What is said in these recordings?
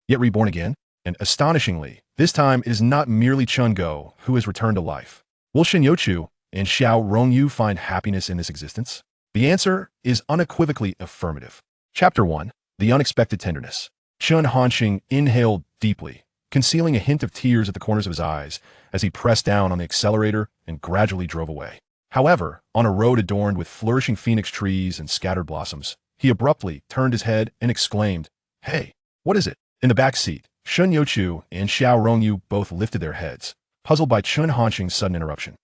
yet reborn again? And astonishingly, this time it is not merely Chen Gou who has returned to life. Will Shen Youchu and Xiao Rongyu find happiness in this existence? The answer is unequivocally affirmative. Chapter 1. The Unexpected Tenderness. Chen Hanxing inhaled deeply, concealing a hint of tears at the corners of his eyes as he pressed down on the accelerator and gradually drove away. However, on a road adorned with flourishing phoenix trees and scattered blossoms, he abruptly turned his head and exclaimed, "Hey, what is it?" In the back seat, Shen Youchu and Xiao Rongyu both lifted their heads, puzzled by Chen Hanxing's sudden interruption.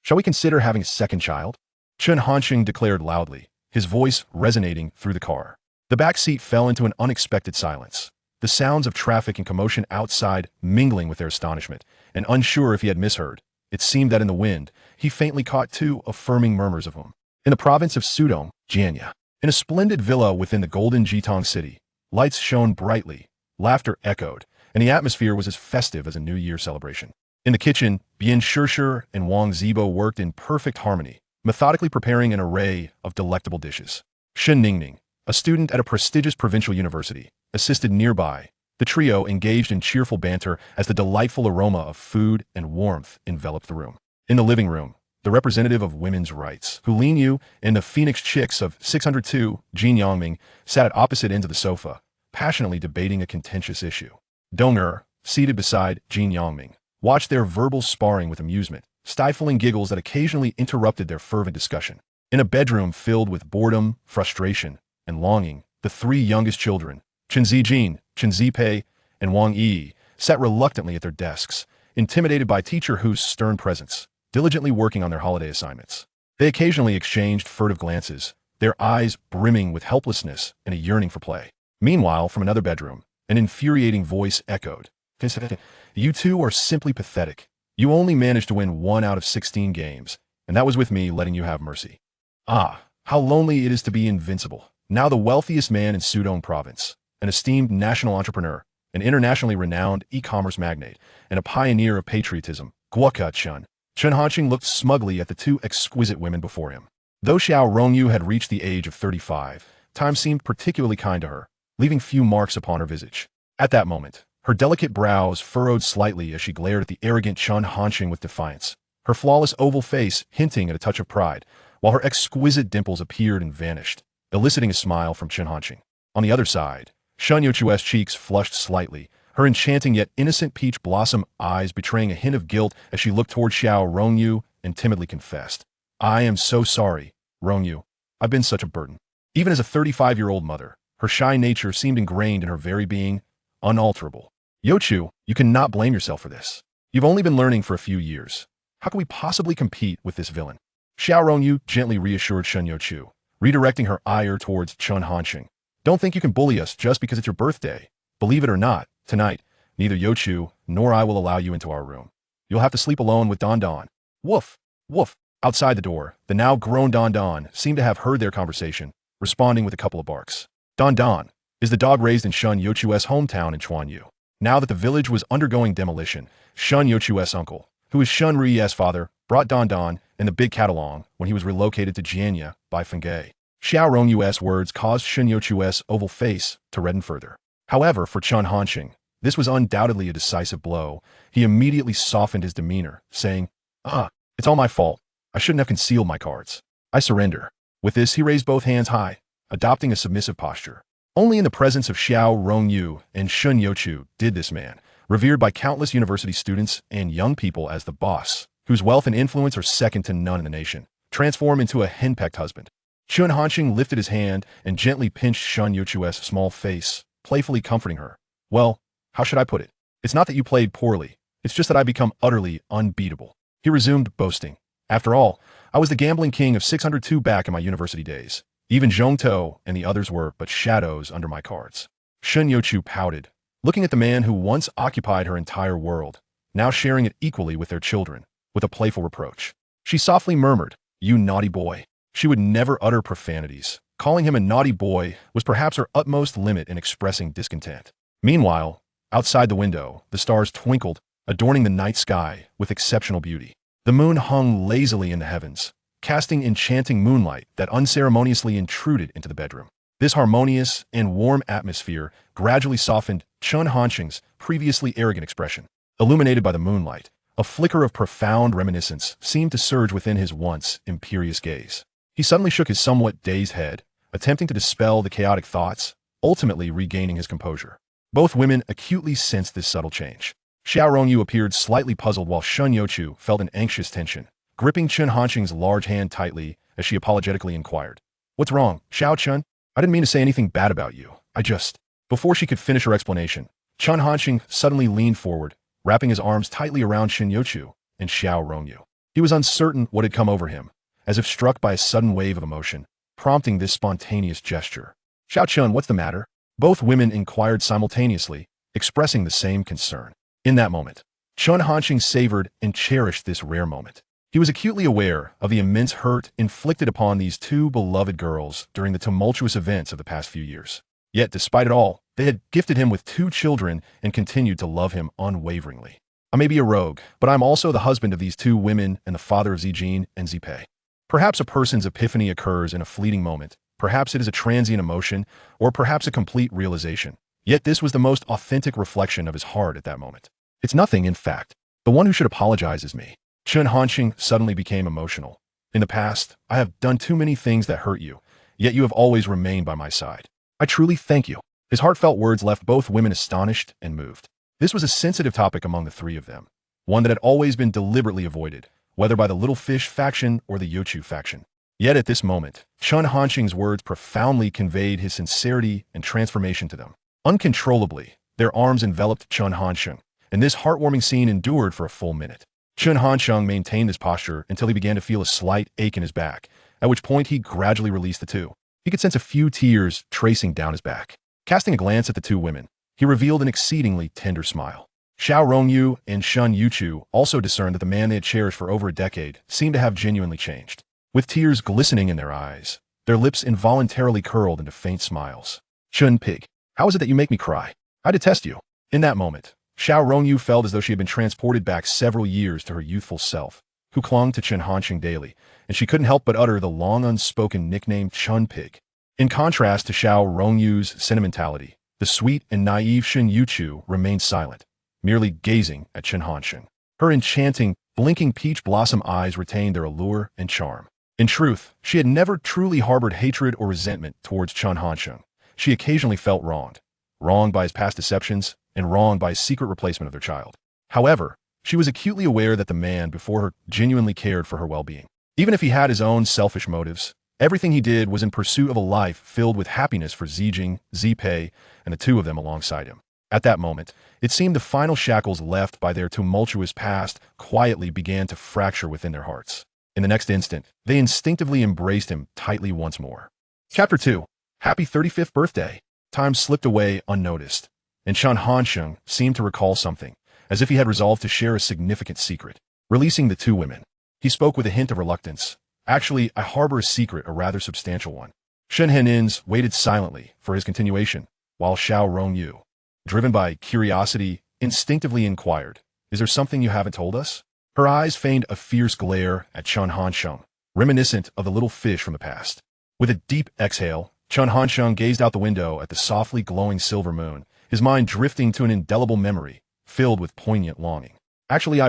Shall we consider having a second child?" Chen Hanxing declared loudly, his voice resonating through the car. The back seat fell into an unexpected silence, the sounds of traffic and commotion outside mingling with their astonishment, and unsure if he had misheard. It seemed that in the wind, he faintly caught two affirming murmurs of whom. In the province of Sudong, Jianya, in a splendid villa within the golden Jitong city, lights shone brightly, laughter echoed, and the atmosphere was as festive as a New Year celebration. In the kitchen, Bian Shishir and Wang Zibo worked in perfect harmony, methodically preparing an array of delectable dishes. Shen Ningning, a student at a prestigious provincial university, assisted nearby. The trio engaged in cheerful banter as the delightful aroma of food and warmth enveloped the room. In the living room, the representative of women's rights, Hu Linyu and the Phoenix Chicks of 602, Jin Yangming, sat at opposite ends of the sofa, passionately debating a contentious issue. Dong seated beside Jin Yangming, watched their verbal sparring with amusement, stifling giggles that occasionally interrupted their fervent discussion. In a bedroom filled with boredom, frustration, and longing, the three youngest children, Chen Zijin, Chen Zipei, and Wang Yi, sat reluctantly at their desks, intimidated by teacher Hu's stern presence, diligently working on their holiday assignments. They occasionally exchanged furtive glances, their eyes brimming with helplessness and a yearning for play. Meanwhile, from another bedroom, an infuriating voice echoed, "You two are simply pathetic. You only managed to win 1 out of 16 games, and that was with me letting you have mercy. Ah, how lonely it is to be invincible." Now the wealthiest man in Sudong province, an esteemed national entrepreneur, an internationally renowned e-commerce magnate, and a pioneer of patriotism, Guoka Chen Hanxing looked smugly at the two exquisite women before him. Though Xiao Rongyu had reached the age of 35, time seemed particularly kind to her, leaving few marks upon her visage. At that moment, her delicate brows furrowed slightly as she glared at the arrogant Chen Hanxing with defiance, her flawless oval face hinting at a touch of pride, while her exquisite dimples appeared and vanished, eliciting a smile from Chen Hanxing. On the other side, Shen Youchu's cheeks flushed slightly, her enchanting yet innocent peach blossom eyes betraying a hint of guilt as she looked toward Xiao Rongyu and timidly confessed, "I am so sorry, Rongyu. I've been such a burden." Even as a 35-year-old mother, her shy nature seemed ingrained in her very being, unalterable. "Youchu, you cannot blame yourself for this. You've only been learning for a few years. How can we possibly compete with this villain?" Xiao Rongyu gently reassured Shen Youchu, redirecting her ire towards Chen Hanxing. "Don't think you can bully us just because it's your birthday. Believe it or not, tonight, neither Youchu nor I will allow you into our room. You'll have to sleep alone with Don Don." "Woof, woof." Outside the door, the now grown Don Don seemed to have heard their conversation, responding with a couple of barks. Don Don is the dog raised in Shen Youchu's hometown in Chuanyu. Now that the village was undergoing demolition, Shen Youchu's uncle, who is Shen Rui's father, brought Don Don and the big cat along when he was relocated to Jianya by Fengge. Xiao Rongyu's words caused Shen Youchu's oval face to redden further. However, for Chen Hanxing, this was undoubtedly a decisive blow. He immediately softened his demeanor, saying, "It's all my fault. I shouldn't have concealed my cards. I surrender." With this, he raised both hands high, adopting a submissive posture. Only in the presence of Xiao Rongyu and Shen Youchu did this man, revered by countless university students and young people as the boss, whose wealth and influence are second to none in the nation, transform into a henpecked husband. Chen Hanxing lifted his hand and gently pinched Shen Youchu's small face, playfully comforting her. "Well, how should I put it? It's not that you played poorly. It's just that I've become utterly unbeatable." He resumed, boasting. "After all, I was the gambling king of 602 back in my university days. Even Zhongtou and the others were but shadows under my cards." Shen Youchu pouted, looking at the man who once occupied her entire world, now sharing it equally with their children, with a playful reproach. She softly murmured, "You naughty boy." She would never utter profanities. Calling him a naughty boy was perhaps her utmost limit in expressing discontent. Meanwhile, outside the window, the stars twinkled, adorning the night sky with exceptional beauty. The moon hung lazily in the heavens, casting enchanting moonlight that unceremoniously intruded into the bedroom. This harmonious and warm atmosphere gradually softened Chen Hanqing's previously arrogant expression. Illuminated by the moonlight, a flicker of profound reminiscence seemed to surge within his once imperious gaze. He suddenly shook his somewhat dazed head, attempting to dispel the chaotic thoughts, ultimately regaining his composure. Both women acutely sensed this subtle change. Xiao Rongyu appeared slightly puzzled while Shen Youchu felt an anxious tension, gripping Chen Hanqing's large hand tightly as she apologetically inquired. "What's wrong, Xiao Chen? I didn't mean to say anything bad about you. I just—" Before she could finish her explanation, Chen Hanqing suddenly leaned forward, wrapping his arms tightly around Shen Youchu and Xiao Rongyu. He was uncertain what had come over him, as if struck by a sudden wave of emotion, prompting this spontaneous gesture. "Xiao Chen, what's the matter?" Both women inquired simultaneously, expressing the same concern. In that moment, Chen Hanqing savored and cherished this rare moment. He was acutely aware of the immense hurt inflicted upon these two beloved girls during the tumultuous events of the past few years. Yet, despite it all, they had gifted him with 2 children and continued to love him unwaveringly. "I may be a rogue, but I'm also the husband of these 2 women and the father of Zijin and Zipei." Perhaps a person's epiphany occurs in a fleeting moment, perhaps it is a transient emotion, or perhaps a complete realization. Yet this was the most authentic reflection of his heart at that moment. "It's nothing, in fact. The one who should apologize is me." Chen Hanqing suddenly became emotional. "In the past, I have done too many things that hurt you, yet you have always remained by my side. I truly thank you." His heartfelt words left both women astonished and moved. This was a sensitive topic among the 3 of them, one that had always been deliberately avoided, whether by the Little Fish faction or the Youchu faction. Yet at this moment, Chen Hanqing's words profoundly conveyed his sincerity and transformation to them. Uncontrollably, their arms enveloped Chen Hanqing, and this heartwarming scene endured for a full minute. Chen Hanqing maintained this posture until he began to feel a slight ache in his back, at which point he gradually released the 2. He could sense a few tears tracing down his back. Casting a glance at the 2 women, he revealed an exceedingly tender smile. Xiao Rongyu and Shen Youchu also discerned that the man they had cherished for over a decade seemed to have genuinely changed. With tears glistening in their eyes, their lips involuntarily curled into faint smiles. "Chen Pig, how is it that you make me cry? I detest you." In that moment, Xiao Rongyu felt as though she had been transported back several years to her youthful self, who clung to Chen Hanqing daily, and she couldn't help but utter the long unspoken nickname Chen Pig. In contrast to Xiao Rongyu's sentimentality, the sweet and naive Shen Youchu remained silent, merely gazing at Chen Hanqing. Her enchanting, blinking peach blossom eyes retained their allure and charm. In truth, she had never truly harbored hatred or resentment towards Chen Hanqing. She occasionally felt wronged by his past deceptions and wronged by his secret replacement of their child. However, she was acutely aware that the man before her genuinely cared for her well-being. Even if he had his own selfish motives, everything he did was in pursuit of a life filled with happiness for Zijing, Zipei, and the 2 of them alongside him. At that moment, it seemed the final shackles left by their tumultuous past quietly began to fracture within their hearts. In the next instant, they instinctively embraced him tightly once more. Chapter 2. Happy 35th Birthday. Time slipped away unnoticed, and Chen Hanqing seemed to recall something, as if he had resolved to share a significant secret. Releasing the 2 women, he spoke with a hint of reluctance. "Actually, I harbor a secret, a rather substantial one." Shen Henin's waited silently for his continuation, while Xiao Rongyu, driven by curiosity, instinctively inquired, "Is there something you haven't told us?" Her eyes feigned a fierce glare at Chen Hanqing, reminiscent of the little fish from the past. With a deep exhale, Chen Hanqing gazed out the window at the softly glowing silver moon, his mind drifting to an indelible memory, filled with poignant longing. "Actually,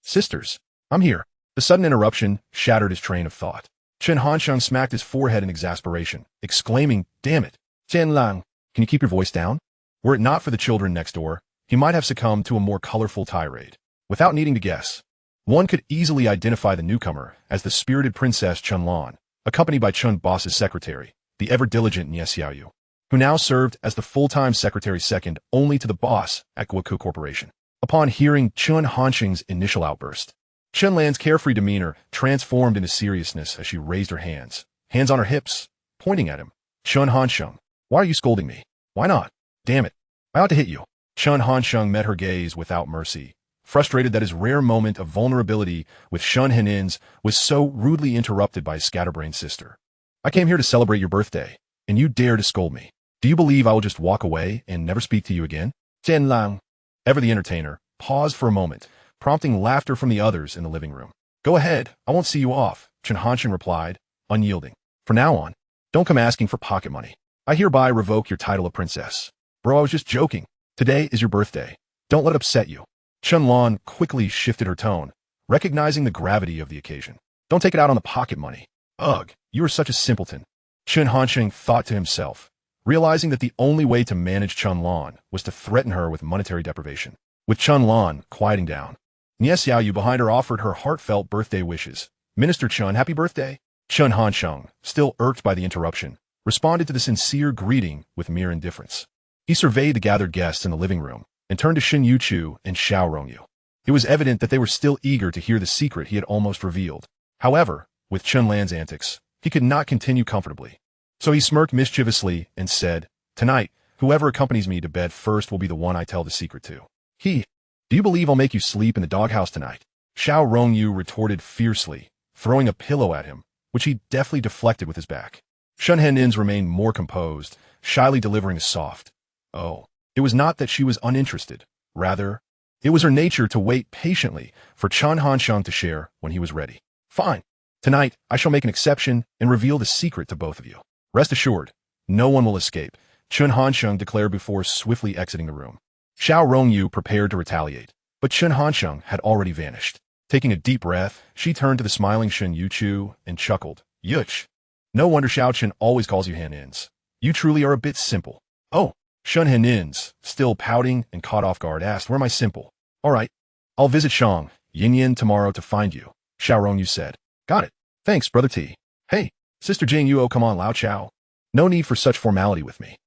sisters, I'm here." The sudden interruption shattered his train of thought. Chen Hanqing smacked his forehead in exasperation, exclaiming, "Damn it! Tian Lang, can you keep your voice down?" Were it not for the children next door, he might have succumbed to a more colorful tirade. Without needing to guess, one could easily identify the newcomer as the spirited princess Chen Lan, accompanied by Chen Boss's secretary, the ever-diligent Xiao, who now served as the full-time secretary second only to the boss at Guoku Corporation. Upon hearing Chen Hanqing's initial outburst, Chen Lan's carefree demeanor transformed into seriousness as she raised her hands on her hips, pointing at him. "Chen Hanqing, why are you scolding me? Why not? Damn it, I ought to hit you." Chen Hanqing met her gaze without mercy, frustrated that his rare moment of vulnerability with Shen Henin's was so rudely interrupted by his scatterbrained sister. "I came here to celebrate your birthday, and you dare to scold me. Do you believe I will just walk away and never speak to you again?" Tian Lang, ever the entertainer, paused for a moment, prompting laughter from the others in the living room. "Go ahead, I won't see you off," Chen Hanqing replied, unyielding. "From now on, don't come asking for pocket money." I hereby revoke your title of princess. Bro, I was just joking. Today is your birthday. Don't let it upset you. Chen Lan quickly shifted her tone, recognizing the gravity of the occasion. Don't take it out on the pocket money. Ugh, you are such a simpleton. Chen Hansheng thought to himself, realizing that the only way to manage Chen Lan was to threaten her with monetary deprivation. With Chen Lan quieting down, Xiao behind her offered her heartfelt birthday wishes. Minister Chen, happy birthday. Chen Hansheng, still irked by the interruption, responded to the sincere greeting with mere indifference. He surveyed the gathered guests in the living room and turned to Youchu and Xiao Rongyu. It was evident that they were still eager to hear the secret he had almost revealed. However, with Chen Lan's antics, he could not continue comfortably. So he smirked mischievously and said, "Tonight, whoever accompanies me to bed first will be the one I tell the secret to." Do you believe I'll make you sleep in the doghouse tonight? Xiao Rongyu retorted fiercely, throwing a pillow at him, which he deftly deflected with his back. Shen Henin's remained more composed, shyly delivering a soft, "Oh." It was not that she was uninterested. Rather, it was her nature to wait patiently for Chen Hansheng to share when he was ready. Fine. Tonight, I shall make an exception and reveal the secret to both of you. Rest assured, no one will escape, Chen Hansheng declared before swiftly exiting the room. Xiao Rongyu prepared to retaliate, but Chen Hansheng had already vanished. Taking a deep breath, she turned to the smiling Shen Youchu and chuckled. Yuch. No wonder Xiao Chen always calls you Hanins. You truly are a bit simple. Oh, Shen Hanins, still pouting and caught off guard, asked, where am I simple? All right, I'll visit Shang, Yin tomorrow to find you, Xiao Rongyu said. Got it. Thanks, Brother T. Hey, Sister Jing Yuo, come on, Lao Chao. No need for such formality with me.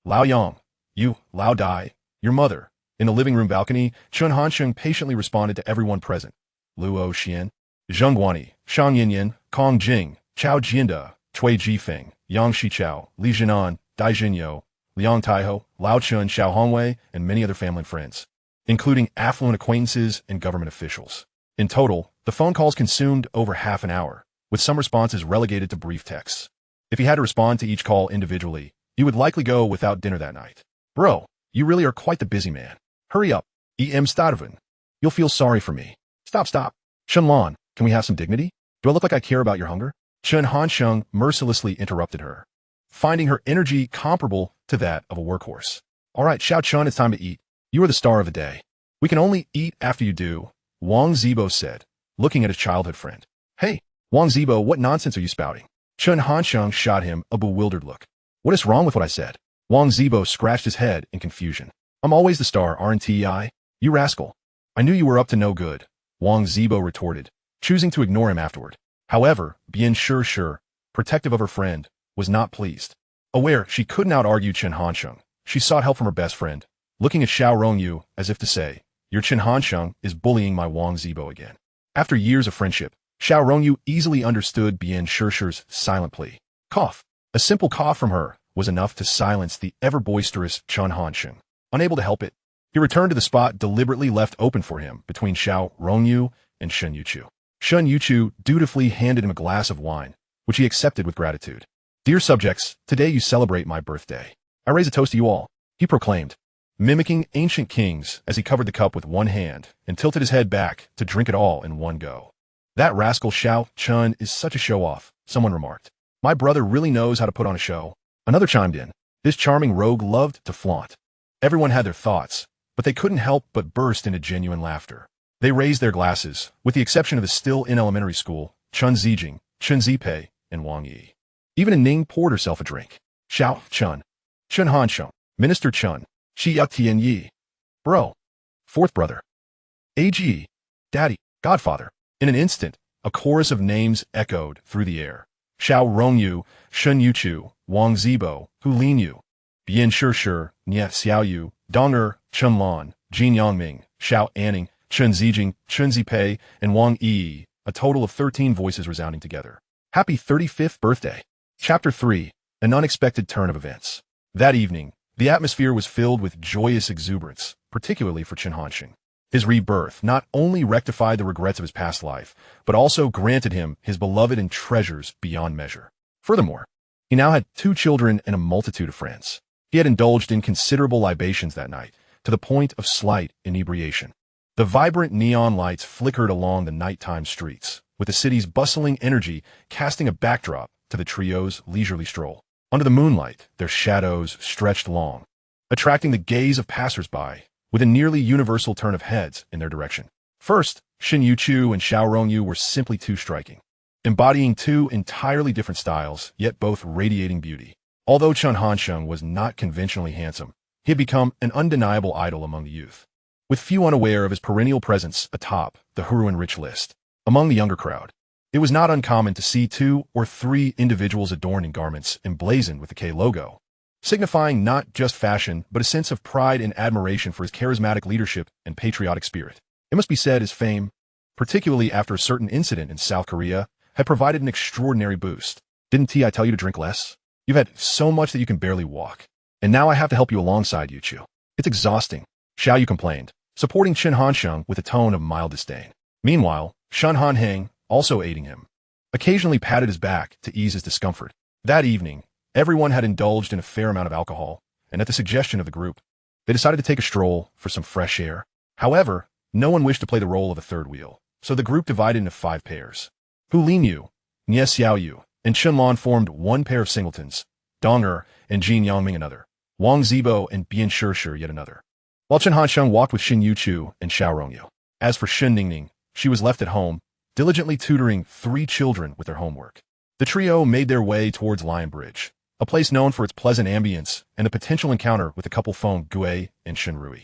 Lao Yang. You, Lao Dai, your mother. In the living room balcony, Chen Hansheng patiently responded to everyone present. Luo Xian, Zheng Guani, Shang Yin, Kong Jing, Chao Jianda, Cui Jifeng, Yang Shichao, Li Jinan, Dai Jinyo, Liang Taiho, Lao Chun, Xiao Hongwei, and many other family and friends, including affluent acquaintances and government officials. In total, the phone calls consumed over half an hour, with some responses relegated to brief texts. If he had to respond to each call individually, he would likely go without dinner that night. Bro, you really are quite the busy man. Hurry up, E.M. Stadovin. You'll feel sorry for me. Stop. Shen Lan, can we have some dignity? Do I look like I care about your hunger? Chen Hansheng mercilessly interrupted her, finding her energy comparable to that of a workhorse. All right, Xiao Chun, it's time to eat. You are the star of the day. We can only eat after you do, Wang Zibo said, looking at his childhood friend. Hey, Wang Zibo, what nonsense are you spouting? Chen Hansheng shot him a bewildered look. What is wrong with what I said? Wang Zibo scratched his head in confusion. I'm always the star, aren't I? You rascal. I knew you were up to no good, Wang Zibo retorted, choosing to ignore him afterward. However, Bian Sure, protective of her friend, was not pleased. Aware she couldn't out-argue Chen Hansheng, she sought help from her best friend, looking at Xiao Rongyu as if to say, your Chen Hansheng is bullying my Wang Zibo again. After years of friendship, Xiao Rongyu easily understood Bian Sure's silent plea. Cough. A simple cough from her was enough to silence the ever-boisterous Chen Hansheng. Unable to help it, he returned to the spot deliberately left open for him between Xiao Rongyu and Shen Youchu. Shen Youchu dutifully handed him a glass of wine, which he accepted with gratitude. Dear subjects, today you celebrate my birthday. I raise a toast to you all, he proclaimed, mimicking ancient kings as he covered the cup with one hand and tilted his head back to drink it all in one go. That rascal Xiao Chun is such a show-off, someone remarked. My brother really knows how to put on a show. Another chimed in. This charming rogue loved to flaunt. Everyone had their thoughts, but they couldn't help but burst into genuine laughter. They raised their glasses, with the exception of the still in elementary school, Chun Zijing, Chun Zipei, and Wang Yi. Even Ning poured herself a drink. Xiao Chun, Chen Hansheng, Minister Chun, Shi Tian Yi. Bro. Fourth brother. AG. Daddy. Godfather. In an instant, a chorus of names echoed through the air. Xiao Rongyu, Shen Youchu, Wang Zibo, Hu Linyu, Bian Sure, Nie Xiaoyu, Dong Chen Lan, Jin Yangming, Xiao Anning, Chen Zijing, Chen Zipei, and Wang Yi, a total of 13 voices resounding together. Happy 35th birthday. Chapter 3, An Unexpected Turn of Events. That evening, the atmosphere was filled with joyous exuberance, particularly for Chen Hansheng. His rebirth not only rectified the regrets of his past life, but also granted him his beloved and treasures beyond measure. Furthermore, he now had 2 children and a multitude of friends. He had indulged in considerable libations that night, to the point of slight inebriation. The vibrant neon lights flickered along the nighttime streets, with the city's bustling energy casting a backdrop to the trio's leisurely stroll. Under the moonlight, their shadows stretched long, attracting the gaze of passers-by with a nearly universal turn of heads in their direction. First, Youchu and Xiao Rongyu were simply too striking, embodying two entirely different styles, yet both radiating beauty. Although Chen Hansheng was not conventionally handsome, he had become an undeniable idol among the youth, with few unaware of his perennial presence atop the Huruan-rich list. Among the younger crowd, it was not uncommon to see 2 or 3 individuals adorned in garments emblazoned with the K logo, signifying not just fashion but a sense of pride and admiration for his charismatic leadership and patriotic spirit. It must be said his fame, particularly after a certain incident in South Korea, had provided an extraordinary boost. Didn't I tell you to drink less? You've had so much that you can barely walk. And now I have to help you alongside Youchu. It's exhausting. Xiao complained, supporting Chen Hansheng with a tone of mild disdain. Meanwhile, Shen Hanheng, also aiding him, occasionally patted his back to ease his discomfort. That evening, everyone had indulged in a fair amount of alcohol, and at the suggestion of the group, they decided to take a stroll for some fresh air. However, no one wished to play the role of a third wheel, so the group divided into 5 pairs. Hu Linyu, Nie Xiaoyu, and Chen Lan formed one pair of singletons, Dong Er and Jin Yangming another, Wang Zibo and Bian Shishir yet another, while Chen Hansheng walked with Shen Youchu and Xiao Rongyu. As for Shen Ningning, she was left at home, diligently tutoring 3 children with their homework. The trio made their way towards Lion Bridge, a place known for its pleasant ambience and a potential encounter with the couple Feng Gui and Shen Rui.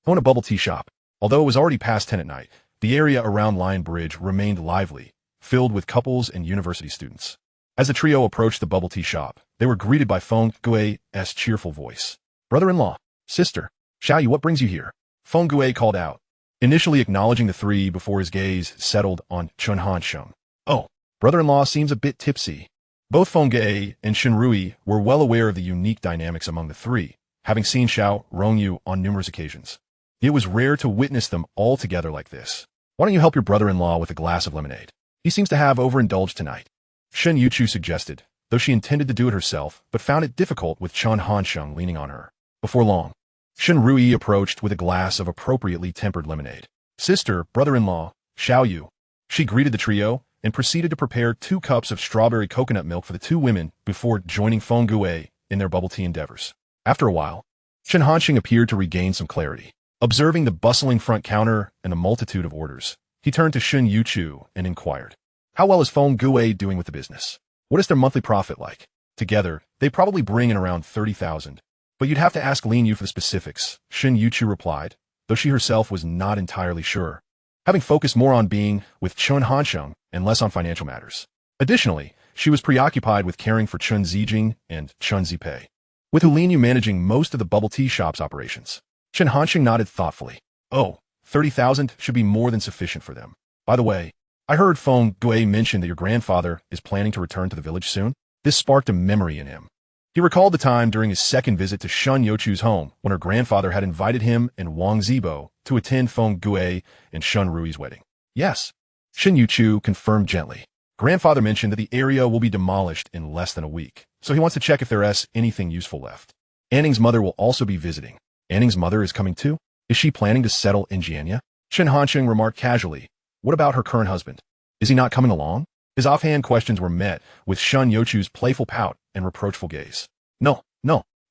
Own a bubble tea shop. Although it was already past 10 at night, the area around Lion Bridge remained lively, filled with couples and university students. As the trio approached the bubble tea shop, they were greeted by Feng Gui's cheerful voice. Brother-in-law, sister, Xiao, what brings you here? Feng Gui called out, initially acknowledging the 3 before his gaze settled on Chen Hansheng. Oh, brother-in-law seems a bit tipsy. Both Feng Gui and Shen Rui were well aware of the unique dynamics among the 3, having seen Xiao Rongyu on numerous occasions. It was rare to witness them all together like this. Why don't you help your brother-in-law with a glass of lemonade? He seems to have overindulged tonight. Shen Youchu suggested, though she intended to do it herself, but found it difficult with Chen Hansheng leaning on her. Before long, Shen Rui approached with a glass of appropriately tempered lemonade. Sister, brother-in-law, Xiao Yu. She greeted the trio and proceeded to prepare 2 cups of strawberry coconut milk for the 2 women before joining Feng Gui in their bubble tea endeavors. After a while, Chen Hansheng appeared to regain some clarity. Observing the bustling front counter and a multitude of orders, he turned to Shen Youchu and inquired, how well is Feng Gui doing with the business? What is their monthly profit like? Together, they probably bring in around 30,000. But you'd have to ask Lin Yu for the specifics, Shen Youchu replied, though she herself was not entirely sure, having focused more on being with Chen Hansheng and less on financial matters. Additionally, she was preoccupied with caring for Chen Zijing and Chen Zipei, with Hu Linyu managing most of the bubble tea shop's operations. Chen Hansheng nodded thoughtfully. Oh, 30,000 should be more than sufficient for them. By the way, I heard Feng Gui mention that your grandfather is planning to return to the village soon. This sparked a memory in him. He recalled the time during his second visit to Shun Youchu's home when her grandfather had invited him and Wang Zibo to attend Feng Gui and Shen Rui's wedding. Yes, Shen Youchu confirmed gently. Grandfather mentioned that the area will be demolished in less than a week, so he wants to check if there is anything useful left. Anning's mother will also be visiting. Anning's mother is coming too? Is she planning to settle in Jianya? Chen Hansheng remarked casually. What about her current husband? Is he not coming along? His offhand questions were met with Shun Youchu's playful pout and reproachful gaze. No.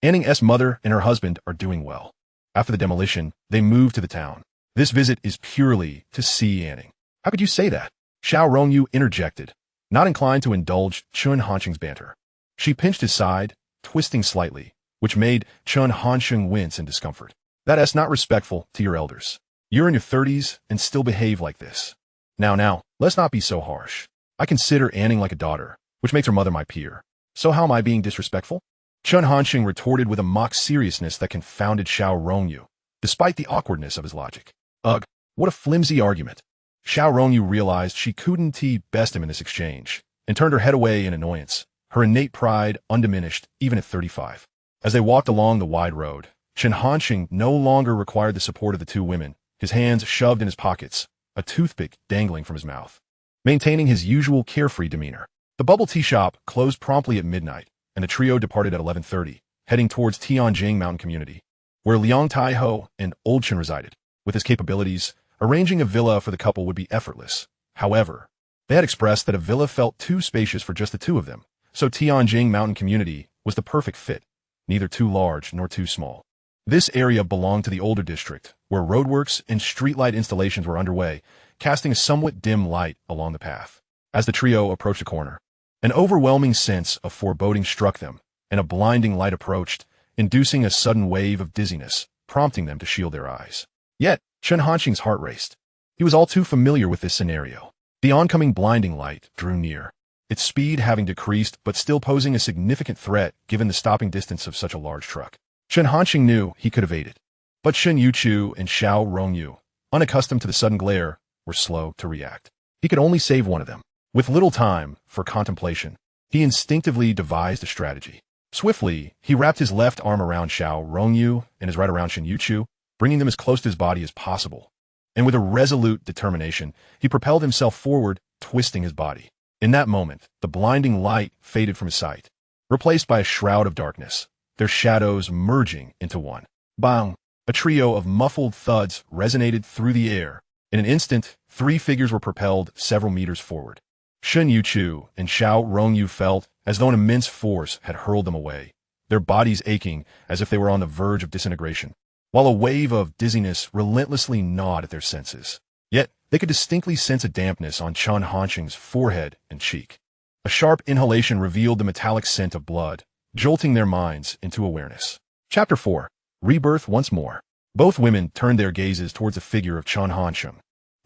Anning's mother and her husband are doing well. After the demolition, they moved to the town. This visit is purely to see Anning. How could you say that? Xiao Rongyu interjected, not inclined to indulge Chen Hansheng's banter. She pinched his side, twisting slightly, which made Chen Hansheng wince in discomfort. That's not respectful to your elders. You're in your 30s and still behave like this. Now, let's not be so harsh. I consider Anning like a daughter, which makes her mother my peer. So how am I being disrespectful? Chen Hansheng retorted with a mock seriousness that confounded Xiao Rongyu, despite the awkwardness of his logic. Ugh, what a flimsy argument. Xiao Rongyu realized she couldn't best him in this exchange, and turned her head away in annoyance, her innate pride undiminished even at 35. As they walked along the wide road, Chen Hansheng no longer required the support of the 2 women, his hands shoved in his pockets, a toothpick dangling from his mouth, maintaining his usual carefree demeanor. The bubble tea shop closed promptly at midnight, and the trio departed at 11:30, heading towards Tianjing Mountain Community, where Liang Taiho and Old Chen resided. With his capabilities, arranging a villa for the couple would be effortless. However, they had expressed that a villa felt too spacious for just the 2 of them, so Tianjing Mountain Community was the perfect fit, neither too large nor too small. This area belonged to the older district, where roadworks and streetlight installations were underway, casting a somewhat dim light along the path. As the trio approached the corner, an overwhelming sense of foreboding struck them, and a blinding light approached, inducing a sudden wave of dizziness, prompting them to shield their eyes. Yet, Chen Hanxing's heart raced. He was all too familiar with this scenario. The oncoming blinding light drew near, its speed having decreased but still posing a significant threat given the stopping distance of such a large truck. Chen Hanxing knew he could evade it, but Shen Youchu and Xiao Rongyu, unaccustomed to the sudden glare, were slow to react. He could only save one of them. With little time for contemplation, he instinctively devised a strategy. Swiftly, he wrapped his left arm around Xiao Rongyu and his right around Shen Youchu, bringing them as close to his body as possible. And with a resolute determination, he propelled himself forward, twisting his body. In that moment, the blinding light faded from his sight, replaced by a shroud of darkness, their shadows merging into one. Bang! A trio of muffled thuds resonated through the air. In an instant, three figures were propelled several meters forward. Shen Youchu and Xiao Rongyu felt as though an immense force had hurled them away, their bodies aching as if they were on the verge of disintegration, while a wave of dizziness relentlessly gnawed at their senses. Yet, they could distinctly sense a dampness on Chen Hanxing's forehead and cheek. A sharp inhalation revealed the metallic scent of blood, jolting their minds into awareness. Chapter 4. Rebirth once more. Both women turned their gazes towards the figure of Chen Hanxing,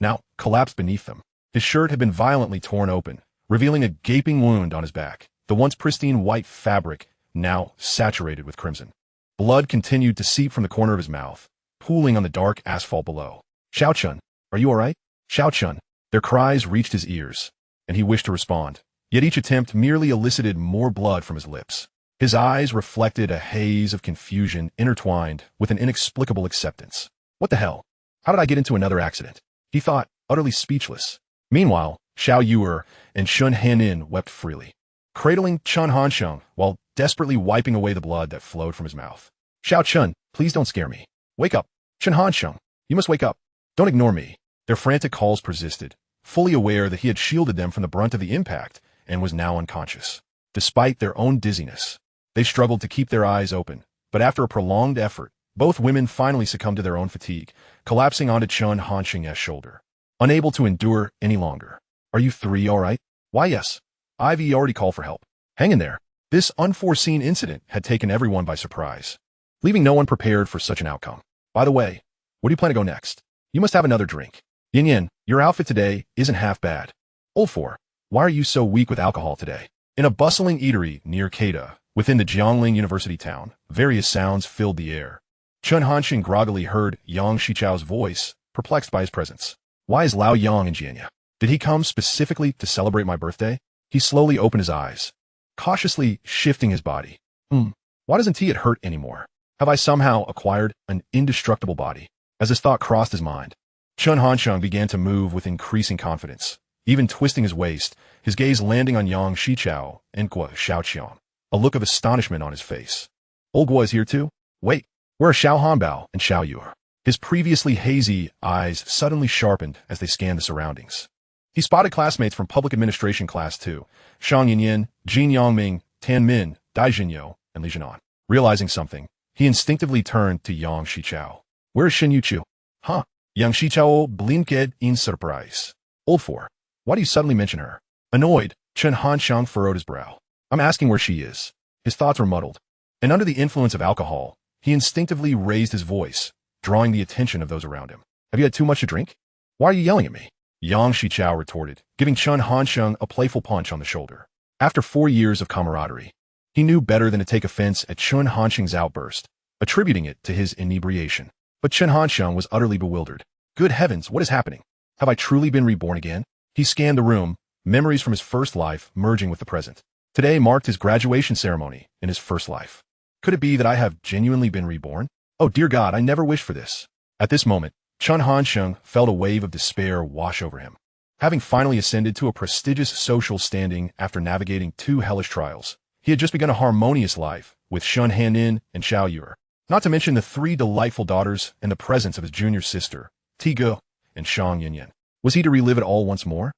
now collapsed beneath them. His shirt had been violently torn open, revealing a gaping wound on his back, the once pristine white fabric now saturated with crimson. Blood continued to seep from the corner of his mouth, pooling on the dark asphalt below. Xiao Chun, are you all right? Xiao Chun. Their cries reached his ears, and he wished to respond, yet each attempt merely elicited more blood from his lips. His eyes reflected a haze of confusion intertwined with an inexplicable acceptance. What the hell? How did I get into another accident? He thought, utterly speechless. Meanwhile, Xiao Yuer and Shun Hanin wept freely, cradling Chen Hanxing while desperately wiping away the blood that flowed from his mouth. Xiao Chun, please don't scare me. Wake up. Chen Hanxing, you must wake up. Don't ignore me. Their frantic calls persisted, fully aware that he had shielded them from the brunt of the impact and was now unconscious. Despite their own dizziness, they struggled to keep their eyes open, but after a prolonged effort, both women finally succumbed to their own fatigue, collapsing onto Chen Hanxing's shoulder, unable to endure any longer. Are you three all right? Why, yes. I've already called for help. Hang in there. This unforeseen incident had taken everyone by surprise, leaving no one prepared for such an outcome. By the way, where do you plan to go next? You must have another drink. Yin Yin, your outfit today isn't half bad. Old Four, why are you so weak with alcohol today? In a bustling eatery near Keita, within the Jiangling University town, various sounds filled the air. Chen Hanxing groggily heard Yang Shichao's voice, perplexed by his presence. Why is Lao Yang in Jianya? Did he come specifically to celebrate my birthday? He slowly opened his eyes, cautiously shifting his body. Why doesn't he hurt anymore? Have I somehow acquired an indestructible body? As this thought crossed his mind, Chen Hanxing began to move with increasing confidence, even twisting his waist, his gaze landing on Yang Shichao and Guo Xiaoqiang, a look of astonishment on his face. Old Guo is here too? Wait, where are Xiao Hanbao and Xiao Yuer? His previously hazy eyes suddenly sharpened as they scanned the surroundings. He spotted classmates from Public Administration Class 2, Shang Yinyin, Jin Yangming, Tan Min, Dai Jinyo, and Li Jinan. Realizing something, he instinctively turned to Yang Shichao. Where is Shen Youchu? Huh? Yang Shichao blinked in surprise. Old Four, why do you suddenly mention her? Annoyed, Chen Hanxing furrowed his brow. I'm asking where she is. His thoughts were muddled, and under the influence of alcohol, he instinctively raised his voice, drawing the attention of those around him. Have you had too much to drink? Why are you yelling at me? Yang Shichao retorted, giving Chen Hanxing a playful punch on the shoulder. After 4 years of camaraderie, he knew better than to take offense at Chen Hanxing's outburst, attributing it to his inebriation. But Chen Hanxing was utterly bewildered. Good heavens, what is happening? Have I truly been reborn again? He scanned the room, memories from his first life merging with the present. Today marked his graduation ceremony in his first life. Could it be that I have genuinely been reborn? Oh dear God, I never wished for this. At this moment, Chen Hanxing felt a wave of despair wash over him. Having finally ascended to a prestigious social standing after navigating 2 hellish trials, he had just begun a harmonious life with Shun Hanin and Xiao Yuer, not to mention the 3 delightful daughters and the presence of his junior sister, Tigo and Shang Yinyin. Was he to relive it all once more?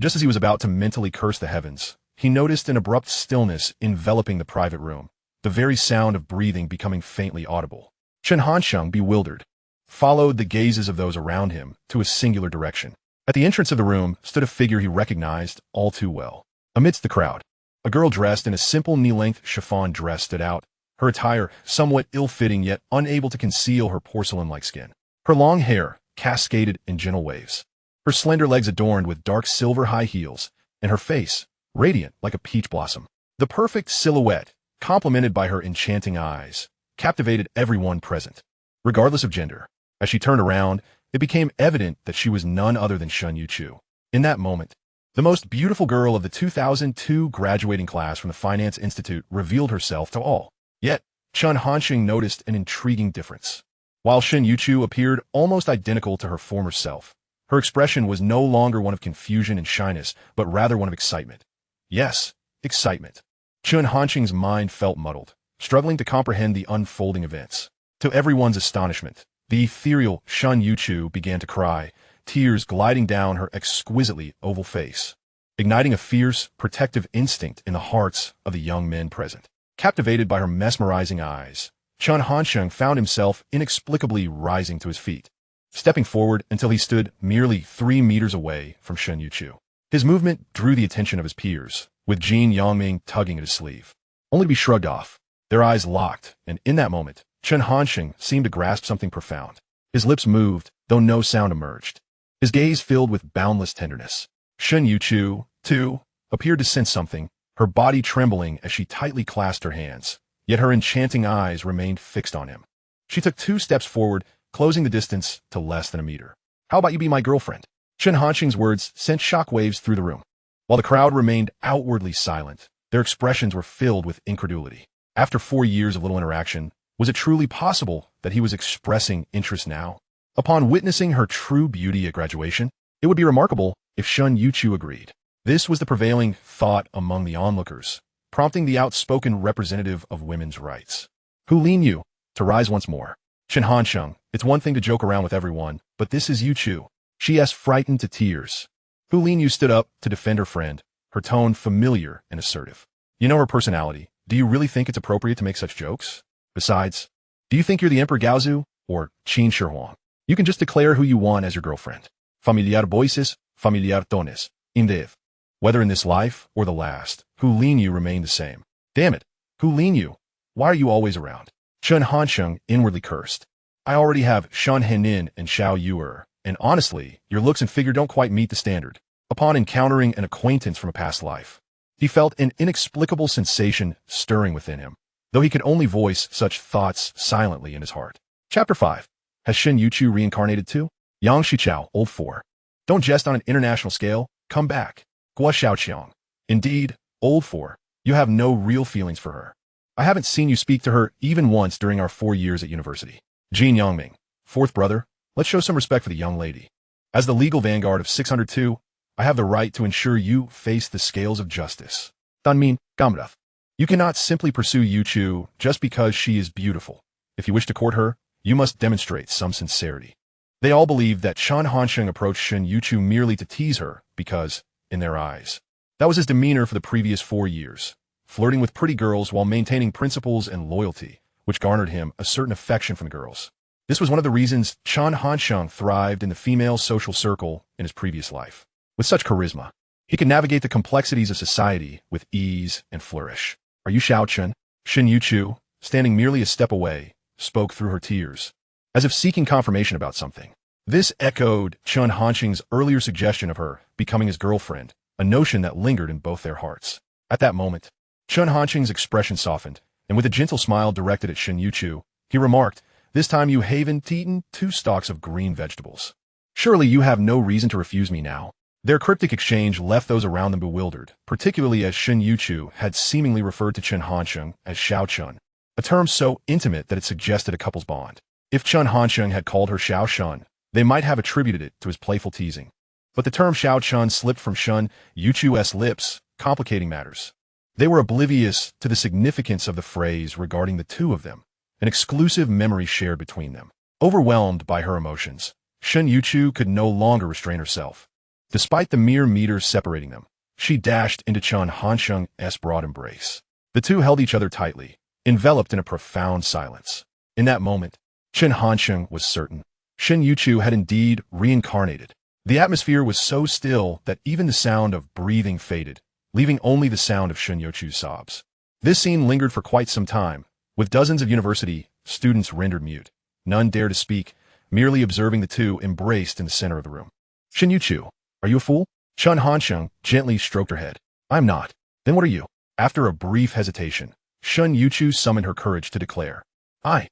Just as he was about to mentally curse the heavens, he noticed an abrupt stillness enveloping the private room, the very sound of breathing becoming faintly audible. Chen Hansheng, bewildered, followed the gazes of those around him to a singular direction. At the entrance of the room stood a figure he recognized all too well. Amidst the crowd, a girl dressed in a simple knee-length chiffon dress stood out, her attire somewhat ill-fitting yet unable to conceal her porcelain-like skin. Her long hair cascaded in gentle waves, her slender legs adorned with dark silver high heels, and her face radiant like a peach blossom. The perfect silhouette, complemented by her enchanting eyes, captivated everyone present, regardless of gender. As she turned around, it became evident that she was none other than Youchu. In that moment, the most beautiful girl of the 2002 graduating class from the Finance Institute revealed herself to all. Yet, Chen Hanxing noticed an intriguing difference. While Youchu appeared almost identical to her former self, her expression was no longer one of confusion and shyness, but rather one of excitement. Yes, excitement. Chen Hanxing's mind felt muddled, struggling to comprehend the unfolding events. To everyone's astonishment, the ethereal Youchu began to cry, tears gliding down her exquisitely oval face, igniting a fierce, protective instinct in the hearts of the young men present. Captivated by her mesmerizing eyes, Chen Hansheng found himself inexplicably rising to his feet, stepping forward until he stood merely 3 meters away from Youchu. His movement drew the attention of his peers, with Jin Yangming tugging at his sleeve, only to be shrugged off. Their eyes locked, and in that moment, Chen Hansheng seemed to grasp something profound. His lips moved, though no sound emerged. His gaze filled with boundless tenderness. Youchu, too, appeared to sense something, her body trembling as she tightly clasped her hands, yet her enchanting eyes remained fixed on him. She took 2 steps forward, closing the distance to less than a meter. "How about you be my girlfriend?" Chen Hanxing's words sent shockwaves through the room. While the crowd remained outwardly silent, their expressions were filled with incredulity. After 4 years of little interaction, was it truly possible that he was expressing interest now? Upon witnessing her true beauty at graduation, it would be remarkable if Youchu agreed. This was the prevailing thought among the onlookers, prompting the outspoken representative of women's rights, Rongyu, to rise once more. "Chen Hansheng, it's one thing to joke around with everyone, but this is Youchu," she asked, frightened to tears. Rongyu stood up to defend her friend, her tone familiar and assertive. "You know her personality. Do you really think it's appropriate to make such jokes? Besides, do you think you're the Emperor Gaozu or Qin Shi Huang? You can just declare who you want as your girlfriend. Familiar voices, familiar tones, indeed. Whether in this life or the last, Rongyu remained the same. Damn it, Rongyu, why are you always around?" Chen Hansheng inwardly cursed. "I already have Shan Henin and Xiao Yuer, and honestly, your looks and figure don't quite meet the standard." Upon encountering an acquaintance from a past life, he felt an inexplicable sensation stirring within him, though he could only voice such thoughts silently in his heart. Chapter 5. Has Youchu reincarnated too? Yang Shichao, Old 4. Don't jest on an international scale, come back. Guo Xiaoqiang. Indeed, Old 4, you have no real feelings for her. I haven't seen you speak to her even once during our 4 years at university. Jin Yangming, 4th brother, let's show some respect for the young lady. As the legal vanguard of 602, I have the right to ensure you face the scales of justice. Danmin, Gamrath. You cannot simply pursue Youchu just because she is beautiful. If you wish to court her, you must demonstrate some sincerity. They all believed that Chen Hansheng approached Youchu merely to tease her because, in their eyes, that was his demeanor for the previous 4 years, flirting with pretty girls while maintaining principles and loyalty, which garnered him a certain affection from the girls. This was one of the reasons Chen Hansheng thrived in the female social circle in his previous life. With such charisma, he could navigate the complexities of society with ease and flourish. "Are you Xiao Chen?" Youchu, standing merely a step away, spoke through her tears, as if seeking confirmation about something. This echoed Chen Hanxing's earlier suggestion of her becoming his girlfriend, a notion that lingered in both their hearts. At that moment, Chen Hanxing's expression softened, and with a gentle smile directed at Youchu, he remarked, "This time you haven't eaten 2 stalks of green vegetables. Surely you have no reason to refuse me now." Their cryptic exchange left those around them bewildered, particularly as Youchu had seemingly referred to Chen Hansheng as Xiao Chun, a term so intimate that it suggested a couple's bond. If Chen Hansheng had called her Xiao Shun, they might have attributed it to his playful teasing. But the term Xiao Chun slipped from Youchu's lips, complicating matters. They were oblivious to the significance of the phrase regarding the two of them, an exclusive memory shared between them. Overwhelmed by her emotions, Youchu could no longer restrain herself. Despite the mere meters separating them, she dashed into Chen Hansheng's broad embrace. The two held each other tightly, enveloped in a profound silence. In that moment, Chen Hansheng was certain. Shen Youchu had indeed reincarnated. The atmosphere was so still that even the sound of breathing faded, leaving only the sound of Shen Youchu's sobs. This scene lingered for quite some time, with dozens of university students rendered mute. None dared to speak, merely observing the two embraced in the center of the room. Shen Youchu, are you a fool? Chen Hansheng gently stroked her head. I'm not. Then what are you? After a brief hesitation, Shen Youchu summoned her courage to declare. I'm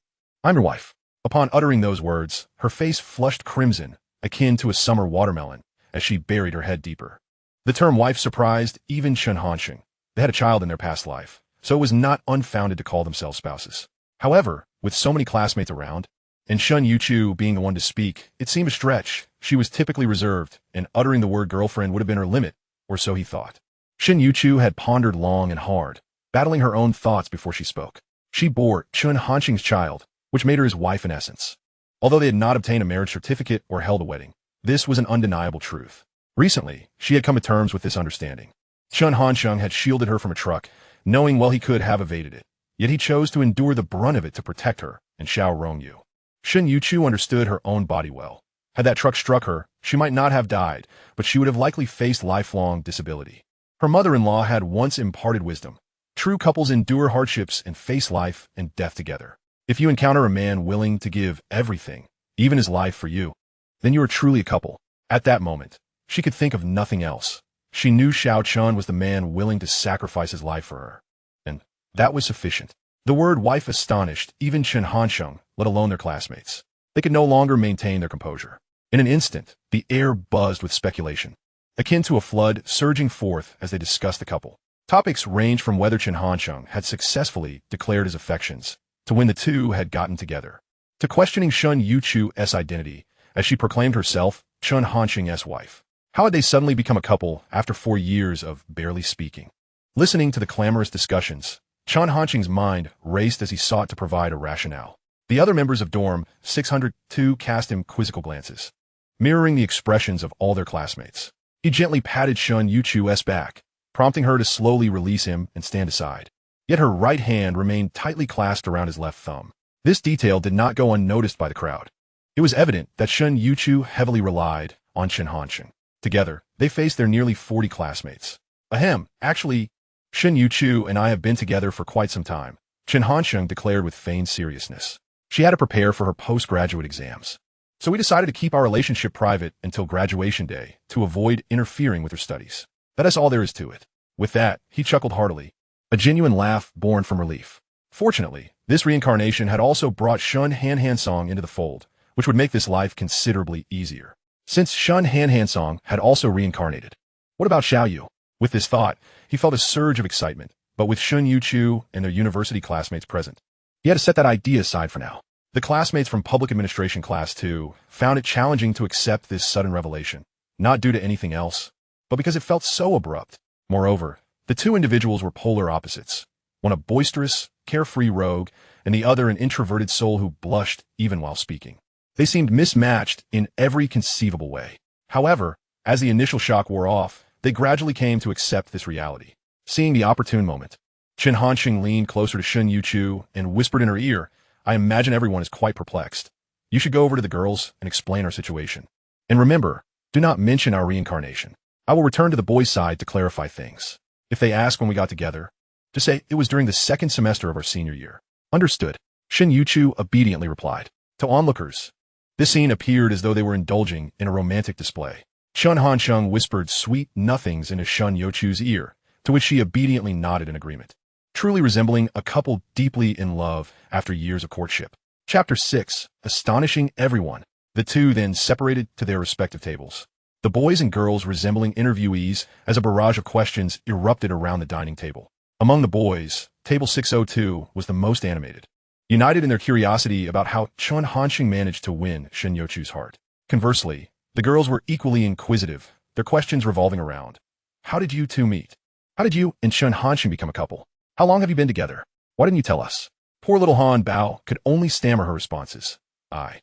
your wife. Upon uttering those words, her face flushed crimson, akin to a summer watermelon, as she buried her head deeper. The term wife surprised even Chen Hansheng. They had a child in their past life, so it was not unfounded to call themselves spouses. However, with so many classmates around, and Shen Youchu being the one to speak, it seemed a stretch. She was typically reserved, and uttering the word girlfriend would have been her limit, or so he thought. Shen Youchu had pondered long and hard, battling her own thoughts before she spoke. She bore Chen Hansheng's child, which made her his wife in essence. Although they had not obtained a marriage certificate or held a wedding, this was an undeniable truth. Recently, she had come to terms with this understanding. Chen Hansheng had shielded her from a truck, knowing well he could have evaded it. Yet he chose to endure the brunt of it to protect her and Xiao Rongyu. Shen Youchu understood her own body well. Had that truck struck her, she might not have died, but she would have likely faced lifelong disability. Her mother-in-law had once imparted wisdom. True couples endure hardships and face life and death together. If you encounter a man willing to give everything, even his life for you, then you are truly a couple. At that moment, she could think of nothing else. She knew Xiao Chun was the man willing to sacrifice his life for her. And that was sufficient. The word wife astonished even Chen Hansheng, let alone their classmates. They could no longer maintain their composure. In an instant, the air buzzed with speculation, akin to a flood surging forth as they discussed the couple. Topics ranged from whether Chen Hansheng had successfully declared his affections, to when the two had gotten together, to questioning Shen Youchu's identity, as she proclaimed herself Chen Hansheng's wife. How had they suddenly become a couple after 4 years of barely speaking? Listening to the clamorous discussions, Chen Hansheng's mind raced as he sought to provide a rationale. The other members of dorm 602 cast him quizzical glances, mirroring the expressions of all their classmates. He gently patted Shen Youchu's back, prompting her to slowly release him and stand aside. Yet her right hand remained tightly clasped around his left thumb. This detail did not go unnoticed by the crowd. It was evident that Shen Youchu heavily relied on Chen Hansheng. Together, they faced their nearly 40 classmates. Ahem, actually, Shen Youchu and I have been together for quite some time, Chen Hansheng declared with feigned seriousness. She had to prepare for her postgraduate exams. So we decided to keep our relationship private until graduation day to avoid interfering with her studies. That is all there is to it. With that, he chuckled heartily, a genuine laugh born from relief. Fortunately, this reincarnation had also brought Shun Hanhansong into the fold, which would make this life considerably easier. Since Shun Hanhansong had also reincarnated. What about Xiao? With this thought, he felt a surge of excitement, but with Shen Youchu and their university classmates present, he had to set that idea aside for now. The classmates from Public Administration Class 2 found it challenging to accept this sudden revelation, not due to anything else, but because it felt so abrupt. Moreover, the two individuals were polar opposites, one a boisterous, carefree rogue, and the other an introverted soul who blushed even while speaking. They seemed mismatched in every conceivable way. However, as the initial shock wore off, they gradually came to accept this reality. Seeing the opportune moment, Chen Hansheng leaned closer to Shen Youchu and whispered in her ear, I imagine everyone is quite perplexed. You should go over to the girls and explain our situation. And remember, do not mention our reincarnation. I will return to the boys' side to clarify things. If they ask when we got together, just say it was during the second semester of our senior year. Understood. Shen Youchu obediently replied. To onlookers, this scene appeared as though they were indulging in a romantic display. Chen Hansheng whispered sweet nothings into Shen Youchu's ear, to which she obediently nodded in agreement, truly resembling a couple deeply in love after years of courtship. Chapter 6, Astonishing Everyone. The two then separated to their respective tables, the boys and girls resembling interviewees as a barrage of questions erupted around the dining table. Among the boys, table 602 was the most animated, united in their curiosity about how Chen Hansheng managed to win Shen Youchu's heart. Conversely, the girls were equally inquisitive, their questions revolving around, how did you two meet? How did you and Chen Hansheng become a couple? How long have you been together? Why didn't you tell us? Poor little Han Bao could only stammer her responses. I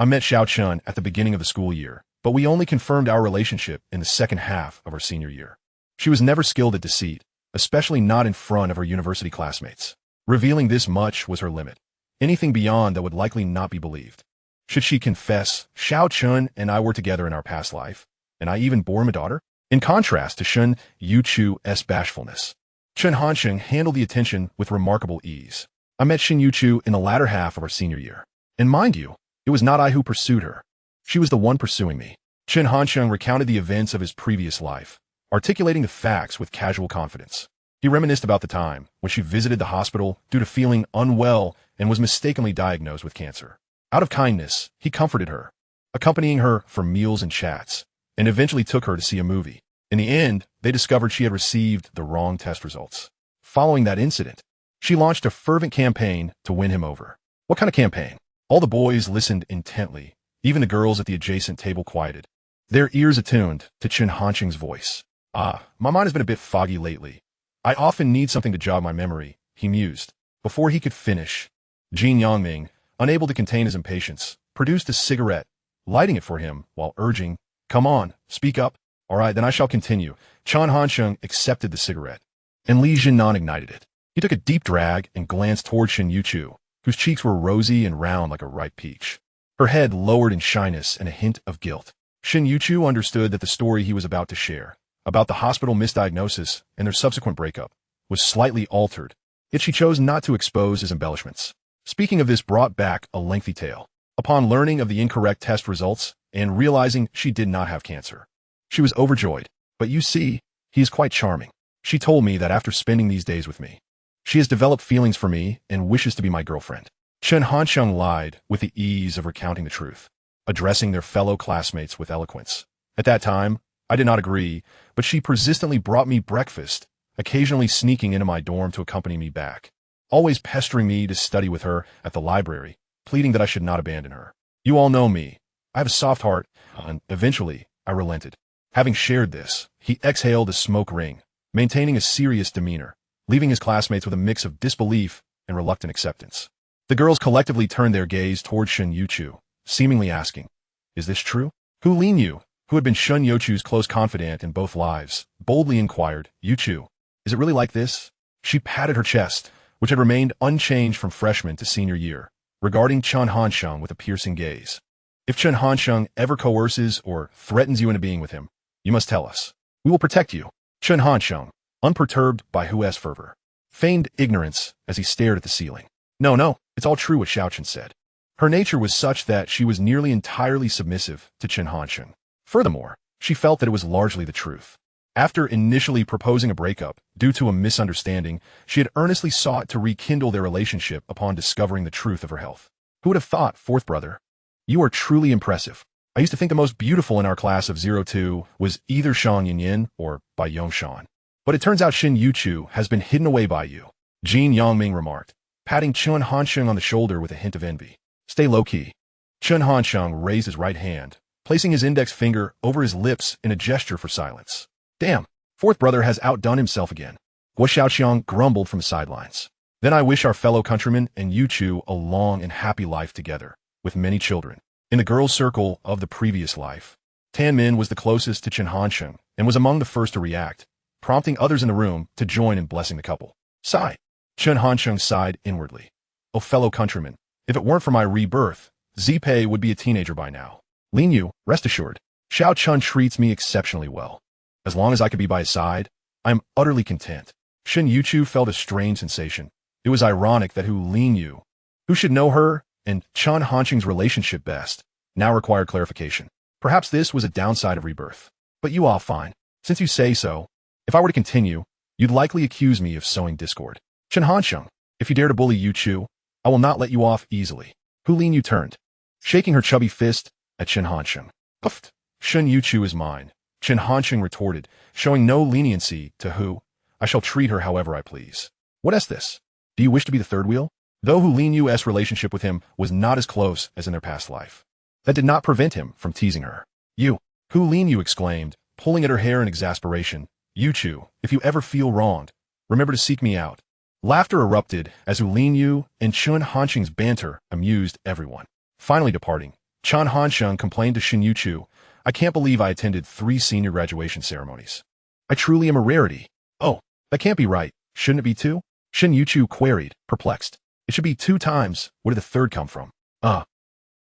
met Xiao Chun at the beginning of the school year, but we only confirmed our relationship in the second half of our senior year. She was never skilled at deceit, especially not in front of her university classmates. Revealing this much was her limit. Anything beyond that would likely not be believed. Should she confess, Xiao Chun and I were together in our past life, and I even bore him a daughter? In contrast to Shen Youchu's bashfulness, Chen Hansheng handled the attention with remarkable ease. I met Shen Youchu in the latter half of our senior year. And mind you, it was not I who pursued her. She was the one pursuing me. Chen Hansheng recounted the events of his previous life, articulating the facts with casual confidence. He reminisced about the time when she visited the hospital due to feeling unwell and was mistakenly diagnosed with cancer. Out of kindness, he comforted her, accompanying her for meals and chats, and eventually took her to see a movie. In the end, they discovered she had received the wrong test results. Following that incident, she launched a fervent campaign to win him over. What kind of campaign? All the boys listened intently. Even the girls at the adjacent table quieted, their ears attuned to Chen Hansheng's voice. My mind has been a bit foggy lately. I often need something to jog my memory, he mused. Before he could finish, Jin Yangming, unable to contain his impatience, produced a cigarette, lighting it for him while urging, "Come on, speak up." "All right, then I shall continue." Chen Hansheng accepted the cigarette, and Li Jinan ignited it. He took a deep drag and glanced toward Shen Youchu, whose cheeks were rosy and round like a ripe peach. Her head lowered in shyness and a hint of guilt. Shen Youchu understood that the story he was about to share, about the hospital misdiagnosis and their subsequent breakup, was slightly altered, yet she chose not to expose his embellishments. Speaking of this brought back a lengthy tale. Upon learning of the incorrect test results and realizing she did not have cancer, she was overjoyed. "But you see, he is quite charming. She told me that after spending these days with me, she has developed feelings for me and wishes to be my girlfriend." Chen Hansheng lied with the ease of recounting the truth, addressing their fellow classmates with eloquence. At that time, I did not agree, but she persistently brought me breakfast, occasionally sneaking into my dorm to accompany me back, always pestering me to study with her at the library, pleading that I should not abandon her. You all know me. I have a soft heart, and eventually I relented. Having shared this, he exhaled a smoke ring, maintaining a serious demeanor, leaving his classmates with a mix of disbelief and reluctant acceptance. The girls collectively turned their gaze toward Shen Youchu, seemingly asking, "Is this true?" Hu Linyu, who had been Shen Youchu's close confidant in both lives, boldly inquired, "Youchu, is it really like this?" She patted her chest, which had remained unchanged from freshman to senior year, regarding Chen Hansheng with a piercing gaze. "If Chen Hansheng ever coerces or threatens you into being with him, you must tell us. We will protect you." Chen Hansheng, unperturbed by Hu's fervor, feigned ignorance as he stared at the ceiling. No, it's all true what Xiao Chen said." Her nature was such that she was nearly entirely submissive to Chen Hansheng. Furthermore, she felt that it was largely the truth. After initially proposing a breakup due to a misunderstanding, she had earnestly sought to rekindle their relationship upon discovering the truth of her health. Who would have thought, fourth brother? You are truly impressive. I used to think the most beautiful in our class of 02 was either Shang Yinyin or Bai Yongshan. But it turns out Shen Youchu has been hidden away by you, Jin Yangming remarked, patting Chen Hansheng on the shoulder with a hint of envy. Stay low-key. Chen Hansheng raised his right hand, placing his index finger over his lips in a gesture for silence. Damn, fourth brother has outdone himself again. Guo Xiaoqiang grumbled from the sidelines. Then I wish our fellow countrymen and Youchu a long and happy life together, with many children. In the girls' circle of the previous life, Tan Min was the closest to Chen Hansheng and was among the first to react, prompting others in the room to join in blessing the couple. Sigh. Chen Hansheng sighed inwardly. Oh, fellow countrymen, if it weren't for my rebirth, Zipei would be a teenager by now. Lin Yu, rest assured, Xiao Chun treats me exceptionally well. As long as I could be by his side, I am utterly content. Shen Youchu felt a strange sensation. It was ironic that Lin Yu, who should know her and Chen Hansheng's relationship best, now required clarification. Perhaps this was a downside of rebirth. But you all fine. Since you say so, if I were to continue, you'd likely accuse me of sowing discord. Chen Hansheng, if you dare to bully Youchu, I will not let you off easily. Hu Linyu turned, shaking her chubby fist at Chen Hansheng. Puffed. Shen Youchu is mine. Chen Hansheng retorted, showing no leniency to Hu. I shall treat her however I please. What is this? Do you wish to be the third wheel? Though Hu Linyu's relationship with him was not as close as in their past life, that did not prevent him from teasing her. You, Hu Linyu exclaimed, pulling at her hair in exasperation. Youchu, if you ever feel wronged, remember to seek me out. Laughter erupted as Hu Linyu and Chen Hansheng's banter amused everyone. Finally departing, Chen Hansheng complained to Shen Youchu, I can't believe I attended 3 senior graduation ceremonies. I truly am a rarity. Oh, that can't be right. Shouldn't it be 2? Shen Youchu queried, perplexed. It should be 2 times. Where did the third come from?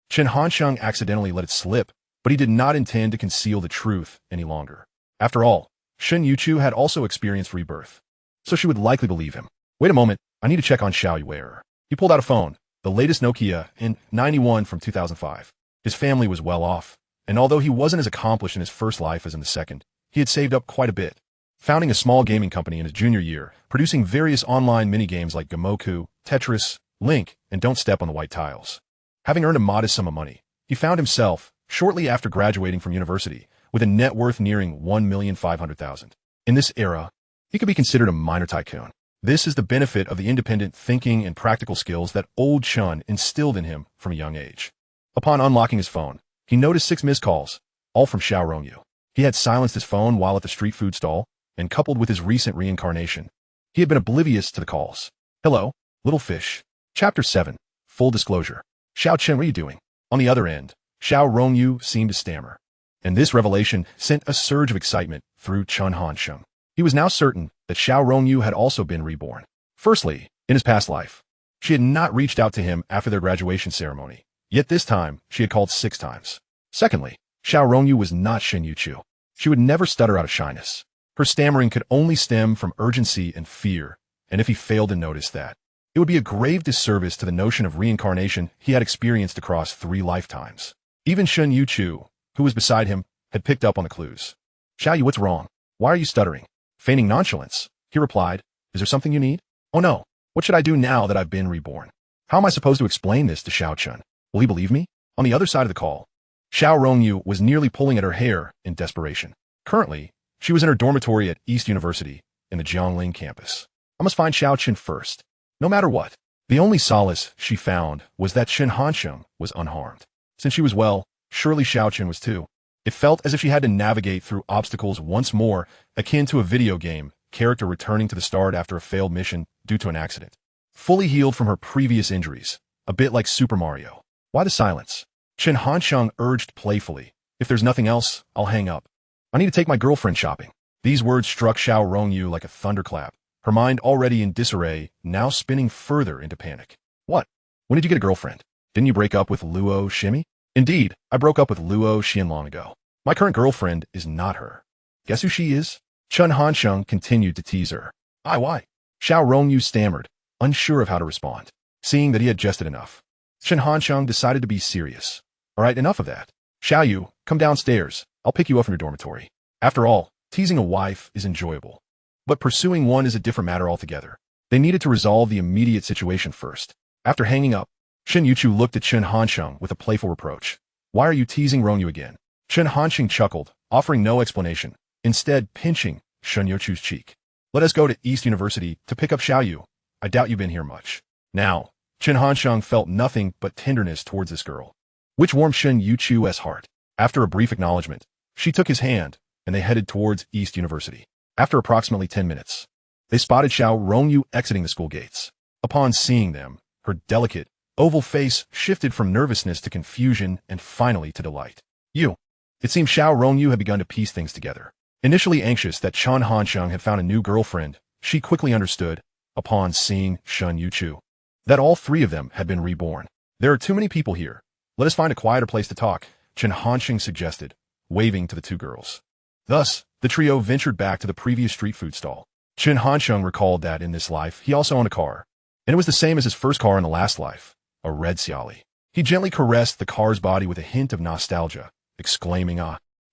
Chen Hansheng accidentally let it slip, but he did not intend to conceal the truth any longer. After all, Shen Youchu had also experienced rebirth, so she would likely believe him. Wait a moment, I need to check on Xiao. He pulled out a phone, the latest Nokia N91 from 2005. His family was well off, and although he wasn't as accomplished in his first life as in the second, he had saved up quite a bit, founding a small gaming company in his junior year, producing various online minigames like Gamoku, Tetris, Link, and Don't Step on the White Tiles. Having earned a modest sum of money, he found himself, shortly after graduating from university, with a net worth nearing 1,500,000. In this era, he could be considered a minor tycoon. This is the benefit of the independent thinking and practical skills that old Chen instilled in him from a young age. Upon unlocking his phone, he noticed 6 missed calls, all from Xiao Rongyu. He had silenced his phone while at the street food stall, and coupled with his recent reincarnation, he had been oblivious to the calls. Hello, little fish. Chapter 7. Full disclosure. Xiao Chen, what are you doing? On the other end, Xiao Rongyu seemed to stammer, and this revelation sent a surge of excitement through Chen Hansheng. He was now certain that Xiao Rongyu had also been reborn. Firstly, in his past life, she had not reached out to him after their graduation ceremony, yet this time she had called 6 times. Secondly, Xiao Rongyu was not Shen Youchu. She would never stutter out of shyness. Her stammering could only stem from urgency and fear, and if he failed to notice that, it would be a grave disservice to the notion of reincarnation he had experienced across 3 lifetimes. Even Shen Youchu, who was beside him, had picked up on the clues. Xiao, what's wrong? Why are you stuttering? Feigning nonchalance, he replied, is there something you need? Oh no, what should I do now that I've been reborn? How am I supposed to explain this to Xiao Chen? Will he believe me? On the other side of the call, Xiao Rongyu was nearly pulling at her hair in desperation. Currently, she was in her dormitory at East University in the Jiangling campus. I must find Xiao Chen first, no matter what. The only solace she found was that Chen Hansheng was unharmed. Since she was well, surely Xiao Chen was too. It felt as if she had to navigate through obstacles once more, akin to a video game character returning to the start after a failed mission due to an accident. Fully healed from her previous injuries, a bit like Super Mario. Why the silence? Chen Hansheng urged playfully. If there's nothing else, I'll hang up. I need to take my girlfriend shopping. These words struck Xiao Rongyu like a thunderclap, her mind already in disarray, now spinning further into panic. What? When did you get a girlfriend? Didn't you break up with Luo Shimi? Indeed, I broke up with Luo Xian long ago. My current girlfriend is not her. Guess who she is? Chen Hansheng continued to tease her. Why? Xiao Rongyu stammered, unsure of how to respond. Seeing that he had jested enough, Chen Hansheng decided to be serious. All right, enough of that. Xiao, come downstairs. I'll pick you up from your dormitory. After all, teasing a wife is enjoyable, but pursuing one is a different matter altogether. They needed to resolve the immediate situation first. After hanging up, Shen Youchu looked at Chen Hansheng with a playful reproach. Why are you teasing Rongyu again? Chen Hansheng chuckled, offering no explanation, instead pinching Shen Youchu's cheek. Let us go to East University to pick up Xiao. I doubt you've been here much. Now, Chen Hansheng felt nothing but tenderness towards this girl, which warmed Shen Youchu's heart. After a brief acknowledgement, she took his hand, and they headed towards East University. After approximately 10 minutes, they spotted Xiao Rongyu exiting the school gates. Upon seeing them, her delicate, oval face shifted from nervousness to confusion and finally to delight. It seemed Xiao Rongyu had begun to piece things together. Initially anxious that Chen Hansheng had found a new girlfriend, she quickly understood, upon seeing Shen Youchu, that all 3 of them had been reborn. There are too many people here. Let us find a quieter place to talk, Chen Hansheng suggested, waving to the 2 girls. Thus, the trio ventured back to the previous street food stall. Chen Hansheng recalled that in this life, he also owned a car, and it was the same as his first car in the last life, a red Xiao. He gently caressed the car's body with a hint of nostalgia, exclaiming,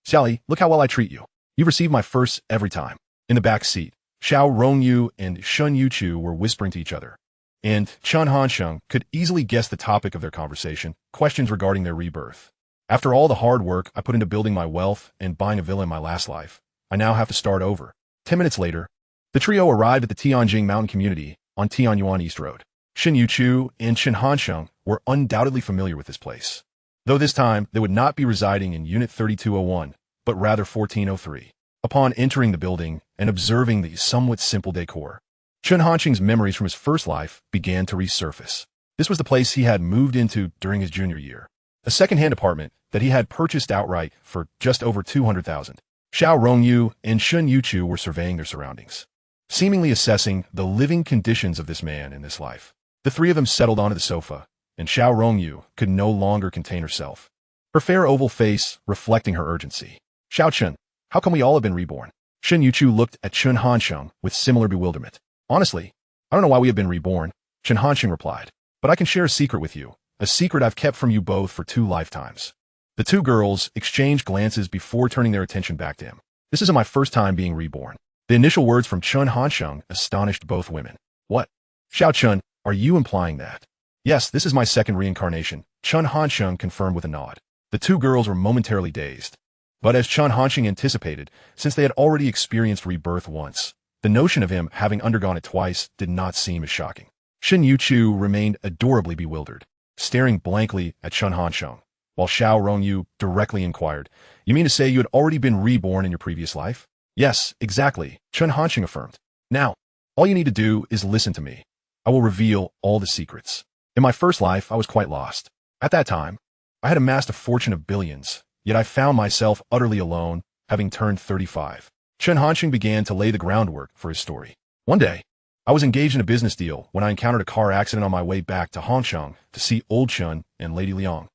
Xiao, look how well I treat you. You've received my first every time. In the back seat, Xiao Rongyu and Shen Youchu were whispering to each other, and Chen Hansheng could easily guess the topic of their conversation, questions regarding their rebirth. After all the hard work I put into building my wealth and buying a villa in my last life, I now have to start over. 10 minutes later, the trio arrived at the Tianjing Mountain Community on Tianyuan East Road. Shen Youchu and Chen Hansheng were undoubtedly familiar with this place, though this time they would not be residing in Unit 3201, but rather 1403. Upon entering the building and observing the somewhat simple decor, Chen Hansheng's memories from his first life began to resurface. This was the place he had moved into during his junior year, a second-hand apartment that he had purchased outright for just over 200,000. Xiao Rongyu and Shen Youchu were surveying their surroundings. seemingly assessing the living conditions of this man in this life. The three of them settled onto the sofa, and Xiao Rongyu could no longer contain herself, her fair oval face reflecting her urgency. Xiao Chen, how come we all have been reborn? Shen Youchu looked at Chen Hansheng with similar bewilderment. Honestly, I don't know why we have been reborn, Chen Hansheng replied. But I can share a secret with you, a secret I've kept from you both for 2 lifetimes. The two girls exchanged glances before turning their attention back to him. This isn't my first time being reborn. The initial words from Chen Hansheng astonished both women. What? Xiao Chen, are you implying that? Yes, this is my second reincarnation, Chen Hansheng confirmed with a nod. The two girls were momentarily dazed. But as Chen Hansheng anticipated, since they had already experienced rebirth once, the notion of him having undergone it twice did not seem as shocking. Shen Youchu remained adorably bewildered, staring blankly at Chen Hansheng, while Xiao Rongyu directly inquired, You mean to say you had already been reborn in your previous life? Yes, exactly, Chen Hansheng affirmed. Now, all you need to do is listen to me. I will reveal all the secrets. In my first life, I was quite lost. At that time, I had amassed a fortune of billions, yet I found myself utterly alone, having turned 35. Chen Hansheng began to lay the groundwork for his story. One day, I was engaged in a business deal when I encountered a car accident on my way back to Hongsheng to see Old Chen and Lady Liang.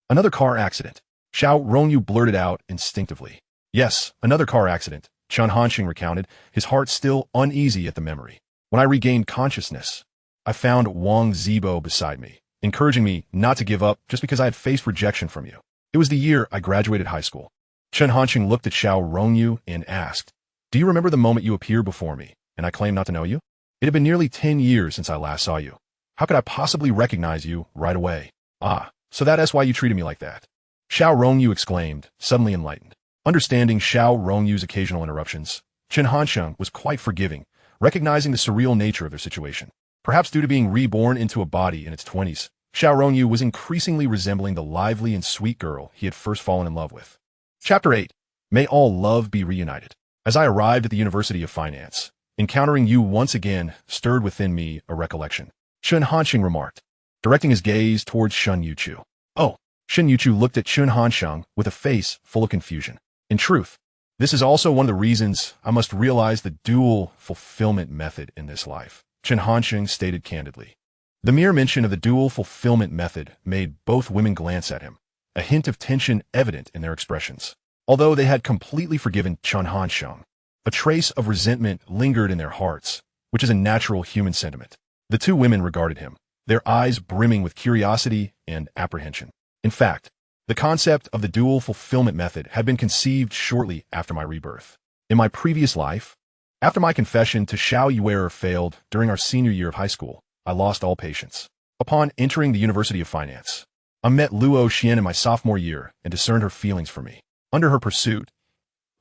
Another car accident, Xiao Rongyu blurted out instinctively. Yes, another car accident, Chen Hansheng recounted, his heart still uneasy at the memory. When I regained consciousness, I found Wang Zibo beside me, encouraging me not to give up just because I had faced rejection from you. It was the year I graduated high school. Chen Hansheng looked at Xiao Rongyu and asked, Do you remember the moment you appeared before me, and I claimed not to know you? It had been nearly 10 years since I last saw you. How could I possibly recognize you right away? Ah, so that's why you treated me like that. Xiao Rongyu exclaimed, suddenly enlightened. Understanding Xiao Rongyu's occasional interruptions, Chen Hansheng was quite forgiving, recognizing the surreal nature of their situation. Perhaps due to being reborn into a body in its 20s, Xiao Rongyu was increasingly resembling the lively and sweet girl he had first fallen in love with. Chapter 8. May all love be reunited. As I arrived at the University of Finance, encountering you once again stirred within me a recollection, Chen Hansheng remarked, directing his gaze towards Shen Youchu. Oh, Shen Youchu looked at Chen Hansheng with a face full of confusion. In truth, this is also one of the reasons I must realize the dual fulfillment method in this life, Chen Hansheng stated candidly. The mere mention of the dual fulfillment method made both women glance at him, a hint of tension evident in their expressions. Although they had completely forgiven Chen Hansheng, a trace of resentment lingered in their hearts, which is a natural human sentiment. The two women regarded him, their eyes brimming with curiosity and apprehension. In fact, the concept of the dual fulfillment method had been conceived shortly after my rebirth. In my previous life, after my confession to Xiao Yuer failed during our senior year of high school, I lost all patience. Upon entering the University of Finance, I met Luo Xian in my sophomore year and discerned her feelings for me. Under her pursuit,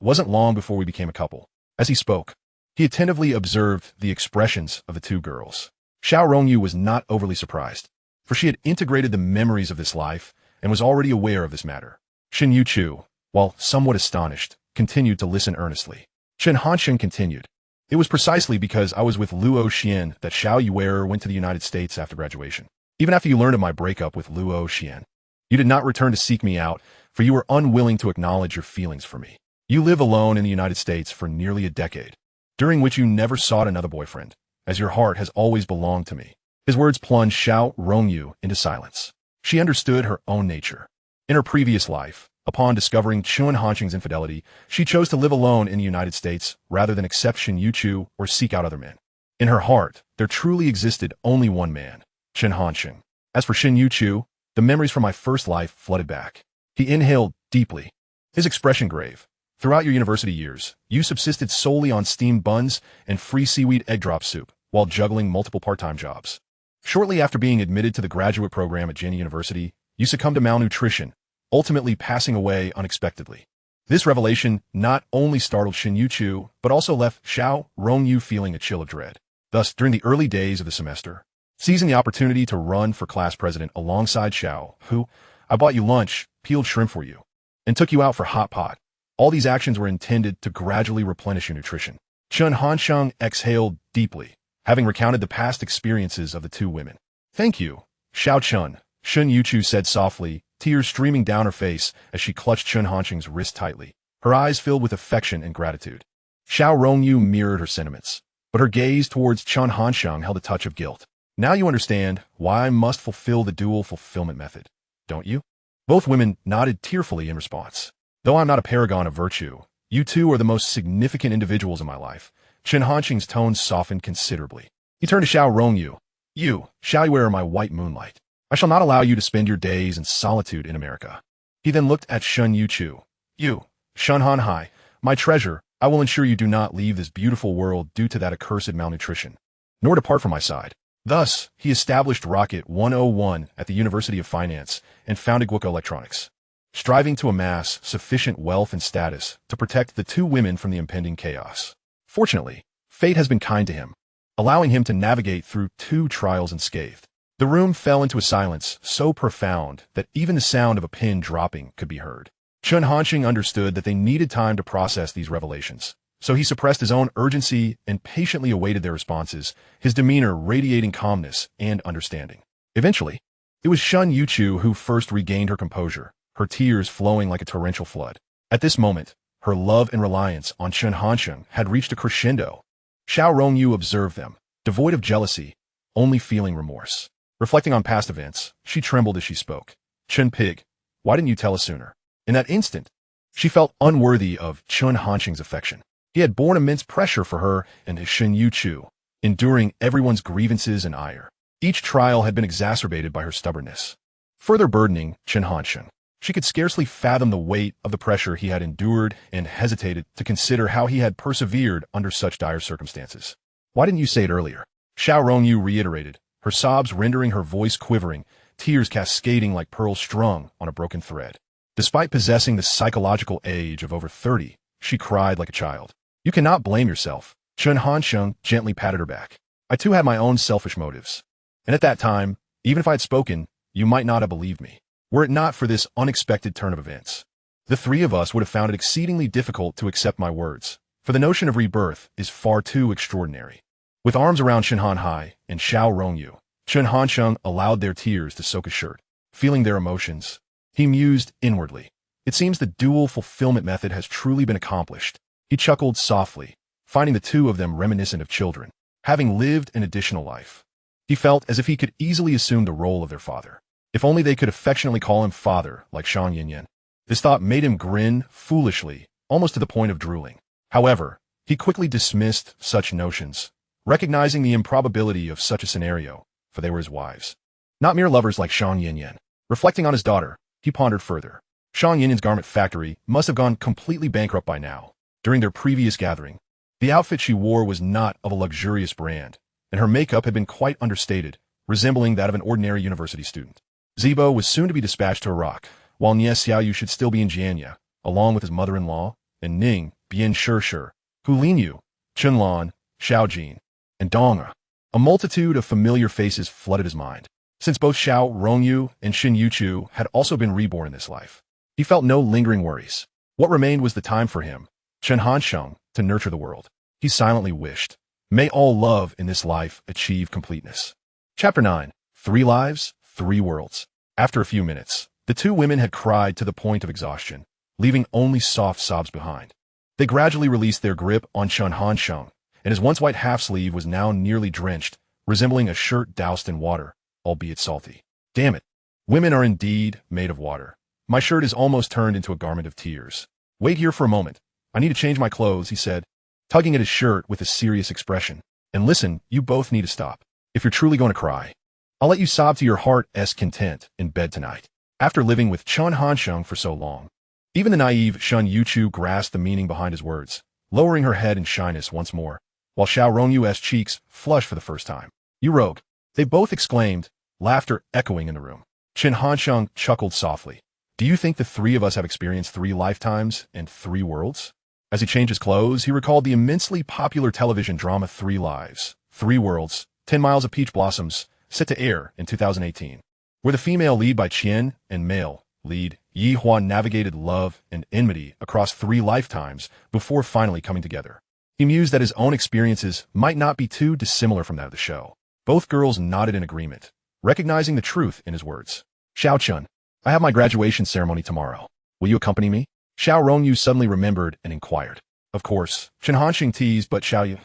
it wasn't long before we became a couple. As he spoke, he attentively observed the expressions of the two girls. Xiao Rongyu was not overly surprised, for she had integrated the memories of this life and was already aware of this matter. Shen Youchu, while somewhat astonished, continued to listen earnestly. Chen Hansheng continued. It was precisely because I was with Luo Xian that Xiao Yuer went to the United States after graduation. Even after you learned of my breakup with Luo Xian, you did not return to seek me out, for you were unwilling to acknowledge your feelings for me. You live alone in the United States for nearly a decade, during which you never sought another boyfriend, as your heart has always belonged to me. His words plunged Xiao Rongyu into silence. She understood her own nature. In her previous life, upon discovering Chen Hansheng's infidelity, she chose to live alone in the United States rather than accept Shen Youchu or seek out other men. In her heart, there truly existed only one man, Chen Hansheng. As for Shen Youchu, the memories from my first life flooded back. He inhaled deeply, his expression grave. Throughout your university years, you subsisted solely on steamed buns and free seaweed egg drop soup while juggling multiple part-time jobs. Shortly after being admitted to the graduate program at Jenny University, you succumbed to malnutrition, ultimately passing away unexpectedly. This revelation not only startled Shen Youchu, but also left Xiao Rongyu feeling a chill of dread. Thus, during the early days of the semester, seizing the opportunity to run for class president alongside Xiao, who, I bought you lunch, peeled shrimp for you, and took you out for hot pot. All these actions were intended to gradually replenish your nutrition. Chen Hansheng exhaled deeply, having recounted the past experiences of the two women. Thank you, Xiao Chen, Shen Youchu said softly, tears streaming down her face as she clutched Chen Hansheng's wrist tightly, her eyes filled with affection and gratitude. Xiao Rongyu mirrored her sentiments, but her gaze towards Chen Hansheng held a touch of guilt. Now you understand why I must fulfill the dual fulfillment method, don't you? Both women nodded tearfully in response. Though I'm not a paragon of virtue, you two are the most significant individuals in my life. Chen Hansheng's tone softened considerably. He turned to Xiao Rongyu. You, shall you wear my white moonlight? I shall not allow you to spend your days in solitude in America. He then looked at Shen Youchu. You, Shen Han Hai, my treasure, I will ensure you do not leave this beautiful world due to that accursed malnutrition, nor depart from my side. Thus, he established Rocket 101 at the University of Finance and founded Guoco Electronics, striving to amass sufficient wealth and status to protect the two women from the impending chaos. Fortunately, fate has been kind to him, allowing him to navigate through two trials unscathed. The room fell into a silence so profound that even the sound of a pin dropping could be heard. Chen Hansheng understood that they needed time to process these revelations, so he suppressed his own urgency and patiently awaited their responses, his demeanor radiating calmness and understanding. Eventually, it was Shen Youchu who first regained her composure, her tears flowing like a torrential flood. At this moment, her love and reliance on Chen Hansheng had reached a crescendo. Xiao Rongyu observed them, devoid of jealousy, only feeling remorse. Reflecting on past events, she trembled as she spoke. Chen Pig, why didn't you tell us sooner? In that instant, she felt unworthy of Chen Hansheng's affection. He had borne immense pressure for her and his Shen Youchu, enduring everyone's grievances and ire. Each trial had been exacerbated by her stubbornness, further burdening Chen Hansheng. She could scarcely fathom the weight of the pressure he had endured and hesitated to consider how he had persevered under such dire circumstances. Why didn't you say it earlier? Xiao Rongyu reiterated, her sobs rendering her voice quivering, tears cascading like pearls strung on a broken thread. Despite possessing the psychological age of over 30, she cried like a child. You cannot blame yourself. Chen Hansheng gently patted her back. I too had my own selfish motives. And at that time, even if I had spoken, you might not have believed me. Were it not for this unexpected turn of events, the three of us would have found it exceedingly difficult to accept my words, for the notion of rebirth is far too extraordinary. With arms around Shen Han Hai and Xiao Rongyu, Chen Hansheng allowed their tears to soak his shirt. Feeling their emotions, he mused inwardly. It seems the dual fulfillment method has truly been accomplished. He chuckled softly, finding the two of them reminiscent of children, having lived an additional life. He felt as if he could easily assume the role of their father. If only they could affectionately call him father, like Shang Yinyan. This thought made him grin foolishly, almost to the point of drooling. However, he quickly dismissed such notions, recognizing the improbability of such a scenario, for they were his wives, not mere lovers like Shang Yinyan. Reflecting on his daughter, he pondered further. Shang Yinyan's garment factory must have gone completely bankrupt by now. During their previous gathering, the outfit she wore was not of a luxurious brand, and her makeup had been quite understated, resembling that of an ordinary university student. Zibo was soon to be dispatched to Iraq, while Nie Xiaoyu should still be in Jianya, along with his mother-in-law, and Ning, Bian Shishir, Hu Linyu, Chunlan, Xiaojin, and Donga. A multitude of familiar faces flooded his mind. Since both Xiao Rongyu and Shen Youchu had also been reborn in this life, he felt no lingering worries. What remained was the time for him, Chen Hansheng, to nurture the world. He silently wished, may all love in this life achieve completeness. Chapter 9. 3 Lives, 3 Worlds. After a few minutes, the two women had cried to the point of exhaustion, leaving only soft sobs behind. They gradually released their grip on Chen Hansheng, and his once white half-sleeve was now nearly drenched, resembling a shirt doused in water, albeit salty. Damn it. Women are indeed made of water. My shirt is almost turned into a garment of tears. Wait here for a moment. I need to change my clothes, he said, tugging at his shirt with a serious expression. And listen, you both need to stop. If you're truly going to cry, I'll let you sob to your heart's content in bed tonight. After living with Chen Hansheng for so long, even the naive Shen Youchu grasped the meaning behind his words, lowering her head in shyness once more, while Xiao Rongyu's cheeks flushed for the first time. You rogue. They both exclaimed, laughter echoing in the room. Chen Hansheng chuckled softly. Do you think the three of us have experienced 3 lifetimes and 3 worlds? As he changed his clothes, he recalled the immensely popular television drama 3 Lives, 3 Worlds, 10 Miles of Peach Blossoms, set to air in 2018, where the female lead by Qian and male lead Yi Hua navigated love and enmity across 3 lifetimes before finally coming together. He mused that his own experiences might not be too dissimilar from that of the show. Both girls nodded in agreement, recognizing the truth in his words. Xiao Chun, I have my graduation ceremony tomorrow. Will you accompany me? Xiao Rongyu suddenly remembered and inquired. Of course, Chen Hansheng teased, but Xiao Yu...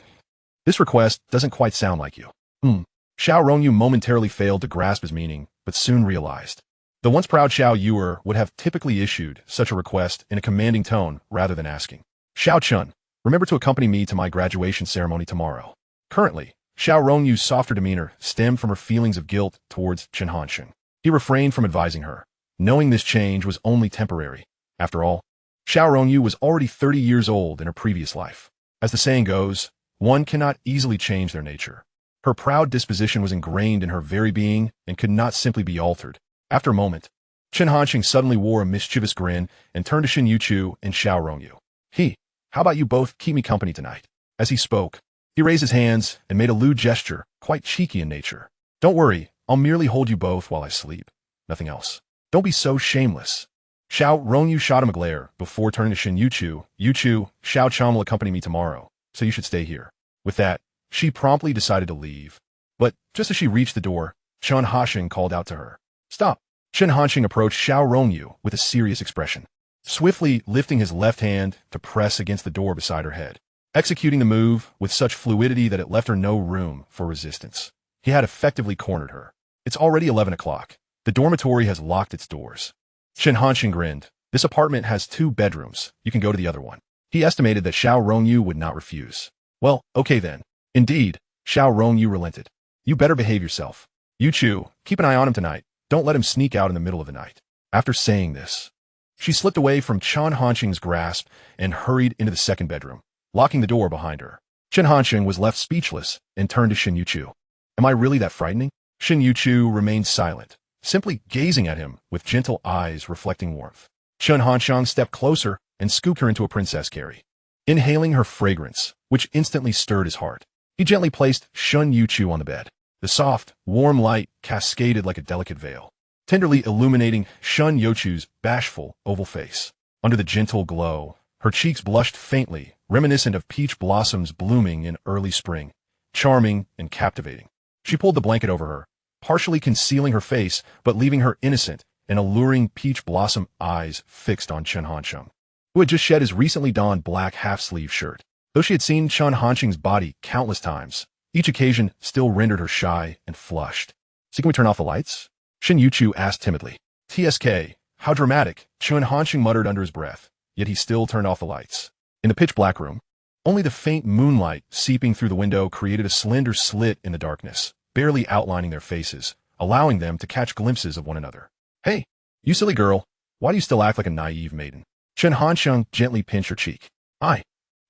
This request doesn't quite sound like you. Xiao Rongyu momentarily failed to grasp his meaning, but soon realized. The once proud Xiao Yuer would have typically issued such a request in a commanding tone rather than asking. Xiao Chun, remember to accompany me to my graduation ceremony tomorrow. Currently, Xiao Rongyu's softer demeanor stemmed from her feelings of guilt towards Chen Hansheng. He refrained from advising her, knowing this change was only temporary. After all, Xiao Rongyu was already 30 years old in her previous life. As the saying goes, one cannot easily change their nature. Her proud disposition was ingrained in her very being and could not simply be altered. After a moment, Chen Hansheng suddenly wore a mischievous grin and turned to Shen Youchu and Xiao Rongyu. How about you both keep me company tonight? As he spoke, he raised his hands and made a lewd gesture, quite cheeky in nature. Don't worry, I'll merely hold you both while I sleep. Nothing else. Don't be so shameless. Xiao Rongyu shot him a glare before turning to Shen Youchu. Youchu, Xiao Chan will accompany me tomorrow, so you should stay here. With that, she promptly decided to leave. But just as she reached the door, Chen Hansheng called out to her. Stop. Chen Hansheng approached Xiao Rongyu with a serious expression, swiftly lifting his left hand to press against the door beside her head, executing the move with such fluidity that it left her no room for resistance. He had effectively cornered her. It's already 11 o'clock. The dormitory has locked its doors. Chen Hansheng grinned. This apartment has 2 bedrooms. You can go to the other one. He estimated that Xiao Rongyu would not refuse. Well, okay then. Indeed, Xiao Rongyu relented. You better behave yourself. Youchu, keep an eye on him tonight. Don't let him sneak out in the middle of the night. After saying this, she slipped away from Chen Hansheng's grasp and hurried into the second bedroom, locking the door behind her. Chen Hansheng was left speechless and turned to Shen Youchu. Am I really that frightening? Shen Youchu remained silent, simply gazing at him with gentle eyes reflecting warmth. Chen Hansheng stepped closer and scooped her into a princess carry, inhaling her fragrance, which instantly stirred his heart. He gently placed Shen Youchu on the bed. The soft, warm light cascaded like a delicate veil, tenderly illuminating Shen Youchu's bashful, oval face. Under the gentle glow, her cheeks blushed faintly, reminiscent of peach blossoms blooming in early spring, charming and captivating. She pulled the blanket over her, partially concealing her face, but leaving her innocent and alluring peach blossom eyes fixed on Chen Hansheng, who had just shed his recently donned black half-sleeve shirt. Though she had seen Chen Hansheng's body countless times, each occasion still rendered her shy and flushed. So can we turn off the lights? Shen Youchu asked timidly. TSK, how dramatic, Chen Hansheng muttered under his breath, yet he still turned off the lights. In the pitch-black room, only the faint moonlight seeping through the window created a slender slit in the darkness, barely outlining their faces, allowing them to catch glimpses of one another. Hey, you silly girl, why do you still act like a naive maiden? Chen Hansheng gently pinched her cheek. I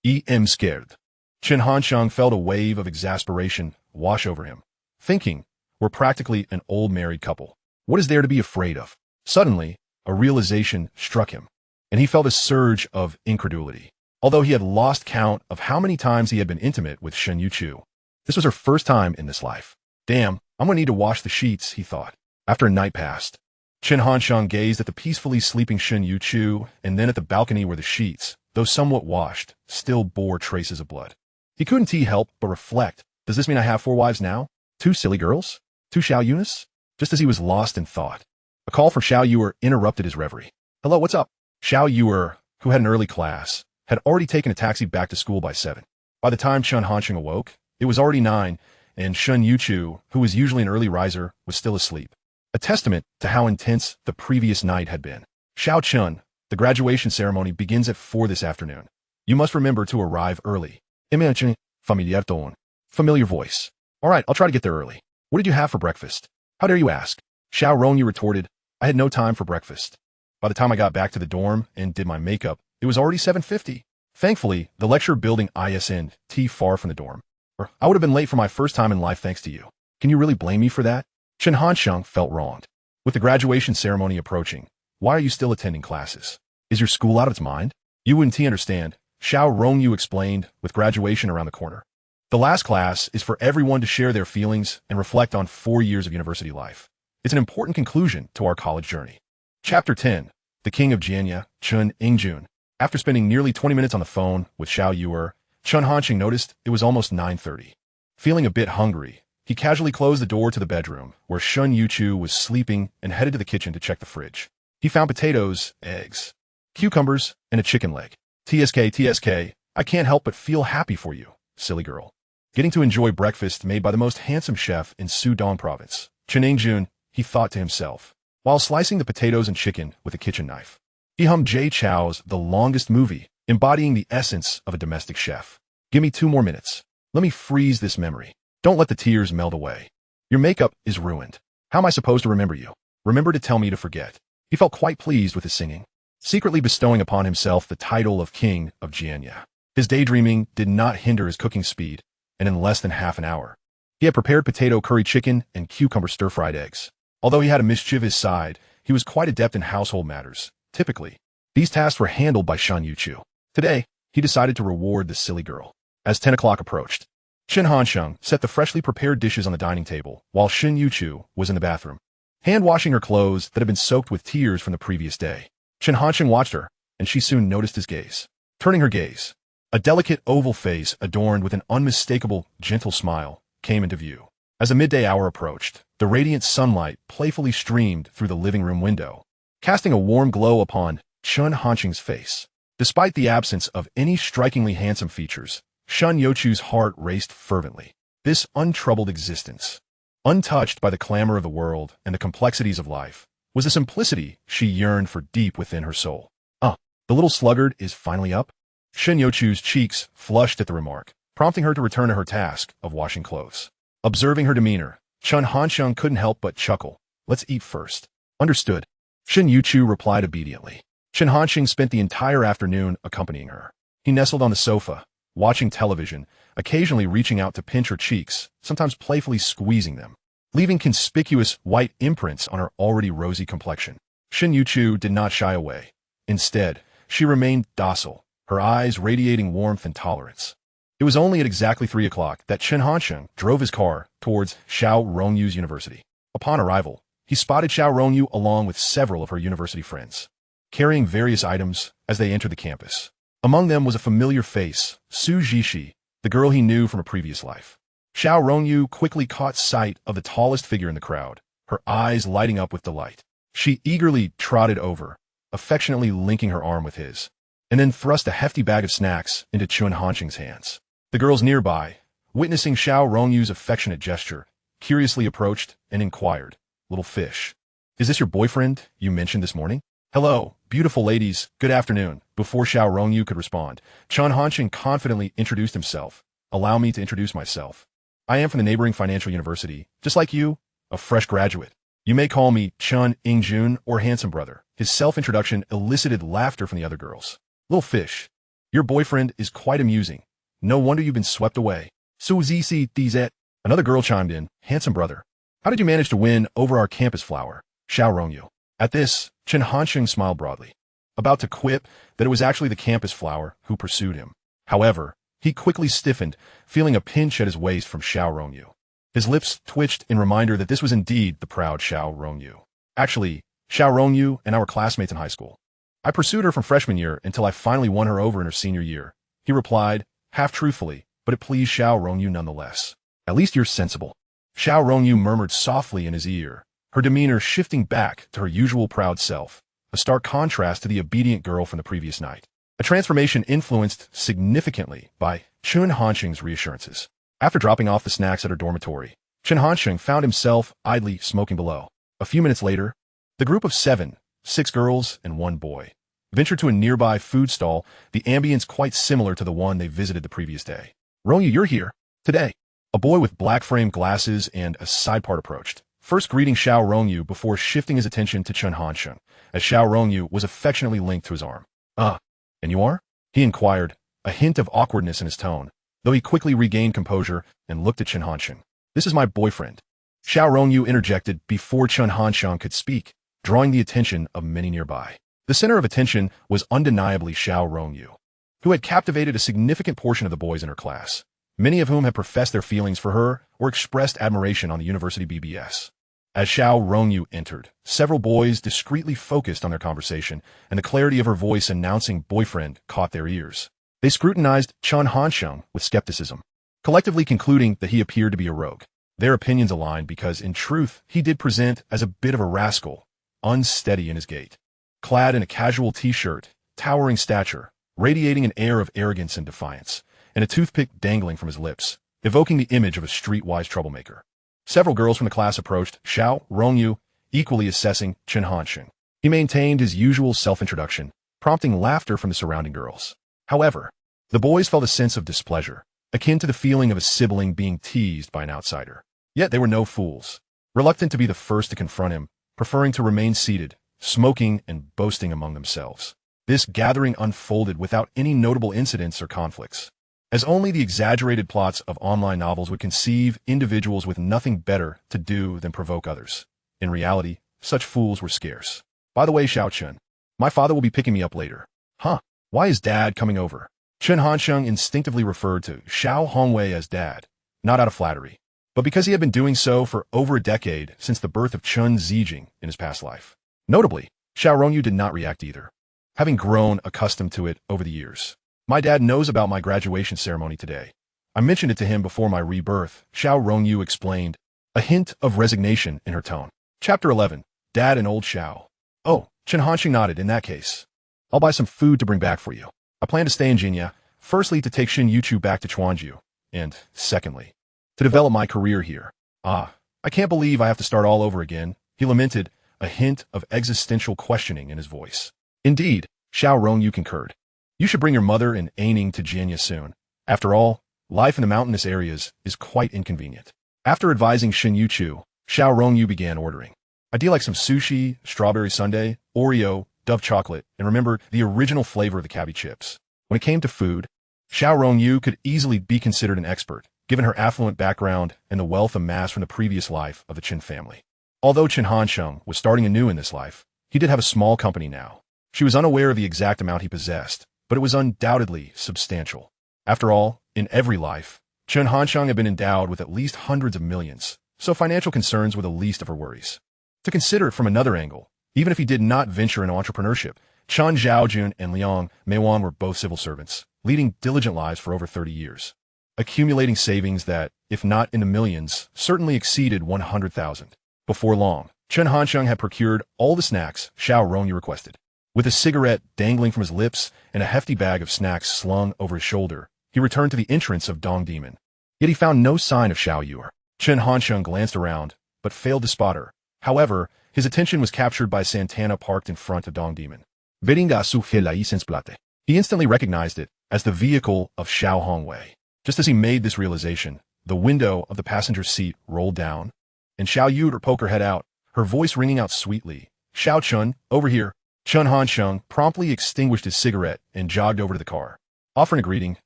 am scared. Chen Hansheng felt a wave of exasperation wash over him, thinking, we're practically an old married couple. What is there to be afraid of? Suddenly, a realization struck him, and he felt a surge of incredulity. Although he had lost count of how many times he had been intimate with Shen Youchu, this was her first time in this life. Damn, I'm gonna need to wash the sheets, he thought. After a night passed, Chen Hansheng gazed at the peacefully sleeping Shen Youchu and then at the balcony where the sheets, though somewhat washed, still bore traces of blood. He couldn't help but reflect, does this mean I have 4 wives now? 2 silly girls? 2 Xiao Yunis? Just as he was lost in thought, a call from Xiao Yuer interrupted his reverie. Hello, what's up? Xiao Yuer, who had an early class, had already taken a taxi back to school by 7. By the time Chen Hansheng awoke, it was already 9, and Shen Youchu, who was usually an early riser, was still asleep. A testament to how intense the previous night had been. Xiao Chun, the graduation ceremony begins at 4 this afternoon. You must remember to arrive early. Imagine familiar tone. Familiar voice. All right, I'll try to get there early. What did you have for breakfast? How dare you ask? Xiao Rongyu retorted, I had no time for breakfast. By the time I got back to the dorm and did my makeup, it was already 7:50. Thankfully, the lecture building isn't far from the dorm. Or I would have been late for my first time in life thanks to you. Can you really blame me for that? Chen Hansheng felt wronged. With the graduation ceremony approaching, why are you still attending classes? Is your school out of its mind? You wouldn't understand, Xiao Rongyu explained, with graduation around the corner. The last class is for everyone to share their feelings and reflect on 4 years of university life. It's an important conclusion to our college journey. Chapter 10, The King of Jianya, Chun Ingjun. After spending nearly 20 minutes on the phone with Xiao Yuer, Chen Hansheng noticed it was almost 9:30. Feeling a bit hungry, he casually closed the door to the bedroom where Shen Youchu was sleeping and headed to the kitchen to check the fridge. He found potatoes, eggs, cucumbers, and a chicken leg. TSK, I can't help but feel happy for you, silly girl. getting to enjoy breakfast made by the most handsome chef in Sudong province. Chen Jun, he thought to himself, while slicing the potatoes and chicken with a kitchen knife. He hummed Jay Chow's The Longest Movie, embodying the essence of a domestic chef. Give me 2 more minutes. Let me freeze this memory. Don't let the tears melt away. Your makeup is ruined. How am I supposed to remember you? Remember to tell me to forget. He felt quite pleased with his singing, secretly bestowing upon himself the title of King of Jianya. His daydreaming did not hinder his cooking speed, and in less than half an hour, he had prepared potato curry chicken and cucumber stir-fried eggs. Although he had a mischievous side, he was quite adept in household matters. Typically, these tasks were handled by Youchu. Today, he decided to reward the silly girl. As 10 o'clock approached, Chen Hansheng set the freshly prepared dishes on the dining table, while Youchu was in the bathroom, hand-washing her clothes that had been soaked with tears from the previous day. Chen Hansheng watched her, and she soon noticed his gaze. Turning her gaze, a delicate oval face adorned with an unmistakable, gentle smile came into view. As the midday hour approached, the radiant sunlight playfully streamed through the living room window, casting a warm glow upon Chen Hansheng's face. Despite the absence of any strikingly handsome features, Shen Youchu's heart raced fervently. This untroubled existence, untouched by the clamor of the world and the complexities of life, was the simplicity she yearned for deep within her soul. The little sluggard is finally up? Shen Youchu's cheeks flushed at the remark, prompting her to return to her task of washing clothes. Observing her demeanor, Chen Hansheng couldn't help but chuckle. Let's eat first. Understood. Shen Youchu replied obediently. Chen Hansheng spent the entire afternoon accompanying her. He nestled on the sofa, watching television, occasionally reaching out to pinch her cheeks, sometimes playfully squeezing them, leaving conspicuous white imprints on her already rosy complexion. Shen Youchu did not shy away. Instead, she remained docile, her eyes radiating warmth and tolerance. It was only at exactly 3 o'clock that Chen Hansheng drove his car towards Xiao Rongyu's university. Upon arrival, he spotted Xiao Rongyu along with several of her university friends, carrying various items as they entered the campus. Among them was a familiar face, Su Jishi, the girl he knew from a previous life. Xiao Rongyu quickly caught sight of the tallest figure in the crowd, her eyes lighting up with delight. She eagerly trotted over, affectionately linking her arm with his, and then thrust a hefty bag of snacks into Chen Hansheng's hands. The girls nearby, witnessing Xiao Rongyu's affectionate gesture, curiously approached and inquired, "Little fish, is this your boyfriend you mentioned this morning?" "Hello, beautiful ladies, good afternoon." Before Xiao Rongyu could respond, Chen Hansheng confidently introduced himself. "Allow me to introduce myself. I am from the neighboring financial university, just like you, a fresh graduate. You may call me Chen Jun or Handsome Brother." His self-introduction elicited laughter from the other girls. "Little fish, your boyfriend is quite amusing. No wonder you've been swept away." "Su Zizi Dizet." Another girl chimed in, "Handsome Brother, how did you manage to win over our campus flower, Xiao Rongyu?" At this, Chen Hansheng smiled broadly, about to quip that it was actually the campus flower who pursued him. However, he quickly stiffened, feeling a pinch at his waist from Xiao Rongyu. His lips twitched in reminder that this was indeed the proud Xiao Rongyu. "Actually, Xiao Rongyu and I were classmates in high school. I pursued her from freshman year until I finally won her over in her senior year," he replied, half truthfully, but it pleased Xiao Rongyu nonetheless. "At least you're sensible." Xiao Rongyu murmured softly in his ear, her demeanor shifting back to her usual proud self, a stark contrast to the obedient girl from the previous night. A transformation influenced significantly by Chen Hansheng's reassurances. After dropping off the snacks at her dormitory, Chen Hansheng found himself idly smoking below. A few minutes later, the group of 7, 6 girls and 1 boy, ventured to a nearby food stall, the ambience quite similar to the one they visited the previous day. "Rongyu, you're here today." A boy with black-framed glasses and a side part approached, first greeting Xiao Rongyu before shifting his attention to Chen Hansheng, as Xiao Rongyu was affectionately linked to his arm. And you are?" he inquired, a hint of awkwardness in his tone, though he quickly regained composure and looked at Chen Hansheng. "This is my boyfriend," Xiao Rongyu interjected before Chen Hansheng could speak, drawing the attention of many nearby. The center of attention was undeniably Xiao Rongyu, who had captivated a significant portion of the boys in her class, many of whom had professed their feelings for her or expressed admiration on the university BBS. As Xiao Rongyu entered, several boys discreetly focused on their conversation, and the clarity of her voice announcing boyfriend caught their ears. They scrutinized Chen Hansheng with skepticism, collectively concluding that he appeared to be a rogue. Their opinions aligned because, in truth, he did present as a bit of a rascal, unsteady in his gait. Clad in a casual t-shirt, towering stature, radiating an air of arrogance and defiance, and a toothpick dangling from his lips, evoking the image of a streetwise troublemaker. Several girls from the class approached Xiao, Rongyu, equally assessing Chen Hansheng. He maintained his usual self-introduction, prompting laughter from the surrounding girls. However, the boys felt a sense of displeasure, akin to the feeling of a sibling being teased by an outsider. Yet they were no fools, reluctant to be the first to confront him, preferring to remain seated, smoking and boasting among themselves. This gathering unfolded without any notable incidents or conflicts. As only the exaggerated plots of online novels would conceive individuals with nothing better to do than provoke others. In reality, such fools were scarce. By the way, Xiao Chen, my father will be picking me up later. Huh? Why is Dad coming over? Chen Hansheng instinctively referred to Xiao Hongwei as Dad, not out of flattery, but because he had been doing so for over a decade since the birth of Chen Zijing in his past life. Notably, Xiao Rongyu did not react either, having grown accustomed to it over the years. My dad knows about my graduation ceremony today. I mentioned it to him before my rebirth, Xiao Rongyu explained, a hint of resignation in her tone. Chapter 11. Dad and Old Xiao. Oh, Chen Hansheng nodded. In that case, I'll buy some food to bring back for you. I plan to stay in Jinya, firstly to take Shen Youchu back to Chuanju, and, secondly, to develop my career here. Ah, I can't believe I have to start all over again, he lamented, a hint of existential questioning in his voice. Indeed, Xiao Rongyu concurred. You should bring your mother and Aining to Jinya soon. After all, life in the mountainous areas is quite inconvenient. After advising Shen Youchu, Xiao Rongyu began ordering. I'd like some sushi, strawberry sundae, Oreo, Dove chocolate, and remember the original flavor of the cabbage chips. When it came to food, Xiao Rongyu could easily be considered an expert, given her affluent background and the wealth amassed from the previous life of the Chen family. Although Chen Hansheng was starting anew in this life, he did have a small company now. She was unaware of the exact amount he possessed, but it was undoubtedly substantial. After all, in every life, Chen Hansheng had been endowed with at least hundreds of millions, so financial concerns were the least of her worries. To consider it from another angle, even if he did not venture into entrepreneurship, Chan Zhaojun and Liang Meiwan were both civil servants, leading diligent lives for over 30 years, accumulating savings that, if not in the millions, certainly exceeded 100,000. Before long, Chen Hansheng had procured all the snacks Xiao Rongyu requested. With a cigarette dangling from his lips and a hefty bag of snacks slung over his shoulder, he returned to the entrance of Dong Demon. Yet he found no sign of Xiao Yuer. Chen Hansheng glanced around, but failed to spot her. However, his attention was captured by Santana parked in front of Dong Demon. He instantly recognized it as the vehicle of Xiao Hongwei. Just as he made this realization, the window of the passenger seat rolled down, and Xiao Yuer poked her head out, her voice ringing out sweetly. Xiao Chun, over here. Chen Hansheng promptly extinguished his cigarette and jogged over to the car. Offering a greeting,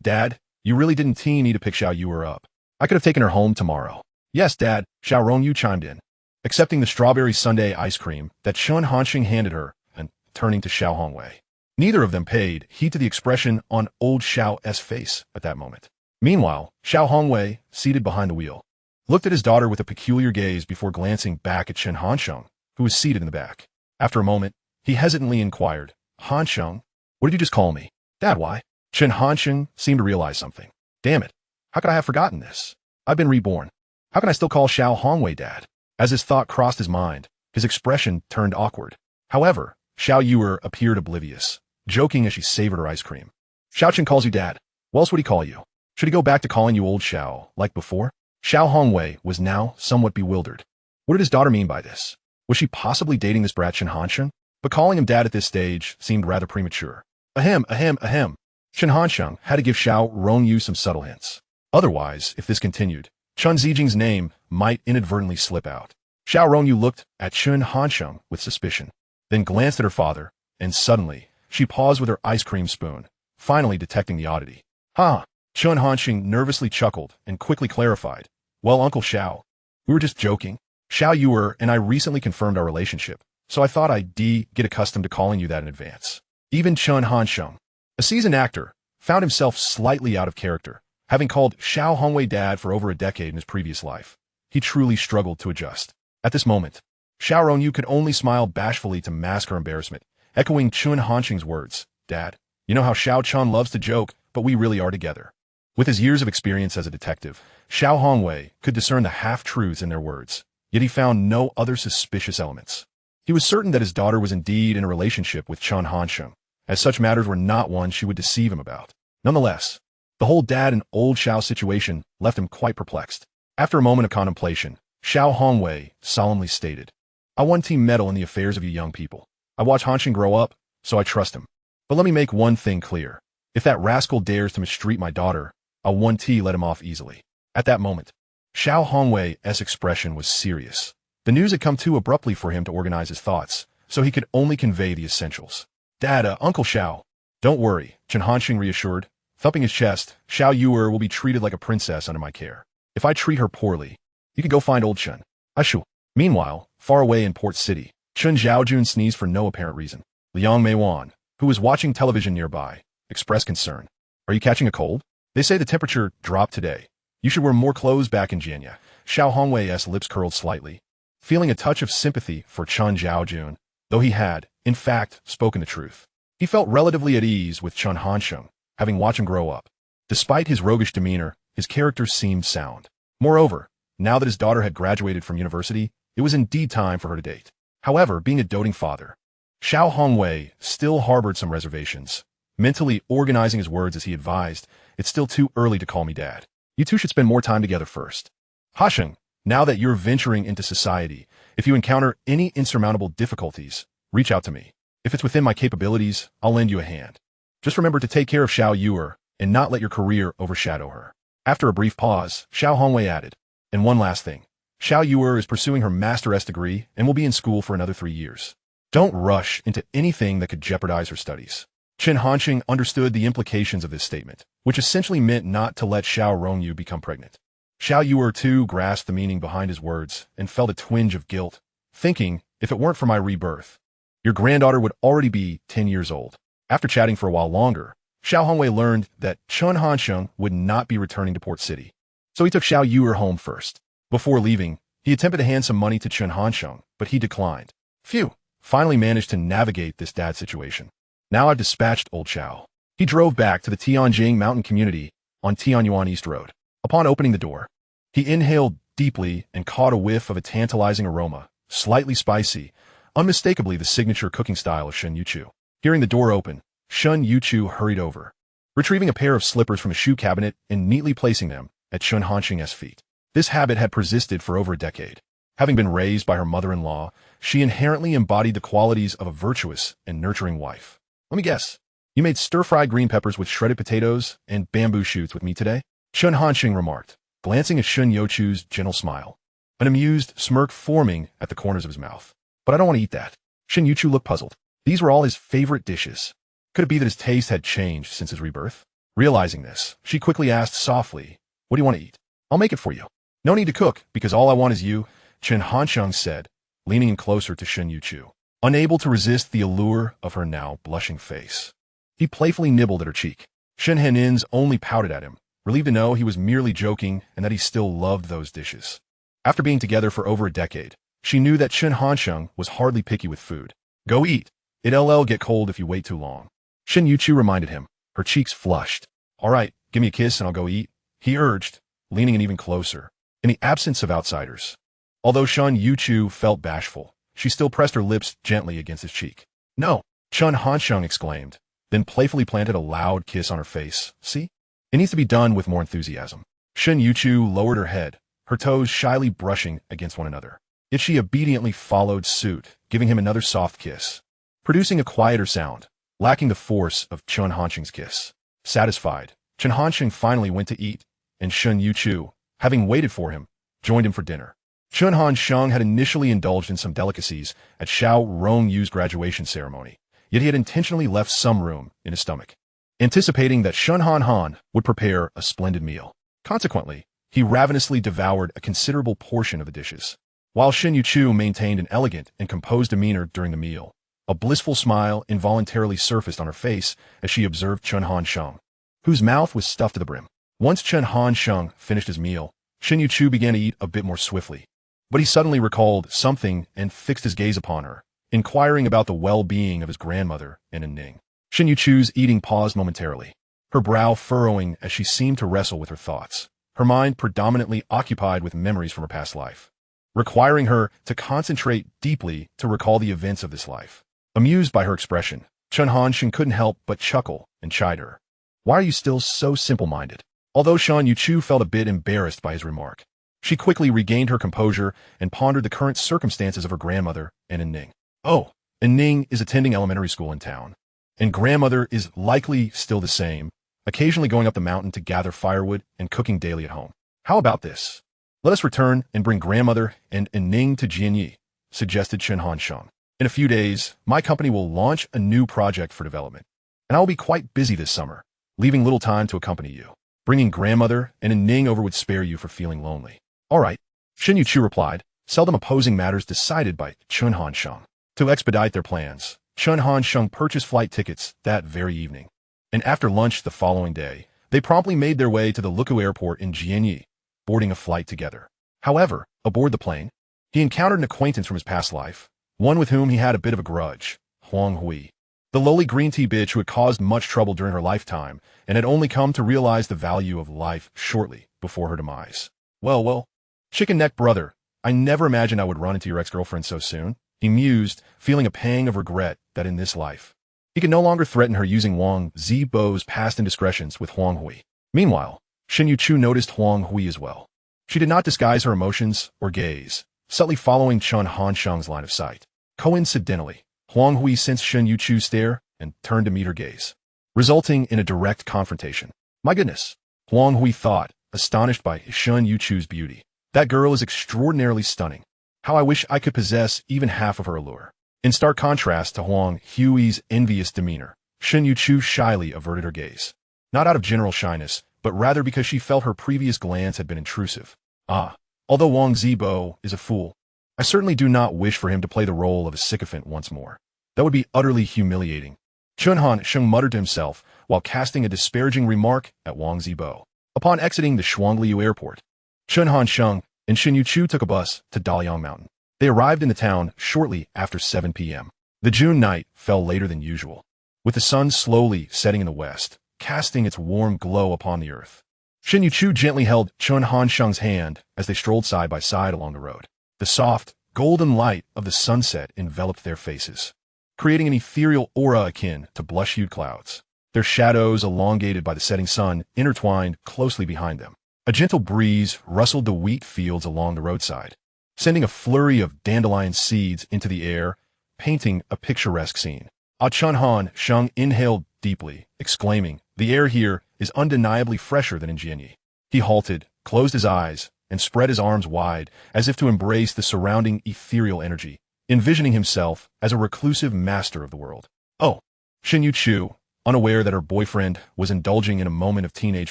Dad, you really didn't need to pick Xiao Yuer up. I could have taken her home tomorrow. Yes, Dad, Xiao Rongyu chimed in, accepting the strawberry sundae ice cream that Chen Hansheng handed her and turning to Xiao Hongwei. Neither of them paid heed to the expression on old Xiao's face at that moment. Meanwhile, Xiao Hongwei, seated behind the wheel, looked at his daughter with a peculiar gaze before glancing back at Chen Hansheng, who was seated in the back. After a moment, he hesitantly inquired, Hansheng, what did you just call me? Dad, why? Chen Hansheng seemed to realize something. Damn it. How could I have forgotten this? I've been reborn. How can I still call Xiao Hongwei Dad? As his thought crossed his mind, his expression turned awkward. However, Xiao Yuer appeared oblivious, joking as she savored her ice cream. Xiao Chen calls you Dad. What else would he call you? Should he go back to calling you Old Xiao, like before? Xiao Hongwei was now somewhat bewildered. What did his daughter mean by this? Was she possibly dating this brat Chen Hansheng? But calling him Dad at this stage seemed rather premature. Ahem. Chen Hansheng had to give Xiao Rongyu some subtle hints. Otherwise, if this continued, Chen Zijing's name might inadvertently slip out. Xiao Rongyu looked at Chen Hansheng with suspicion, then glanced at her father, and suddenly, she paused with her ice cream spoon, finally detecting the oddity. Ha! Chen Hansheng nervously chuckled and quickly clarified. Well, Uncle Xiao, we were just joking. Xiao Yuer and I recently confirmed our relationship, so I thought I'd get accustomed to calling you that in advance. Even Chen Hansheng, a seasoned actor, found himself slightly out of character, having called Xiao Hongwei Dad for over a decade in his previous life. He truly struggled to adjust. At this moment, Xiao Rongyu could only smile bashfully to mask her embarrassment, echoing Chen Hansheng's words. Dad, you know how Xiao Chun loves to joke, but we really are together. With his years of experience as a detective, Xiao Hongwei could discern the half-truths in their words, yet he found no other suspicious elements. He was certain that his daughter was indeed in a relationship with Chen Hansheng, as such matters were not one she would deceive him about. Nonetheless, The whole dad and old Xiao situation left him quite perplexed. After a moment of contemplation, Xiao Hongwei solemnly stated, I want team meddle in the affairs of you young people. I watch Hanshin grow up, so I trust him. But let me make one thing clear. If that rascal dares to mistreat my daughter, I'll 1T let him off easily. At that moment, Xiao Hongwei's expression was serious. The news had come too abruptly for him to organize his thoughts, so he could only convey the essentials. Dad, Uncle Xiao. Don't worry, Chen Hanxing reassured. Thumping his chest, Xiao Yuer will be treated like a princess under my care. If I treat her poorly, you can go find old Chen. Ashu. Meanwhile, far away in Port City, Chen Zhaojun sneezed for no apparent reason. Liang Meiwan, who was watching television nearby, expressed concern. Are you catching a cold? They say the temperature dropped today. You should wear more clothes back in Jianya. Xiao Hongwei's lips curled slightly, feeling a touch of sympathy for Chen Zhaojun, though he had, in fact, spoken the truth. He felt relatively at ease with Chen Hansheng, having watched him grow up. Despite his roguish demeanor, his character seemed sound. Moreover, now that his daughter had graduated from university, it was indeed time for her to date. However, being a doting father, Xiao Hongwei still harbored some reservations. Mentally organizing his words as he advised, it's still too early to call me dad. You two should spend more time together first. Hasheng, now that you're venturing into society, if you encounter any insurmountable difficulties, reach out to me. If it's within my capabilities, I'll lend you a hand. Just remember to take care of Xiao Yuer and not let your career overshadow her. After a brief pause, Xiao Hongwei added, and one last thing. Xiao Yuer is pursuing her Master S degree and will be in school for another 3 years. Don't rush into anything that could jeopardize her studies. Chen Hanxing understood the implications of this statement, which essentially meant not to let Xiao Rongyu become pregnant. Xiao Yuer too grasped the meaning behind his words and felt a twinge of guilt, thinking, if it weren't for my rebirth, your granddaughter would already be 10 years old. After chatting for a while longer, Xiao Hongwei learned that Chen Hansheng would not be returning to Port City. So he took Xiao Yuer home first. Before leaving, he attempted to hand some money to Chen Hansheng, but he declined. Phew, finally managed to navigate this dad situation. Now I've dispatched old Xiao. He drove back to the Tianjing mountain community on Tianyuan East Road. Upon opening the door, he inhaled deeply and caught a whiff of a tantalizing aroma, slightly spicy, unmistakably the signature cooking style of Shen Youchu. Hearing the door open, Shen Youchu hurried over, retrieving a pair of slippers from a shoe cabinet and neatly placing them at Chen Hanxing's feet. This habit had persisted for over a decade. Having been raised by her mother-in-law, she inherently embodied the qualities of a virtuous and nurturing wife. Let me guess, you made stir-fried green peppers with shredded potatoes and bamboo shoots with me today? Chen Hanxing remarked, glancing at Shen Youchu's gentle smile, an amused smirk forming at the corners of his mouth. But I don't want to eat that. Shen Youchu looked puzzled. These were all his favorite dishes. Could it be that his taste had changed since his rebirth? Realizing this, she quickly asked softly, what do you want to eat? I'll make it for you. No need to cook, because all I want is you, Chen Hansheng said, leaning in closer to Shen Youchu, unable to resist the allure of her now blushing face. He playfully nibbled at her cheek. Shen Henin's only pouted at him, relieved to know he was merely joking and that he still loved those dishes. After being together for over a decade, she knew that Chen Hansheng was hardly picky with food. Go eat. It'll get cold if you wait too long. Shen Youchu reminded him, her cheeks flushed. All right, give me a kiss and I'll go eat, he urged, leaning in even closer. In the absence of outsiders. Although Shen Youchu felt bashful, she still pressed her lips gently against his cheek. No, Chen Hansheng exclaimed, then playfully planted a loud kiss on her face. See? It needs to be done with more enthusiasm. Shen Youchu lowered her head, her toes shyly brushing against one another. Yet she obediently followed suit, giving him another soft kiss, producing a quieter sound, lacking the force of Chen Hanxing's kiss. Satisfied, Chen Hanxing finally went to eat, and Shen Youchu, having waited for him, joined him for dinner. Chen Hansheng had initially indulged in some delicacies at Xiao Rongyu's graduation ceremony, yet he had intentionally left some room in his stomach, anticipating that Shen Han would prepare a splendid meal. Consequently, he ravenously devoured a considerable portion of the dishes. While Shen Youchu maintained an elegant and composed demeanor during the meal, a blissful smile involuntarily surfaced on her face as she observed Chen Hansheng, whose mouth was stuffed to the brim. Once Chen Hansheng finished his meal, Shen Youchu began to eat a bit more swiftly. But he suddenly recalled something and fixed his gaze upon her, inquiring about the well-being of his grandmother and Ning. Shen Yuchu's eating paused momentarily, her brow furrowing as she seemed to wrestle with her thoughts, her mind predominantly occupied with memories from her past life, requiring her to concentrate deeply to recall the events of this life. Amused by her expression, Chen Hanxing couldn't help but chuckle and chide her. Why are you still so simple-minded? Although Youchu felt a bit embarrassed by his remark, she quickly regained her composure and pondered the current circumstances of her grandmother and Ning. Oh, Ning is attending elementary school in town, and grandmother is likely still the same, occasionally going up the mountain to gather firewood and cooking daily at home. How about this? Let us return and bring grandmother and Ning to Jianyi, suggested Chen Hansheng. In a few days, my company will launch a new project for development, and I will be quite busy this summer, leaving little time to accompany you. Bringing grandmother and Ning over would spare you for feeling lonely. All right, Shen Youchu replied, seldom opposing matters decided by Chen Hansheng. To expedite their plans, Chen Hansheng purchased flight tickets that very evening, and after lunch the following day, they promptly made their way to the Lukou airport in Jianyi, boarding a flight together. However, aboard the plane, he encountered an acquaintance from his past life, one with whom he had a bit of a grudge, Huang Hui, the lowly green tea bitch who had caused much trouble during her lifetime and had only come to realize the value of life shortly before her demise. Well, chicken-neck brother, I never imagined I would run into your ex-girlfriend so soon, he mused, feeling a pang of regret that in this life, he could no longer threaten her using Wang Zibo's past indiscretions with Huang Hui. Meanwhile, Shen Youchu noticed Huang Hui as well. She did not disguise her emotions or gaze, subtly following Chen Hansheng's line of sight. Coincidentally, Huang Hui sensed Shen Youchu's stare and turned to meet her gaze, resulting in a direct confrontation. My goodness, Huang Hui thought, astonished by Shen Youchu's beauty. That girl is extraordinarily stunning. How I wish I could possess even half of her allure. In stark contrast to Huang Hui's envious demeanor, Shen Youchu shyly averted her gaze. Not out of general shyness, but rather because she felt her previous glance had been intrusive. Although Wang Zibo is a fool, I certainly do not wish for him to play the role of a sycophant once more. That would be utterly humiliating. Chen Hansheng muttered to himself while casting a disparaging remark at Wang Zibo. Upon exiting the Shuangliu airport, Chen Hansheng and Shen Youchu took a bus to Daliang Mountain. They arrived in the town shortly after 7 p.m. The June night fell later than usual, with the sun slowly setting in the west, casting its warm glow upon the earth. Shen Youchu gently held Chen Hansheng's hand as they strolled side by side along the road. The soft, golden light of the sunset enveloped their faces, creating an ethereal aura akin to blush-hued clouds. Their shadows, elongated by the setting sun, intertwined closely behind them. A gentle breeze rustled the wheat fields along the roadside, sending a flurry of dandelion seeds into the air, painting a picturesque scene. Chen Hansheng inhaled deeply, exclaiming, "The air here is undeniably fresher than in Jianyi." He halted, closed his eyes, and spread his arms wide as if to embrace the surrounding ethereal energy, envisioning himself as a reclusive master of the world. Oh, Shen Youchu, unaware that her boyfriend was indulging in a moment of teenage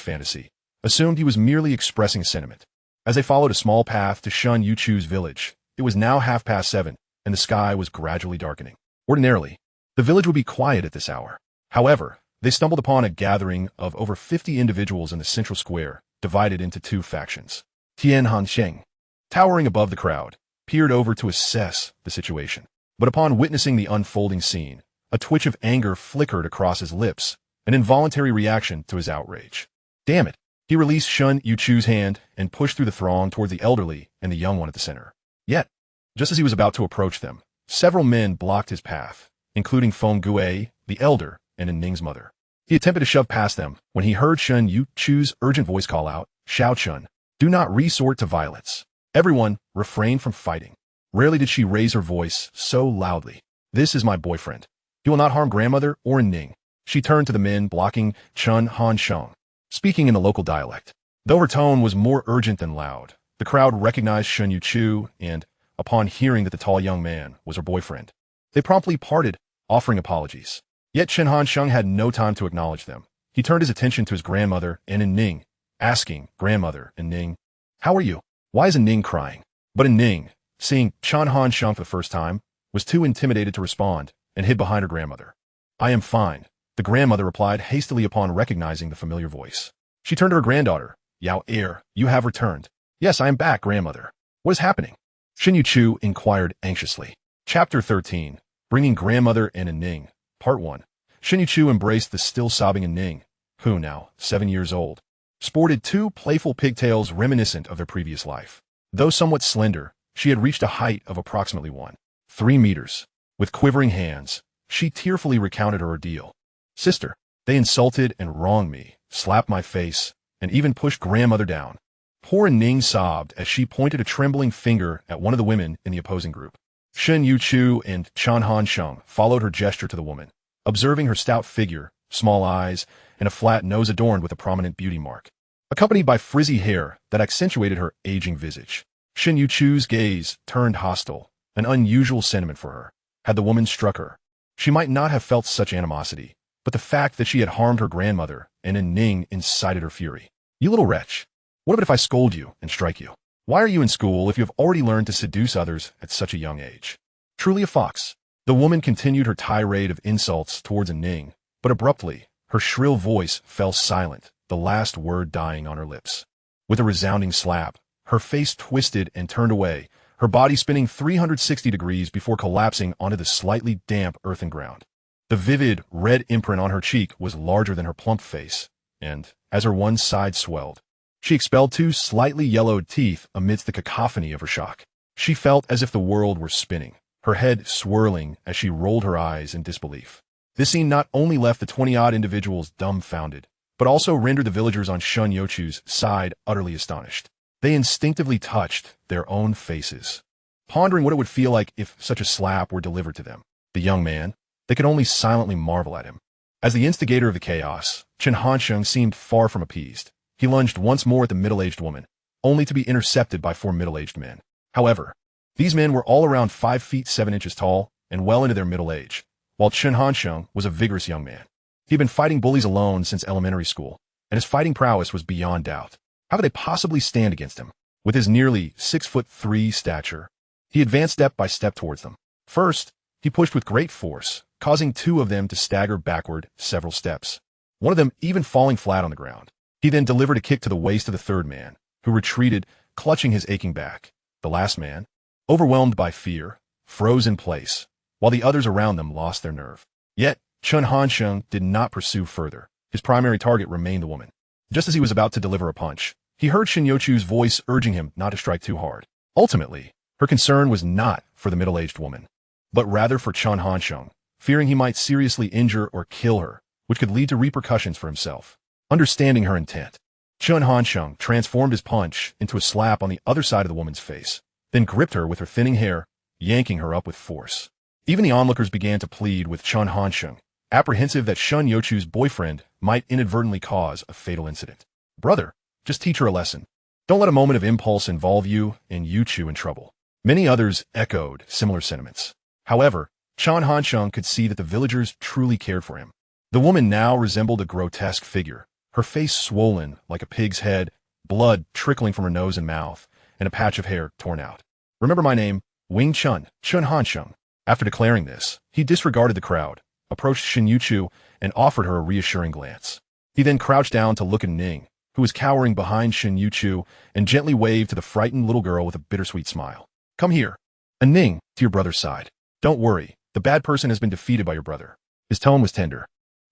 fantasy, assumed he was merely expressing a sentiment. As they followed a small path to Shen Youchu's village, it was now 7:30, and the sky was gradually darkening. Ordinarily, the village would be quiet at this hour. However, they stumbled upon a gathering of over 50 individuals in the central square, divided into two factions. Tian Hansheng, towering above the crowd, peered over to assess the situation. But upon witnessing the unfolding scene, a twitch of anger flickered across his lips, an involuntary reaction to his outrage. Damn it! He released Shen Youchu's hand and pushed through the throng towards the elderly and the young one at the center. Yet, just as he was about to approach them, several men blocked his path, including Feng Gue, the elder, and Ning's mother. He attempted to shove past them when he heard Shen Youchu's urgent voice call out, "Xiao Chun, do not resort to violence. Everyone, refrain from fighting." Rarely did she raise her voice so loudly. "This is my boyfriend. He will not harm grandmother or Ning." She turned to the men blocking Chen Hansheng, speaking in the local dialect. Though her tone was more urgent than loud, the crowd recognized Shen Youchu and, upon hearing that the tall young man was her boyfriend, they promptly parted, offering apologies. Yet Chen Hansheng had no time to acknowledge them. He turned his attention to his grandmother and Ning, asking grandmother and Ning, "How are you? Why is Ning crying?" But Ning, seeing Chen Hansheng for the first time, was too intimidated to respond and hid behind her grandmother. "I am fine," the grandmother replied hastily upon recognizing the familiar voice. She turned to her granddaughter. "Yao you have returned." "Yes, I am back, grandmother." "What is happening?" Shen Youchu inquired anxiously. Chapter 13, Bringing Grandmother and Ning, Part 1. Shen Youchu embraced the still sobbing Ning, who, now 7 years old, sported two playful pigtails reminiscent of their previous life. Though somewhat slender, she had reached a height of approximately 1.3 meters. With quivering hands, she tearfully recounted her ordeal. "Sister, They insulted and wronged me, slapped my face, and even pushed grandmother down. Poor Ning sobbed as she pointed a trembling finger at one of the women in the opposing group. Shen Youchu and Chen Hansheng followed her gesture to the woman, observing her stout figure, small eyes, and a flat nose adorned with a prominent beauty mark, accompanied by frizzy hair that accentuated her aging visage. Shen Yuchu's gaze turned hostile, an unusual sentiment for her. Had the woman struck her, she might not have felt such animosity, but the fact that she had harmed her grandmother and Ning incited her fury. You little wretch. What if I scold you and strike you? Why are you in school if you have already learned to seduce others at such a young age? Truly a fox. The woman continued her tirade of insults towards Ning, but abruptly, her shrill voice fell silent, the last word dying on her lips. With a resounding slap, her face twisted and turned away, her body spinning 360 degrees before collapsing onto the slightly damp earthen ground. The vivid, red imprint on her cheek was larger than her plump face, and, as her one side swelled, she expelled two slightly yellowed teeth amidst the cacophony of her shock. She felt as if the world were spinning, her head swirling as she rolled her eyes in disbelief. This scene not only left the 20-odd individuals dumbfounded, but also rendered the villagers on Shen Youchu's side utterly astonished. They instinctively touched their own faces, pondering what it would feel like if such a slap were delivered to them. The young man, they could only silently marvel at him. As the instigator of the chaos, Chen Hansheng seemed far from appeased. He lunged once more at the middle-aged woman, only to be intercepted by 4 middle-aged men. However, these men were all around 5 feet 7 inches tall and well into their middle age, while Chen Hansheng was a vigorous young man. He'd been fighting bullies alone since elementary school, and his fighting prowess was beyond doubt. How could they possibly stand against him? With his nearly 6'3" stature, he advanced step by step towards them. First, he pushed with great force, causing 2 of them to stagger backward several steps, one of them even falling flat on the ground. He then delivered a kick to the waist of the 3rd man, who retreated, clutching his aching back. The last man, overwhelmed by fear, froze in place, while the others around them lost their nerve. Yet, Chen Hansheng did not pursue further. His primary target remained the woman. Just as he was about to deliver a punch, he heard Shen Youchu's voice urging him not to strike too hard. Ultimately, her concern was not for the middle-aged woman, but rather for Chen Hansheng, fearing he might seriously injure or kill her, which could lead to repercussions for himself. Understanding her intent, Chen Hansheng transformed his punch into a slap on the other side of the woman's face, then gripped her with her thinning hair, yanking her up with force. Even the onlookers began to plead with Chen Hansheng, apprehensive that Shen Youchu's boyfriend might inadvertently cause a fatal incident. Brother, just teach her a lesson. Don't let a moment of impulse involve you and Youchu in trouble. Many others echoed similar sentiments. However, Chen Hansheng could see that the villagers truly cared for him. The woman now resembled a grotesque figure, her face swollen like a pig's head, blood trickling from her nose and mouth, and a patch of hair torn out. Remember my name, Chen Hansheng. After declaring this, he disregarded the crowd, approached Shen Youchu, and offered her a reassuring glance. He then crouched down to look at Ning, who was cowering behind Shen Youchu, and gently waved to the frightened little girl with a bittersweet smile. Come here. And Ning, to your brother's side. Don't worry, the bad person has been defeated by your brother. His tone was tender,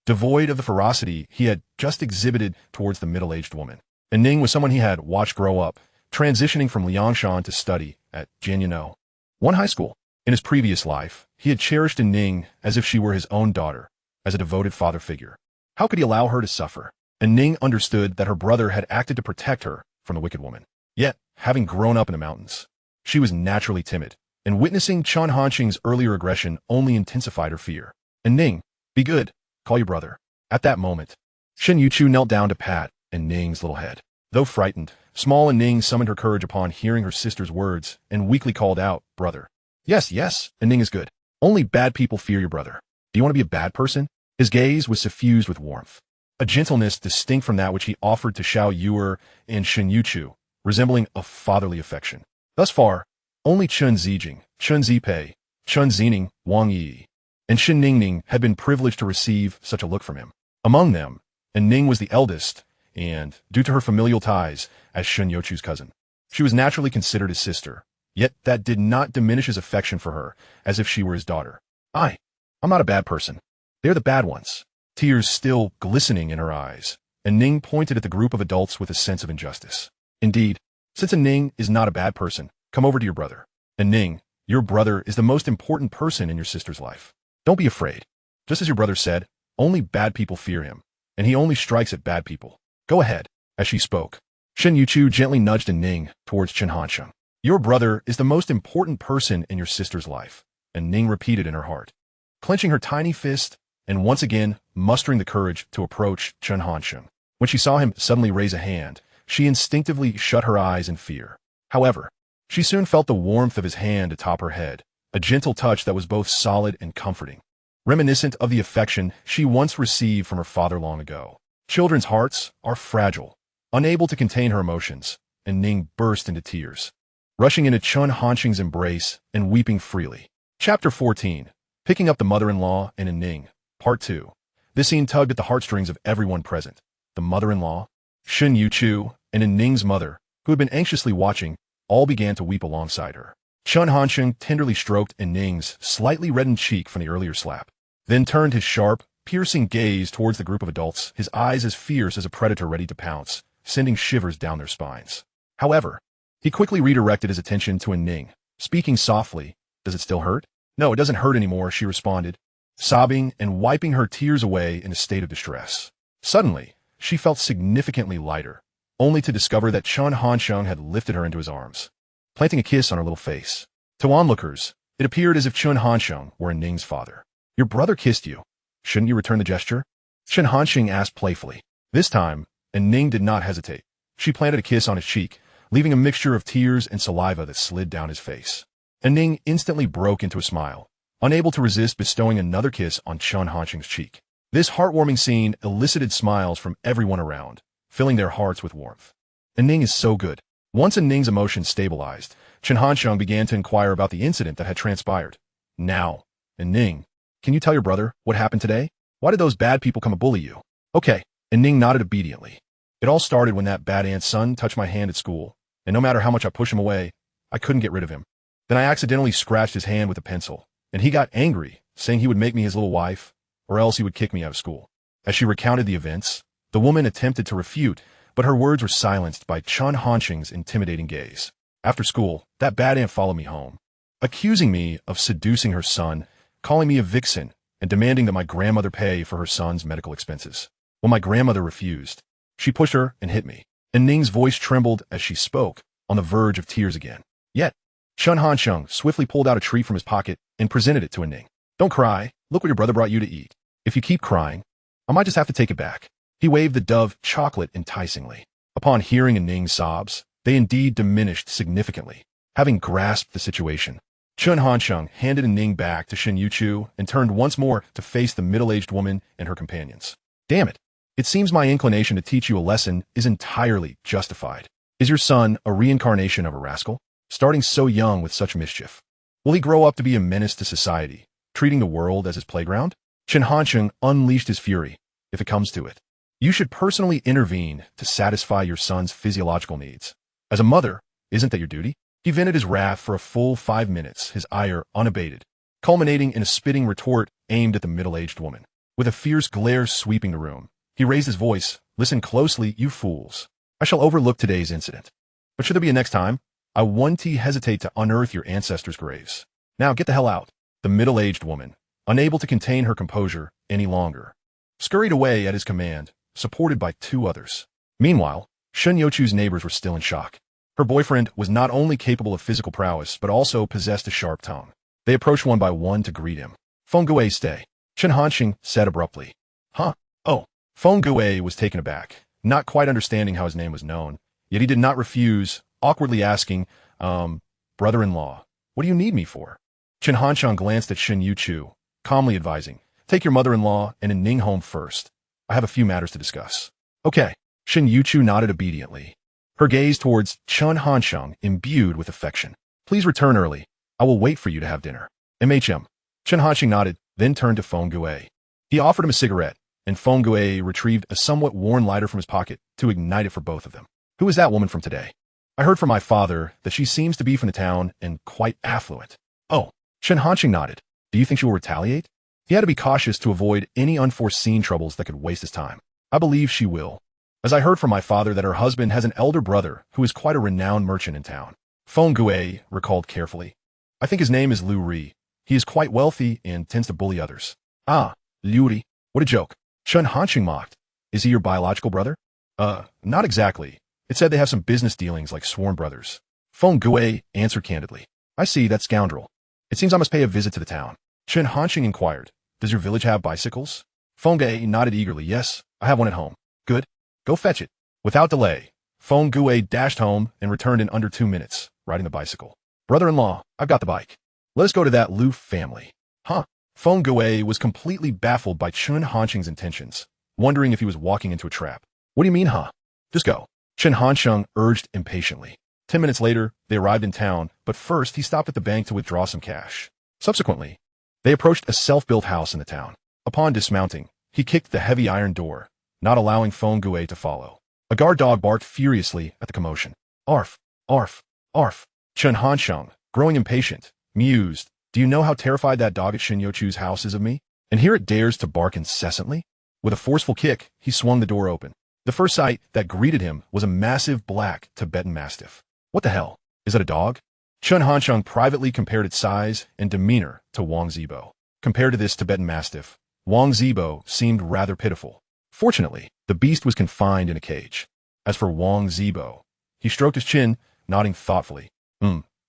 devoid of the ferocity he had just exhibited towards the middle-aged woman. And Ning was someone he had watched grow up, transitioning from Liangshan to study at Jianyano, one high school. In his previous life, he had cherished Ning as if she were his own daughter, as a devoted father figure. How could he allow her to suffer? And Ning understood that her brother had acted to protect her from the wicked woman. Yet, having grown up in the mountains, she was naturally timid, and witnessing Chen Hansheng's earlier aggression only intensified her fear. And Ning, be good. Call your brother. At that moment, Shen Youchu knelt down to pat Ning's little head. Though frightened, small Ning summoned her courage upon hearing her sister's words and weakly called out, brother. Yes, Ning is good. Only bad people fear your brother. Do you want to be a bad person? His gaze was suffused with warmth, a gentleness distinct from that which he offered to Xiao Yuer and Shen Youchu, resembling a fatherly affection. Thus far, only Chen Zijing, Chen Zipei, Chen Zining, Wang Yi, and Shen Ningning had been privileged to receive such a look from him. Among them, and Ning was the eldest, and, due to her familial ties, as Shen Youchu's cousin, she was naturally considered his sister, yet that did not diminish his affection for her, as if she were his daughter. I'm not a bad person. They're the bad ones. Tears still glistening in her eyes, and Ning pointed at the group of adults with a sense of injustice. Indeed, since Ning is not a bad person, come over to your brother. And Ning, your brother is the most important person in your sister's life. Don't be afraid. Just as your brother said, Only bad people fear him, and he only strikes at bad people. Go ahead. As she spoke, Shen Youchu gently nudged Ning towards Chen Hansheng. Your brother is the most important person in your sister's life, and Ning repeated in her heart, clenching her tiny fist and once again mustering the courage to approach Chen Hansheng. When she saw him suddenly raise a hand, she instinctively shut her eyes in fear. However, she soon felt the warmth of his hand atop her head, a gentle touch that was both solid and comforting, reminiscent of the affection she once received from her father long ago. Children's hearts are fragile, unable to contain her emotions, and Ning burst into tears, rushing into Chen Hansheng's embrace and weeping freely. Chapter 14. Picking up the mother-in-law and Ning, Part 2. This scene tugged at the heartstrings of everyone present. The mother-in-law, Shen Youchu, and Ning's mother, who had been anxiously watching, all began to weep alongside her. Chen Hansheng tenderly stroked Ning's slightly reddened cheek from the earlier slap, then turned his sharp, piercing gaze towards the group of adults, his eyes as fierce as a predator ready to pounce, sending shivers down their spines. However, he quickly redirected his attention to Ning, speaking softly. Does it still hurt? No, it doesn't hurt anymore, she responded, sobbing and wiping her tears away in a state of distress. Suddenly, she felt significantly lighter, only to discover that Chen Hansheng had lifted her into his arms, planting a kiss on her little face. To onlookers, it appeared as if Chen Hansheng were Ning's father. Your brother kissed you. Shouldn't you return the gesture? Chen Hansheng asked playfully. This time, Ning did not hesitate. She planted a kiss on his cheek, leaving a mixture of tears and saliva that slid down his face. Ning instantly broke into a smile, unable to resist bestowing another kiss on Chen Hansheng's cheek. This heartwarming scene elicited smiles from everyone around, filling their hearts with warmth. Ning is so good. Once Ning's emotions stabilized, Chen Hansheng began to inquire about the incident that had transpired. Now, Ning, can you tell your brother what happened today? Why did those bad people come and bully you? Okay, Ning nodded obediently. It all started when that bad aunt's son touched my hand at school, and no matter how much I pushed him away, I couldn't get rid of him. Then I accidentally scratched his hand with a pencil, and he got angry, saying he would make me his little wife, or else he would kick me out of school. As she recounted the events, the woman attempted to refute, but her words were silenced by Chen Hansheng's intimidating gaze. After school, that bad aunt followed me home, accusing me of seducing her son, calling me a vixen, and demanding that my grandmother pay for her son's medical expenses. When my grandmother refused, she pushed her and hit me. And Ning's voice trembled as she spoke, on the verge of tears again. Yet, Chen Hansheng swiftly pulled out a treat from his pocket and presented it to Ning. Don't cry. Look what your brother brought you to eat. If you keep crying, I might just have to take it back. He waved the Dove chocolate enticingly. Upon hearing Ning's sobs, they indeed diminished significantly. Having grasped the situation, Chen Hansheng handed Ning back to Shen Youchu and turned once more to face the middle-aged woman and her companions. Damn it. It seems my inclination to teach you a lesson is entirely justified. Is your son a reincarnation of a rascal, starting so young with such mischief? Will he grow up to be a menace to society, treating the world as his playground? Chen Hansheng unleashed his fury, if it comes to it. You should personally intervene to satisfy your son's physiological needs. As a mother, isn't that your duty? He vented his wrath for a full 5 minutes, his ire unabated, culminating in a spitting retort aimed at the middle-aged woman. With a fierce glare sweeping the room, he raised his voice. Listen closely, you fools. I shall overlook today's incident. But should there be a next time, I won't hesitate to unearth your ancestors' graves. Now get the hell out. The middle-aged woman, unable to contain her composure any longer, scurried away at his command, supported by 2 others. Meanwhile, Shen Youchu's neighbors were still in shock. Her boyfriend was not only capable of physical prowess, but also possessed a sharp tongue. They approached one by one to greet him. Feng Gui, stay. Chen Hansheng said abruptly. Huh? Oh. Feng Gui was taken aback, not quite understanding how his name was known, yet he did not refuse, awkwardly asking, brother-in-law, what do you need me for? Chen Hansheng glanced at Shen Youchu, calmly advising, take your mother-in-law and Ning home first. I have a few matters to discuss. Okay. Shen Youchu nodded obediently, her gaze towards Chen Hansheng imbued with affection. Please return early. I will wait for you to have dinner. MHM. Chen Hansheng nodded, then turned to Feng Gui. He offered him a cigarette, and Feng Gui retrieved a somewhat worn lighter from his pocket to ignite it for both of them. Who is that woman from today? I heard from my father that she seems to be from the town and quite affluent. Oh, Chen Hansheng nodded. Do you think she will retaliate? He had to be cautious to avoid any unforeseen troubles that could waste his time. I believe she will, as I heard from my father that her husband has an elder brother who is quite a renowned merchant in town. Feng Gui recalled carefully. I think his name is Liu Ri. He is quite wealthy and tends to bully others. Ah, Liu Ri. What a joke. Chen Hanqing mocked. Is he your biological brother? Not exactly. It said they have some business dealings like sworn brothers. Feng Gui answered candidly. I see that scoundrel. It seems I must pay a visit to the town. Chen Hanqing inquired. Does your village have bicycles? Feng Gui nodded eagerly. Yes, I have one at home. Good. Go fetch it. Without delay, Feng Gui dashed home and returned in under 2 minutes, riding the bicycle. Brother-in-law, I've got the bike. Let us go to that Lu family. Huh? Feng Gui was completely baffled by Chen Hanqing's intentions, wondering if he was walking into a trap. What do you mean, huh? Just go. Chen Hanqing urged impatiently. 10 minutes later, they arrived in town, but first he stopped at the bank to withdraw some cash. Subsequently, they approached a self-built house in the town. Upon dismounting, he kicked the heavy iron door, not allowing Feng Gui to follow. A guard dog barked furiously at the commotion. Arf, arf, arf. Chen Hanqing, growing impatient, mused, do you know how terrified that dog at Shin Youchu's house is of me? And here it dares to bark incessantly? With a forceful kick, he swung the door open. The first sight that greeted him was a massive black Tibetan Mastiff. What the hell? Is that a dog? Chen Hanqing privately compared its size and demeanor to Wang Zibo. Compared to this Tibetan Mastiff, Wang Zibo seemed rather pitiful. Fortunately, the beast was confined in a cage. As for Wang Zibo, he stroked his chin, nodding thoughtfully.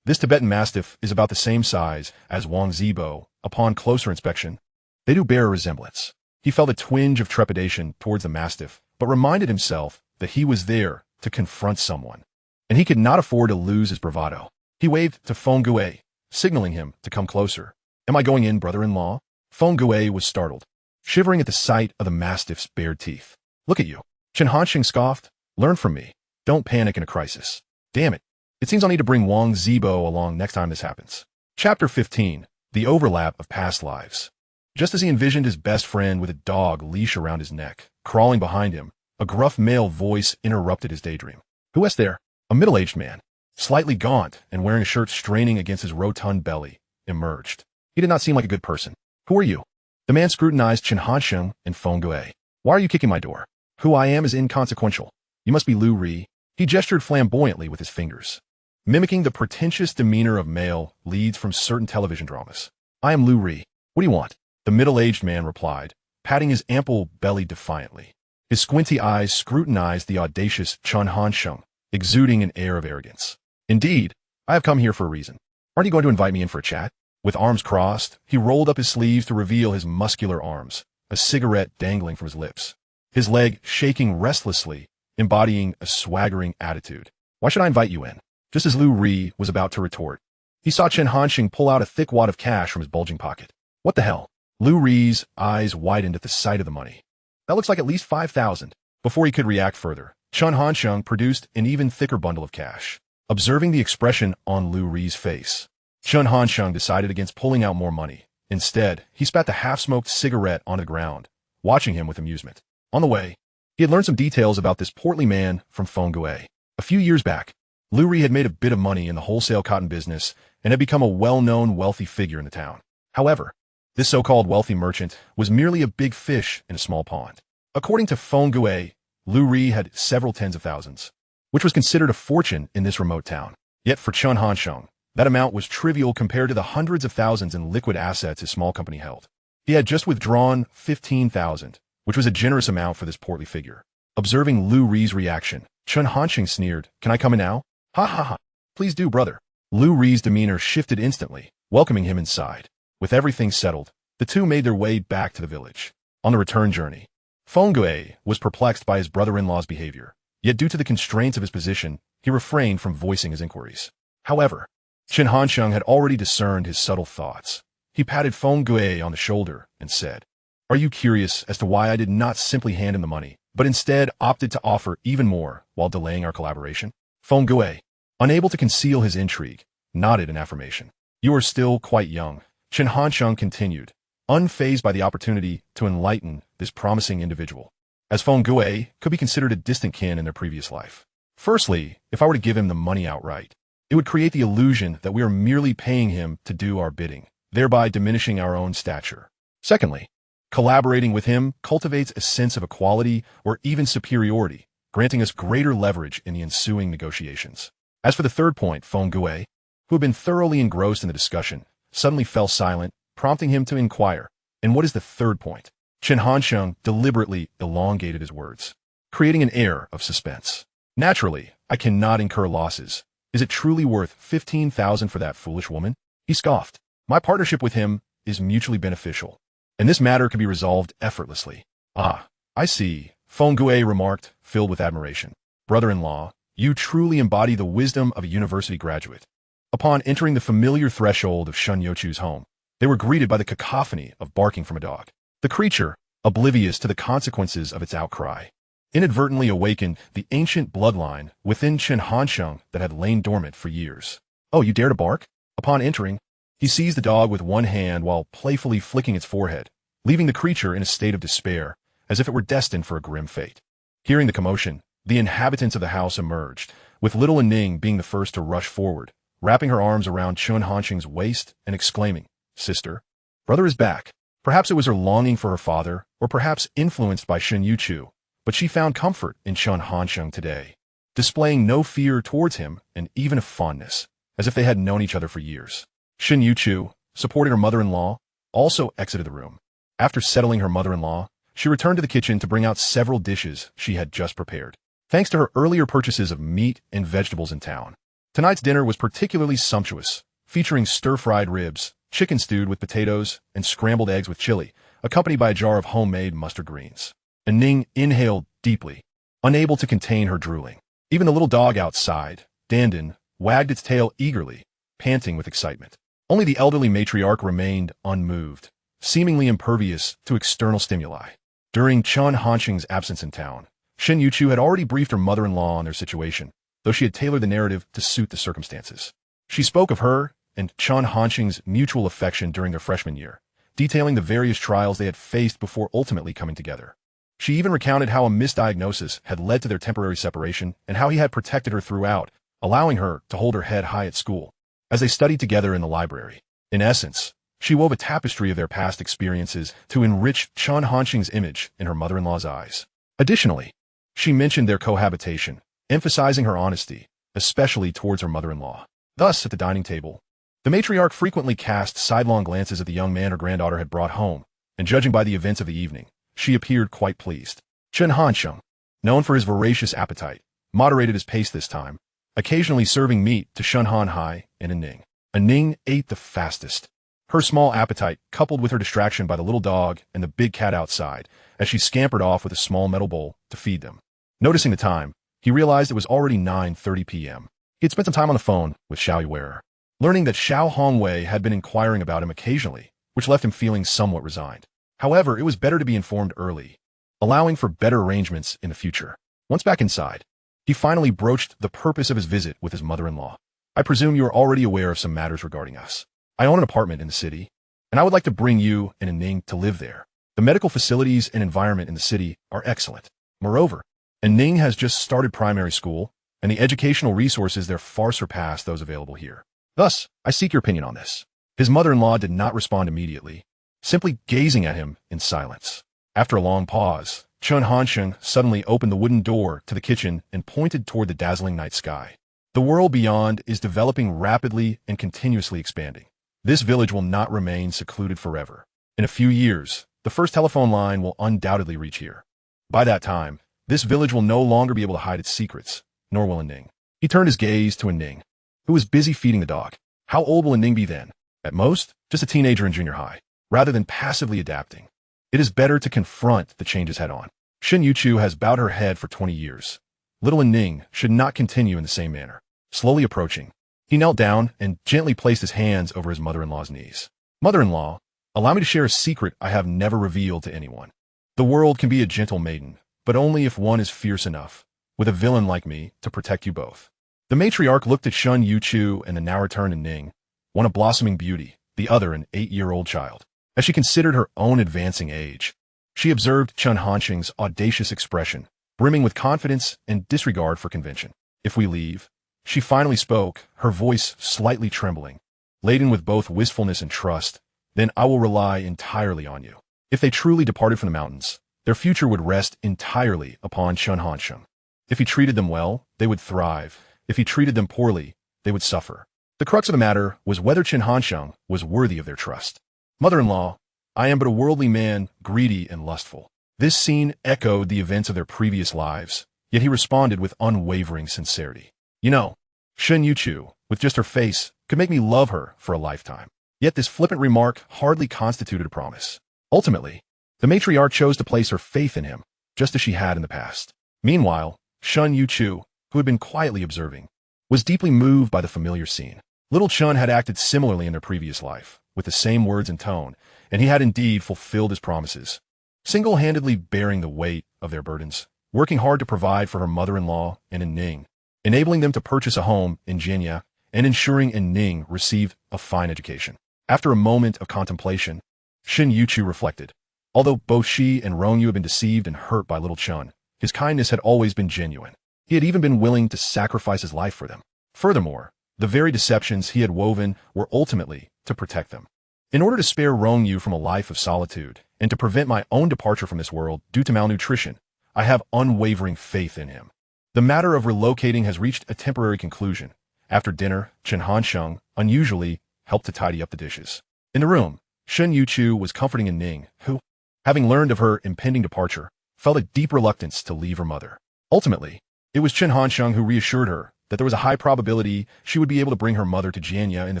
This Tibetan Mastiff is about the same size as Wang Zibo. Upon closer inspection, they do bear a resemblance. He felt a twinge of trepidation towards the Mastiff, but reminded himself that he was there to confront someone, and he could not afford to lose his bravado. He waved to Feng Gui, signaling him to come closer. Am I going in, brother-in-law? Feng Gui was startled, shivering at the sight of the Mastiff's bared teeth. Look at you. Chen Hanqing scoffed. Learn from me. Don't panic in a crisis. Damn it. It seems I'll need to bring Wang Zibo along next time this happens. Chapter 15. The Overlap of Past Lives. Just as he envisioned his best friend with a dog leash around his neck, crawling behind him, a gruff male voice interrupted his daydream. Who is there? A middle-aged man, slightly gaunt and wearing a shirt straining against his rotund belly, emerged. He did not seem like a good person. Who are you? The man scrutinized Chen Hanqing and Feng Gui. Why are you kicking my door? Who I am is inconsequential. You must be Lu Ri. He gestured flamboyantly with his fingers, mimicking the pretentious demeanor of male leads from certain television dramas. I am Lu Ri. What do you want? The middle-aged man replied, patting his ample belly defiantly. His squinty eyes scrutinized the audacious Chen Hanqing, exuding an air of arrogance. Indeed, I have come here for a reason. Aren't you going to invite me in for a chat? With arms crossed, he rolled up his sleeves to reveal his muscular arms, a cigarette dangling from his lips, his leg shaking restlessly, embodying a swaggering attitude. Why should I invite you in? Just as Lu Ri was about to retort, he saw Chen Hanqing pull out a thick wad of cash from his bulging pocket. What the hell? Lu Ri's eyes widened at the sight of the money. That looks like at least 5,000. Before he could react further, Chen Hanqing produced an even thicker bundle of cash. Observing the expression on Lu Ri's face, Chen Hanqing decided against pulling out more money. Instead, he spat the half-smoked cigarette onto the ground, watching him with amusement. On the way, he had learned some details about this portly man from Feng Gui. A few years back, Lu Ri had made a bit of money in the wholesale cotton business and had become a well-known wealthy figure in the town. However, this so-called wealthy merchant was merely a big fish in a small pond. According to Feng Gui, Lu Ri had several tens of thousands, which was considered a fortune in this remote town. Yet for Chen Hanqing, that amount was trivial compared to the hundreds of thousands in liquid assets his small company held. He had just withdrawn 15,000, which was a generous amount for this portly figure. Observing Lu Ri's reaction, Chen Hanqing sneered, Can I come in now? Ha ha ha. Please do, brother. Lu Ri's demeanor shifted instantly, welcoming him inside. With everything settled, the two made their way back to the village. On the return journey, Feng Gui was perplexed by his brother-in-law's behavior, yet due to the constraints of his position, he refrained from voicing his inquiries. However, Chen Hanqing had already discerned his subtle thoughts. He patted Feng Gui on the shoulder and said, Are you curious as to why I did not simply hand him the money, but instead opted to offer even more while delaying our collaboration? Feng Gui, unable to conceal his intrigue, nodded in affirmation. You are still quite young, Chen Hanqing continued, unfazed by the opportunity to enlighten this promising individual, as Feng Gui could be considered a distant kin in their previous life. Firstly, if I were to give him the money outright, it would create the illusion that we are merely paying him to do our bidding, thereby diminishing our own stature. Secondly, collaborating with him cultivates a sense of equality or even superiority, granting us greater leverage in the ensuing negotiations. As for the third point, Feng Gui, who had been thoroughly engrossed in the discussion, suddenly fell silent, prompting him to inquire, And what is the third point? Chen Hansheng deliberately elongated his words, creating an air of suspense. Naturally, I cannot incur losses. Is it truly worth 15,000 for that foolish woman? He scoffed. My partnership with him is mutually beneficial, and this matter can be resolved effortlessly. Ah, I see, Feng Gue remarked, filled with admiration. Brother-in-law, you truly embody the wisdom of a university graduate. Upon entering the familiar threshold of Shun Youchu's home, they were greeted by the cacophony of barking from a dog. The creature, oblivious to the consequences of its outcry, inadvertently awakened the ancient bloodline within Chen Hansheng that had lain dormant for years. Oh, you dare to bark? Upon entering, he seized the dog with one hand while playfully flicking its forehead, leaving the creature in a state of despair, as if it were destined for a grim fate. Hearing the commotion, the inhabitants of the house emerged, with little Ning being the first to rush forward, wrapping her arms around Chen Hansheng's waist and exclaiming, Sister, brother is back. Perhaps it was her longing for her father, or perhaps influenced by Shen Youchu, but she found comfort in Chen Hansheng today, displaying no fear towards him and even a fondness, as if they had known each other for years. Shen Youchu, supporting her mother-in-law, also exited the room. After settling her mother-in-law, she returned to the kitchen to bring out several dishes she had just prepared, thanks to her earlier purchases of meat and vegetables in town. Tonight's dinner was particularly sumptuous, featuring stir-fried ribs, chicken stewed with potatoes, and scrambled eggs with chili, accompanied by a jar of homemade mustard greens. And Ning inhaled deeply, unable to contain her drooling. Even the little dog outside, Dandan, wagged its tail eagerly, panting with excitement. Only the elderly matriarch remained unmoved, seemingly impervious to external stimuli. During Chen Hansheng's absence in town, Shen Youchu had already briefed her mother-in-law on their situation, though she had tailored the narrative to suit the circumstances. She spoke of her and Chen Hansheng's mutual affection during their freshman year, detailing the various trials they had faced before ultimately coming together. She even recounted how a misdiagnosis had led to their temporary separation and how he had protected her throughout, allowing her to hold her head high at school, as they studied together in the library. In essence, she wove a tapestry of their past experiences to enrich Chen Hansheng's image in her mother-in-law's eyes. Additionally, she mentioned their cohabitation, emphasizing her honesty, especially towards her mother-in-law. Thus, at the dining table, the matriarch frequently cast sidelong glances at the young man her granddaughter had brought home, and judging by the events of the evening, she appeared quite pleased. Chen Hansheng, known for his voracious appetite, moderated his pace this time, occasionally serving meat to Shun Han Hai and Ning. Ning ate the fastest, her small appetite coupled with her distraction by the little dog and the big cat outside, as she scampered off with a small metal bowl to feed them. Noticing the time, he realized it was already 9:30 p.m. He had spent some time on the phone with Xiao, learning that Xiao Hongwei had been inquiring about him occasionally, which left him feeling somewhat resigned. However, it was better to be informed early, allowing for better arrangements in the future. Once back inside, he finally broached the purpose of his visit with his mother-in-law. I presume you are already aware of some matters regarding us. I own an apartment in the city, and I would like to bring you and Ning to live there. The medical facilities and environment in the city are excellent. Moreover, Ning has just started primary school, and the educational resources there far surpass those available here. Thus, I seek your opinion on this. His mother-in-law did not respond immediately, simply gazing at him in silence. After a long pause, Chen Hansheng suddenly opened the wooden door to the kitchen and pointed toward the dazzling night sky. The world beyond is developing rapidly and continuously expanding. This village will not remain secluded forever. In a few years, the first telephone line will undoubtedly reach here. By that time, this village will no longer be able to hide its secrets, nor will Ning. He turned his gaze to Ning, who was busy feeding the dog. How old will Ning be then? At most, just a teenager in junior high. Rather than passively adapting, it is better to confront the changes head-on. Shen Youchu has bowed her head for 20 years. Little Ning should not continue in the same manner. Slowly approaching, he knelt down and gently placed his hands over his mother-in-law's knees. Mother-in-law, allow me to share a secret I have never revealed to anyone. The world can be a gentle maiden, but only if one is fierce enough, with a villain like me, to protect you both. The matriarch looked at Shen Youchu and the now returned Ning, one a blossoming beauty, the other an 8-year-old child. As she considered her own advancing age, she observed Chen Hansheng's audacious expression, brimming with confidence and disregard for convention. If we leave, she finally spoke, her voice slightly trembling, laden with both wistfulness and trust, then I will rely entirely on you. If they truly departed from the mountains, their future would rest entirely upon Chen Hansheng. If he treated them well, they would thrive. If he treated them poorly, they would suffer. The crux of the matter was whether Chen Hansheng was worthy of their trust. Mother-in-law, I am but a worldly man, greedy and lustful. This scene echoed the events of their previous lives, yet he responded with unwavering sincerity. You know, Shen Youchu, with just her face, could make me love her for a lifetime. Yet this flippant remark hardly constituted a promise. Ultimately, the matriarch chose to place her faith in him, just as she had in the past. Meanwhile, Shen Youchu, who had been quietly observing, was deeply moved by the familiar scene. Little Chen had acted similarly in their previous life, with the same words and tone, and he had indeed fulfilled his promises, single-handedly bearing the weight of their burdens, working hard to provide for her mother-in-law and in Ning, enabling them to purchase a home in Jinya, and ensuring in Ning received a fine education. After a moment of contemplation, Shen Youchu reflected. Although both she and Rongyu had been deceived and hurt by little Chen, his kindness had always been genuine. He had even been willing to sacrifice his life for them. Furthermore, the very deceptions he had woven were ultimately to protect them. In order to spare Rongyu from a life of solitude and to prevent my own departure from this world due to malnutrition, I have unwavering faith in him. The matter of relocating has reached a temporary conclusion. After dinner, Chen Hansheng unusually helped to tidy up the dishes. In the room, Shen Youchu was comforting Ning, who, having learned of her impending departure, felt a deep reluctance to leave her mother. Ultimately, it was Chen Hansheng who reassured her that there was a high probability she would be able to bring her mother to Jianya in the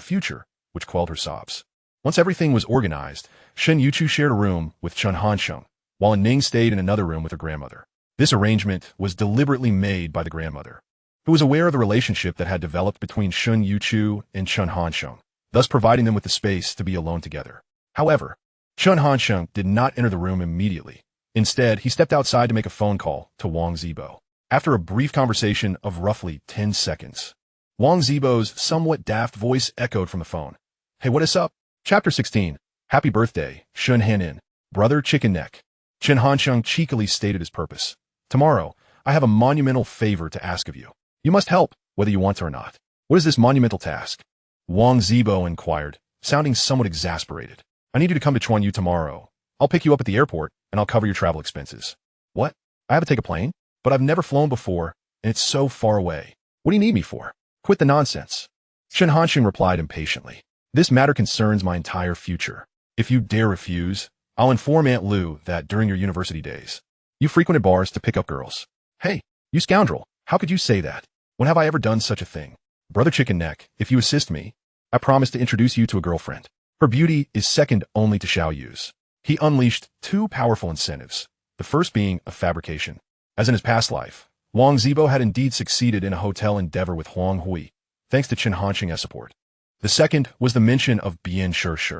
future, which quelled her sobs. Once everything was organized, Shen Youchu shared a room with Chen Hansheng, while Ning stayed in another room with her grandmother. This arrangement was deliberately made by the grandmother, who was aware of the relationship that had developed between Shen Youchu and Chen Hansheng, thus providing them with the space to be alone together. However, Chen Hansheng did not enter the room immediately. Instead, he stepped outside to make a phone call to Wang Zibo. After a brief conversation of roughly 10 seconds, Wang Zibo's somewhat daft voice echoed from the phone. Hey, what is up? Chapter 16. Happy birthday, Shun Henin. Brother Chicken Neck. Chen Hansheng cheekily stated his purpose. Tomorrow, I have a monumental favor to ask of you. You must help, whether you want to or not. What is this monumental task? Wang Zibo inquired, sounding somewhat exasperated. I need you to come to Chuanyu tomorrow. I'll pick you up at the airport, and I'll cover your travel expenses. What? I have to take a plane? But I've never flown before, and it's so far away. What do you need me for? Quit the nonsense. Chen Hansheng replied impatiently. This matter concerns my entire future. If you dare refuse, I'll inform Aunt Lu that during your university days, you frequented bars to pick up girls. Hey, you scoundrel, how could you say that? When have I ever done such a thing? Brother Chicken Neck, if you assist me, I promise to introduce you to a girlfriend. Her beauty is second only to Xiaoyu's. He unleashed two powerful incentives, the first being a fabrication. As in his past life, Wang Zibo had indeed succeeded in a hotel endeavor with Huang Hui, thanks to Chen Hansheng's support. The second was the mention of Bian Shi,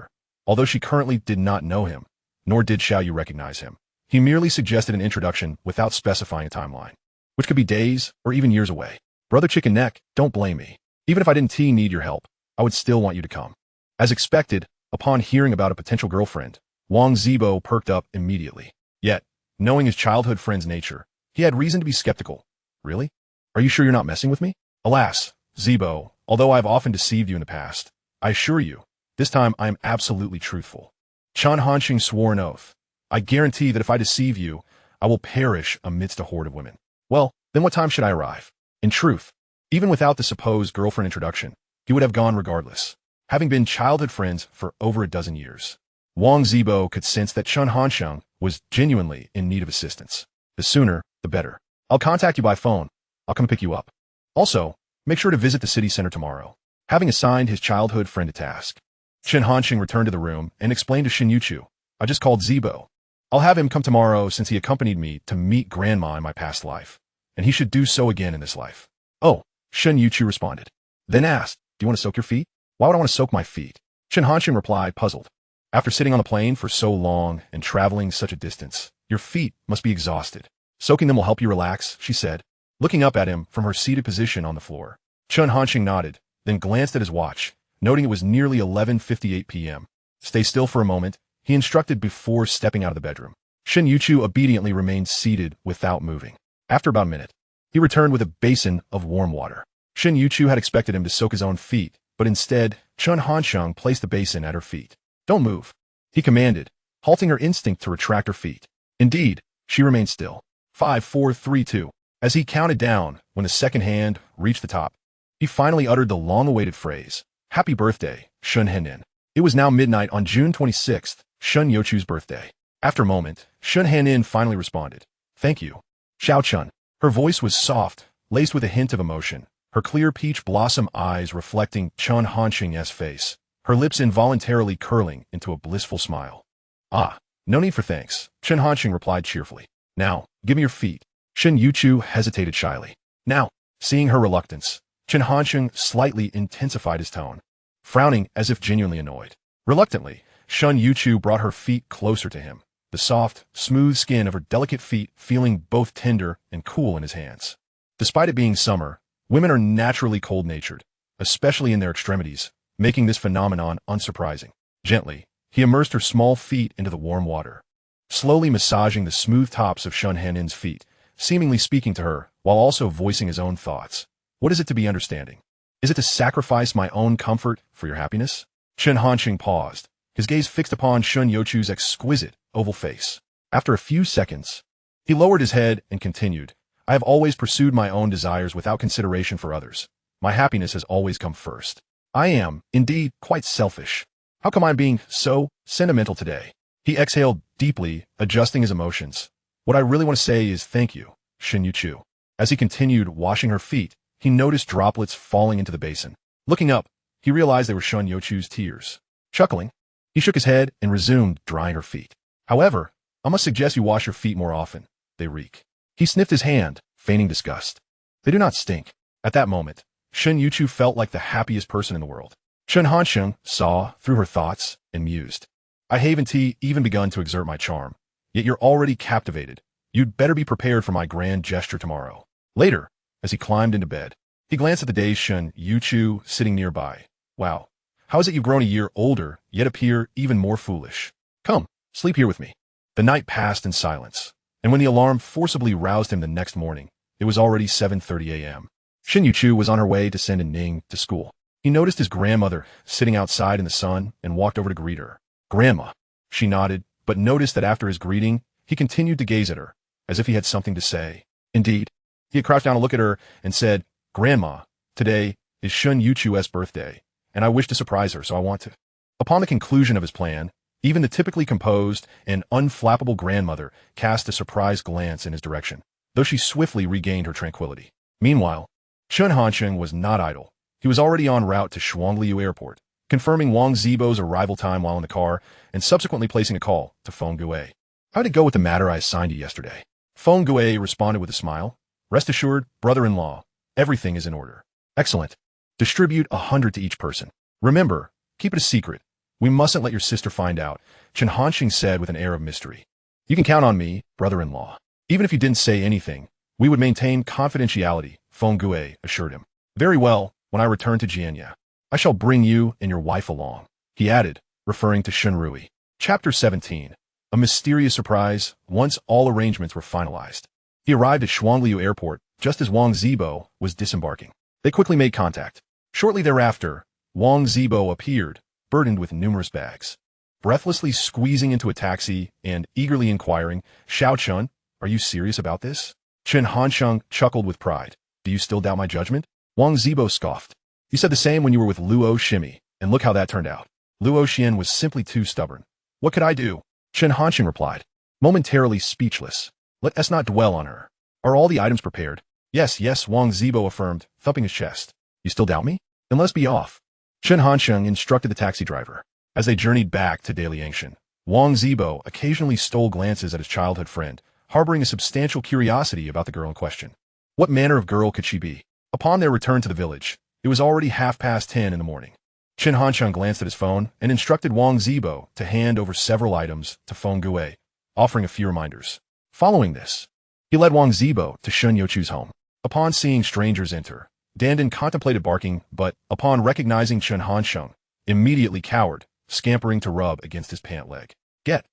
although she currently did not know him, nor did Xiaoyu recognize him. He merely suggested an introduction without specifying a timeline, which could be days or even years away. Brother Chicken Neck, don't blame me. Even if I didn't need your help, I would still want you to come. As expected, upon hearing about a potential girlfriend, Wang Zibo perked up immediately. Yet, knowing his childhood friend's nature, he had reason to be skeptical. Really? Are you sure you're not messing with me? Alas, Zibo, although I have often deceived you in the past, I assure you, this time I am absolutely truthful. Chen Hansheng swore an oath. I guarantee that if I deceive you, I will perish amidst a horde of women. Well, then what time should I arrive? In truth, even without the supposed girlfriend introduction, he would have gone regardless, having been childhood friends for over a dozen years. Wang Zibo could sense that Chen Hansheng was genuinely in need of assistance. The sooner, the better. I'll contact you by phone. I'll come pick you up. Also, make sure to visit the city center tomorrow. Having assigned his childhood friend a task, Chen Hansheng returned to the room and explained to Shen Youchu, I just called Zibo. I'll have him come tomorrow since he accompanied me to meet Grandma in my past life, and he should do so again in this life. Oh, Shen Youchu responded. Then asked, do you want to soak your feet? Why would I want to soak my feet? Chen Hansheng replied, puzzled. After sitting on the plane for so long and traveling such a distance, your feet must be exhausted. Soaking them will help you relax, she said, looking up at him from her seated position on the floor. Chen Hansheng nodded, then glanced at his watch, noting it was nearly 11:58 p.m. Stay still for a moment, he instructed before stepping out of the bedroom. Shen Youchu obediently remained seated without moving. After about a minute, he returned with a basin of warm water. Shen Youchu had expected him to soak his own feet, but instead, Chen Hansheng placed the basin at her feet. Don't move, he commanded, halting her instinct to retract her feet. Indeed, she remained still. 5, 4, 3, 2. As he counted down, when the second hand reached the top, he finally uttered the long-awaited phrase, Happy birthday, Shun Henin. It was now midnight on June 26th, Shen Youchu's birthday. After a moment, Shen Hanin finally responded. Thank you. Xiao Chun. Her voice was soft, laced with a hint of emotion, her clear peach blossom eyes reflecting Chun Hanxing's face, her lips involuntarily curling into a blissful smile. Ah, no need for thanks, Chen Hanxing replied cheerfully. Now, give me your feet. Shen Youchu hesitated shyly. Now, seeing her reluctance, Chen Hanxing slightly intensified his tone, frowning as if genuinely annoyed. Reluctantly, Shen Youchu brought her feet closer to him, the soft, smooth skin of her delicate feet feeling both tender and cool in his hands. Despite it being summer, women are naturally cold-natured, especially in their extremities, making this phenomenon unsurprising. Gently, he immersed her small feet into the warm water, slowly massaging the smooth tops of Shen Hanin's feet, seemingly speaking to her, while also voicing his own thoughts. What is it to be understanding? Is it to sacrifice my own comfort for your happiness? Chen Hanxing paused, his gaze fixed upon Shen Youchu's exquisite, oval face. After a few seconds, he lowered his head and continued, I have always pursued my own desires without consideration for others. My happiness has always come first. I am, indeed, quite selfish. How come I'm being so sentimental today? He exhaled deeply, adjusting his emotions. What I really want to say is thank you, Shen Youchu. As he continued washing her feet, he noticed droplets falling into the basin. Looking up, he realized they were Shen Youchu's tears. Chuckling, he shook his head and resumed drying her feet. However, I must suggest you wash your feet more often. They reek. He sniffed his hand, feigning disgust. They do not stink. At that moment, Shen Youchu felt like the happiest person in the world. Chen Hanxing saw through her thoughts and mused. I haven't even begun to exert my charm, yet you're already captivated. You'd better be prepared for my grand gesture tomorrow. Later, as he climbed into bed, he glanced at the dazed Shen Youchu sitting nearby. Wow, how is it you've grown a year older, yet appear even more foolish? Come, sleep here with me. The night passed in silence, and when the alarm forcibly roused him the next morning, it was already 7:30 a.m. Shen Youchu was on her way to send Ning to school. He noticed his grandmother sitting outside in the sun and walked over to greet her. Grandma. She nodded, but noticed that after his greeting, he continued to gaze at her, as if he had something to say. Indeed, he had crouched down to look at her and said, Grandma, today is Shen Youchu's birthday, and I wish to surprise her, so I want to. Upon the conclusion of his plan, even the typically composed and unflappable grandmother cast a surprised glance in his direction, though she swiftly regained her tranquility. Meanwhile, Chen Hanxing was not idle. He was already en route to Shuangliu Airport, confirming Wang Zibo's arrival time while in the car and subsequently placing a call to Feng Gue. How did it go with the matter I assigned you yesterday? Feng Gue responded with a smile. Rest assured, brother-in-law, everything is in order. Excellent. Distribute 100 to each person. Remember, keep it a secret. We mustn't let your sister find out, Chen Hanxing said with an air of mystery. You can count on me, brother-in-law. Even if you didn't say anything, we would maintain confidentiality, Feng Gue assured him. Very well, when I return to Jianya, I shall bring you and your wife along, he added, referring to Shenrui. Chapter 17. A mysterious surprise once all arrangements were finalized. He arrived at Shuangliu Airport just as Wang Zibo was disembarking. They quickly made contact. Shortly thereafter, Wang Zibo appeared, burdened with numerous bags. Breathlessly squeezing into a taxi and eagerly inquiring, Xiao Chun, are you serious about this? Chen Hanxing chuckled with pride. Do you still doubt my judgment? Wang Zibo scoffed. You said the same when you were with Luo Shimi, and look how that turned out. Luo Xian was simply too stubborn. What could I do? Chen Hanxing replied, momentarily speechless. Let us not dwell on her. Are all the items prepared? Yes, yes, Wang Zibo affirmed, thumping his chest. You still doubt me? Then let's be off. Chen Hanxing instructed the taxi driver. As they journeyed back to Daliangshan, Wang Zibo occasionally stole glances at his childhood friend, harboring a substantial curiosity about the girl in question. What manner of girl could she be? Upon their return to the village, it was already 10:30 in the morning. Chen Hanxing glanced at his phone and instructed Wang Zibo to hand over several items to Feng Gue, offering a few reminders. Following this, he led Wang Zibo to Shen Youchu's home. Upon seeing strangers enter, Dandan contemplated barking, but, upon recognizing Chen Hanxing, immediately cowered, scampering to rub against his pant leg. Get,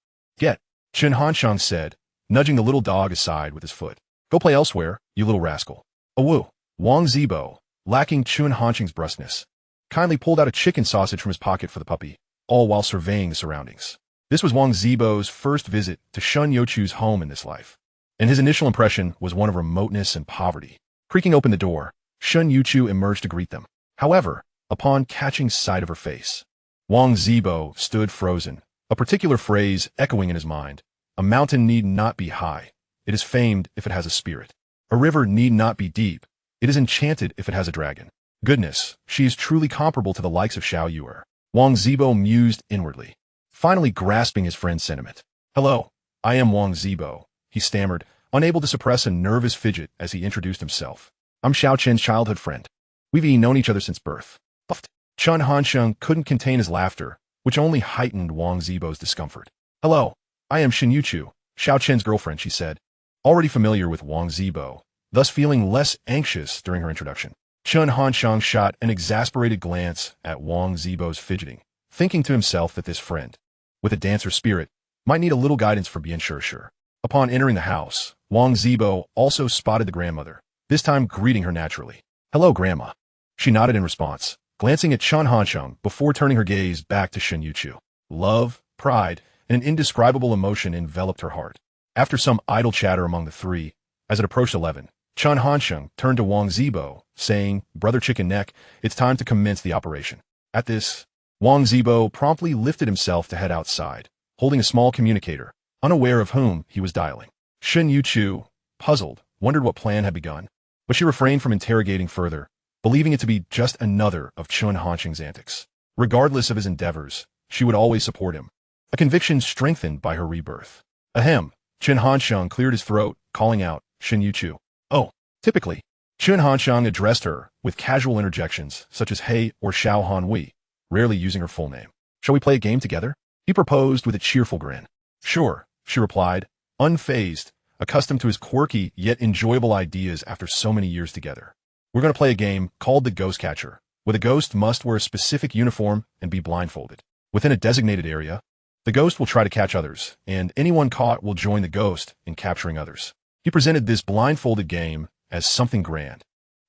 Chen Hanxing said, nudging the little dog aside with his foot. Go play elsewhere, you little rascal. Awoo. Wang Zibo, lacking Chen Hanxing's brusqueness, kindly pulled out a chicken sausage from his pocket for the puppy, all while surveying the surroundings. This was Wang Zibo's first visit to Shen Youchu's home in this life, and his initial impression was one of remoteness and poverty. Creaking open the door, Shen Youchu emerged to greet them. However, upon catching sight of her face, Wang Zibo stood frozen, a particular phrase echoing in his mind. A mountain need not be high. It is famed if it has a spirit. A river need not be deep. It is enchanted if it has a dragon. Goodness, she is truly comparable to the likes of Xiao Yuer. Wang Zibo mused inwardly, finally grasping his friend's sentiment. Hello, I am Wang Zibo, he stammered, unable to suppress a nervous fidget as he introduced himself. I'm Xiao Chen's childhood friend. We've known each other since birth. Puffed. Chen Hansheng couldn't contain his laughter, which only heightened Wang Zibo's discomfort. Hello, I am Shen Youchu, Xiao Chen's girlfriend, she said, already familiar with Wang Zibo, thus feeling less anxious during her introduction. Chen Hansheng shot an exasperated glance at Wang Zibo's fidgeting, thinking to himself that this friend, with a dancer spirit, might need a little guidance for being sure. Upon entering the house, Wang Zibo also spotted the grandmother, this time greeting her naturally. Hello, Grandma. She nodded in response, glancing at Chen Hansheng before turning her gaze back to Shen Youchu. Love, pride, and an indescribable emotion enveloped her heart. After some idle chatter among the three, as it approached 11, Chen Hansheng turned to Wang Zibo, saying, Brother Chicken Neck, it's time to commence the operation. At this, Wang Zibo promptly lifted himself to head outside, holding a small communicator, unaware of whom he was dialing. Shen Youchu, puzzled, wondered what plan had begun, but she refrained from interrogating further, believing it to be just another of Chen Hansheng's antics. Regardless of his endeavors, she would always support him, a conviction strengthened by her rebirth. Ahem, Chen Hansheng cleared his throat, calling out, Shen Youchu. Oh, typically, Chen Hansheng addressed her with casual interjections such as hey or Xiao Hanwei, rarely using her full name. Shall we play a game together? He proposed with a cheerful grin. Sure, she replied, unfazed, accustomed to his quirky yet enjoyable ideas after so many years together. We're going to play a game called the Ghost Catcher, where the ghost must wear a specific uniform and be blindfolded. Within a designated area, the ghost will try to catch others, and anyone caught will join the ghost in capturing others. He presented this blindfolded game as something grand,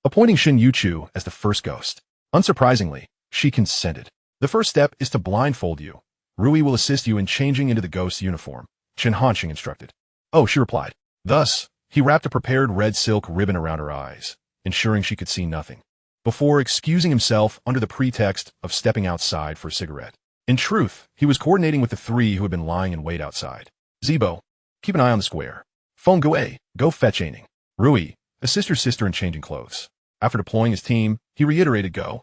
appointing Shen Youchu as the first ghost. Unsurprisingly, she consented. The first step is to blindfold you. Rui will assist you in changing into the ghost's uniform, Chen Hansheng instructed. Oh, she replied. Thus, he wrapped a prepared red silk ribbon around her eyes, ensuring she could see nothing, before excusing himself under the pretext of stepping outside for a cigarette. In truth, he was coordinating with the three who had been lying in wait outside. Zibo, keep an eye on the square. Feng Gou, go fetch Aining. Rui, assist your sister in changing clothes. After deploying his team, he reiterated go.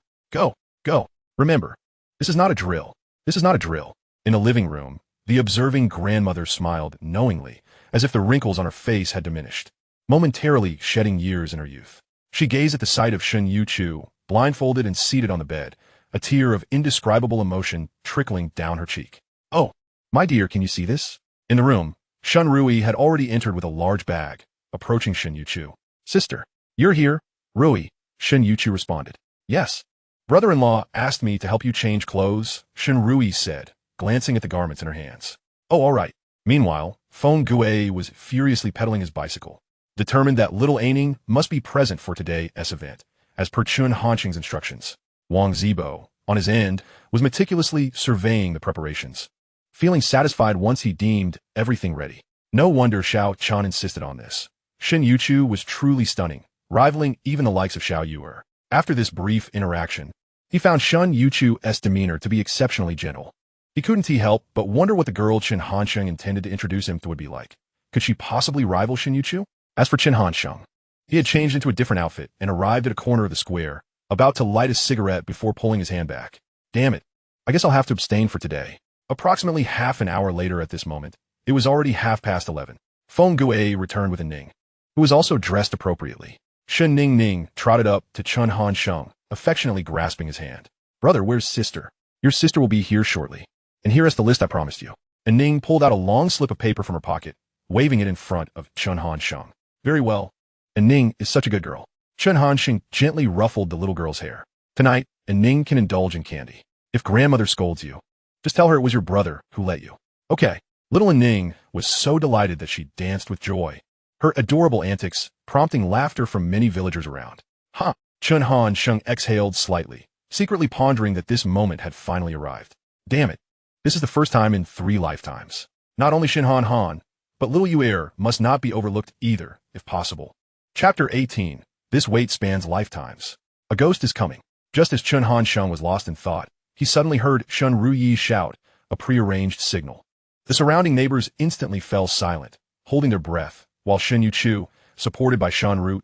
Remember, this is not a drill. In the living room, the observing grandmother smiled knowingly, as if the wrinkles on her face had diminished, momentarily shedding years in her youth. She gazed at the sight of Shen Youchu, blindfolded and seated on the bed, a tear of indescribable emotion trickling down her cheek. Oh, my dear, can you see this? In the room, Shun Rui had already entered with a large bag, approaching Shen Youchu. Sister, you're here? Rui, Shen Youchu responded. Yes. Brother-in-law asked me to help you change clothes, Shen Rui said, glancing at the garments in her hands. Oh, all right. Meanwhile, Feng Gou was furiously pedaling his bicycle, determined that little Aining must be present for today's event, as per Chen Hansheng's instructions. Wang Zibo, on his end, was meticulously surveying the preparations, feeling satisfied once he deemed everything ready. No wonder Xiao Chan insisted on this. Shen Youchu was truly stunning, rivaling even the likes of Xiao Yuer. After this brief interaction, he found Shen Youchu's demeanor to be exceptionally gentle. He couldn't help but wonder what the girl Chen Hansheng intended to introduce him to would be like. Could she possibly rival Shen Youchu? As for Chen Hansheng, he had changed into a different outfit and arrived at a corner of the square, about to light a cigarette before pulling his hand back. Damn it. I guess I'll have to abstain for today. Approximately half an hour later at this moment, it was already 11:30. Feng Gou returned with a Ning, who was also dressed appropriately. Shen Ning trotted up to Chen Hansheng, affectionately grasping his hand. Brother, where's sister? Your sister will be here shortly. And here is the list I promised you. And Ning pulled out a long slip of paper from her pocket, waving it in front of Chen Hansheng. Very well. And Ning is such a good girl. Chen Hansheng gently ruffled the little girl's hair. Tonight, and Ning can indulge in candy. If grandmother scolds you, just tell her it was your brother who let you. Okay. Little Ning was so delighted that she danced with joy, her adorable antics prompting laughter from many villagers around. Huh. Chen Hansheng exhaled slightly, secretly pondering that this moment had finally arrived. Damn it. This is the first time in 3 lifetimes. Not only Shin Han, but little Yuer must not be overlooked either, if possible. Chapter 18. This wait spans lifetimes. A ghost is coming. Just as Chen Hansheng was lost in thought, he suddenly heard Shun Ruyi shout, a prearranged signal. The surrounding neighbors instantly fell silent, holding their breath, while Youchu, supported by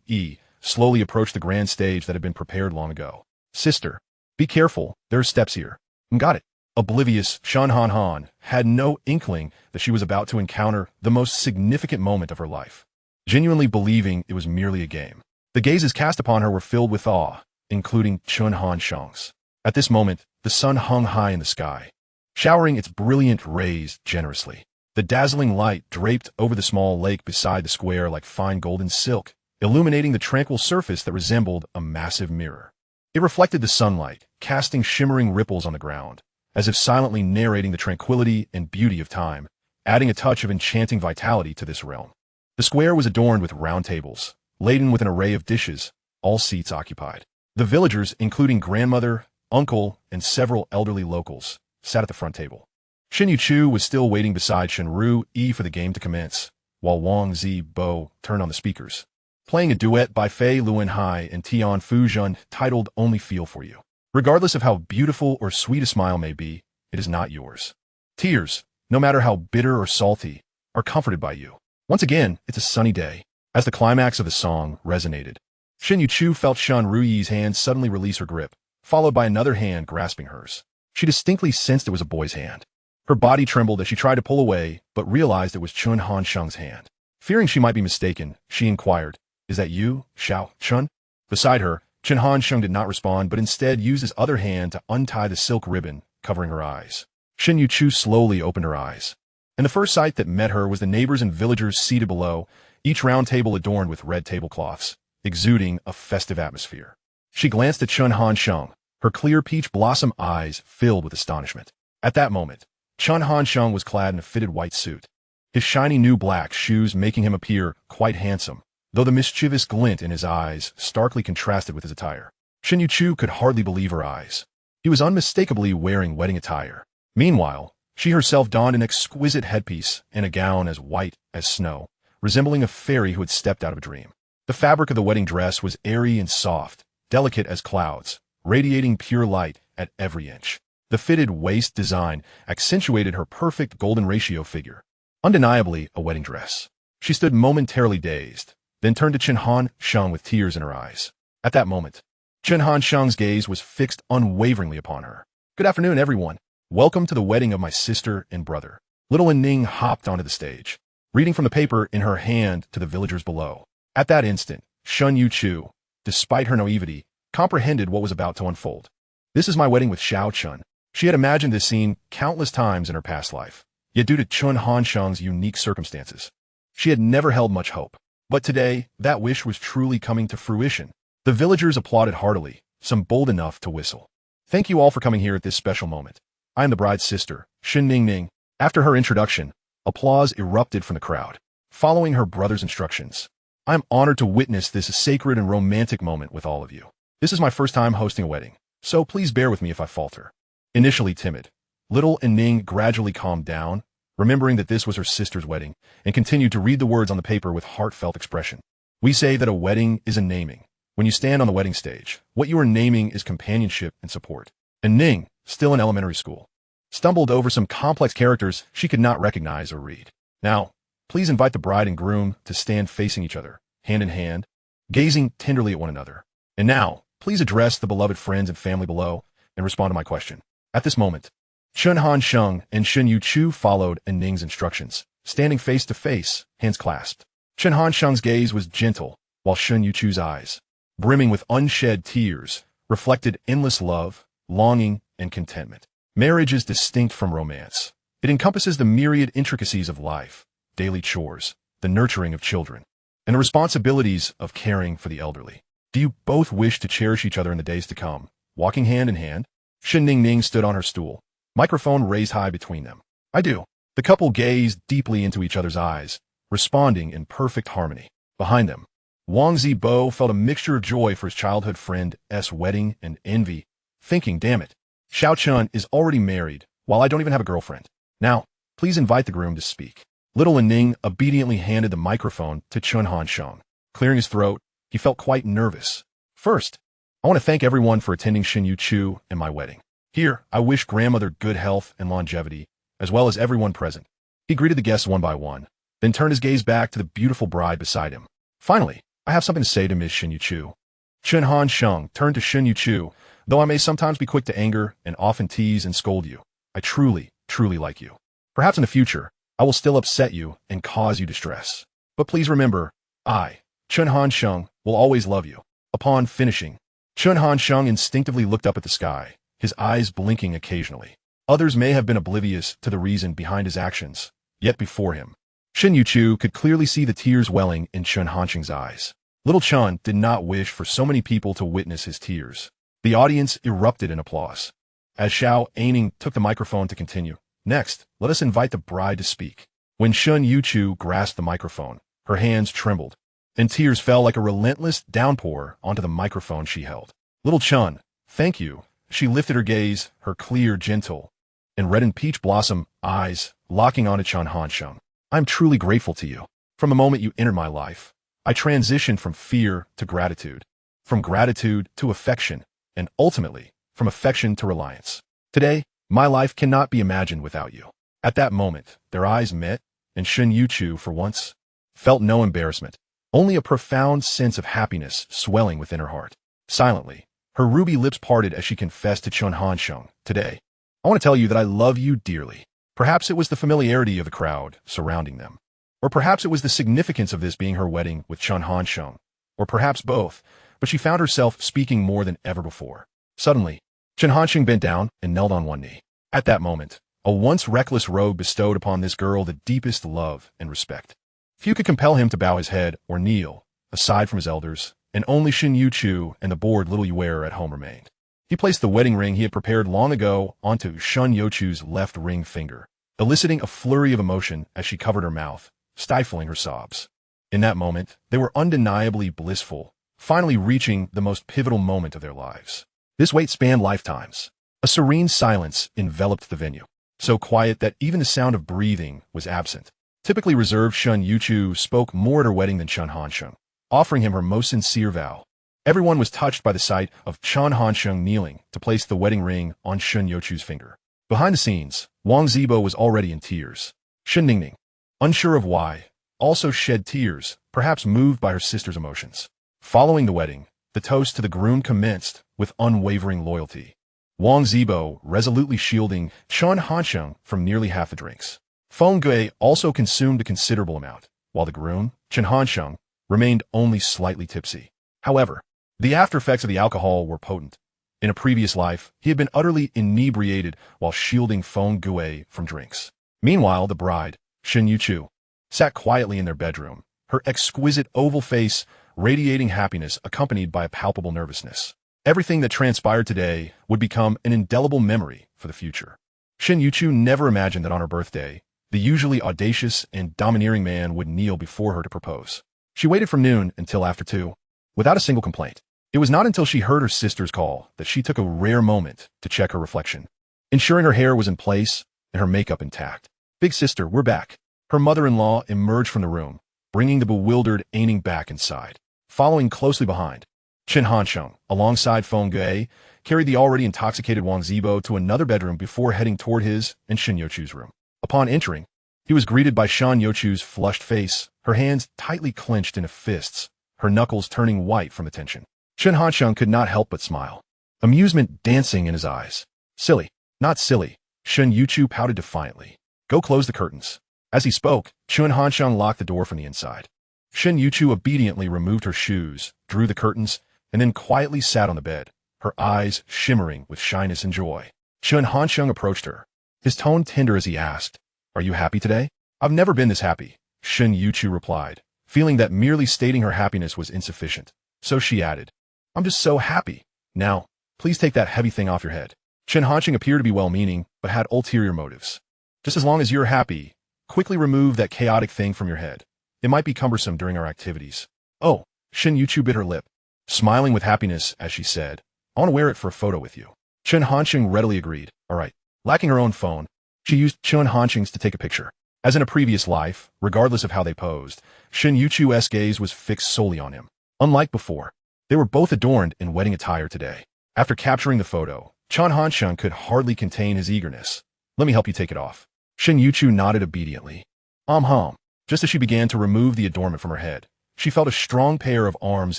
Yi, slowly approached the grand stage that had been prepared long ago. Sister, be careful, there are steps here. Got it. Oblivious, Han had no inkling that she was about to encounter the most significant moment of her life, genuinely believing it was merely a game. The gazes cast upon her were filled with awe, including Shang's. At this moment, the sun hung high in the sky, showering its brilliant rays generously. The dazzling light draped over the small lake beside the square like fine golden silk, illuminating the tranquil surface that resembled a massive mirror. It reflected the sunlight, casting shimmering ripples on the ground, as if silently narrating the tranquility and beauty of time, adding a touch of enchanting vitality to this realm. The square was adorned with round tables, laden with an array of dishes, all seats occupied. The villagers, including grandmother, uncle, and several elderly locals, sat at the front table. Youchu was still waiting beside Yi for the game to commence, while Wang Zibo turned on the speakers, playing a duet by Fei Luanhai and Tian Fuzhun titled Only Feel For You. Regardless of how beautiful or sweet a smile may be, it is not yours. Tears, no matter how bitter or salty, are comforted by you. Once again, it's a sunny day. As the climax of the song resonated, Youchu felt Yi's hand suddenly release her grip, followed by another hand grasping hers. She distinctly sensed it was a boy's hand. Her body trembled as she tried to pull away, but realized it was Shang's hand. Fearing she might be mistaken, she inquired, "Is that you, Xiao, Chen?" Beside her, Shang did not respond, but instead used his other hand to untie the silk ribbon covering her eyes. Youchu slowly opened her eyes, and the first sight that met her was the neighbors and villagers seated below, each round table adorned with red tablecloths, exuding a festive atmosphere. She glanced at Shang, her clear peach blossom eyes filled with astonishment. At that moment, Shang was clad in a fitted white suit, his shiny new black shoes making him appear quite handsome, though the mischievous glint in his eyes starkly contrasted with his attire. Youchu could hardly believe her eyes. He was unmistakably wearing wedding attire. Meanwhile, she herself donned an exquisite headpiece and a gown as white as snow, resembling a fairy who had stepped out of a dream. The fabric of the wedding dress was airy and soft, delicate as clouds, radiating pure light at every inch. The fitted waist design accentuated her perfect golden ratio figure. Undeniably a wedding dress. She stood momentarily dazed, then turned to Shang with tears in her eyes. At that moment, Shang's gaze was fixed unwaveringly upon her. "Good afternoon, everyone. Welcome to the wedding of my sister and brother." Little Ning hopped onto the stage, reading from the paper in her hand to the villagers below. At that instant, Youchu, despite her naivety, comprehended what was about to unfold. This is my wedding with Xiao Chen. She had imagined this scene countless times in her past life, yet due to Shang's unique circumstances, she had never held much hope. But today, that wish was truly coming to fruition. The villagers applauded heartily, some bold enough to whistle. "Thank you all for coming here at this special moment. I am the bride's sister, Shen Ning." After her introduction, applause erupted from the crowd, following her brother's instructions. "I am honored to witness this sacred and romantic moment with all of you. This is my first time hosting a wedding, so please bear with me if I falter." Initially timid, Little Ning gradually calmed down, remembering that this was her sister's wedding, and continued to read the words on the paper with heartfelt expression. "We say that a wedding is a naming. When you stand on the wedding stage, what you are naming is companionship and support." And Ning, still in elementary school, stumbled over some complex characters she could not recognize or read. "Now, please invite the bride and groom to stand facing each other, hand in hand, gazing tenderly at one another. And now, please address the beloved friends and family below and respond to my question." At this moment, Shang and Youchu followed Ning's instructions, standing face to face, hands clasped. Shang's gaze was gentle, while Youchu's eyes, brimming with unshed tears, reflected endless love, longing, and contentment. Marriage is distinct from romance. It encompasses the myriad intricacies of life, daily chores, the nurturing of children, and the responsibilities of caring for the elderly. Do you both wish to cherish each other in the days to come, walking hand in hand? Ning stood on her stool, microphone raised high between them. "I do." The couple gazed deeply into each other's eyes, responding in perfect harmony. Behind them, Wang Zibo felt a mixture of joy for his childhood friend's wedding and envy, thinking, "Damn it, Xiao Chen is already married, while I don't even have a girlfriend. Now, please invite the groom to speak." Little Ning obediently handed the microphone to Shang. Clearing his throat, he felt quite nervous. "First, I want to thank everyone for attending Youchu and my wedding. Here, I wish grandmother good health and longevity, as well as everyone present. He greeted the guests one by one, then turned his gaze back to the beautiful bride beside him. Finally, I have something to say to Miss Shen Youchu. Chen Hansheng turned to Shen Youchu. Though I may sometimes be quick to anger and often tease and scold you, I truly, truly like you. Perhaps in the future, I will still upset you and cause you distress. But please remember, I, Chen Hansheng, will always love you. Upon finishing, Chen Hansheng instinctively looked up at the sky, his eyes blinking occasionally. Others may have been oblivious to the reason behind his actions, yet before him, Shen Youchu could clearly see the tears welling in Chen Hansheng's eyes. Little Chen did not wish for so many people to witness his tears. The audience erupted in applause. As Xiao Aning took the microphone to continue, next, let us invite the bride to speak. When Shen Youchu grasped the microphone, her hands trembled, and tears fell like a relentless downpour onto the microphone she held. Little Chen, thank you. She lifted her gaze, her clear, gentle, and red and peach blossom eyes locking onto Chen Hansheng. I'm truly grateful to you. From the moment you entered my life, I transitioned from fear to gratitude, from gratitude to affection, and ultimately, from affection to reliance. Today, my life cannot be imagined without you. At that moment, their eyes met, and Shen Youchu, for once, felt no embarrassment, only a profound sense of happiness swelling within her heart. Silently, her ruby lips parted as she confessed to Chen Hansheng, today, I want to tell you that I love you dearly. Perhaps it was the familiarity of the crowd surrounding them, or perhaps it was the significance of this being her wedding with Chen Hansheng, or perhaps both, but she found herself speaking more than ever before. Suddenly, Chen Hansheng bent down and knelt on one knee. At that moment, a once reckless rogue bestowed upon this girl the deepest love and respect. Few could compel him to bow his head or kneel, aside from his elders, and only Shen Youchu and the bored little Yuer at home remained. He placed the wedding ring he had prepared long ago onto Shen Youchu's left ring finger, eliciting a flurry of emotion as she covered her mouth, stifling her sobs. In that moment, they were undeniably blissful, finally reaching the most pivotal moment of their lives. This wait spanned lifetimes. A serene silence enveloped the venue, so quiet that even the sound of breathing was absent. Typically reserved, Shen Youchu spoke more at her wedding than Chen Hansheng, offering him her most sincere vow. Everyone was touched by the sight of Chen Hansheng kneeling to place the wedding ring on Shen Youchu's finger. Behind the scenes, Wang Zibo was already in tears. Shen Ningning, unsure of why, also shed tears, perhaps moved by her sister's emotions. Following the wedding, the toast to the groom commenced with unwavering loyalty. Wang Zibo resolutely shielding Chen Hansheng from nearly half the drinks. Feng Gui also consumed a considerable amount, while the groom, Chen Hansheng, remained only slightly tipsy. However, the after-effects of the alcohol were potent. In a previous life, he had been utterly inebriated while shielding Feng Gui from drinks. Meanwhile, the bride, Shen Youchu, sat quietly in their bedroom, her exquisite oval face radiating happiness accompanied by a palpable nervousness. Everything that transpired today would become an indelible memory for the future. Shen Youchu never imagined that on her birthday, the usually audacious and domineering man would kneel before her to propose. She waited from noon until after 2, without a single complaint. It was not until she heard her sister's call that she took a rare moment to check her reflection, ensuring her hair was in place and her makeup intact. Big sister, we're back. Her mother-in-law emerged from the room, bringing the bewildered Aning back inside. Following closely behind, Chen Hansheng, alongside Feng Gui, carried the already intoxicated Wang Zibo to another bedroom before heading toward his and Shen Youchu's room. Upon entering, he was greeted by Shen Youchu's flushed face, her hands tightly clenched into fists, her knuckles turning white from the tension. Chen Hansheng could not help but smile, amusement dancing in his eyes. Silly, not silly, Shen Youchu pouted defiantly. Go close the curtains. As he spoke, Chen Hansheng locked the door from the inside. Shen Youchu obediently removed her shoes, drew the curtains, and then quietly sat on the bed, her eyes shimmering with shyness and joy. Chen Hansheng approached her, his tone tender as he asked, Are you happy today? I've never been this happy, Shen Youchu replied, feeling that merely stating her happiness was insufficient. So she added, I'm just so happy. Now, please take that heavy thing off your head. Chen Hansheng appeared to be well-meaning, but had ulterior motives. Just as long as you're happy, quickly remove that chaotic thing from your head. It might be cumbersome during our activities. Oh, Shen Youchu bit her lip, smiling with happiness as she said, I want to wear it for a photo with you. Chen Hansheng readily agreed. All right. Lacking her own phone, she used Chen Hansheng's to take a picture. As in a previous life, regardless of how they posed, Shen Youchu's gaze was fixed solely on him. Unlike before, they were both adorned in wedding attire today. After capturing the photo, Chen Hansheng could hardly contain his eagerness. Let me help you take it off. Shen Youchu nodded obediently. Hum. Just as she began to remove the adornment from her head, she felt a strong pair of arms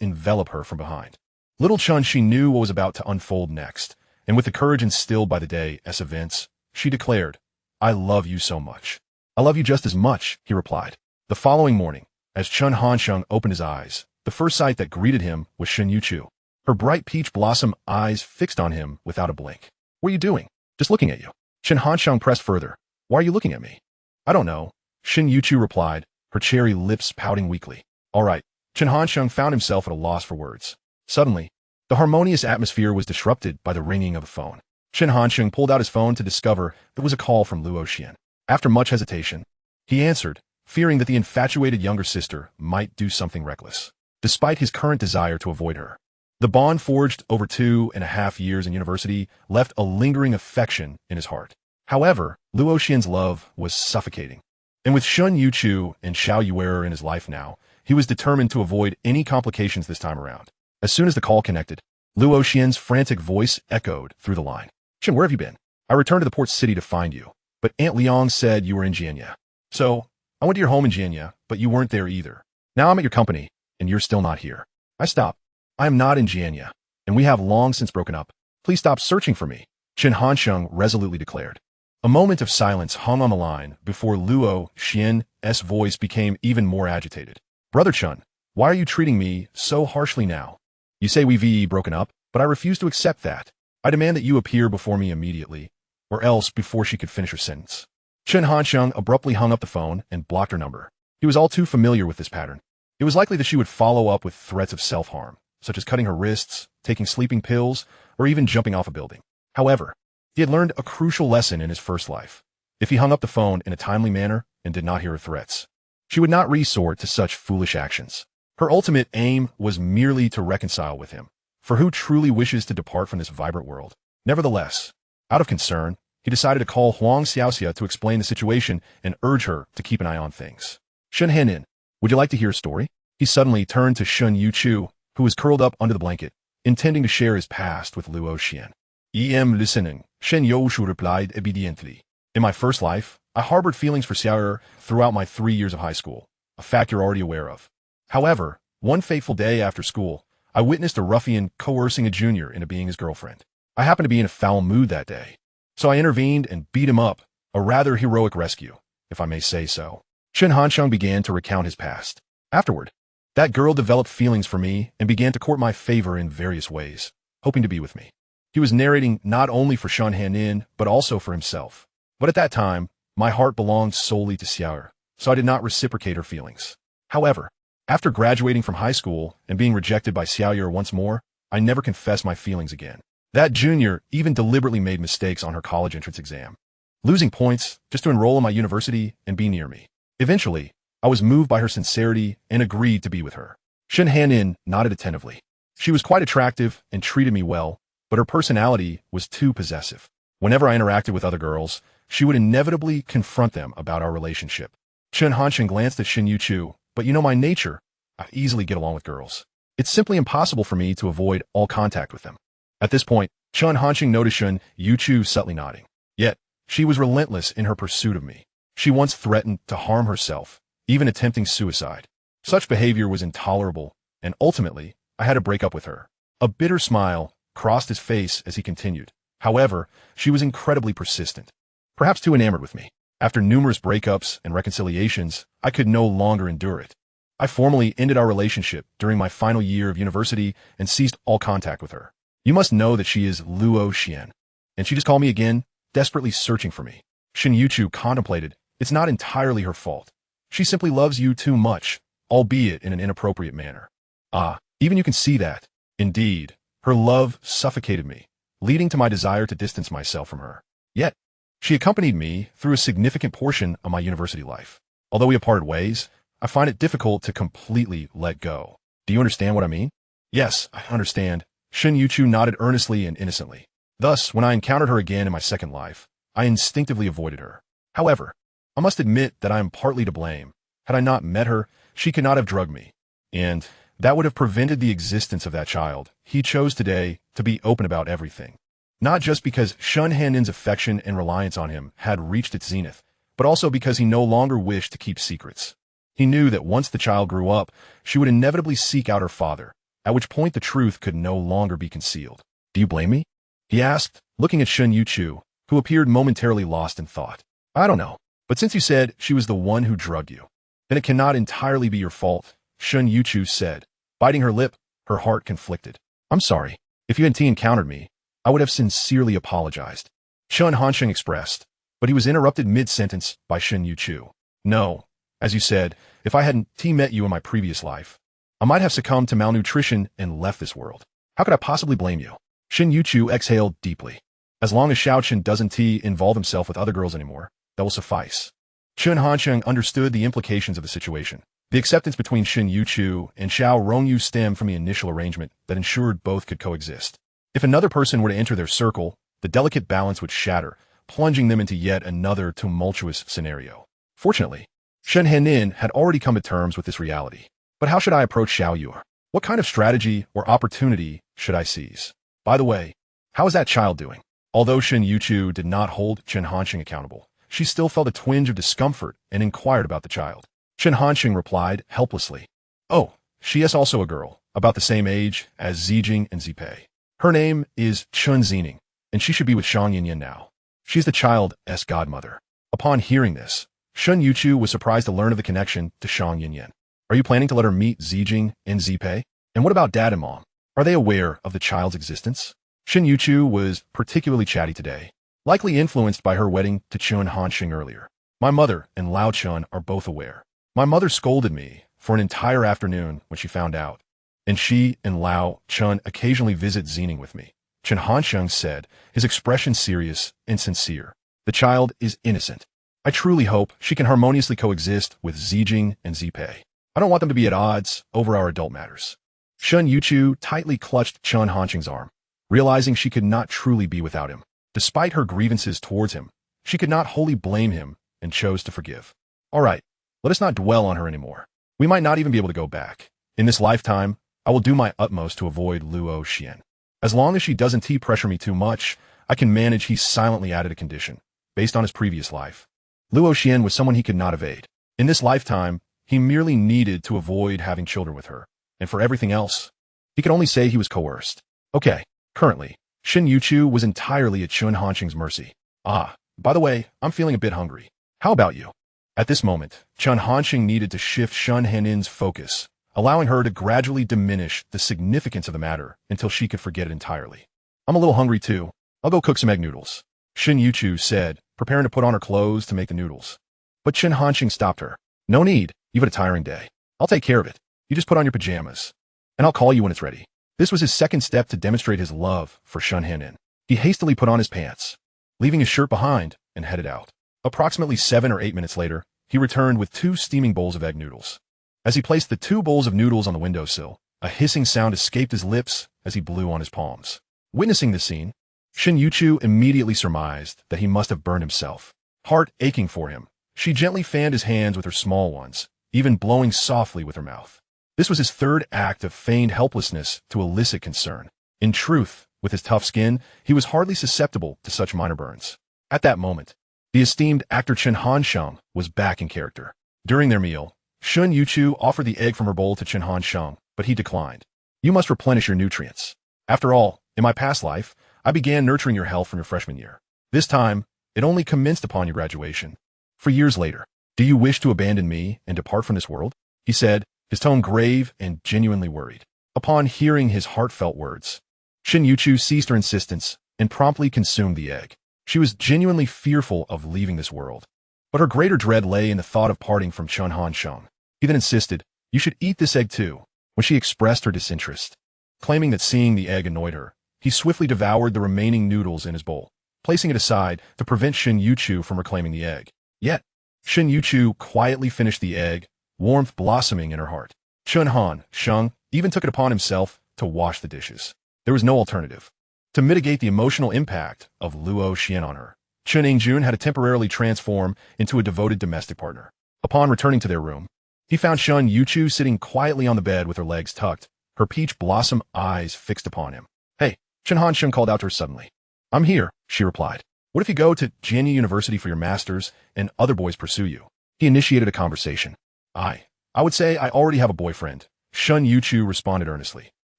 envelop her from behind. Little Chun, she knew what was about to unfold next, and with the courage instilled by the day's events, she declared, "I love you so much." "I love you just as much," he replied. The following morning, as Chen Hansheng opened his eyes, the first sight that greeted him was Shen Youchu, her bright peach blossom eyes fixed on him without a blink. "What are you doing?" "Just looking at you." Chen Hansheng pressed further. "Why are you looking at me?" "I don't know," Shen Youchu replied, her cherry lips pouting weakly. "All right." Chen Hansheng found himself at a loss for words. Suddenly, the harmonious atmosphere was disrupted by the ringing of a phone. Chen Hansheng pulled out his phone to discover it was a call from Luo Xian. After much hesitation, he answered, fearing that the infatuated younger sister might do something reckless, despite his current desire to avoid her. The bond forged over 2.5 years in university left a lingering affection in his heart. However, Luo Xian's love was suffocating. And with Shen Youchu and Xiao Yuer in his life now, he was determined to avoid any complications this time around. As soon as the call connected, Luo Xian's frantic voice echoed through the line. "Shen, where have you been? I returned to the port city to find you, but Aunt Liang said you were in Jianya. So, I went to your home in Jianya, but you weren't there either. Now I'm at your company, and you're still not here. I stopped. I am not in Jianya, and we have long since broken up. Please stop searching for me," Chen Hansheng resolutely declared. A moment of silence hung on the line before Luo Xian's voice became even more agitated. "Brother Chen, why are you treating me so harshly now? You say we've broken up, but I refuse to accept that. I demand that you appear before me immediately, or else," before she could finish her sentence, Chen Hansheng abruptly hung up the phone and blocked her number. He was all too familiar with this pattern. It was likely that she would follow up with threats of self-harm, such as cutting her wrists, taking sleeping pills, or even jumping off a building. However, he had learned a crucial lesson in his first life. If he hung up the phone in a timely manner and did not hear her threats, she would not resort to such foolish actions. Her ultimate aim was merely to reconcile with him, for who truly wishes to depart from this vibrant world? Nevertheless, out of concern, he decided to call Huang Xiaoxia to explain the situation and urge her to keep an eye on things. "Shen Hanin, would you like to hear a story?" He suddenly turned to Shen Youchu, who was curled up under the blanket, intending to share his past with Luo Xian. "Am listening," Shen Youchu replied obediently. "In my first life, I harbored feelings for Xiao throughout my 3 years of high school, a fact you're already aware of. However, one fateful day after school, I witnessed a ruffian coercing a junior into being his girlfriend. I happened to be in a foul mood that day, so I intervened and beat him up, a rather heroic rescue, if I may say so." Chen Hansheng began to recount his past. "Afterward, that girl developed feelings for me and began to court my favor in various ways, hoping to be with me." He was narrating not only for Shen Hanin, but also for himself. "But at that time, my heart belonged solely to Xiao, so I did not reciprocate her feelings. However, after graduating from high school and being rejected by Xiao once more, I never confessed my feelings again. That junior even deliberately made mistakes on her college entrance exam, losing points just to enroll in my university and be near me. Eventually, I was moved by her sincerity and agreed to be with her." Shen Hanin nodded attentively. "She was quite attractive and treated me well, but her personality was too possessive. Whenever I interacted with other girls, she would inevitably confront them about our relationship." Chen Hansheng glanced at Shen Youchu. "But you know my nature. I easily get along with girls. It's simply impossible for me to avoid all contact with them." At this point, Chen Hansheng noticed Shen Youchu subtly nodding. Yet, she was relentless in her pursuit of me. She once threatened to harm herself, even attempting suicide. Such behavior was intolerable, and ultimately, I had to break up with her. A bitter smile crossed his face as he continued. However, she was incredibly persistent, perhaps too enamored with me. After numerous breakups and reconciliations, I could no longer endure it. I formally ended our relationship during my final year of university and ceased all contact with her. You must know that she is Luo Xian, and she just called me again, desperately searching for me." Shen Youchu contemplated. "It's not entirely her fault. She simply loves you too much, albeit in an inappropriate manner." "Ah, even you can see that." Indeed, her love suffocated me, leading to my desire to distance myself from her. Yet, she accompanied me through a significant portion of my university life. Although we have parted ways, I find it difficult to completely let go. Do you understand what I mean?" "Yes, I understand." Shen Youchu nodded earnestly and innocently. "Thus, when I encountered her again in my second life, I instinctively avoided her. However, I must admit that I am partly to blame. Had I not met her, she could not have drugged me, and that would have prevented the existence of that child. He chose today to be open about everything. Not just because Shen Hanin's affection and reliance on him had reached its zenith, but also because he no longer wished to keep secrets. He knew that once the child grew up, she would inevitably seek out her father, at which point the truth could no longer be concealed. Do you blame me? He asked, looking at Youchu, who appeared momentarily lost in thought. I don't know, but since you said she was the one who drugged you, then it cannot entirely be your fault, Youchu said, biting her lip, her heart conflicted. I'm sorry. If you hadn't encountered me, I would have sincerely apologized. Chen Hansheng expressed, but he was interrupted mid-sentence by Youchu. No, as you said, if I hadn't met you in my previous life, I might have succumbed to malnutrition and left this world. How could I possibly blame you? Youchu exhaled deeply. As long as Xiao Chen doesn't involve himself with other girls anymore, that will suffice. Chen Hansheng understood the implications of the situation. The acceptance between Youchu and Xiao Rongyu stemmed from the initial arrangement that ensured both could coexist. If another person were to enter their circle, the delicate balance would shatter, plunging them into yet another tumultuous scenario. Fortunately, Shen Henin had already come to terms with this reality. But how should I approach Xiao Yu? What kind of strategy or opportunity should I seize? By the way, how is that child doing? Although Youchu did not hold Chen Hansheng accountable, she still felt a twinge of discomfort and inquired about the child. Chen Hansheng replied helplessly. Oh, she is also a girl, about the same age as Zijing and Zipei. Her name is Chun Zining, and she should be with Shang Yinyan now. She's the child's godmother. Upon hearing this, Youchu was surprised to learn of the connection to Shang Yinyan. Are you planning to let her meet Zijing and Zipei? And what about dad and mom? Are they aware of the child's existence? Youchu was particularly chatty today, likely influenced by her wedding to Chen Hansheng earlier. My mother and Lao Chun are both aware. My mother scolded me for an entire afternoon when she found out, and she and Lao Chun occasionally visit Zining with me. Chen Hansheng said, his expression serious and sincere. The child is innocent. I truly hope she can harmoniously coexist with Zijing and Zipei. I don't want them to be at odds over our adult matters. Youchu tightly clutched Chen Hansheng's arm, realizing she could not truly be without him. Despite her grievances towards him, she could not wholly blame him and chose to forgive. All right, let us not dwell on her anymore. We might not even be able to go back. In this lifetime, I will do my utmost to avoid Luo Xian. As long as she doesn't pressure me too much, I can manage. He silently added a condition, based on his previous life. Luo Xian was someone he could not evade. In this lifetime, he merely needed to avoid having children with her, and for everything else, he could only say he was coerced. Okay, currently, Youchu was entirely at Chen Hansheng's mercy. Ah, by the way, I'm feeling a bit hungry. How about you? At this moment, Chen Hansheng needed to shift Shen Henin's focus, allowing her to gradually diminish the significance of the matter until she could forget it entirely. I'm a little hungry too. I'll go cook some egg noodles, Youchu said, preparing to put on her clothes to make the noodles. But Chen Hansheng stopped her. No need, you've had a tiring day. I'll take care of it. You just put on your pajamas, and I'll call you when it's ready. This was his second step to demonstrate his love for Shen Henin. He hastily put on his pants, leaving his shirt behind, and headed out. Approximately 7 or 8 minutes later, he returned with 2 steaming bowls of egg noodles. As he placed the 2 bowls of noodles on the windowsill, a hissing sound escaped his lips as he blew on his palms. Witnessing this scene, Youchu immediately surmised that he must have burned himself. Heart aching for him, she gently fanned his hands with her small ones, even blowing softly with her mouth. This was his third act of feigned helplessness to elicit concern. In truth, with his tough skin, he was hardly susceptible to such minor burns. At that moment, the esteemed actor Chen Hansheng was back in character. During their meal, Youchu offered the egg from her bowl to Chen Hansheng, but he declined. You must replenish your nutrients. After all, in my past life, I began nurturing your health from your freshman year. This time, it only commenced upon your graduation. For years later, do you wish to abandon me and depart from this world? He said, his tone grave and genuinely worried. Upon hearing his heartfelt words, Youchu ceased her insistence and promptly consumed the egg. She was genuinely fearful of leaving this world, but her greater dread lay in the thought of parting from Chen Hansheng. He then insisted, you should eat this egg too. When she expressed her disinterest, claiming that seeing the egg annoyed her, he swiftly devoured the remaining noodles in his bowl, placing it aside to prevent Youchu from reclaiming the egg. Yet, Youchu quietly finished the egg, warmth blossoming in her heart. Chen Hansheng even took it upon himself to wash the dishes. There was no alternative. To mitigate the emotional impact of Luo Xian on her, Chen Ingjun had to temporarily transform into a devoted domestic partner. Upon returning to their room, he found Youchu sitting quietly on the bed with her legs tucked, her peach blossom eyes fixed upon him. Hey, Chen Hansheng called out to her suddenly. I'm here, she replied. What if you go to Jianyu University for your master's and other boys pursue you? He initiated a conversation. I would say I already have a boyfriend. Shun Youchu responded earnestly.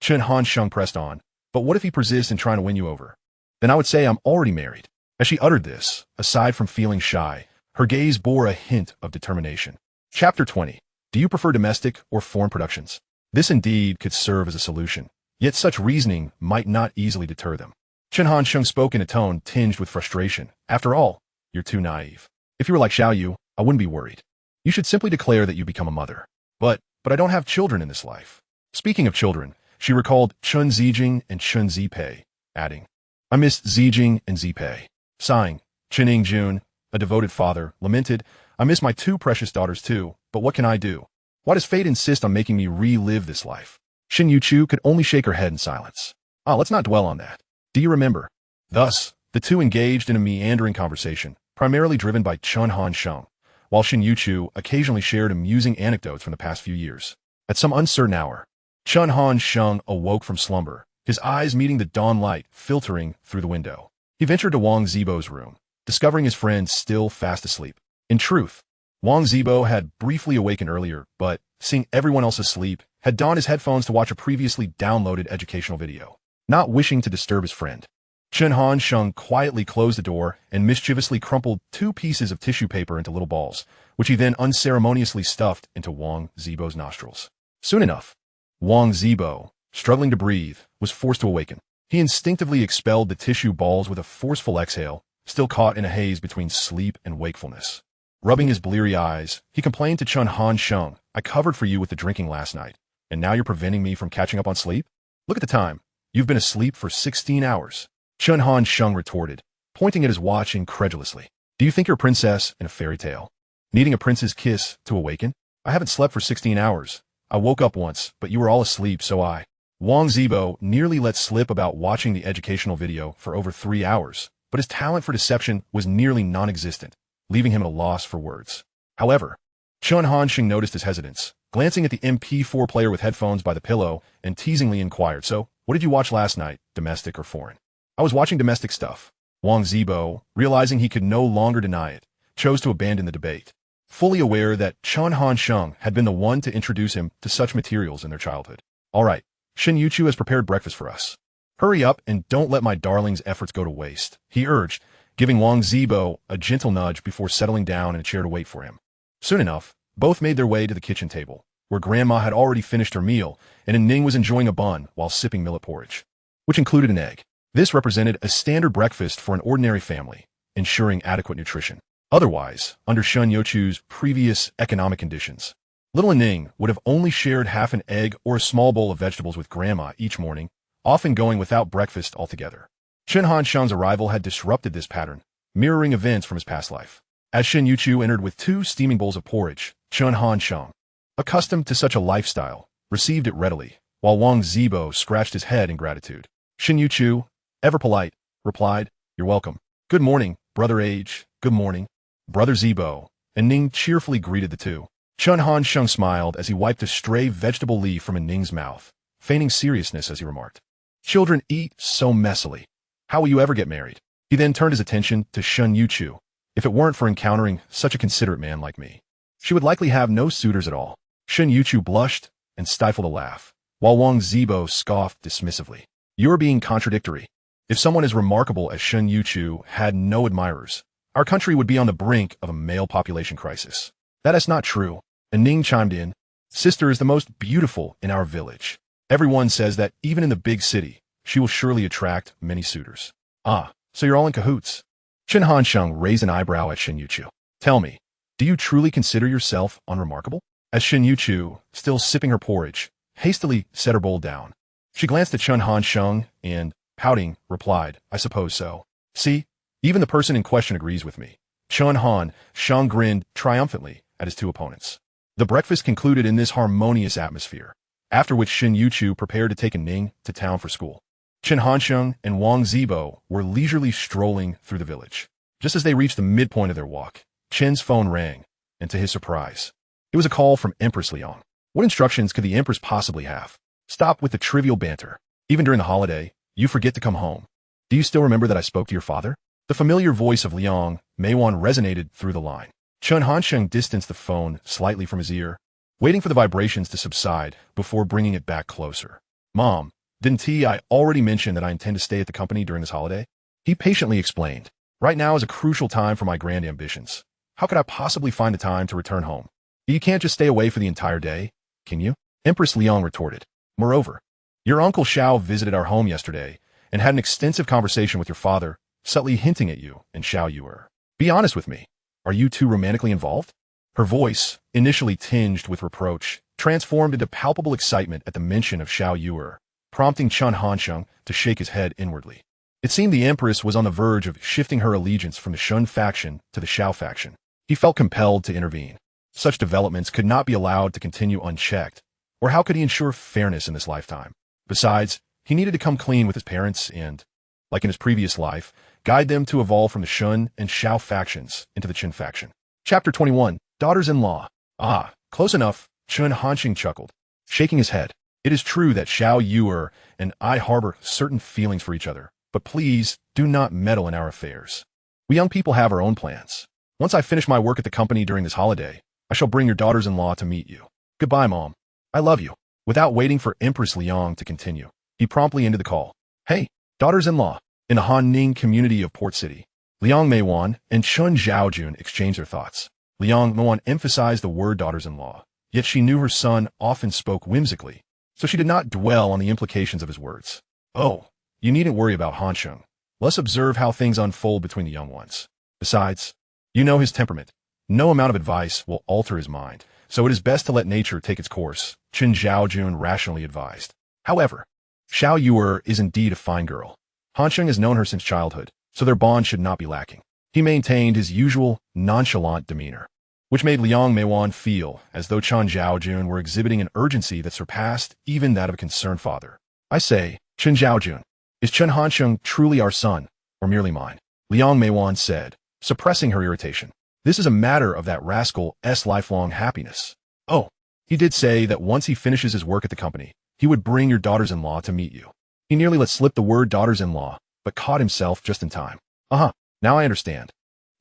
Chen Hansheng pressed on. But what if he persists in trying to win you over? Then I would say I'm already married. As she uttered this, aside from feeling shy, her gaze bore a hint of determination. Chapter 20. Do you prefer domestic or foreign productions? This indeed could serve as a solution, yet such reasoning might not easily deter them. Chen Hansheng spoke in a tone tinged with frustration. After all, you're too naive. If you were like Xiao, I wouldn't be worried. You should simply declare that you become a mother. But I don't have children in this life. Speaking of children, she recalled Chun Zijing and Chun Zipei, adding, I miss Zijing and Zipei. Sighing, Chen Ingjun, a devoted father, lamented, I miss my two precious daughters too, but what can I do? Why does fate insist on making me relive this life? Shen Youchu could only shake her head in silence. Let's not dwell on that. Do you remember? Thus, the two engaged in a meandering conversation, primarily driven by Chun Hansheng, while Shen Youchu occasionally shared amusing anecdotes from the past few years. At some uncertain hour, Chun Hansheng awoke from slumber, his eyes meeting the dawn light filtering through the window. He ventured to Wang Zibo's room, discovering his friend still fast asleep. In truth, Wang Zibo had briefly awakened earlier, but, seeing everyone else asleep, had donned his headphones to watch a previously downloaded educational video. Not wishing to disturb his friend, Chen Hansheng quietly closed the door and mischievously crumpled 2 pieces of tissue paper into little balls, which he then unceremoniously stuffed into Wang Zibo's nostrils. Soon enough, Wang Zibo, struggling to breathe, was forced to awaken. He instinctively expelled the tissue balls with a forceful exhale, still caught in a haze between sleep and wakefulness. Rubbing his bleary eyes, he complained to Chun Hansheng, I covered for you with the drinking last night, and now you're preventing me from catching up on sleep? Look at the time. You've been asleep for 16 hours. Chun Hansheng retorted, pointing at his watch incredulously. Do you think you're a princess in a fairy tale? Needing a prince's kiss to awaken? I haven't slept for 16 hours. I woke up once, but you were all asleep, so I... Wang Zibo nearly let slip about watching the educational video for over 3 hours, but his talent for deception was nearly non-existent, leaving him at a loss for words. However, Chun Hansheng noticed his hesitance, glancing at the MP4 player with headphones by the pillow, and teasingly inquired, So, what did you watch last night, domestic or foreign? I was watching domestic stuff. Wang Zibo, realizing he could no longer deny it, chose to abandon the debate, fully aware that Chun Hansheng had been the one to introduce him to such materials in their childhood. All right, Shen Youchu has prepared breakfast for us. Hurry up and don't let my darling's efforts go to waste, he urged, giving Wang Zibo a gentle nudge before settling down in a chair to wait for him. Soon enough, both made their way to the kitchen table, where Grandma had already finished her meal, and Ning was enjoying a bun while sipping millet porridge, which included an egg. This represented a standard breakfast for an ordinary family, ensuring adequate nutrition. Otherwise, under Shun Youchu's previous economic conditions, little Ning would have only shared half an egg or a small bowl of vegetables with Grandma each morning, often going without breakfast altogether. Chen Hansheng's arrival had disrupted this pattern, mirroring events from his past life. As Shen Youchu entered with 2 steaming bowls of porridge, Chen Hansheng, accustomed to such a lifestyle, received it readily, while Wang Zibo scratched his head in gratitude. Shen Youchu, ever polite, replied, You're welcome. Good morning, Brother Age, good morning, Brother Zibo, and Ning cheerfully greeted the two. Chun Hansheng smiled as he wiped a stray vegetable leaf from Ning's mouth, feigning seriousness as he remarked, Children eat so messily. How will you ever get married? He then turned his attention to Shun Youchu. If it weren't for encountering such a considerate man like me, she would likely have no suitors at all. Shun Youchu blushed and stifled a laugh, while Wang Zibo scoffed dismissively. You're being contradictory. If someone as remarkable as Shun Youchu had no admirers, our country would be on the brink of a male population crisis. That is not true. And Ning chimed in, Sister is the most beautiful in our village. Everyone says that even in the big city, she will surely attract many suitors. So you're all in cahoots. Chen Hansheng raised an eyebrow at Shen Youchu. Tell me, do you truly consider yourself unremarkable? As Shen Youchu, still sipping her porridge, hastily set her bowl down, she glanced at Chen Hansheng and, pouting, replied, I suppose so. See, even the person in question agrees with me. Chun Hansheng grinned triumphantly at his 2 opponents. The breakfast concluded in this harmonious atmosphere, after which Shen Youchu prepared to take Ning to town for school. Chen Hansheng and Wang Zibo were leisurely strolling through the village. Just as they reached the midpoint of their walk, Chen's phone rang, and to his surprise, it was a call from Empress Liang. What instructions could the Empress possibly have? Stop with the trivial banter. Even during the holiday, you forget to come home. Do you still remember that I spoke to your father? The familiar voice of Liang Meiwan resonated through the line. Chen Hansheng distanced the phone slightly from his ear, waiting for the vibrations to subside before bringing it back closer. Mom, didn't I already mention that I intend to stay at the company during this holiday? He patiently explained. Right now is a crucial time for my grand ambitions. How could I possibly find the time to return home? You can't just stay away for the entire day, can you? Empress Liang retorted. Moreover, your uncle Xiao visited our home yesterday and had an extensive conversation with your father, subtly hinting at you and Xiao Yuer. Be honest with me. Are you two romantically involved? Her voice, initially tinged with reproach, transformed into palpable excitement at the mention of Xiao Yuer, prompting Chen Hansheng to shake his head inwardly. It seemed the Empress was on the verge of shifting her allegiance from the Shen faction to the Xiao faction. He felt compelled to intervene. Such developments could not be allowed to continue unchecked, or how could he ensure fairness in this lifetime? Besides, he needed to come clean with his parents and, like in his previous life, guide them to evolve from the Shen and Xiao factions into the Chen faction. Chapter 21, Daughters-in-Law. Ah, close enough, Chen Hansheng chuckled, shaking his head. It is true that Xiao Yuer and I harbor certain feelings for each other, but please do not meddle in our affairs. We young people have our own plans. Once I finish my work at the company during this holiday, I shall bring your daughters-in-law to meet you. Goodbye, Mom. I love you. Without waiting for Empress Liang to continue, he promptly ended the call. Hey, daughters-in-law. In the Han Ning community of Port City, Liang Meiwan and Chun Zhaojun exchanged their thoughts. Liang Meiwan emphasized the word daughters-in-law, yet she knew her son often spoke whimsically, so she did not dwell on the implications of his words. Oh, you needn't worry about Hansheng. Let's observe how things unfold between the young ones. Besides, you know his temperament. No amount of advice will alter his mind, so it is best to let nature take its course, Chen Zhaojun rationally advised. However, Xiao Yuer is indeed a fine girl. Hansheng has known her since childhood, so their bond should not be lacking. He maintained his usual nonchalant demeanor, which made Liang Meiwan feel as though Chen Zhaojun were exhibiting an urgency that surpassed even that of a concerned father. I say, Chen Zhaojun, is Chen Hansheng truly our son, or merely mine? Liang Meiwan said, suppressing her irritation. This is a matter of that rascal's lifelong happiness. Oh, he did say that once he finishes his work at the company, he would bring your daughters-in-law to meet you. He nearly let slip the word daughters-in-law, but caught himself just in time. Now I understand.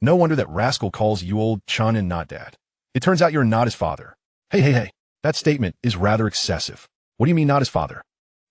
No wonder that rascal calls you old Chun and not dad. It turns out you're not his father. Hey, that statement is rather excessive. What do you mean not his father?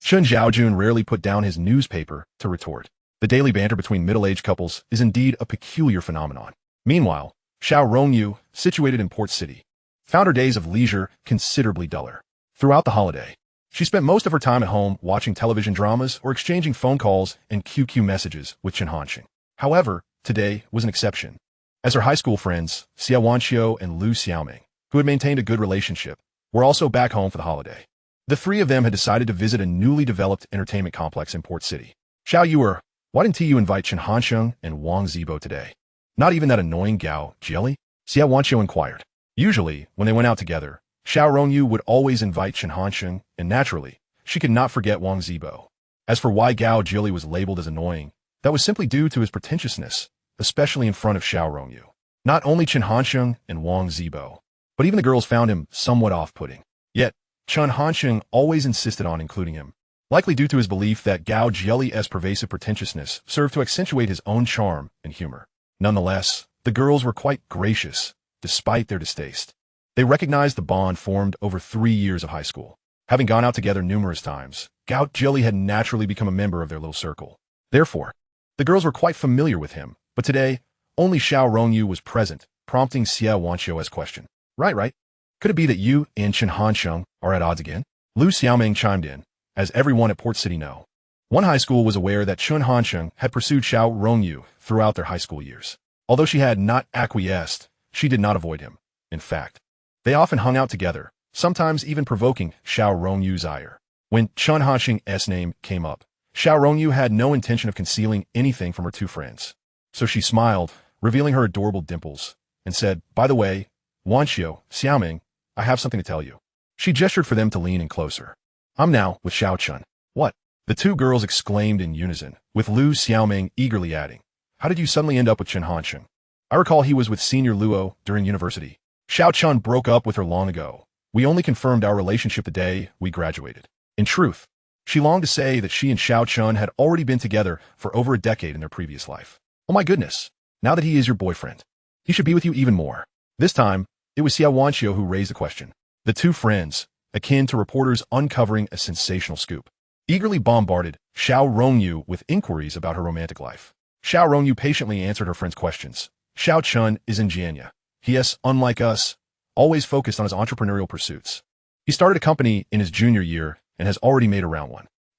Chen Zhaojun rarely put down his newspaper to retort. The daily banter between middle-aged couples is indeed a peculiar phenomenon. Meanwhile, Xiao Rongyu, situated in Port City, found her days of leisure considerably duller. Throughout the holiday, she spent most of her time at home watching television dramas or exchanging phone calls and QQ messages with Chen Hansheng. However, today was an exception, as her high school friends, Xiao Wanqiu and Lu Xiaoming, who had maintained a good relationship, were also back home for the holiday. The three of them had decided to visit a newly developed entertainment complex in Port City. Xiao Yuer, why didn't you invite Chen Hansheng and Wang Zibo today? Not even that annoying Gao Jelly? Xiao Wanqiu inquired. Usually, when they went out together, Xiao Rongyu would always invite Chen Hansheng, and naturally, she could not forget Wang Zibo. As for why Gao Jili was labeled as annoying, that was simply due to his pretentiousness, especially in front of Xiao Rongyu. Not only Chen Hansheng and Wang Zibo, but even the girls found him somewhat off-putting. Yet, Chen Hansheng always insisted on including him, likely due to his belief that Gao Jieli's pervasive pretentiousness served to accentuate his own charm and humor. Nonetheless, the girls were quite gracious, despite their distaste. They recognized the bond formed over 3 years of high school. Having gone out together numerous times, Gao Jili had naturally become a member of their little circle. Therefore, the girls were quite familiar with him, but today, only Xiao Rongyu was present, prompting Xiao Wanqiu's question. Right. Could it be that you and Chen Hansheng are at odds again? Lu Xiaoming chimed in, as everyone at Port City know. One high school was aware that Chen Hansheng had pursued Xiao Rongyu throughout their high school years. Although she had not acquiesced, she did not avoid him. In fact, they often hung out together, sometimes even provoking Xiao Rongyu's ire. When Chen Hansheng's name came up, Xiao Rongyu had no intention of concealing anything from her two friends. So she smiled, revealing her adorable dimples, and said, "By the way, Wanqiu, Xiaoming, I have something to tell you." She gestured for them to lean in closer. "I'm now with Xiao Chun." "What?" The two girls exclaimed in unison, with Lu Xiaoming eagerly adding, "How did you suddenly end up with Chen Hansheng?" "I recall he was with Senior Luo during university. Xiao Chun broke up with her long ago. We only confirmed our relationship the day we graduated." In truth, she longed to say that she and Xiao Chun had already been together for over a decade in their previous life. Oh my goodness. Now that he is your boyfriend, he should be with you even more. This time, it was Xiao who raised the question. The two friends, akin to reporters uncovering a sensational scoop, eagerly bombarded Xiao Rongyu with inquiries about her romantic life. Xiao Rongyu patiently answered her friend's questions. Xiao Chun is in Jianya. He is, unlike us, always focused on his entrepreneurial pursuits. He started a company in his junior year and has already made around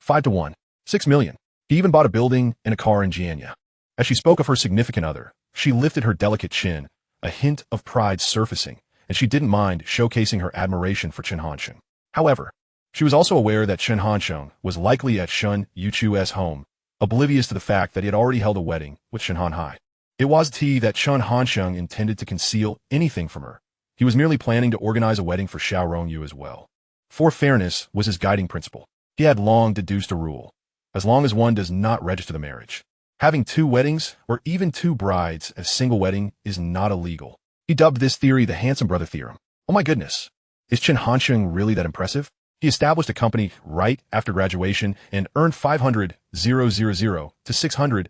5-1, 6 million. He even bought a building and a car in Jianya. As she spoke of her significant other, she lifted her delicate chin, a hint of pride surfacing, and she didn't mind showcasing her admiration for Chen Hansheng. However, she was also aware that Chen Hansheng was likely at Shun Youchu's home, oblivious to the fact that he had already held a wedding with Shen Hanhai. It was that Chen Hansheng intended to conceal anything from her. He was merely planning to organize a wedding for Xiao Rongyu as well. For fairness was his guiding principle. He had long deduced a rule. As long as one does not register the marriage, having two weddings or even two brides as single wedding is not illegal. He dubbed this theory the handsome brother theorem. Oh my goodness. Is Chen Hansheng really that impressive? He established a company right after graduation and earned 500,000 to 600,000.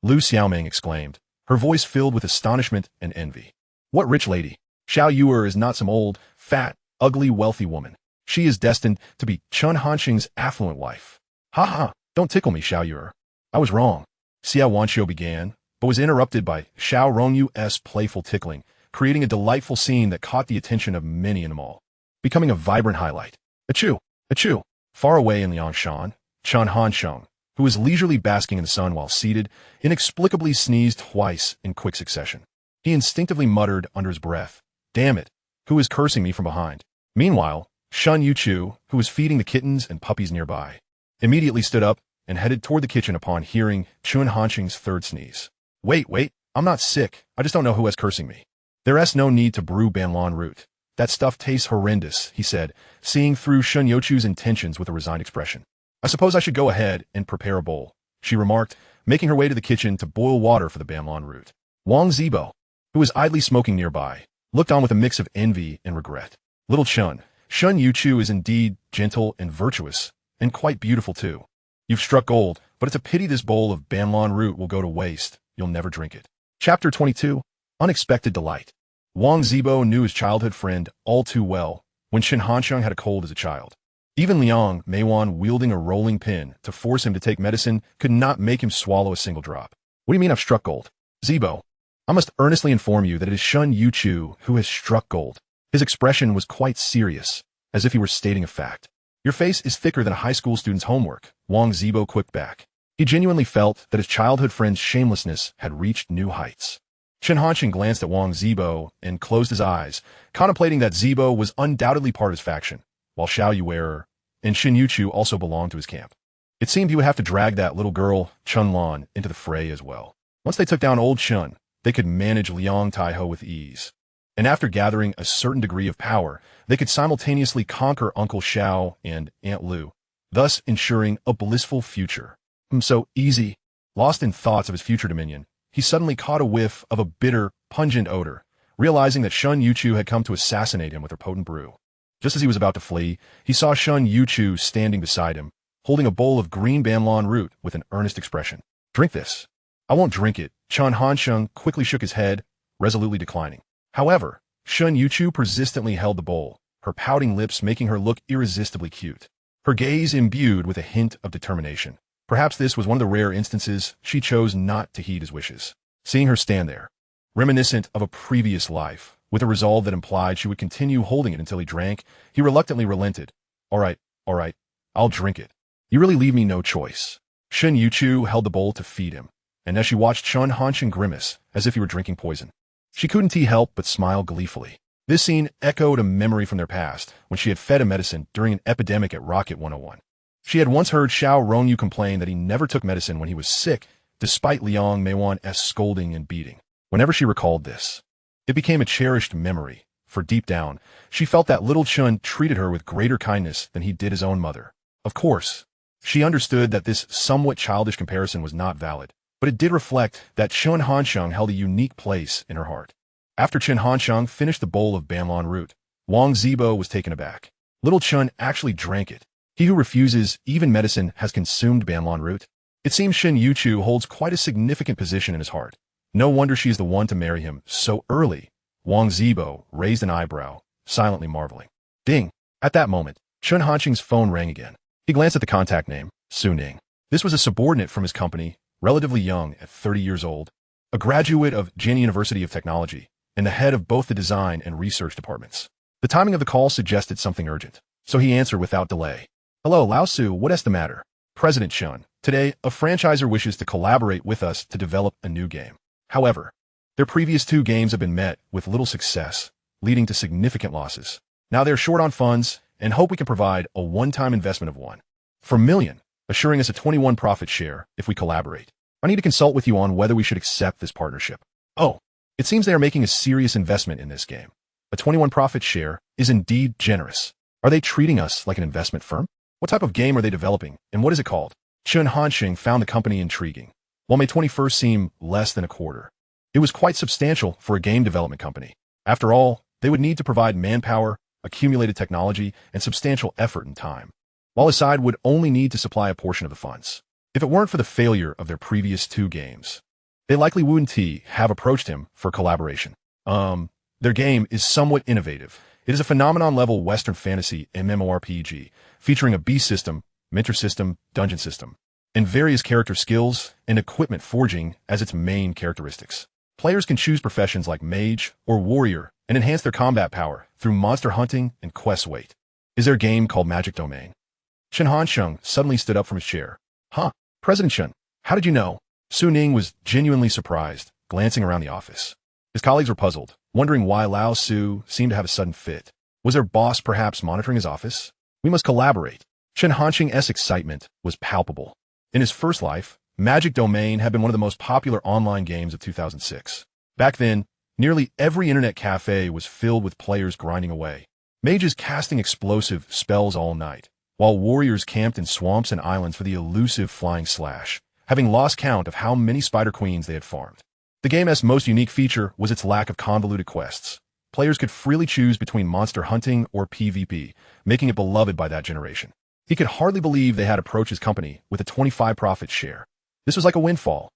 Lu Xiaoming exclaimed, her voice filled with astonishment and envy. What rich lady! Xiao Yuer is not some old, fat, ugly, wealthy woman. She is destined to be Chen Hansheng's affluent wife. Ha ha, don't tickle me, Xiao Yuer. I was wrong. Xiao Wanqiu began, but was interrupted by Xiao Rongyu's playful tickling, creating a delightful scene that caught the attention of many in the mall, becoming a vibrant highlight. Achoo! Achoo! Far away in Liangshan, Chen Hansheng, who was leisurely basking in the sun while seated, inexplicably sneezed twice in quick succession. He instinctively muttered under his breath, "Damn it, who is cursing me from behind?" Meanwhile, Shun Youchu, who was feeding the kittens and puppies nearby, immediately stood up and headed toward the kitchen upon hearing Chen Hansheng's third sneeze. Wait, I'm not sick, I just don't know who is cursing me. There's no need to brew banlan root. That stuff tastes horrendous, he said, seeing through Shun Youchu's intentions with a resigned expression. I suppose I should go ahead and prepare a bowl, she remarked, making her way to the kitchen to boil water for the banlan root. Wang Zibo, who was idly smoking nearby, looked on with a mix of envy and regret. Little Shun Youchu is indeed gentle and virtuous, and quite beautiful too. You've struck gold, but it's a pity this bowl of banlan root will go to waste. You'll never drink it. Chapter 22. Unexpected Delight. Wang Zibo knew his childhood friend all too well when Chen Hansheng had a cold as a child. Even Liang Meiwan wielding a rolling pin to force him to take medicine could not make him swallow a single drop. What do you mean I've struck gold? Zibo, I must earnestly inform you that it is Shun Youchu who has struck gold. His expression was quite serious, as if he were stating a fact. Your face is thicker than a high school student's homework, Wang Zibo quipped back. He genuinely felt that his childhood friend's shamelessness had reached new heights. Chen Hansheng glanced at Wang Zibo and closed his eyes, contemplating that Zibo was undoubtedly part of his faction, while Xiao Yuer and Shen Youchu also belonged to his camp. It seemed he would have to drag that little girl, Chun Lan, into the fray as well. Once they took down old Chun, they could manage Liang Taiho with ease. And after gathering a certain degree of power, they could simultaneously conquer Uncle Xiao and Aunt Lu, thus ensuring a blissful future. So easy. Lost in thoughts of his future dominion, he suddenly caught a whiff of a bitter, pungent odor, realizing that Shun Youchu had come to assassinate him with her potent brew. Just as he was about to flee, he saw Shun Youchu standing beside him, holding a bowl of green banlan root with an earnest expression. Drink this. I won't drink it. Chen Hansheng quickly shook his head, resolutely declining. However, Shun Youchu persistently held the bowl, her pouting lips making her look irresistibly cute, her gaze imbued with a hint of determination. Perhaps this was one of the rare instances she chose not to heed his wishes. Seeing her stand there, reminiscent of a previous life, with a resolve that implied she would continue holding it until he drank, he reluctantly relented. All right, I'll drink it. You really leave me no choice. Shun Youchu held the bowl to feed him, and as she watched Chen Hansheng grimace, as if he were drinking poison, she couldn't help but smile gleefully. This scene echoed a memory from their past, when she had fed him medicine during an epidemic at Rocket 101. She had once heard Xiao Rongyu complain that he never took medicine when he was sick, despite Liang Meiwan's scolding and beating. Whenever she recalled this, it became a cherished memory, for deep down, she felt that little Chun treated her with greater kindness than he did his own mother. Of course, she understood that this somewhat childish comparison was not valid, but it did reflect that Chen Hansheng held a unique place in her heart. After Chen Hansheng finished the bowl of banlan root, Wang Zibo was taken aback. Little Chun actually drank it. He who refuses even medicine has consumed banlan root. It seems Youchu holds quite a significant position in his heart. No wonder she is the one to marry him so early. Wang Zibo raised an eyebrow, silently marveling. Ding! At that moment, Chen Hanqing's phone rang again. He glanced at the contact name, Su Ning. This was a subordinate from his company, relatively young at 30 years old, a graduate of Jian University of Technology, and the head of both the design and research departments. The timing of the call suggested something urgent, so he answered without delay. Hello, Lao Su, what is the matter? President Shen, today, a franchisor wishes to collaborate with us to develop a new game. However, their previous 2 games have been met with little success, leading to significant losses. Now they're short on funds and hope we can provide a one-time investment of $1 million, assuring us a 21 profit share if we collaborate. I need to consult with you on whether we should accept this partnership. Oh, it seems they are making a serious investment in this game. A 21 profit share is indeed generous. Are they treating us like an investment firm? What type of game are they developing, and what is it called? Chen Hanqing found the company intriguing. While May 21st seemed less than a quarter, it was quite substantial for a game development company. After all, they would need to provide manpower, accumulated technology, and substantial effort and time, while his side would only need to supply a portion of the funds. If it weren't for the failure of their previous 2 games, they likely wouldn't have approached him for collaboration. Their game is somewhat innovative. It is a phenomenon-level Western fantasy MMORPG, featuring a beast system, mentor system, dungeon system, and various character skills and equipment forging as its main characteristics. Players can choose professions like mage or warrior and enhance their combat power through monster hunting and quest wait. Is there a game called Magic Domain? Chen Hanqing suddenly stood up from his chair. Huh, President Chen, how did you know? Su Ning was genuinely surprised, glancing around the office. His colleagues were puzzled, wondering why Lao Su seemed to have a sudden fit. Was their boss perhaps monitoring his office? We must collaborate. Chen Hanqing's excitement was palpable. In his first life, Magic Domain had been one of the most popular online games of 2006. Back then, nearly every internet cafe was filled with players grinding away. Mages casting explosive spells all night, while warriors camped in swamps and islands for the elusive flying slash, having lost count of how many spider queens they had farmed. The game's most unique feature was its lack of convoluted quests. Players could freely choose between monster hunting or PvP, making it beloved by that generation. He could hardly believe they had approached his company with a 25 profit share. This was like a windfall.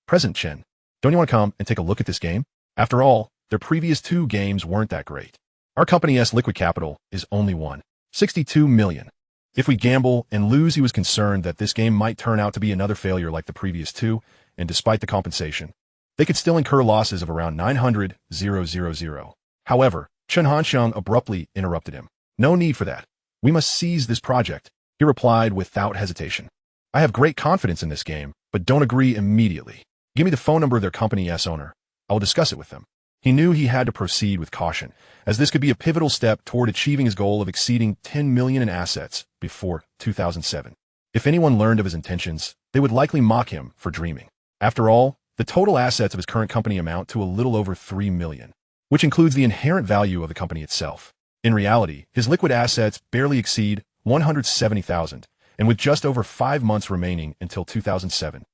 President Chen, don't you want to come and take a look at this game? After all, their previous 2 games weren't that great. Our company's liquid capital is only $62 million. If we gamble and lose, he was concerned that this game might turn out to be another failure like the previous 2, and despite the compensation, they could still incur losses of around 900,000. However, Chen Hanqing abruptly interrupted him. No need for that. We must seize this project, he replied without hesitation. I have great confidence in this game, but don't agree immediately. Give me the phone number of their company's owner. I will discuss it with them. He knew he had to proceed with caution, as this could be a pivotal step toward achieving his goal of exceeding 10 million in assets before 2007. If anyone learned of his intentions, they would likely mock him for dreaming. After all, the total assets of his current company amount to a little over 3 million, which includes the inherent value of the company itself. In reality, his liquid assets barely exceed 170,000, and with just over 5 months remaining until 2007.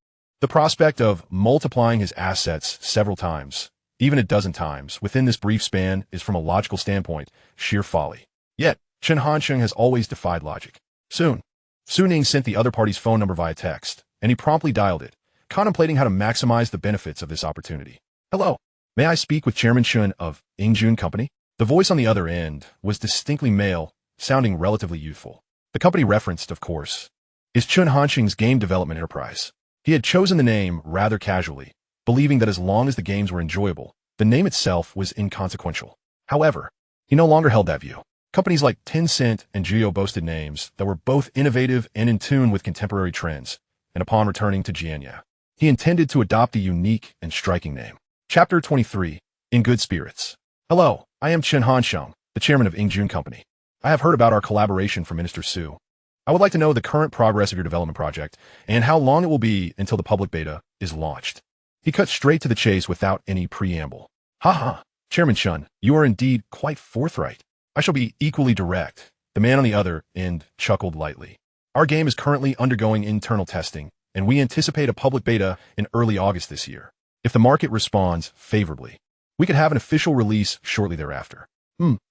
The prospect of multiplying his assets several times, even a dozen times, within this brief span is, from a logical standpoint, sheer folly. Yet, Chen Hanqing has always defied logic. Soon, Su Ning sent the other party's phone number via text, and he promptly dialed it, contemplating how to maximize the benefits of this opportunity. Hello, may I speak with Chairman Chen of Yingjun Company? The voice on the other end was distinctly male, sounding relatively youthful. The company referenced, of course, is Chen Hanqing's game development enterprise. He had chosen the name rather casually, believing that as long as the games were enjoyable, the name itself was inconsequential. However, he no longer held that view. Companies like Tencent and Xiao boasted names that were both innovative and in tune with contemporary trends, and upon returning to Jianya, he intended to adopt a unique and striking name. Chapter 23, In Good Spirits. Hello, I am Chen Hanqing, the chairman of Yingjun Company. I have heard about our collaboration from Minister Su. I would like to know the current progress of your development project and how long it will be until the public beta is launched. He cut straight to the chase without any preamble. Haha, Chairman Chen, you are indeed quite forthright. I shall be equally direct. The man on the other end chuckled lightly. Our game is currently undergoing internal testing, and we anticipate a public beta in early August this year. If the market responds favorably, we could have an official release shortly thereafter.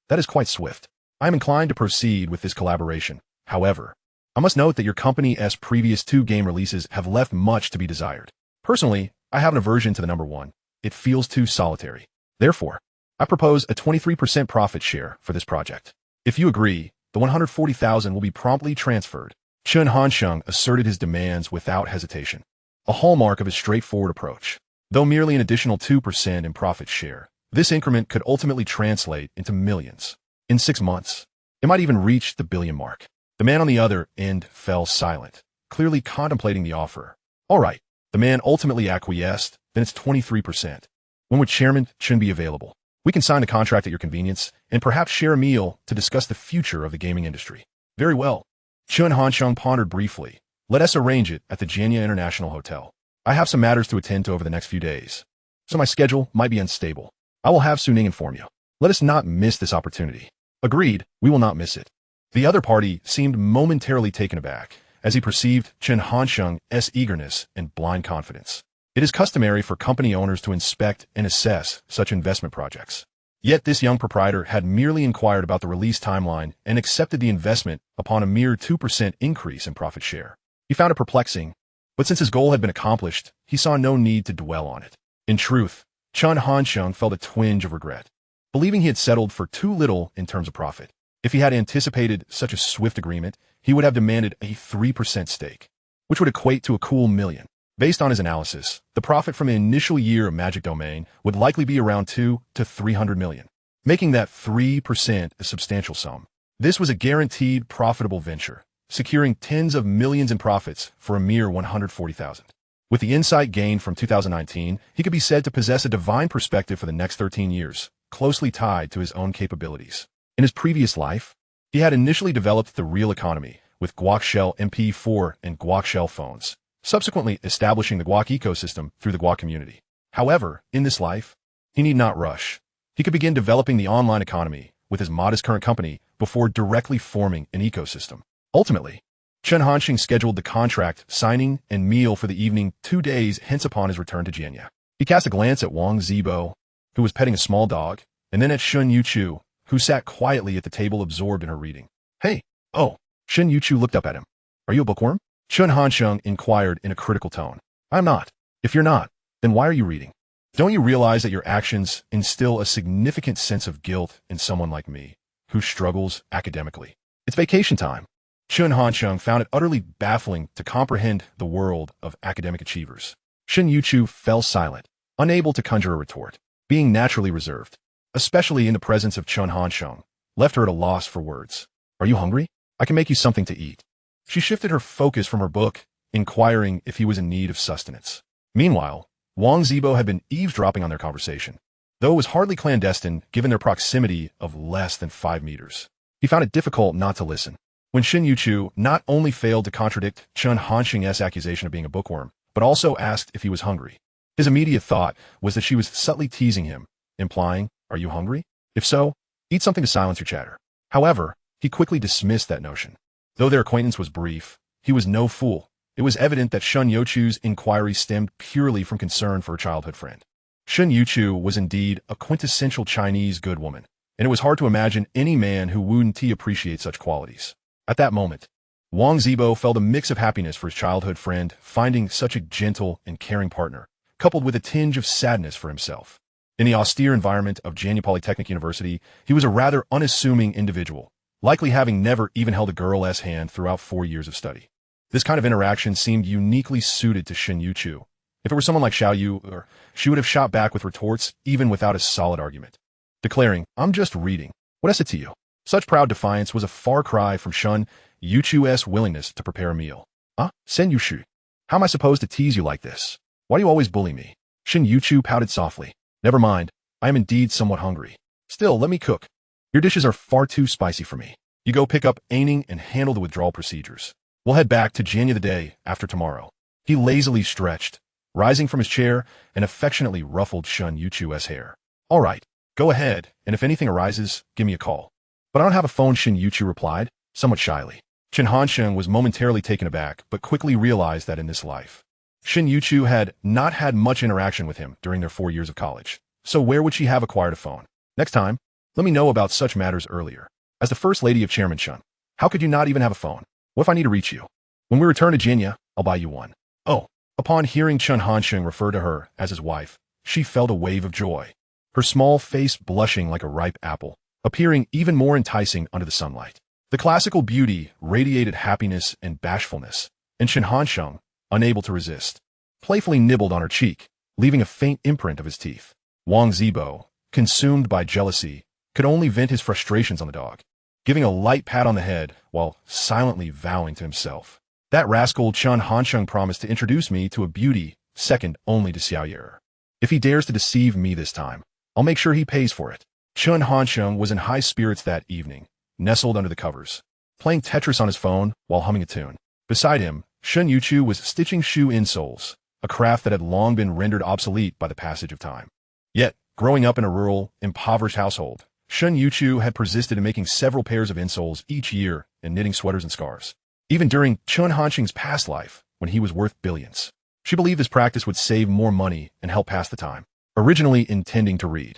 That is quite swift. I am inclined to proceed with this collaboration. However, I must note that your company's previous 2 game releases have left much to be desired. Personally, I have an aversion to the number 1. It feels too solitary. Therefore, I propose a 23% profit share for this project. If you agree, the 140,000 will be promptly transferred. Chen Hansheng asserted his demands without hesitation, a hallmark of his straightforward approach. Though merely an additional 2% in profit share, this increment could ultimately translate into millions. In 6 months, it might even reach the billion mark. The man on the other end fell silent, clearly contemplating the offer. All right, the man ultimately acquiesced, then it's 23%. When would Chairman Chen be available? We can sign the contract at your convenience and perhaps share a meal to discuss the future of the gaming industry. Very well. Chen Hansheng pondered briefly. Let us arrange it at the Jianya International Hotel. I have some matters to attend to over the next few days, so my schedule might be unstable. I will have Suning inform you. Let us not miss this opportunity. Agreed, we will not miss it. The other party seemed momentarily taken aback as he perceived Chen Hansheng's eagerness and blind confidence. It is customary for company owners to inspect and assess such investment projects. Yet this young proprietor had merely inquired about the release timeline and accepted the investment upon a mere 2% increase in profit share. He found it perplexing, but since his goal had been accomplished, he saw no need to dwell on it. In truth, Chen Hansheng felt a twinge of regret, believing he had settled for too little in terms of profit. If he had anticipated such a swift agreement, he would have demanded a 3% stake, which would equate to a cool million. Based on his analysis, the profit from an initial year of Magic Domain would likely be around 2 to 300 million, making that 3% a substantial sum. This was a guaranteed profitable venture, securing tens of millions in profits for a mere 140,000. With the insight gained from 2019, he could be said to possess a divine perspective for the next 13 years, closely tied to his own capabilities. In his previous life, he had initially developed the real economy with Guac MP4 and Guac phones, subsequently establishing the Guac ecosystem through the Guac community. However, in this life, he need not rush. He could begin developing the online economy with his modest current company before directly forming an ecosystem. Ultimately, Chen Hansheng scheduled the contract signing and meal for the evening 2 days hence upon his return to Jianya. He cast a glance at Wang Zibo, who was petting a small dog, and then at Youchu, who sat quietly at the table absorbed in her reading. Hey, oh, Youchu looked up at him. Are you a bookworm? Chen Hansheng inquired in a critical tone. I'm not. If you're not, then why are you reading? Don't you realize that your actions instill a significant sense of guilt in someone like me, who struggles academically? It's vacation time. Chen Hansheng found it utterly baffling to comprehend the world of academic achievers. Youchu fell silent, unable to conjure a retort, being naturally reserved, especially in the presence of Chen Hansheng, left her at a loss for words. Are you hungry? I can make you something to eat. She shifted her focus from her book, inquiring if he was in need of sustenance. Meanwhile, Wang Zibo had been eavesdropping on their conversation, though it was hardly clandestine given their proximity of less than 5 meters. He found it difficult not to listen. When Youchu not only failed to contradict Chen Hansheng's accusation of being a bookworm, but also asked if he was hungry. His immediate thought was that she was subtly teasing him, implying, are you hungry? If so, eat something to silence your chatter. However, he quickly dismissed that notion. Though their acquaintance was brief, he was no fool. It was evident that Youchu's inquiry stemmed purely from concern for a childhood friend. Youchu was indeed a quintessential Chinese good woman, and it was hard to imagine any man who wouldn't appreciate such qualities. At that moment, Wang Zibo felt a mix of happiness for his childhood friend, finding such a gentle and caring partner, coupled with a tinge of sadness for himself. In the austere environment of Jianya Polytechnic University, he was a rather unassuming individual, likely having never even held a girl's hand throughout 4 years of study. This kind of interaction seemed uniquely suited to Youchu. If it were someone like Xiao, she would have shot back with retorts even without a solid argument, declaring, I'm just reading. What is it to you? Such proud defiance was a far cry from Youchu's willingness to prepare a meal. Youchu, how am I supposed to tease you like this? Why do you always bully me? Youchu pouted softly. Never mind, I am indeed somewhat hungry. Still, let me cook. Your dishes are far too spicy for me. You go pick up Aining and handle the withdrawal procedures. We'll head back to Jianya the day after tomorrow. He lazily stretched, rising from his chair and affectionately ruffled Youchu's hair. All right, go ahead, and if anything arises, give me a call. But I don't have a phone, Youchu replied, somewhat shyly. Chen Hansheng was momentarily taken aback, but quickly realized that in this life, Youchu had not had much interaction with him during their 4 years of college. So where would she have acquired a phone? Next time, let me know about such matters earlier. As the first lady of Chairman Chen, how could you not even have a phone? What if I need to reach you? When we return to Jinya, I'll buy you one. Oh. Upon hearing Chen Hansheng refer to her as his wife, she felt a wave of joy. Her small face blushing like a ripe apple, appearing even more enticing under the sunlight. The classical beauty radiated happiness and bashfulness, and Chen Hansheng, unable to resist, playfully nibbled on her cheek, leaving a faint imprint of his teeth. Wang Zibo, consumed by jealousy, could only vent his frustrations on the dog, giving a light pat on the head while silently vowing to himself. That rascal Chen Hansheng promised to introduce me to a beauty second only to Xiao. If he dares to deceive me this time, I'll make sure he pays for it. Chen Hansheng was in high spirits that evening, nestled under the covers, playing Tetris on his phone while humming a tune. Beside him, Shen Youchu was stitching shoe insoles, a craft that had long been rendered obsolete by the passage of time. Yet, growing up in a rural, impoverished household, Shen Youchu had persisted in making several pairs of insoles each year and knitting sweaters and scarves. Even during Chen Hansheng's past life, when he was worth billions, she believed this practice would save more money and help pass the time. Originally intending to read,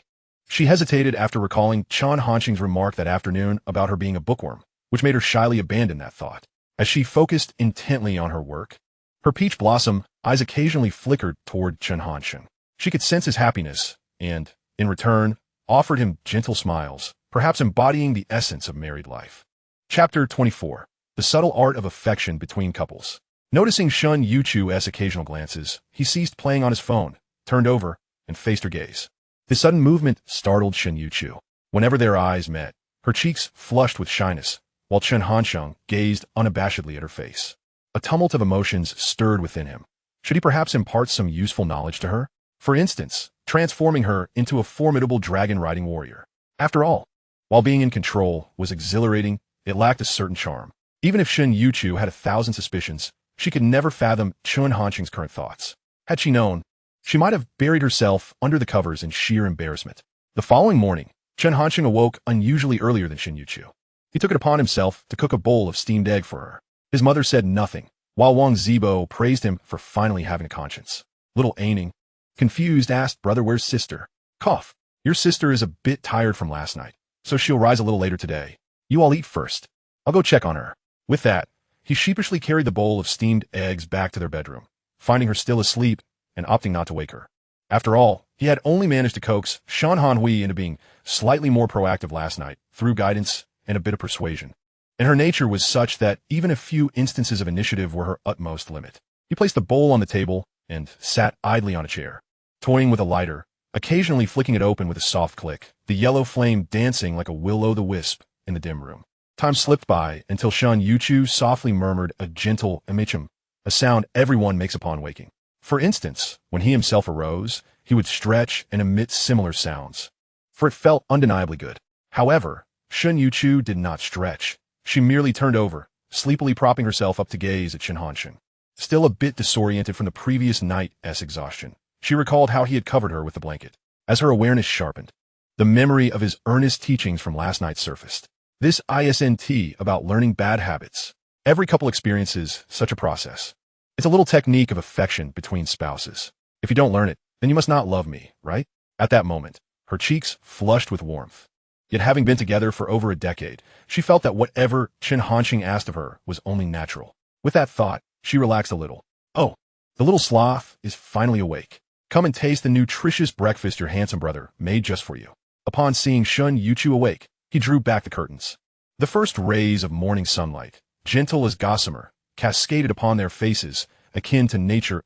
she hesitated after recalling Chen Hansheng's remark that afternoon about her being a bookworm, which made her shyly abandon that thought. As she focused intently on her work, her peach blossom eyes occasionally flickered toward Chen Hansheng. She could sense his happiness and, in return, offered him gentle smiles, perhaps embodying the essence of married life. Chapter 24. The Subtle Art of Affection Between Couples. Noticing Shen Youchu's occasional glances, he ceased playing on his phone, turned over, and faced her gaze. This sudden movement startled Shen Youchu. Whenever their eyes met, her cheeks flushed with shyness, while Chen Hansheng gazed unabashedly at her face. A tumult of emotions stirred within him. Should he perhaps impart some useful knowledge to her? For instance, transforming her into a formidable dragon-riding warrior. After all, while being in control was exhilarating, it lacked a certain charm. Even if Shen Youchu had 1,000 suspicions, she could never fathom Chen Hansheng's current thoughts. Had she known, she might have buried herself under the covers in sheer embarrassment. The following morning, Chen Hansheng awoke unusually earlier than Shen Youchu. He took it upon himself to cook a bowl of steamed egg for her. His mother said nothing, while Wang Zibo praised him for finally having a conscience. Little Aining, confused, asked, "Brother, where's sister?" "Cough. Your sister is a bit tired from last night, so she'll rise a little later today. You all eat first. I'll go check on her." With that, he sheepishly carried the bowl of steamed eggs back to their bedroom, finding her still asleep and opting not to wake her. After all, he had only managed to coax Shan Hanhui into being slightly more proactive last night through guidance and a bit of persuasion. And her nature was such that even a few instances of initiative were her utmost limit. He placed the bowl on the table and sat idly on a chair, toying with a lighter, occasionally flicking it open with a soft click, the yellow flame dancing like a will-o'-the-wisp in the dim room. Time slipped by until Shen Youchu softly murmured a gentle amichum, a sound everyone makes upon waking. For instance, when he himself arose, he would stretch and emit similar sounds, for it felt undeniably good. However, Shen Youchu did not stretch. She merely turned over, sleepily propping herself up to gaze at Chen Hansheng. Still a bit disoriented from the previous night's exhaustion, she recalled how he had covered her with the blanket. As her awareness sharpened, the memory of his earnest teachings from last night surfaced. This isn't about learning bad habits. Every couple experiences such a process. It's a little technique of affection between spouses. If you don't learn it, then you must not love me, right? At that moment, her cheeks flushed with warmth. Yet having been together for over a decade, she felt that whatever Chen Hansheng asked of her was only natural. With that thought, she relaxed a little. "Oh, the little sloth is finally awake. Come and taste the nutritious breakfast your handsome brother made just for you." Upon seeing Shen Youchu awake, he drew back the curtains. The first rays of morning sunlight, gentle as gossamer, cascaded upon their faces, akin to nature's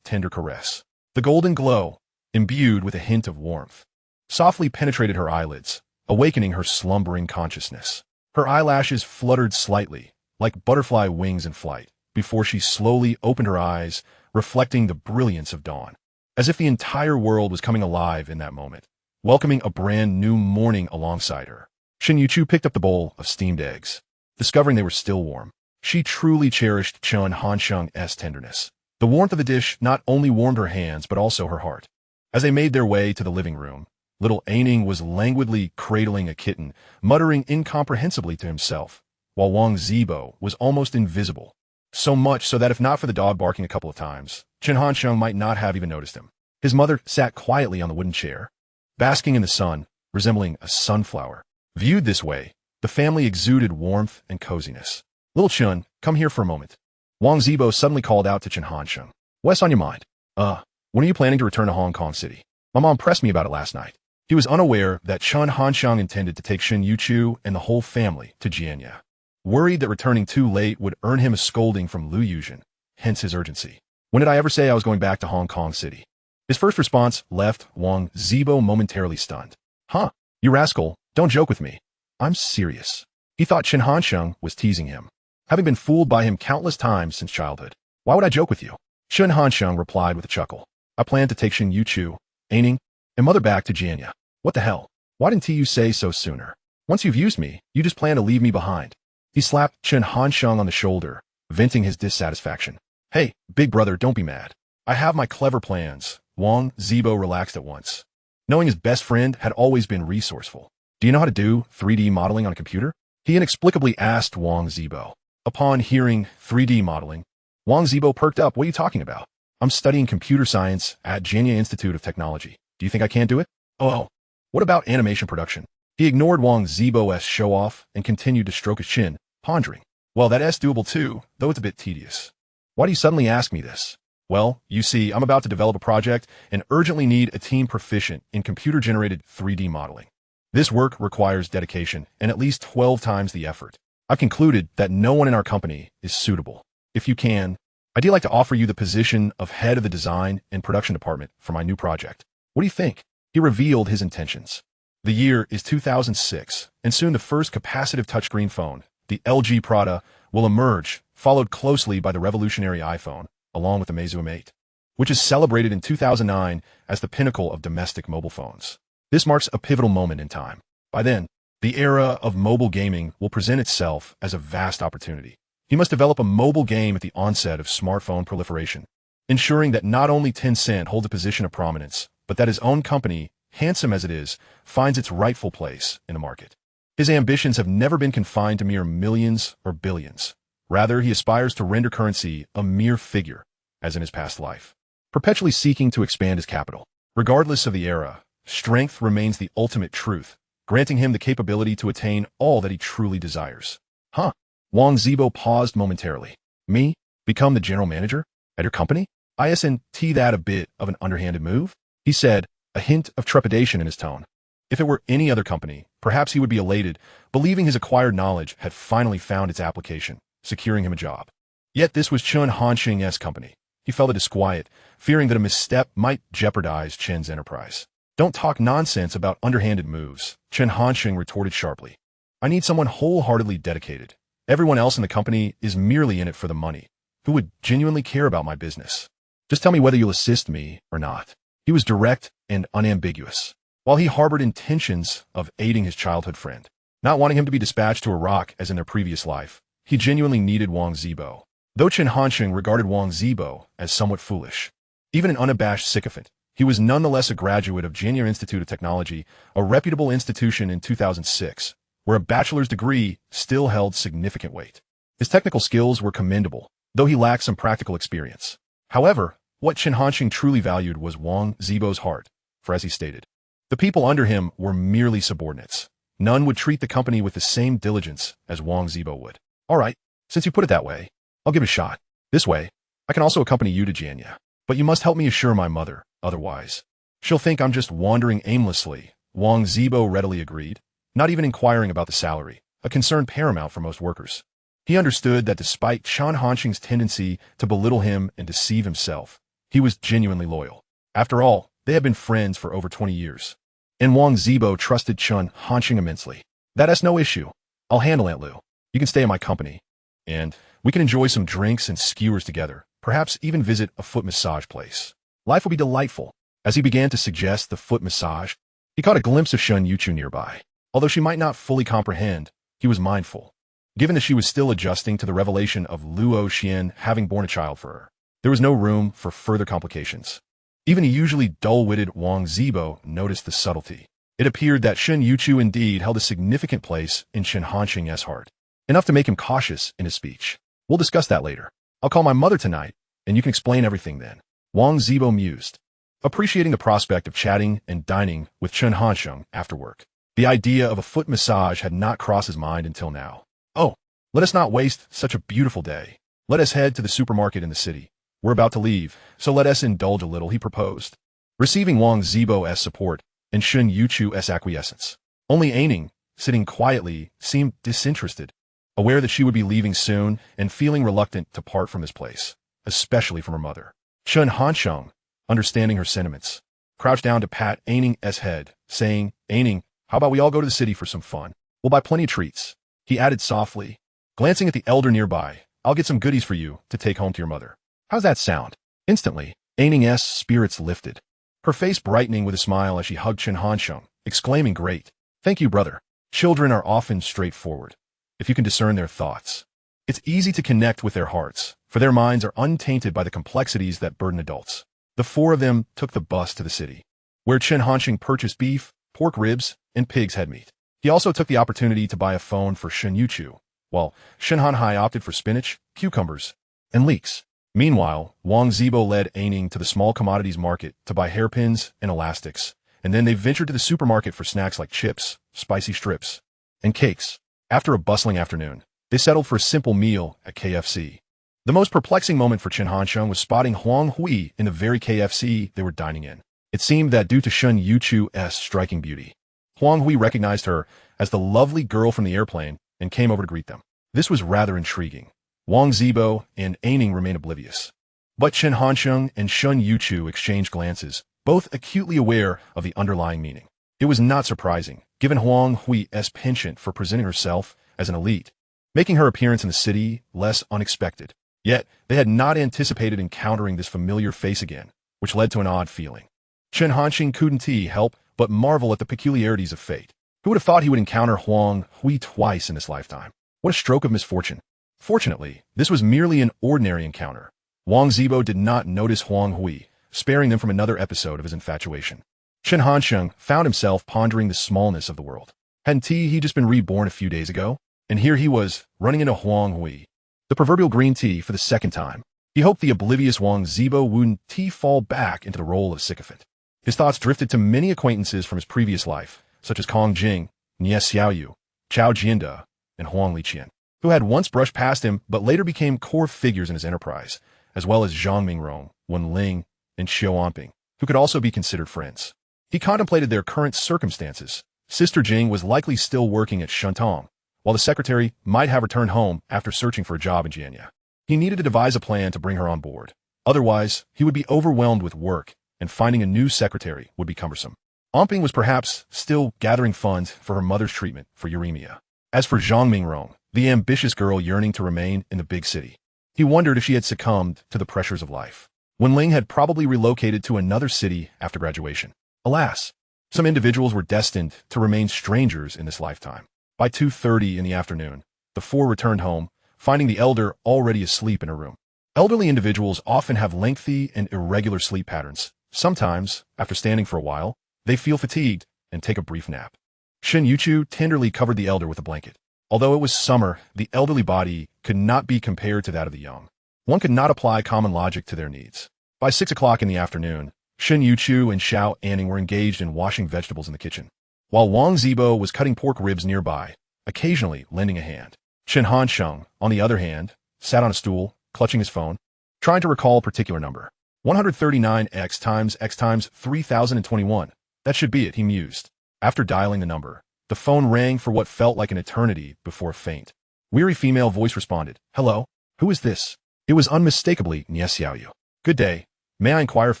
tender caress. The golden glow, imbued with a hint of warmth, softly penetrated her eyelids, awakening her slumbering consciousness. Her eyelashes fluttered slightly, like butterfly wings in flight, before she slowly opened her eyes, reflecting the brilliance of dawn. As if the entire world was coming alive in that moment, welcoming a brand new morning alongside her. Shen Youchu picked up the bowl of steamed eggs, discovering they were still warm. She truly cherished Chen Hansheng's tenderness. The warmth of the dish not only warmed her hands, but also her heart. As they made their way to the living room, little Aining was languidly cradling a kitten, muttering incomprehensibly to himself, while Wang Zibo was almost invisible. So much so that if not for the dog barking a couple of times, Chen Hansheng might not have even noticed him. His mother sat quietly on the wooden chair, basking in the sun, resembling a sunflower. Viewed this way, the family exuded warmth and coziness. Little Chen, come here for a moment. Wang Zibo suddenly called out to Chen Hansheng. What's on your mind? When are you planning to return to Hong Kong City? My mom pressed me about it last night. He was unaware that Chen Hansheng intended to take Shen Youchu and the whole family to Jianya. Worried that returning too late would earn him a scolding from Lu Yuzhen, hence his urgency. When did I ever say I was going back to Hong Kong City? His first response left Wang Zibo momentarily stunned. Huh, you rascal, don't joke with me. I'm serious. He thought Chen Hansheng was teasing him, having been fooled by him countless times since childhood. Why would I joke with you? Chen Hansheng replied with a chuckle. I plan to take Shen Youchu, Aining, and mother back to Jianya. What the hell? Why didn't you say so sooner? Once you've used me, you just plan to leave me behind. He slapped Chen Hansheng on the shoulder, venting his dissatisfaction. Hey, big brother, don't be mad. I have my clever plans. Wang Zibo relaxed at once, knowing his best friend had always been resourceful. Do you know how to do 3D modeling on a computer? He inexplicably asked Wang Zibo. Upon hearing 3D modeling, Wang Zibo perked up. What are you talking about? I'm studying computer science at Jianya Institute of Technology. Do you think I can't do it? Oh, what about animation production? He ignored Wang Zibo's show-off and continued to stroke his chin, pondering. Well, that's doable too, though it's a bit tedious. Why do you suddenly ask me this? Well, you see, I'm about to develop a project and urgently need a team proficient in computer-generated 3D modeling. This work requires dedication and at least 12 times the effort. I've concluded that no one in our company is suitable. If you can, I'd like to offer you the position of head of the design and production department for my new project. What do you think? He revealed his intentions. The year is 2006, and soon the first capacitive touchscreen phone, the LG Prada, will emerge, followed closely by the revolutionary iPhone, along with the Meizu 8, which is celebrated in 2009 as the pinnacle of domestic mobile phones. This marks a pivotal moment in time. By then, the era of mobile gaming will present itself as a vast opportunity. He must develop a mobile game at the onset of smartphone proliferation, ensuring that not only Tencent holds a position of prominence, but that his own company, handsome as it is, finds its rightful place in the market. His ambitions have never been confined to mere millions or billions. Rather, he aspires to render currency a mere figure, as in his past life, perpetually seeking to expand his capital. Regardless of the era, strength remains the ultimate truth, granting him the capability to attain all that he truly desires. Huh? Wang Zibo paused momentarily. Me? Become the general manager? At your company? Isn't that a bit of an underhanded move? He said, a hint of trepidation in his tone. If it were any other company, perhaps he would be elated, believing his acquired knowledge had finally found its application, securing him a job. Yet this was Chen Hansheng's company. He felt a disquiet, fearing that a misstep might jeopardize Chen's enterprise. Don't talk nonsense about underhanded moves, Chen Hansheng retorted sharply. I need someone wholeheartedly dedicated. Everyone else in the company is merely in it for the money. Who would genuinely care about my business? Just tell me whether you'll assist me or not. He was direct and unambiguous, while he harbored intentions of aiding his childhood friend. Not wanting him to be dispatched to Iraq as in their previous life, he genuinely needed Wang Zibo. Though Chen Hansheng regarded Wang Zibo as somewhat foolish, even an unabashed sycophant, he was nonetheless a graduate of Jianya Institute of Technology, a reputable institution in 2006, where a bachelor's degree still held significant weight. His technical skills were commendable, though he lacked some practical experience. However, what Chen Hansheng truly valued was Wang Zibo's heart, for as he stated, the people under him were merely subordinates. None would treat the company with the same diligence as Wang Zibo would. All right, since you put it that way, I'll give it a shot. This way, I can also accompany you to Jianya. But you must help me assure my mother, otherwise she'll think I'm just wandering aimlessly. Wang Zibo readily agreed, not even inquiring about the salary, a concern paramount for most workers. He understood that despite Chen Hansheng's tendency to belittle him and deceive himself, he was genuinely loyal. After all, they had been friends for over 20 years. And Wang Zibo trusted Chen Hansheng immensely. That's no issue. I'll handle Aunt Lu. You can stay in my company, and we can enjoy some drinks and skewers together, perhaps even visit a foot massage place. Life will be delightful. As he began to suggest the foot massage, he caught a glimpse of Shen Youchu nearby. Although she might not fully comprehend, he was mindful. Given that she was still adjusting to the revelation of Luo Xian having born a child for her, there was no room for further complications. Even a usually dull-witted Wang Zibo noticed the subtlety. It appeared that Shen Youchu indeed held a significant place in Chen Hansheng's heart, enough to make him cautious in his speech. We'll discuss that later. I'll call my mother tonight, and you can explain everything then. Wang Zibo mused, appreciating the prospect of chatting and dining with Chen Hansheng after work. The idea of a foot massage had not crossed his mind until now. Oh, Let us not waste such a beautiful day. Let us head to the supermarket in the city. We're about to leave, so let us indulge a little, he proposed. Receiving Wang Zibo's support and Shun Youchu's acquiescence. Only Aining, sitting quietly, seemed disinterested, aware that she would be leaving soon and feeling reluctant to part from this place, especially from her mother. Chen Hansheng, understanding her sentiments, crouched down to pat Aining's head, saying, Aining, how about we all go to the city for some fun? We'll buy plenty of treats. He added softly, glancing at the elder nearby, I'll get some goodies for you to take home to your mother. How's that sound? Instantly, Aining's spirits lifted, her face brightening with a smile as she hugged Chen Hansheng, exclaiming, Great. Thank you, brother. Children are often straightforward. If you can discern their thoughts, it's easy to connect with their hearts, for their minds are untainted by the complexities that burden adults. The four of them took the bus to the city, where Chen Hansheng purchased beef, pork ribs, and pig's head meat. He also took the opportunity to buy a phone for Shen Youchu, while Shen Hanhai opted for spinach, cucumbers, and leeks. Meanwhile, Wang Zibo led Aining to the small commodities market to buy hairpins and elastics, and then they ventured to the supermarket for snacks like chips, spicy strips, and cakes. After a bustling afternoon, they settled for a simple meal at KFC. The most perplexing moment for Chen Hansheng was spotting Huang Hui in the very KFC they were dining in. It seemed that due to Shun Youchu's striking beauty, Huang Hui recognized her as the lovely girl from the airplane and came over to greet them. This was rather intriguing. Wang Zibo and Aining remained oblivious. But Chen Hansheng and Shun Youchu exchanged glances, both acutely aware of the underlying meaning. It was not surprising, given Huang Hui's penchant for presenting herself as an elite, making her appearance in the city less unexpected. Yet, they had not anticipated encountering this familiar face again, which led to an odd feeling. Chen Hansheng couldn't help but marvel at the peculiarities of fate. Who would have thought he would encounter Huang Hui twice in this lifetime? What a stroke of misfortune. Fortunately, this was merely an ordinary encounter. Wang Zibo did not notice Huang Hui, sparing them from another episode of his infatuation. Chen Hansheng found himself pondering the smallness of the world. Hadn't he just been reborn a few days ago? And here he was, running into Huang Hui, the proverbial green tea, for the second time. He hoped the oblivious Wang Zibo wouldn't fall back into the role of sycophant. His thoughts drifted to many acquaintances from his previous life, such as Kong Jing, Nie Xiaoyu, Chao Jianda, and Huang Liqian, who had once brushed past him but later became core figures in his enterprise, as well as Zhang Mingrong, Wen Ling, and Xiao Anping, who could also be considered friends. He contemplated their current circumstances. Sister Jing was likely still working at Shentong, while the secretary might have returned home after searching for a job in Jianya. He needed to devise a plan to bring her on board. Otherwise, he would be overwhelmed with work, and finding a new secretary would be cumbersome. Anping was perhaps still gathering funds for her mother's treatment for uremia. As for Zhang Mingrong, the ambitious girl yearning to remain in the big city, he wondered if she had succumbed to the pressures of life. Wen Ling had probably relocated to another city after graduation. Alas, some individuals were destined to remain strangers in this lifetime. By 2:30 in the afternoon, the four returned home, finding the elder already asleep in her room. Elderly individuals often have lengthy and irregular sleep patterns. Sometimes, after standing for a while, they feel fatigued and take a brief nap. Shen Youchu tenderly covered the elder with a blanket. Although it was summer, the elderly body could not be compared to that of the young. One could not apply common logic to their needs. By 6 o'clock in the afternoon, Shen Youchu and Xiao Anning were engaged in washing vegetables in the kitchen, while Wang Zibo was cutting pork ribs nearby, occasionally lending a hand. Chen Hansheng, on the other hand, sat on a stool, clutching his phone, trying to recall a particular number. 139x times x times 3021. That should be it, he mused. After dialing the number, the phone rang for what felt like an eternity before a faint, weary female voice responded. Hello? Who is this? It was unmistakably Nie Xiaoyu. Good day. May I inquire if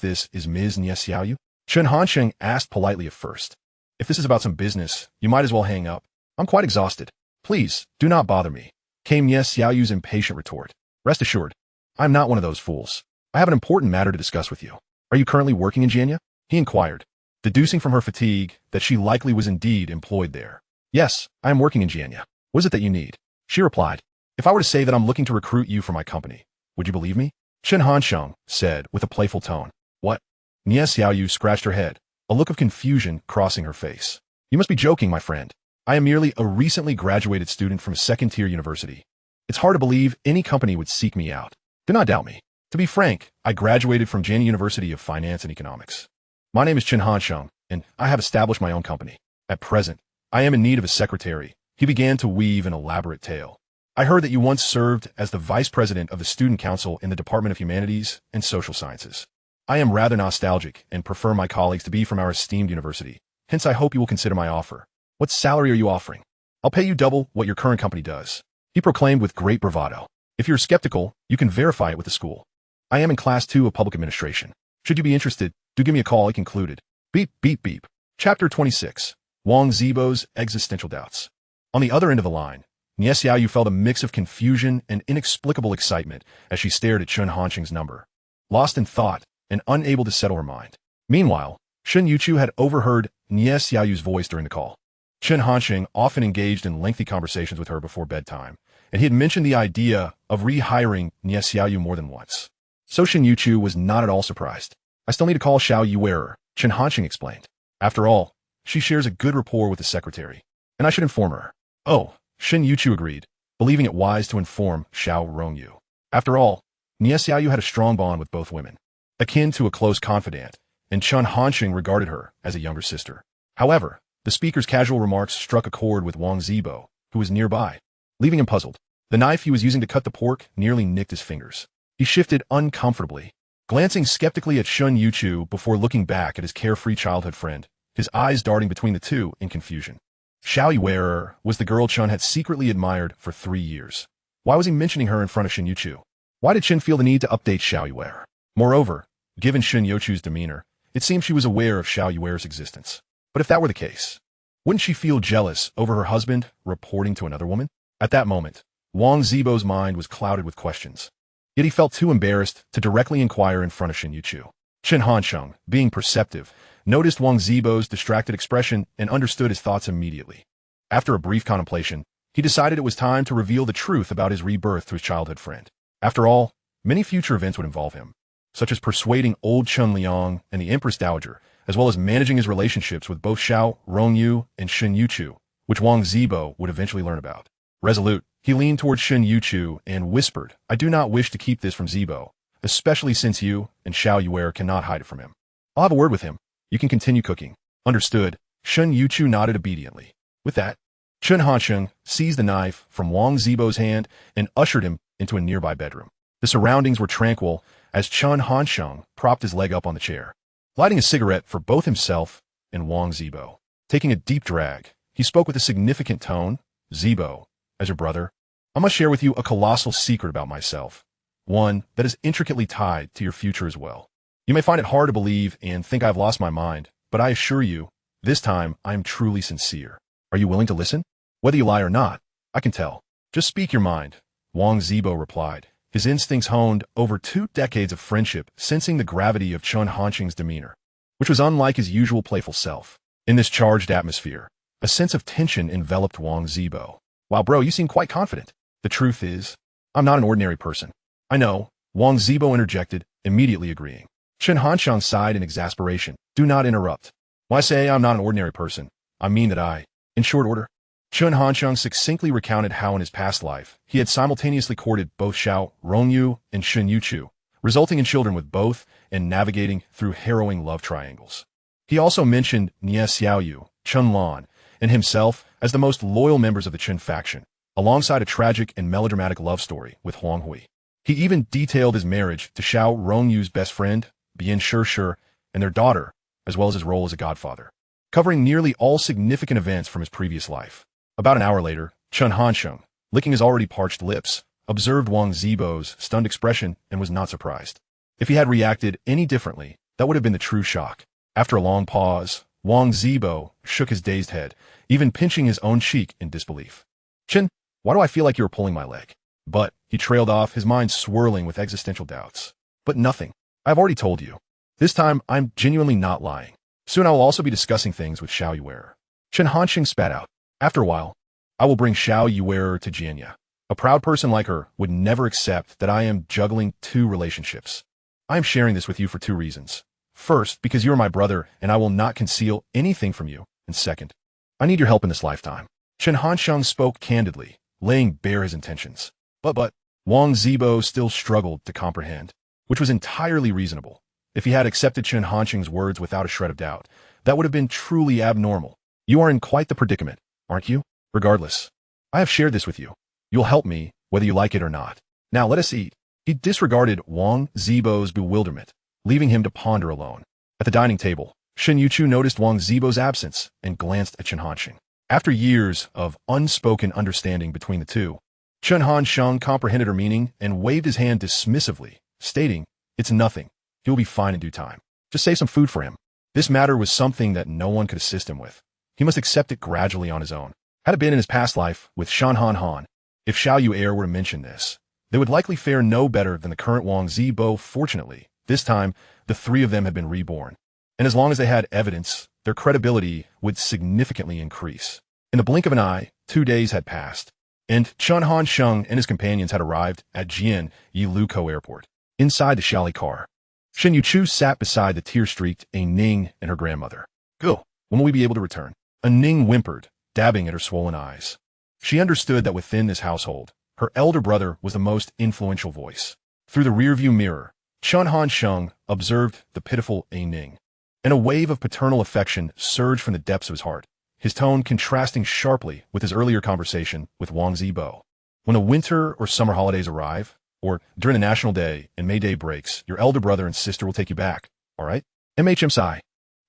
this is Ms. Nie Xiaoyu? Chen Hansheng asked politely at first. If this is about some business, you might as well hang up. I'm quite exhausted. Please, do not bother me, came Nie Xiaoyu's impatient retort. Rest assured, I'm not one of those fools. I have an important matter to discuss with you. Are you currently working in Jianya? He inquired, deducing from her fatigue that she likely was indeed employed there. Yes, I am working in Jianya. What is it that you need? She replied. If I were to say that I'm looking to recruit you for my company, would you believe me? Chen Hansheng said with a playful tone. What? Nie Xiaoyu scratched her head, a look of confusion crossing her face. You must be joking, my friend. I am merely a recently graduated student from a second-tier university. It's hard to believe any company would seek me out. Do not doubt me. To be frank, I graduated from Jianya University of Finance and Economics. My name is Chen Hansheng, and I have established my own company. At present, I am in need of a secretary. He began to weave an elaborate tale. I heard that you once served as the vice president of the student council in the Department of Humanities and Social Sciences. I am rather nostalgic and prefer my colleagues to be from our esteemed university. Hence, I hope you will consider my offer. What salary are you offering? I'll pay you double what your current company does, he proclaimed with great bravado. If you're skeptical, you can verify it with the school. I am in Class 2 of Public Administration. Should you be interested, do give me a call, he concluded. Beep, beep, beep. Chapter 26. Wang Zibo's Existential Doubts. On the other end of the line, Xiao felt a mix of confusion and inexplicable excitement as she stared at Chen Hanqing's number, lost in thought and unable to settle her mind. Meanwhile, Shen Youchu had overheard Xiao's voice during the call. Chen Hanqing often engaged in lengthy conversations with her before bedtime, and he had mentioned the idea of rehiring Xiao more than once. So Shen Youchu was not at all surprised. I still need to call Xiao Yuerer, Chen Hanqing explained. After all, she shares a good rapport with the secretary, and I should inform her. Oh, Shen Youchu agreed, believing it wise to inform Xiao Rongyu. After all, Xiao had a strong bond with both women, akin to a close confidant, and Chen Hanqing regarded her as a younger sister. However, the speaker's casual remarks struck a chord with Wang Zibo, who was nearby, leaving him puzzled. The knife he was using to cut the pork nearly nicked his fingers. He shifted uncomfortably, glancing skeptically at Shen Youchu before looking back at his carefree childhood friend, his eyes darting between the two in confusion. Xiao Yuerer was the girl Chen had secretly admired for 3 years. Why was he mentioning her in front of Shen Youchu? Why did Chen feel the need to update Xiao Yuerer? Moreover, given Shen Youchu's demeanor, it seemed she was aware of Xiao Yuerer's existence. But if that were the case, wouldn't she feel jealous over her husband reporting to another woman? At that moment, Wang Zibo's mind was clouded with questions. Yet he felt too embarrassed to directly inquire in front of Shen Youchu. Chen Hanqing, being perceptive, noticed Wang Zibo's distracted expression and understood his thoughts immediately. After a brief contemplation, he decided it was time to reveal the truth about his rebirth to his childhood friend. After all, many future events would involve him, such as persuading old Chen Liang and the Empress Dowager, as well as managing his relationships with both Xiao, Rongyu, and Shen Youchu, which Wang Zibo would eventually learn about. Resolute, he leaned towards Shen Youchu and whispered, I do not wish to keep this from Zibo, especially since you and Xiao Yuerer cannot hide it from him. I'll have a word with him. You can continue cooking. Understood. Shen Youchu nodded obediently. With that, Chen Hanqing seized the knife from Wang Zibo's hand and ushered him into a nearby bedroom. The surroundings were tranquil as Chen Hanqing propped his leg up on the chair, lighting a cigarette for both himself and Wang Zibo. Taking a deep drag, he spoke with a significant tone. Zibo, as your brother, I must share with you a colossal secret about myself, one that is intricately tied to your future as well. You may find it hard to believe and think I've lost my mind, but I assure you, this time I am truly sincere. Are you willing to listen? Whether you lie or not, I can tell. Just speak your mind, Wang Zibo replied, his instincts honed over 2 decades of friendship, sensing the gravity of Chen Hanqing's demeanor, which was unlike his usual playful self. In this charged atmosphere, a sense of tension enveloped Wang Zibo. Wow, bro, you seem quite confident. The truth is, I'm not an ordinary person. I know, Wang Zibo interjected, immediately agreeing. Chen Hanqing sighed in exasperation. Do not interrupt. When I say I'm not an ordinary person, I mean that I, in short order. Chen Hanqing succinctly recounted how in his past life, he had simultaneously courted both Xiao, Rongyu, and Shen Youchu, resulting in children with both and navigating through harrowing love triangles. He also mentioned Xiao, Chen Lan, and himself as the most loyal members of the Chen faction, alongside a tragic and melodramatic love story with Huang Hui. He even detailed his marriage to Xiao Rongyu's best friend, Bian Shi, and their daughter, as well as his role as a godfather, covering nearly all significant events from his previous life. About an hour later, Chen Hanqing, licking his already parched lips, observed Wang Zibo's stunned expression and was not surprised. If he had reacted any differently, that would have been the true shock. After a long pause, Wang Zibo shook his dazed head, even pinching his own cheek in disbelief. Chen, why do I feel like you were pulling my leg? But, he trailed off, his mind swirling with existential doubts. But nothing. I've already told you. This time, I'm genuinely not lying. Soon I will also be discussing things with Xiao Yuerer. Chen Hanqing spat out. After a while, I will bring Xiao Yuerer to Jianya. A proud person like her would never accept that I am juggling 2 relationships. I am sharing this with you for 2 reasons. First, because you are my brother and I will not conceal anything from you. And second, I need your help in this lifetime. Chen Hanqing spoke candidly, laying bare his intentions. But, Wang Zibo still struggled to comprehend, which was entirely reasonable. If he had accepted Chen Hanqing's words without a shred of doubt, that would have been truly abnormal. You are in quite the predicament, aren't you? Regardless, I have shared this with you. You'll help me, whether you like it or not. Now let us eat. He disregarded Wang Zibo's bewilderment, leaving him to ponder alone. At the dining table, Shen Youchu noticed Wang Zibo's absence and glanced at Chen Hansheng. After years of unspoken understanding between the two, Chen Hansheng comprehended her meaning and waved his hand dismissively, stating, "It's nothing. He'll be fine in due time. Just save some food for him." This matter was something that no one could assist him with. He must accept it gradually on his own. Had it been in his past life with Shan Han Han, if Xiao Yu were to mention this, they would likely fare no better than the current Wang Zibo. Fortunately, this time, the three of them had been reborn. And as long as they had evidence, their credibility would significantly increase. In the blink of an eye, 2 days had passed, and Chen Hansheng and his companions had arrived at Jian Yiluko Airport. Inside the Xiaoli car, Shen Youchu sat beside the tear-streaked A Ning and her grandmother. "Go, when will we be able to return?" A Ning whimpered, dabbing at her swollen eyes. She understood that within this household, her elder brother was the most influential voice. Through the rearview mirror, Chen Hansheng observed the pitiful A Ning, and a wave of paternal affection surged from the depths of his heart, his tone contrasting sharply with his earlier conversation with Wang Zibo. When the winter or summer holidays arrive, or during the National Day and May Day breaks, your elder brother and sister will take you back, all right? MHMSI.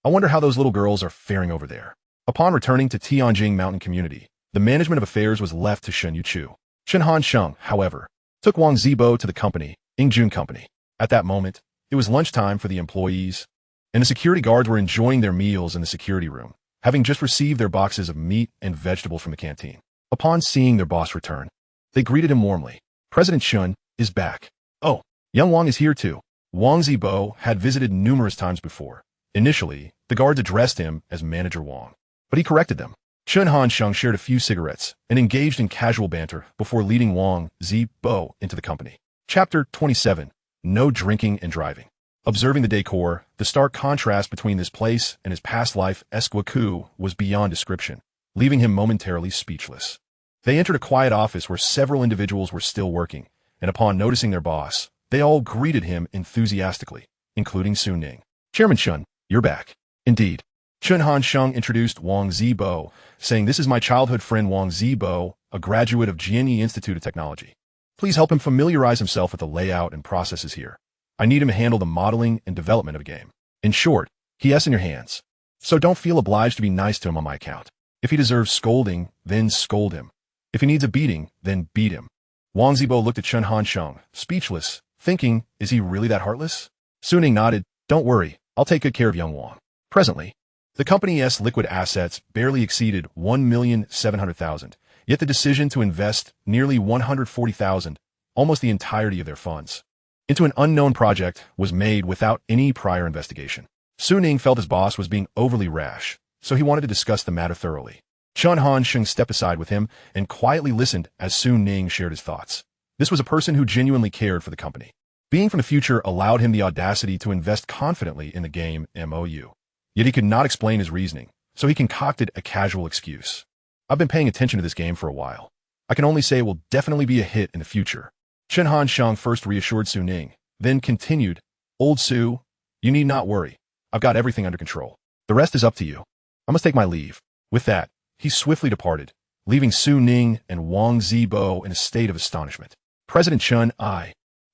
I wonder how those little girls are faring over there. Upon returning to Tianjing Mountain Community, the management of affairs was left to Shen Youchu. Chen Hansheng, however, took Wang Zibo to the company, Ingjun Company. At that moment, it was lunchtime for the employees, and the security guards were enjoying their meals in the security room, having just received their boxes of meat and vegetables from the canteen. Upon seeing their boss return, they greeted him warmly. "President Chen is back. Oh, young Wang is here too." Wang Zibo had visited numerous times before. Initially, the guards addressed him as Manager Wang, but he corrected them. Chen Hansheng shared a few cigarettes and engaged in casual banter before leading Wang Zibo into the company. Chapter 27. No Drinking and Driving. Observing the decor, the stark contrast between this place and his past life Esquiku was beyond description, leaving him momentarily speechless. They entered a quiet office where several individuals were still working, and upon noticing their boss, they all greeted him enthusiastically, including Su Ning. "Chairman Chen, you're back." "Indeed." Chen Hansheng introduced Wang Zibo, saying, "This is my childhood friend Wang Zibo, a graduate of Jianyi Institute of Technology. Please help him familiarize himself with the layout and processes here. I need him to handle the modeling and development of a game. In short, he is in your hands. So don't feel obliged to be nice to him on my account. If he deserves scolding, then scold him. If he needs a beating, then beat him." Wang Zibo looked at Chen Hansheng, speechless, thinking, is he really that heartless? Su Ning nodded. "Don't worry, I'll take good care of young Wang." Presently, the company's liquid assets barely exceeded 1,700,000, yet the decision to invest nearly 140,000, almost the entirety of their funds, into an unknown project was made without any prior investigation. Su Ning felt his boss was being overly rash, so he wanted to discuss the matter thoroughly. Chen Hansheng stepped aside with him and quietly listened as Su Ning shared his thoughts. This was a person who genuinely cared for the company. Being from the future allowed him the audacity to invest confidently in the game MOU. Yet he could not explain his reasoning, so he concocted a casual excuse. "I've been paying attention to this game for a while. I can only say it will definitely be a hit in the future." Chen Hansheng first reassured Su Ning, then continued, "Old Su, you need not worry. I've got everything under control. The rest is up to you. I must take my leave." With that, he swiftly departed, leaving Su Ning and Wang Zibo in a state of astonishment. "President Chen,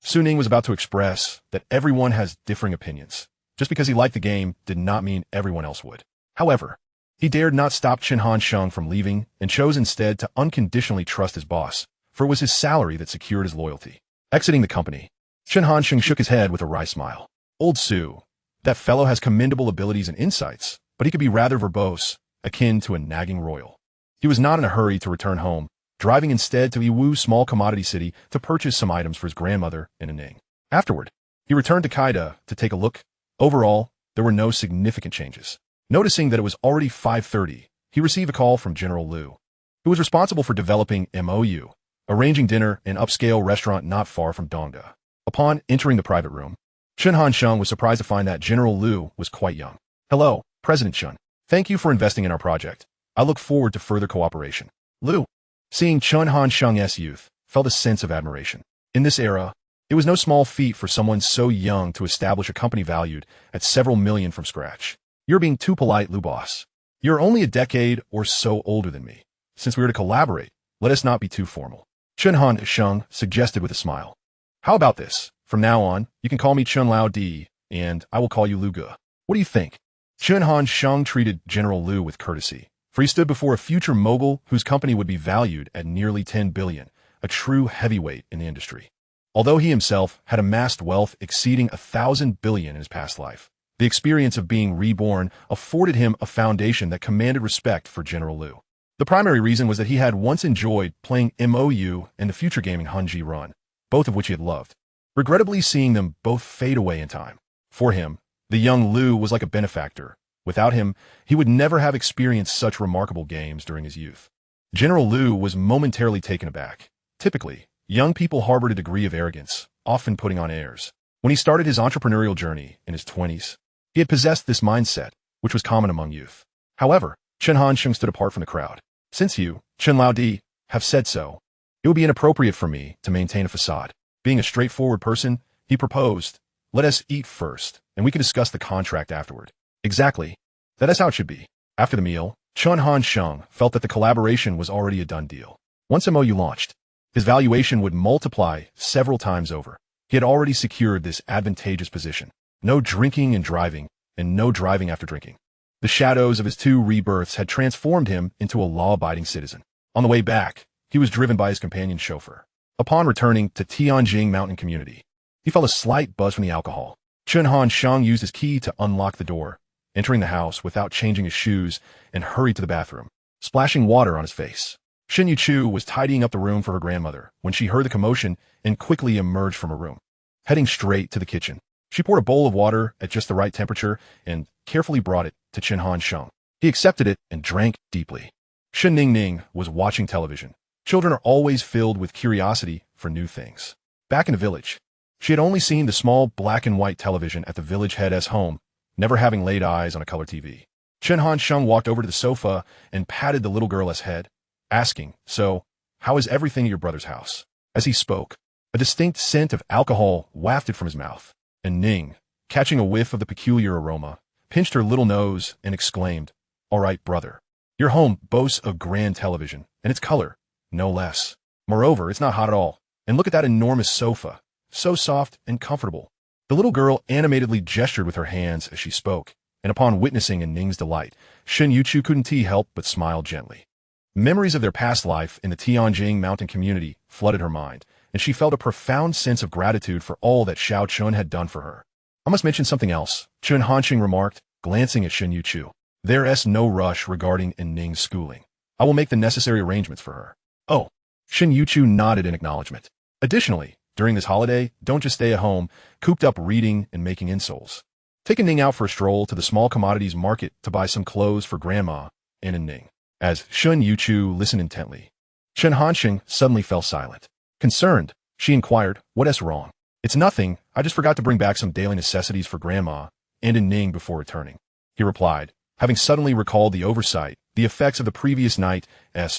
Su Ning was about to express that everyone has differing opinions. Just because he liked the game did not mean everyone else would. However, he dared not stop Chen Hansheng from leaving and chose instead to unconditionally trust his boss, for it was his salary that secured his loyalty. Exiting the company, Chen Hansheng shook his head with a wry smile. "Old Su, that fellow has commendable abilities and insights, but he could be rather verbose, akin to a nagging royal." He was not in a hurry to return home, driving instead to Yiwu small commodity city to purchase some items for his grandmother and a Ning. Afterward, he returned to Kaida to take a look. Overall, there were no significant changes. Noticing that it was already 5:30, he received a call from General Liu, who was responsible for developing MOU, arranging dinner in an upscale restaurant not far from Dongda. Upon entering the private room, Chen Hansheng was surprised to find that General Liu was quite young. "Hello, President Chen. Thank you for investing in our project. I look forward to further cooperation." Liu, seeing Chen Hansheng's youth, felt a sense of admiration. In this era, it was no small feat for someone so young to establish a company valued at several million from scratch. "You're being too polite, Liu boss. You're only a decade or so older than me. Since we are to collaborate, let us not be too formal." Chen Sheng suggested with a smile. How about this? From now on, you can call me Chen Lao Di, and I will call you Lu Ge. What do you think? Chen Sheng treated General Liu with courtesy, for he stood before a future mogul whose company would be valued at nearly 10 billion, a true heavyweight in the industry. Although he himself had amassed wealth exceeding 1,000 billion in his past life, the experience of being reborn afforded him a foundation that commanded respect for General Liu. The primary reason was that he had once enjoyed playing MOU and the future gaming Hunji Run, both of which he had loved, regrettably seeing them both fade away in time. For him, the young Liu was like a benefactor. Without him, he would never have experienced such remarkable games during his youth. General Liu was momentarily taken aback. Typically, young people harbored a degree of arrogance, often putting on airs. When he started his entrepreneurial journey in his 20s, he had possessed this mindset, which was common among youth. However, Chen Hansheng stood apart from the crowd. Since you, Chen Lao Di, have said so, it would be inappropriate for me to maintain a facade. Being a straightforward person, he proposed, let us eat first, and we can discuss the contract afterward. Exactly. That is how it should be. After the meal, Chen Hansheng felt that the collaboration was already a done deal. Once MOU launched, his valuation would multiply several times over. He had already secured this advantageous position. No drinking and driving, and no driving after drinking. The shadows of his 2 rebirths had transformed him into a law-abiding citizen. On the way back, he was driven by his companion chauffeur. Upon returning to Tianjing Mountain Community, he felt a slight buzz from the alcohol. Chen Hansheng used his key to unlock the door, entering the house without changing his shoes, and hurried to the bathroom, splashing water on his face. Shen Youchu was tidying up the room for her grandmother when she heard the commotion and quickly emerged from her room. Heading straight to the kitchen, she poured a bowl of water at just the right temperature and carefully brought it to Chen Hansheng. He accepted it and drank deeply. Shen Ningning was watching television. Children are always filled with curiosity for new things. Back in the village, she had only seen the small black and white television at the village head's home, never having laid eyes on a color TV. Chen Hansheng walked over to the sofa and patted the little girl's head, asking, so, how is everything at your brother's house? As he spoke, a distinct scent of alcohol wafted from his mouth, and Ning, catching a whiff of the peculiar aroma, pinched her little nose and exclaimed, all right, brother. Your home boasts a grand television, and its color, no less. Moreover, it's not hot at all. And look at that enormous sofa, so soft and comfortable. The little girl animatedly gestured with her hands as she spoke, and upon witnessing in Ning's delight, Shen Youchu couldn't help but smile gently. Memories of their past life in the Tianjing Mountain Community flooded her mind, and she felt a profound sense of gratitude for all that Xiao Chun had done for her. I must mention something else, Chen Hansheng remarked, glancing at Shen Youchu. There's no rush regarding Ning's schooling. I will make the necessary arrangements for her. Oh. Shen Youchu nodded in acknowledgement. Additionally, during this holiday, don't just stay at home, cooped up reading and making insoles. Take Ning out for a stroll to the small commodities market to buy some clothes for Grandma and Ning. As Shen Youchu listened intently, Chen Hansheng suddenly fell silent. Concerned, she inquired, what's wrong? It's nothing, I just forgot to bring back some daily necessities for Grandma and Ning before returning. He replied, having suddenly recalled the oversight, the effects of the previous night's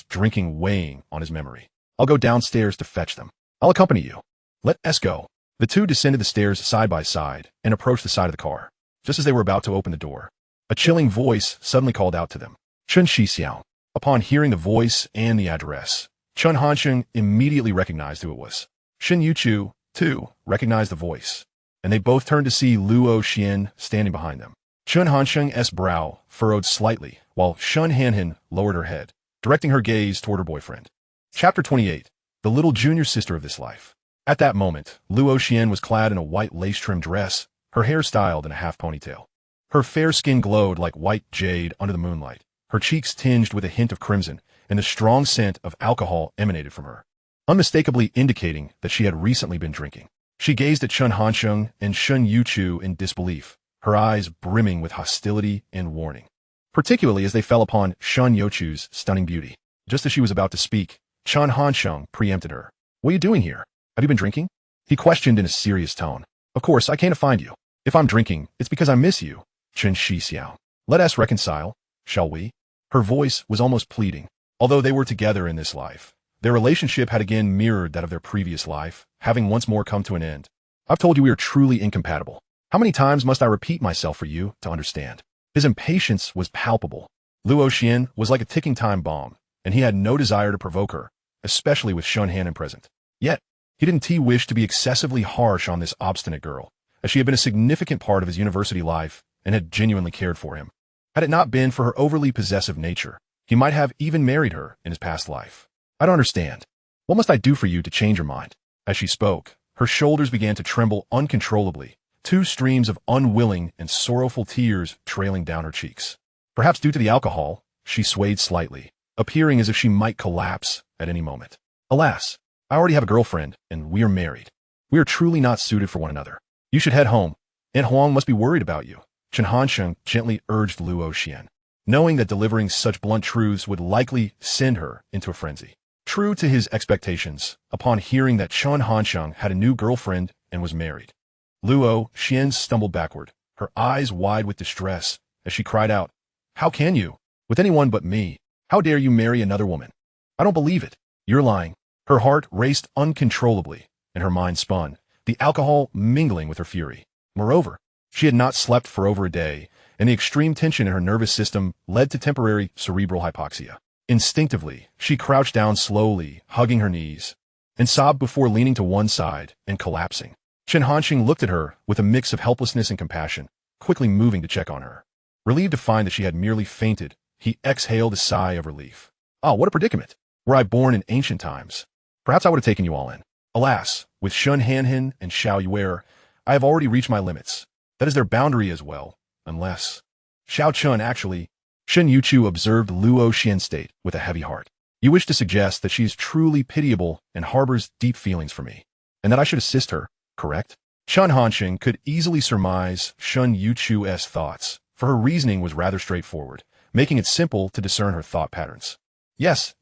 drinking weighing on his memory. I'll go downstairs to fetch them. I'll accompany you. Let us go. The two descended the stairs side by side and approached the side of the car. Just as they were about to open the door, a chilling voice suddenly called out to them. Chen Xiao. Upon hearing the voice and the address, Chen Hansheng immediately recognized who it was. Shen Youchu, too, recognized the voice, and they both turned to see Luo Xian standing behind them. Chen Hansheng's brow furrowed slightly, while Shen Hanhen lowered her head, directing her gaze toward her boyfriend. Chapter 28. The little junior sister of this life. At that moment, Luo Xian was clad in a white lace-trimmed dress, her hair styled in a half ponytail. Her fair skin glowed like white jade under the moonlight, her cheeks tinged with a hint of crimson, and the strong scent of alcohol emanated from her, unmistakably indicating that she had recently been drinking. She gazed at Chen Hansheng and Shen Youchu in disbelief, her eyes brimming with hostility and warning, particularly as they fell upon Shen Youchu's stunning beauty. Just as she was about to speak, Chen Hansheng preempted her. What are you doing here? Have you been drinking? He questioned in a serious tone. Of course, I came to find you. If I'm drinking, it's because I miss you, Chen Xiao. Let us reconcile, shall we? Her voice was almost pleading. Although they were together in this life, their relationship had again mirrored that of their previous life, having once more come to an end. I've told you we are truly incompatible. How many times must I repeat myself for you to understand? His impatience was palpable. Luo Xian was like a ticking time bomb, and he had no desire to provoke her, especially with Shun Hanan present. Yet, he didn't wish to be excessively harsh on this obstinate girl, as she had been a significant part of his university life and had genuinely cared for him. Had it not been for her overly possessive nature, he might have even married her in his past life. I don't understand. What must I do for you to change your mind? As she spoke, her shoulders began to tremble uncontrollably, two streams of unwilling and sorrowful tears trailing down her cheeks. Perhaps due to the alcohol, she swayed slightly, appearing as if she might collapse at any moment. Alas, I already have a girlfriend, and we are married. We are truly not suited for one another. You should head home. Aunt Huang must be worried about you. Chen Hansheng gently urged Luo Xian, knowing that delivering such blunt truths would likely send her into a frenzy. True to his expectations, upon hearing that Chen Hansheng had a new girlfriend and was married, Luo Xian stumbled backward, her eyes wide with distress, as she cried out, "How can you? With anyone but me? How dare you marry another woman? I don't believe it. You're lying." Her heart raced uncontrollably, and her mind spun, the alcohol mingling with her fury. Moreover, she had not slept for over a day, and the extreme tension in her nervous system led to temporary cerebral hypoxia. Instinctively, she crouched down slowly, hugging her knees, and sobbed before leaning to one side and collapsing. Chen Hanxing looked at her with a mix of helplessness and compassion, quickly moving to check on her. Relieved to find that she had merely fainted, he exhaled a sigh of relief. "Ah, what a predicament! Were I born in ancient times, perhaps I would have taken you all in. Alas, with Shun Hanhin and Xiao Yuer, I have already reached my limits. That is their boundary as well, unless..." Xiao Chun actually, Shen Youchu observed Luo Xian's state with a heavy heart. "You wish to suggest that she is truly pitiable and harbors deep feelings for me, and that I should assist her, correct?" Chen Hanxing could easily surmise Shun Youchu's thoughts, for her reasoning was rather straightforward, making it simple to discern her thought patterns. Yes,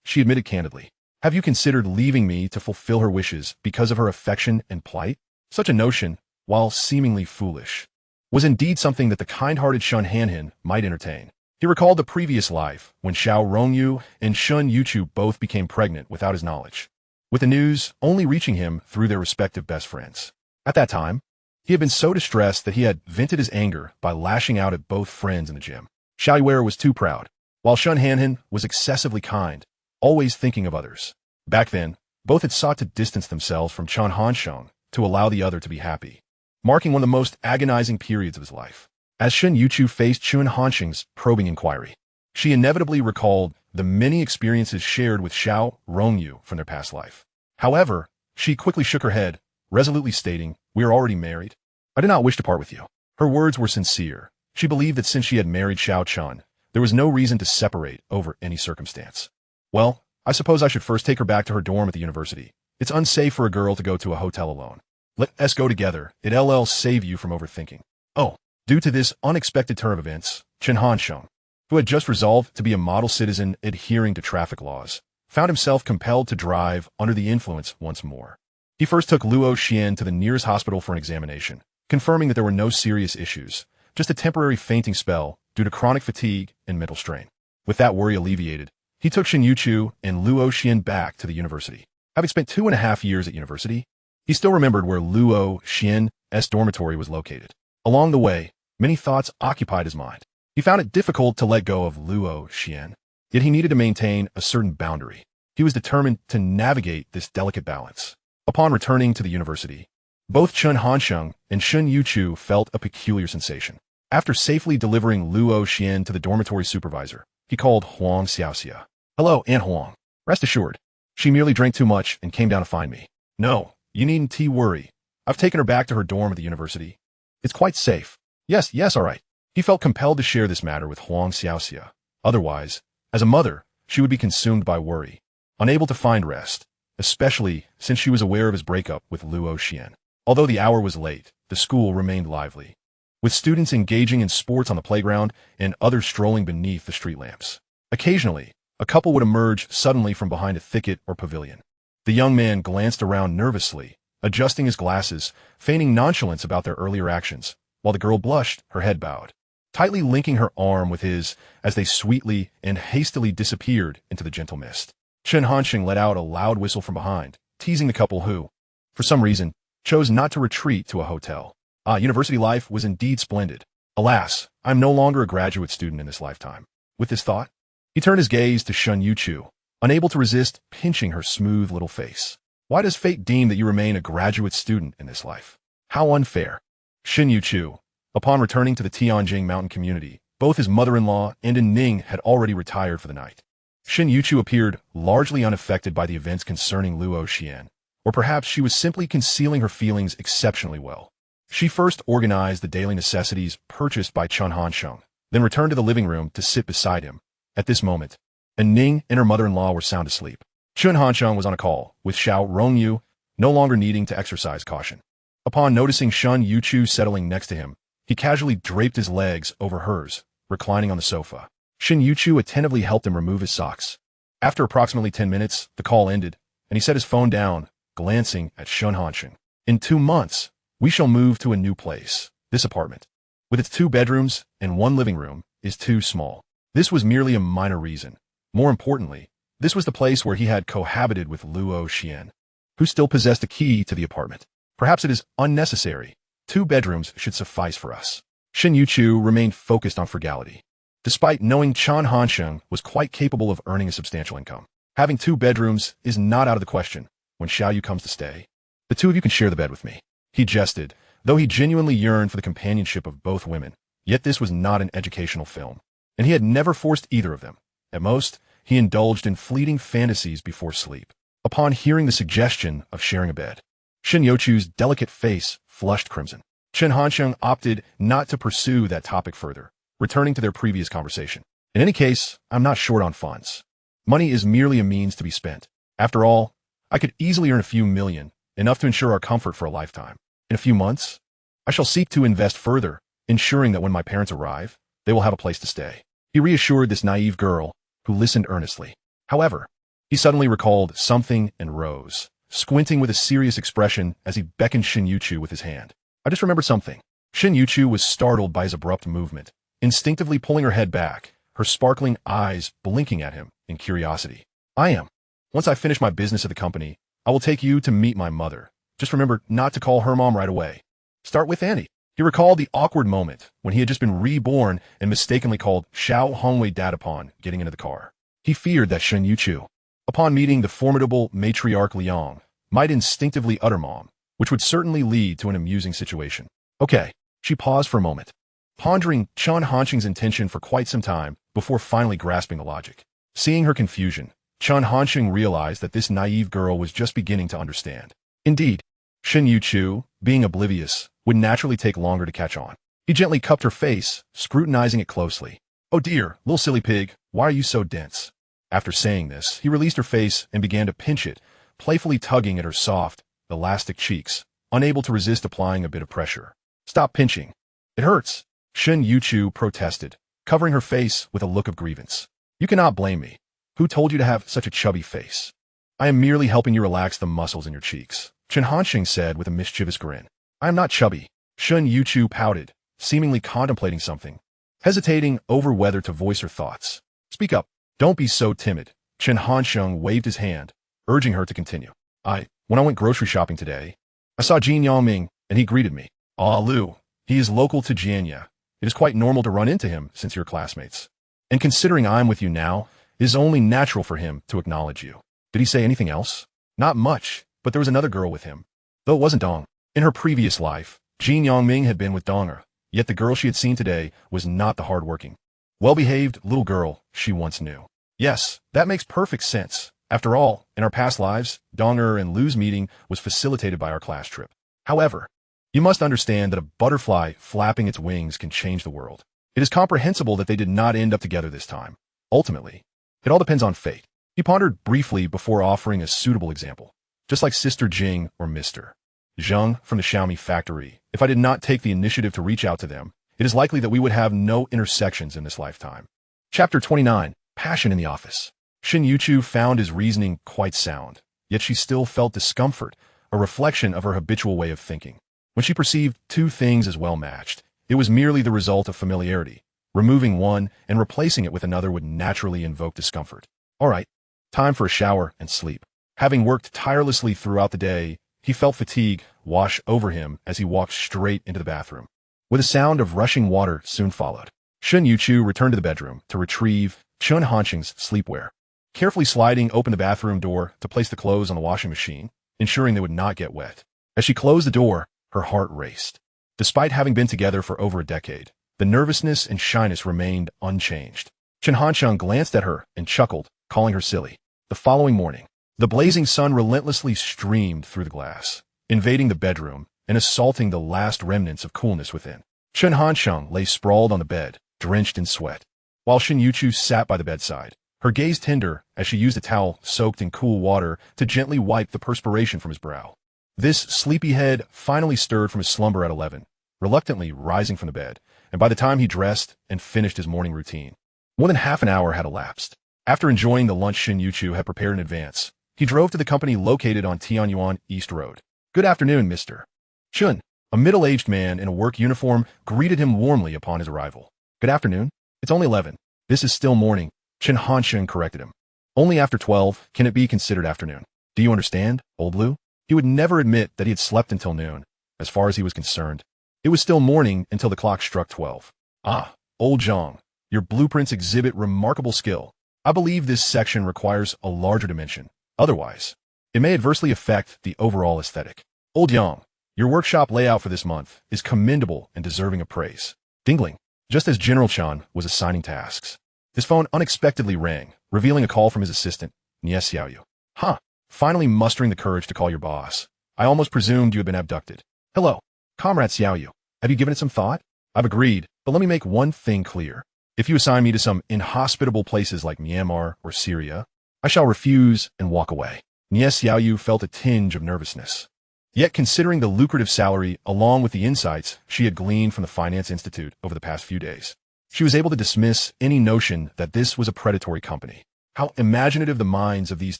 she admitted candidly. "Have you considered leaving me to fulfill her wishes because of her affection and plight?" Such a notion, while seemingly foolish, was indeed something that the kind-hearted Shun Hanhin might entertain. He recalled the previous life when Xiao Rongyu and Shun Youchu both became pregnant without his knowledge, with the news only reaching him through their respective best friends. At that time, he had been so distressed that he had vented his anger by lashing out at both friends in the gym. Xiao Yuer was too proud, while Shun Hanhin was excessively kind, always thinking of others. Back then, both had sought to distance themselves from Chen Hansheng to allow the other to be happy, marking one of the most agonizing periods of his life. As Shen Youchu faced Chen Hansheng's probing inquiry, she inevitably recalled the many experiences shared with Xiao Rongyu from their past life. However, she quickly shook her head, resolutely stating, "We are already married. I did not wish to part with you." Her words were sincere. She believed that since she had married Xiao Chun, there was no reason to separate over any circumstance. "Well, I suppose I should first take her back to her dorm at the university. It's unsafe for a girl to go to a hotel alone. Let us go together. It'll save you from overthinking." Oh, due to this unexpected turn of events, Chen Hansheng, who had just resolved to be a model citizen adhering to traffic laws, found himself compelled to drive under the influence once more. He first took Luo Xian to the nearest hospital for an examination, confirming that there were no serious issues, just a temporary fainting spell due to chronic fatigue and mental strain. With that worry alleviated, he took Shen Youchu and Luo Xian back to the university. Having spent 2.5 years at university, he still remembered where Luo Xian's dormitory was located. Along the way, many thoughts occupied his mind. He found it difficult to let go of Luo Xian, yet he needed to maintain a certain boundary. He was determined to navigate this delicate balance. Upon returning to the university, both Chen Hansheng and Shen Youchu felt a peculiar sensation. After safely delivering Luo Xian to the dormitory supervisor, he called Huang Xiaoxia. "Hello, Aunt Huang. Rest assured, she merely drank too much and came down to find me. No, you needn't worry. I've taken her back to her dorm at the university. It's quite safe." Yes, all right. He felt compelled to share this matter with Huang Xiaoxia. Otherwise, as a mother, she would be consumed by worry, unable to find rest, especially since she was aware of his breakup with Luo Xian. Although the hour was late, the school remained lively, with students engaging in sports on the playground and others strolling beneath the street lamps. Occasionally, a couple would emerge suddenly from behind a thicket or pavilion. The young man glanced around nervously, adjusting his glasses, feigning nonchalance about their earlier actions, while the girl blushed, her head bowed, tightly linking her arm with his as they sweetly and hastily disappeared into the gentle mist. Chen Hanxing let out a loud whistle from behind, teasing the couple who, for some reason, chose not to retreat to a hotel. University life was indeed splendid. Alas, I'm no longer a graduate student in this lifetime. With this thought, he turned his gaze to Shun Youchu, unable to resist pinching her smooth little face. Why does fate deem that you remain a graduate student in this life? How unfair. Shen Youchu. Upon returning to the Tianjing mountain community, both his mother-in-law and Ning had already retired for the night. Shen Youchu appeared largely unaffected by the events concerning Luo Xian, or perhaps she was simply concealing her feelings exceptionally well. She first organized the daily necessities purchased by Chen Hansheng, then returned to the living room to sit beside him. At this moment, Ning and her mother-in-law were sound asleep. Chen Hansheng was on a call with Xiao Rongyu, no longer needing to exercise caution. Upon noticing Shen Youchu settling next to him, he casually draped his legs over hers, reclining on the sofa. Shen Youchu attentively helped him remove his socks. After approximately 10 minutes, the call ended, and he set his phone down, glancing at Chen Hansheng. In 2 months, we shall move to a new place. This apartment, with its 2 bedrooms and 1 living room, is too small. This was merely a minor reason. More importantly, this was the place where he had cohabited with Luo Xian, who still possessed a key to the apartment. Perhaps it is unnecessary. 2 bedrooms should suffice for us. Shen Youchu remained focused on frugality. Despite knowing Chen Hansheng was quite capable of earning a substantial income, having 2 bedrooms is not out of the question when Xiao Yu comes to stay. The 2 of you can share the bed with me. He jested, though he genuinely yearned for the companionship of both women. Yet this was not an educational film, and he had never forced either of them. At most, he indulged in fleeting fantasies before sleep. Upon hearing the suggestion of sharing a bed, Shen Youchu's delicate face flushed crimson. Chen Hansheng opted not to pursue that topic further, returning to their previous conversation. In any case, I'm not short on funds. Money is merely a means to be spent. After all, I could easily earn a few million, enough to ensure our comfort for a lifetime. In a few months, I shall seek to invest further, ensuring that when my parents arrive, they will have a place to stay. He reassured this naive girl, who listened earnestly. However, he suddenly recalled something and rose, squinting with a serious expression as he beckoned Shen Youchu with his hand. I just remembered something. Shen Youchu was startled by his abrupt movement, instinctively pulling her head back, her sparkling eyes blinking at him in curiosity. I am. Once I finish my business at the company, I will take you to meet my mother. Just remember not to call her mom right away. Start with Annie. He recalled the awkward moment when he had just been reborn and mistakenly called Xiao Hongwei dad upon getting into the car. He feared that Shen Youchu, upon meeting the formidable matriarch Liang, might instinctively utter mom, which would certainly lead to an amusing situation. Okay. She paused for a moment, pondering Chen Hansheng's intention for quite some time before finally grasping the logic. Seeing her confusion, Chen Hansheng realized that this naive girl was just beginning to understand. Indeed, Shen Youchu, being oblivious, would naturally take longer to catch on. He gently cupped her face, scrutinizing it closely. Oh dear, little silly pig, why are you so dense? After saying this, he released her face and began to pinch it, playfully tugging at her soft, elastic cheeks, unable to resist applying a bit of pressure. Stop pinching. It hurts, Shen Youchu protested, covering her face with a look of grievance. You cannot blame me. Who told you to have such a chubby face? I am merely helping you relax the muscles in your cheeks, Chen Hansheng said with a mischievous grin. I am not chubby. Shen Youchu pouted, seemingly contemplating something, hesitating over whether to voice her thoughts. Speak up. Don't be so timid. Chen Hansheng waved his hand, urging her to continue. When I went grocery shopping today, I saw Jin Yangming, and he greeted me. Ah, Lu. He is local to Jianya. It is quite normal to run into him since you're classmates. And considering I'm with you now, it is only natural for him to acknowledge you. Did he say anything else? Not much, but there was another girl with him. Though it wasn't Dong. In her previous life, Jin Yangming had been with Donger, yet the girl she had seen today was not the hard-working, well-behaved little girl she once knew. Yes, that makes perfect sense. After all, in our past lives, Donger and Lu's meeting was facilitated by our class trip. However, you must understand that a butterfly flapping its wings can change the world. It is comprehensible that they did not end up together this time. Ultimately, it all depends on fate. He pondered briefly before offering a suitable example. Just like Sister Jing or Mr. Zheng from the Xiaomi factory, if I did not take the initiative to reach out to them, it is likely that we would have no intersections in this lifetime. Chapter 29. Passion in the Office. Shen Youchu found his reasoning quite sound, yet she still felt discomfort, a reflection of her habitual way of thinking. When she perceived 2 things as well matched, it was merely the result of familiarity. Removing one and replacing it with another would naturally invoke discomfort. All right, time for a shower and sleep. Having worked tirelessly throughout the day, he felt fatigue wash over him as he walked straight into the bathroom. With a sound of rushing water soon followed, Shen Youchu returned to the bedroom to retrieve Chen Hansheng's sleepwear. carefully sliding open the bathroom door to place the clothes on the washing machine, ensuring they would not get wet. As she closed the door, her heart raced. Despite having been together for over a decade, the nervousness and shyness remained unchanged. Chen Hansheng glanced at her and chuckled, calling her silly. The following morning, the blazing sun relentlessly streamed through the glass, invading the bedroom and assaulting the last remnants of coolness within. Chen Hansheng lay sprawled on the bed, drenched in sweat, while Youchu sat by the bedside, her gaze tender as she used a towel soaked in cool water to gently wipe the perspiration from his brow. This sleepyhead finally stirred from his slumber at 11, reluctantly rising from the bed, and by the time he dressed and finished his morning routine, more than half an hour had elapsed. After enjoying the lunch Youchu had prepared in advance, he drove to the company located on Tianyuan East Road. Good afternoon, Mr. Chen. A middle-aged man in a work uniform greeted him warmly upon his arrival. Good afternoon. It's only 11. This is still morning, Chen Hansheng corrected him. Only after 12 can it be considered afternoon. Do you understand, old Lu? He would never admit that he had slept until noon. As far as he was concerned, it was still morning until the clock struck 12. Ah, old Zhang, your blueprints exhibit remarkable skill. I believe this section requires a larger dimension. Otherwise, it may adversely affect the overall aesthetic. Old Yang, your workshop layout for this month is commendable and deserving of praise. Dingling. Just as General Chan was assigning tasks, his phone unexpectedly rang, revealing a call from his assistant, Xiao. Huh, finally mustering the courage to call your boss. I almost presumed you had been abducted. Hello, Comrade Xiao. Have you given it some thought? I've agreed, but let me make one thing clear. If you assign me to some inhospitable places like Myanmar or Syria, I shall refuse and walk away. Xiao felt a tinge of nervousness. Yet considering the lucrative salary along with the insights she had gleaned from the Finance Institute over the past few days, she was able to dismiss any notion that this was a predatory company. How imaginative the minds of these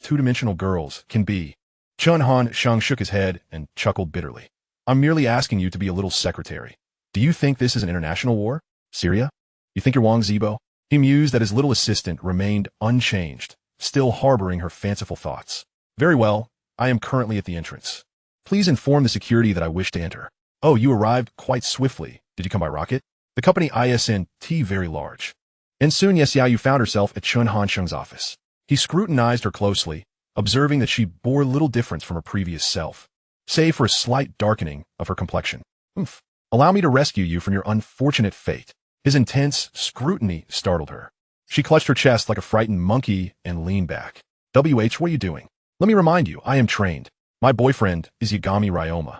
two-dimensional girls can be. Chen Hansheng shook his head and chuckled bitterly. I'm merely asking you to be a little secretary. Do you think this is an international war? Syria? You think you're Wang Zibo? He mused that his little assistant remained unchanged, still harboring her fanciful thoughts. Very well, I am currently at the entrance. Please inform the security that I wish to enter. Oh, you arrived quite swiftly. Did you come by rocket? The company ISNT very large. And soon Xiao found herself at Chen Hansheng's office. He scrutinized her closely, observing that she bore little difference from her previous self, save for a slight darkening of her complexion. Oomph. Allow me to rescue you from your unfortunate fate. His intense scrutiny startled her. She clutched her chest like a frightened monkey and leaned back. WH, what are you doing? Let me remind you, I am trained. My boyfriend is Yagami Ryoma.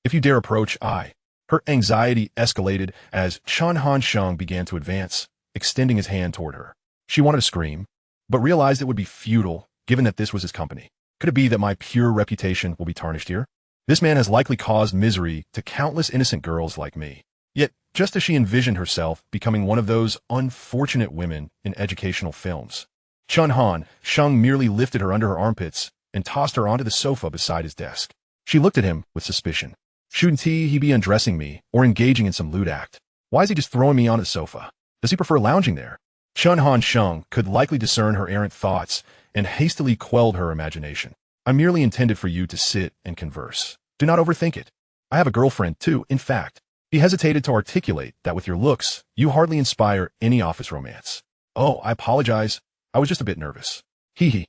If you dare approach, Her anxiety escalated as Chen Hansheng began to advance, extending his hand toward her. She wanted to scream, but realized it would be futile, given that this was his company. Could it be that my pure reputation will be tarnished here? This man has likely caused misery to countless innocent girls like me. Yet, just as she envisioned herself becoming one of those unfortunate women in educational films, Chen Hansheng merely lifted her under her armpits and tossed her onto the sofa beside his desk. She looked at him with suspicion. Shouldn't he be undressing me or engaging in some lewd act? Why is he just throwing me on the sofa? Does he prefer lounging there? Chen Hansheng could likely discern her errant thoughts and hastily quelled her imagination. I merely intended for you to sit and converse. Do not overthink it. I have a girlfriend too, in fact. He hesitated to articulate that with your looks, you hardly inspire any office romance. Oh, I apologize. I was just a bit nervous. Hee.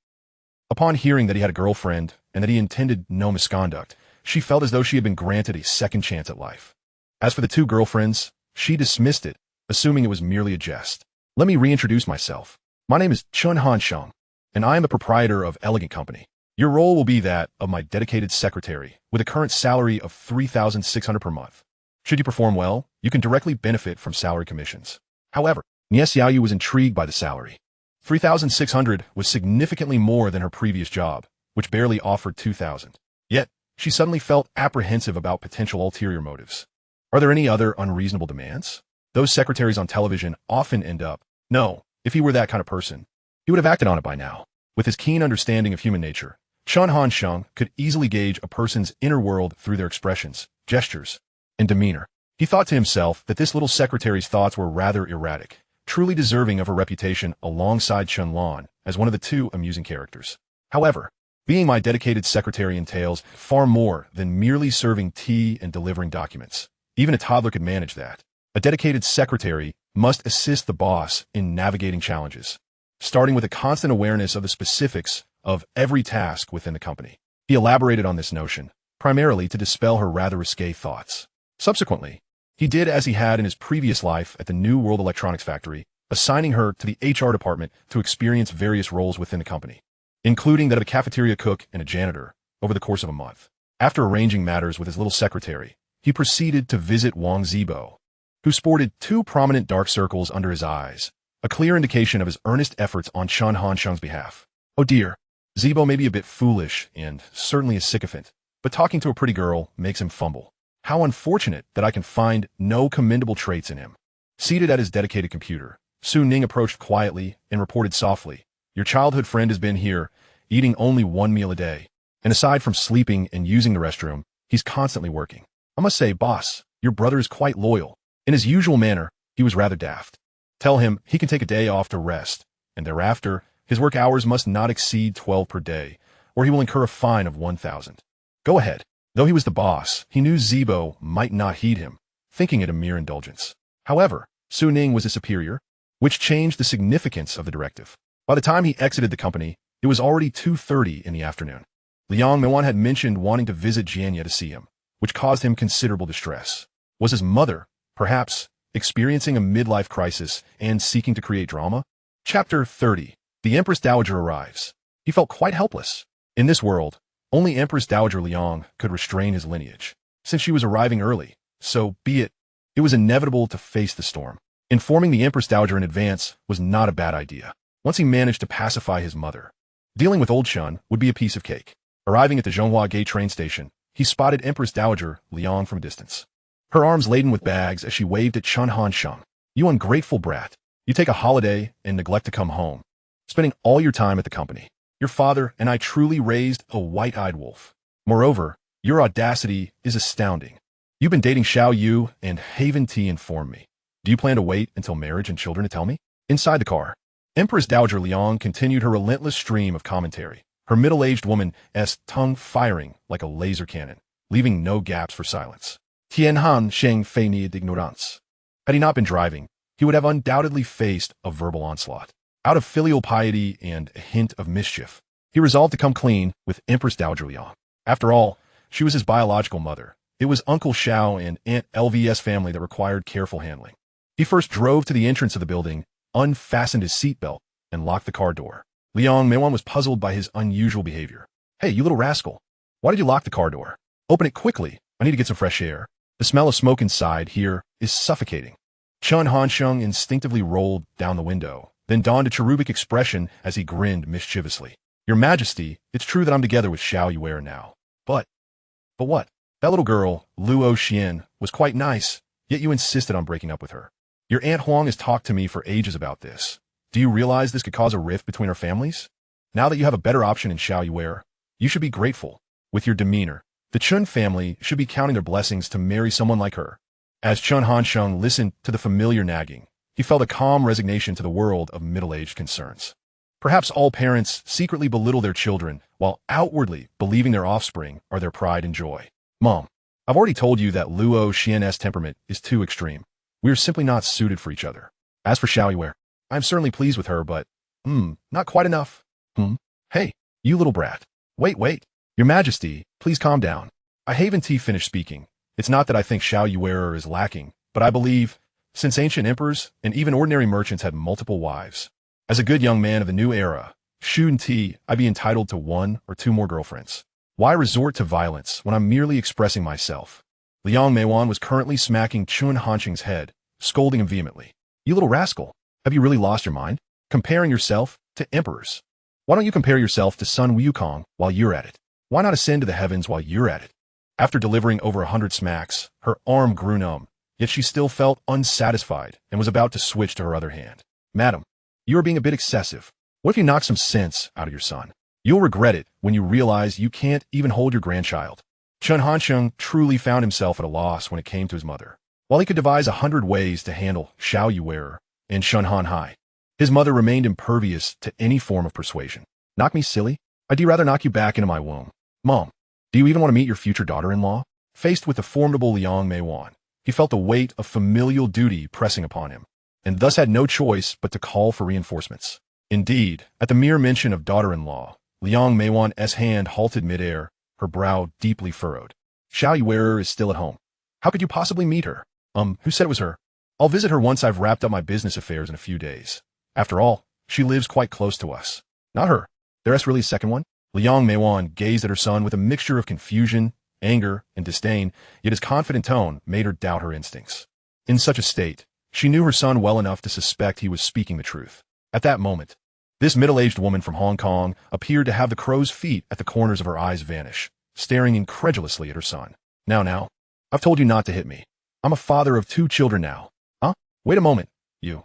Upon hearing that he had a girlfriend and that he intended no misconduct, she felt as though she had been granted a second chance at life. As for the two girlfriends, she dismissed it, assuming it was merely a jest. Let me reintroduce myself. My name is Chen Hansheng, and I am the proprietor of Elegant Company. Your role will be that of my dedicated secretary, with a current salary of 3,600 per month. Should you perform well, you can directly benefit from salary commissions. However, Xiao was intrigued by the salary. 3,600 was significantly more than her previous job, which barely offered 2,000. Yet, she suddenly felt apprehensive about potential ulterior motives. Are there any other unreasonable demands? Those secretaries on television often end up. No, if he were that kind of person, he would have acted on it by now. With his keen understanding of human nature, Chen Hansheng could easily gauge a person's inner world through their expressions, gestures, and demeanor. He thought to himself that this little secretary's thoughts were rather erratic, truly deserving of her reputation alongside Chen Lan as one of the two amusing characters. However, being my dedicated secretary entails far more than merely serving tea and delivering documents. Even a toddler could manage that. A dedicated secretary must assist the boss in navigating challenges, starting with a constant awareness of the specifics of every task within the company. He elaborated on this notion, primarily to dispel her rather risque thoughts. Subsequently, he did as he had in his previous life at the New World Electronics Factory, assigning her to the HR department to experience various roles within the company, including that of a cafeteria cook and a janitor, over the course of a month. After arranging matters with his little secretary, he proceeded to visit Wang Zibo, who sported 2 prominent dark circles under his eyes, a clear indication of his earnest efforts on Chen Hansheng's behalf. Oh dear, Zibo may be a bit foolish and certainly a sycophant, but talking to a pretty girl makes him fumble. How unfortunate that I can find no commendable traits in him. Seated at his dedicated computer, Su Ning approached quietly and reported softly, "Your childhood friend has been here, eating only 1 meal a day. And aside from sleeping and using the restroom, he's constantly working. I must say, boss, your brother is quite loyal." In his usual manner, he was rather daft. Tell him he can take a day off to rest, and thereafter, his work hours must not exceed 12 per day, or he will incur a fine of 1,000. Go ahead. Though he was the boss, he knew Zibo might not heed him, thinking it a mere indulgence. However, Su Ning was his superior, which changed the significance of the directive. By the time he exited the company, it was already 2:30 in the afternoon. Liang Meiwan had mentioned wanting to visit Jianya to see him, which caused him considerable distress. Was his mother, perhaps, experiencing a midlife crisis and seeking to create drama? Chapter 30. The Empress Dowager arrives. He felt quite helpless. In this world, only Empress Dowager Liang could restrain his lineage. Since she was arriving early, so be it. It was inevitable to face the storm. Informing the Empress Dowager in advance was not a bad idea. Once he managed to pacify his mother, dealing with old Chen would be a piece of cake. Arriving at the Zhonghua Gate train station, he spotted Empress Dowager Liang from a distance, her arms laden with bags as she waved at Chen Hansheng. "You ungrateful brat. You take a holiday and neglect to come home, spending all your time at the company. Your father and I truly raised a white-eyed wolf. Moreover, your audacity is astounding. You've been dating Xiao Yu, and Haven T informed me. Do you plan to wait until marriage and children to tell me?" Inside the car, Empress Dowager Liang continued her relentless stream of commentary, her middle-aged woman's tongue firing like a laser cannon, leaving no gaps for silence. Tianhan Sheng Fei Ni d'ignorance. Had he not been driving, he would have undoubtedly faced a verbal onslaught. Out of filial piety and a hint of mischief, he resolved to come clean with Empress Dowager Liang. After all, she was his biological mother. It was Uncle Xiao and Aunt LV's family that required careful handling. He first drove to the entrance of the building, unfastened his seatbelt, and locked the car door. Liang Meiwan was puzzled by his unusual behavior. "Hey, you little rascal. Why did you lock the car door? Open it quickly. I need to get some fresh air. The smell of smoke inside here is suffocating." Chen Hansheng instinctively rolled down the window, then donned a cherubic expression as he grinned mischievously. "Your Majesty, it's true that I'm together with Xiao Yuer now. But what? That little girl, Luo Xian, was quite nice, yet you insisted on breaking up with her. Your Aunt Huang has talked to me for ages about this. Do you realize this could cause a rift between our families? Now that you have a better option in Xiao Yuer, you should be grateful. With your demeanor, the Chun family should be counting their blessings to marry someone like her." As Chen Hansheng listened to the familiar nagging, he felt a calm resignation to the world of middle-aged concerns. Perhaps all parents secretly belittle their children while outwardly believing their offspring are their pride and joy. "Mom, I've already told you that Luo Xian's temperament is too extreme. We are simply not suited for each other. As for Xiao Yuer, I am certainly pleased with her, but, not quite enough. Hey, you little brat. Wait. Your Majesty, please calm down." I haven't finished speaking. It's not that I think Xiao Yuer is lacking, but I believe, since ancient emperors and even ordinary merchants had multiple wives, as a good young man of the new era, shouldn't I be entitled to 1 or 2 more girlfriends? Why resort to violence when I'm merely expressing myself? Liang Meiwan was currently smacking Chen Hansheng's head, scolding him vehemently. "You little rascal. Have you really lost your mind? Comparing yourself to emperors? Why don't you compare yourself to Sun Wukong while you're at it? Why not ascend to the heavens while you're at it?" After delivering over 100 smacks, her arm grew numb, yet she still felt unsatisfied and was about to switch to her other hand. "Madam, you are being a bit excessive. What if you knock some sense out of your son? You'll regret it when you realize you can't even hold your grandchild." Chen Hansheng truly found himself at a loss when it came to his mother. While he could devise 100 ways to handle Xiao Yuer and Shun Han Hai, his mother remained impervious to any form of persuasion. "Knock me silly? I'd rather knock you back into my womb. Mom, do you even want to meet your future daughter-in-law?" Faced with the formidable Liang Meiwan, he felt the weight of familial duty pressing upon him, and thus had no choice but to call for reinforcements. Indeed, at the mere mention of daughter-in-law, Liang Meiwan's hand halted midair, her brow deeply furrowed. Xiao Yuerer is still at home. How could you possibly meet her? Who said it was her? I'll visit her once I've wrapped up my business affairs in a few days. After all, she lives quite close to us. Not her. There's really a second one? Liang Meiwan gazed at her son with a mixture of confusion, anger, and disdain, yet his confident tone made her doubt her instincts. In such a state, she knew her son well enough to suspect he was speaking the truth. At that moment, this middle-aged woman from Hong Kong appeared to have the crow's feet at the corners of her eyes vanish, staring incredulously at her son. Now, I've told you not to hit me. I'm a father of 2 children now. Huh? Wait a moment. You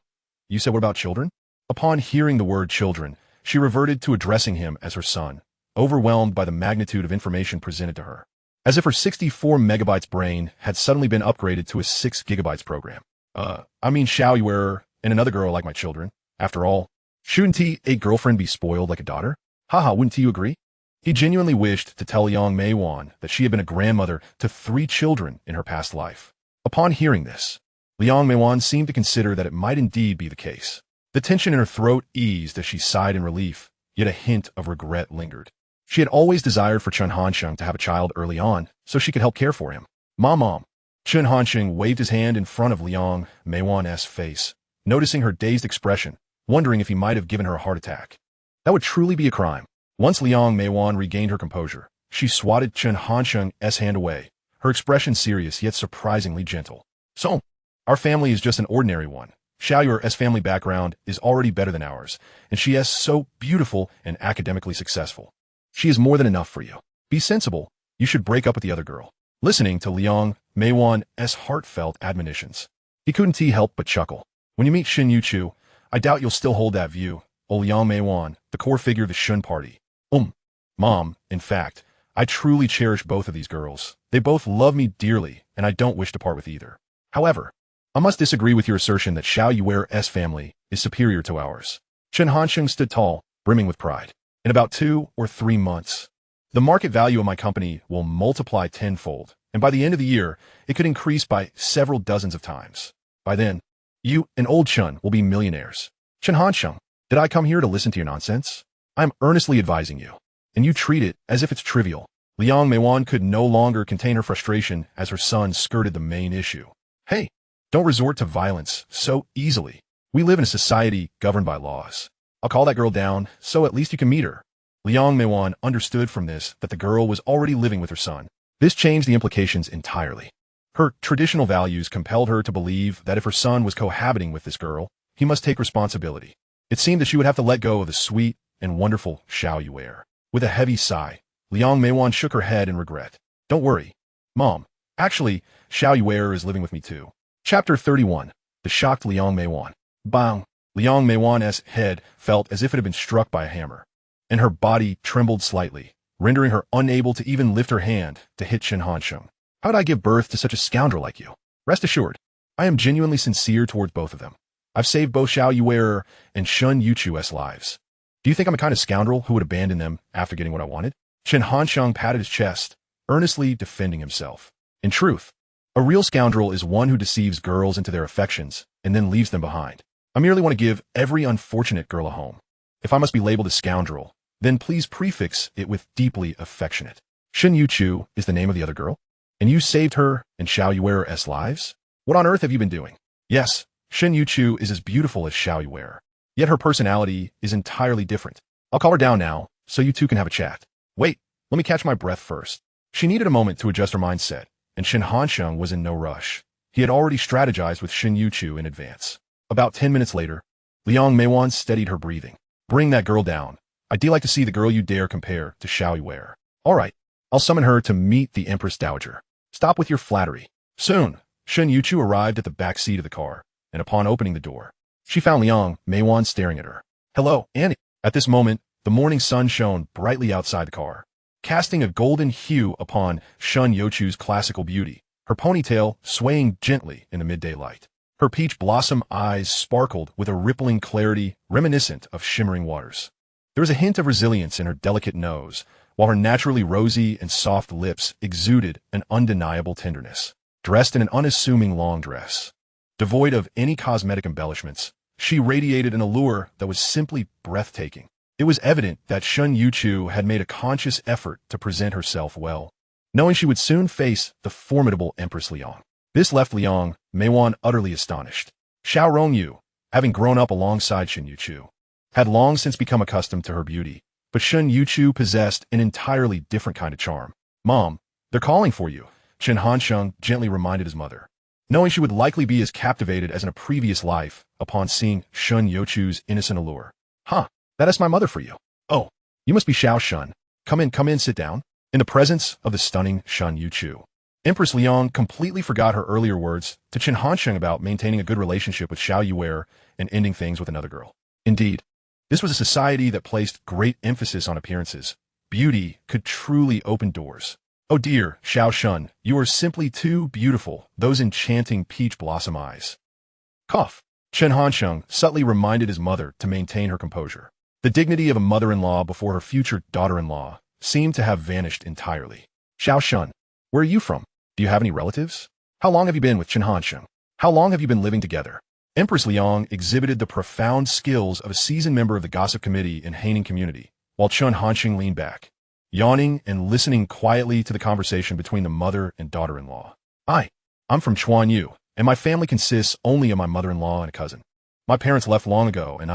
said what about children? Upon hearing the word children, she reverted to addressing him as her son, overwhelmed by the magnitude of information presented to her. As if her 64 megabytes brain had suddenly been upgraded to a 6 gigabytes program. I mean Xiao Yuerer and another girl like my children. After all, shouldn't a girlfriend be spoiled like a daughter? Haha, wouldn't you agree? He genuinely wished to tell Liang Meiwan that she had been a grandmother to 3 children in her past life. Upon hearing this, Liang Meiwan seemed to consider that it might indeed be the case. The tension in her throat eased as she sighed in relief, yet a hint of regret lingered. She had always desired for Chen Hansheng to have a child early on, so she could help care for him. Mom. Chen Hansheng waved his hand in front of Liang Meiwan's face, noticing her dazed expression, wondering if he might have given her a heart attack. That would truly be a crime. Once Liang Meiwan regained her composure, she swatted Chen Hansheng's hand away, her expression serious yet surprisingly gentle. So, our family is just an ordinary one. Xiao Yuer's family background is already better than ours, and she is so beautiful and academically successful. She is more than enough for you. Be sensible. You should break up with the other girl. Listening to Liang Meiwan's heartfelt admonitions, he couldn't help but chuckle. When you meet Shen Youchu, I doubt you'll still hold that view. Oh, Liang Meiwan, the core figure of the Shen party. Mom, in fact, I truly cherish both of these girls. They both love me dearly, and I don't wish to part with either. However, I must disagree with your assertion that Xiao Yuer's family is superior to ours. Chen Hansheng stood tall, brimming with pride. In about 2 or 3 months, the market value of my company will multiply tenfold, and by the end of the year, it could increase by several dozens of times. By then, you and old Chen will be millionaires. Chen Hansheng, did I come here to listen to your nonsense? I'm earnestly advising you, and you treat it as if it's trivial. Liang Meiwan could no longer contain her frustration as her son skirted the main issue. Hey, don't resort to violence so easily. We live in a society governed by laws. I'll call that girl down, so at least you can meet her. Liang Meiwan understood from this that the girl was already living with her son. This changed the implications entirely. Her traditional values compelled her to believe that if her son was cohabiting with this girl, he must take responsibility. It seemed that she would have to let go of the sweet and wonderful Xiao Yuer. With a heavy sigh, Liang Meiwan shook her head in regret. Don't worry, Mom. Actually, Xiao Yuer is living with me too. Chapter 31. The shocked Liang Meiwan. Bang! Liang Meiwan's head felt as if it had been struck by a hammer, and her body trembled slightly, rendering her unable to even lift her hand to hit Chen Hansheng. How did I give birth to such a scoundrel like you? Rest assured, I am genuinely sincere towards both of them. I've saved both Xiao Yuer and Shen Youchu's lives. Do you think I'm a kind of scoundrel who would abandon them after getting what I wanted? Chen Hansheng patted his chest, earnestly defending himself. In truth, a real scoundrel is one who deceives girls into their affections and then leaves them behind. I merely want to give every unfortunate girl a home. If I must be labeled a scoundrel, then please prefix it with deeply affectionate. Shen Youchu is the name of the other girl? And you saved her and Xiao Yuer's lives? What on earth have you been doing? Yes, Shen Youchu is as beautiful as Xiao Yuer, yet her personality is entirely different. I'll call her down now, so you two can have a chat. Wait, let me catch my breath first. She needed a moment to adjust her mindset, and Chen Hansheng was in no rush. He had already strategized with Shen Youchu in advance. About 10 minutes later, Liang Meiwan steadied her breathing. Bring that girl down. I'd like to see the girl you dare compare to Xiao Yuer. All right, I'll summon her to meet the Empress Dowager. Stop with your flattery. Soon, Shen Youchu arrived at the back seat of the car, and upon opening the door, she found Liang Meiwan staring at her. Hello, Annie. At this moment, the morning sun shone brightly outside the car, casting a golden hue upon Shen Youchu's classical beauty, her ponytail swaying gently in the midday light. Her peach blossom eyes sparkled with a rippling clarity reminiscent of shimmering waters. There was a hint of resilience in her delicate nose, while her naturally rosy and soft lips exuded an undeniable tenderness. Dressed in an unassuming long dress, devoid of any cosmetic embellishments, She radiated an allure that was simply breathtaking. It was evident that Shun Youchu had made a conscious effort to present herself well, knowing she would soon face the formidable Empress Liang. This left Liang Meiwan utterly astonished. Xiao Rongyu, having grown up alongside Shun Youchu, had long since become accustomed to her beauty, but Shun Youchu possessed an entirely different kind of charm. "Mom, they're calling for you," Chen Hansheng gently reminded his mother, knowing she would likely be as captivated as in a previous life upon seeing Shun Youchu's innocent allure. "Huh, that is my mother for you. Oh, you must be Xiao Shun. Come in, sit down." In the presence of the stunning Shun Youchu, Empress Liang completely forgot her earlier words to Chen Hansheng about maintaining a good relationship with Xiao Yuer and ending things with another girl. Indeed, this was a society that placed great emphasis on appearances. Beauty could truly open doors. "Oh dear, Xiao Shun, you are simply too beautiful, those enchanting peach blossom eyes." Cough. Chen Hansheng subtly reminded his mother to maintain her composure. The dignity of a mother-in-law before her future daughter-in-law seemed to have vanished entirely. "Xiao Shun, where are you from? Do you have any relatives? How long have you been with Chen Hansheng? How long have you been living together?" Empress Liang exhibited the profound skills of a seasoned member of the gossip committee in Haining community, while Chen Hansheng leaned back, yawning and listening quietly to the conversation between the mother and daughter-in-law. I'm from Chuanyu, and my family consists only of my mother-in-law and a cousin. My parents left long ago, and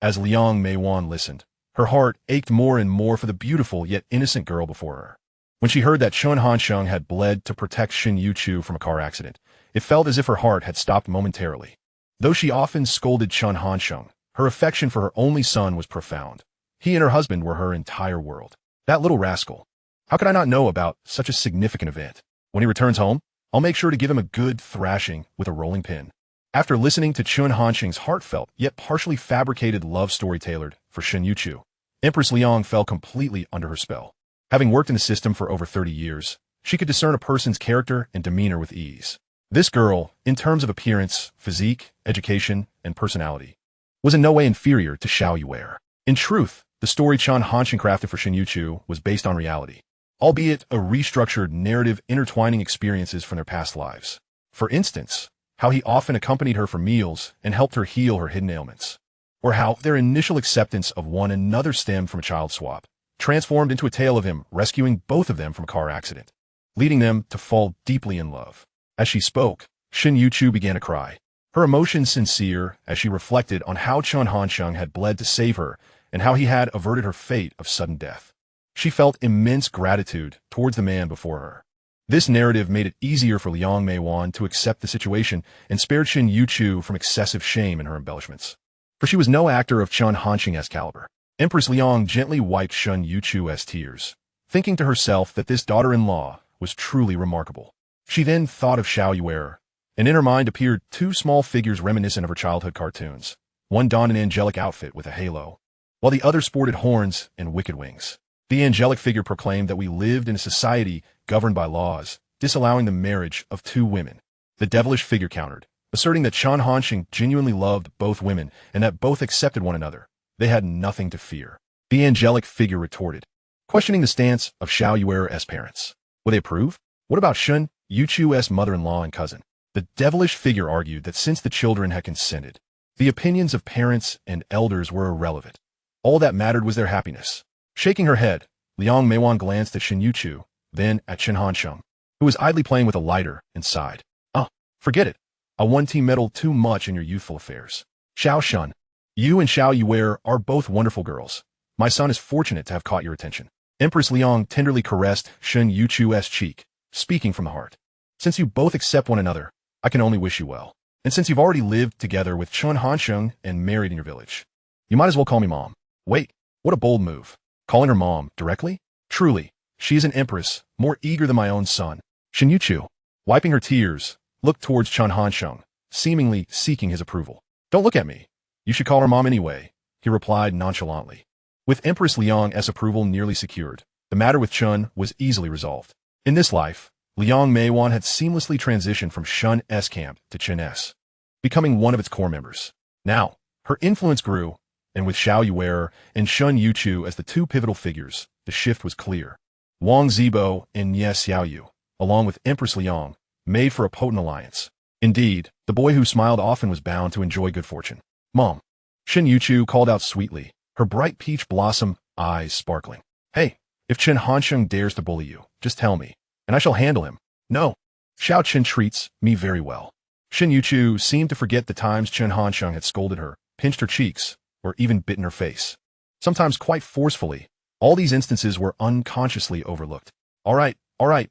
As Liang Meiwan listened, her heart ached more and more for the beautiful yet innocent girl before her. When she heard that Chen Hansheng had bled to protect Shun Youchu from a car accident, it felt as if her heart had stopped momentarily. Though she often scolded Chen Hansheng, her affection for her only son was profound. He and her husband were her entire world. That little rascal. How could I not know about such a significant event? When he returns home, I'll make sure to give him a good thrashing with a rolling pin. After listening to Chen Hansheng's heartfelt yet partially fabricated love story tailored for Shun Youchu, Empress Liang fell completely under her spell. Having worked in the system for over 30 years, she could discern a person's character and demeanor with ease. This girl, in terms of appearance, physique, education, and personality, was in no way inferior to Xiao Yuer. In truth, the story Chen Hansheng crafted for Shun Youchu was based on reality, albeit a restructured narrative intertwining experiences from their past lives. For instance, how he often accompanied her for meals and helped her heal her hidden ailments, or how their initial acceptance of one another stemmed from a child swap, transformed into a tale of him rescuing both of them from a car accident, leading them to fall deeply in love. As she spoke, Shun Youchu began to cry, her emotions sincere as she reflected on how Chen Hansheng had bled to save her and how he had averted her fate of sudden death. She felt immense gratitude towards the man before her. This narrative made it easier for Liang Meiwan to accept the situation and spared Shun Youchu from excessive shame in her embellishments. For she was no actor of Chen Hansheng's caliber. Empress Liang gently wiped Shun Youchu's tears, thinking to herself that this daughter-in-law was truly remarkable. She then thought of Xiao Yuer, and in her mind appeared two small figures reminiscent of her childhood cartoons. One donned an angelic outfit with a halo, while the other sported horns and wicked wings. The angelic figure proclaimed that we lived in a society governed by laws, disallowing the marriage of two women. The devilish figure countered, asserting that Chen Hansheng genuinely loved both women and that both accepted one another. They had nothing to fear. The angelic figure retorted, questioning the stance of Xiao Yuer's parents. Would they approve? What about Shun Youchu's mother-in-law and cousin? The devilish figure argued that since the children had consented, the opinions of parents and elders were irrelevant. All that mattered was their happiness. Shaking her head, Liang Meiwan glanced at Shun Youchu, then at Chen Hansheng, who was idly playing with a lighter, and sighed. Forget it. I want to meddle too much in your youthful affairs. Xiao Shun, you and Xiao Yuer are both wonderful girls. My son is fortunate to have caught your attention. Empress Liang tenderly caressed Shun Youchu's cheek, speaking from the heart. Since you both accept one another, I can only wish you well. And since you've already lived together with Chen Hansheng and married in your village, you might as well call me Mom. Wait, what a bold move. Calling her Mom directly? Truly, she is an empress, more eager than my own son. Shun Youchu, wiping her tears, looked towards Chen Hansheng, seemingly seeking his approval. Don't look at me. You should call her Mom anyway, he replied nonchalantly. With Empress Liang's approval nearly secured, the matter with Chen was easily resolved. In this life, Liang Meiwan had seamlessly transitioned from Shun's camp to Chen's, becoming one of its core members. Now, her influence grew, and with Xiao Yuer and Shun Youchu as the two pivotal figures, the shift was clear. Wang Zibo and Ye Xiaoyu, along with Empress Liang, made for a potent alliance. Indeed, the boy who smiled often was bound to enjoy good fortune. Mom. Shen Youchu called out sweetly, her bright peach blossom eyes sparkling. Hey, if Chen Hansheng dares to bully you, just tell me, and I shall handle him. No. Xiao Chen treats me very well. Shen Youchu seemed to forget the times Chen Hansheng had scolded her, pinched her cheeks, or even bitten her face. Sometimes quite forcefully. All these instances were unconsciously overlooked. All right,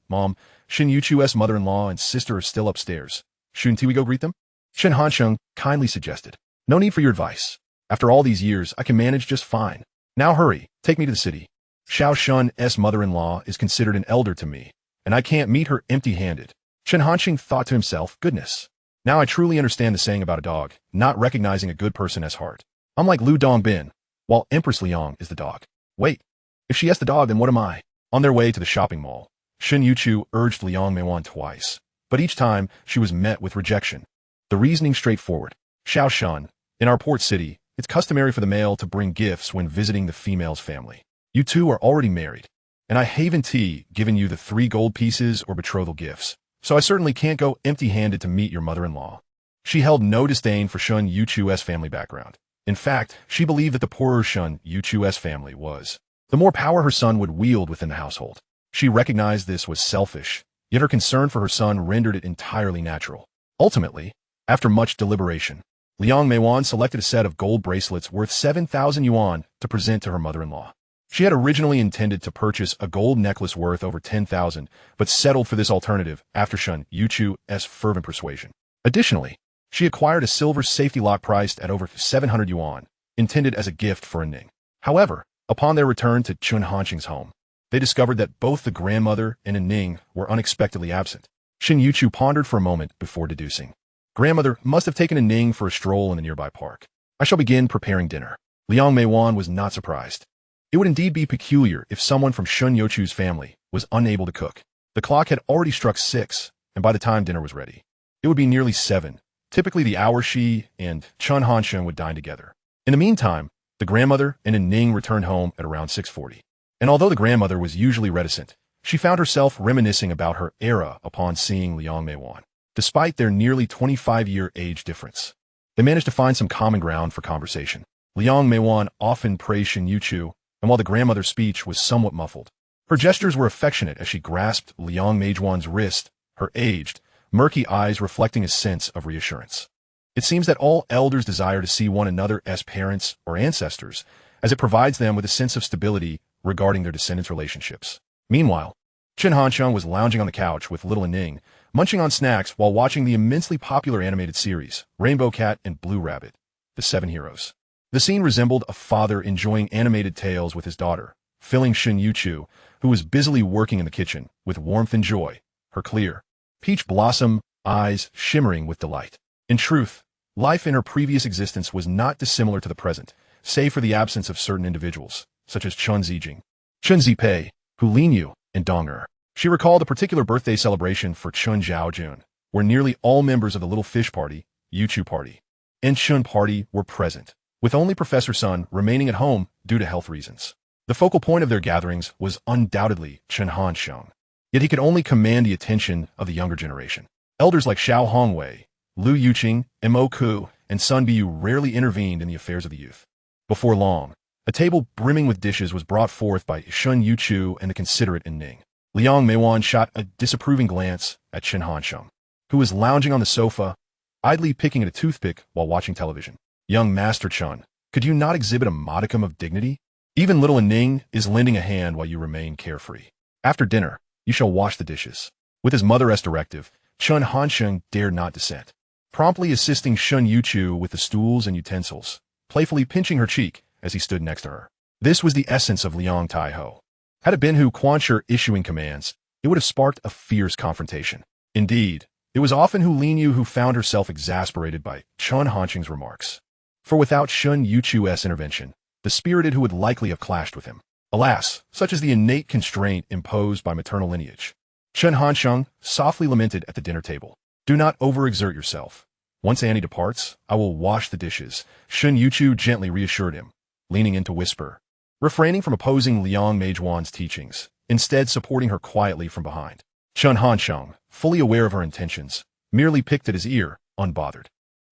Mom. Shen Youchu's mother-in-law and sister are still upstairs. Shouldn't we go greet them? Chen Hansheng kindly suggested. No need for your advice. After all these years, I can manage just fine. Now hurry, take me to the city. Xiao Shun's mother-in-law is considered an elder to me, and I can't meet her empty-handed. Chen Hansheng thought to himself, goodness. Now I truly understand the saying about a dog, not recognizing a good person as heart. I'm like Lu Dongbin, while Empress Liang is the dog. Wait, if she has the dog, then what am I? On their way to the shopping mall, Shen Youchu urged Liang Meiwan twice, but each time she was met with rejection. The reasoning straightforward. Xiao Shun, in our port city, it's customary for the male to bring gifts when visiting the female's family. You two are already married, and I haven't given you the 3 gold pieces or betrothal gifts, so I certainly can't go empty-handed to meet your mother-in-law. She held no disdain for Shen Youchu's family background. In fact, she believed that the poorer Shen Youchu's family was, the more power her son would wield within the household. She recognized this was selfish, yet her concern for her son rendered it entirely natural. Ultimately, after much deliberation, Liang Meiwan selected a set of gold bracelets worth 7,000 yuan to present to her mother-in-law. She had originally intended to purchase a gold necklace worth over 10,000, but settled for this alternative after Shen Youchu's fervent persuasion. Additionally, she acquired a silver safety lock priced at over 700 yuan, intended as a gift for Ning. However, upon their return to Chen Hansheng's home, they discovered that both the grandmother and Ning were unexpectedly absent. Shen Youchu pondered for a moment before deducing. Grandmother must have taken Ning for a stroll in the nearby park. I shall begin preparing dinner. Liang Meiwan was not surprised. It would indeed be peculiar if someone from Shen Youchu's family was unable to cook. The clock had already struck 6, and by the time dinner was ready, it would be nearly 7, typically the hour she and Chen Hansheng would dine together. In the meantime, the grandmother and Ning returned home at around 6:40. And although the grandmother was usually reticent, she found herself reminiscing about her era upon seeing Liang Meiwan. Despite their nearly 25-year age difference, they managed to find some common ground for conversation. Liang Meiwan often praised Shen Youchu, and while the grandmother's speech was somewhat muffled, her gestures were affectionate as she grasped Liang Meiwan's wrist, her aged, murky eyes reflecting a sense of reassurance. It seems that all elders desire to see one another as parents or ancestors, as it provides them with a sense of stability regarding their descendants' relationships. Meanwhile, Chen Hansheng was lounging on the couch with little Ning, munching on snacks while watching the immensely popular animated series, Rainbow Cat and Blue Rabbit, The 7 Heroes. The scene resembled a father enjoying animated tales with his daughter, filling Shen Youchu, who was busily working in the kitchen, with warmth and joy, her clear, peach blossom eyes shimmering with delight. In truth, life in her previous existence was not dissimilar to the present, save for the absence of certain individuals, such as Chen Zijing, Chen Zipei, Hu Linyu, and Dong Er. She recalled a particular birthday celebration for Chen Zhaojun, where nearly all members of the Little Fish Party, Youchu Party, and Chen Party were present, with only Professor Sun remaining at home due to health reasons. The focal point of their gatherings was undoubtedly Chen Hansheng, yet he could only command the attention of the younger generation. Elders like Xiao Hongwei, Lu Yuqing, and Mo Ku, and Sun Biu rarely intervened in the affairs of the youth. Before long, a table brimming with dishes was brought forth by Shen Youchu and the considerate Ning. Liang Meiwan shot a disapproving glance at Chen Hansheng, who was lounging on the sofa, idly picking at a toothpick while watching television. Young Master Chen, could you not exhibit a modicum of dignity? Even little Ning is lending a hand while you remain carefree. After dinner, you shall wash the dishes. With his mother's directive, Chen Hansheng dared not dissent, promptly assisting Shen Youchu with the stools and utensils, playfully pinching her cheek as he stood next to her. This was the essence of Liang Taiho. Had it been Hu Quanshi issuing commands, it would have sparked a fierce confrontation. Indeed, it was often Hu Linyu who found herself exasperated by Chen Hansheng's remarks. For without Shen Youchu's intervention, the spirited Hu would likely have clashed with him. Alas, such is the innate constraint imposed by maternal lineage. Chen Hansheng softly lamented at the dinner table. Do not overexert yourself. Once Annie departs, I will wash the dishes, Shen Youchu gently reassured him, leaning in to whisper, refraining from opposing Liang Meijuan's teachings, instead supporting her quietly from behind. Chen Hansheng, fully aware of her intentions, merely picked at his ear, unbothered.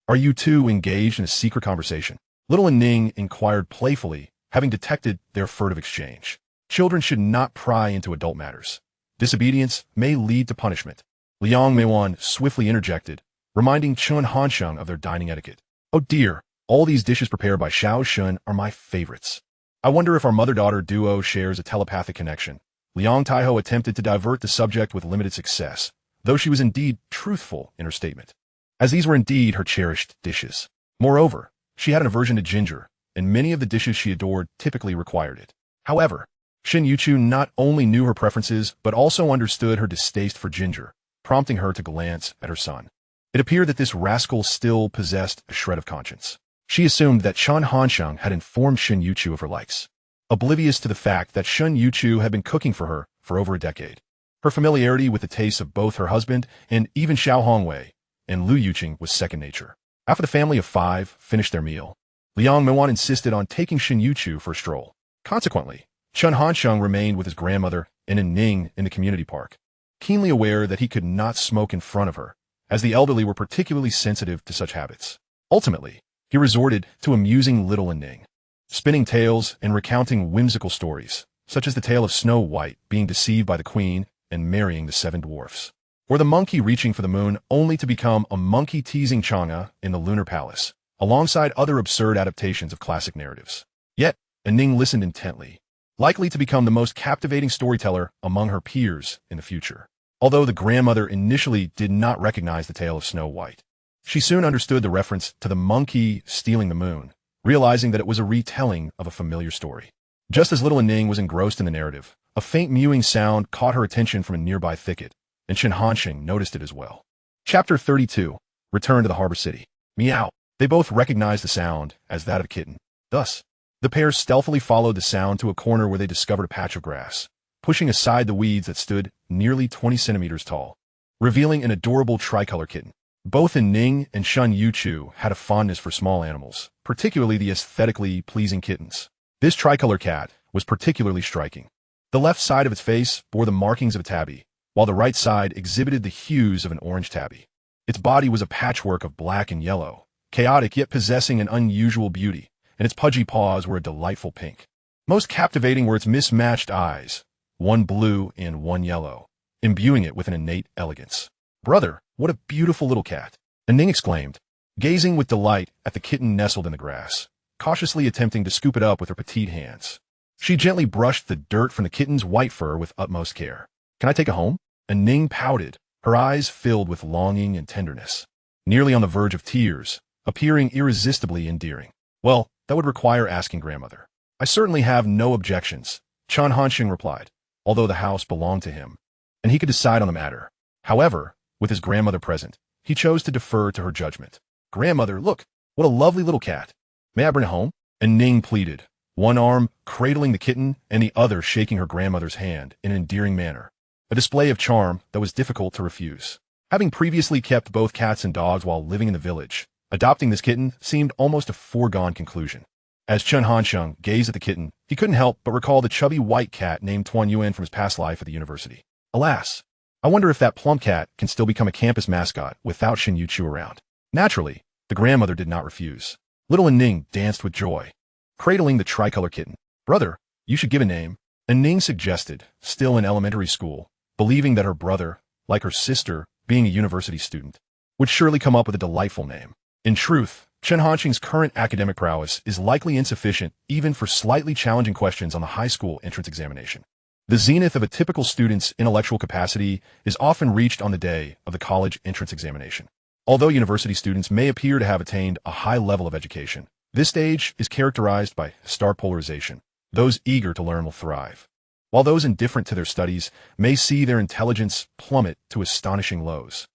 Are you two engaged in a secret conversation? Little and Ning inquired playfully, having detected their furtive exchange. Children should not pry into adult matters. Disobedience may lead to punishment. Liang Meiwan swiftly interjected, reminding Chen Hansheng of their dining etiquette. Oh dear, all these dishes prepared by Xiao Shen are my favorites. I wonder if our mother-daughter duo shares a telepathic connection. Liang Taiho attempted to divert the subject with limited success, though she was indeed truthful in her statement, as these were indeed her cherished dishes. Moreover, she had an aversion to ginger, and many of the dishes she adored typically required it. However, Shen Youchu not only knew her preferences, but also understood her distaste for ginger, prompting her to glance at her son. It appeared that this rascal still possessed a shred of conscience. She assumed that Chen Hansheng had informed Shen Youchu of her likes, oblivious to the fact that Shen Youchu had been cooking for her for over a decade. Her familiarity with the tastes of both her husband and even Xiao Hongwei and Lu Yuqing was second nature. After the family of 5 finished their meal, Liang Meiwan insisted on taking Shen Youchu for a stroll. Consequently, Chen Hansheng remained with his grandmother and Ning in the community park, keenly aware that he could not smoke in front of her, as the elderly were particularly sensitive to such habits. Ultimately, he resorted to amusing little Ning, spinning tales and recounting whimsical stories, such as the tale of Snow White being deceived by the queen and marrying the 7 dwarfs, or the monkey reaching for the moon only to become a monkey teasing Chang'e in the lunar palace, alongside other absurd adaptations of classic narratives. Yet, Ning listened intently, likely to become the most captivating storyteller among her peers in the future. Although the grandmother initially did not recognize the tale of Snow White, she soon understood the reference to the monkey stealing the moon, realizing that it was a retelling of a familiar story. Just as little Ning was engrossed in the narrative, a faint mewing sound caught her attention from a nearby thicket, and Chen Hansheng noticed it as well. Chapter 32. Return to the harbor city. Meow. They both recognized the sound as that of a kitten. Thus, the pair stealthily followed the sound to a corner where they discovered a patch of grass, pushing aside the weeds that stood nearly 20 centimeters tall, revealing an adorable tricolor kitten. Both Ning and Shen Youchu had a fondness for small animals, particularly the aesthetically pleasing kittens. This tricolor cat was particularly striking. The left side of its face bore the markings of a tabby, while the right side exhibited the hues of an orange tabby. Its body was a patchwork of black and yellow, chaotic yet possessing an unusual beauty, and its pudgy paws were a delightful pink. Most captivating were its mismatched eyes, one blue and one yellow, imbuing it with an innate elegance. Brother, what a beautiful little cat! Ning exclaimed, gazing with delight at the kitten nestled in the grass, cautiously attempting to scoop it up with her petite hands. She gently brushed the dirt from the kitten's white fur with utmost care. Can I take it home? Ning pouted, her eyes filled with longing and tenderness, nearly on the verge of tears, appearing irresistibly endearing. Well, that would require asking grandmother. I certainly have no objections, Chen Hansheng replied, although the house belonged to him, and he could decide on the matter. However, with his grandmother present, he chose to defer to her judgment. Grandmother, look, what a lovely little cat. May I bring it home? Ning pleaded, one arm cradling the kitten and the other shaking her grandmother's hand in an endearing manner, a display of charm that was difficult to refuse. Having previously kept both cats and dogs while living in the village, adopting this kitten seemed almost a foregone conclusion. As Chen Hansheng gazed at the kitten, he couldn't help but recall the chubby white cat named Tuan Yuan from his past life at the university. Alas, I wonder if that plump cat can still become a campus mascot without Shen Youchu around. Naturally, the grandmother did not refuse. Little Ning danced with joy, cradling the tricolor kitten. Brother, you should give a name, Ning suggested, still in elementary school, believing that her brother, like her sister, being a university student, would surely come up with a delightful name. In truth, Chen Hansheng's current academic prowess is likely insufficient even for slightly challenging questions on the high school entrance examination. The zenith of a typical student's intellectual capacity is often reached on the day of the college entrance examination. Although university students may appear to have attained a high level of education, this stage is characterized by stark polarization. Those eager to learn will thrive, while those indifferent to their studies may see their intelligence plummet to astonishing lows.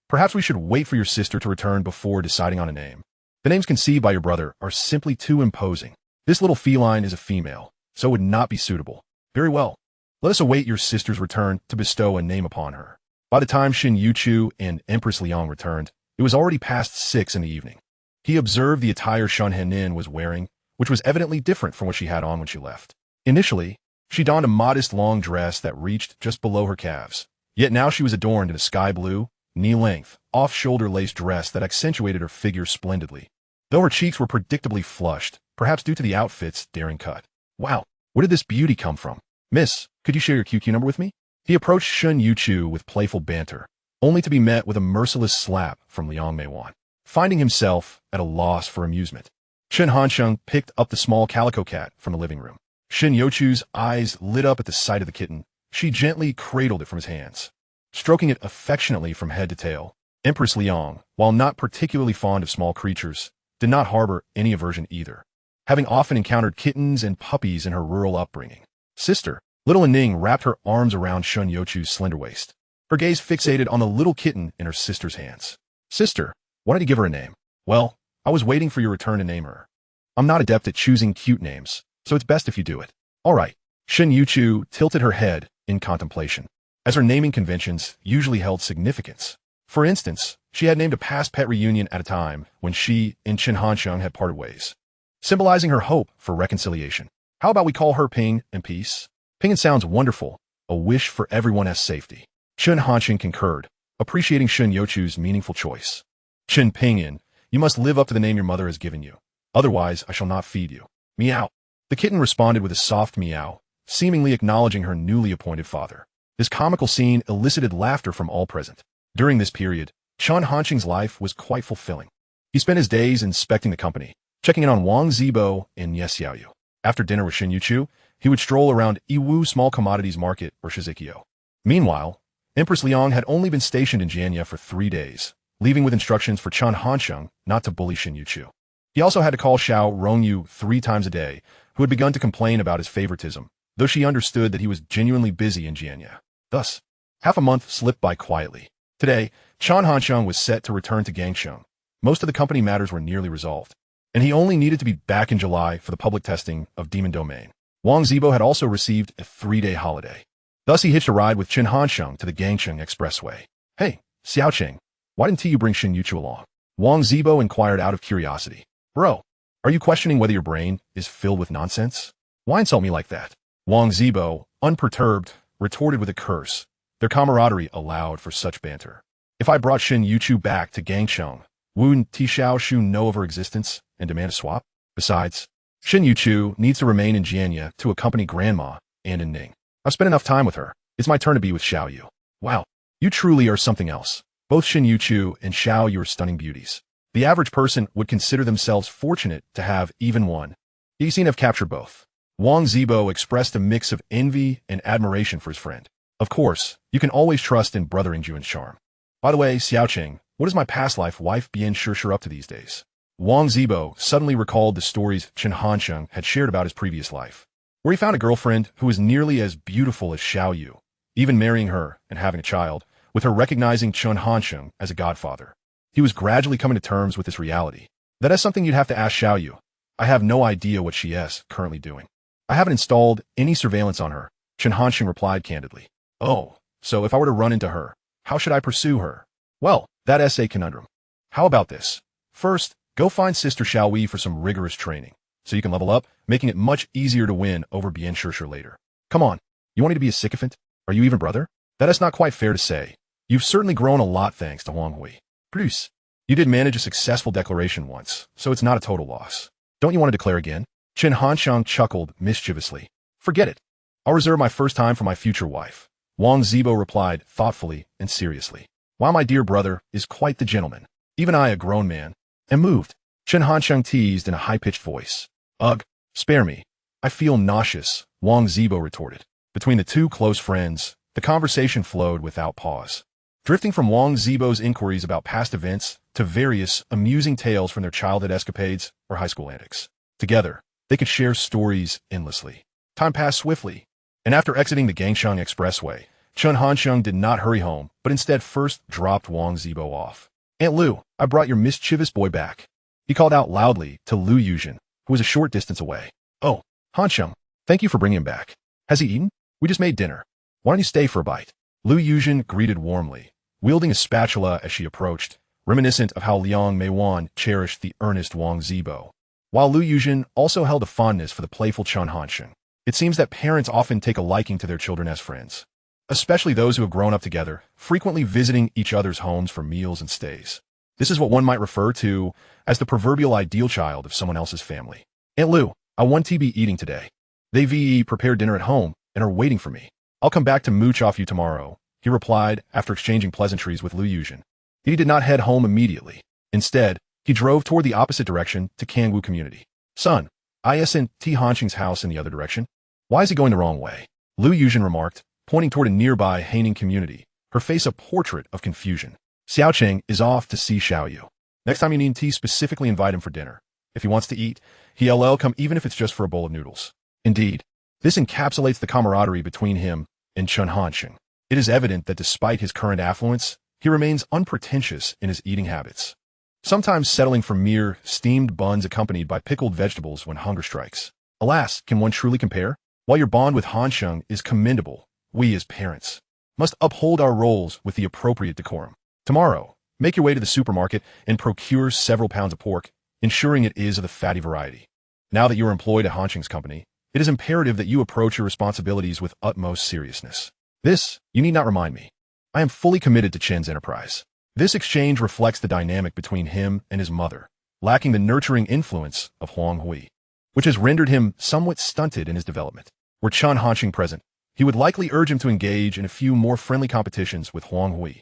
Perhaps we should wait for your sister to return before deciding on a name. The names conceived by your brother are simply too imposing. This little feline is a female, so would not be suitable. Very well. Let us await your sister's return to bestow a name upon her. By the time Shen Youchu and Empress Liang returned, it was already past 6 in the evening. He observed the attire Shen Henin was wearing, which was evidently different from what she had on when she left. Initially, she donned a modest long dress that reached just below her calves, yet now she was adorned in a sky blue, knee-length, off-shoulder lace dress that accentuated her figure splendidly. Though her cheeks were predictably flushed, perhaps due to the outfit's daring cut. Wow, where did this beauty come from? Miss, could you share your QQ number with me? He approached Shun Youchu with playful banter, only to be met with a merciless slap from Liang Meiwan. Finding himself at a loss for amusement, Chen Hansheng picked up the small calico cat from the living room. Shen Youchu's eyes lit up at the sight of the kitten. She gently cradled it from his hands, stroking it affectionately from head to tail. Empress Liang, while not particularly fond of small creatures, did not harbor any aversion either, having often encountered kittens and puppies in her rural upbringing. Sister, little Ning wrapped her arms around Shun Youchu's slender waist, her gaze fixated on the little kitten in her sister's hands. Sister, why don't you give her a name? Well, I was waiting for your return to name her. I'm not adept at choosing cute names, so it's best if you do it. All right. Shen Youchu tilted her head in contemplation, as her naming conventions usually held significance. For instance, she had named a past pet reunion at a time when she and Chen Hansheng had parted ways, symbolizing her hope for reconciliation. How about we call her Ping and Peace? Ping sounds wonderful, a wish for everyone's safety. Chen Hansheng concurred, appreciating Shen Youchu's meaningful choice. Chen Pingyan, you must live up to the name your mother has given you. Otherwise, I shall not feed you. Meow. The kitten responded with a soft meow, seemingly acknowledging her newly appointed father. This comical scene elicited laughter from all present. During this period, Chen Hansheng's life was quite fulfilling. He spent his days inspecting the company, checking in on Wang Zibo and Xiao. After dinner with Shen Youchu, he would stroll around Yiwu Small Commodities Market or Shizikyo. Meanwhile, Empress Liang had only been stationed in Jianya for 3 days, leaving with instructions for Chen Hansheng not to bully Shen Youchu. He also had to call Xiao Rongyu 3 times a day, who had begun to complain about his favoritism, though she understood that he was genuinely busy in Jianya. Thus, half a month slipped by quietly. Today, Chen Hansheng was set to return to Gangsheng. Most of the company matters were nearly resolved, and he only needed to be back in July for the public testing of Demon Domain. Wang Zibo had also received a 3-day holiday. Thus, he hitched a ride with Chen Hansheng to the Gangsheng Expressway. Hey, Xiaocheng, why didn't you bring Shen Youchu along? Wang Zibo inquired out of curiosity. Bro, are you questioning whether your brain is filled with nonsense? Why insult me like that? Wang Zibo, unperturbed, retorted with a curse. Their camaraderie allowed for such banter. If I brought Shen Youchu back to Gangsheng, wouldn't Xiao Shu know of her existence and demand a swap? Besides, Shen Youchu needs to remain in Jianya to accompany Grandma and in Ning. I've spent enough time with her. It's my turn to be with Xiao Yu. Wow, you truly are something else. Both Shen Youchu and Xiao Yu are stunning beauties. The average person would consider themselves fortunate to have even one. You seem to have captured both. Wang Zibo expressed a mix of envy and admiration for his friend. Of course, you can always trust in Brother Ingjuan's charm. By the way, Xiaocheng, what is my past life wife Bian Shishir up to these days? Wang Zibo suddenly recalled the stories Chen Hansheng had shared about his previous life, where he found a girlfriend who was nearly as beautiful as Xiao Yu, even marrying her and having a child, with her recognizing Chen Hansheng as a godfather. He was gradually coming to terms with this reality. That is something you'd have to ask Xiao Yu. I have no idea what she is currently doing. I haven't installed any surveillance on her, Chen Hansheng replied candidly. Oh, so if I were to run into her, how should I pursue her? Well, that is a conundrum. How about this? First, go find Sister Xiao Wei for some rigorous training, so you can level up, making it much easier to win over Bian Shishir later. Come on, you want me to be a sycophant? Are you even brother? That is not quite fair to say. You've certainly grown a lot thanks to Huang Hui. Produce. You did manage a successful declaration once, so it's not a total loss. Don't you want to declare again? Chen Hansheng chuckled mischievously. Forget it. I'll reserve my first time for my future wife. Wang Zibo replied thoughtfully and seriously. While my dear brother is quite the gentleman, even I, a grown man, am moved. Chen Hansheng teased in a high-pitched voice. Ugh, spare me. I feel nauseous, Wang Zibo retorted. Between the two close friends, the conversation flowed without pause, drifting from Wang Zibo's inquiries about past events to various amusing tales from their childhood escapades or high school antics. Together, they could share stories endlessly. Time passed swiftly, and after exiting the Gangsheng Expressway, Chen Hansheng did not hurry home, but instead first dropped Wang Zibo off. Aunt Lu, I brought your mischievous boy back. He called out loudly to Lu Yuzhen, who was a short distance away. Oh, Hansheng, thank you for bringing him back. Has he eaten? We just made dinner. Why don't you stay for a bite? Lu Yuzhen greeted warmly, wielding a spatula as she approached, reminiscent of how Liang Meiwan cherished the earnest Wang Zibo. While Lu Yuzhen also held a fondness for the playful Chen Hansheng, it seems that parents often take a liking to their children as friends. especially those who have grown up together, frequently visiting each other's homes for meals and stays. This is what one might refer to as the proverbial ideal child of someone else's family. Aunt Lou, I want to be eating today. They prepared dinner at home and are waiting for me. I'll come back to mooch off you tomorrow, he replied after exchanging pleasantries with Liu Yuzhen. He did not head home immediately. Instead, he drove toward the opposite direction to Chen Gou community. Son, I sent T Hanqing's house in the other direction. Why is he going the wrong way? Liu Yuzhen remarked, pointing toward a nearby Haining community, her face a portrait of confusion. Xiao Cheng is off to see Xiao. Next time you need tea, specifically invite him for dinner. If he wants to eat, he'll come even if it's just for a bowl of noodles. Indeed, this encapsulates the camaraderie between him and Chen Hanqing. It is evident that despite his current affluence, he remains unpretentious in his eating habits, sometimes settling for mere steamed buns accompanied by pickled vegetables when hunger strikes. Alas, can one truly compare? While your bond with Hanqing is commendable, we as parents must uphold our roles with the appropriate decorum. Tomorrow, make your way to the supermarket and procure several pounds of pork, ensuring it is of the fatty variety. Now that you are employed at Hanqing's company, it is imperative that you approach your responsibilities with utmost seriousness. This, you need not remind me. I am fully committed to Chen's enterprise. This exchange reflects the dynamic between him and his mother, lacking the nurturing influence of Huang Hui, which has rendered him somewhat stunted in his development. Were Chen Hanqing present, he would likely urge him to engage in a few more friendly competitions with Huang Hui.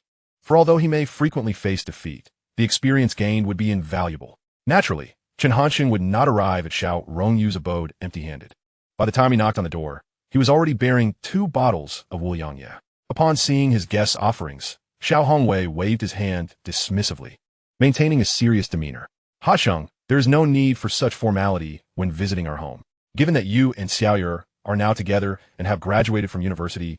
For although he may frequently face defeat, the experience gained would be invaluable. Naturally, Chen Hanqing would not arrive at Xiao Rongyu's abode empty-handed. By the time he knocked on the door, he was already bearing 2 bottles of Wuliangye. Upon seeing his guest's offerings, Xiao Hongwei waved his hand dismissively, maintaining a serious demeanor. Hasheng, there is no need for such formality when visiting our home. Given that you and Xiao are now together and have graduated from university,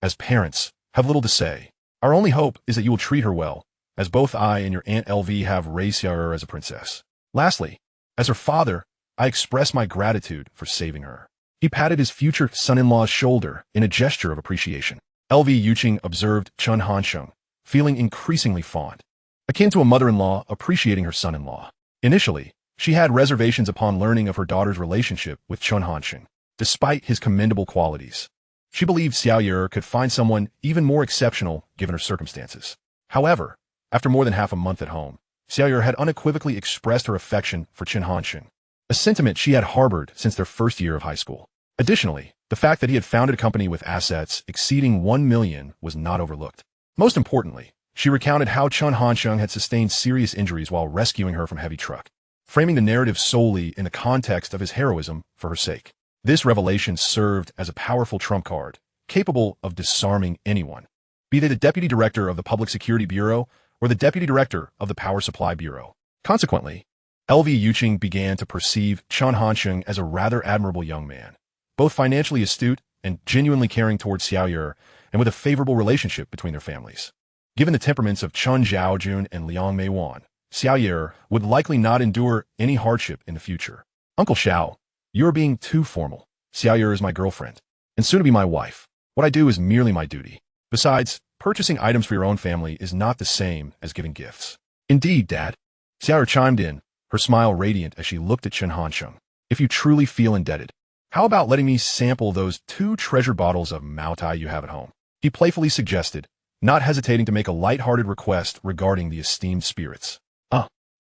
as parents, have little to say. Our only hope is that you will treat her well, as both I and your Aunt LV have raised Xiao as a princess. Lastly, as her father, I express my gratitude for saving her. He patted his future son-in-law's shoulder in a gesture of appreciation. LV Yuqing observed Chen Hanqing, feeling increasingly fond, akin to a mother-in-law appreciating her son-in-law. Initially, she had reservations upon learning of her daughter's relationship with Chen Hanqing. Despite his commendable qualities, she believed Xiao could find someone even more exceptional given her circumstances. However, after more than half a month at home, Xiao had unequivocally expressed her affection for Chen Hanqing, a sentiment she had harbored since their first year of high school. Additionally, the fact that he had founded a company with assets exceeding 1 million was not overlooked. Most importantly, she recounted how Chen Hanqing had sustained serious injuries while rescuing her from heavy truck, framing the narrative solely in the context of his heroism for her sake. This revelation served as a powerful trump card, capable of disarming anyone, be they the Deputy Director of the Public Security Bureau or the Deputy Director of the Power Supply Bureau. Consequently, LV Yuqing began to perceive Chen Hanqing as a rather admirable young man, both financially astute and genuinely caring towards Xiao and with a favorable relationship between their families. Given the temperaments of Chen Zhaojun and Liang Meiwan, Xiao would likely not endure any hardship in the future. Uncle Xiao, you are being too formal. Xiao is my girlfriend, and soon to be my wife. What I do is merely my duty. Besides, purchasing items for your own family is not the same as giving gifts. Indeed, Dad. Xiao chimed in, her smile radiant as she looked at Chen Hanqing. If you truly feel indebted, how about letting me sample those 2 treasured bottles of Maotai you have at home? He playfully suggested, not hesitating to make a light-hearted request regarding the esteemed spirits.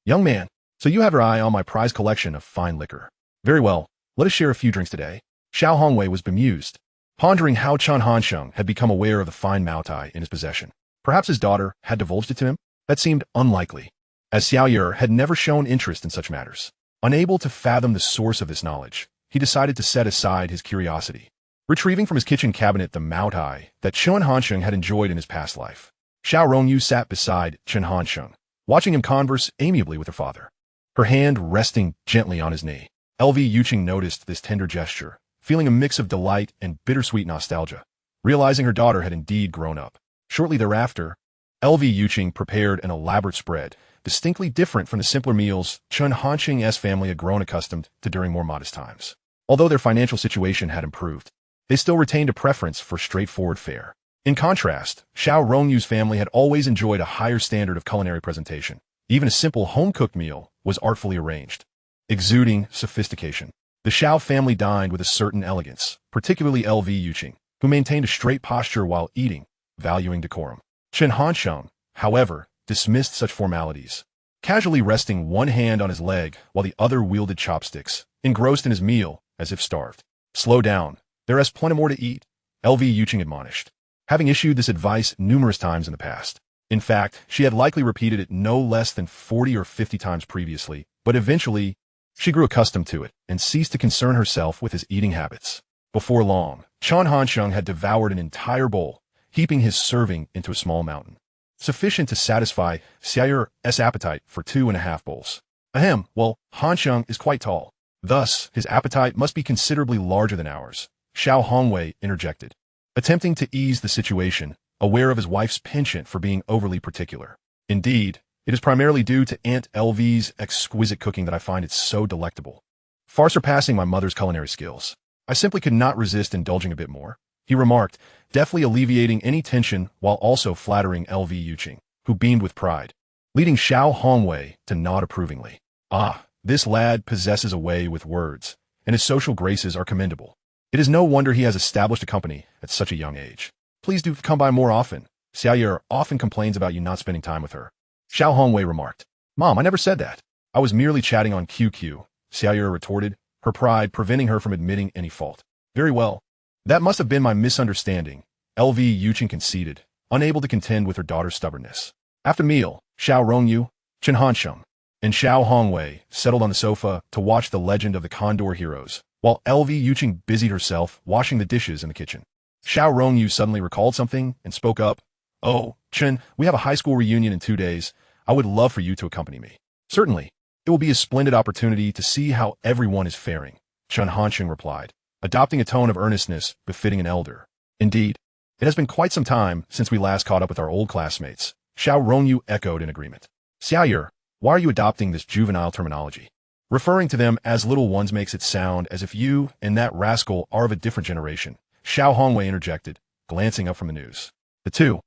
Young man, so you have your eye on my prized collection of fine liquor. Very well. Let us share a few drinks today. Xiao Hongwei was bemused, pondering how Chen Hanqing had become aware of the fine Maotai in his possession. Perhaps his daughter had divulged it to him? That seemed unlikely, as Xiao had never shown interest in such matters. Unable to fathom the source of this knowledge, he decided to set aside his curiosity, retrieving from his kitchen cabinet the Maotai that Chen Hanqing had enjoyed in his past life. Xiao Rongyu sat beside Chen Hanqing, watching him converse amiably with her father, her hand resting gently on his knee. LV Yuqing noticed this tender gesture, feeling a mix of delight and bittersweet nostalgia, realizing her daughter had indeed grown up. Shortly thereafter, LV Yuqing prepared an elaborate spread, distinctly different from the simpler meals Chen Hanqing's family had grown accustomed to during more modest times. Although their financial situation had improved, they still retained a preference for straightforward fare. In contrast, Xiao Rongyu's family had always enjoyed a higher standard of culinary presentation. Even a simple home-cooked meal was artfully arranged, exuding sophistication. The Xiao family dined with a certain elegance, particularly LV Yuqing, who maintained a straight posture while eating, valuing decorum. Chen Hansheng, however, dismissed such formalities, casually resting one hand on his leg while the other wielded chopsticks, engrossed in his meal as if starved. "Slow down. There is plenty more to eat," LV Youchu admonished, having issued this advice numerous times in the past. In fact, she had likely repeated it no less than 40 or 50 times previously, but eventually, she grew accustomed to it and ceased to concern herself with his eating habits. Before long, Chen Hansheng had devoured an entire bowl, heaping his serving into a small mountain, sufficient to satisfy Xiao's appetite for 2.5 bowls. Ahem, well, Hansheng is quite tall. Thus, his appetite must be considerably larger than ours, Xiao Hongwei interjected, attempting to ease the situation, aware of his wife's penchant for being overly particular. Indeed, it is primarily due to Aunt LV's exquisite cooking that I find it so delectable, far surpassing my mother's culinary skills. I simply could not resist indulging a bit more, he remarked, deftly alleviating any tension while also flattering LV Youchu, who beamed with pride, leading Xiao Hongwei to nod approvingly. Ah, this lad possesses a way with words, and his social graces are commendable. It is no wonder he has established a company at such a young age. Please do come by more often. Xiao often complains about you not spending time with her. Xiao Hongwei remarked. Mom, I never said that. I was merely chatting on QQ, Xiao retorted, her pride preventing her from admitting any fault. Very well. That must have been my misunderstanding, LV Youchu conceded, unable to contend with her daughter's stubbornness. After the meal, Xiao Rongyu, Chen Hansheng, and Xiao Hongwei settled on the sofa to watch The Legend of the Condor Heroes, while LV Youchu busied herself washing the dishes in the kitchen. Xiao Rongyu suddenly recalled something and spoke up. "Oh, Chen, we have a high school reunion in 2 days. I would love for you to accompany me." "Certainly. It will be a splendid opportunity to see how everyone is faring," Chen Hansheng replied, adopting a tone of earnestness befitting an elder. "Indeed, it has been quite some time since we last caught up with our old classmates," Xiao Rongyu echoed in agreement. "Xiao, why are you adopting this juvenile terminology? Referring to them as little ones makes it sound as if you and that rascal are of a different generation," Xiao Hongwei interjected, glancing up from the news. The two,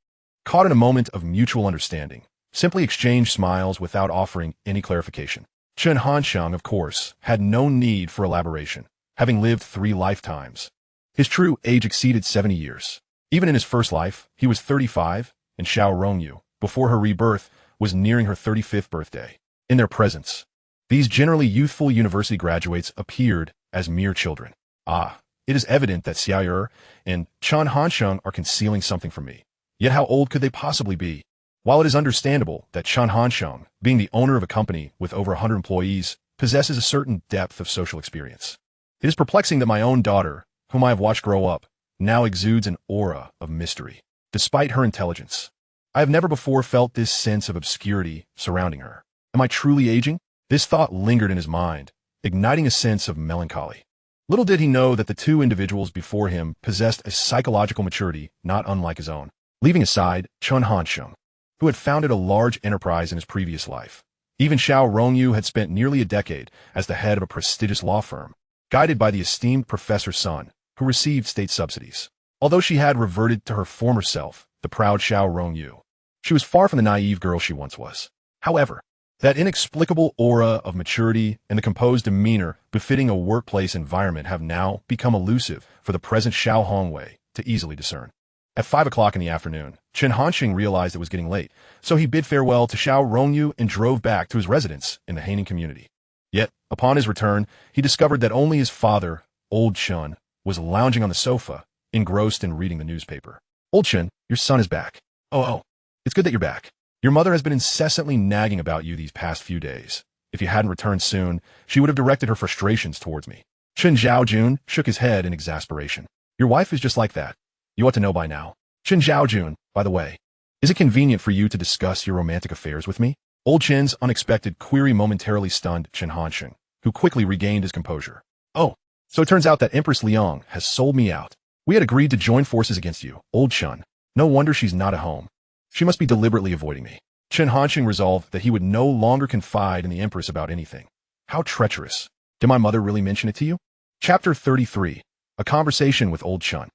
caught in a moment of mutual understanding, simply exchanged smiles without offering any clarification. Chen Hansheng, of course, had no need for elaboration, having lived 3 lifetimes. His true age exceeded 70 years. Even in his first life, he was 35, and Xiao Rongyu, before her rebirth, was nearing her 35th birthday. In their presence, these generally youthful university graduates appeared as mere children. Ah, it is evident that Xiao and Chen Hansheng are concealing something from me. Yet how old could they possibly be? While it is understandable that Chen Hansheng, being the owner of a company with over 100 employees, possesses a certain depth of social experience, it is perplexing that my own daughter, whom I have watched grow up, now exudes an aura of mystery, despite her intelligence. I have never before felt this sense of obscurity surrounding her. Am I truly aging? This thought lingered in his mind, igniting a sense of melancholy. Little did he know that the 2 individuals before him possessed a psychological maturity not unlike his own. Leaving aside Chen Hansheng, who had founded a large enterprise in his previous life, even Xiao Rongyu had spent nearly a decade as the head of a prestigious law firm, guided by the esteemed Professor Sun, who received state subsidies. Although she had reverted to her former self, the proud Xiao Rongyu, she was far from the naive girl she once was. However, that inexplicable aura of maturity and the composed demeanor befitting a workplace environment have now become elusive for the present Xiao Hongwei to easily discern. At 5 o'clock in the afternoon, Chen Hansheng realized it was getting late, so he bid farewell to Xiao Rongyu and drove back to his residence in the Haining community. Yet, upon his return, he discovered that only his father, Old Chen, was lounging on the sofa, engrossed in reading the newspaper. "Old Chen, your son is back." Oh, it's good that you're back. Your mother has been incessantly nagging about you these past few days. If you hadn't returned soon, she would have directed her frustrations towards me." Chen Zhaojun shook his head in exasperation. "Your wife is just like that. You ought to know by now." "Chen Zhaojun, by the way, is it convenient for you to discuss your romantic affairs with me?" Old Chen's unexpected query momentarily stunned Chen Hansheng, who quickly regained his composure. "Oh, so it turns out that Empress Liang has sold me out. We had agreed to join forces against you, Old Chen. No wonder she's not at home. She must be deliberately avoiding me." Chen Hansheng resolved that he would no longer confide in the Empress about anything. How treacherous. Did my mother really mention it to you? Chapter 33. A Conversation with Old Chen.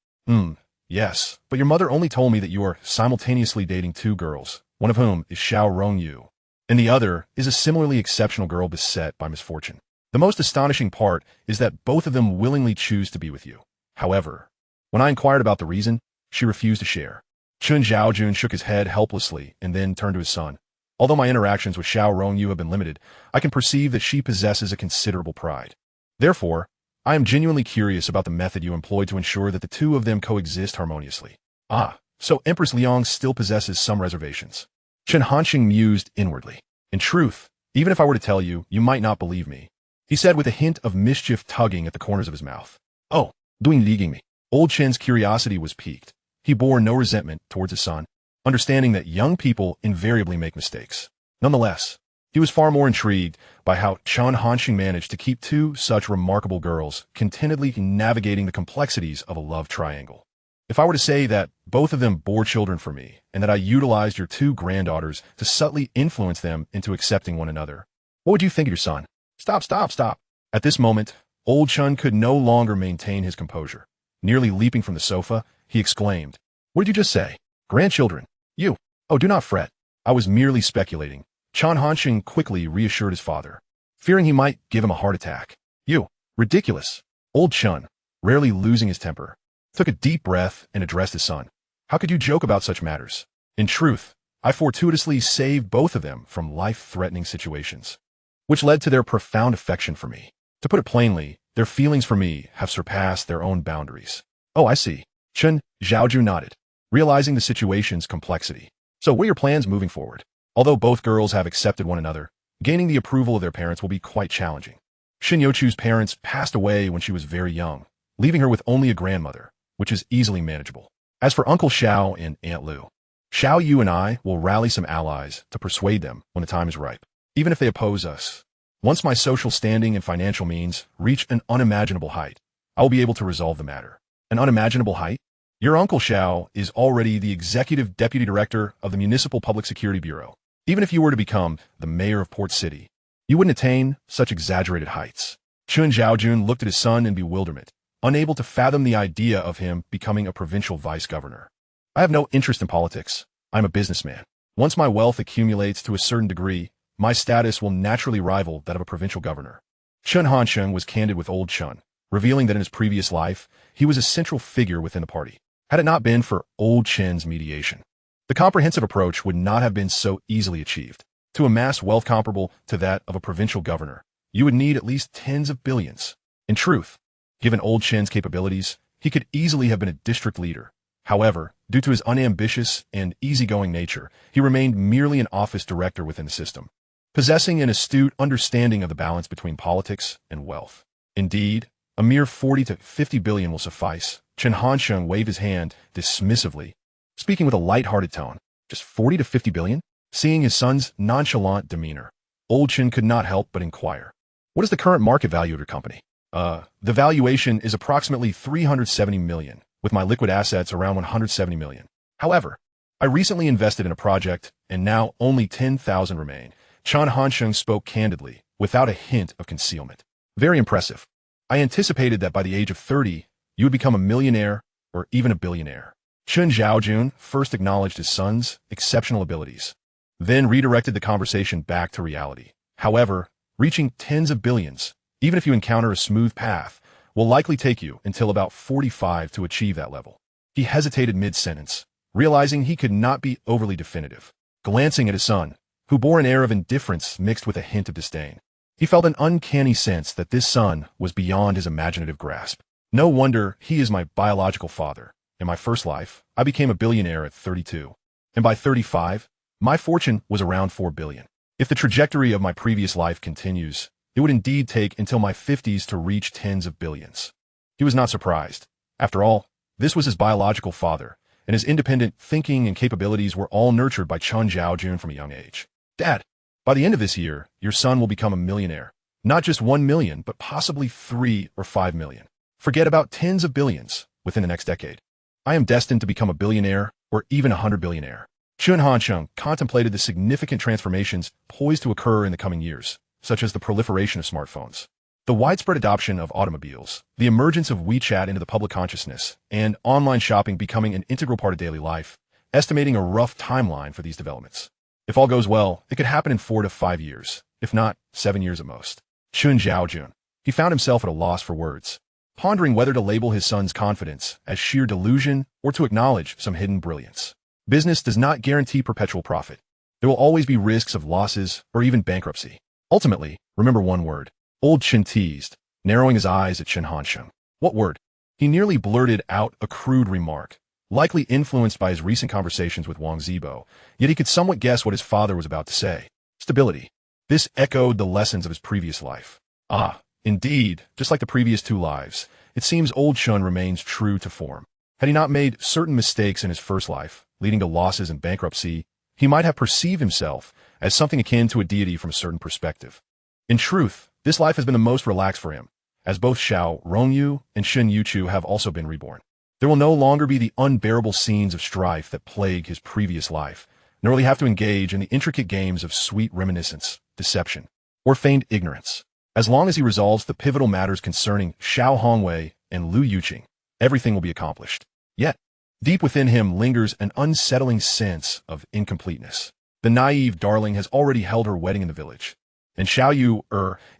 Yes, but your mother only told me that you are simultaneously dating 2 girls, one of whom is Xiao Rongyu, and the other is a similarly exceptional girl beset by misfortune. The most astonishing part is that both of them willingly choose to be with you. However, When I inquired about the reason, she refused to share. Chen Xiaojun shook his head helplessly and then turned to his son. Although my interactions with Xiao Rongyu have been limited, I can perceive that she possesses a considerable pride. Therefore, I am genuinely curious about the method you employed to ensure that the two of them coexist harmoniously. Ah, so Empress Liang still possesses some reservations. Chen Hanqing mused inwardly. In truth, even if I were to tell you, you might not believe me, he said with a hint of mischief tugging at the corners of his mouth. Oh, doing leaguing me. Old Chen's curiosity was piqued. He bore no resentment towards his son, understanding that young people invariably make mistakes. Nonetheless, he was far more intrigued by how Chen Hanqing managed to keep two such remarkable girls contentedly navigating the complexities of a love triangle. If I were to say that both of them bore children for me, and that I utilized your two granddaughters to subtly influence them into accepting one another, what would you think of your son? Stop. At this moment, old Chen could no longer maintain his composure. Nearly leaping from the sofa, he exclaimed, "What did you just say? Grandchildren? You? Oh, do not fret. I was merely speculating." Chen Hanqing quickly reassured his father, fearing he might give him a heart attack. "You? Ridiculous." Old Chen, rarely losing his temper, took a deep breath and addressed his son. "How could you joke about such matters? In truth, I fortuitously saved both of them from life-threatening situations, which led to their profound affection for me. To put it plainly, their feelings for me have surpassed their own boundaries." "Oh, I see." Chen Xiaoju nodded, realizing the situation's complexity. "So what are your plans moving forward? Although both girls have accepted one another, gaining the approval of their parents will be quite challenging. Shen Youchu's parents passed away when she was very young, leaving her with only a grandmother, which is easily manageable. As for Uncle Xiao and Aunt Lu, Xiao Yu and I will rally some allies to persuade them when the time is ripe, even if they oppose us. Once my social standing and financial means reach an unimaginable height, I will be able to resolve the matter." "An unimaginable height? Your Uncle Xiao is already the executive deputy director of the Municipal Public Security Bureau. Even if you were to become the mayor of Port City, you wouldn't attain such exaggerated heights." Chen Xiaojun looked at his son in bewilderment, unable to fathom the idea of him becoming a provincial vice governor. "I have no interest in politics. I'm a businessman. Once my wealth accumulates to a certain degree, my status will naturally rival that of a provincial governor." Chen Hanqing was candid with old Chen, revealing that in his previous life, he was a central figure within the party. Had it not been for old Chen's mediation, the comprehensive approach would not have been so easily achieved. To amass wealth comparable to that of a provincial governor, you would need at least tens of billions. In truth, given old Chen's capabilities, he could easily have been a district leader. However, due to his unambitious and easygoing nature, he remained merely an office director within the system, possessing an astute understanding of the balance between politics and wealth. Indeed, a mere 40 to 50 billion will suffice. Chen Hanqing waved his hand dismissively, speaking with a light-hearted tone. Just 40 to 50 billion? Seeing his son's nonchalant demeanor, old Chen could not help but inquire, "What is the current market value of your company?" The valuation is approximately 370 million, with my liquid assets around 170 million. However, I recently invested in a project, and now only 10,000 remain." Chen Hanqing spoke candidly, without a hint of concealment. "Very impressive. I anticipated that by the age of 30, you would become a millionaire or even a billionaire." Chen Xiaojun first acknowledged his son's exceptional abilities, then redirected the conversation back to reality. "However, reaching tens of billions, even if you encounter a smooth path, will likely take you until about 45 to achieve that level." He hesitated mid-sentence, realizing he could not be overly definitive. Glancing at his son, who bore an air of indifference mixed with a hint of disdain, he felt an uncanny sense that this son was beyond his imaginative grasp. "No wonder he is my biological father. In my first life, I became a billionaire at 32, and by 35, my fortune was around 4 billion. If the trajectory of my previous life continues, it would indeed take until my 50s to reach tens of billions." He was not surprised. After all, this was his biological father, and his independent thinking and capabilities were all nurtured by Chen Xiaojun from a young age. "Dad, by the end of this year, your son will become a millionaire. Not just 1 million, but possibly 3 or 5 million. Forget about tens of billions within the next decade. I am destined to become a billionaire or even 100 billionaire." Chen Hanqing contemplated the significant transformations poised to occur in the coming years, such as the proliferation of smartphones, the widespread adoption of automobiles, the emergence of WeChat into the public consciousness, and online shopping becoming an integral part of daily life, estimating a rough timeline for these developments. If all goes well, it could happen in 4 to 5 years, if not 7 years at most. Chen Xiaojun. He found himself at a loss for words. pondering whether to label his son's confidence as sheer delusion or to acknowledge some hidden brilliance. Business does not guarantee perpetual profit. There will always be risks of losses or even bankruptcy. Ultimately, remember one word. Old Chen teased, narrowing his eyes at Chen Hansheng. What word? He nearly blurted out a crude remark, likely influenced by his recent conversations with Wang Zibo, yet he could somewhat guess what his father was about to say. Stability. This echoed the lessons of his previous life. Ah, indeed, just like the previous two lives, it seems old Chen remains true to form. Had he not made certain mistakes in his first life, leading to losses and bankruptcy, he might have perceived himself as something akin to a deity from a certain perspective. In truth, this life has been the most relaxed for him, as both Xiao, Rongyu, and Shen Youchu have also been reborn. There will no longer be the unbearable scenes of strife that plague his previous life, nor will he have to engage in the intricate games of sweet reminiscence, deception, or feigned ignorance. As long as he resolves the pivotal matters concerning Xiao Hongwei and Lu Yuqing, everything will be accomplished. Yet, deep within him lingers an unsettling sense of incompleteness. The naive darling has already held her wedding in the village, and Xiao Yu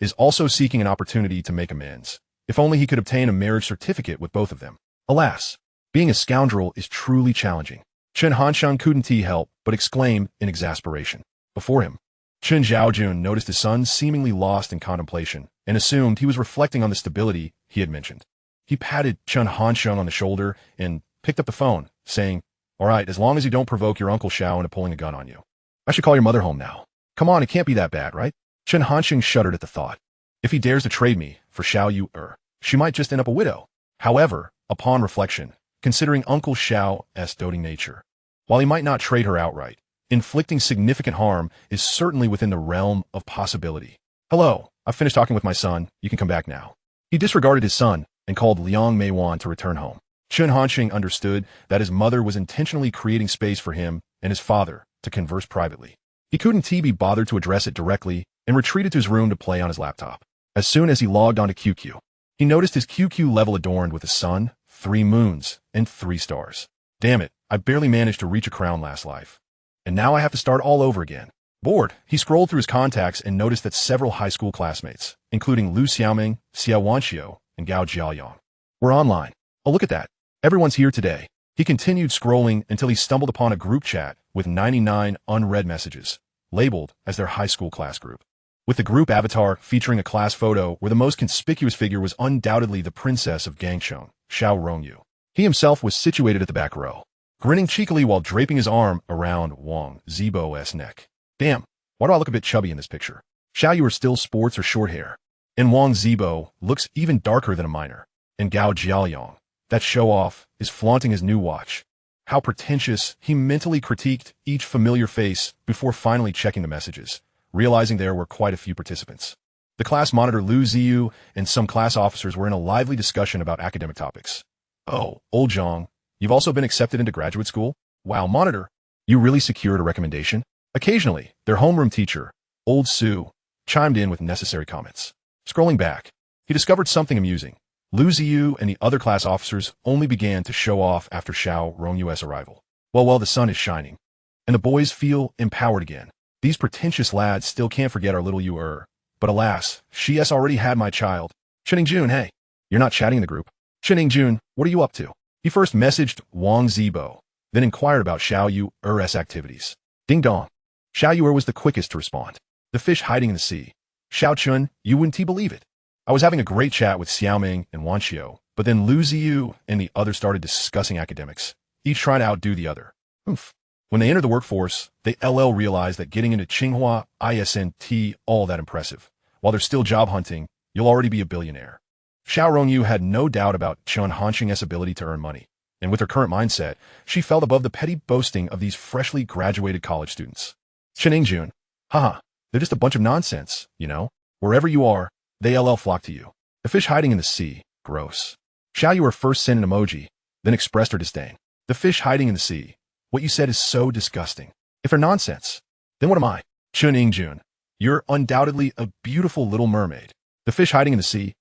is also seeking an opportunity to make amends. If only he could obtain a marriage certificate with both of them. Alas, being a scoundrel is truly challenging. Chen Hansheng couldn't help but exclaim in exasperation. Before him, Chen Zhaojun noticed his son seemingly lost in contemplation and assumed he was reflecting on the stability he had mentioned. He patted Chen Hansheng on the shoulder and picked up the phone, saying, "All right, as long as you don't provoke your Uncle Xiao into pulling a gun on you. I should call your mother home now. Come on, it can't be that bad, right?" Chen Hansheng shuddered at the thought. If he dares to trade me for Xiao Yu, she might just end up a widow. However, upon reflection, considering Uncle Xiao's doting nature, while he might not trade her outright, inflicting significant harm is certainly within the realm of possibility. "Hello, I've finished talking with my son. You can come back now." He disregarded his son and called Liang Meiwan to return home. Chen Hansheng understood that his mother was intentionally creating space for him and his father to converse privately. He couldn't be bothered to address it directly and retreated to his room to play on his laptop. As soon as he logged onto QQ, he noticed his QQ level adorned with a sun, 3 moons, and 3 stars. Damn it, I barely managed to reach a crown last life. And now I have to start all over again. Bored, he scrolled through his contacts and noticed that several high school classmates, including Lu Xiaoming, Xiao Wanxiu, and Gao Jiaoyang, were online. Oh, look at that. Everyone's here today. He continued scrolling until he stumbled upon a group chat with 99 unread messages, labeled as their high school class group. With the group avatar featuring a class photo where the most conspicuous figure was undoubtedly the princess of Gangchong, Xiao Rongyu. He himself was situated at the back row, grinning cheekily while draping his arm around Wang Zibo's neck. Damn, why do I look a bit chubby in this picture? Xiao Yu are still sports or short hair, and Wang Zibo looks even darker than a minor. And Gao Jiaoyang, that show-off, is flaunting his new watch. How pretentious, he mentally critiqued each familiar face before finally checking the messages, realizing there were quite a few participants. The class monitor Lu Ziyu and some class officers were in a lively discussion about academic topics. "Oh, old Zhang, you've also been accepted into graduate school? Wow, monitor, you really secured a recommendation?" Occasionally, their homeroom teacher, old Su, chimed in with necessary comments. Scrolling back, he discovered something amusing. Lu Ziyu and the other class officers only began to show off after Xiao Rongyu's arrival. Well, the sun is shining, and the boys feel empowered again. These pretentious lads still can't forget our little Yu but alas, she has already had my child. Cheningjun, hey, you're not chatting in the group. Cheningjun, what are you up to? He first messaged Wang Zibo, then inquired about Xiao Yu's activities. Ding dong. Xiao Yu was the quickest to respond. The fish hiding in the sea. Xiao Chun, you wouldn't believe it. I was having a great chat with Xiaoming and Wanxiu, but then Lu Ziyu and the others started discussing academics, each trying to outdo the other. Oof. When they entered the workforce, they realized that getting into Tsinghua isn't all that impressive. While they're still job hunting, you'll already be a billionaire. Xiao Rongyu had no doubt about Chen Hansheng's ability to earn money, and with her current mindset, she felt above the petty boasting of these freshly graduated college students. Cheningjun, haha, they're just a bunch of nonsense, you know? Wherever you are, they flock to you. The fish hiding in the sea, gross. Xiao Yu first sent an emoji, then expressed her disdain. The fish hiding in the sea. What you said is so disgusting. If they're nonsense, then what am I? Cheningjun, you're undoubtedly a beautiful little mermaid. The fish hiding in the sea.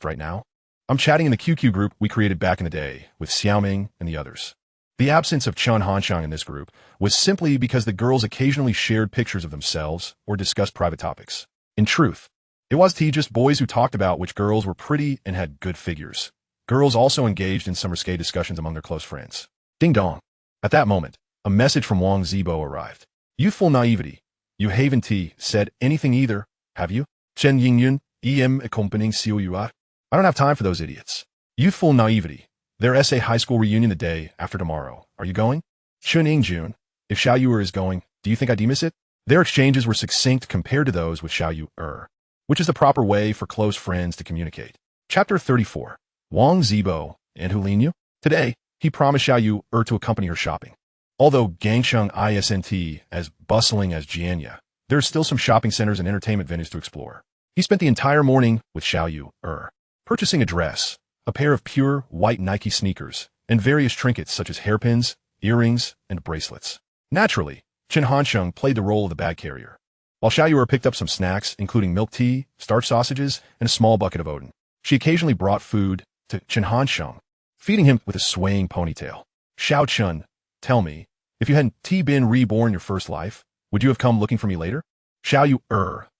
Right now, I'm chatting in the QQ group we created back in the day with Xiaoming and the others. The absence of Chen Hansheng in this group was simply because the girls occasionally shared pictures of themselves or discussed private topics. In truth, it was just boys who talked about which girls were pretty and had good figures. Girls also engaged in some risque discussions among their close friends. Ding dong. At that moment, a message from Wang Zibo arrived. Youthful naivety. You haven't said anything either, have you? Chen Yingyun, em accompanying Xiao Yuat. I don't have time for those idiots. Youthful naivety. Their essay high school reunion the day after tomorrow. Are you going? Chun Ingjun. If Xiao Yu is going, do you think I'd miss it? Their exchanges were succinct compared to those with Xiao Yu, which is the proper way for close friends to communicate. Chapter 34. Wang Zibo and Hu Linyu. Today, he promised Xiao Yu to accompany her shopping. Although Gangsheng isn't as bustling as Jianya, there are still some shopping centers and entertainment venues to explore. He spent the entire morning with Xiao Yu, purchasing a dress, a pair of pure white Nike sneakers, and various trinkets such as hairpins, earrings, and bracelets. Naturally, Chen Hansheng played the role of the bag carrier, while Xiao Yu picked up some snacks, including milk tea, starch sausages, and a small bucket of oden. She occasionally brought food to Chen Hansheng, feeding him with a swaying ponytail. Xiao Chun, tell me, if you hadn't been reborn your first life, would you have come looking for me later? Xiao Yu,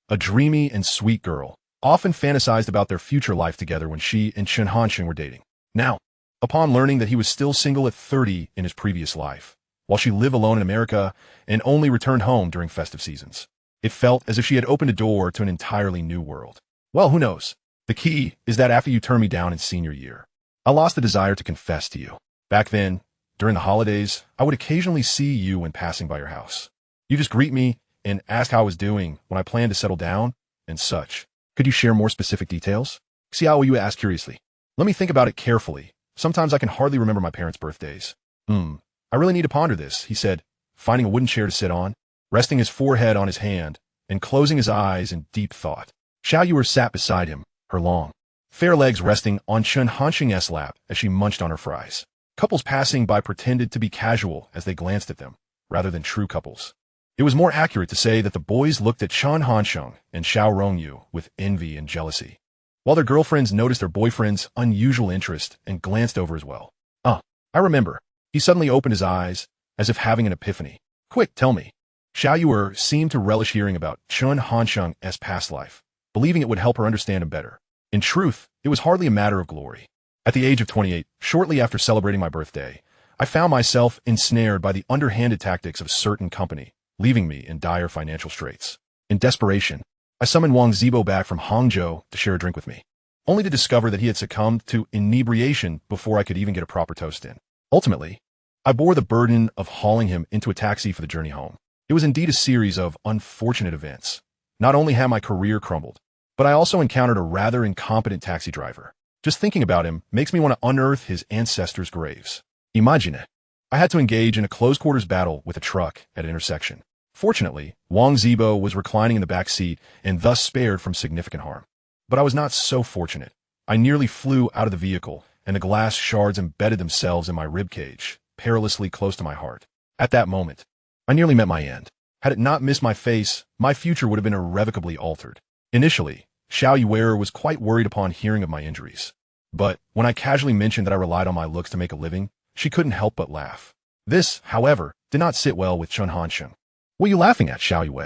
a dreamy and sweet girl, often fantasized about their future life together when she and Chen Hansheng were dating. Now, upon learning that he was still single at 30 in his previous life, while she lived alone in America and only returned home during festive seasons, it felt as if she had opened a door to an entirely new world. Well, who knows? The key is that after you turned me down in senior year, I lost the desire to confess to you. Back then, during the holidays, I would occasionally see you when passing by your house. You just greet me and ask how I was doing, when I planned to settle down, and such. Could you share more specific details? Xiao Yu asked curiously. Let me think about it carefully. Sometimes I can hardly remember my parents' birthdays. I really need to ponder this, he said, finding a wooden chair to sit on, resting his forehead on his hand, and closing his eyes in deep thought. Xiao Yu sat beside him, her long, fair legs resting on Chen Hansheng's lap as she munched on her fries. Couples passing by pretended to be casual as they glanced at them, rather than true couples. It was more accurate to say that the boys looked at Chen Hansheng and Xiao Rongyu with envy and jealousy, while their girlfriends noticed their boyfriend's unusual interest and glanced over as well. I remember. He suddenly opened his eyes, as if having an epiphany. Quick, tell me. Xiao Yu seemed to relish hearing about Chen Hansheng's past life, believing it would help her understand him better. In truth, it was hardly a matter of glory. At the age of 28, shortly after celebrating my birthday, I found myself ensnared by the underhanded tactics of a certain company, leaving me in dire financial straits. In desperation, I summoned Wang Zibo back from Hangzhou to share a drink with me, only to discover that he had succumbed to inebriation before I could even get a proper toast in. Ultimately, I bore the burden of hauling him into a taxi for the journey home. It was indeed a series of unfortunate events. Not only had my career crumbled, but I also encountered a rather incompetent taxi driver. Just thinking about him makes me want to unearth his ancestors' graves. Imagine it. I had to engage in a close-quarters battle with a truck at an intersection. Fortunately, Wang Zibo was reclining in the back seat and thus spared from significant harm. But I was not so fortunate. I nearly flew out of the vehicle, and the glass shards embedded themselves in my ribcage, perilously close to my heart. At that moment, I nearly met my end. Had it not missed my face, my future would have been irrevocably altered. Initially, Xiao Yu was quite worried upon hearing of my injuries. But when I casually mentioned that I relied on my looks to make a living, she couldn't help but laugh. This, however, did not sit well with Chen Hansheng. What are you laughing at, Xiao Yu?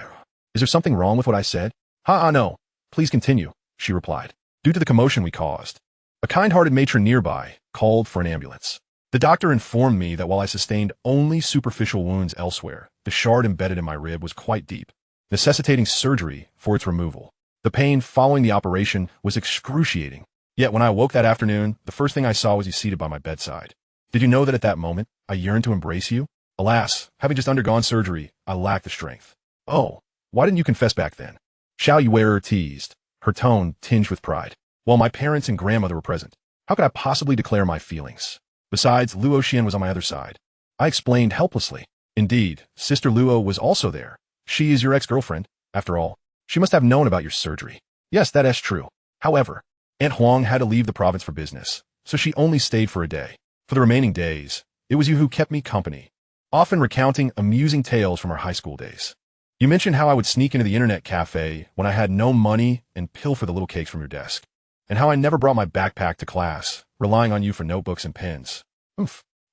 Is there something wrong with what I said? No. Please continue, she replied. Due to the commotion we caused, a kind-hearted matron nearby called for an ambulance. The doctor informed me that while I sustained only superficial wounds elsewhere, the shard embedded in my rib was quite deep, necessitating surgery for its removal. The pain following the operation was excruciating. Yet when I awoke that afternoon, the first thing I saw was you seated by my bedside. Did you know that at that moment, I yearned to embrace you? Alas, having just undergone surgery, I lacked the strength. Oh, why didn't you confess back then? Xiao Yu teased, her tone tinged with pride. While my parents and grandmother were present, how could I possibly declare my feelings? Besides, Luo Xian was on my other side. I explained helplessly. Indeed, Sister Luo was also there. She is your ex-girlfriend, after all. She must have known about your surgery. Yes, that is true. However, Aunt Huang had to leave the province for business, so she only stayed for a day. For the remaining days, it was you who kept me company, often recounting amusing tales from our high school days. You mentioned how I would sneak into the internet cafe when I had no money and pilfer the little cakes from your desk, and how I never brought my backpack to class, relying on you for notebooks and pens.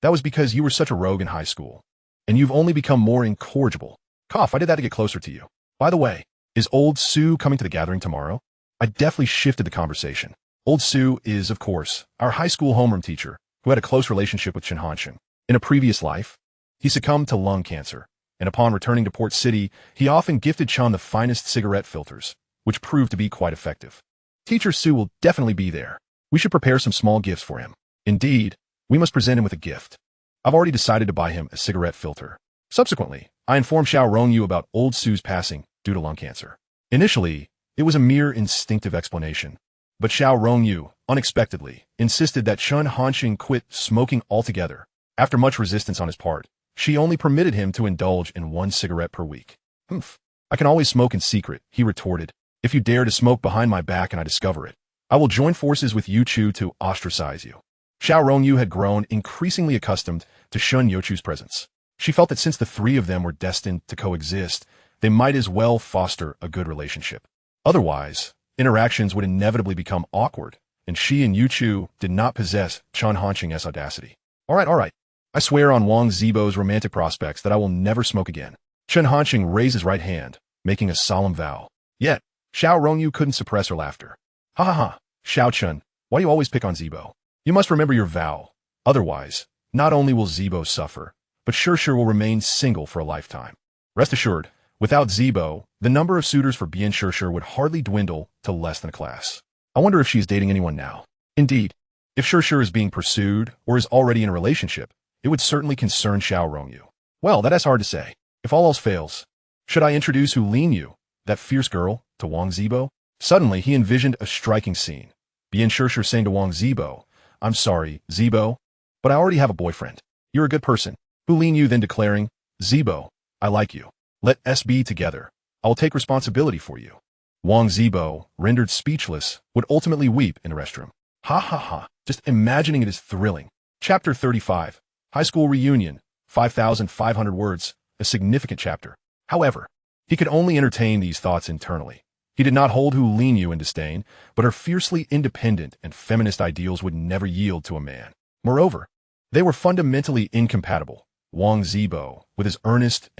That was because you were such a rogue in high school, and you've only become more incorrigible. Cough, I did that to get closer to you. By the way, is old Sue coming to the gathering tomorrow? I deftly shifted the conversation. Old Sue is, of course, our high school homeroom teacher who had a close relationship with Chen Hansheng. In a previous life, he succumbed to lung cancer, and upon returning to Port City, he often gifted Chen the finest cigarette filters, which proved to be quite effective. Teacher Sue will definitely be there. We should prepare some small gifts for him. Indeed, we must present him with a gift. I've already decided to buy him a cigarette filter. Subsequently, I informed Xiao Rongyu about Old Sue's passing due to lung cancer. Initially, it was a mere instinctive explanation, but Xiao Rongyu, unexpectedly, insisted that Chen Hansheng quit smoking altogether. After much resistance on his part, she only permitted him to indulge in 1 cigarette per week. Humph. I can always smoke in secret, he retorted. If you dare to smoke behind my back and I discover it, I will join forces with Youchu to ostracize you. Xiao Rongyu had grown increasingly accustomed to Shun Youchu's presence. She felt that since the three of them were destined to coexist, they might as well foster a good relationship. Otherwise, interactions would inevitably become awkward, and she and Youchu did not possess Chen Hansheng's audacity. All right. I swear on Wang Zibo's romantic prospects that I will never smoke again. Chen Hansheng raised his right hand, making a solemn vow. Yet, Xiao Rongyu couldn't suppress her laughter. Ha ha ha, Xiao Chen, why do you always pick on Zibo? You must remember your vow. Otherwise, not only will Zibo suffer, but Sure will remain single for a lifetime. Rest assured, without Zibo, the number of suitors for Bian Sure would hardly dwindle to less than a class. I wonder if she's dating anyone now. Indeed, if Sure is being pursued or is already in a relationship, it would certainly concern Xiao Rongyu. Well, that's hard to say. If all else fails, should I introduce Hu Linyu, that fierce girl, to Wang Zibo? Suddenly, he envisioned a striking scene. Bian Sure saying to Wang Zibo, I'm sorry, Zibo, but I already have a boyfriend. You're a good person. Hu Linyu then declaring, Zibo, I like you. Let us be together. I will take responsibility for you. Wang Zibo, rendered speechless, would ultimately weep in the restroom. Ha ha ha, just imagining it is thrilling. Chapter 35. High School Reunion, 5,500 words, a significant chapter. However, he could only entertain these thoughts internally. He did not hold Hu Linyu in disdain, but her fiercely independent and feminist ideals would never yield to a man. Moreover, they were fundamentally incompatible. Wang Zibo, with his earnest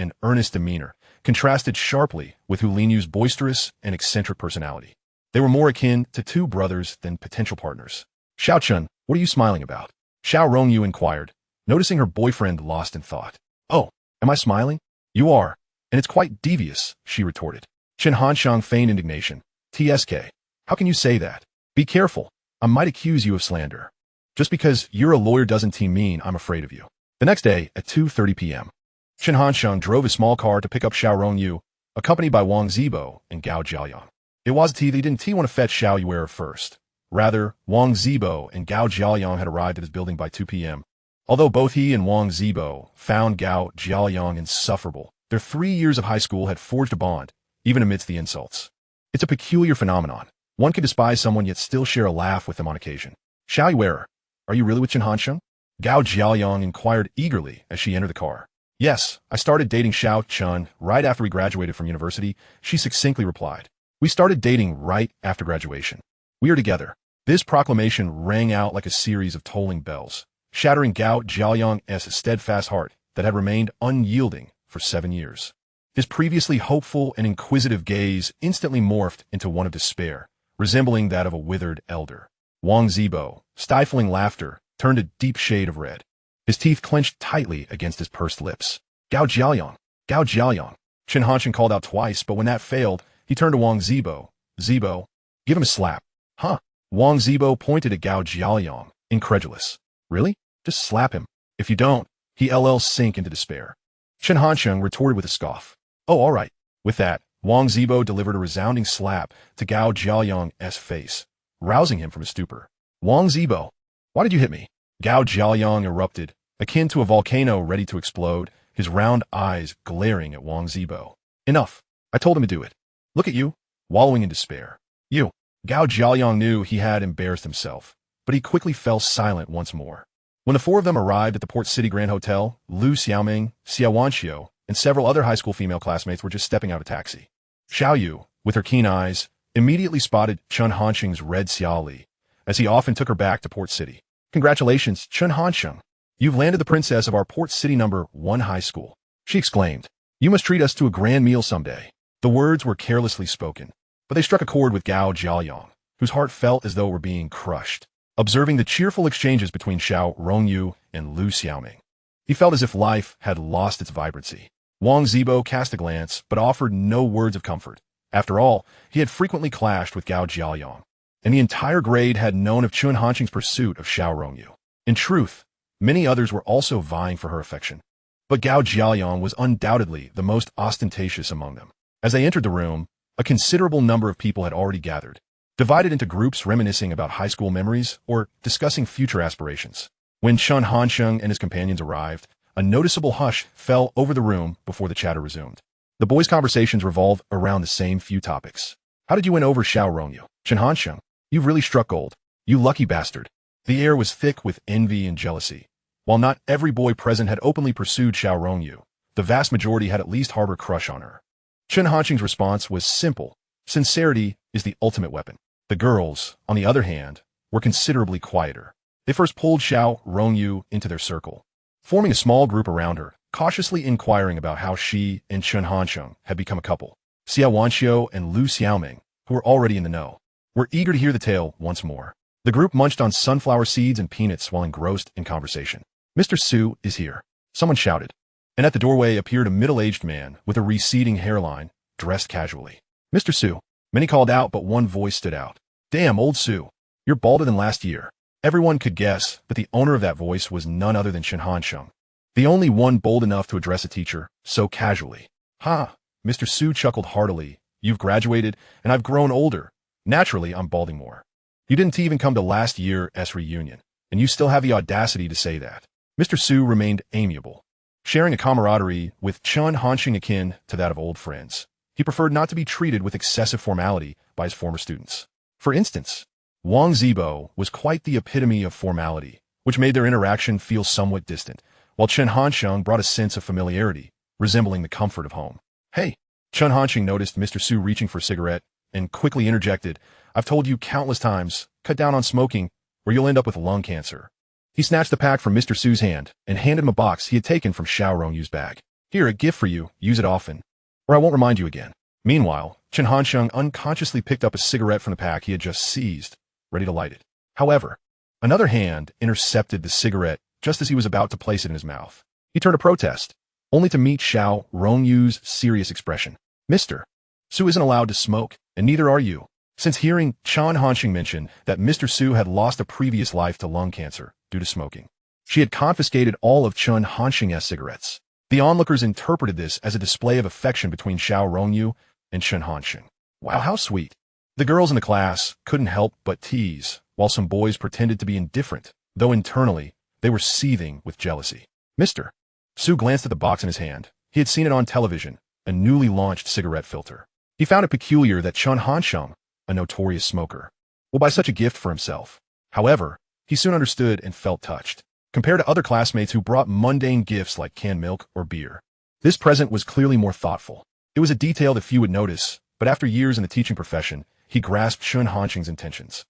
demeanor, contrasted sharply with Hu Linyu's boisterous and eccentric personality. They were more akin to two brothers than potential partners. Xiao Chen, what are you smiling about? Xiao Rongyu inquired, noticing her boyfriend lost in thought. Oh, am I smiling? You are, and it's quite devious, she retorted. Chen Hansheng feigned indignation. TSK, how can you say that? Be careful, I might accuse you of slander. Just because you're a lawyer doesn't mean I'm afraid of you. The next day, at 2:30 p.m., Chen Hansheng drove his small car to pick up Xiao Rongyu, accompanied by Wang Zibo and Gao Jiaoyang. It was they didn't want to fetch Xiao Yuer first. Rather, Wang Zibo and Gao Jiaoyang had arrived at his building by 2 p.m. Although both he and Wang Zibo found Gao Jiaoyang insufferable, their 3 years of high school had forged a bond, even amidst the insults. It's a peculiar phenomenon. One can despise someone yet still share a laugh with them on occasion. Xiao Yuer, are you really with Chen Hansheng? Gao Jiaoyang inquired eagerly as she entered the car. Yes, I started dating Xiao Chen right after we graduated from university, she succinctly replied. We started dating right after graduation. We are together. This proclamation rang out like a series of tolling bells, shattering Gao Jiaoyang's steadfast heart that had remained unyielding for 7 years. His previously hopeful and inquisitive gaze instantly morphed into one of despair, resembling that of a withered elder. Wang Zibo, stifling laughter, turned a deep shade of red. His teeth clenched tightly against his pursed lips. Gao Jiaoyang, Gao Jiaoyang. Chen Hansheng called out twice, but when that failed, he turned to Wang Zibo. Zibo, give him a slap. Huh? Wang Zibo pointed at Gao Jiaoyang, incredulous. Really? Just slap him. If you don't, he'll sink into despair. Chen Hansheng retorted with a scoff. Oh, all right. With that, Wang Zibo delivered a resounding slap to Gao Jiaoyang's face, rousing him from his stupor. Wang Zibo, why did you hit me? Gao Jiaoyang erupted, akin to a volcano ready to explode, his round eyes glaring at Wang Zibo. Enough. I told him to do it. Look at you, wallowing in despair. You. Gao Jiaoyang knew he had embarrassed himself, but he quickly fell silent once more. When the four of them arrived at the Port City Grand Hotel, Lu Xiaoming, Xiao Wanxiu, and several other high school female classmates were just stepping out of a taxi. Xiao Yu, with her keen eyes, immediately spotted Chen Hansheng's red Xiaoli, as he often took her back to Port City. Congratulations, Chen Hansheng. You've landed the princess of our Port City #1 high school, she exclaimed. You must treat us to a grand meal someday. The words were carelessly spoken, but they struck a chord with Gao Jiaoyang, whose heart felt as though it were being crushed. Observing the cheerful exchanges between Xiao Rongyu and Lu Xiaoming, he felt as if life had lost its vibrancy. Wang Zibo cast a glance, but offered no words of comfort. After all, he had frequently clashed with Gao Jiaoyang, and the entire grade had known of Chun Hanqing's pursuit of Xiao Rongyu. In truth, many others were also vying for her affection, but Gao Jiaoyang was undoubtedly the most ostentatious among them. As they entered the room, a considerable number of people had already gathered, divided into groups reminiscing about high school memories or discussing future aspirations. When Chun Hanqing and his companions arrived, a noticeable hush fell over the room before the chatter resumed. The boys' conversations revolved around the same few topics. How did you win over Xiao Rongyu? Chen Hanqing, you've really struck gold. You lucky bastard. The air was thick with envy and jealousy. While not every boy present had openly pursued Xiao Rongyu, the vast majority had at least harbored a crush on her. Chen Hanqing's response was simple. Sincerity is the ultimate weapon. The girls, on the other hand, were considerably quieter. They first pulled Xiao Rongyu into their circle, forming a small group around her, cautiously inquiring about how she and Chen Hanqing had become a couple. Xiao Wanxiu and Lu Xiaoming, who were already in the know, were eager to hear the tale once more. The group munched on sunflower seeds and peanuts while engrossed in conversation. Mr. Su is here, someone shouted, and at the doorway appeared a middle-aged man with a receding hairline, dressed casually. Mr. Su, many called out, but one voice stood out. Damn, old Su, you're balder than last year. Everyone could guess, but the owner of that voice was none other than Chen Hanqing, the only one bold enough to address a teacher so casually. Ha, Mr. Su chuckled heartily. You've graduated, and I've grown older. Naturally, I'm balding more. You didn't even come to last year's reunion, and you still have the audacity to say that. Mr. Su remained amiable, sharing a camaraderie with Chen Hanqing akin to that of old friends. He preferred not to be treated with excessive formality by his former students. For instance, Wang Zibo was quite the epitome of formality, which made their interaction feel somewhat distant, while Chen Hanqing brought a sense of familiarity, resembling the comfort of home. Hey, Chen Hanqing noticed Mr. Su reaching for a cigarette and quickly interjected, I've told you countless times, cut down on smoking or you'll end up with lung cancer. He snatched the pack from Mr. Su's hand and handed him a box he had taken from Xiao Rongyu's bag. Here, a gift for you, use it often, or I won't remind you again. Meanwhile, Chen Hanqing unconsciously picked up a cigarette from the pack he had just seized, ready to light it. However, another hand intercepted the cigarette just as he was about to place it in his mouth. He turned to protest, only to meet Xiao Rongyu's serious expression. Mr. Su isn't allowed to smoke, and neither are you. Since hearing Chen Hanqing mention that Mr. Su had lost a previous life to lung cancer due to smoking, she had confiscated all of Chen Hanqing's cigarettes. The onlookers interpreted this as a display of affection between Xiao Rongyu and Chen Hanqing. Wow, how sweet. The girls in the class couldn't help but tease, while some boys pretended to be indifferent, though internally they were seething with jealousy. Mr. Su glanced at the box in his hand. He had seen it on television, a newly launched cigarette filter. He found it peculiar that Chen Hanqing, a notorious smoker, will buy such a gift for himself. However, he soon understood and felt touched. Compared to other classmates who brought mundane gifts like canned milk or beer, this present was clearly more thoughtful. It was a detail that few would notice, but after years in the teaching profession, he grasped Chen Hanqing's intentions.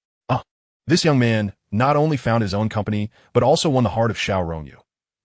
This young man not only found his own company, but also won the heart of Xiao Rongyu.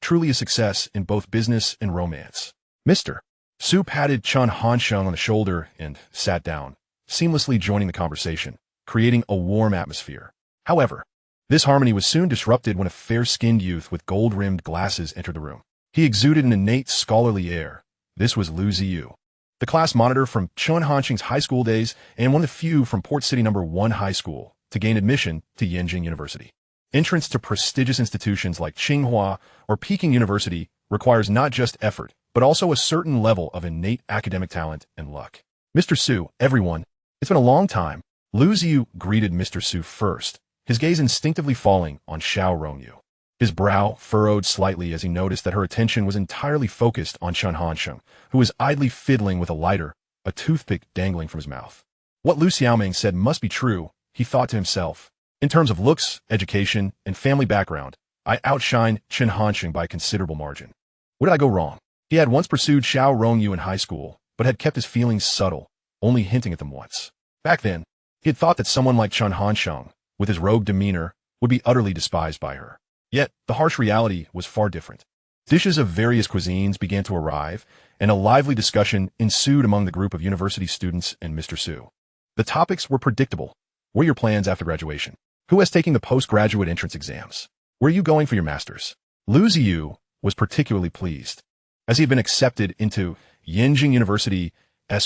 Truly a success in both business and romance. Mr. Su patted Chen Hanqing on the shoulder and sat down, seamlessly joining the conversation, creating a warm atmosphere. However, this harmony was soon disrupted when a fair-skinned youth with gold-rimmed glasses entered the room. He exuded an innate scholarly air. This was Lu Ziyu, the class monitor from Chen Hanqing's high school days and one of the few from Port City No. 1 High School to gain admission to Yenjing University. Entrance to prestigious institutions like Tsinghua or Peking University requires not just effort, but also a certain level of innate academic talent and luck. Mr. Su, everyone, it's been a long time. Lu Ziyu greeted Mr. Su first, his gaze instinctively falling on Xiao Rongyu. His brow furrowed slightly as he noticed that her attention was entirely focused on Chen Hanqing, who was idly fiddling with a lighter, a toothpick dangling from his mouth. What Lu Xiaoming said must be true, he thought to himself. In terms of looks, education, and family background, I outshine Chen Hanqing by a considerable margin. Where did I go wrong? He had once pursued Xiao Rongyu in high school, but had kept his feelings subtle, only hinting at them once. Back then, he had thought that someone like Chen Hanqing, with his rogue demeanor, would be utterly despised by her. Yet, the harsh reality was far different. Dishes of various cuisines began to arrive, and a lively discussion ensued among the group of university students and Mr. Su. The topics were predictable. What are your plans after graduation? Who is taking the postgraduate entrance exams? Where are you going for your master's? Lu Ziyu was particularly pleased, as he had been accepted into Yenjing University's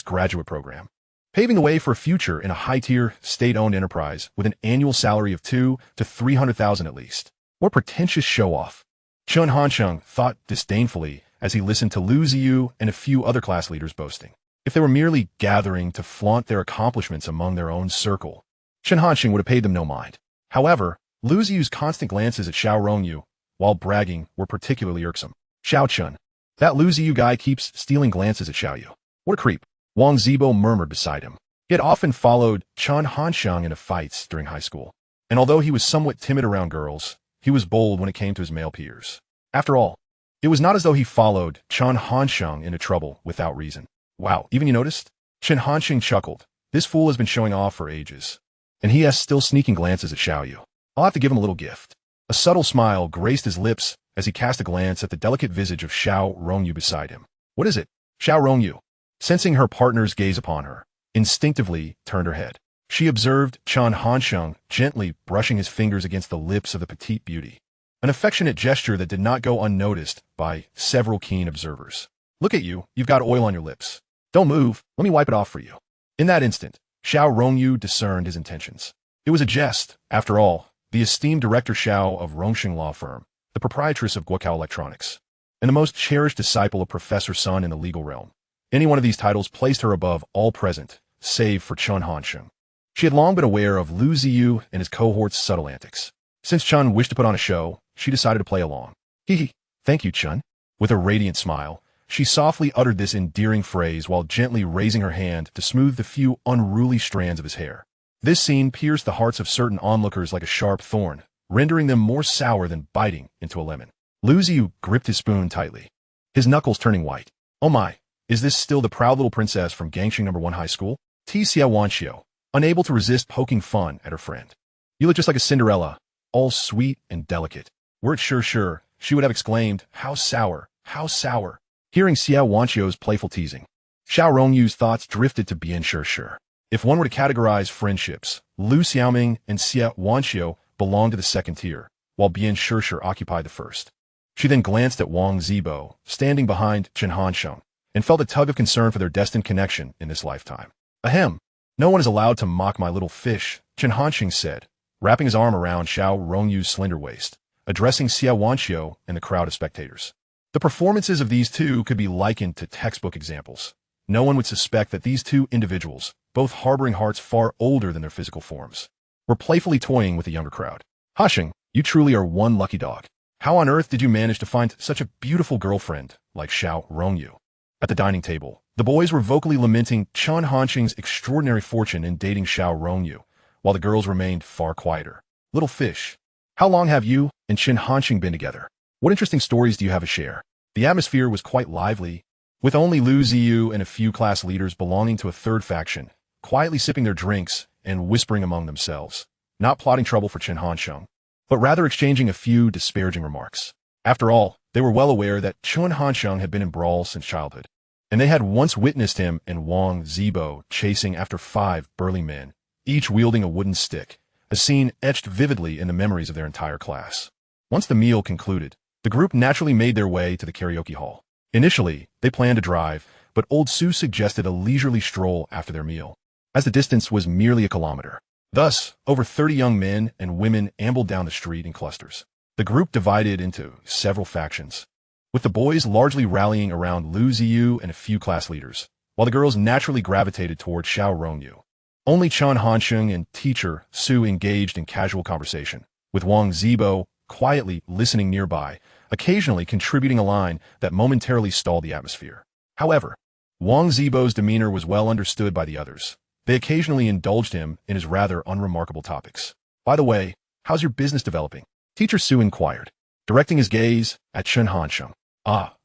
graduate program, paving the way for a future in a high-tier, state-owned enterprise with an annual salary of 200,000 to 300,000 at least. What pretentious show-off! Chen Hansheng thought disdainfully as he listened to Lu Ziyu and a few other class leaders boasting. If they were merely gathering to flaunt their accomplishments among their own circle, Chen Hansheng would have paid them no mind. However, Lu Ziyu's constant glances at Xiao Rongyu, while bragging, were particularly irksome. Xiao Chun. That Lu Ziyu guy keeps stealing glances at Xiao Yu. What a creep. Wang Zibo murmured beside him. He had often followed Chen Hansheng into fights during high school, and although he was somewhat timid around girls, he was bold when it came to his male peers. After all, it was not as though he followed Chen Hansheng into trouble without reason. Wow, even you noticed? Chen Hansheng chuckled. This fool has been showing off for ages, and he has still sneaking glances at Xiao Yu. I'll have to give him a little gift. A subtle smile graced his lips as he cast a glance at the delicate visage of Xiao Rongyu beside him. What is it? Xiao Rongyu, sensing her partner's gaze upon her, instinctively turned her head. She observed Chen Hansheng gently brushing his fingers against the lips of the petite beauty, an affectionate gesture that did not go unnoticed by several keen observers. Look at you, you've got oil on your lips. Don't move, let me wipe it off for you. In that instant, Xiao Rongyu discerned his intentions. It was a jest, after all. The esteemed Director Xiao of Rongxing Law Firm, the proprietress of Guokao Electronics, and the most cherished disciple of Professor Sun in the legal realm. Any one of these titles placed her above all present, save for Chen Hansheng. She had long been aware of Lu Ziyu and his cohort's subtle antics. Since Chen wished to put on a show, she decided to play along. Hee, thank you, Chen. With a radiant smile, she softly uttered this endearing phrase while gently raising her hand to smooth the few unruly strands of his hair. This scene pierced the hearts of certain onlookers like a sharp thorn, rendering them more sour than biting into a lemon. Lu Ziyu gripped his spoon tightly, his knuckles turning white. Oh my, is this still the proud little princess from Gangxing No. 1 High School? Xiao Wanxiu, unable to resist poking fun at her friend. You look just like a Cinderella, all sweet and delicate. Were it sure, she would have exclaimed, how sour, how sour. Hearing Xiao Wanxiu's playful teasing, Xiao Rongyu's thoughts drifted to bien sure. If one were to categorize friendships, Lu Xiaoming and Xiao Wanxiu belonged to the second tier, while bien sure occupied the first. She then glanced at Wang Zibo, standing behind Chen Hansheng, and felt a tug of concern for their destined connection in this lifetime. Ahem. No one is allowed to mock my little fish, Chen Hansheng said, wrapping his arm around Xiao Rongyu's slender waist, addressing Xiao Wanxiu and the crowd of spectators. The performances of these two could be likened to textbook examples. No one would suspect that these two individuals, both harboring hearts far older than their physical forms, were playfully toying with the younger crowd. Hashing, you truly are one lucky dog. How on earth did you manage to find such a beautiful girlfriend like Xiao Rongyu? At the dining table, the boys were vocally lamenting Chen Hansheng's extraordinary fortune in dating Xiao Rongyu, while the girls remained far quieter. Little fish, how long have you and Chen Hansheng been together? What interesting stories do you have to share? The atmosphere was quite lively, with only Lu Ziyu and a few class leaders belonging to a third faction, quietly sipping their drinks and whispering among themselves, not plotting trouble for Chen Hansheng, but rather exchanging a few disparaging remarks. After all, they were well aware that Chen Hansheng had been in brawls since childhood, and they had once witnessed him and Wang Zibo chasing after 5 burly men, each wielding a wooden stick, a scene etched vividly in the memories of their entire class. Once the meal concluded, the group naturally made their way to the karaoke hall. Initially, they planned to drive, but old Sue suggested a leisurely stroll after their meal, as the distance was merely a kilometer. Thus, over 30 young men and women ambled down the street in clusters. The group divided into several factions, with the boys largely rallying around Lu Ziyu and a few class leaders, while the girls naturally gravitated toward Xiao Rongyu. Only Chen Hansheng and teacher Sue engaged in casual conversation, with Wang Zibo quietly listening nearby, occasionally contributing a line that momentarily stalled the atmosphere. However, Wang Zibo's demeanor was well understood by the others. They occasionally indulged him in his rather unremarkable topics. By the way, how's your business developing? Teacher Sue inquired, directing his gaze at Chen Hansheng.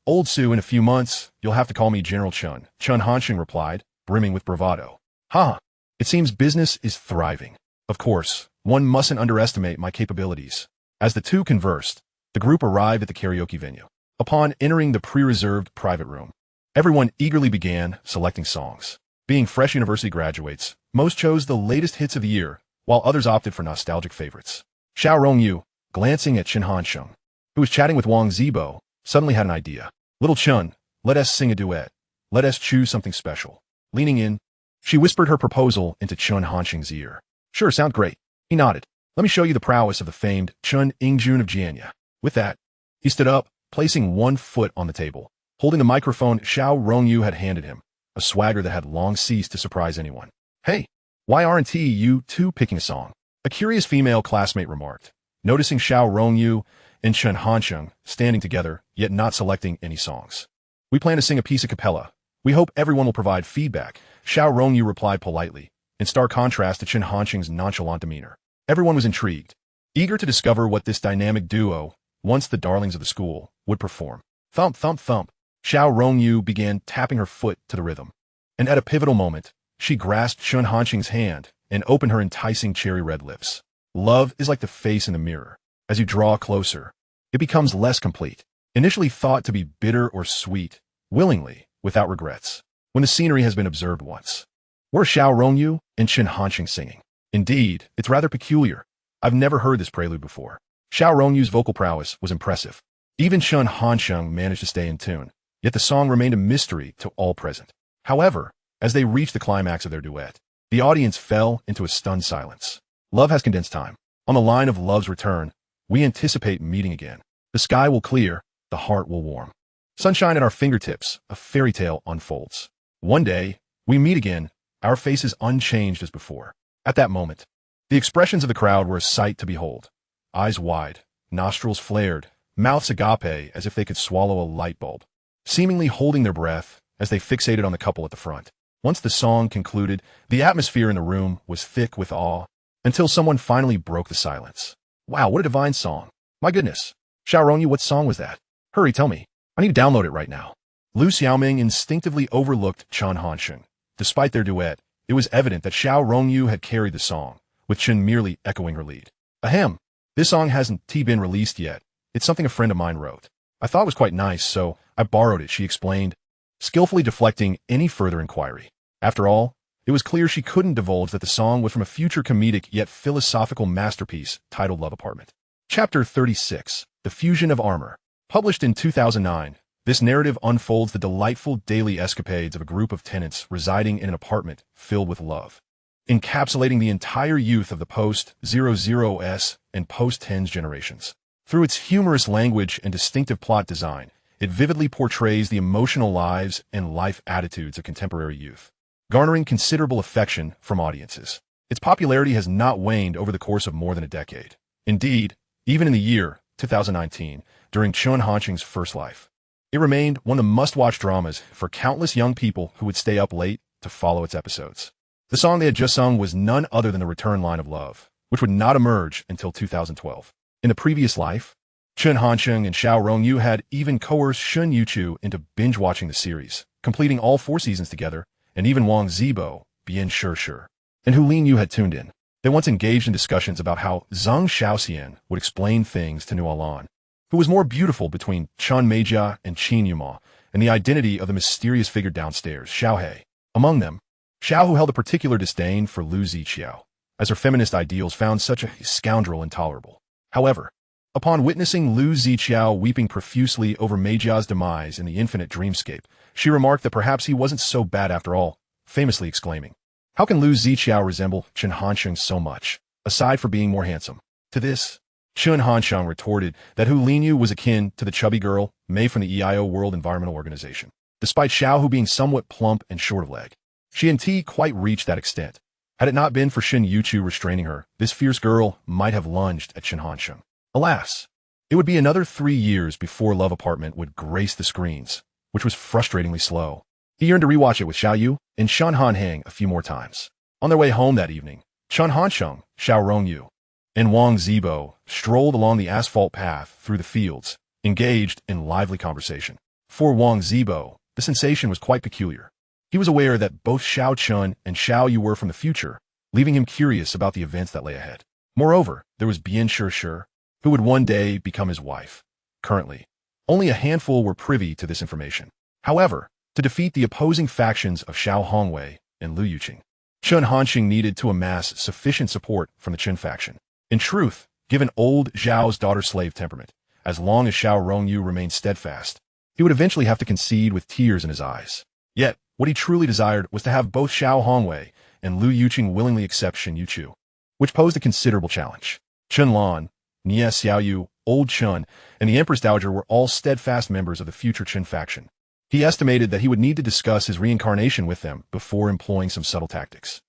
Old Sue, in a few months, you'll have to call me General Chen, Chen Hansheng replied, brimming with bravado. It seems business is thriving. Of course, one mustn't underestimate my capabilities. As the two conversed, the group arrived at the karaoke venue. Upon entering the pre-reserved private room, everyone eagerly began selecting songs. Being fresh university graduates, most chose the latest hits of the year, while others opted for nostalgic favorites. Xiao Rongyu, glancing at Chen Hansheng, who was chatting with Wang Zibo, suddenly had an idea. Little Chun, let us sing a duet. Let us choose something special. Leaning in, she whispered her proposal into Chen Hansheng's ear. Sure, sound great. He nodded. Let me show you the prowess of the famed Chun Ingjun of Jianya. With that, he stood up, placing one foot on the table, holding the microphone Xiao Rongyu had handed him, a swagger that had long ceased to surprise anyone. Hey, why aren't you two picking a song? A curious female classmate remarked, noticing Xiao Rongyu and Chen Hansheng standing together, yet not selecting any songs. We plan to sing a piece a cappella. We hope everyone will provide feedback, Xiao Rongyu replied politely, in stark contrast to Chen Hansheng's nonchalant demeanor. Everyone was intrigued, eager to discover what this dynamic duo, once the darlings of the school, would perform. Thump, thump, thump. Xiao Rongyu began tapping her foot to the rhythm. And at a pivotal moment, she grasped Chen Hansheng's hand and opened her enticing cherry-red lips. Love is like the face in the mirror. As you draw closer, it becomes less complete. Initially thought to be bitter or sweet, willingly, without regrets. When the scenery has been observed once. We're Xiao Rongyu and Chen Hansheng singing. Indeed, it's rather peculiar. I've never heard this prelude before. Xiao Rongyu's vocal prowess was impressive. Even Chen Hansheng managed to stay in tune, yet the song remained a mystery to all present. However, as they reached the climax of their duet, the audience fell into a stunned silence. Love has condensed time. On the line of love's return, we anticipate meeting again. The sky will clear, the heart will warm. Sunshine at our fingertips, a fairy tale unfolds. One day, we meet again, our faces unchanged as before. At that moment, the expressions of the crowd were a sight to behold. Eyes wide, nostrils flared, mouths agape as if they could swallow a light bulb, seemingly holding their breath as they fixated on the couple at the front. Once the song concluded, the atmosphere in the room was thick with awe, until someone finally broke the silence. Wow, what a divine song. My goodness. Xiao Rongyu, what song was that? Hurry, tell me. I need to download it right now. Lu Xiaoming instinctively overlooked Chen Hansheng. Despite their duet, it was evident that Xiao Rongyu had carried the song, with Chen merely echoing her lead. Ahem. This song hasn't been released yet. It's something a friend of mine wrote. I thought it was quite nice, so I borrowed it, she explained, skillfully deflecting any further inquiry. After all, it was clear she couldn't divulge that the song was from a future comedic yet philosophical masterpiece titled Love Apartment. Chapter 36, The Fusion of Armor. Published in 2009, this narrative unfolds the delightful daily escapades of a group of tenants residing in an apartment filled with love, encapsulating the entire youth of the post-00s and post-10s generations. Through its humorous language and distinctive plot design, it vividly portrays the emotional lives and life attitudes of contemporary youth, garnering considerable affection from audiences. Its popularity has not waned over the course of more than a decade. Indeed, even in the year 2019, during Chen Hansheng's first life, it remained one of the must-watch dramas for countless young people who would stay up late to follow its episodes. The song they had just sung was none other than the return line of love, which would not emerge until 2012. In the previous life, Chen Hansheng and Xiao Rongyu had even coerced Shun Youchu into binge-watching the series, completing all 4 seasons together, and even Wang Zibo, Bian Sure, and Hu Lin Yu had tuned in. They once engaged in discussions about how Zhang Xiaoxian would explain things to Nualan, who was more beautiful between Chen Meijia and Qin Yuma, and the identity of the mysterious figure downstairs, Xiao He. Among them, Xiao, who held a particular disdain for Lu Ziqiao, as her feminist ideals found such a scoundrel intolerable. However, upon witnessing Lu Ziqiao weeping profusely over Meijia's demise in the infinite dreamscape, she remarked that perhaps he wasn't so bad after all, famously exclaiming, "How can Lu Ziqiao resemble Chen Hansheng so much, aside from being more handsome?" To this, Chen Hansheng retorted that Hu Linyu was akin to the chubby girl Mei from the EIO World Environmental Organization, despite Xiao Hu being somewhat plump and short of leg. She and T quite reached that extent. Had it not been for Shen Youchu restraining her, this fierce girl might have lunged at Chen Hansheng. Alas, it would be another 3 years before Love Apartment would grace the screens, which was frustratingly slow. He yearned to rewatch it with Xiao Yu and Shan Han a few more times. On their way home that evening, Chen Hansheng, Xiao Rongyu, and Wang Zibo strolled along the asphalt path through the fields, engaged in lively conversation. For Wang Zibo, the sensation was quite peculiar. He was aware that both Xiao Chun and Xiao Yu were from the future, leaving him curious about the events that lay ahead. Moreover, there was Bian Sure, who would one day become his wife. Currently, only a handful were privy to this information. However, to defeat the opposing factions of Xiao Hongwei and Liu Yuqing, Chen Hanxing needed to amass sufficient support from the Chen faction. In truth, given old Xiao's daughter-slave temperament, as long as Xiao Rongyu remained steadfast, he would eventually have to concede with tears in his eyes. Yet, what he truly desired was to have both Xiao Hongwei and Lu Yuqing willingly accept Shen Youchu, which posed a considerable challenge. Chen Lan, Nies Xiaoyu, Old Chen, and the Empress Dowager were all steadfast members of the future Chen faction. He estimated that he would need to discuss his reincarnation with them before employing some subtle tactics.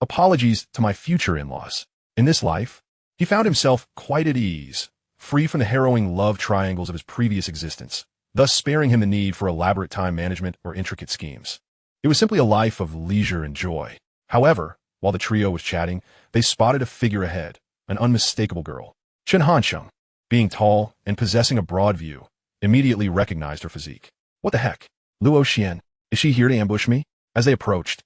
Apologies to my future in-laws. In this life, he found himself quite at ease, free from the harrowing love triangles of his previous existence, thus sparing him the need for elaborate time management or intricate schemes. It was simply a life of leisure and joy. However, while the trio was chatting, they spotted a figure ahead, an unmistakable girl. Chen Hanxing, being tall and possessing a broad view, immediately recognized her physique. What the heck? Luo Xian, is she here to ambush me? As they approached,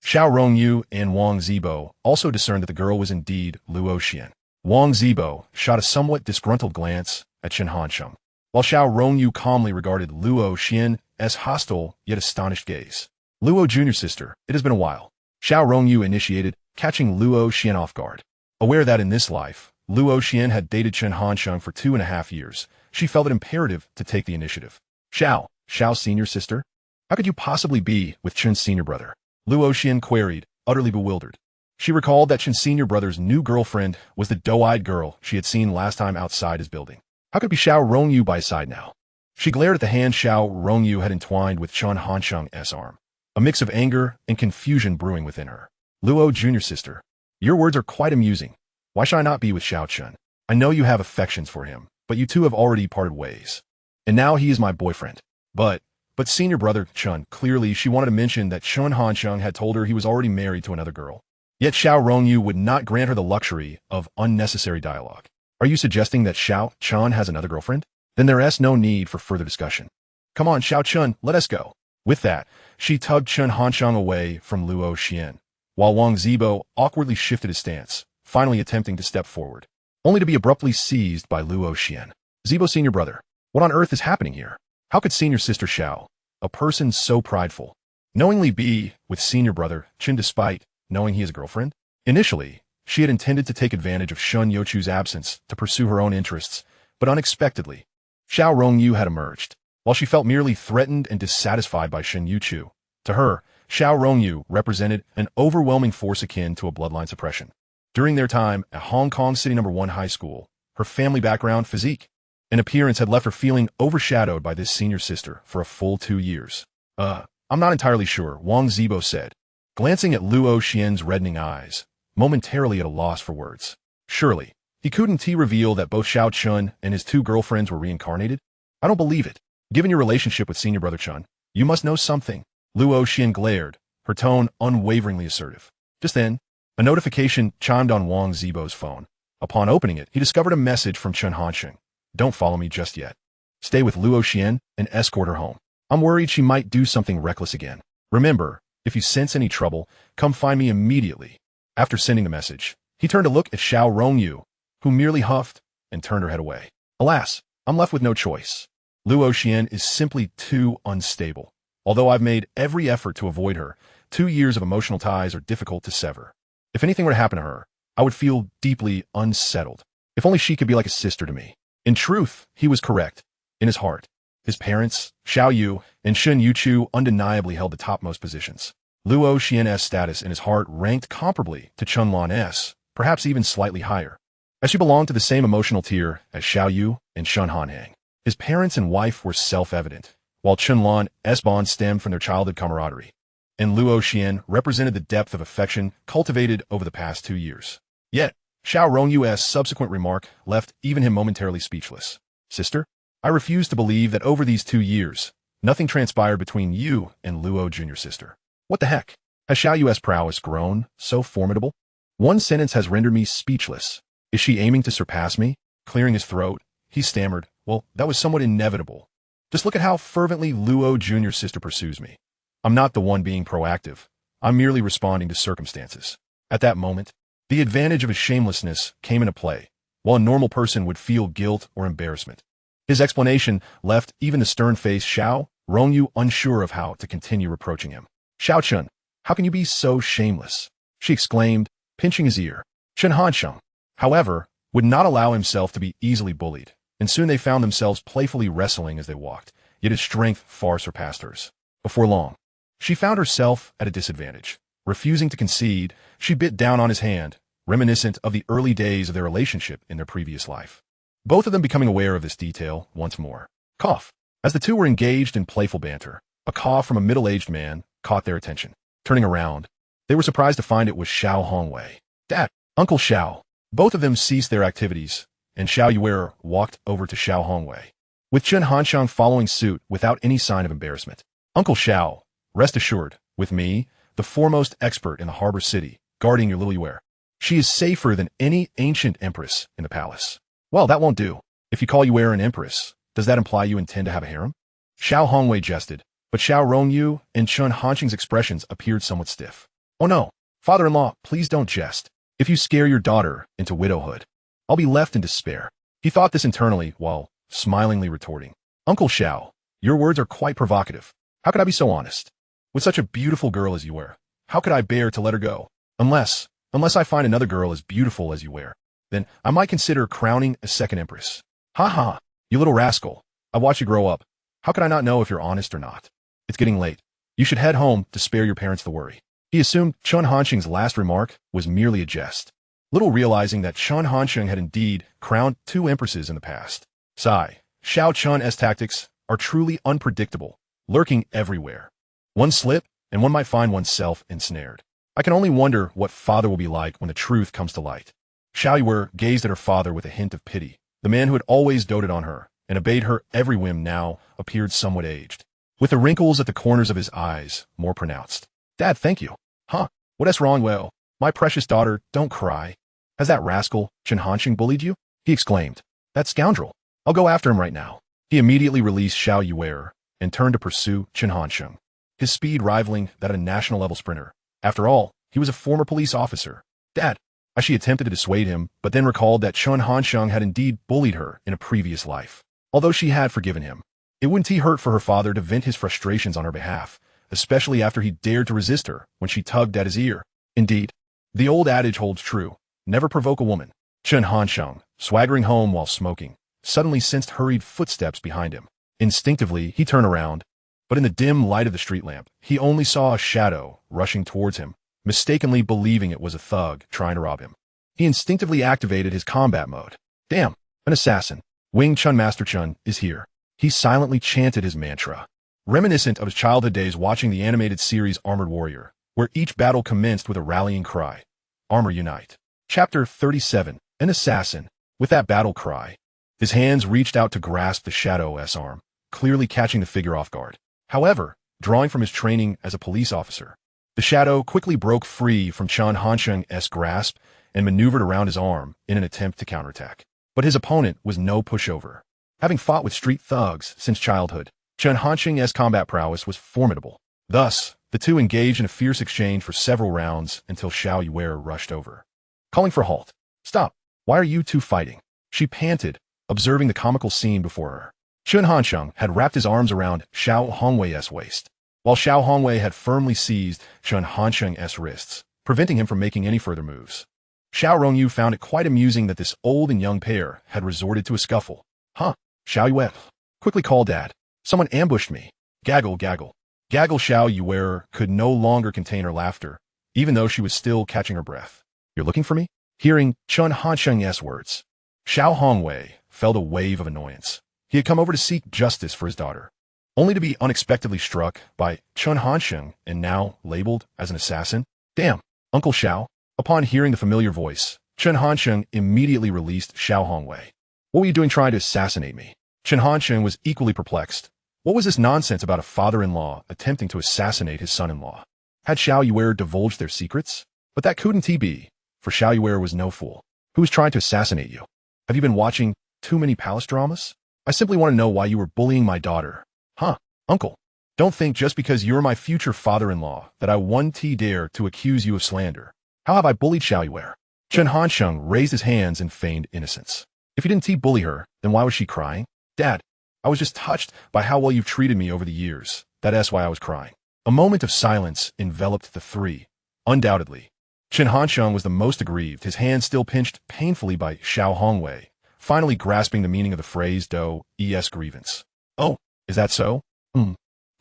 Xiao Rongyu and Wang Zibo also discerned that the girl was indeed Luo Xian. Wang Zibo shot a somewhat disgruntled glance at Chen Hanxing, while Xiao Rongyu calmly regarded Luo Xian's hostile yet astonished gaze. Luo junior sister, it has been a while. Xiao Rongyu initiated, catching Luo Xian off guard. Aware that in this life, Luo Xian had dated Chen Hanxing for 2.5 years, she felt it imperative to take the initiative. Xiao's senior sister? How could you possibly be with Chen's senior brother? Luo Xian queried, utterly bewildered. She recalled that Chen's senior brother's new girlfriend was the doe-eyed girl she had seen last time outside his building. How could it be Xiao Rongyu by his side now? She glared at the hand Xiao Rongyu had entwined with Chen Hanxing's arm, a mix of anger and confusion brewing within her. Luo junior sister, your words are quite amusing. Why should I not be with Xiao Chen? I know you have affections for him, but you two have already parted ways. And now he is my boyfriend. But senior brother Chen, clearly she wanted to mention that Chen Hanxing had told her he was already married to another girl. Yet Xiao Rongyu would not grant her the luxury of unnecessary dialogue. Are you suggesting that Xiao Chen has another girlfriend? Then there is no need for further discussion. Come on, Xiao Chen, let us go. With that, she tugged Chen Hanxing away from Luo Xian, while Wang Zibo awkwardly shifted his stance, finally attempting to step forward, only to be abruptly seized by Luo Xian. Zibo senior brother, what on earth is happening here? How could senior sister Xiao, a person so prideful, knowingly be with senior brother Chen despite knowing he has a girlfriend? Initially, she had intended to take advantage of Shun Youchu's absence to pursue her own interests, but unexpectedly, Xiao Rongyu had emerged. While she felt merely threatened and dissatisfied by Shen Youchu, to her, Xiao Rongyu represented an overwhelming force akin to a bloodline suppression. During their time at Hong Kong City No. 1 High School, her family background, physique, and appearance had left her feeling overshadowed by this senior sister for a full 2 years. I'm not entirely sure, Wang Zibo said, glancing at Luo Xian's reddening eyes, momentarily at a loss for words. Surely, he couldn't reveal that both Xiao Chen and his 2 girlfriends were reincarnated? I don't believe it. Given your relationship with senior brother Chen, you must know something. Luo Xian glared, her tone unwaveringly assertive. Just then, a notification chimed on Wang Zibo's phone. Upon opening it, he discovered a message from Chen Hanxing. Don't follow me just yet. Stay with Luo Xian and escort her home. I'm worried she might do something reckless again. Remember, if you sense any trouble, come find me immediately. After sending the message, he turned to look at Xiao Rongyu, who merely huffed and turned her head away. Alas, I'm left with no choice. Luo Xian is simply too unstable. Although I've made every effort to avoid her, 2 years of emotional ties are difficult to sever. If anything were to happen to her, I would feel deeply unsettled. If only she could be like a sister to me. In truth, he was correct. In his heart, his parents, Xiao Yu and Shen Youchu, undeniably held the topmost positions. Luo Xian's status in his heart ranked comparably to Chen Lan's, perhaps even slightly higher, as she belonged to the same emotional tier as Xiao Yu and Shen Hanhang. His parents and wife were self-evident, while Chen Lan's bond stemmed from their childhood camaraderie, and Luo Xian represented the depth of affection cultivated over the past 2 years. Yet, Xiao Rongyu's subsequent remark left even him momentarily speechless. Sister, I refuse to believe that over these 2 years, nothing transpired between you and Luo junior sister. What the heck? Has Xiao Yu's prowess grown so formidable? One sentence has rendered me speechless. Is she aiming to surpass me? Clearing his throat, he stammered, well, that was somewhat inevitable. Just look at how fervently Luo junior sister pursues me. I'm not the one being proactive. I'm merely responding to circumstances. At that moment, the advantage of his shamelessness came into play, while a normal person would feel guilt or embarrassment. His explanation left even the stern-faced Xiao Rongyu unsure of how to continue reproaching him. Xiao Chen, How can you be so shameless? She exclaimed, pinching his ear. Chen Hansheng, however, would not allow himself to be easily bullied, and soon they found themselves playfully wrestling as they walked, yet his strength far surpassed hers. Before long, she found herself at a disadvantage. Refusing to concede, she bit down on his hand, reminiscent of the early days of their relationship in their previous life. Both of them becoming aware of this detail once more. Cough. As the two were engaged in playful banter, a cough from a middle-aged man caught their attention. Turning around, they were surprised to find it was Xiao Hongwei. Dad, Uncle Xiao. Both of them ceased their activities, and Xiao Yuer walked over to Xiao Hongwei, with Chen Hansheng following suit without any sign of embarrassment. Uncle Xiao, rest assured, with me, the foremost expert in the harbor city, guarding your little Yuer. She is safer than any ancient empress in the palace. Well, that won't do. If you call Yuer an empress, does that imply you intend to have a harem? Xiao Hongwei jested, but Xiao Rongyu and Chen Hansheng's expressions appeared somewhat stiff. Oh no, father-in-law, please don't jest. If you scare your daughter into widowhood, I'll be left in despair. He thought this internally while smilingly retorting. Uncle Xiao, your words are quite provocative. How could I be so honest? With such a beautiful girl as you were, how could I bear to let her go? Unless I find another girl as beautiful as you were, then I might consider crowning a second empress. Ha ha, you little rascal. I watched you grow up. How could I not know if you're honest or not? It's getting late. You should head home to spare your parents the worry. He assumed Chen Hansheng's last remark was merely a jest, little realizing that Chen Hansheng had indeed crowned two empresses in the past. Sigh, Xiao Chun's tactics are truly unpredictable, lurking everywhere. One slip, and one might find oneself ensnared. I can only wonder what father will be like when the truth comes to light. Xiao Yuer gazed at her father with a hint of pity. The man who had always doted on her and obeyed her every whim now appeared somewhat aged, with the wrinkles at the corners of his eyes more pronounced. Dad, thank you. Huh? What is wrong? Well, my precious daughter, don't cry. Has that rascal, Chen Hansheng, bullied you? He exclaimed. That scoundrel. I'll go after him right now. He immediately released Xiao Yuer and turned to pursue Chen Hansheng, his speed rivaling that of a national-level sprinter. After all, he was a former police officer. Dad, she attempted to dissuade him, but then recalled that Chen Hansheng had indeed bullied her in a previous life. Although she had forgiven him, it wouldn't hurt for her father to vent his frustrations on her behalf, especially after he dared to resist her when she tugged at his ear. Indeed, the old adage holds true, never provoke a woman. Chen Hansheng, swaggering home while smoking, suddenly sensed hurried footsteps behind him. Instinctively, he turned around, but in the dim light of the street lamp, he only saw a shadow rushing towards him, mistakenly believing it was a thug trying to rob him. He instinctively activated his combat mode. Damn, an assassin. Wing Chun Master Chun is here. He silently chanted his mantra, reminiscent of his childhood days watching the animated series Armored Warrior, where each battle commenced with a rallying cry. Armor Unite. Chapter 37. An assassin. With that battle cry, his hands reached out to grasp the Shadow's arm, clearly catching the figure off guard. However, drawing from his training as a police officer, the Shadow quickly broke free from Chen Hansheng's grasp and maneuvered around his arm in an attempt to counterattack. But his opponent was no pushover. Having fought with street thugs since childhood, Chen Hansheng's combat prowess was formidable. Thus, the two engaged in a fierce exchange for several rounds until Xiao Yuer rushed over, calling for halt. Stop. Why are you two fighting? She panted, observing the comical scene before her. Chen Hansheng had wrapped his arms around Xiao Hongwei's waist, while Xiao Hongwei had firmly seized Chen Hansheng's wrists, preventing him from making any further moves. Xiao Rongyu found it quite amusing that this old and young pair had resorted to a scuffle. Huh? Xiao Yuer, quickly call Dad. Someone ambushed me. Gaggle, gaggle. Gaggle. Xiao Yuer could no longer contain her laughter, even though she was still catching her breath. You're looking for me? Hearing Chen Hansheng's words, Xiao Hongwei felt a wave of annoyance. He had come over to seek justice for his daughter, only to be unexpectedly struck by Chen Hansheng and now labeled as an assassin. Damn, Uncle Xiao. Upon hearing the familiar voice, Chen Hansheng immediately released Xiao Hongwei. What were you doing trying to assassinate me? Chen Hansheng was equally perplexed. What was this nonsense about a father-in-law attempting to assassinate his son-in-law? Had Xiao Yuer divulged their secrets? But that couldn't he be, for Xiao Yuer was no fool. Who was trying to assassinate you? Have you been watching too many palace dramas? I simply want to know why you were bullying my daughter. Huh, uncle? Don't think just because you're my future father-in-law that I won't dare to accuse you of slander. How have I bullied Xiao Yuer? Chen Hansheng raised his hands in feigned innocence. If you didn't bully her, then why was she crying? Dad, I was just touched by how well you've treated me over the years. That's why I was crying. A moment of silence enveloped the three. Undoubtedly, Chen Hansheng was the most aggrieved, his hand still pinched painfully by Xiao Hongwei, finally grasping the meaning of the phrase do es grievance. Oh, is that so?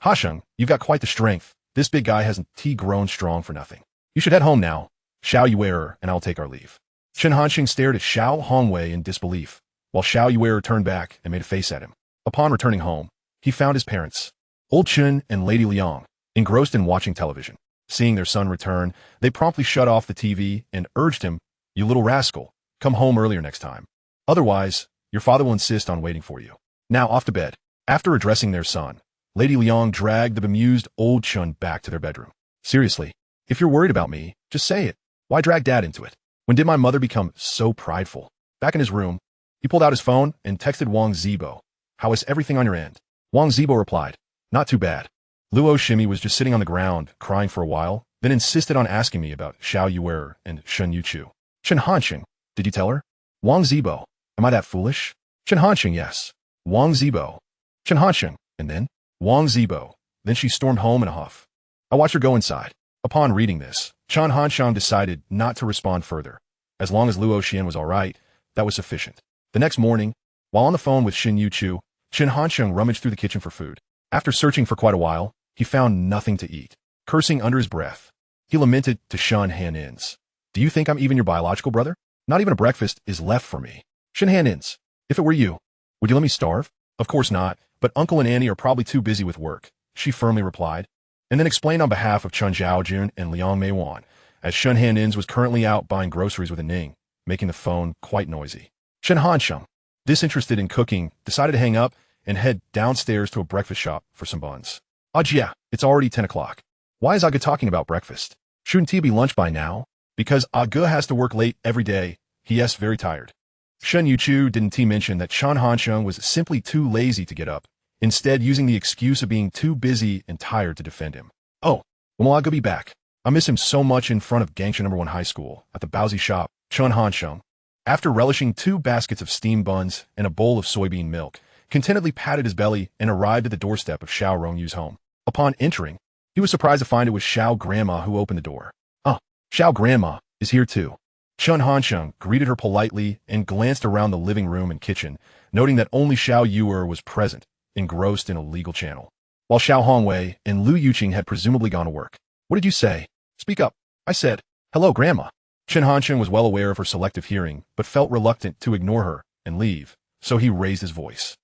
Hasheng, you've got quite the strength. This big guy hasn't grown strong for nothing. You should head home now. Xiao Yuer and I'll take our leave. Chen Hansheng stared at Xiao Hongwei in disbelief, while Xiao Yuer turned back and made a face at him. Upon returning home, he found his parents, Old Chen and Lady Liang, engrossed in watching television. Seeing their son return, they promptly shut off the TV and urged him, "You little rascal, come home earlier next time. Otherwise, your father will insist on waiting for you." Now off to bed. After addressing their son, Lady Liang dragged the bemused Old Chen back to their bedroom. "Seriously, if you're worried about me, just say it. Why drag Dad into it? When did my mother become so prideful?" Back in his room, he pulled out his phone and texted Wang Zibo, "How is everything on your end?" Wang Zibo replied, "Not too bad." Luo Shimi was just sitting on the ground, crying for a while, then insisted on asking me about Xiao Yuer and Shen Youchu. "Chen Hansheng, did you tell her?" Wang Zibo, "Am I that foolish?" Chen Hansheng, "Yes." Wang Zibo, "Chen Hansheng, and then?" Wang Zibo, "Then she stormed home in a huff. I watched her go inside." Upon reading this, Chen Hansheng decided not to respond further. As long as Luo Xian was all right, that was sufficient. The next morning, while on the phone with Shen Youchu, Chen Hansheng rummaged through the kitchen for food. After searching for quite a while, he found nothing to eat. Cursing under his breath, he lamented to Shen Han-ins. "Do you think I'm even your biological brother? Not even a breakfast is left for me. Shen Han-ins, if it were you, would you let me starve?" "Of course not, but Uncle and Annie are probably too busy with work," she firmly replied, and then explained on behalf of Chen Zhaojun and Liang Meiwan, as Shen Han-ins was currently out buying groceries with a Ning, making the phone quite noisy. Chen Hansheng, disinterested in cooking, decided to hang up and head downstairs to a breakfast shop for some buns. "Yeah, it's already 10 o'clock. Why is Aga talking about breakfast? Shouldn't he be lunch by now?" "Because Aga has to work late every day. He is very tired." Shen Youchu didn't mention that Chen Hansheng was simply too lazy to get up, instead using the excuse of being too busy and tired to defend him. "Oh, when will Aga be back? I miss him so much in front of Gangsha No. 1 High School, at the Baozi shop." Chen Hansheng, after relishing 2 baskets of steamed buns and a bowl of soybean milk, contentedly patted his belly and arrived at the doorstep of Xiao Rongyu's home. Upon entering, he was surprised to find it was Xiao Grandma who opened the door. Xiao Grandma is here too." Chen Hansheng greeted her politely and glanced around the living room and kitchen, noting that only Xiao Yuer was present, engrossed in a legal channel, while Xiao Hongwei and Lu Yuqing had presumably gone to work. "What did you say? Speak up." "I said, hello, Grandma." Chen Hansheng was well aware of her selective hearing, but felt reluctant to ignore her and leave, so he raised his voice.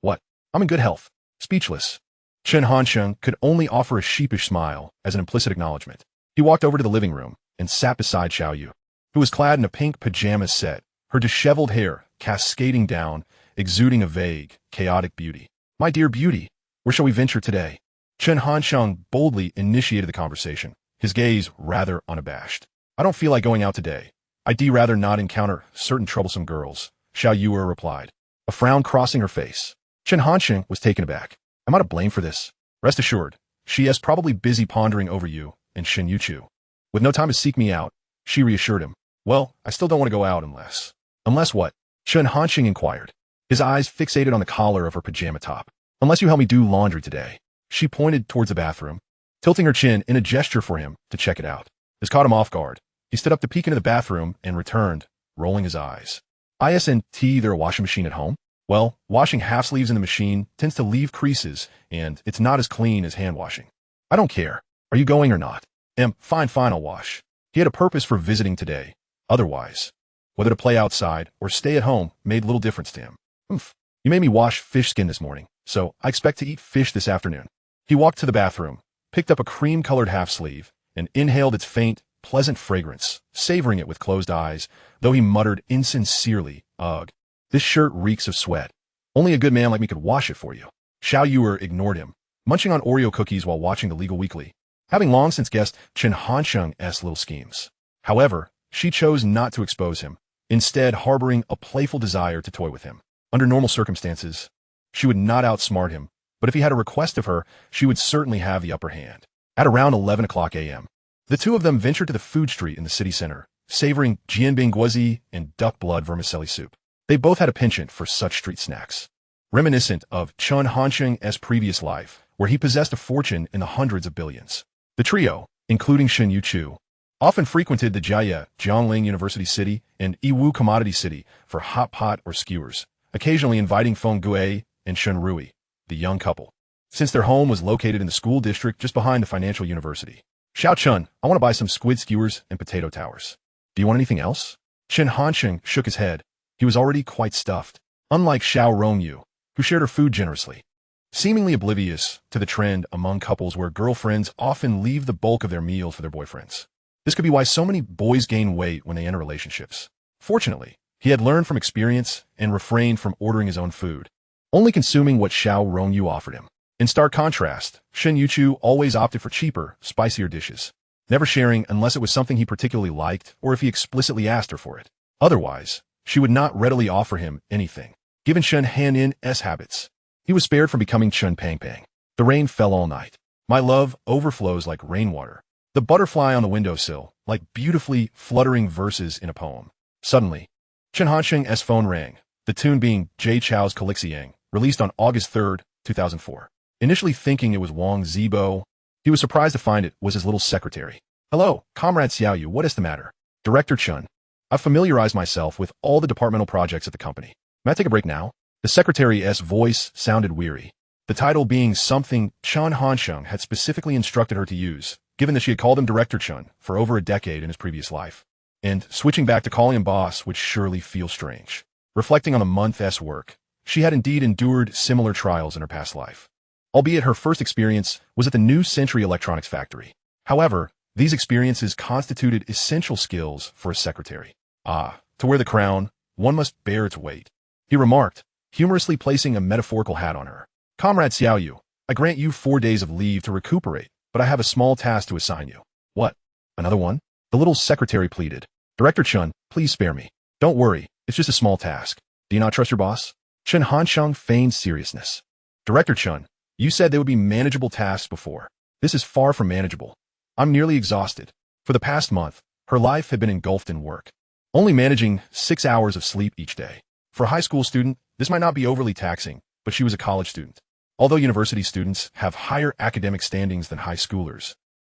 What? I'm in good health." Speechless, Chen Hansheng could only offer a sheepish smile as an implicit acknowledgement. He walked over to the living room and sat beside Xiao Yu, who was clad in a pink pajama set, her disheveled hair cascading down, exuding a vague, chaotic beauty. "My dear beauty, where shall we venture today?" Chen Hansheng boldly initiated the conversation, his gaze rather unabashed. "I don't feel like going out today. I'd rather not encounter certain troublesome girls," Xiao Yuer replied, a frown crossing her face. Chen Hansheng was taken aback. "Am I to blame for this?" "Rest assured, she is probably busy pondering over you and Shen Youchu, with no time to seek me out," she reassured him. "Well, I still don't want to go out unless..." "Unless what?" Chen Hansheng inquired, his eyes fixated on the collar of her pajama top. "Unless you help me do laundry today." She pointed towards the bathroom, tilting her chin in a gesture for him to check it out. This caught him off guard. He stood up to peek into the bathroom and returned, rolling his eyes. "Isn't there a washing machine at home?" "Well, washing half sleeves in the machine tends to leave creases, and it's not as clean as hand washing." "I don't care. Are you going or not?" Fine, I'll wash." He had a purpose for visiting today. Otherwise, whether to play outside or stay at home made little difference to him. "You made me wash fish skin this morning, so I expect to eat fish this afternoon." He walked to the bathroom, picked up a cream-colored half-sleeve, and inhaled its faint, pleasant fragrance, savoring it with closed eyes, though he muttered insincerely, "Ugh. This shirt reeks of sweat. Only a good man like me could wash it for you." Xiao Yuer ignored him, munching on Oreo cookies while watching the Legal Weekly, having long since guessed Chen Hansheng's little schemes. However, she chose not to expose him, instead harboring a playful desire to toy with him. Under normal circumstances, she would not outsmart him, but if he had a request of her, she would certainly have the upper hand. At around 11 o'clock a.m., the two of them ventured to the food street in the city center, savoring jianbing guozi and duck blood vermicelli soup. They both had a penchant for such street snacks. reminiscent of Chen Hansheng's previous life, where he possessed a fortune in the hundreds of billions. The trio, including Shen Youchu, often frequented the Jia Jiangling University City and Yiwu Commodity City for hot pot or skewers, occasionally inviting Feng Gui and Shen Rui, the young couple, since their home was located in the school district just behind the financial university. Xiao Chun, I want to buy some squid skewers and potato towers. Do you want anything else? Chen Hansheng shook his head. He was already quite stuffed, unlike Xiao Rongyu, who shared her food generously. Seemingly oblivious to the trend among couples where girlfriends often leave the bulk of their meals for their boyfriends. This could be why so many boys gain weight when they enter relationships. Fortunately, he had learned from experience and refrained from ordering his own food, only consuming what Xiao Rongyu offered him. In stark contrast, Shen Youchu always opted for cheaper, spicier dishes, never sharing unless it was something he particularly liked or if he explicitly asked her for it. Otherwise, she would not readily offer him anything. Given Shen Han-in's habits, he was spared from becoming Chen Pang-Pang. The rain fell all night. My love overflows like rainwater. The butterfly on the windowsill, like beautifully fluttering verses in a poem. Suddenly, Chen Hansheng's phone rang, the tune being Jay Chou's Calixiang, released on August 3, 2004. Initially thinking it was Wang Zibo, he was surprised to find it was his little secretary. Hello, Comrade Xiao, what is the matter? Director Chen. I've familiarized myself with all the departmental projects at the company. May I take a break now? The secretary's voice sounded weary, the title being something Chen Hansheng had specifically instructed her to use, given that she had called him Director Chen for over a decade in his previous life. And switching back to calling him boss would surely feel strange. Reflecting on the month's work, she had indeed endured similar trials in her past life. Albeit her first experience was at the New Century Electronics factory. However, these experiences constituted essential skills for a secretary. To wear the crown, one must bear its weight, he remarked, humorously placing a metaphorical hat on her. Comrade Xiaoyu, I grant you 4 days of leave to recuperate, but I have a small task to assign you. What? Another one? The little secretary pleaded. Director Chen, please spare me. Don't worry, it's just a small task. Do you not trust your boss? Chen Hansheng feigned seriousness. Director Chen, you said they would be manageable tasks before. This is far from manageable. I'm nearly exhausted. For the past month, her life had been engulfed in work, only managing 6 hours of sleep each day. For a high school student, this might not be overly taxing, but she was a college student. Although university students have higher academic standings than high schoolers,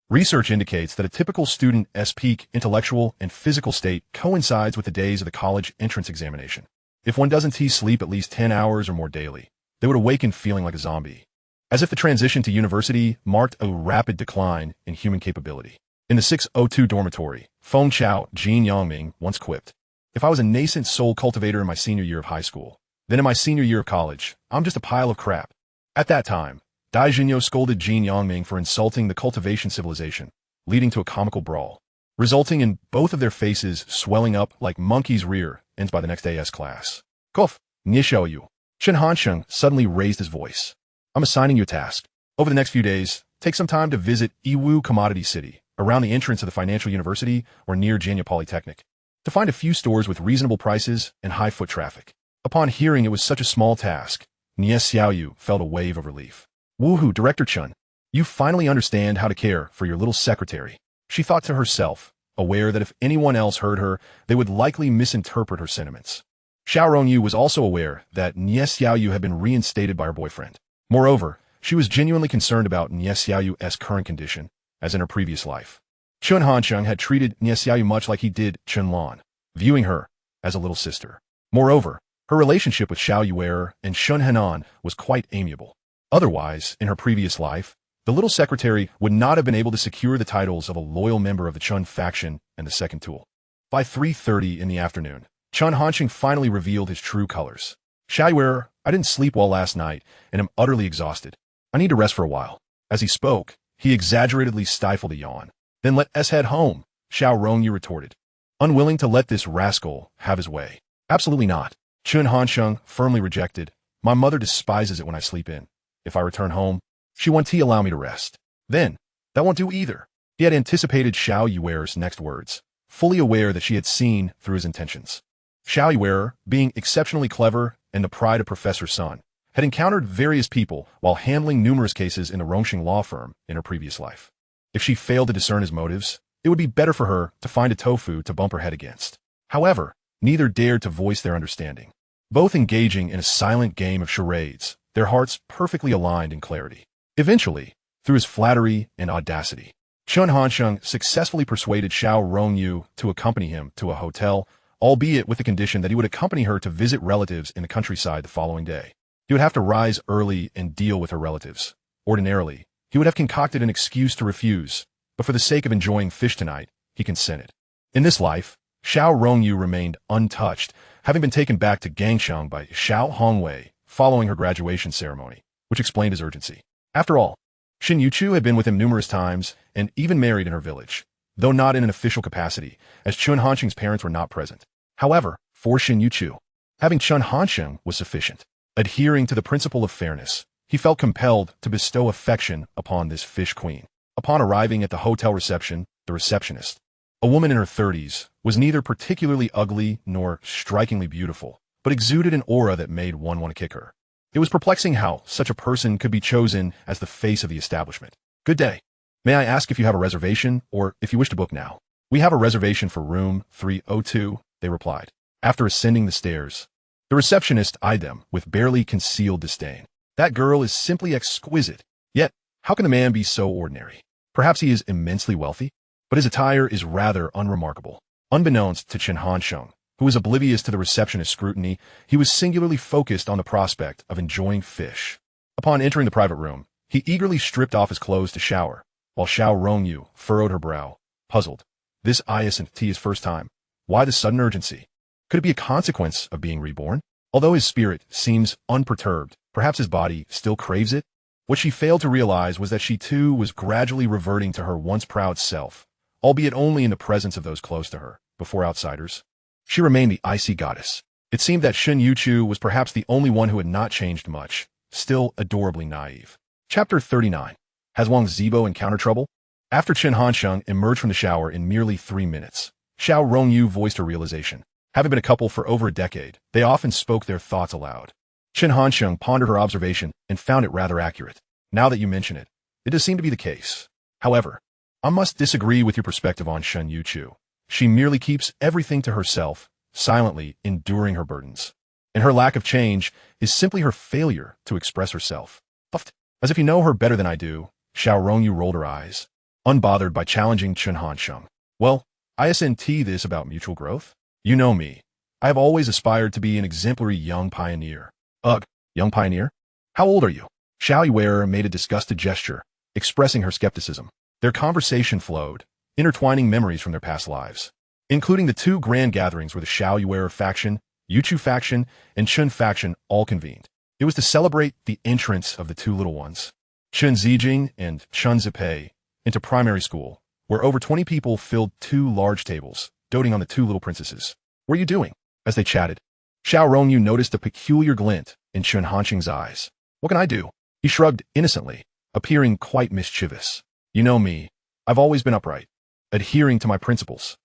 research indicates that a typical student's peak intellectual and physical state coincides with the days of the college entrance examination. If one doesn't sleep at least 10 hours or more daily, they would awaken feeling like a zombie, as if the transition to university marked a rapid decline in human capability. In the 602 dormitory, Feng Chao Jin Yangming once quipped, if I was a nascent soul cultivator in my senior year of high school, then in my senior year of college, I'm just a pile of crap. At that time, Dai Jinyo scolded Jin Yangming for insulting the cultivation civilization, leading to a comical brawl, resulting in both of their faces swelling up like monkey's rear ends by the next day's class. Kof, Nishaoyu. Chen Hansheng suddenly raised his voice. I'm assigning you a task. Over the next few days, take some time to visit Yiwu Commodity City, around the entrance of the financial university or near Janya Polytechnic, to find a few stores with reasonable prices and high foot traffic. Upon hearing it was such a small task, Nie Xiaoyu felt a wave of relief. Woohoo, Director Chen. You finally understand how to care for your little secretary, she thought to herself, aware that if anyone else heard her, they would likely misinterpret her sentiments. Xiao Rongyu was also aware that Nie Xiaoyu had been reinstated by her boyfriend. Moreover, she was genuinely concerned about Nie Xiaoyu's current condition, as in her previous life. Chen Hansheng had treated Nie Xiaoyu much like he did Chen Lan, viewing her as a little sister. Moreover, her relationship with Xiao Yuer and Shun Henan was quite amiable. Otherwise, in her previous life, the little secretary would not have been able to secure the titles of a loyal member of the Chun faction and the Second Tool. By 3:30 in the afternoon, Chen Hansheng finally revealed his true colors. Xiao Yuer, I didn't sleep well last night and am utterly exhausted. I need to rest for a while. As he spoke, he exaggeratedly stifled a yawn. Then let us head home, Xiao Rongyu retorted, unwilling to let this rascal have his way. Absolutely not. Chen Hansheng firmly rejected. My mother despises it when I sleep in. If I return home, she won't allow me to rest. Then, that won't do either. He had anticipated Xiao Yuer's next words, fully aware that she had seen through his intentions. Xiao Yuer, being exceptionally clever and the pride of Professor Sun, had encountered various people while handling numerous cases in the Rongxing law firm in her previous life. If she failed to discern his motives, it would be better for her to find a tofu to bump her head against. However, neither dared to voice their understanding. both engaging in a silent game of charades, their hearts perfectly aligned in clarity. Eventually, through his flattery and audacity, Chen Hansheng successfully persuaded Xiao Rongyu to accompany him to a hotel, albeit with the condition that he would accompany her to visit relatives in the countryside the following day. He would have to rise early and deal with her relatives. Ordinarily, he would have concocted an excuse to refuse, but for the sake of enjoying fish tonight, he consented. In this life, Xiao Rongyu remained untouched, having been taken back to Gangshang by Xiao Hongwei following her graduation ceremony, which explained his urgency. After all, Shen Youchu had been with him numerous times and even married in her village, though not in an official capacity, as Chen Hansheng's parents were not present. However, for Shen Youchu, having Chen Hansheng was sufficient. Adhering to the principle of fairness, he felt compelled to bestow affection upon this fish queen. Upon arriving at the hotel reception, the receptionist, a woman in her 30s, was neither particularly ugly nor strikingly beautiful, but exuded an aura that made one want to kick her. It was perplexing how such a person could be chosen as the face of the establishment. "Good day. May I ask if you have a reservation, or if you wish to book now?" "We have a reservation for room 302, they replied. After ascending the stairs, the receptionist eyed them with barely concealed disdain. "That girl is simply exquisite. Yet, how can a man be so ordinary? Perhaps he is immensely wealthy, but his attire is rather unremarkable." Unbeknownst to Chen Hansheng, who was oblivious to the receptionist's scrutiny, he was singularly focused on the prospect of enjoying fish. Upon entering the private room, he eagerly stripped off his clothes to shower, while Xiao Rongyu furrowed her brow, puzzled. This isn't his first time. Why the sudden urgency? Could it be a consequence of being reborn? Although his spirit seems unperturbed, perhaps his body still craves it? What she failed to realize was that she too was gradually reverting to her once proud self, albeit only in the presence of those close to her, before outsiders. She remained the icy goddess. It seemed that Shen Youchu was perhaps the only one who had not changed much, still adorably naive. Chapter 39. Has Wang Zibo encountered trouble? After Chen Hansheng emerged from the shower in merely 3 minutes, Xiao Rongyu voiced her realization. Having been a couple for over a decade, they often spoke their thoughts aloud. Chen Hansheng pondered her observation and found it rather accurate. "Now that you mention it, it does seem to be the case. However, I must disagree with your perspective on Shen Youchu. She merely keeps everything to herself, silently enduring her burdens. And her lack of change is simply her failure to express herself." "Puffed. As if you know her better than I do," Xiao Rongyu rolled her eyes, unbothered by challenging Chen Hansheng. "Well, isn't this about mutual growth? You know me. I have always aspired to be an exemplary young pioneer." "Ugh, young pioneer? How old are you?" Xiao Yuer made a disgusted gesture, expressing her skepticism. Their conversation flowed, intertwining memories from their past lives, including the 2 grand gatherings where the Xiao Yuer faction, Youchu faction, and Chen faction all convened. It was to celebrate the entrance of the 2 little ones, Chen Zijing and Chen Zipei, into primary school, where over 20 people filled 2 large tables, doting on the 2 little princesses. "What are you doing?" As they chatted, Xiao Rongyu noticed a peculiar glint in Chen Hansheng's eyes. "What can I do?" He shrugged innocently, appearing quite mischievous. "You know me. I've always been upright, adhering to my principles."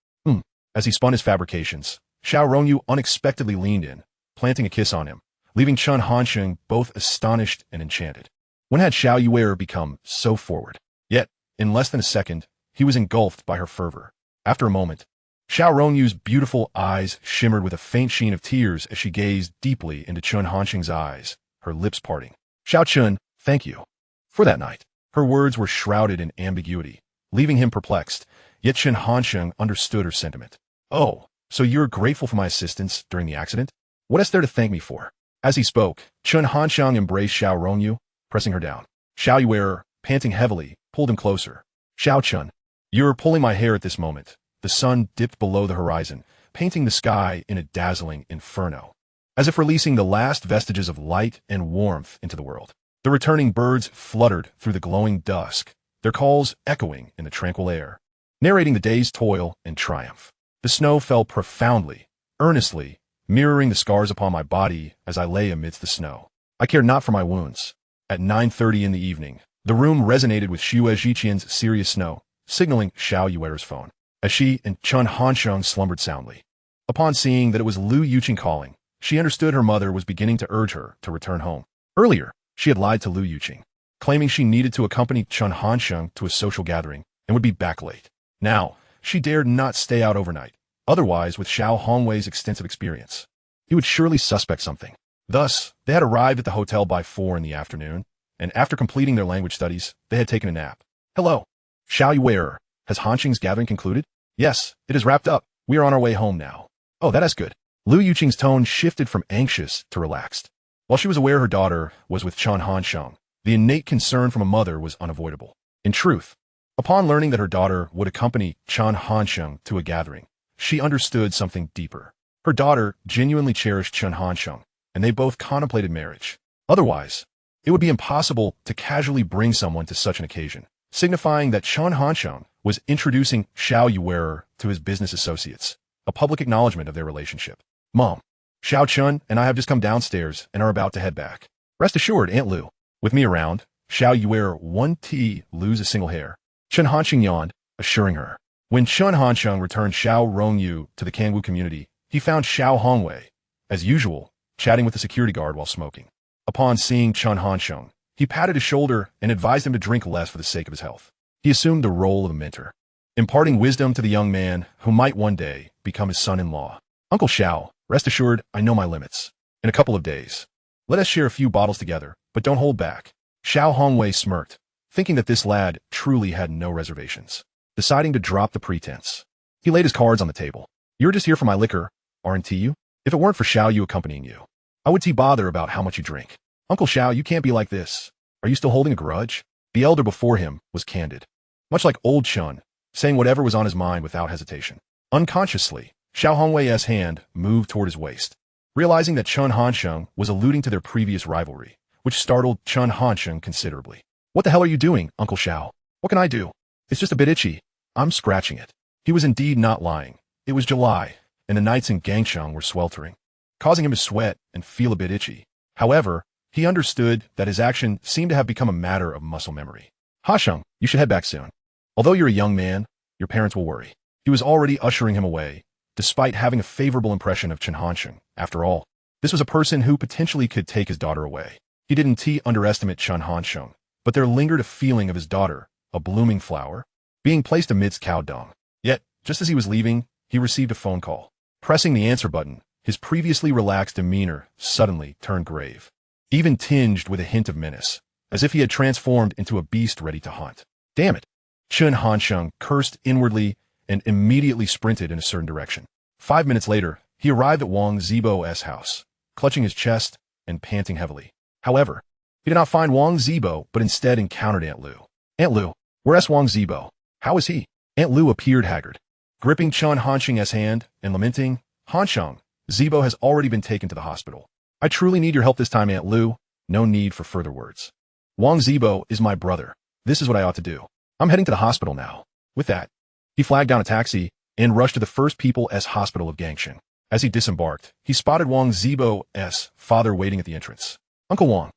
As he spun his fabrications, Xiao Rongyu unexpectedly leaned in, planting a kiss on him, leaving Chen Hansheng both astonished and enchanted. When had Xiao Yuer become so forward? Yet, in less than a second, he was engulfed by her fervor. After a moment, Xiao Rongyu's beautiful eyes shimmered with a faint sheen of tears as she gazed deeply into Chen Hansheng's eyes, her lips parting. "Xiao Chen, thank you for that night." Her words were shrouded in ambiguity, leaving him perplexed, yet Chen Hansheng understood her sentiment. "Oh, so you're grateful for my assistance during the accident? What is there to thank me for?" As he spoke, Chen Hansheng embraced Xiao Rongyu, pressing her down. Xiao Yuer, panting heavily, pulled him closer. "Xiao Chen, you're pulling my hair at this moment." The sun dipped below the horizon, painting the sky in a dazzling inferno, as if releasing the last vestiges of light and warmth into the world. The returning birds fluttered through the glowing dusk, their calls echoing in the tranquil air, narrating the day's toil and triumph. The snow fell profoundly, earnestly, mirroring the scars upon my body as I lay amidst the snow. I cared not for my wounds. At 9:30 in the evening, the room resonated with Xue Zhiqian's serious snow, signaling Xiao Yuer's phone, as she and Chen Hansheng slumbered soundly. Upon seeing that it was Lu Yuqing calling, she understood her mother was beginning to urge her to return home. Earlier, she had lied to Lu Yuqing, claiming she needed to accompany Chen Hansheng to a social gathering and would be back late. Now, she dared not stay out overnight, otherwise with Xiao Hongwei's extensive experience. he would surely suspect something. Thus, they had arrived at the hotel by 4 in the afternoon, and after completing their language studies, they had taken a nap. Hello. Xiao Yuer, has Hanqing's gathering concluded? Yes, it is wrapped up. We are on our way home now. Oh, that is good. Lu Yuqing's tone shifted from anxious to relaxed. While she was aware her daughter was with Chen Hansheng, the innate concern from a mother was unavoidable. In truth, upon learning that her daughter would accompany Chen Hansheng to a gathering, she understood something deeper. Her daughter genuinely cherished Chen Hansheng, and they both contemplated marriage. Otherwise, it would be impossible to casually bring someone to such an occasion, signifying that Chen Hansheng was introducing Xiao Yuer to his business associates, a public acknowledgement of their relationship. Mom, Xiao Chun and I have just come downstairs and are about to head back. Rest assured, Aunt Lu. With me around, Xiao Yuer won't lose a single hair. Chen Hansheng yawned, assuring her. When Chen Hansheng returned Xiao Rongyu to the Chen Gou community, he found Xiao Hongwei, as usual, chatting with the security guard while smoking. Upon seeing Chen Hansheng, he patted his shoulder and advised him to drink less for the sake of his health. He assumed the role of a mentor, imparting wisdom to the young man who might one day become his son-in-law. Uncle Xiao, rest assured, I know my limits. In a couple of days, let us share a few bottles together, but don't hold back. Xiao Hongwei smirked, thinking that this lad truly had no reservations. Deciding to drop the pretense, he laid his cards on the table. You're just here for my liquor, aren't you? If it weren't for Xiao Yu accompanying you, I would bother about how much you drink. Uncle Xiao, you can't be like this. Are you still holding a grudge? The elder before him was candid. Much like old Chun, saying whatever was on his mind without hesitation. Unconsciously, Xiao Hongwei's hand moved toward his waist, realizing that Chen Hansheng was alluding to their previous rivalry, which startled Chen Hansheng considerably. What the hell are you doing, Uncle Xiao? What can I do? It's just a bit itchy. I'm scratching it. He was indeed not lying. It was July, and the nights in Gangsheng were sweltering, causing him to sweat and feel a bit itchy. However, he understood that his action seemed to have become a matter of muscle memory. Hasheng, you should head back soon. Although you're a young man, your parents will worry. He was already ushering him away, despite having a favorable impression of Chen Hansheng. After all, this was a person who potentially could take his daughter away. He didn't underestimate Chen Hansheng, but there lingered a feeling of his daughter, a blooming flower, being placed amidst cow dung. Yet, just as he was leaving, he received a phone call. Pressing the answer button, his previously relaxed demeanor suddenly turned grave, even tinged with a hint of menace, as if he had transformed into a beast ready to hunt. Damn it! Chen Hansheng cursed inwardly and immediately sprinted in a certain direction. 5 minutes later, he arrived at Wang Zibo's house, clutching his chest and panting heavily. However, he did not find Wang Zibo, but instead encountered Aunt Lu. Aunt Lu, where's Wang Zibo? How is he? Aunt Lu appeared haggard, gripping Chen Hansheng's hand and lamenting, Hansheng, Zibo has already been taken to the hospital. I truly need your help this time, Aunt Lu. No need for further words. Wang Zibo is my brother. This is what I ought to do. I'm heading to the hospital now. With that, he flagged down a taxi and rushed to the First People's Hospital of Gangsheng. As he disembarked, he spotted Wang Zibo's father waiting at the entrance. Uncle Wang.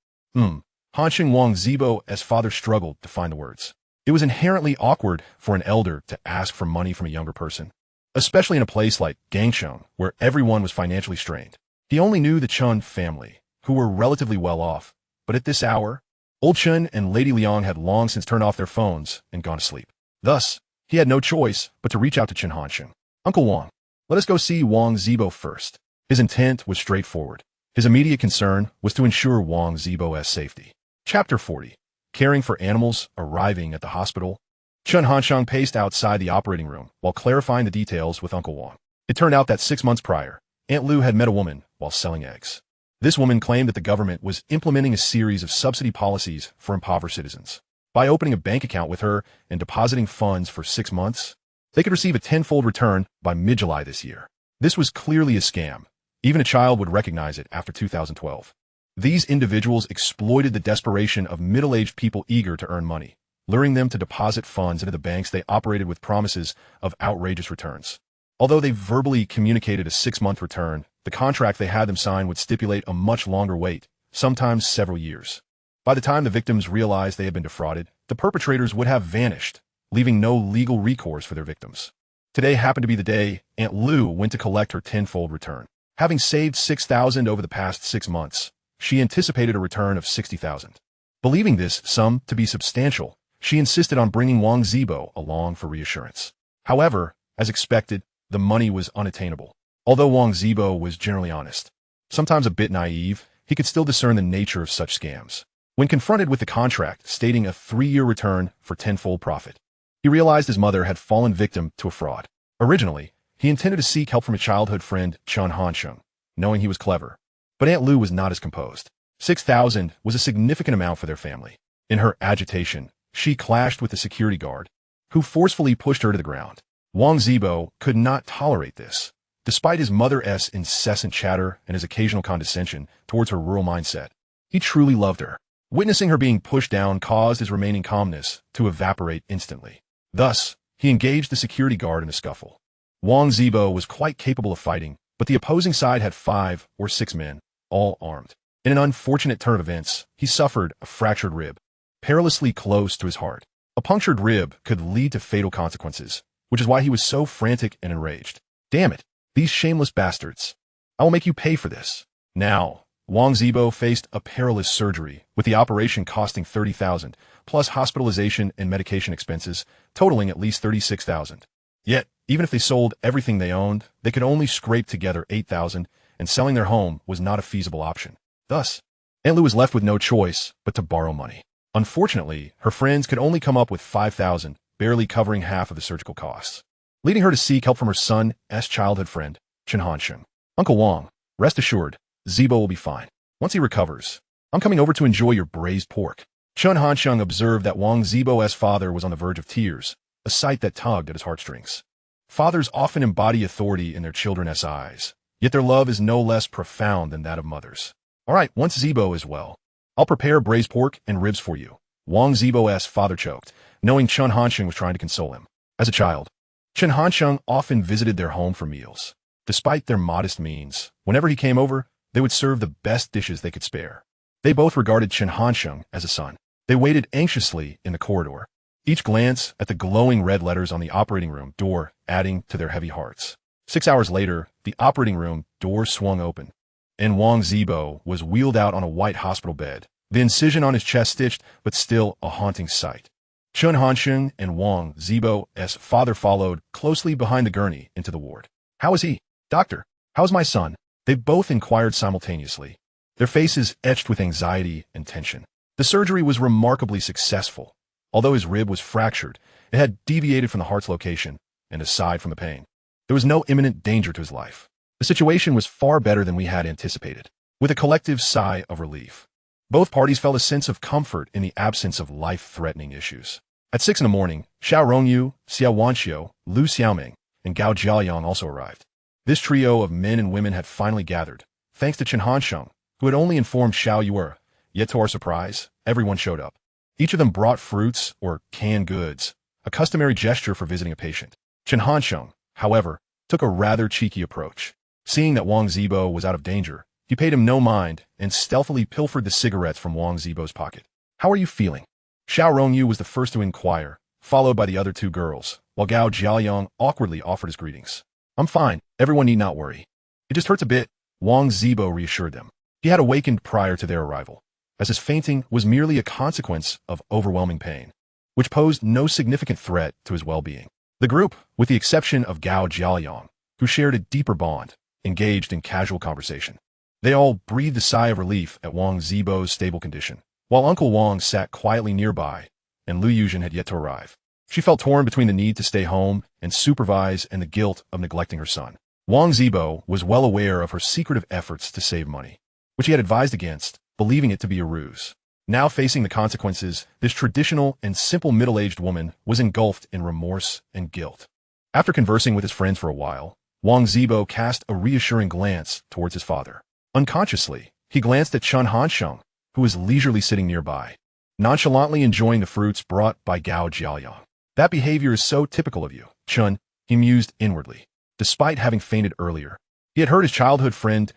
Hansheng. Wang Zibo's father struggled to find the words. It was inherently awkward for an elder to ask for money from a younger person, especially in a place like Gangsheng, where everyone was financially strained. He only knew the Chun family, who were relatively well off, but at this hour, old Chen and Lady Liang had long since turned off their phones and gone to sleep. Thus, he had no choice but to reach out to Chen Hansheng. Uncle Wang, let us go see Wang Zibo first. His intent was straightforward. His immediate concern was to ensure Wang Zibo's safety. Chapter 40. Caring for animals arriving at the hospital. Chen Hansheng paced outside the operating room while clarifying the details with Uncle Wang. It turned out that 6 months prior, Aunt Lu had met a woman while selling eggs. This woman claimed that the government was implementing a series of subsidy policies for impoverished citizens. By opening a bank account with her and depositing funds for 6 months, they could receive a tenfold return by mid-July this year. This was clearly a scam. Even a child would recognize it after 2012. These individuals exploited the desperation of middle-aged people eager to earn money, luring them to deposit funds into the banks they operated with promises of outrageous returns. Although they verbally communicated a 6-month return, the contract they had them sign would stipulate a much longer wait, sometimes several years. By the time the victims realized they had been defrauded, the perpetrators would have vanished, leaving no legal recourse for their victims. Today happened to be the day Aunt Lu went to collect her tenfold return. Having saved $6,000 over the past 6 months, she anticipated a return of $60,000. Believing this sum to be substantial, she insisted on bringing Wang Zibo along for reassurance. However, as expected, the money was unattainable. Although Wang Zibo was generally honest, Sometimes a bit naive, he could still discern the nature of such scams. When confronted with the contract stating a 3-year return for tenfold profit, he realized his mother had fallen victim to a fraud. Originally, he intended to seek help from a childhood friend, Chen Gou, knowing he was clever. But Aunt Lu was not as composed. 6,000 was a significant amount for their family. In her agitation, she clashed with the security guard, who forcefully pushed her to the ground. Wang Zibo could not tolerate this. Despite his mother's incessant chatter and his occasional condescension towards her rural mindset, he truly loved her. Witnessing her being pushed down caused his remaining calmness to evaporate instantly. Thus, he engaged the security guard in a scuffle. Wang Zibo was quite capable of fighting, but the opposing side had 5 or 6 men, all armed. In an unfortunate turn of events, he suffered a fractured rib, perilously close to his heart. A punctured rib could lead to fatal consequences, which is why he was so frantic and enraged. Damn it, these shameless bastards. I will make you pay for this. Now, Wang Zibo faced a perilous surgery, with the operation costing 30,000, plus hospitalization and medication expenses, totaling at least 36,000. Yet, even if they sold everything they owned, they could only scrape together 8,000, and selling their home was not a feasible option. Thus, Aunt Lu was left with no choice but to borrow money. Unfortunately, her friends could only come up with 5,000, barely covering half of the surgical costs, leading her to seek help from her son's childhood friend, Chen Gou. Uncle Wang, rest assured, Zibo will be fine. Once he recovers, I'm coming over to enjoy your braised pork. Chen Gou observed that Wang Zibo's father was on the verge of tears, a sight that tugged at his heartstrings. Fathers often embody authority in their children's eyes, yet their love is no less profound than that of mothers. All right, once Zibo is well, I'll prepare braised pork and ribs for you. Wang Zibo's father choked, knowing Chen Gou was trying to console him. As a child, Chen Gou often visited their home for meals. Despite their modest means, whenever he came over, they would serve the best dishes they could spare. They both regarded Chen Gou as a son. They waited anxiously in the corridor, each glance at the glowing red letters on the operating room door adding to their heavy hearts. 6 hours later, the operating room door swung open, and Wang Zibo was wheeled out on a white hospital bed, the incision on his chest stitched, but still a haunting sight. Chen Gou and Wang Zibo's father followed closely behind the gurney into the ward. How is he? Doctor, how's my son? They both inquired simultaneously, their faces etched with anxiety and tension. The surgery was remarkably successful. Although his rib was fractured, it had deviated from the heart's location, and aside from the pain, there was no imminent danger to his life. The situation was far better than we had anticipated. With a collective sigh of relief, both parties felt a sense of comfort in the absence of life-threatening issues. At 6 in the morning, Xiao Rongyu, Xiao Wanqiu, Lu Xiaoming, and Gao Jiaoyang also arrived. This trio of men and women had finally gathered, thanks to Chen Gou, who had only informed Xiao Yuer. Yet to our surprise, everyone showed up. Each of them brought fruits or canned goods, a customary gesture for visiting a patient. Chen Gou, however, took a rather cheeky approach. Seeing that Wang Zibo was out of danger, he paid him no mind and stealthily pilfered the cigarettes from Wang Zibo's pocket. How are you feeling? Xiao Rongyu was the first to inquire, followed by the other 2 girls, while Gao Jiaoyang awkwardly offered his greetings. I'm fine, everyone need not worry. It just hurts a bit, Wang Zibo reassured them. He had awakened prior to their arrival, as his fainting was merely a consequence of overwhelming pain, which posed no significant threat to his well-being. The group, with the exception of Gao Jiaoyang, who shared a deeper bond, engaged in casual conversation. They all breathed a sigh of relief at Wang Zibo's stable condition, while Uncle Wang sat quietly nearby, and Lu Yuzhen had yet to arrive. She felt torn between the need to stay home and supervise and the guilt of neglecting her son. Wang Zibo was well aware of her secretive efforts to save money, which he had advised against, believing it to be a ruse. Now facing the consequences, this traditional and simple middle-aged woman was engulfed in remorse and guilt. After conversing with his friends for a while, Wang Zibo cast a reassuring glance towards his father. Unconsciously, he glanced at Chen Gou, who was leisurely sitting nearby, nonchalantly enjoying the fruits brought by Gao Jiaoyang. That behavior is so typical of you, Chen, he mused inwardly. Despite having fainted earlier, he had heard his childhood friend's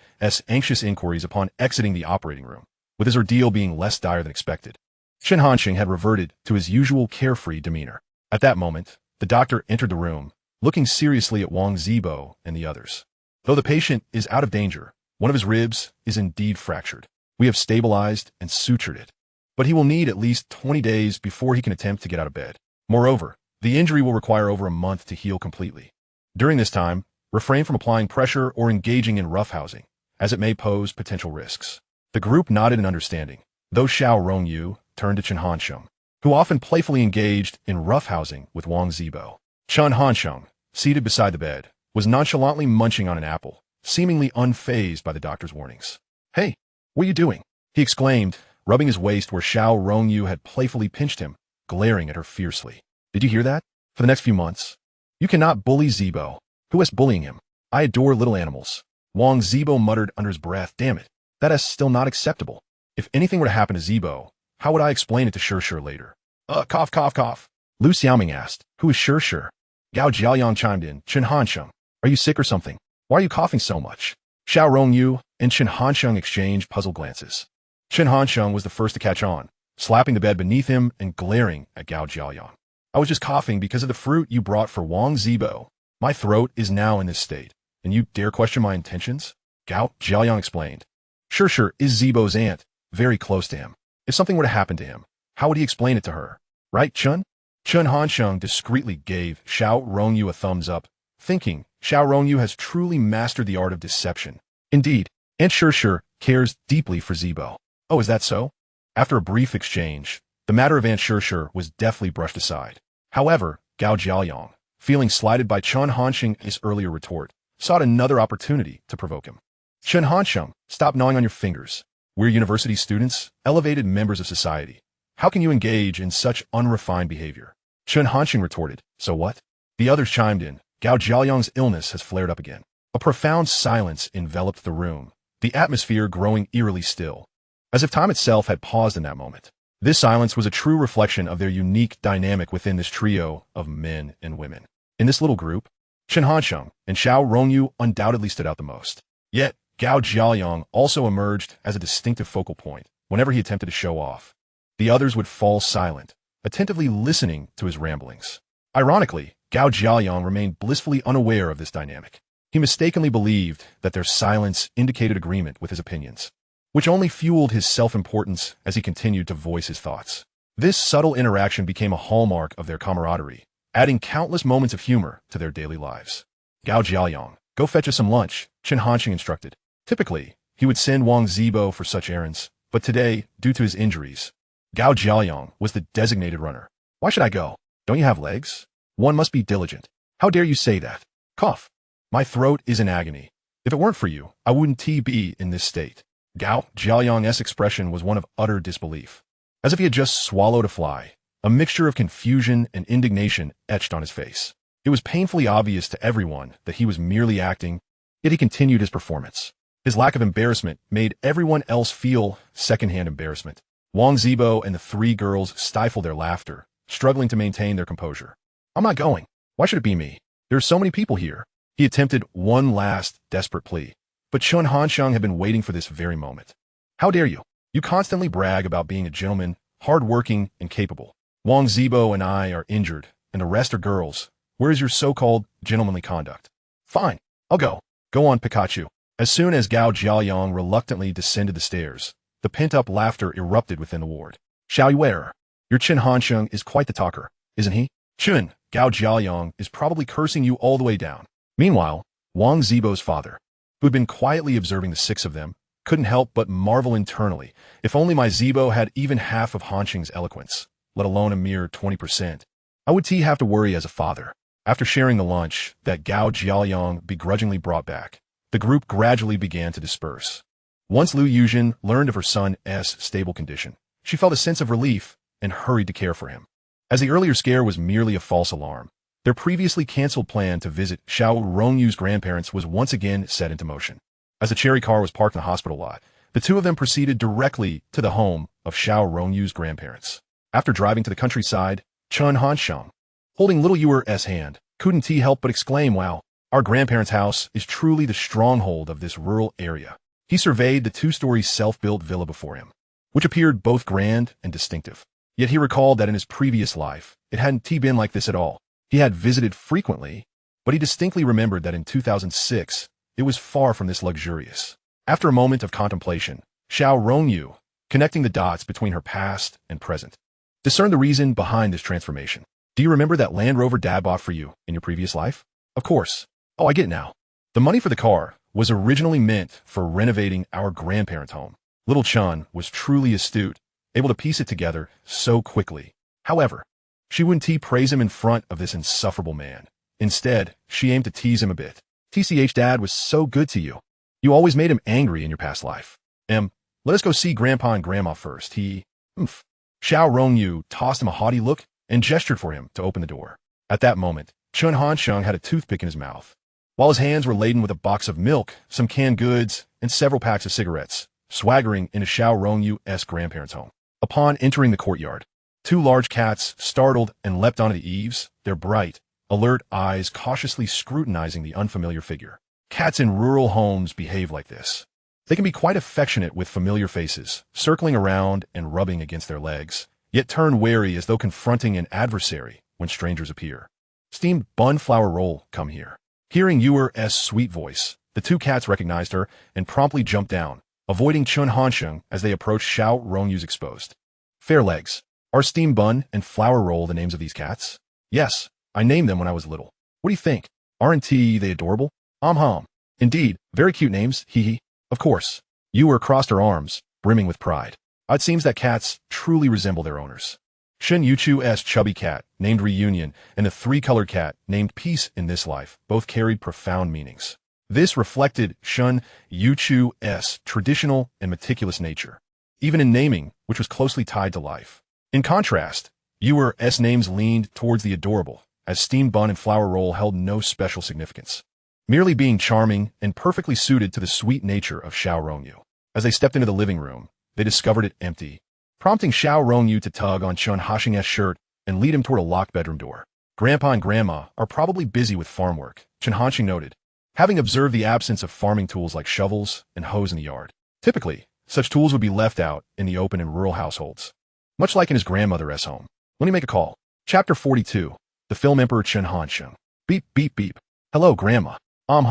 anxious inquiries upon exiting the operating room, with his ordeal being less dire than expected. Chen Gou had reverted to his usual carefree demeanor. At that moment, the doctor entered the room, looking seriously at Wang Zibo and the others. Though the patient is out of danger, one of his ribs is indeed fractured. We have stabilized and sutured it, but he will need at least 20 days before he can attempt to get out of bed. Moreover, the injury will require over a month to heal completely. During this time, refrain from applying pressure or engaging in roughhousing, as it may pose potential risks. The group nodded in understanding, though Xiao Rongyu turned to Chen Hansheng, who often playfully engaged in roughhousing with Wang Zibo. Chen Hansheng, seated beside the bed, was nonchalantly munching on an apple, seemingly unfazed by the doctor's warnings. "Hey, what are you doing?" he exclaimed, rubbing his waist where Xiao Rongyu had playfully pinched him, glaring at her fiercely. "Did you hear that? For the next few months, you cannot bully Zibo. Who is bullying him? I adore little animals." Wang Zibo muttered under his breath, "Damn it, that is still not acceptable. If anything were to happen to Zibo, how would I explain it to Shir later?" Cough, cough, cough. Lu Xiaoming asked, "Who is Shir?" Gao Jiaoyang chimed in, "Chen Hansheng, are you sick or something? Why are you coughing so much?" Xiao Rongyu and Chen Hansheng exchanged puzzled glances. Chen Hansheng was the first to catch on, slapping the bed beneath him and glaring at Gao Jiaoyang. "I was just coughing because of the fruit you brought for Wang Zibo. My throat is now in this state, and you dare question my intentions?" Gao Jiaoyang explained. Shir is Zibo's aunt, very close to him. If something were to happen to him, how would he explain it to her? Right, Chen? Chen Hansheng discreetly gave Xiao Rongyu a thumbs up, thinking Xiao Rongyu has truly mastered the art of deception. Indeed, Aunt Shir cares deeply for Zibo. Oh, is that so? After a brief exchange, the matter of Aunt Shir was deftly brushed aside. However, Gao Jiaoyang, feeling slighted by Chen Hansheng's earlier retort, sought another opportunity to provoke him. "Chen Hansheng, stop gnawing on your fingers. We're university students, elevated members of society. How can you engage in such unrefined behavior?" Chen Hansheng retorted, "So what?" The others chimed in. Gao Jiaoyang's illness has flared up again. A profound silence enveloped the room, the atmosphere growing eerily still, as if time itself had paused in that moment. This silence was a true reflection of their unique dynamic within this trio of men and women. In this little group, Chen Hansheng and Xiao Rongyu undoubtedly stood out the most. Yet, Gao Jiaoyang also emerged as a distinctive focal point whenever he attempted to show off. The others would fall silent, attentively listening to his ramblings. Ironically, Gao Jiaoyang remained blissfully unaware of this dynamic. He mistakenly believed that their silence indicated agreement with his opinions, which only fueled his self-importance as he continued to voice his thoughts. This subtle interaction became a hallmark of their camaraderie, adding countless moments of humor to their daily lives. "Gao Jiaoyang, go fetch us some lunch," Chen Hansheng instructed. Typically, he would send Wang Zibo for such errands, but today, due to his injuries, Gao Jiaoyang was the designated runner. "Why should I go? Don't you have legs? One must be diligent." "How dare you say that?" Cough. "My throat is in agony. If it weren't for you, I wouldn't be in this state." Gao Jiaoyang's expression was one of utter disbelief, as if he had just swallowed a fly. A mixture of confusion and indignation etched on his face. It was painfully obvious to everyone that he was merely acting, yet he continued his performance. His lack of embarrassment made everyone else feel secondhand embarrassment. Wang Zibo and the three girls stifled their laughter, struggling to maintain their composure. "I'm not going. Why should it be me? There are so many people here." He attempted one last desperate plea, but Chen Hansheng had been waiting for this very moment. "How dare you? You constantly brag about being a gentleman, hard-working, and capable. Wang Zibo and I are injured, and the rest are girls. Where is your so-called gentlemanly conduct?" "Fine, I'll go. Go on, Pikachu." As soon as Gao Jiaoyang reluctantly descended the stairs, the pent-up laughter erupted within the ward. "Xiao Yuer, your Chen Hansheng is quite the talker, isn't he? Chen, Gao Jiaoyang is probably cursing you all the way down." Meanwhile, Wang Zibo's father, who had been quietly observing the six of them, couldn't help but marvel internally. If only my Zibo had even half of Hansheng's eloquence, let alone a mere 20%. How would he have to worry as a father? After sharing the lunch that Gao Jiaoyang begrudgingly brought back, the group gradually began to disperse. Once Lu Yuzhen learned of her son's stable condition, she felt a sense of relief and hurried to care for him. As the earlier scare was merely a false alarm, their previously canceled plan to visit Xiao Rongyu's grandparents was once again set into motion. As the cherry car was parked in the hospital lot, the two of them proceeded directly to the home of Xiao Rongyu's grandparents. After driving to the countryside, Chen Hansheng, holding little Yuer's hand, couldn't he help but exclaim, "Wow, our grandparents' house is truly the stronghold of this rural area." He surveyed the two-story self-built villa before him, which appeared both grand and distinctive. Yet he recalled that in his previous life, it hadn't been like this at all. He had visited frequently, but he distinctly remembered that in 2006, it was far from this luxurious. After a moment of contemplation, Xiao Rongyu, connecting the dots between her past and present, discerned the reason behind this transformation. "Do you remember that Land Rover Dad bought for you in your previous life?" "Of course. Oh, I get it now. The money for the car was originally meant for renovating our grandparents' home. Little Chen was truly astute, able to piece it together so quickly. However, she wouldn't praise him in front of this insufferable man. Instead, she aimed to tease him a bit. TCH, Dad was so good to you. You always made him angry in your past life. Let us go see Grandpa and Grandma first. Xiao Rongyu tossed him a haughty look and gestured for him to open the door. At that moment, Chen Hansheng had a toothpick in his mouth, while his hands were laden with a box of milk, some canned goods, and several packs of cigarettes, swaggering into Xiao Rongyu's grandparents' home. Upon entering the courtyard, two large cats startled and leapt onto the eaves, their bright, alert eyes cautiously scrutinizing the unfamiliar figure. Cats in rural homes behave like this. They can be quite affectionate with familiar faces, circling around and rubbing against their legs, yet turn wary as though confronting an adversary when strangers appear. Steamed bun flour roll, come here. Hearing Yuer's sweet voice, the two cats recognized her and promptly jumped down, avoiding Chen Hansheng as they approached Xiao Rongyu's exposed fair legs. Are steamed bun and flour roll the names of these cats? Yes, I named them when I was little. What do you think? Aren't they adorable? Indeed, very cute names, hee. Of course. Yuer crossed her arms, brimming with pride. It seems that cats truly resemble their owners. Shen Youchu's chubby cat, named Reunion, and the three-colored cat, named Peace in this life, both carried profound meanings. This reflected Shen Youchu's traditional and meticulous nature, even in naming, which was closely tied to life. In contrast, Yuer's names leaned towards the adorable, as steamed bun and flour roll held no special significance, merely being charming and perfectly suited to the sweet nature of Xiao Rongyu. As they stepped into the living room, they discovered it empty, prompting Xiao Rongyu to tug on Chen Hansheng's shirt and lead him toward a locked bedroom door. Grandpa and Grandma are probably busy with farm work, Chen Hansheng noted, having observed the absence of farming tools like shovels and hoes in the yard. Typically, such tools would be left out in the open in rural households, much like in his grandmother's home. Let me make a call. Chapter 42. The Film Emperor Chen Hansheng. Beep, beep, beep. Hello, Grandma. I'm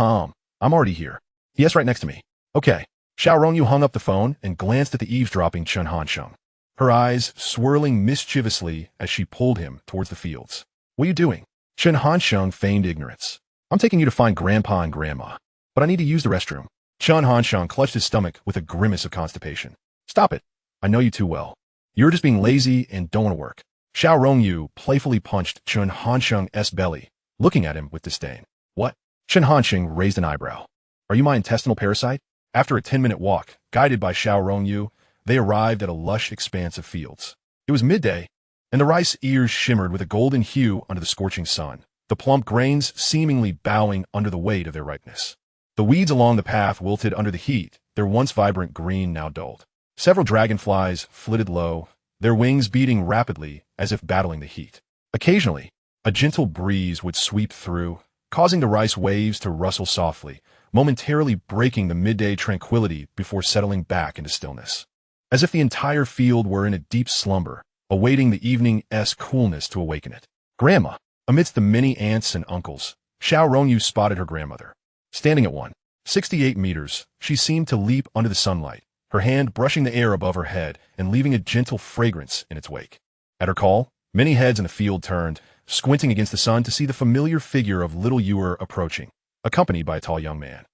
already here. Yes, right next to me. Okay. Xiao Rongyu hung up the phone and glanced at the eavesdropping Chen Hansheng, her eyes swirling mischievously as she pulled him towards the fields. What are you doing? Chen Hansheng feigned ignorance. I'm taking you to find Grandpa and Grandma, but I need to use the restroom. Chen Hansheng clutched his stomach with a grimace of constipation. Stop it. I know you too well. You're just being lazy and don't want to work. Xiao Rongyu playfully punched Chen Hansheng's belly, looking at him with disdain. What? Chen Hansheng raised an eyebrow. Are you my intestinal parasite? After a 10-minute walk, guided by Xiao Rongyu, they arrived at a lush expanse of fields. It was midday, and the rice ears shimmered with a golden hue under the scorching sun, the plump grains seemingly bowing under the weight of their ripeness. The weeds along the path wilted under the heat, their once vibrant green now dulled. Several dragonflies flitted low, their wings beating rapidly as if battling the heat. Occasionally, a gentle breeze would sweep through, causing the rice waves to rustle softly, momentarily breaking the midday tranquility before settling back into stillness. As if the entire field were in a deep slumber, awaiting the evening's coolness to awaken it. Grandma, amidst the many aunts and uncles, Xiao Rongyu spotted her grandmother. Standing at 168 meters, she seemed to leap under the sunlight, her hand brushing the air above her head and leaving a gentle fragrance in its wake. At her call, many heads in the field turned, squinting against the sun to see the familiar figure of little Yuer approaching, accompanied by a tall young man.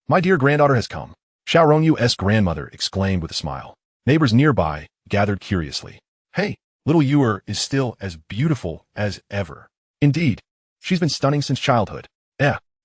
My dear granddaughter has come, Xiao Rongyu's grandmother exclaimed with a smile. Neighbors nearby gathered curiously. Hey, little Yuer is still as beautiful as ever. Indeed, she's been stunning since childhood.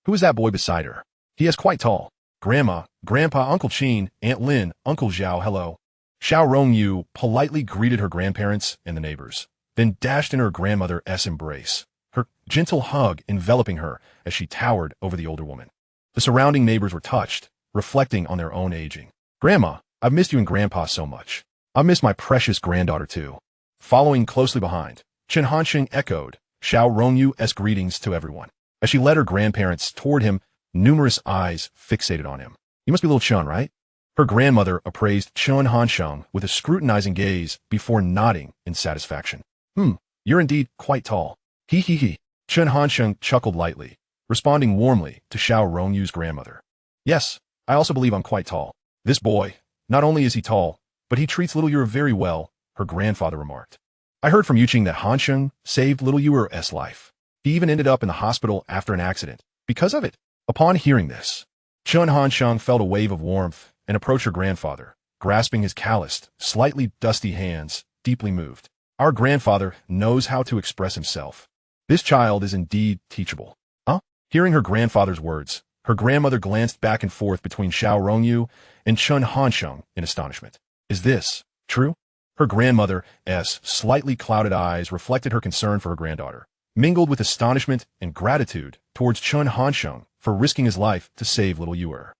Who is that boy beside her? He is quite tall. Grandma, Grandpa, Uncle Qin, Aunt Lin, Uncle Xiao, hello. Xiao Rongyu politely greeted her grandparents and the neighbors, then dashed in her grandmother's embrace, her gentle hug enveloping her as she towered over the older woman. The surrounding neighbors were touched, reflecting on their own aging. Grandma, I've missed you and Grandpa so much. I miss my precious granddaughter too. Following closely behind, Chen Hansheng echoed Xiao Rongyu's greetings to everyone. As she led her grandparents toward him, numerous eyes fixated on him. You must be little Chen, right? Her grandmother appraised Chen Hansheng with a scrutinizing gaze before nodding in satisfaction. You're indeed quite tall. He. Chen Hansheng chuckled lightly, responding warmly to Xiao Rongyu's grandmother. Yes, I also believe I'm quite tall. This boy, not only is he tall, but he treats little Yuer very well, her grandfather remarked. I heard from Yuching that Hansheng saved little Yuer's life. He even ended up in the hospital after an accident. Because of it. Upon hearing this, Chen Hansheng felt a wave of warmth and approached her grandfather, grasping his calloused, slightly dusty hands, deeply moved. Our grandfather knows how to express himself. This child is indeed teachable. Huh? Hearing her grandfather's words, her grandmother glanced back and forth between Xiao Rongyu and Chen Hansheng in astonishment. Is this true? Her grandmother's slightly clouded eyes reflected her concern for her granddaughter, mingled with astonishment and gratitude towards Chen Hansheng for risking his life to save little Yuer.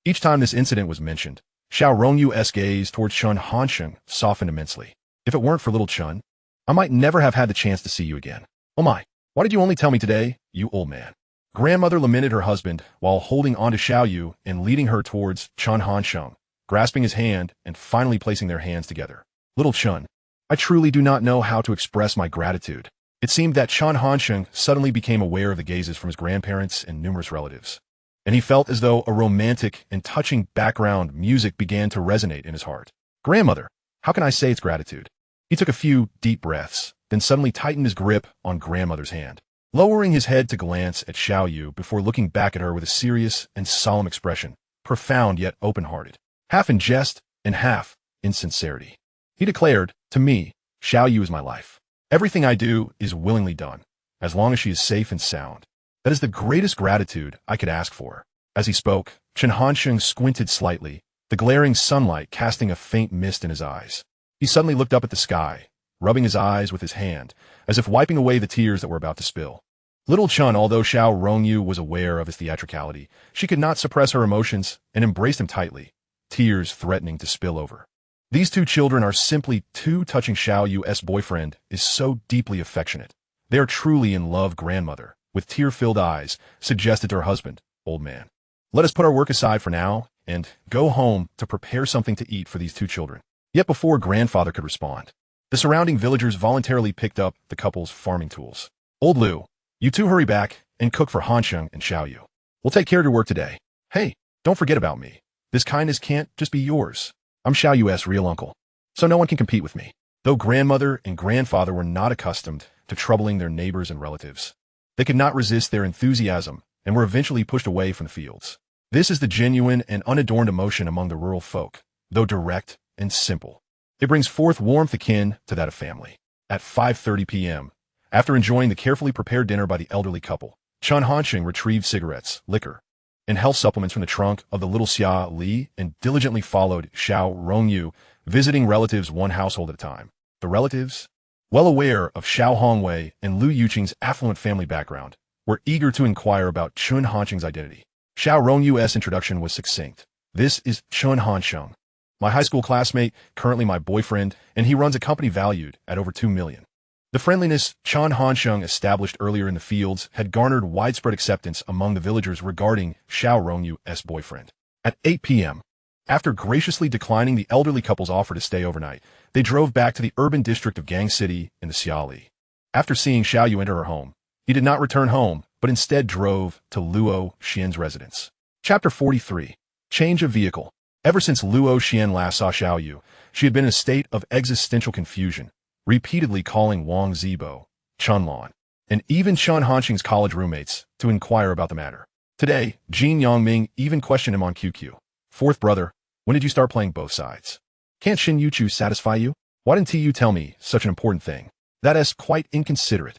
Each time this incident was mentioned, Xiao Rongyu's gaze towards Chen Hansheng softened immensely. If it weren't for little Chen, I might never have had the chance to see you again. Oh my, why did you only tell me today, you old man? Grandmother lamented her husband while holding on to Xiao Yu and leading her towards Chen Hansheng, grasping his hand and finally placing their hands together. Little Chen, I truly do not know how to express my gratitude. It seemed that Chen Hansheng suddenly became aware of the gazes from his grandparents and numerous relatives, and he felt as though a romantic and touching background music began to resonate in his heart. Grandmother, how can I say it's gratitude? He took a few deep breaths, then suddenly tightened his grip on grandmother's hand, lowering his head to glance at Xiao Yu before looking back at her with a serious and solemn expression, profound yet open-hearted, half in jest and half in sincerity. He declared, to me, Xiao Yu is my life. Everything I do is willingly done, as long as she is safe and sound. That is the greatest gratitude I could ask for. As he spoke, Chen Hansheng squinted slightly, the glaring sunlight casting a faint mist in his eyes. He suddenly looked up at the sky, rubbing his eyes with his hand, as if wiping away the tears that were about to spill. Little Chen, although Xiao Rongyu was aware of his theatricality, she could not suppress her emotions and embraced him tightly, tears threatening to spill over. These two children are simply too touching. Xiao Yu's boyfriend is so deeply affectionate. They are truly in love. Grandmother, with tear-filled eyes, suggested to her husband, old man. Let us put our work aside for now and go home to prepare something to eat for these two children. Yet before grandfather could respond, the surrounding villagers voluntarily picked up the couple's farming tools. Old Lu, you two hurry back and cook for Hansheng and Xiao Yu. We'll take care of your work today. Hey, don't forget about me. This kindness can't just be yours. I'm Xiao Yu's real uncle, so no one can compete with me. Though grandmother and grandfather were not accustomed to troubling their neighbors and relatives, they could not resist their enthusiasm and were eventually pushed away from the fields. This is the genuine and unadorned emotion among the rural folk, though direct and simple. It brings forth warmth akin to that of family. At 5:30 p.m., after enjoying the carefully prepared dinner by the elderly couple, Chen Hansheng retrieved cigarettes, liquor, and health supplements from the trunk of the little Xia Li and diligently followed Xiao Rongyu, visiting relatives one household at a time. The relatives, well aware of Xiao Hongwei and Lu Yuqing's affluent family background, were eager to inquire about Chen Hansheng's identity. Xiao Rongyu's introduction was succinct. This is Chen Hansheng, my high school classmate, currently my boyfriend, and he runs a company valued at over 2 million. The friendliness Chen Hansheng established earlier in the fields had garnered widespread acceptance among the villagers regarding Xiao Rongyu's boyfriend. At 8 p.m., after graciously declining the elderly couple's offer to stay overnight, they drove back to the urban district of Gang City in the Xiaoli. After seeing Xiao Yu enter her home, he did not return home, but instead drove to Luo Xian's residence. Chapter 43. Change of Vehicle. Ever since Luo Xian last saw Xiao Yu, she had been in a state of existential confusion, repeatedly calling Wang Zibo, Chunlan, and even Chen Hansheng's college roommates to inquire about the matter. Today, Jin Yongming even questioned him on QQ. Fourth brother, when did you start playing both sides? Can't Shin Youchu satisfy you? Why didn't you tell me such an important thing? That is quite inconsiderate.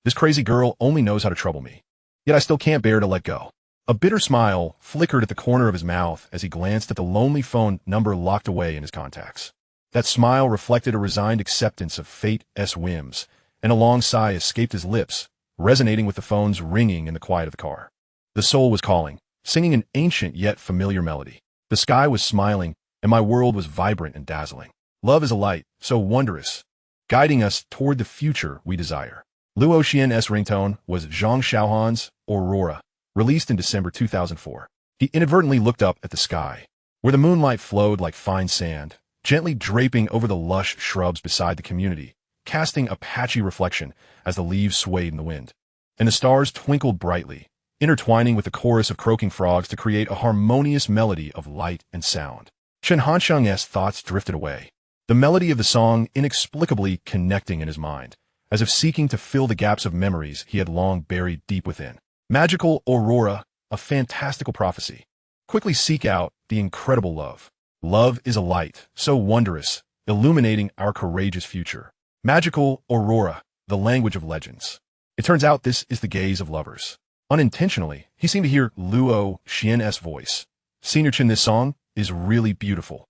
This crazy girl only knows how to trouble me. Yet I still can't bear to let go. A bitter smile flickered at the corner of his mouth as he glanced at the lonely phone number locked away in his contacts. That smile reflected a resigned acceptance of fate's whims, and a long sigh escaped his lips, resonating with the phone's ringing in the quiet of the car. The soul was calling, singing an ancient yet familiar melody. The sky was smiling, and my world was vibrant and dazzling. Love is a light, so wondrous, guiding us toward the future we desire. Luo Xian's ringtone was Zhang Xiaohan's Aurora, released in December 2004. He inadvertently looked up at the sky, where the moonlight flowed like fine sand, gently draping over the lush shrubs beside the community, casting a patchy reflection as the leaves swayed in the wind. And the stars twinkled brightly, intertwining with the chorus of croaking frogs to create a harmonious melody of light and sound. Chen Hansheng's thoughts drifted away, the melody of the song inexplicably connecting in his mind, as if seeking to fill the gaps of memories he had long buried deep within. Magical Aurora, a fantastical prophecy. Quickly seek out the incredible love. Love is a light, so wondrous, illuminating our courageous future. Magical aurora, the language of legends. It turns out this is the gaze of lovers. Unintentionally, he seemed to hear Luo Xian's voice. Senior Chen, this song is really beautiful.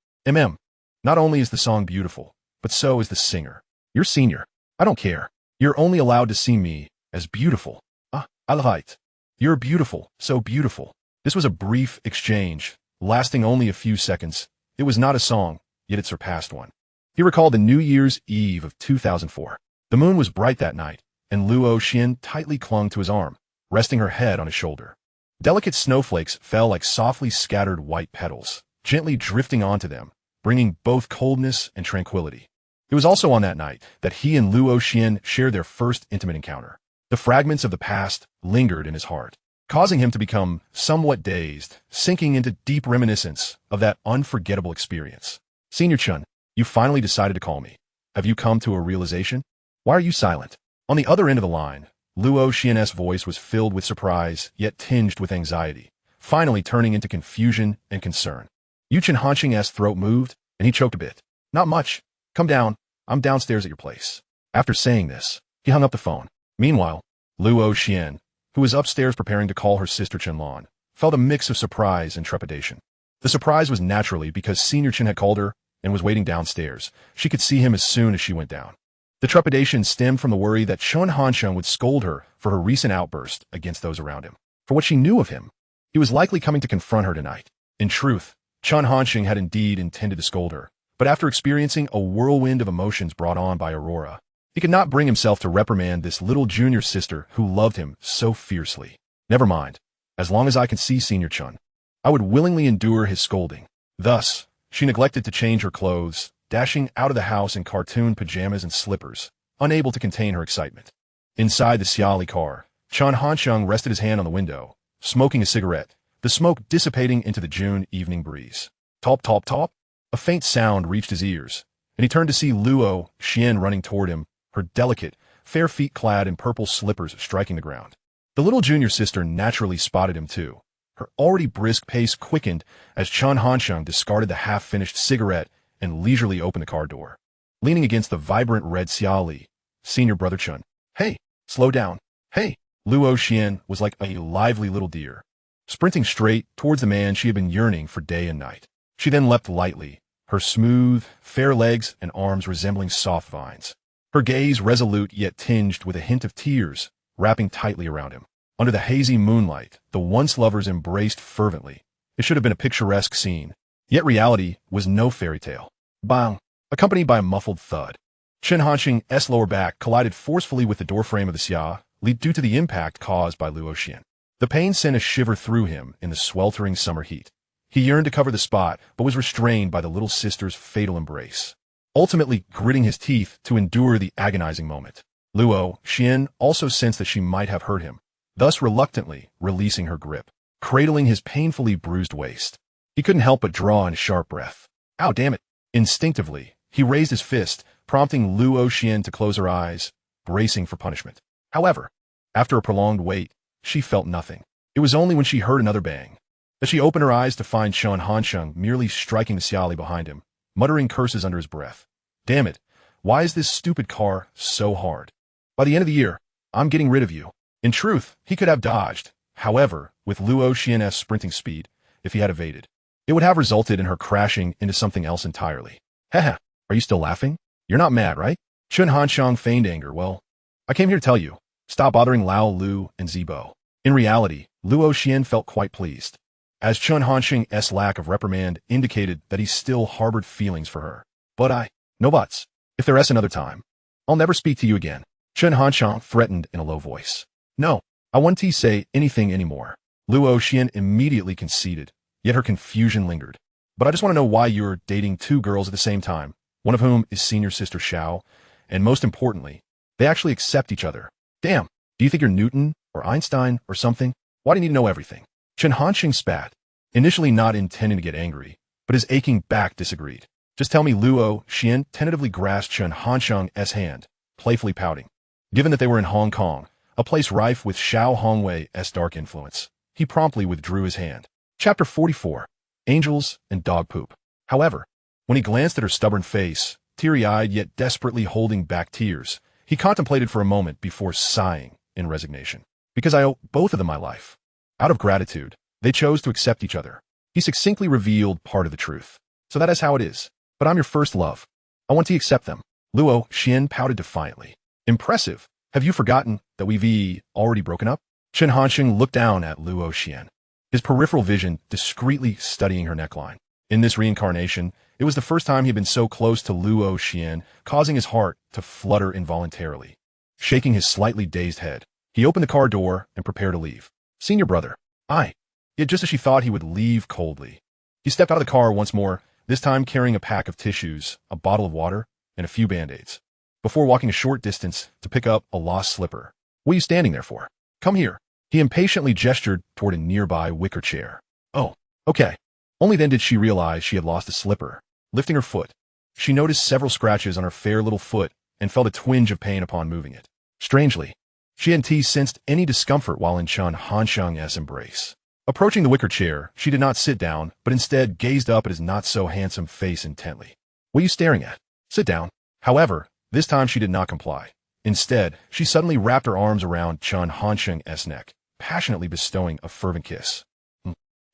Not only is the song beautiful, but so is the singer. You're senior. I don't care. You're only allowed to see me as beautiful. I light. You're beautiful, so beautiful. This was a brief exchange, lasting only a few seconds. It was not a song, yet it surpassed one. He recalled the New Year's Eve of 2004. The moon was bright that night, and Luo Xian tightly clung to his arm, resting her head on his shoulder. Delicate snowflakes fell like softly scattered white petals, gently drifting onto them, bringing both coldness and tranquility. It was also on that night that he and Luo Xian shared their first intimate encounter. The fragments of the past lingered in his heart, causing him to become somewhat dazed, sinking into deep reminiscence of that unforgettable experience. Senior Chen, you finally decided to call me. Have you come to a realization? Why are you silent? On the other end of the line, Luo Xian's voice was filled with surprise, yet tinged with anxiety, finally turning into confusion and concern. Youchu Hanqing's throat moved, and he choked a bit. Not much. Come down. I'm downstairs at your place. After saying this, he hung up the phone. Meanwhile, Luo Xian, who was upstairs preparing to call her sister Chenlan, felt a mix of surprise and trepidation. The surprise was naturally because Senior Chen had called her and was waiting downstairs. She could see him as soon as she went down. The trepidation stemmed from the worry that Chen Hanqiang would scold her for her recent outburst against those around him. For what she knew of him, he was likely coming to confront her tonight. In truth, Chen Hanqiang had indeed intended to scold her, but after experiencing a whirlwind of emotions brought on by Aurora, he could not bring himself to reprimand this little junior sister who loved him so fiercely. Never mind. As long as I can see Senior Chen, I would willingly endure his scolding. Thus, she neglected to change her clothes, dashing out of the house in cartoon pajamas and slippers, unable to contain her excitement. Inside the Xiao car, Chen Hanqiang rested his hand on the window, smoking a cigarette, the smoke dissipating into the June evening breeze. Top, top, top. A faint sound reached his ears, and he turned to see Luo Xian running toward him, her delicate, fair feet clad in purple slippers striking the ground. The little junior sister naturally spotted him too. Her already brisk pace quickened as Chen Hanqiang discarded the half-finished cigarette and leisurely opened the car door. Leaning against the vibrant red Xiao, senior brother Chen. Hey, slow down. Hey, Luo Xian was like a lively little deer, sprinting straight towards the man she had been yearning for day and night. She then leapt lightly, her smooth, fair legs and arms resembling soft vines. Her gaze resolute yet tinged with a hint of tears, wrapping tightly around him. Under the hazy moonlight, the once lovers embraced fervently. It should have been a picturesque scene, yet reality was no fairy tale. Bang! Accompanied by a muffled thud, Chen Hanqing's lower back collided forcefully with the doorframe of the Xiao, due to the impact caused by Luo Xian. The pain sent a shiver through him in the sweltering summer heat. He yearned to cover the spot, but was restrained by the little sister's fatal embrace, ultimately gritting his teeth to endure the agonizing moment. Luo Xian also sensed that she might have hurt him, thus reluctantly releasing her grip, cradling his painfully bruised waist. He couldn't help but draw in a sharp breath. Ow, damn it! Instinctively, he raised his fist, prompting Luo Xian to close her eyes, bracing for punishment. However, after a prolonged wait, she felt nothing. It was only when she heard another bang that she opened her eyes to find Chen Hanqiang merely striking the Xiao behind him, muttering curses under his breath. Damn it, why is this stupid car so hard? By the end of the year, I'm getting rid of you. In truth, he could have dodged. However, with Luo Xian's sprinting speed, if he had evaded, it would have resulted in her crashing into something else entirely. Haha, are you still laughing? You're not mad, right? Chen Hanqiang feigned anger. Well, I came here to tell you, stop bothering Lao Lu and Zibo. In reality, Luo Xian felt quite pleased, as Chen Hanqing's lack of reprimand indicated that he still harbored feelings for her. But no buts. If there's another time, I'll never speak to you again. Chen Hanqiang threatened in a low voice. No, I won't say anything anymore. Luo Xian immediately conceded, yet her confusion lingered. But I just want to know why you're dating two girls at the same time, one of whom is senior sister Xiao, and most importantly, they actually accept each other. Damn, do you think you're Newton or Einstein or something? Why do you need to know everything? Chen Hanqing spat, initially not intending to get angry, but his aching back disagreed. Just tell me. Luo Xian tentatively grasped Chen Hanqiang's hand, playfully pouting. Given that they were in Hong Kong, a place rife with Xiao Hongwei's dark influence, he promptly withdrew his hand. Chapter 44. Angels and Dog Poop. However, when he glanced at her stubborn face, teary-eyed yet desperately holding back tears, he contemplated for a moment before sighing in resignation. Because I owe both of them my life. Out of gratitude, they chose to accept each other. He succinctly revealed part of the truth. So that is how it is. But I'm your first love. I want to accept them. Luo Xian pouted defiantly. Impressive. Have you forgotten that we've already broken up? Chen Hansheng looked down at Luo Xian, his peripheral vision discreetly studying her neckline. In this reincarnation, it was the first time he had been so close to Luo Xian, causing his heart to flutter involuntarily. Shaking his slightly dazed head, he opened the car door and prepared to leave. Senior brother. Yet just as she thought he would leave coldly, he stepped out of the car once more, this time carrying a pack of tissues, a bottle of water, and a few band-aids. Before walking a short distance to pick up a lost slipper. What are you standing there for? Come here. He impatiently gestured toward a nearby wicker chair. Oh, okay. Only then did she realize she had lost a slipper. Lifting her foot, she noticed several scratches on her fair little foot and felt a twinge of pain upon moving it. Strangely, she hadn't sensed any discomfort while in Chen Hansheng's embrace. Approaching the wicker chair, she did not sit down, but instead gazed up at his not-so-handsome face intently. What are you staring at? Sit down. However, this time she did not comply. Instead, she suddenly wrapped her arms around Chen Hansheng's neck, passionately bestowing a fervent kiss.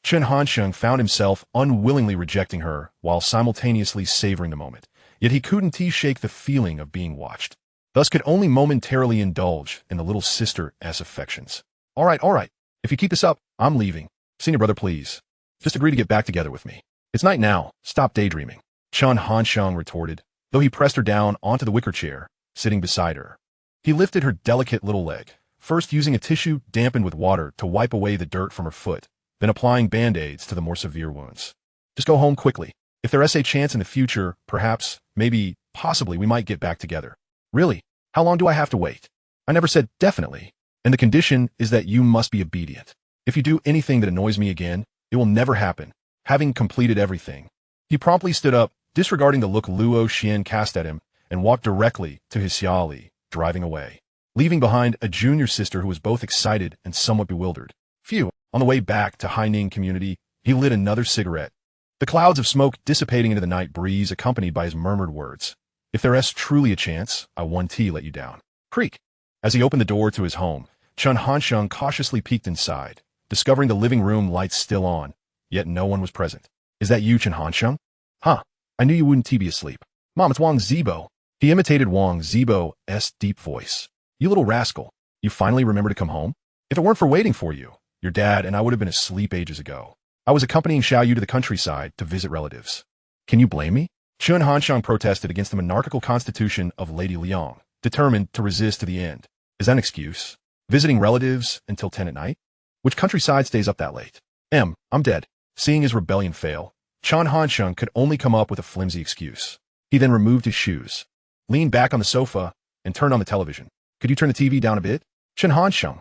Chen Hansheng found himself unwillingly rejecting her while simultaneously savoring the moment, yet he couldn't shake the feeling of being watched, thus could only momentarily indulge in the little sister's affections. All right. If you keep this up, I'm leaving. Senior brother, please. Just agree to get back together with me. It's night now. Stop daydreaming. Chen Hansheng retorted, though he pressed her down onto the wicker chair, sitting beside her. He lifted her delicate little leg, first using a tissue dampened with water to wipe away the dirt from her foot, then applying band-aids to the more severe wounds. Just go home quickly. If there's a chance in the future, perhaps, maybe, possibly we might get back together. Really? How long do I have to wait? I never said definitely. And the condition is that you must be obedient. If you do anything that annoys me again, it will never happen. Having completed everything, he promptly stood up, disregarding the look Luo Xian cast at him, and walked directly to his Xiao, driving away, leaving behind a junior sister who was both excited and somewhat bewildered. Phew. On the way back to Haining Community, he lit another cigarette, the clouds of smoke dissipating into the night breeze accompanied by his murmured words. If there's truly a chance, I won't let you down. Creak. As he opened the door to his home, Chen Hansheng cautiously peeked inside, discovering the living room lights still on, yet no one was present. Is that you, Chen Hansheng? Huh. I knew you wouldn't be asleep. Mom, it's Wang Zibo. He imitated Wang Zibo's deep voice. You little rascal. You finally remember to come home? If it weren't for waiting for you, your dad and I would have been asleep ages ago. I was accompanying Xiao to the countryside to visit relatives. Can you blame me? Chen Hansheng protested against the monarchical constitution of Lady Liang, determined to resist to the end. Is that an excuse? Visiting relatives until 10 at night? Which countryside stays up that late? I'm dead. Seeing his rebellion fail, Chen Hansheng could only come up with a flimsy excuse. He then removed his shoes, leaned back on the sofa, and turned on the television. Could you turn the TV down a bit? Chen Hansheng.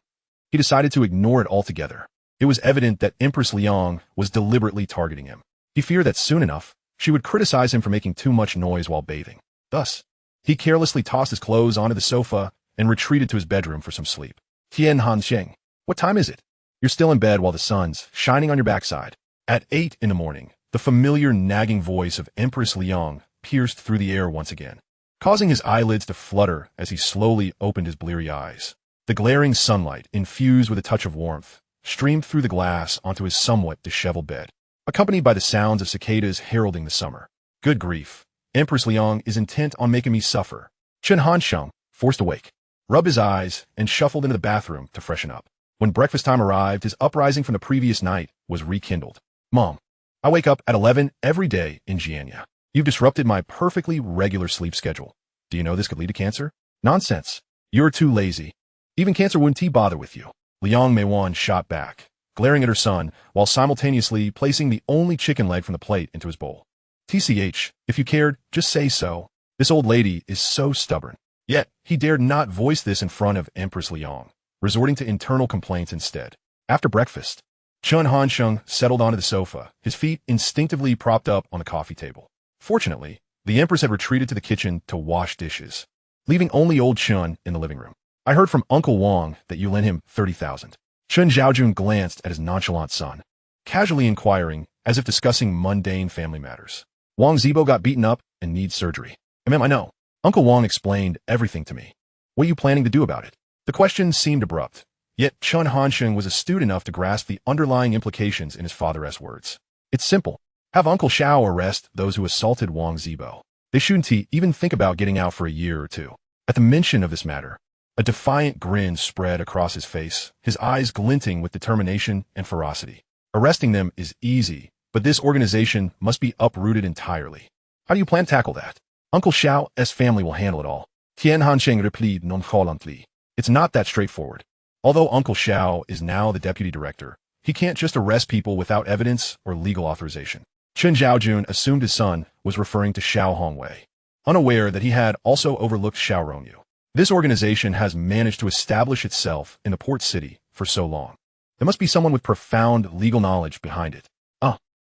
He decided to ignore it altogether. It was evident that Empress Liang was deliberately targeting him. He feared that soon enough, she would criticize him for making too much noise while bathing. Thus, he carelessly tossed his clothes onto the sofa and retreated to his bedroom for some sleep. Tian Hansheng, what time is it? You're still in bed while the sun's shining on your backside. At 8 in the morning, the familiar nagging voice of Empress Liang pierced through the air once again, causing his eyelids to flutter as he slowly opened his bleary eyes. The glaring sunlight, infused with a touch of warmth, streamed through the glass onto his somewhat disheveled bed, accompanied by the sounds of cicadas heralding the summer. Good grief. Empress Liang is intent on making me suffer. Chen Hansheng, forced awake, rubbed his eyes and shuffled into the bathroom to freshen up. When breakfast time arrived, his uprising from the previous night was rekindled. Mom, I wake up at 11 every day in Jianya. You've disrupted my perfectly regular sleep schedule. Do you know this could lead to cancer? Nonsense. You're too lazy. Even cancer wouldn't bother with you. Liang Meiwan shot back, glaring at her son, while simultaneously placing the only chicken leg from the plate into his bowl. TCH, if you cared, just say so. This old lady is so stubborn. Yet, he dared not voice this in front of Empress Liang, resorting to internal complaints instead. After breakfast, Chen Hansheng settled onto the sofa, his feet instinctively propped up on the coffee table. Fortunately, the Empress had retreated to the kitchen to wash dishes, leaving only old Chen in the living room. I heard from Uncle Wang that you lent him 30,000. Chen Zhaojun glanced at his nonchalant son, casually inquiring, as if discussing mundane family matters. Wang Zibo got beaten up and needs surgery. I know. Uncle Wang explained everything to me. What are you planning to do about it? The question seemed abrupt, yet Chen Hansheng was astute enough to grasp the underlying implications in his father's words. It's simple. Have Uncle Xiao arrest those who assaulted Wang Zibo. They shouldn't even think about getting out for a year or two. At the mention of this matter, a defiant grin spread across his face, his eyes glinting with determination and ferocity. Arresting them is easy, but this organization must be uprooted entirely. How do you plan to tackle that? Uncle Xiao's family will handle it all. Tian Hansheng replied nonchalantly. It's not that straightforward. Although Uncle Xiao is now the deputy director, he can't just arrest people without evidence or legal authorization. Chen Zhaojun assumed his son was referring to Xiao Hongwei, unaware that he had also overlooked Xiao Rongyu. This organization has managed to establish itself in the port city for so long. There must be someone with profound legal knowledge behind it.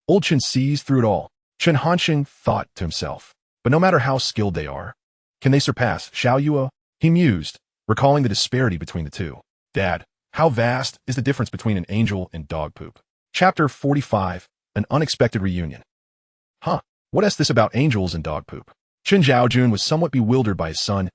Old Chen sees through it all. Chen Hansheng thought to himself. But no matter how skilled they are, can they surpass Xiao Yue? He mused, recalling the disparity between the two. Dad, how vast is the difference between an angel and dog poop? Chapter 45, An Unexpected Reunion. What is this about angels and dog poop? Chen Zhaojun was somewhat bewildered by his son's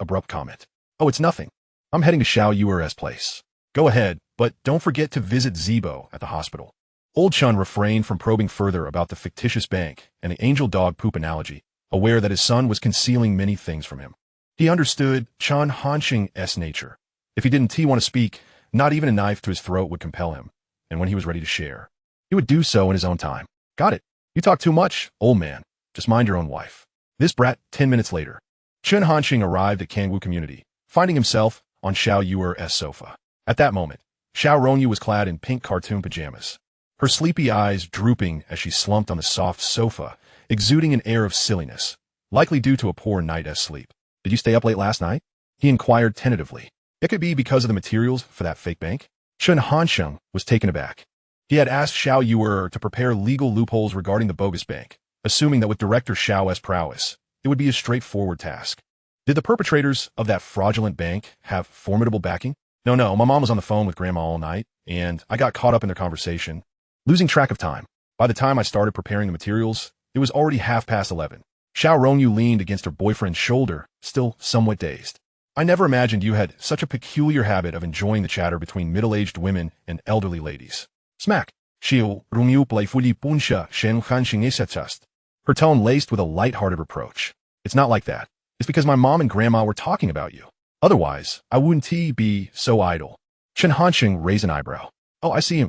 abrupt comment. Oh, it's nothing. I'm heading to Xiao Yue's place. Go ahead, but don't forget to visit Zibo at the hospital. Old Chen refrained from probing further about the fictitious bank and the angel dog poop analogy, aware that his son was concealing many things from him. He understood Chen Hansheng's nature. If he didn't want to speak, not even a knife to his throat would compel him, and when he was ready to share, he would do so in his own time. Got it. You talk too much, old man. Just mind your own wife. This brat. 10 minutes later, Chen Hansheng arrived at Chen Gou community, finding himself on Xiao Yue's sofa. At that moment, Xiao Rongyu was clad in pink cartoon pajamas, her sleepy eyes drooping as she slumped on the soft sofa, exuding an air of silliness, likely due to a poor night's sleep. Did you stay up late last night? He inquired tentatively. It could be because of the materials for that fake bank. Chen Hansheng was taken aback. He had asked Xiao Yue to prepare legal loopholes regarding the bogus bank, assuming that with Director Xiao's prowess, it would be a straightforward task. Did the perpetrators of that fraudulent bank have formidable backing? No, my mom was on the phone with Grandma all night, and I got caught up in their conversation, losing track of time. By the time I started preparing the materials, it was already 11:30. Xiao Rongyu leaned against her boyfriend's shoulder, still somewhat dazed. I never imagined you had such a peculiar habit of enjoying the chatter between middle-aged women and elderly ladies. Smack. Xiao Rongyu playfully punsha Shen Hansheng. Her tone laced with a light-hearted reproach. It's not like that. It's because my mom and grandma were talking about you. Otherwise, I wouldn't be so idle. Chen Hansheng raised an eyebrow. Oh, I see.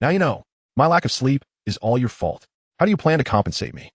Now you know. My lack of sleep is all your fault. How do you plan to compensate me?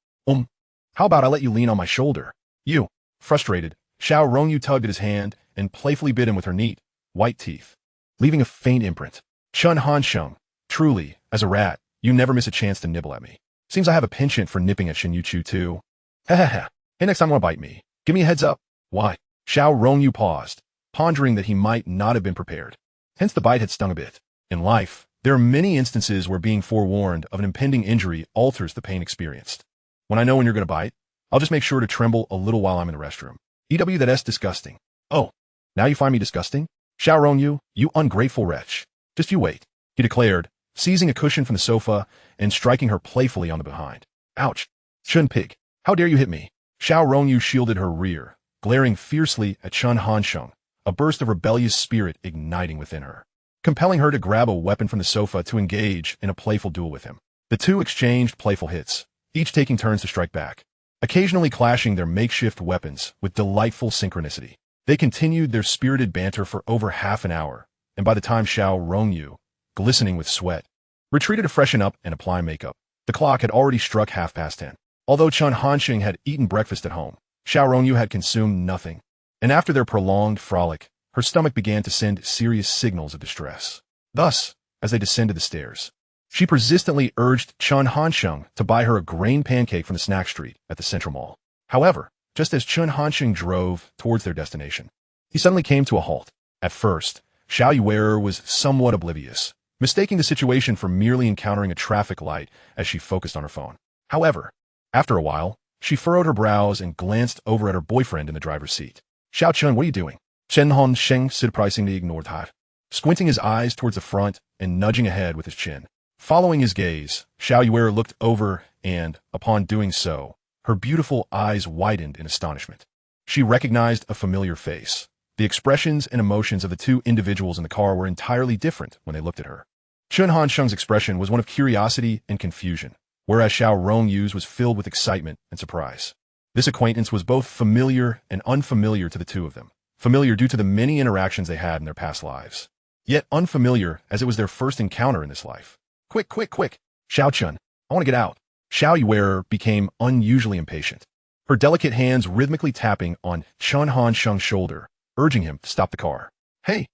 How about I let you lean on my shoulder? You. Frustrated, Xiao Rongyu tugged at his hand and playfully bit him with her neat, white teeth, leaving a faint imprint. Chen Hansheng, truly, as a rat, you never miss a chance to nibble at me. Seems I have a penchant for nipping at Youchu too. Hey, next time wanna bite me. Give me a heads up. Why? Xiao Rongyu paused, pondering that he might not have been prepared. Hence the bite had stung a bit. In life, there are many instances where being forewarned of an impending injury alters the pain experienced. When I know when you're going to bite, I'll just make sure to tremble a little while I'm in the restroom. That's disgusting. Oh, now you find me disgusting? Xiao Rongyu, you ungrateful wretch. Just you wait, he declared, seizing a cushion from the sofa and striking her playfully on the behind. Ouch. Chun pig, how dare you hit me? Xiao Rongyu shielded her rear, glaring fiercely at Chen Hansheng, a burst of rebellious spirit igniting within her, compelling her to grab a weapon from the sofa to engage in a playful duel with him. The two exchanged playful hits, each taking turns to strike back, occasionally clashing their makeshift weapons with delightful synchronicity. They continued their spirited banter for over half an hour, and by the time Xiao Rongyu, glistening with sweat, retreated to freshen up and apply makeup, the clock had already struck 10:30. Although Chen Hansheng had eaten breakfast at home, Xiao Rongyu had consumed nothing, and after their prolonged frolic, her stomach began to send serious signals of distress. Thus, as they descended the stairs, she persistently urged Chen Hansheng to buy her a grain pancake from the snack street at the Central Mall. However, just as Chen Hansheng drove towards their destination, he suddenly came to a halt. At first, Xiao Yue was somewhat oblivious, mistaking the situation for merely encountering a traffic light as she focused on her phone. However, after a while, she furrowed her brows and glanced over at her boyfriend in the driver's seat. Xiao Chen, what are you doing? Chen Hansheng surprisingly ignored her. squinting his eyes towards the front and nudging ahead with his chin. Following his gaze, Xiao Yuer looked over and, upon doing so, her beautiful eyes widened in astonishment. She recognized a familiar face. The expressions and emotions of the two individuals in the car were entirely different when they looked at her. Chen Hansheng's expression was one of curiosity and confusion, whereas Xiao Rongyu's was filled with excitement and surprise. This acquaintance was both familiar and unfamiliar to the two of them. Familiar due to the many interactions they had in their past lives, yet unfamiliar as it was their first encounter in this life. Quick, quick, quick! Xiao Chun, I want to get out. Xiao Yuer became unusually impatient, her delicate hands rhythmically tapping on Chen Hansheng's shoulder, urging him to stop the car. Hey,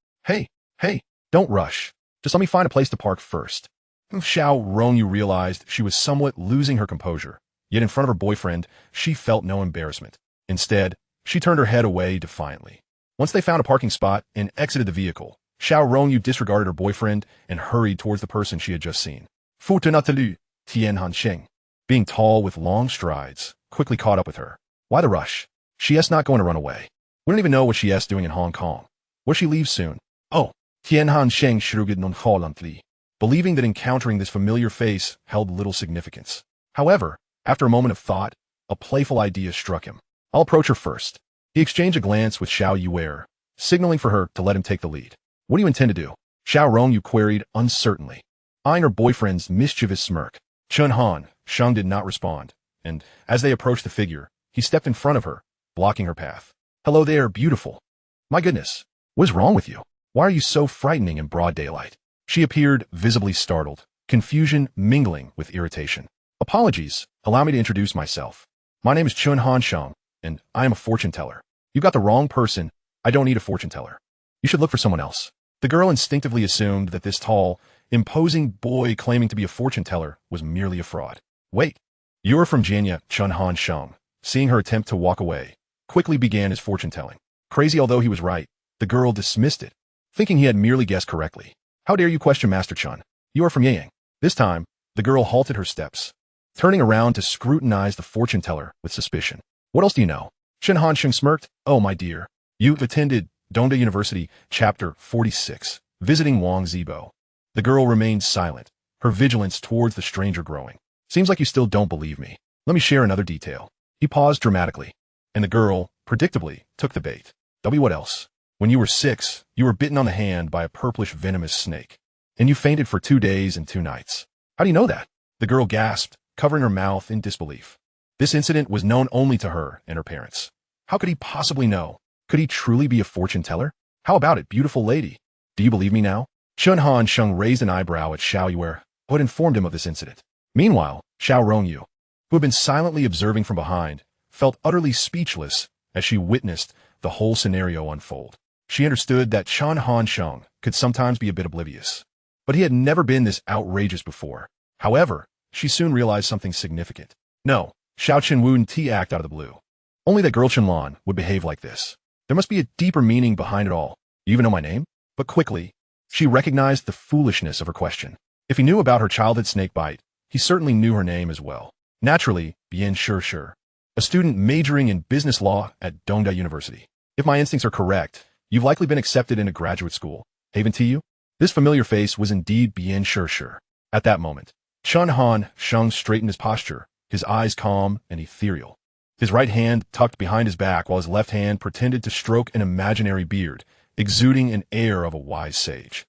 don't rush. Just let me find a place to park first. Xiao Rongyu realized she was somewhat losing her composure, yet in front of her boyfriend, she felt no embarrassment. Instead, she turned her head away defiantly. Once they found a parking spot and exited the vehicle, Xiao Rongyu disregarded her boyfriend and hurried towards the person she had just seen. Futanatalu, Tian Hansheng, being tall with long strides, quickly caught up with her. Why the rush? She's not going to run away. We don't even know what she's doing in Hong Kong. Will she leave soon? Oh, Tian Hansheng shrugged nonchalantly, believing that encountering this familiar face held little significance. However, after a moment of thought, a playful idea struck him. I'll approach her first. He exchanged a glance with Xiao Yuer, signaling for her to let him take the lead. What do you intend to do? Xiao Rongyu queried uncertainly, eyeing her boyfriend's mischievous smirk. Chen Hansheng did not respond, and as they approached the figure, he stepped in front of her, blocking her path. Hello there, beautiful. My goodness, what is wrong with you? Why are you so frightening in broad daylight? She appeared visibly startled, confusion mingling with irritation. Apologies, allow me to introduce myself. My name is Chen Hansheng, and I am a fortune teller. You got the wrong person. I don't need a fortune teller. You should look for someone else. The girl instinctively assumed that this tall, imposing boy claiming to be a fortune teller was merely a fraud. Wait, you are from Janya. Chen Hansheng, seeing her attempt to walk away, quickly began his fortune telling. Crazy although he was right, the girl dismissed it, thinking he had merely guessed correctly. How dare you question Master Chen? You are from Yang. This time, the girl halted her steps, turning around to scrutinize the fortune teller with suspicion. What else do you know? Chen Hansheng smirked. Oh, my dear. You attended Dongda University, Chapter 46, visiting Wang Zibo. The girl remained silent, her vigilance towards the stranger growing. Seems like you still don't believe me. Let me share another detail. He paused dramatically, and the girl, predictably, took the bait. What else? When you were 6, you were bitten on the hand by a purplish venomous snake, and you fainted for 2 days and 2 nights. How do you know that? The girl gasped, covering her mouth in disbelief. This incident was known only to her and her parents. How could he possibly know? Could he truly be a fortune teller? How about it, beautiful lady? Do you believe me now? Chen Hansheng raised an eyebrow at Xiao Yuer, who had informed him of this incident. Meanwhile, Xiao Rongyu, who had been silently observing from behind, felt utterly speechless as she witnessed the whole scenario unfold. She understood that Chen Hansheng could sometimes be a bit oblivious, but he had never been this outrageous before. However, she soon realized something significant. No, Xiao Chen wouldn't act out of the blue. Only that girl Chen Lan would behave like this. There must be a deeper meaning behind it all. You even know my name? But quickly, she recognized the foolishness of her question. If he knew about her childhood snake bite, he certainly knew her name as well. Naturally, Bien Sure, a student majoring in business law at Dongda University. If my instincts are correct, you've likely been accepted into graduate school. Haven't you? This familiar face was indeed Bien Sure. At that moment, Chen Hansheng straightened his posture, his eyes calm and ethereal. His right hand tucked behind his back while his left hand pretended to stroke an imaginary beard, exuding an air of a wise sage.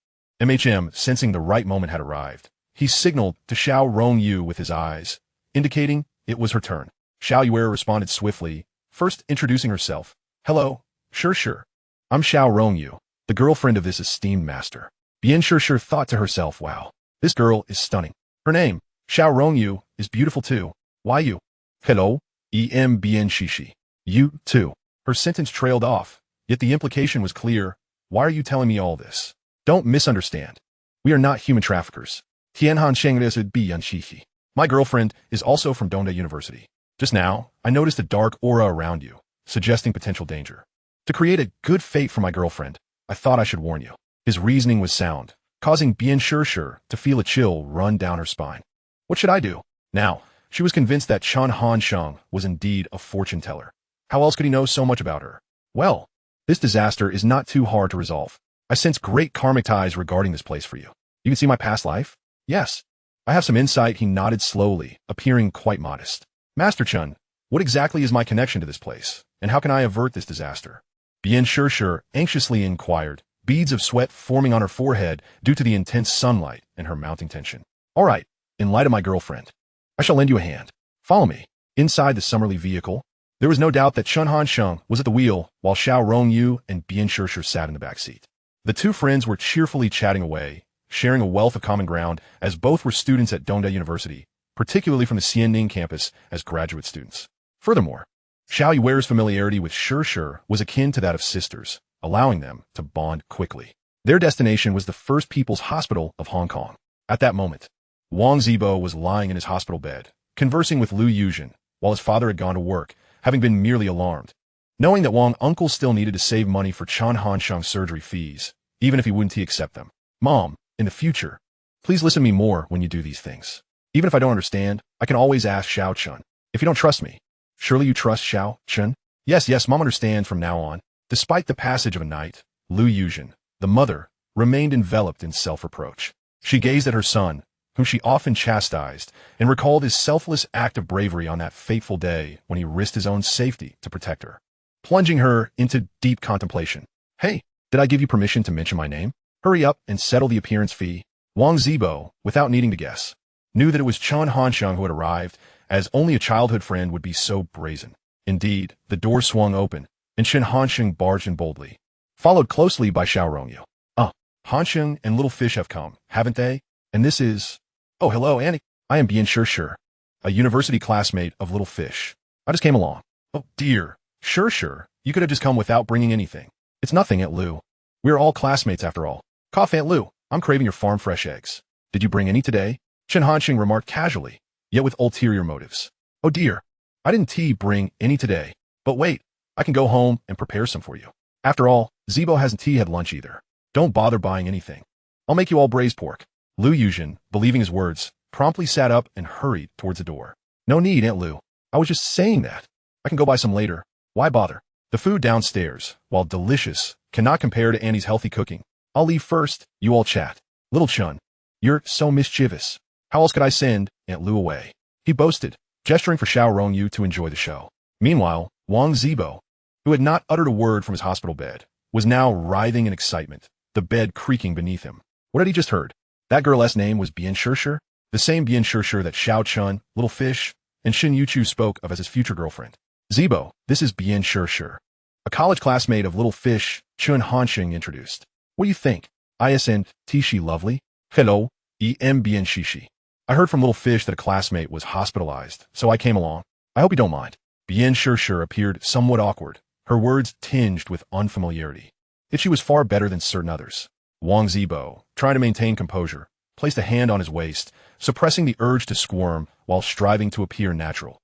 Sensing the right moment had arrived, he signaled to Xiao Rongyu with his eyes, indicating it was her turn. Xiao Yuer responded swiftly, first introducing herself. Hello, Sure. I'm Xiao Rongyu, the girlfriend of this esteemed master. Bien Sure thought to herself, wow, this girl is stunning. Her name, Xiao Rongyu, is beautiful too. Why you? Hello, Bien Shishi. You, too. Her sentence trailed off, yet the implication was clear. Why are you telling me all this? Don't misunderstand. We are not human traffickers. Tianhan Shengresu Bian Shishi. My girlfriend is also from Dongda University. Just now, I noticed a dark aura around you, suggesting potential danger. To create a good fate for my girlfriend, I thought I should warn you. His reasoning was sound, causing Bien Sure to feel a chill run down her spine. What should I do? Now, she was convinced that Chen Hansheng was indeed a fortune teller. How else could he know so much about her? Well, this disaster is not too hard to resolve. I sense great karmic ties regarding this place for you. You can see my past life? Yes. I have some insight, he nodded slowly, appearing quite modest. Master Chen, what exactly is my connection to this place, and how can I avert this disaster? Bien Shishir anxiously inquired, beads of sweat forming on her forehead due to the intense sunlight and her mounting tension. All right, in light of my girlfriend, I shall lend you a hand. Follow me. Inside the summerly vehicle, there was no doubt that Chen Hansheng was at the wheel, while Xiao Rongyu and Bien Shishir sat in the back seat. The two friends were cheerfully chatting away, sharing a wealth of common ground, as both were students at Dongda University, particularly from the Xianning campus as graduate students. Furthermore, Xiao Yuer's familiarity with Shishir was akin to that of sisters, allowing them to bond quickly. Their destination was the First People's Hospital of Hong Kong. At that moment, Wang Zibo was lying in his hospital bed, conversing with Lu Yuzhen, while his father had gone to work, having been merely alarmed. Knowing that Wang uncle still needed to save money for Chen Hansheng's surgery fees, even if he wouldn't accept them. Mom, in the future, please listen to me more when you do these things. Even if I don't understand, I can always ask Xiao Chen. If you don't trust me, surely you trust Xiao Chen? Yes, Mom understands from now on. Despite the passage of a night, Lu Yuzhen, the mother, remained enveloped in self-reproach. She gazed at her son, whom she often chastised, and recalled his selfless act of bravery on that fateful day when he risked his own safety to protect her, plunging her into deep contemplation. Hey, did I give you permission to mention my name? Hurry up and settle the appearance fee. Wang Zibo, without needing to guess, knew that it was Chen Hansheng who had arrived, as only a childhood friend would be so brazen. Indeed, the door swung open, and Chen Hansheng barged in boldly, followed closely by Xiao Rongyu. Hansheng and Little Fish have come, haven't they? And this is... Oh, hello, Annie. I am Bien Shishir, a university classmate of Little Fish. I just came along. Oh, dear. Sure. You could have just come without bringing anything. It's nothing, Aunt Lu. We're all classmates after all. Cough, Aunt Lu. I'm craving your farm fresh eggs. Did you bring any today? Chen Hansheng remarked casually, yet with ulterior motives. Oh dear. I didn't bring any today. But wait, I can go home and prepare some for you. After all, Zibo hasn't had lunch either. Don't bother buying anything. I'll make you all braised pork. Lu Yuzhen, believing his words, promptly sat up and hurried towards the door. No need, Aunt Lu. I was just saying that. I can go buy some later. Why bother? The food downstairs, while delicious, cannot compare to Annie's healthy cooking. I'll leave first, you all chat. Little Chun, you're so mischievous. How else could I send Aunt Lu away? He boasted, gesturing for Xiao Rongyu to enjoy the show. Meanwhile, Wang Zibo, who had not uttered a word from his hospital bed, was now writhing in excitement, the bed creaking beneath him. What had he just heard? That girl's name was Bien Shishir, the same Bien Shishir that Xiao Chun, Little Fish, and Shen Youchu spoke of as his future girlfriend. Zibo, this is Bien Shishir, a college classmate of Little Fish, Chen Hansheng introduced. What do you think? Isn't she lovely? Hello, Bien Shishi. I heard from Little Fish that a classmate was hospitalized, so I came along. I hope you don't mind. Bien Shishir appeared somewhat awkward, her words tinged with unfamiliarity. Yet she was far better than certain others. Wang Zibo, trying to maintain composure, placed a hand on his waist, suppressing the urge to squirm while striving to appear natural.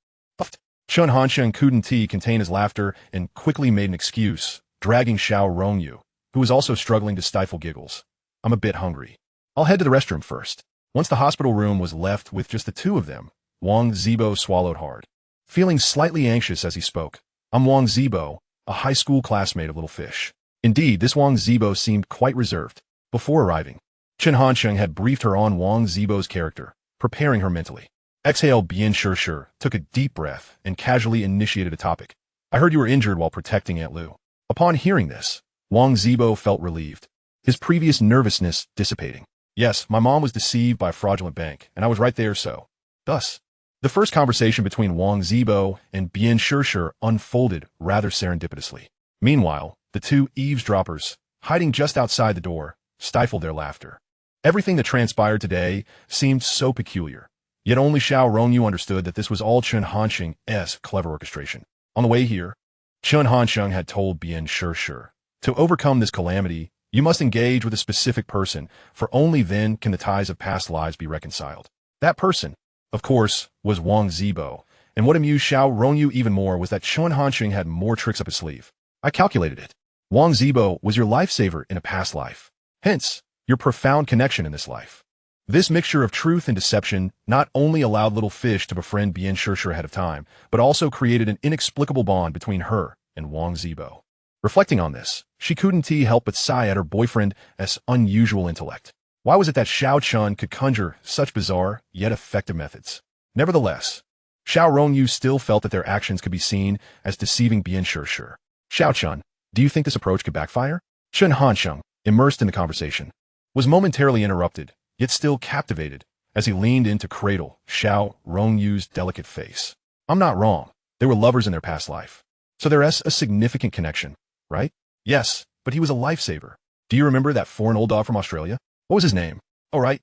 Chen Hansheng couldn't contain his laughter and quickly made an excuse, dragging Xiao Rongyu, who was also struggling to stifle giggles. I'm a bit hungry. I'll head to the restroom first. Once the hospital room was left with just the two of them, Wang Zibo swallowed hard, feeling slightly anxious as he spoke. I'm Wang Zibo, a high school classmate of Little Fish. Indeed, this Wang Zibo seemed quite reserved. Before arriving, Chen Hansheng had briefed her on Wang Zibo's character, preparing her mentally. Exhale, Bien Shishir took a deep breath and casually initiated a topic. I heard you were injured while protecting Aunt Lu. Upon hearing this, Wang Zibo felt relieved, his previous nervousness dissipating. Yes, my mom was deceived by a fraudulent bank, and I was right there so. Thus, the first conversation between Wang Zibo and Bien Shishir unfolded rather serendipitously. Meanwhile, the two eavesdroppers, hiding just outside the door, stifled their laughter. Everything that transpired today seemed so peculiar, yet only Xiao Rongyu understood that this was all Chen Hansheng's clever orchestration. On the way here, Chen Hansheng had told Bien Shishir, to overcome this calamity, you must engage with a specific person, for only then can the ties of past lives be reconciled. That person, of course, was Wang Zibo, and what amused Xiao Rongyu even more was that Chen Hansheng had more tricks up his sleeve. I calculated it. Wang Zibo was your lifesaver in a past life. Hence, your profound connection in this life. This mixture of truth and deception not only allowed Little Fish to befriend Bien Shishir ahead of time, but also created an inexplicable bond between her and Wang Zibo. Reflecting on this, she couldn't help but sigh at her boyfriend's unusual intellect. Why was it that Xiao Chun could conjure such bizarre, yet effective methods? Nevertheless, Xiao Rongyu still felt that their actions could be seen as deceiving Bian Shishir. Xiao Chun, do you think this approach could backfire? Chen Hansheng, immersed in the conversation, was momentarily interrupted, yet still captivated, as he leaned in to cradle Xiao Rongyu's delicate face. I'm not wrong. They were lovers in their past life. So there's a significant connection, right? Yes, but he was a lifesaver. Do you remember that foreign old dog from Australia? What was his name? Oh, right.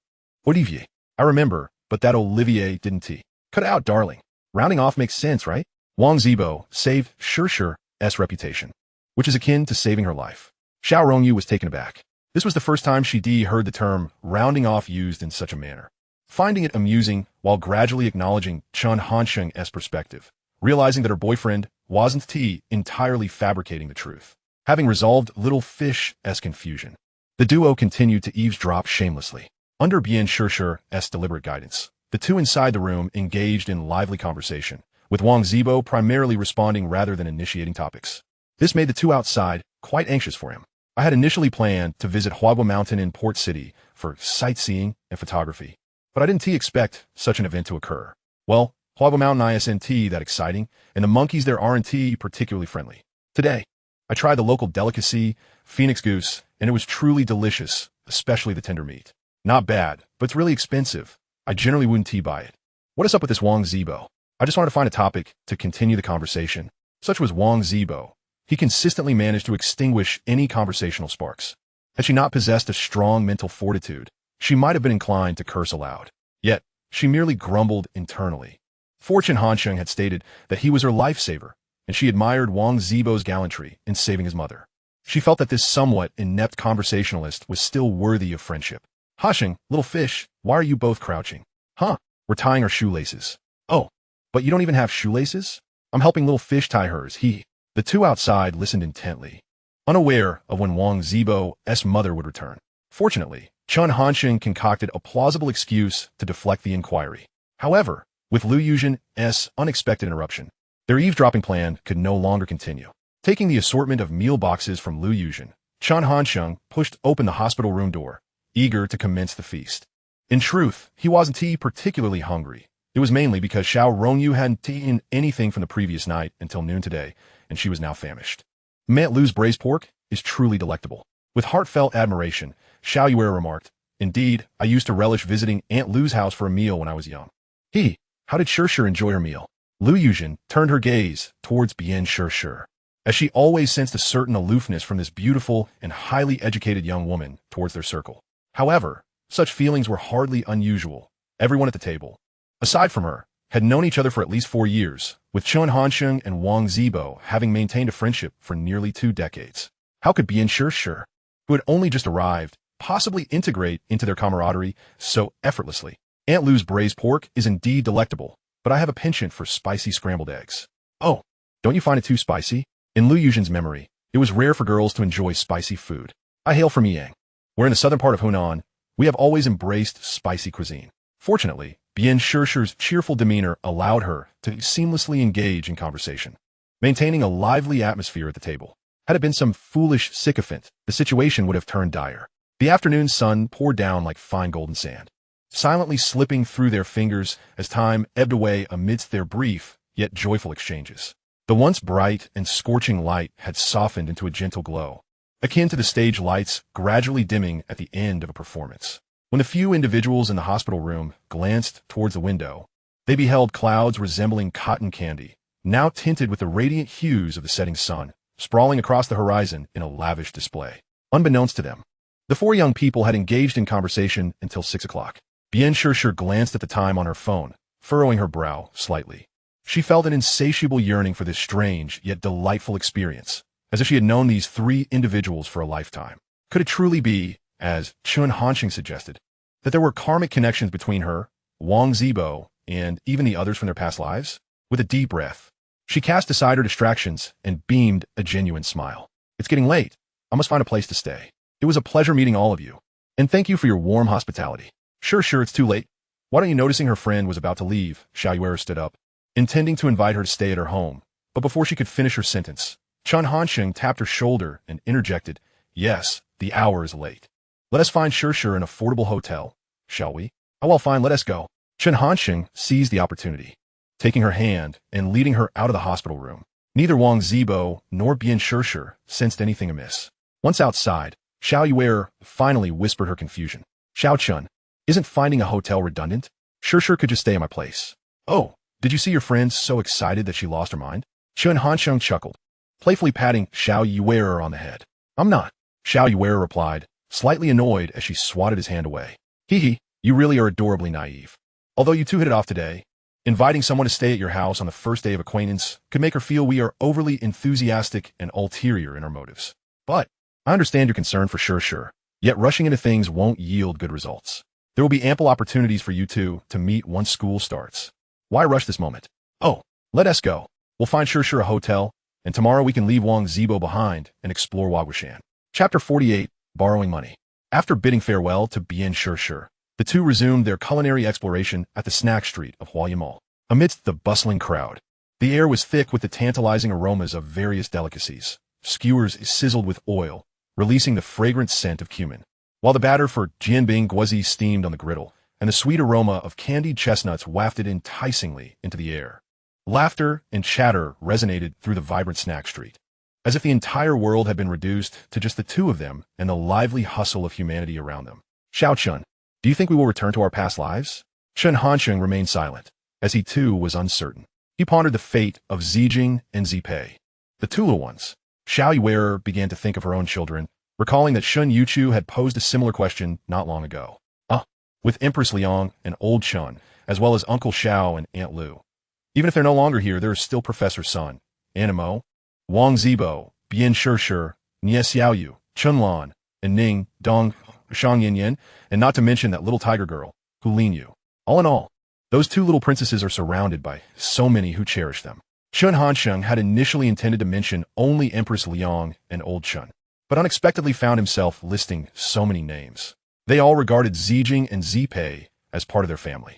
Olivier. I remember, but that Olivier didn't he? Cut it out, darling. Rounding off makes sense, right? Wang Zibo saved Shishir's reputation, which is akin to saving her life. Xiao Rongyu was taken aback. This was the first time she heard the term rounding off used in such a manner. Finding it amusing while gradually acknowledging Chen Hansheng's perspective, realizing that her boyfriend wasn't entirely fabricating the truth. Having resolved little fish's confusion, the duo continued to eavesdrop shamelessly. Under Bian Shishir's deliberate guidance, the two inside the room engaged in lively conversation, with Wang Zibo primarily responding rather than initiating topics. This made the two outside quite anxious for him. I had initially planned to visit Huaguo Mountain in Port City for sightseeing and photography, but I didn't expect such an event to occur. Well, Huaguo Mountain isn't that exciting, and the monkeys there aren't particularly friendly. Today, I tried the local delicacy, phoenix goose, and it was truly delicious, especially the tender meat. Not bad, but it's really expensive. I generally wouldn't buy it. What is up with this Wang Zibo? I just wanted to find a topic to continue the conversation. Such was Wang Zibo. He consistently managed to extinguish any conversational sparks. Had she not possessed a strong mental fortitude, she might have been inclined to curse aloud. Yet, she merely grumbled internally. Fortune Hansheng had stated that he was her lifesaver, and she admired Wang Zibo's gallantry in saving his mother. She felt that this somewhat inept conversationalist was still worthy of friendship. Hansheng, little fish, why are you both crouching? Huh, we're tying our shoelaces. Oh, but you don't even have shoelaces? I'm helping little fish tie hers, The two outside listened intently, unaware of when Wang Zibo's mother would return. Fortunately, Chen Hansheng concocted a plausible excuse to deflect the inquiry. However, with Lu Yuzhen's unexpected interruption, their eavesdropping plan could no longer continue. Taking the assortment of meal boxes from Lu Yuzhen, Chen Hansheng pushed open the hospital room door, eager to commence the feast. In truth, he wasn't particularly hungry. It was mainly because Xiao Rongyu hadn't eaten anything from the previous night until noon today, and she was now famished. Aunt Lu's braised pork is truly delectable. With heartfelt admiration, Xiao Yuera remarked, Indeed, I used to relish visiting Aunt Lu's house for a meal when I was young. How did Shishir enjoy her meal? Lu Yuzhen turned her gaze towards Bian Shishir, as she always sensed a certain aloofness from this beautiful and highly educated young woman towards their circle. However, such feelings were hardly unusual. Everyone at the table, aside from her, had known each other for at least 4 years, with Chen Hansheng and Wang Zibo having maintained a friendship for nearly 2 decades. How could Bian Shishir, who had only just arrived, possibly integrate into their camaraderie so effortlessly? Aunt Lu's braised pork is indeed delectable, but I have a penchant for spicy scrambled eggs. Oh, don't you find it too spicy? In Lu Yuzhen's memory, it was rare for girls to enjoy spicy food. I hail from Yang, where in the southern part of Hunan, we have always embraced spicy cuisine. Fortunately, Bian Shishir's cheerful demeanor allowed her to seamlessly engage in conversation, maintaining a lively atmosphere at the table. Had it been some foolish sycophant, the situation would have turned dire. The afternoon sun poured down like fine golden sand, silently slipping through their fingers as time ebbed away amidst their brief yet joyful exchanges. The once bright and scorching light had softened into a gentle glow, akin to the stage lights gradually dimming at the end of a performance. When the few individuals in the hospital room glanced towards the window, they beheld clouds resembling cotton candy, now tinted with the radiant hues of the setting sun, sprawling across the horizon in a lavish display. Unbeknownst to them, the 4 young people had engaged in conversation until 6 o'clock. Bian Shishir glanced at the time on her phone, furrowing her brow slightly. She felt an insatiable yearning for this strange yet delightful experience, as if she had known these 3 individuals for a lifetime. Could it truly be, as Chen Hansheng suggested, that there were karmic connections between her, Wang Zibo, and even the others from their past lives? With a deep breath, she cast aside her distractions and beamed a genuine smile. It's getting late. I must find a place to stay. It was a pleasure meeting all of you, and thank you for your warm hospitality. Sure, it's too late. Why don't you? Noticing her friend was about to leave, Xiao Yuera stood up, intending to invite her to stay at her home, but before she could finish her sentence, Chen Hansheng tapped her shoulder and interjected, "Yes, the hour is late. Let us find Sure an affordable hotel, shall we?" "Oh, well, fine, let us go." Chen Hansheng seized the opportunity, taking her hand and leading her out of the hospital room. Neither Wang Zibo nor Bian Sure sensed anything amiss. Once outside, Xiao Yuer finally whispered her confusion. "Xiao Chun, isn't finding a hotel redundant? Sure could just stay at my place." "Oh, did you see your friend so excited that she lost her mind?" Chen Hansheng chuckled, playfully patting Xiao Yuer on the head. "I'm not," Xiao Yuer replied, slightly annoyed as she swatted his hand away. "Hee, you really are adorably naive. Although you two hit it off today, inviting someone to stay at your house on the first day of acquaintance could make her feel we are overly enthusiastic and ulterior in our motives. But I understand your concern for Sure, yet rushing into things won't yield good results. There will be ample opportunities for you two to meet once school starts. Why rush this moment? Oh, let us go. We'll find Sure a hotel, and tomorrow we can leave Wang Zibo behind and explore Waguashan." Chapter 48, Borrowing Money. After bidding farewell to Bian Sure, the two resumed their culinary exploration at the snack street of Huayamall. Amidst the bustling crowd, the air was thick with the tantalizing aromas of various delicacies. Skewers sizzled with oil, releasing the fragrant scent of cumin, while the batter for jianbing guozi steamed on the griddle, and the sweet aroma of candied chestnuts wafted enticingly into the air. Laughter and chatter resonated through the vibrant snack street, as if the entire world had been reduced to just the two of them and the lively hustle of humanity around them. "Xiao Chun, do you think we will return to our past lives?" Chen Hansheng remained silent, as he too was uncertain. He pondered the fate of Zijing and Zipei, the two little ones. Xiao Yuer began to think of her own children, recalling that Shun Youchu had posed a similar question not long ago. With Empress Liang and Old Chun, as well as Uncle Xiao and Aunt Lu. Even if they're no longer here, there is still Professor Sun, Animo, Wang Zibo, Bian Sure, Nie Xiaoyu, Chun Lan, and Ning, Dong, Shang Yin, and not to mention that little tiger girl, Hu Lin Yu. All in all, those two little princesses are surrounded by so many who cherish them. Chen Hansheng had initially intended to mention only Empress Liang and Old Chun, but unexpectedly found himself listing so many names. They all regarded Zijing and Zipei as part of their family.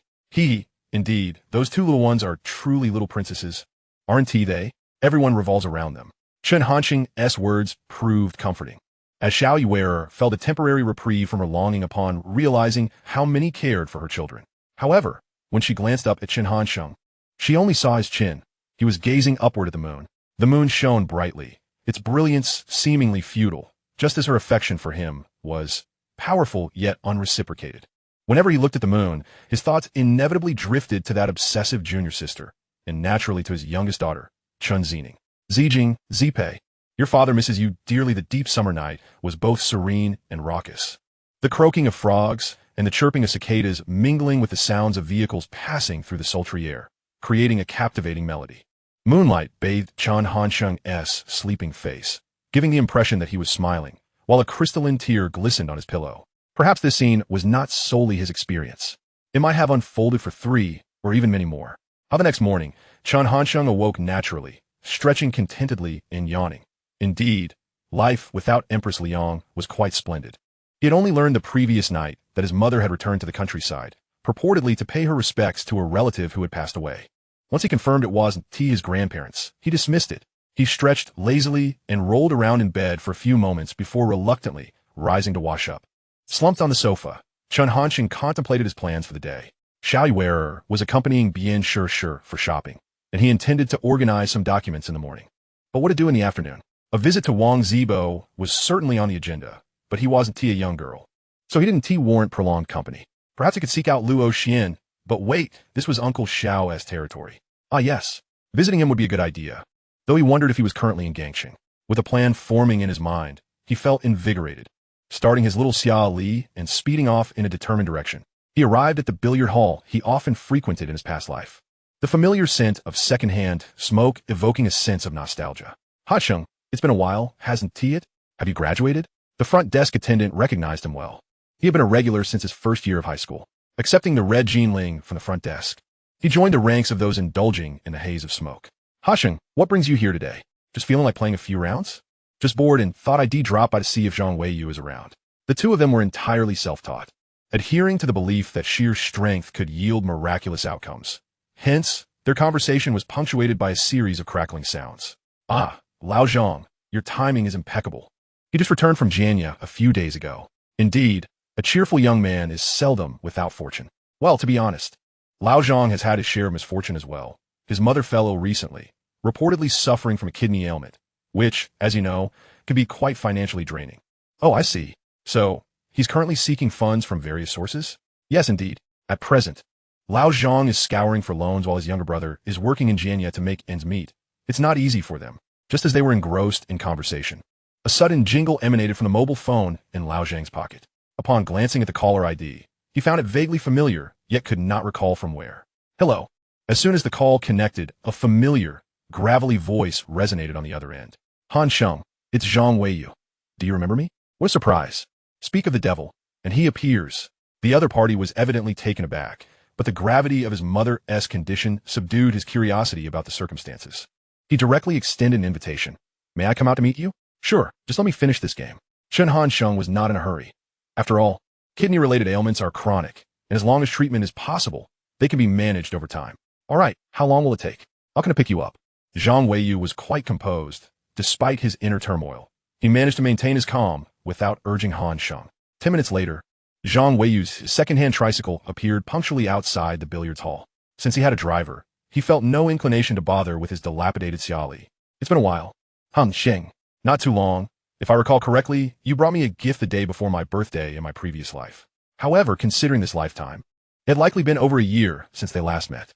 Indeed, those two little ones are truly little princesses. Aren't they? Everyone revolves around them. Chen Hansheng's words proved comforting, as Xiao Yuer felt a temporary reprieve from her longing upon realizing how many cared for her children. However, when she glanced up at Chen Hansheng, she only saw his chin. He was gazing upward at the moon. The moon shone brightly, its brilliance seemingly futile, just as her affection for him was powerful yet unreciprocated. Whenever he looked at the moon, his thoughts inevitably drifted to that obsessive junior sister, and naturally to his youngest daughter, Chun Zining. "Zijing, Zipei, your father misses you dearly." The deep summer night was both serene and raucous. The croaking of frogs and the chirping of cicadas mingling with the sounds of vehicles passing through the sultry air, creating a captivating melody. Moonlight bathed Chen Hansheng's sleeping face, giving the impression that he was smiling, while a crystalline tear glistened on his pillow. Perhaps this scene was not solely his experience. It might have unfolded for 3 or even many more. How the next morning, Chen Hansheng awoke naturally, stretching contentedly and yawning. Indeed, life without Empress Liang was quite splendid. He had only learned the previous night that his mother had returned to the countryside, purportedly to pay her respects to a relative who had passed away. Once he confirmed it wasn't his grandparents, he dismissed it. He stretched lazily and rolled around in bed for a few moments before reluctantly rising to wash up. Slumped on the sofa, Chen Hansheng contemplated his plans for the day. Xiao Yuer was accompanying Bian Sure for shopping, and he intended to organize some documents in the morning. But what to do in the afternoon? A visit to Wang Zibo was certainly on the agenda, but he wasn't a young girl, so he didn't warrant prolonged company. Perhaps he could seek out Luo Xian, but wait, this was Uncle Xiao's territory. Yes, visiting him would be a good idea, though he wondered if he was currently in Gangxing. With a plan forming in his mind, he felt invigorated, starting his little Xia Li and speeding off in a determined direction. He arrived at the billiard hall he often frequented in his past life, the familiar scent of second-hand smoke evoking a sense of nostalgia. "Hansheng, it's been a while, hasn't it? Have you graduated?" The front desk attendant recognized him well. He had been a regular since his first year of high school. Accepting the red Jinling from the front desk, he joined the ranks of those indulging in the haze of smoke. "Hansheng, what brings you here today? Just feeling like playing a few rounds?" "Just bored and thought I'd drop by to see if Zhang Weiyu is around." The two of them were entirely self-taught, adhering to the belief that sheer strength could yield miraculous outcomes. Hence, their conversation was punctuated by a series of crackling sounds. Lao Zhang, your timing is impeccable. He just returned from Jianya a few days ago. Indeed, a cheerful young man is seldom without fortune. Well, to be honest, Lao Zhang has had his share of misfortune as well. His mother fell ill recently, reportedly suffering from a kidney ailment, which, as you know, can be quite financially draining. Oh, I see. So, he's currently seeking funds from various sources? Yes, indeed. At present, Lao Zhang is scouring for loans while his younger brother is working in Jianya to make ends meet. It's not easy for them, just as they were engrossed in conversation. A sudden jingle emanated from the mobile phone in Lao Zhang's pocket. Upon glancing at the caller ID, he found it vaguely familiar, yet could not recall from where. Hello. As soon as the call connected, a familiar, gravelly voice resonated on the other end. Han Sheng, it's Zhang Weiyu. Do you remember me? What a surprise. Speak of the devil, and he appears. The other party was evidently taken aback, but the gravity of his mother's condition subdued his curiosity about the circumstances. He directly extended an invitation. May I come out to meet you? Sure, just let me finish this game. Chen Han Sheng was not in a hurry. After all, kidney-related ailments are chronic, and as long as treatment is possible, they can be managed over time. All right, how long will it take? How can I pick you up? Zhang Weiyu was quite composed, despite his inner turmoil. He managed to maintain his calm without urging Han Sheng. 10 minutes later, Zhang Weiyu's second-hand tricycle appeared punctually outside the billiards hall. Since he had a driver, he felt no inclination to bother with his dilapidated Xiao. It's been a while. Han Sheng. Not too long. If I recall correctly, you brought me a gift the day before my birthday in my previous life. However, considering this lifetime, it had likely been over a year since they last met.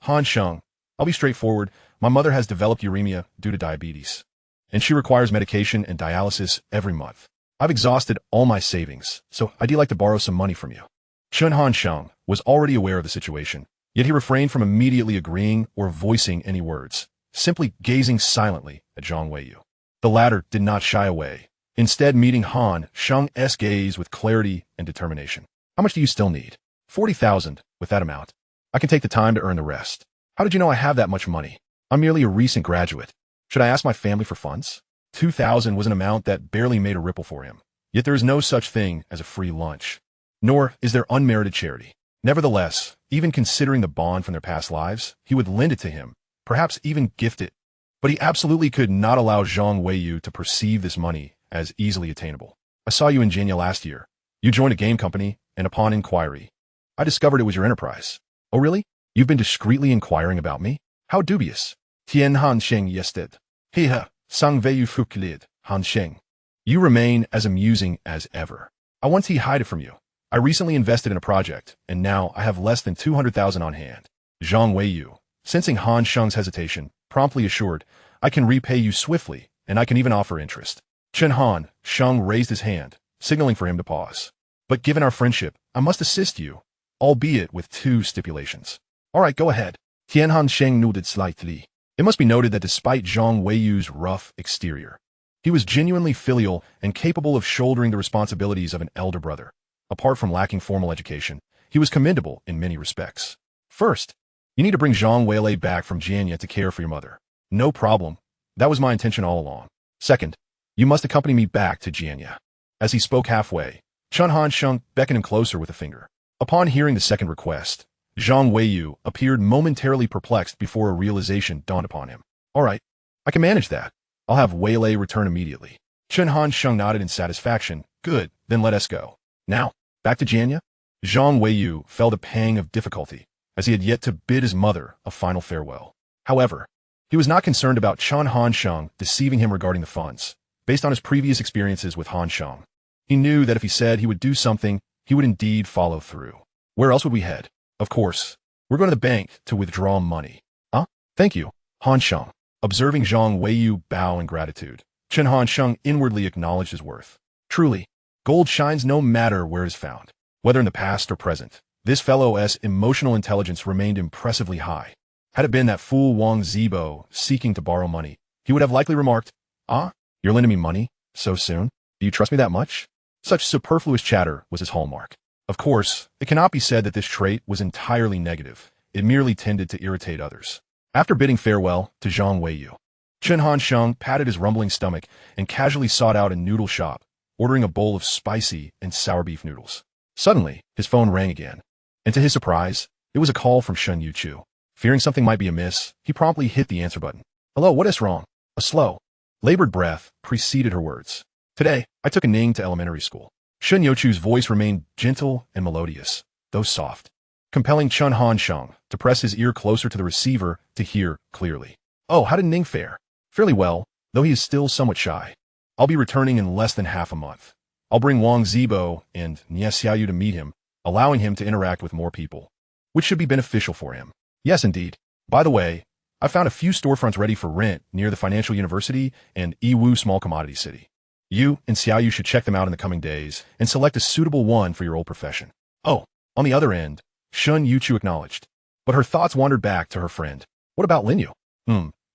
Han Sheng. I'll be straightforward. My mother has developed uremia due to diabetes, and she requires medication and dialysis every month. I've exhausted all my savings, so I'd like to borrow some money from you. Chen Han Sheng was already aware of the situation, yet he refrained from immediately agreeing or voicing any words, simply gazing silently at Zhang Weiyu. The latter did not shy away, instead meeting Han Sheng's gaze with clarity and determination. How much do you still need? 40,000, with that amount. I can take the time to earn the rest. How did you know I have that much money? I'm merely a recent graduate. Should I ask my family for funds? 2,000 was an amount that barely made a ripple for him. Yet there is no such thing as a free lunch. Nor is there unmerited charity. Nevertheless, even considering the bond from their past lives, he would lend it to him, perhaps even gift it. But he absolutely could not allow Zhang Weiyu to perceive this money as easily attainable. I saw you in Jianya last year. You joined a game company, and upon inquiry, I discovered it was your enterprise. Oh really? You've been discreetly inquiring about me? How dubious. Tian Han Sheng yested. Heha, sang Weiyu fuklid, Han Sheng. You remain as amusing as ever. I once hide it from you. I recently invested in a project, and now I have less than 200,000 on hand. Zhang Weiyu, sensing Han Sheng's hesitation, promptly assured, I can repay you swiftly, and I can even offer interest. Chen Han Sheng raised his hand, signaling for him to pause. But given our friendship, I must assist you, albeit with 2 stipulations. All right, go ahead. Tian Han Sheng nodded slightly. It must be noted that despite Zhang Weiyu's rough exterior, he was genuinely filial and capable of shouldering the responsibilities of an elder brother. Apart from lacking formal education, he was commendable in many respects. First, you need to bring Zhang Weilei back from Jianya to care for your mother. No problem. That was my intention all along. Second, you must accompany me back to Jianya. As he spoke halfway, Chen Han Sheng beckoned him closer with a finger. Upon hearing the second request, Zhang Weiyu appeared momentarily perplexed before a realization dawned upon him. All right, I can manage that. I'll have Weilei return immediately. Chen Han Sheng nodded in satisfaction. Good, then let us go. Now, back to Jianya? Zhang Weiyu felt a pang of difficulty, as he had yet to bid his mother a final farewell. However, he was not concerned about Chen Han Sheng deceiving him regarding the funds. Based on his previous experiences with Han Sheng, he knew that if he said he would do something, he would indeed follow through. Where else would we head? Of course, we're going to the bank to withdraw money. Huh? Thank you, Han Sheng. Observing Zhang Weiyu bow in gratitude, Chen Han Sheng inwardly acknowledged his worth. Truly, gold shines no matter where it is found, whether in the past or present. This fellow's emotional intelligence remained impressively high. Had it been that fool Wang Zibo seeking to borrow money, he would have likely remarked, "Ah, you're lending me money? So soon? Do you trust me that much?" Such superfluous chatter was his hallmark. Of course, it cannot be said that this trait was entirely negative. It merely tended to irritate others. After bidding farewell to Zhang Weiyu, Chen Han Sheng patted his rumbling stomach and casually sought out a noodle shop, ordering a bowl of spicy and sour beef noodles. Suddenly, his phone rang again, and to his surprise, it was a call from Youchu. Fearing something might be amiss, he promptly hit the answer button. Hello, what is wrong? A slow, labored breath preceded her words. Today, I took a Ning to elementary school. Shen Youchu's voice remained gentle and melodious, though soft, compelling Chen Hansheng to press his ear closer to the receiver to hear clearly. Oh, how did Ning fare? Fairly well, though he is still somewhat shy. I'll be returning in less than half a month. I'll bring Wang Zibo and Xiao to meet him, allowing him to interact with more people, which should be beneficial for him. Yes, indeed. By the way, I found a few storefronts ready for rent near the financial university and Yiwu small commodity city. You and Xiao should check them out in the coming days and select a suitable one for your old profession. Oh, on the other end, Shun Youchu acknowledged, but her thoughts wandered back to her friend. What about Linyu?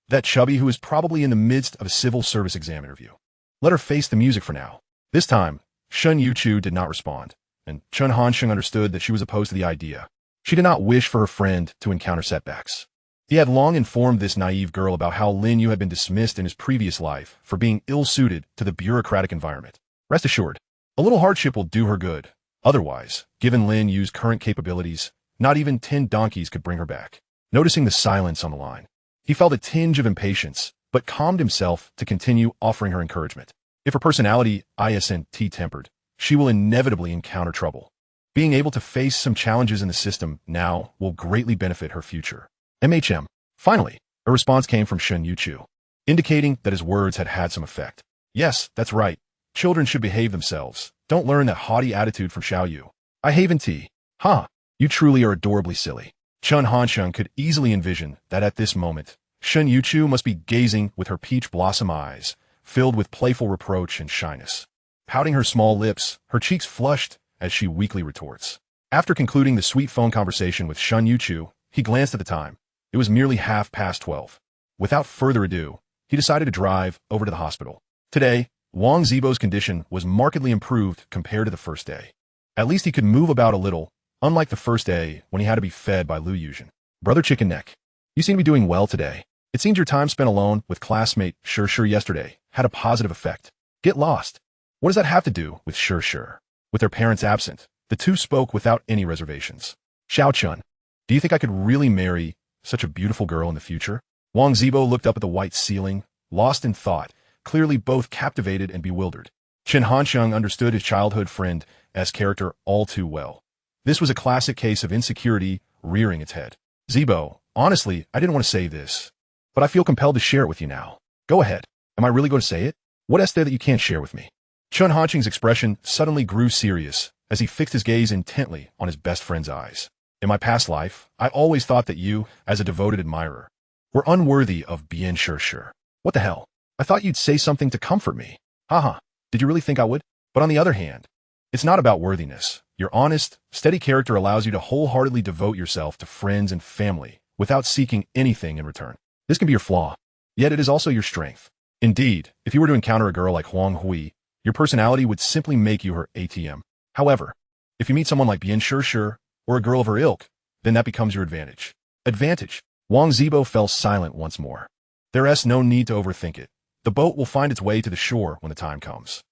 That chubby who is probably in the midst of a civil service exam interview. Let her face the music for now. This time, Shun Youchu did not respond, and Chen Hansheng understood that she was opposed to the idea. She did not wish for her friend to encounter setbacks. He had long informed this naive girl about how Lin Yu had been dismissed in his previous life for being ill-suited to the bureaucratic environment. Rest assured, a little hardship will do her good. Otherwise, given Lin Yu's current capabilities, not even 10 donkeys could bring her back. Noticing the silence on the line, he felt a tinge of impatience, but calmed himself to continue offering her encouragement. If her personality isn't tempered, she will inevitably encounter trouble. Being able to face some challenges in the system now will greatly benefit her future. Finally, a response came from Shen Youchu, indicating that his words had had some effect. Yes, that's right. Children should behave themselves. Don't learn that haughty attitude from Xiao Yu. I haven tea. You truly are adorably silly. Chen Hansheng could easily envision that at this moment, Shen Youchu must be gazing with her peach blossom eyes, filled with playful reproach and shyness. Pouting her small lips, her cheeks flushed as she weakly retorts. After concluding the sweet phone conversation with Shen Youchu, he glanced at the time. It was merely 12:30. Without further ado, he decided to drive over to the hospital. Today, Wang Zibo's condition was markedly improved compared to the first day. At least he could move about a little, unlike the first day when he had to be fed by Lu Yuzhen. Brother Chicken Neck, you seem to be doing well today. It seems your time spent alone with classmate Sure yesterday had a positive effect. Get lost. What does that have to do with Sure? With their parents absent, the two spoke without any reservations. Xiao Chun, do you think I could really marry such a beautiful girl in the future? Wang Zibo looked up at the white ceiling, lost in thought, clearly both captivated and bewildered. Chen Hansheng understood his childhood friend's character all too well. This was a classic case of insecurity rearing its head. Zibo, honestly, I didn't want to say this, but I feel compelled to share it with you now. Go ahead. Am I really going to say it? What is there that you can't share with me? Chen Hansheng's expression suddenly grew serious as he fixed his gaze intently on his best friend's eyes. In my past life, I always thought that you, as a devoted admirer, were unworthy of Bien Sure. What the hell? I thought you'd say something to comfort me. Did you really think I would? But on the other hand, it's not about worthiness. Your honest, steady character allows you to wholeheartedly devote yourself to friends and family without seeking anything in return. This can be your flaw, yet it is also your strength. Indeed, if you were to encounter a girl like Huang Hui, your personality would simply make you her ATM. However, if you meet someone like Bien Sure or a girl of her ilk, then that becomes your advantage. Advantage. Wang Zibo fell silent once more. There's no need to overthink it. The boat will find its way to the shore when the time comes.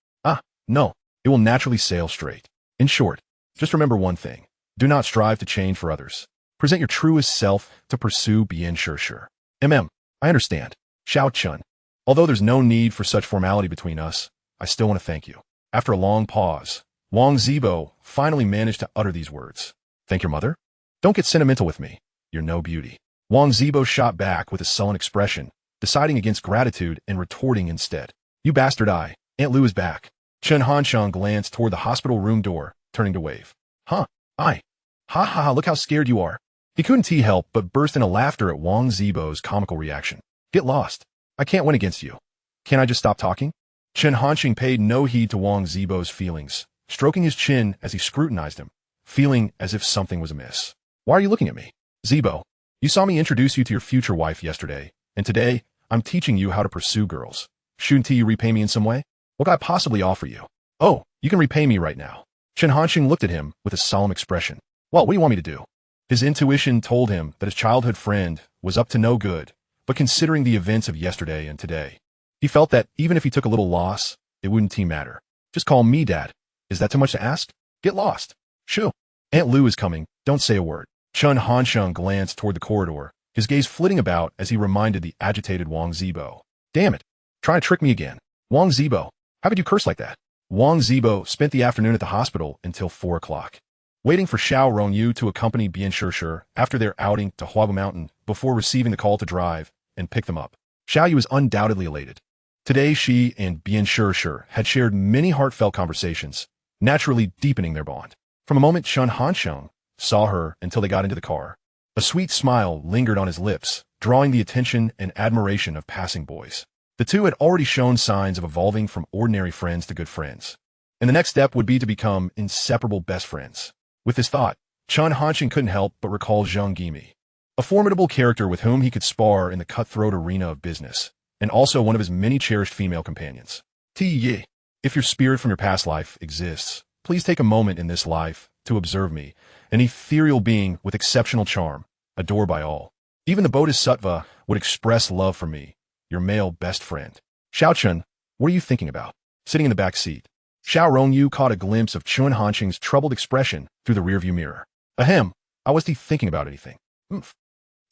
No, it will naturally sail straight. In short, just remember one thing. Do not strive to change for others. Present your truest self to pursue Bien Sure. I understand. Xiao Chun. Although there's no need for such formality between us, I still want to thank you. After a long pause, Wang Zibo finally managed to utter these words. Thank your mother? Don't get sentimental with me. You're no beauty. Wang Zibo shot back with a sullen expression, deciding against gratitude and retorting instead. You bastard Aunt Lu is back. Chen Hansheng glanced toward the hospital room door, turning to wave. Look how scared you are. He couldn't help but burst into laughter at Wang Zibo's comical reaction. Get lost. I can't win against you. Can't I just stop talking? Chen Hansheng paid no heed to Wang Zibo's feelings, stroking his chin as he scrutinized him, feeling as if something was amiss. Why are you looking at me? Zibo, you saw me introduce you to your future wife yesterday, and today, I'm teaching you how to pursue girls. Shouldn't you repay me in some way? What could I possibly offer you? Oh, you can repay me right now. Chen Hansheng looked at him with a solemn expression. Well, what do you want me to do? His intuition told him that his childhood friend was up to no good, but considering the events of yesterday and today, he felt that even if he took a little loss, it wouldn't matter. Just call me Dad. Is that too much to ask? Get lost. Shoo. Aunt Lu is coming. Don't say a word. Chen Hansheng glanced toward the corridor, his gaze flitting about as he reminded the agitated Wang Zibo. Damn it. Trying to trick me again. Wang Zibo. How could you curse like that? Wang Zibo spent the afternoon at the hospital until 4 o'clock, waiting for Xiao Rongyu to accompany Bian Shishir after their outing to Huabu Mountain before receiving the call to drive and pick them up. Xiao Yu was undoubtedly elated. Today she and Bian Shishir had shared many heartfelt conversations, naturally deepening their bond. From the moment Chen Hansheng saw her until they got into the car, a sweet smile lingered on his lips, drawing the attention and admiration of passing boys. The two had already shown signs of evolving from ordinary friends to good friends, and the next step would be to become inseparable best friends. With this thought, Chen Hansheng couldn't help but recall Zheng Gimi, a formidable character with whom he could spar in the cutthroat arena of business, and also one of his many cherished female companions. T.E. If your spirit from your past life exists, please take a moment in this life to observe me, an ethereal being with exceptional charm, adored by all. Even the Bodhisattva would express love for me, your male best friend. Xiao Chen, what are you thinking about? Sitting in the back seat, Xiao Rongyu caught a glimpse of Chen Hansheng's troubled expression through the rearview mirror. Ahem, I wasn't thinking about anything. Xiao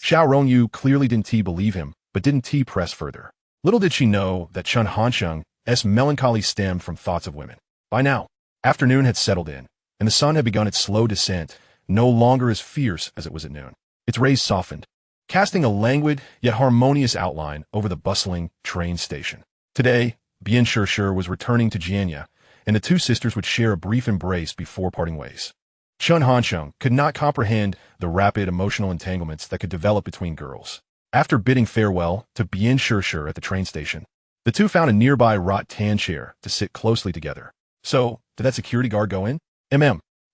Rongyu clearly didn't believe him, but didn't press further. Little did she know that Chen Hansheng's melancholy stemmed from thoughts of women. By now, afternoon had settled in, and the sun had begun its slow descent, no longer as fierce as it was at noon. Its rays softened, casting a languid yet harmonious outline over the bustling train station. Today, Bian Shishir was returning to Jianya, and the two sisters would share a brief embrace before parting ways. Chen Hansheng could not comprehend the rapid emotional entanglements that could develop between girls. After bidding farewell to Bian Shishir at the train station, the two found a nearby rattan chair to sit closely together. So, did that security guard go in?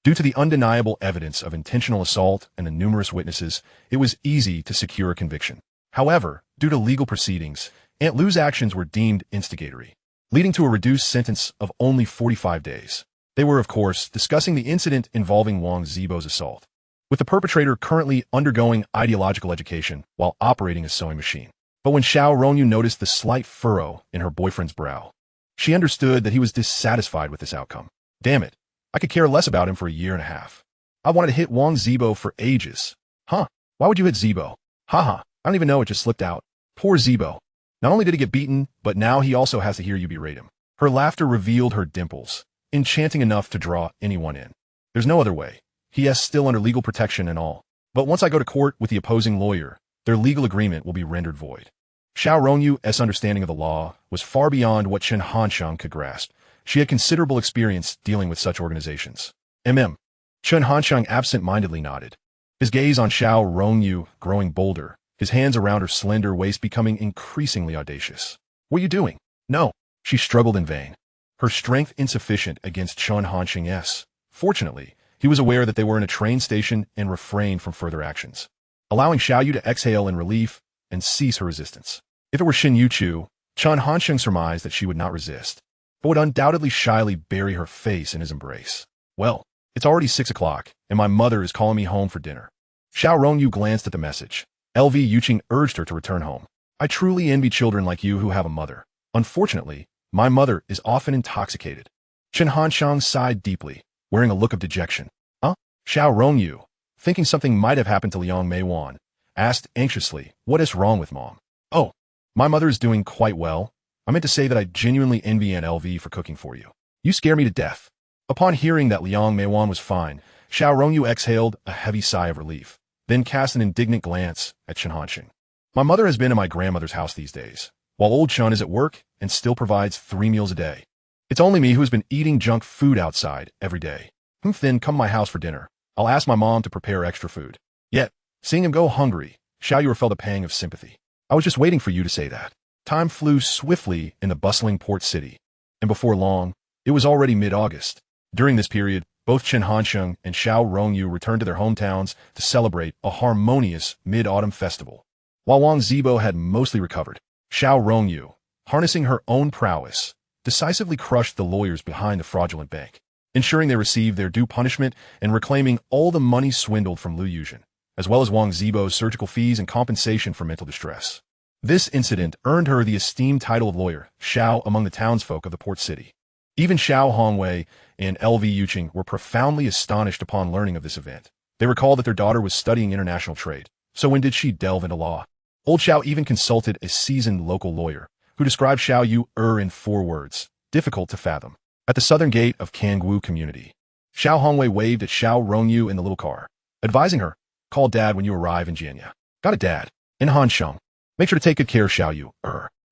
Due to the undeniable evidence of intentional assault and the numerous witnesses, it was easy to secure a conviction. However, due to legal proceedings, Aunt Lu's actions were deemed instigatory, leading to a reduced sentence of only 45 days. They were, of course, discussing the incident involving Wang Zibo's assault, with the perpetrator currently undergoing ideological education while operating a sewing machine. But when Xiao Rongyu noticed the slight furrow in her boyfriend's brow, she understood that he was dissatisfied with this outcome. Damn it. I could care less about him for a year and a half. I wanted to hit Wang Zibo for ages. Huh? Why would you hit Zibo? Haha, I don't even know, it just slipped out. Poor Zibo. Not only did he get beaten, but now he also has to hear you berate him. Her laughter revealed her dimples, enchanting enough to draw anyone in. There's no other way. He is still under legal protection and all. But once I go to court with the opposing lawyer, their legal agreement will be rendered void. Xiao Rongyu's understanding of the law was far beyond what Chen Hansheng could grasp. She had considerable experience dealing with such organizations. Chen Hansheng absent-mindedly nodded, his gaze on Xiao Rongyu growing bolder, his hands around her slender waist becoming increasingly audacious. What are you doing? No. She struggled in vain, her strength insufficient against Chen Hansheng's. Fortunately, he was aware that they were in a train station and refrained from further actions, allowing Xiao Yu to exhale in relief and cease her resistance. If it were Youchu, Chen Hansheng surmised that she would not resist, but would undoubtedly shyly bury her face in his embrace. Well, it's already 6 o'clock, and my mother is calling me home for dinner. Xiao Rongyu glanced at the message. Youchu urged her to return home. I truly envy children like you who have a mother. Unfortunately, my mother is often intoxicated. Chen Hansheng sighed deeply, wearing a look of dejection. Xiao Rongyu, thinking something might have happened to Liang Meiwan, asked anxiously, what is wrong with Mom? Oh, my mother is doing quite well. I meant to say that I genuinely envy Aunt LV for cooking for you. You scare me to death. Upon hearing that Liang Meiwan was fine, Xiao Rongyu exhaled a heavy sigh of relief, then cast an indignant glance at Chen Hansheng. My mother has been in my grandmother's house these days, while old Chen is at work and still provides 3 meals a day. It's only me who has been eating junk food outside every day. Then come to my house for dinner. I'll ask my mom to prepare extra food. Yet, seeing him go hungry, Xiao Yu felt a pang of sympathy. I was just waiting for you to say that. Time flew swiftly in the bustling port city, and before long, it was already mid-August. During this period, both Chen Hansheng and Xiao Rongyu returned to their hometowns to celebrate a harmonious mid-autumn festival. While Wang Zibo had mostly recovered, Xiao Rongyu, harnessing her own prowess, decisively crushed the lawyers behind the fraudulent bank, ensuring they received their due punishment and reclaiming all the money swindled from Lu Yuzhen, as well as Wang Zibo's surgical fees and compensation for mental distress. This incident earned her the esteemed title of lawyer, Xiao, among the townsfolk of the port city. Even Xiao Hongwei and LV Yuching were profoundly astonished upon learning of this event. They recalled that their daughter was studying international trade, so when did she delve into law? Old Xiao even consulted a seasoned local lawyer, who described Xiao Yu in 4 words, difficult to fathom. At the southern gate of Chen Gou community, Xiao Hongwei waved at Xiao Rongyu in the little car, advising her, call Dad when you arrive in Jianya. Got it, Dad. In Hansheng. Make sure to take good care of Xiao Yu.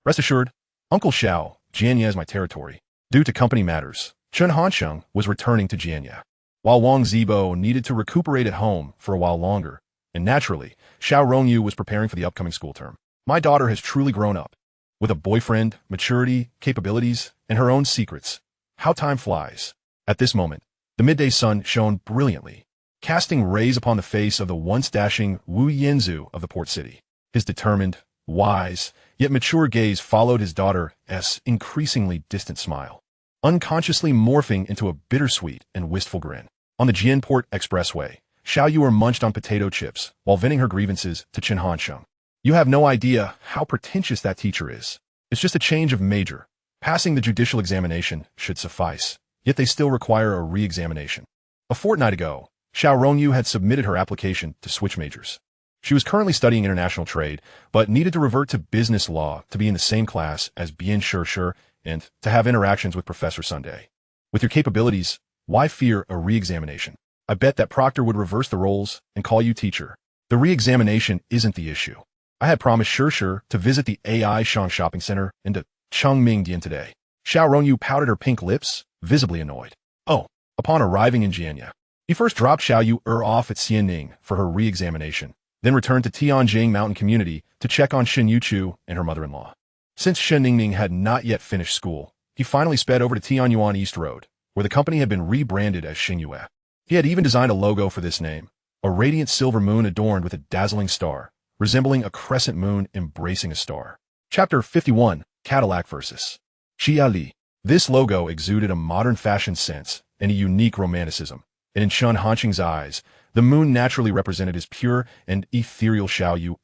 Rest assured, Uncle Xiao, Jianya is my territory. Due to company matters, Chen Hansheng was returning to Jianya, while Wang Zibo needed to recuperate at home for a while longer, and naturally, Xiao Rongyu was preparing for the upcoming school term. My daughter has truly grown up, with a boyfriend, maturity, capabilities, and her own secrets. How time flies. At this moment, the midday sun shone brilliantly, casting rays upon the face of the once dashing Wu Yanzu of the port city. His determined, wise, yet mature gaze followed his daughter's increasingly distant smile, unconsciously morphing into a bittersweet and wistful grin. On the Jianport Expressway, Xiao Yu munched on potato chips while venting her grievances to Chen Hansheng. You have no idea how pretentious that teacher is. It's just a change of major. Passing the judicial examination should suffice, yet they still require a re-examination. A fortnight ago, Xiao Rongyu had submitted her application to switch majors. She was currently studying international trade, but needed to revert to business law to be in the same class as Bian Shi and to have interactions with Professor Sunday. With your capabilities, why fear a re-examination? I bet that Proctor would reverse the roles and call you teacher. The re-examination isn't the issue. I had promised Shi to visit the AI Shang shopping center into Chengmingdian today. Xiao Rongyu pouted her pink lips, visibly annoyed. Upon arriving in Jianya, he first dropped Xiao Yu off at Xianning for her re-examination, then returned to Tianjing Mountain Community to check on Shen Youchu and her mother-in-law. Since Shen Ningning had not yet finished school, he finally sped over to Tianyuan East Road, where the company had been rebranded as Xinyue. He had even designed a logo for this name, a radiant silver moon adorned with a dazzling star, resembling a crescent moon embracing a star. Chapter 51, Cadillac versus Xia Li. This logo exuded a modern fashion sense and a unique romanticism, and in Chen Hansheng's eyes, the moon naturally represented his pure and ethereal Xiao Yu,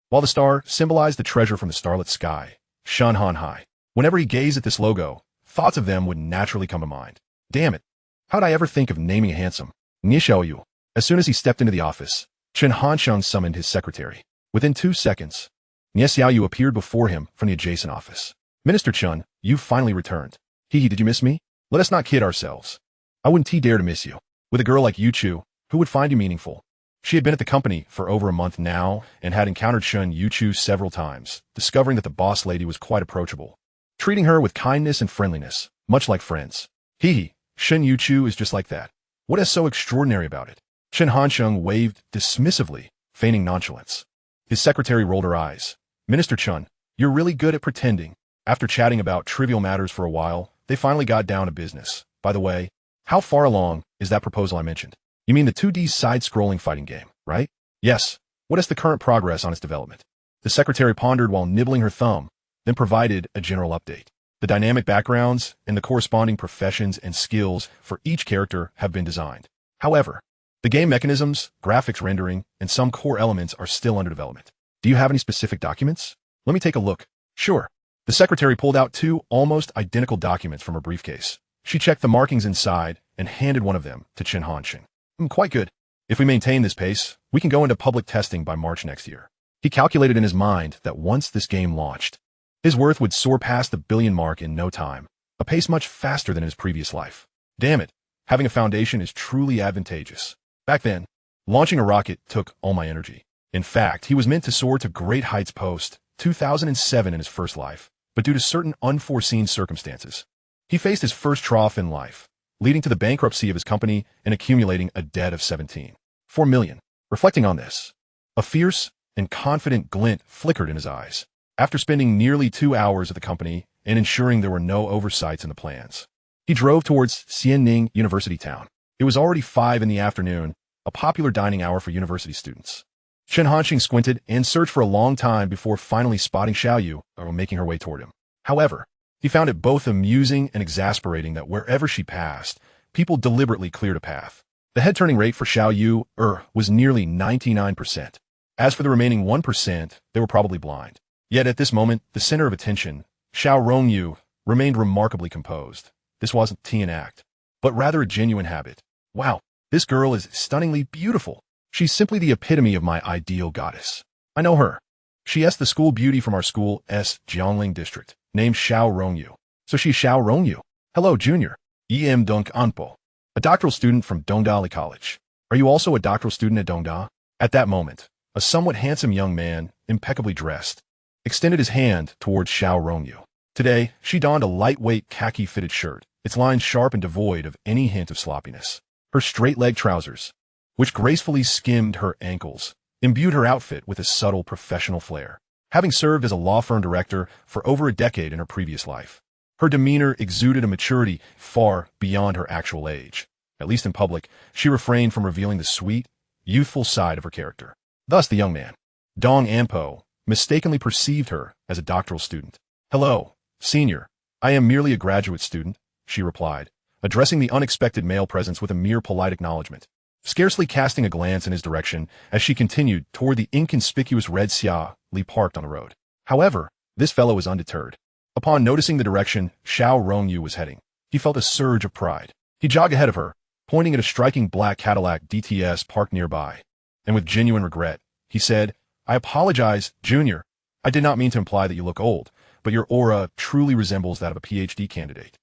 while the star symbolized the treasure from the starlit sky, Shen Han Hai. Whenever he gazed at this logo, thoughts of them would naturally come to mind. Damn it, how'd I ever think of naming a handsome Xiao Yu? As soon as he stepped into the office, Chen Hansheng summoned his secretary. Within 2 seconds, Xiao Yu appeared before him from the adjacent office. Minister Chen, you've finally returned. Did you miss me? Let us not kid ourselves. I wouldn't dare to miss you. With a girl like Youchu, who would find you meaningful? She had been at the company for over a month now and had encountered Shen Youchu several times, discovering that the boss lady was quite approachable, treating her with kindness and friendliness, much like friends. Shen Youchu is just like that. What is so extraordinary about it? Chen Hansheng waved dismissively, feigning nonchalance. His secretary rolled her eyes. Minister Chen, you're really good at pretending. After chatting about trivial matters for a while, they finally got down to business. By the way, how far along is that proposal I mentioned? You mean the 2D side-scrolling fighting game, right? Yes. What is the current progress on its development? The secretary pondered while nibbling her thumb, then provided a general update. The dynamic backgrounds and the corresponding professions and skills for each character have been designed. However, the game mechanisms, graphics rendering, and some core elements are still under development. Do you have any specific documents? Let me take a look. Sure. The secretary pulled out 2 almost identical documents from her briefcase. She checked the markings inside and handed one of them to Chen Hansheng. Quite good. If we maintain this pace, we can go into public testing by March next year. He calculated in his mind that once this game launched, his worth would soar past the billion mark in no time, a pace much faster than in his previous life. Damn it, having a foundation is truly advantageous. Back then, launching a rocket took all my energy. In fact, he was meant to soar to great heights post 2007 in his first life, but due to certain unforeseen circumstances, he faced his first trough in life, leading to the bankruptcy of his company and accumulating a debt of 17.4 million. Reflecting on this, a fierce and confident glint flickered in his eyes. After spending nearly 2 hours at the company and ensuring there were no oversights in the plans, he drove towards Xianning University Town. It was already 5 in the afternoon, a popular dining hour for university students. Chen Hansheng squinted and searched for a long time before finally spotting Xiao Yu making her way toward him. However, he found it both amusing and exasperating that wherever she passed, people deliberately cleared a path. The head-turning rate for Xiao Yu was nearly 99%. As for the remaining 1%, they were probably blind. Yet at this moment, the center of attention, Xiao Rongyu, remained remarkably composed. This wasn't an act, but rather a genuine habit. Wow, this girl is stunningly beautiful. She's simply the epitome of my ideal goddess. I know her. She is the school beauty from our school's Jiangling district. named Xiao Rongyu. So she's Xiao Rongyu. Hello, Junior. Em Dunk Anpo. A doctoral student from Dongdali College. Are you also a doctoral student at Dongda? At that moment, a somewhat handsome young man, impeccably dressed, extended his hand towards Xiao Rongyu. Today, she donned a lightweight khaki-fitted shirt, its lines sharp and devoid of any hint of sloppiness. Her straight-leg trousers, which gracefully skimmed her ankles, imbued her outfit with a subtle professional flair. Having served as a law firm director for over a decade in her previous life, her demeanor exuded a maturity far beyond her actual age. At least in public, she refrained from revealing the sweet, youthful side of her character. Thus the young man, Dong Anpo, mistakenly perceived her as a doctoral student. Hello, senior. I am merely a graduate student, she replied, addressing the unexpected male presence with a mere polite acknowledgement, scarcely casting a glance in his direction as she continued toward the inconspicuous red Xiao Li parked on the road. However, this fellow was undeterred. Upon noticing the direction Xiao Rongyu was heading, he felt a surge of pride. He jogged ahead of her, pointing at a striking black Cadillac DTS parked nearby. And with genuine regret, he said, I apologize, Junior. I did not mean to imply that you look old, but your aura truly resembles that of a PhD candidate.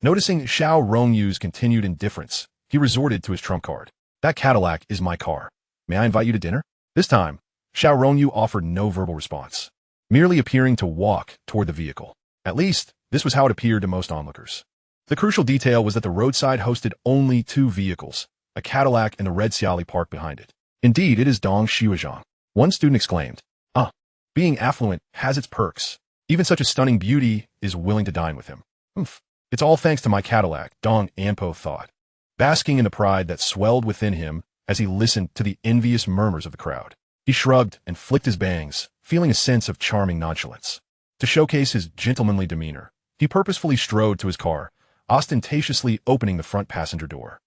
Noticing Xiao Rongyu's continued indifference, he resorted to his trump card. That Cadillac is my car. May I invite you to dinner? This time, Xiao Rongyu offered no verbal response, merely appearing to walk toward the vehicle. At least, this was how it appeared to most onlookers. The crucial detail was that the roadside hosted only two vehicles, a Cadillac and a red Xiaoli parked behind it. Indeed, it is Dong Xiuezhang. One student exclaimed, being affluent has its perks. Even such a stunning beauty is willing to dine with him. It's all thanks to my Cadillac, Dong Anpo thought, basking in the pride that swelled within him as he listened to the envious murmurs of the crowd. He shrugged and flicked his bangs, feeling a sense of charming nonchalance. To showcase his gentlemanly demeanor, he purposefully strode to his car, ostentatiously opening the front passenger door.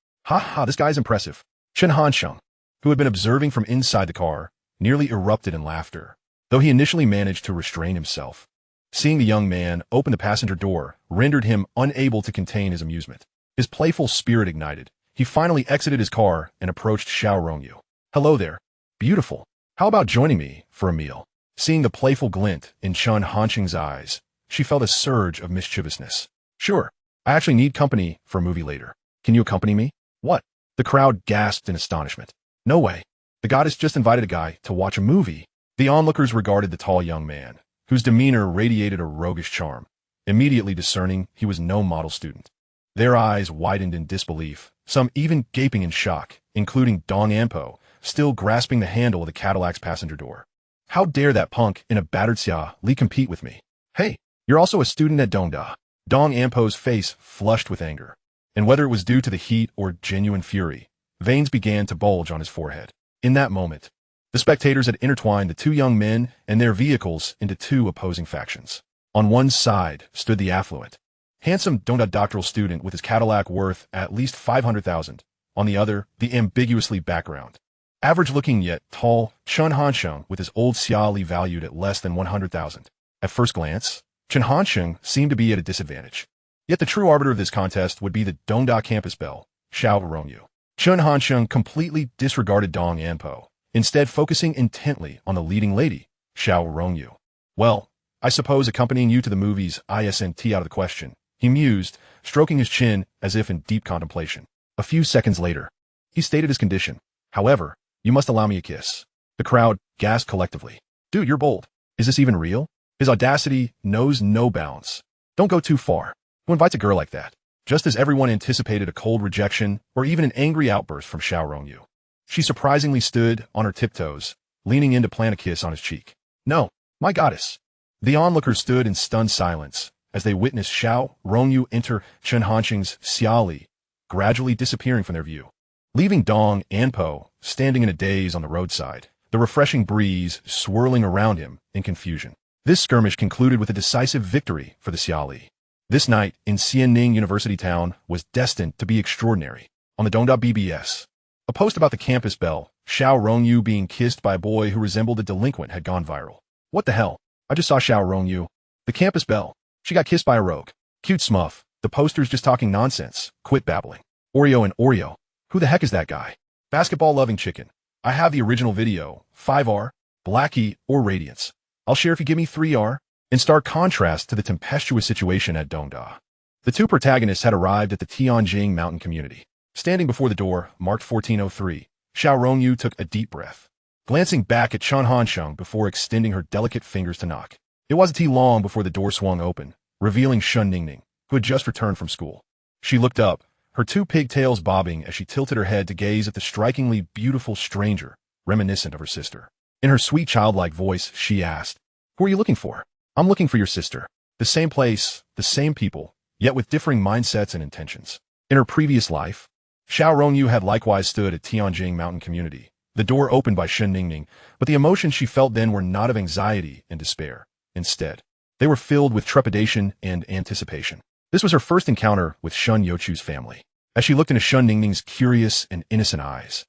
This guy's impressive. Chen Hansheng, who had been observing from inside the car, nearly erupted in laughter, though he initially managed to restrain himself. Seeing the young man open the passenger door rendered him unable to contain his amusement. His playful spirit ignited. He finally exited his car and approached Xiao Rongyu. Hello there. Beautiful. How about joining me for a meal? Seeing the playful glint in Chen Hansheng's eyes, she felt a surge of mischievousness. Sure. I actually need company for a movie later. Can you accompany me? What? The crowd gasped in astonishment. No way. The goddess just invited a guy to watch a movie. The onlookers regarded the tall young man, whose demeanor radiated a roguish charm, immediately discerning he was no model student. Their eyes widened in disbelief, some even gaping in shock, including Dong Anpo, still grasping the handle of the Cadillac's passenger door. How dare that punk in a battered Xia Li compete with me? Hey, you're also a student at Dongda. Dong Anpo's face flushed with anger, and whether it was due to the heat or genuine fury, veins began to bulge on his forehead. In that moment, the spectators had intertwined the two young men and their vehicles into two opposing factions. On one side stood the affluent, handsome Dongda doctoral student with his Cadillac worth at least 500,000. On the other, the ambiguously background, average-looking yet tall Chen Hansheng with his old Xiaoli valued at less than 100,000. At first glance, Chen Hansheng seemed to be at a disadvantage. Yet the true arbiter of this contest would be the Dongda campus belle, Xiao Rongyu. Chen Hansheng completely disregarded Dong Anpo, instead focusing intently on the leading lady, Xiao Rongyu. Well, I suppose accompanying you to the movies isn't out of the question, he mused, stroking his chin as if in deep contemplation. A few seconds later, he stated his condition. However, you must allow me a kiss. The crowd gasped collectively. Dude, you're bold. Is this even real? His audacity knows no bounds. Don't go too far. Who invites a girl like that? Just as everyone anticipated a cold rejection or even an angry outburst from Xiao Rongyu, she surprisingly stood on her tiptoes, leaning in to plant a kiss on his cheek. No, my goddess. The onlookers stood in stunned silence as they witnessed Xiao Rongyu enter Chen Hansheng's Xiaoli, gradually disappearing from their view, leaving Dong Anpo standing in a daze on the roadside, the refreshing breeze swirling around him in confusion. This skirmish concluded with a decisive victory for the Xiaoli. This night in Xianning University Town was destined to be extraordinary. On the Dongda BBS, a post about the campus belle, Xiao Rongyu being kissed by a boy who resembled a delinquent had gone viral. What the hell? I just saw Xiao Rongyu. The campus belle. She got kissed by a rogue. Cute smuff. The poster's just talking nonsense. Quit babbling. Oreo and Oreo. Who the heck is that guy? Basketball-loving chicken. I have the original video. 5R, Blackie, or Radiance. I'll share if you give me 3R. in stark contrast to the tempestuous situation at Dongda. The two protagonists had arrived at the Tianjing mountain community. Standing before the door, marked 1403, Xiao Rongyu took a deep breath, glancing back at Chen Hansheng before extending her delicate fingers to knock. It wasn't long before the door swung open, revealing Shen Ningning, who had just returned from school. She looked up, her two pigtails bobbing as she tilted her head to gaze at the strikingly beautiful stranger, reminiscent of her sister. In her sweet childlike voice, she asked, "Who are you looking for?" "I'm looking for your sister." The same place, the same people, yet with differing mindsets and intentions. In her previous life, Xiao Rongyu had likewise stood at Tianjing mountain community, the door opened by Shen Ningning, but the emotions she felt then were not of anxiety and despair. Instead, they were filled with trepidation and anticipation. This was her first encounter with Shun Youchu's family. As she looked into Shen Ningning's curious and innocent eyes,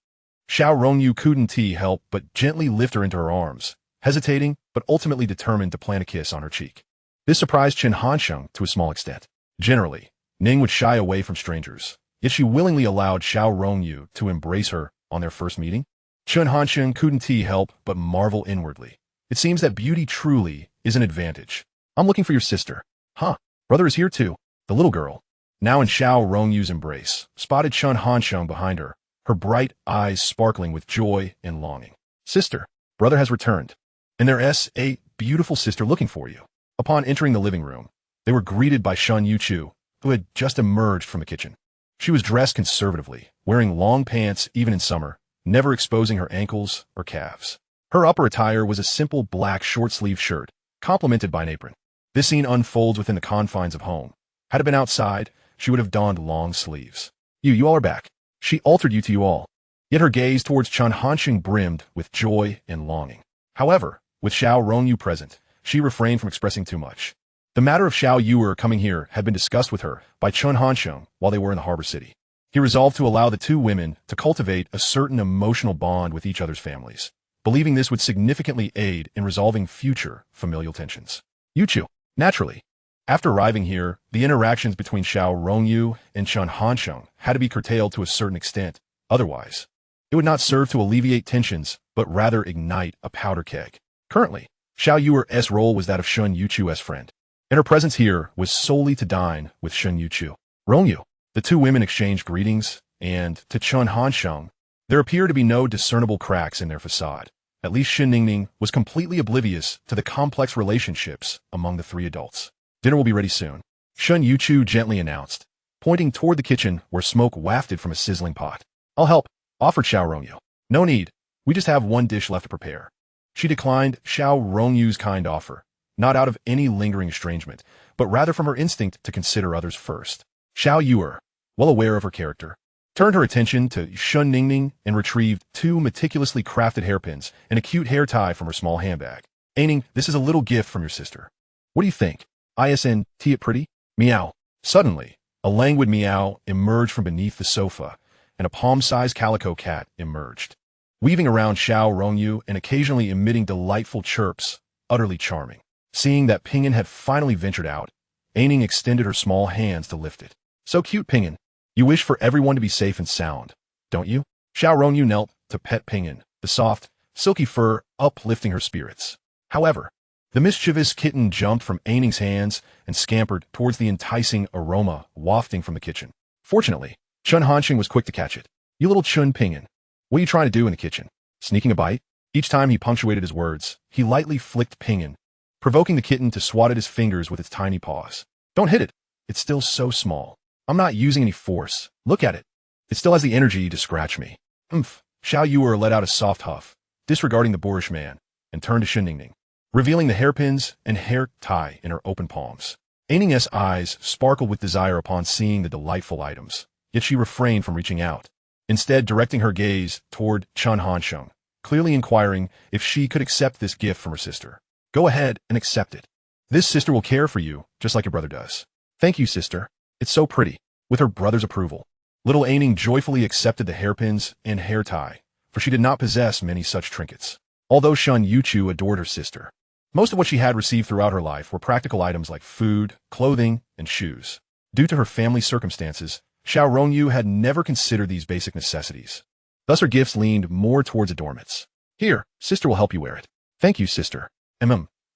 Xiao Rongyu couldn't help but gently lift her into her arms, hesitating but ultimately determined to plant a kiss on her cheek. This surprised Chen Hansheng to a small extent. Generally, Ning would shy away from strangers, yet she willingly allowed Xiao Rongyu to embrace her on their first meeting. Chen Hansheng couldn't help but marvel inwardly. It seems that beauty truly is an advantage. "I'm looking for your sister." "Huh, brother is here too." The little girl, now in Xiao Rongyu's embrace, spotted Chen Hansheng behind her, her bright eyes sparkling with joy and longing. "Sister, brother has returned, and there's a beautiful sister looking for you." Upon entering the living room, they were greeted by Shen Youchu, who had just emerged from the kitchen. She was dressed conservatively, wearing long pants even in summer, never exposing her ankles or calves. Her upper attire was a simple black short-sleeved shirt, complemented by an apron. This scene unfolds within the confines of home. Had it been outside, she would have donned long sleeves. You all are back. She altered you to you all. Yet her gaze towards Chen Hansheng brimmed with joy and longing. However, with Xiao Rongyu present, she refrained from expressing too much. The matter of Xiao Yuer coming here had been discussed with her by Chen Hansheng while they were in the harbor city. He resolved to allow the two women to cultivate a certain emotional bond with each other's families, believing this would significantly aid in resolving future familial tensions. Youchu, naturally. After arriving here, the interactions between Xiao Rongyu and Chen Hansheng had to be curtailed to a certain extent. Otherwise, it would not serve to alleviate tensions, but rather ignite a powder keg. Currently, Xiao Yuer's role was that of Shen Youchu's friend, and her presence here was solely to dine with Shen Youchu. Rongyu. The two women exchanged greetings, and, to Chen Hansheng, there appeared to be no discernible cracks in their facade. At least Shen Ningning was completely oblivious to the complex relationships among the three adults. "Dinner will be ready soon," Shen Youchu gently announced, pointing toward the kitchen where smoke wafted from a sizzling pot. "I'll help," offered Xiao Rongyu. "No need. We just have one dish left to prepare." She declined Xiao Rongyu's kind offer, not out of any lingering estrangement, but rather from her instinct to consider others first. Xiao Yuer, well aware of her character, turned her attention to Shen Ningning and retrieved two meticulously crafted hairpins and a cute hair tie from her small handbag. "Aining, this is a little gift from your sister. What do you think? Isn't it pretty?" Meow. Suddenly, a languid meow emerged from beneath the sofa, and a palm-sized calico cat emerged, weaving around Xiao Rongyu and occasionally emitting delightful chirps, utterly charming. Seeing that Ping'an had finally ventured out, Aining extended her small hands to lift it. "So cute, Ping'an. You wish for everyone to be safe and sound, don't you?" Xiao Rongyu knelt to pet Ping'an, the soft, silky fur uplifting her spirits. However, the mischievous kitten jumped from Aining's hands and scampered towards the enticing aroma wafting from the kitchen. Fortunately, Chen Hansheng was quick to catch it. "You little Chun Ping'an, what are you trying to do in the kitchen? Sneaking a bite?" Each time he punctuated his words, he lightly flicked Ping'an, provoking the kitten to swat at his fingers with its tiny paws. "Don't hit it. It's still so small. I'm not using any force. Look at it. It still has the energy to scratch me." "Umph." Xiao Yuer let out a soft huff, disregarding the boorish man, and turned to Shen Ningning, revealing the hairpins and hair tie in her open palms. Aining's eyes sparkled with desire upon seeing the delightful items, yet she refrained from reaching out, instead directing her gaze toward Chen Hansheng, clearly inquiring if she could accept this gift from her sister. "Go ahead and accept it. This sister will care for you, just like your brother does." "Thank you, sister. It's so pretty." With her brother's approval, little Aining joyfully accepted the hairpins and hair tie, for she did not possess many such trinkets. Although Shen Youchu adored her sister, most of what she had received throughout her life were practical items like food, clothing, and shoes. Due to her family circumstances, Xiao Rongyu had never considered these basic necessities. Thus her gifts leaned more towards adornments. "Here, sister will help you wear it." "Thank you, sister."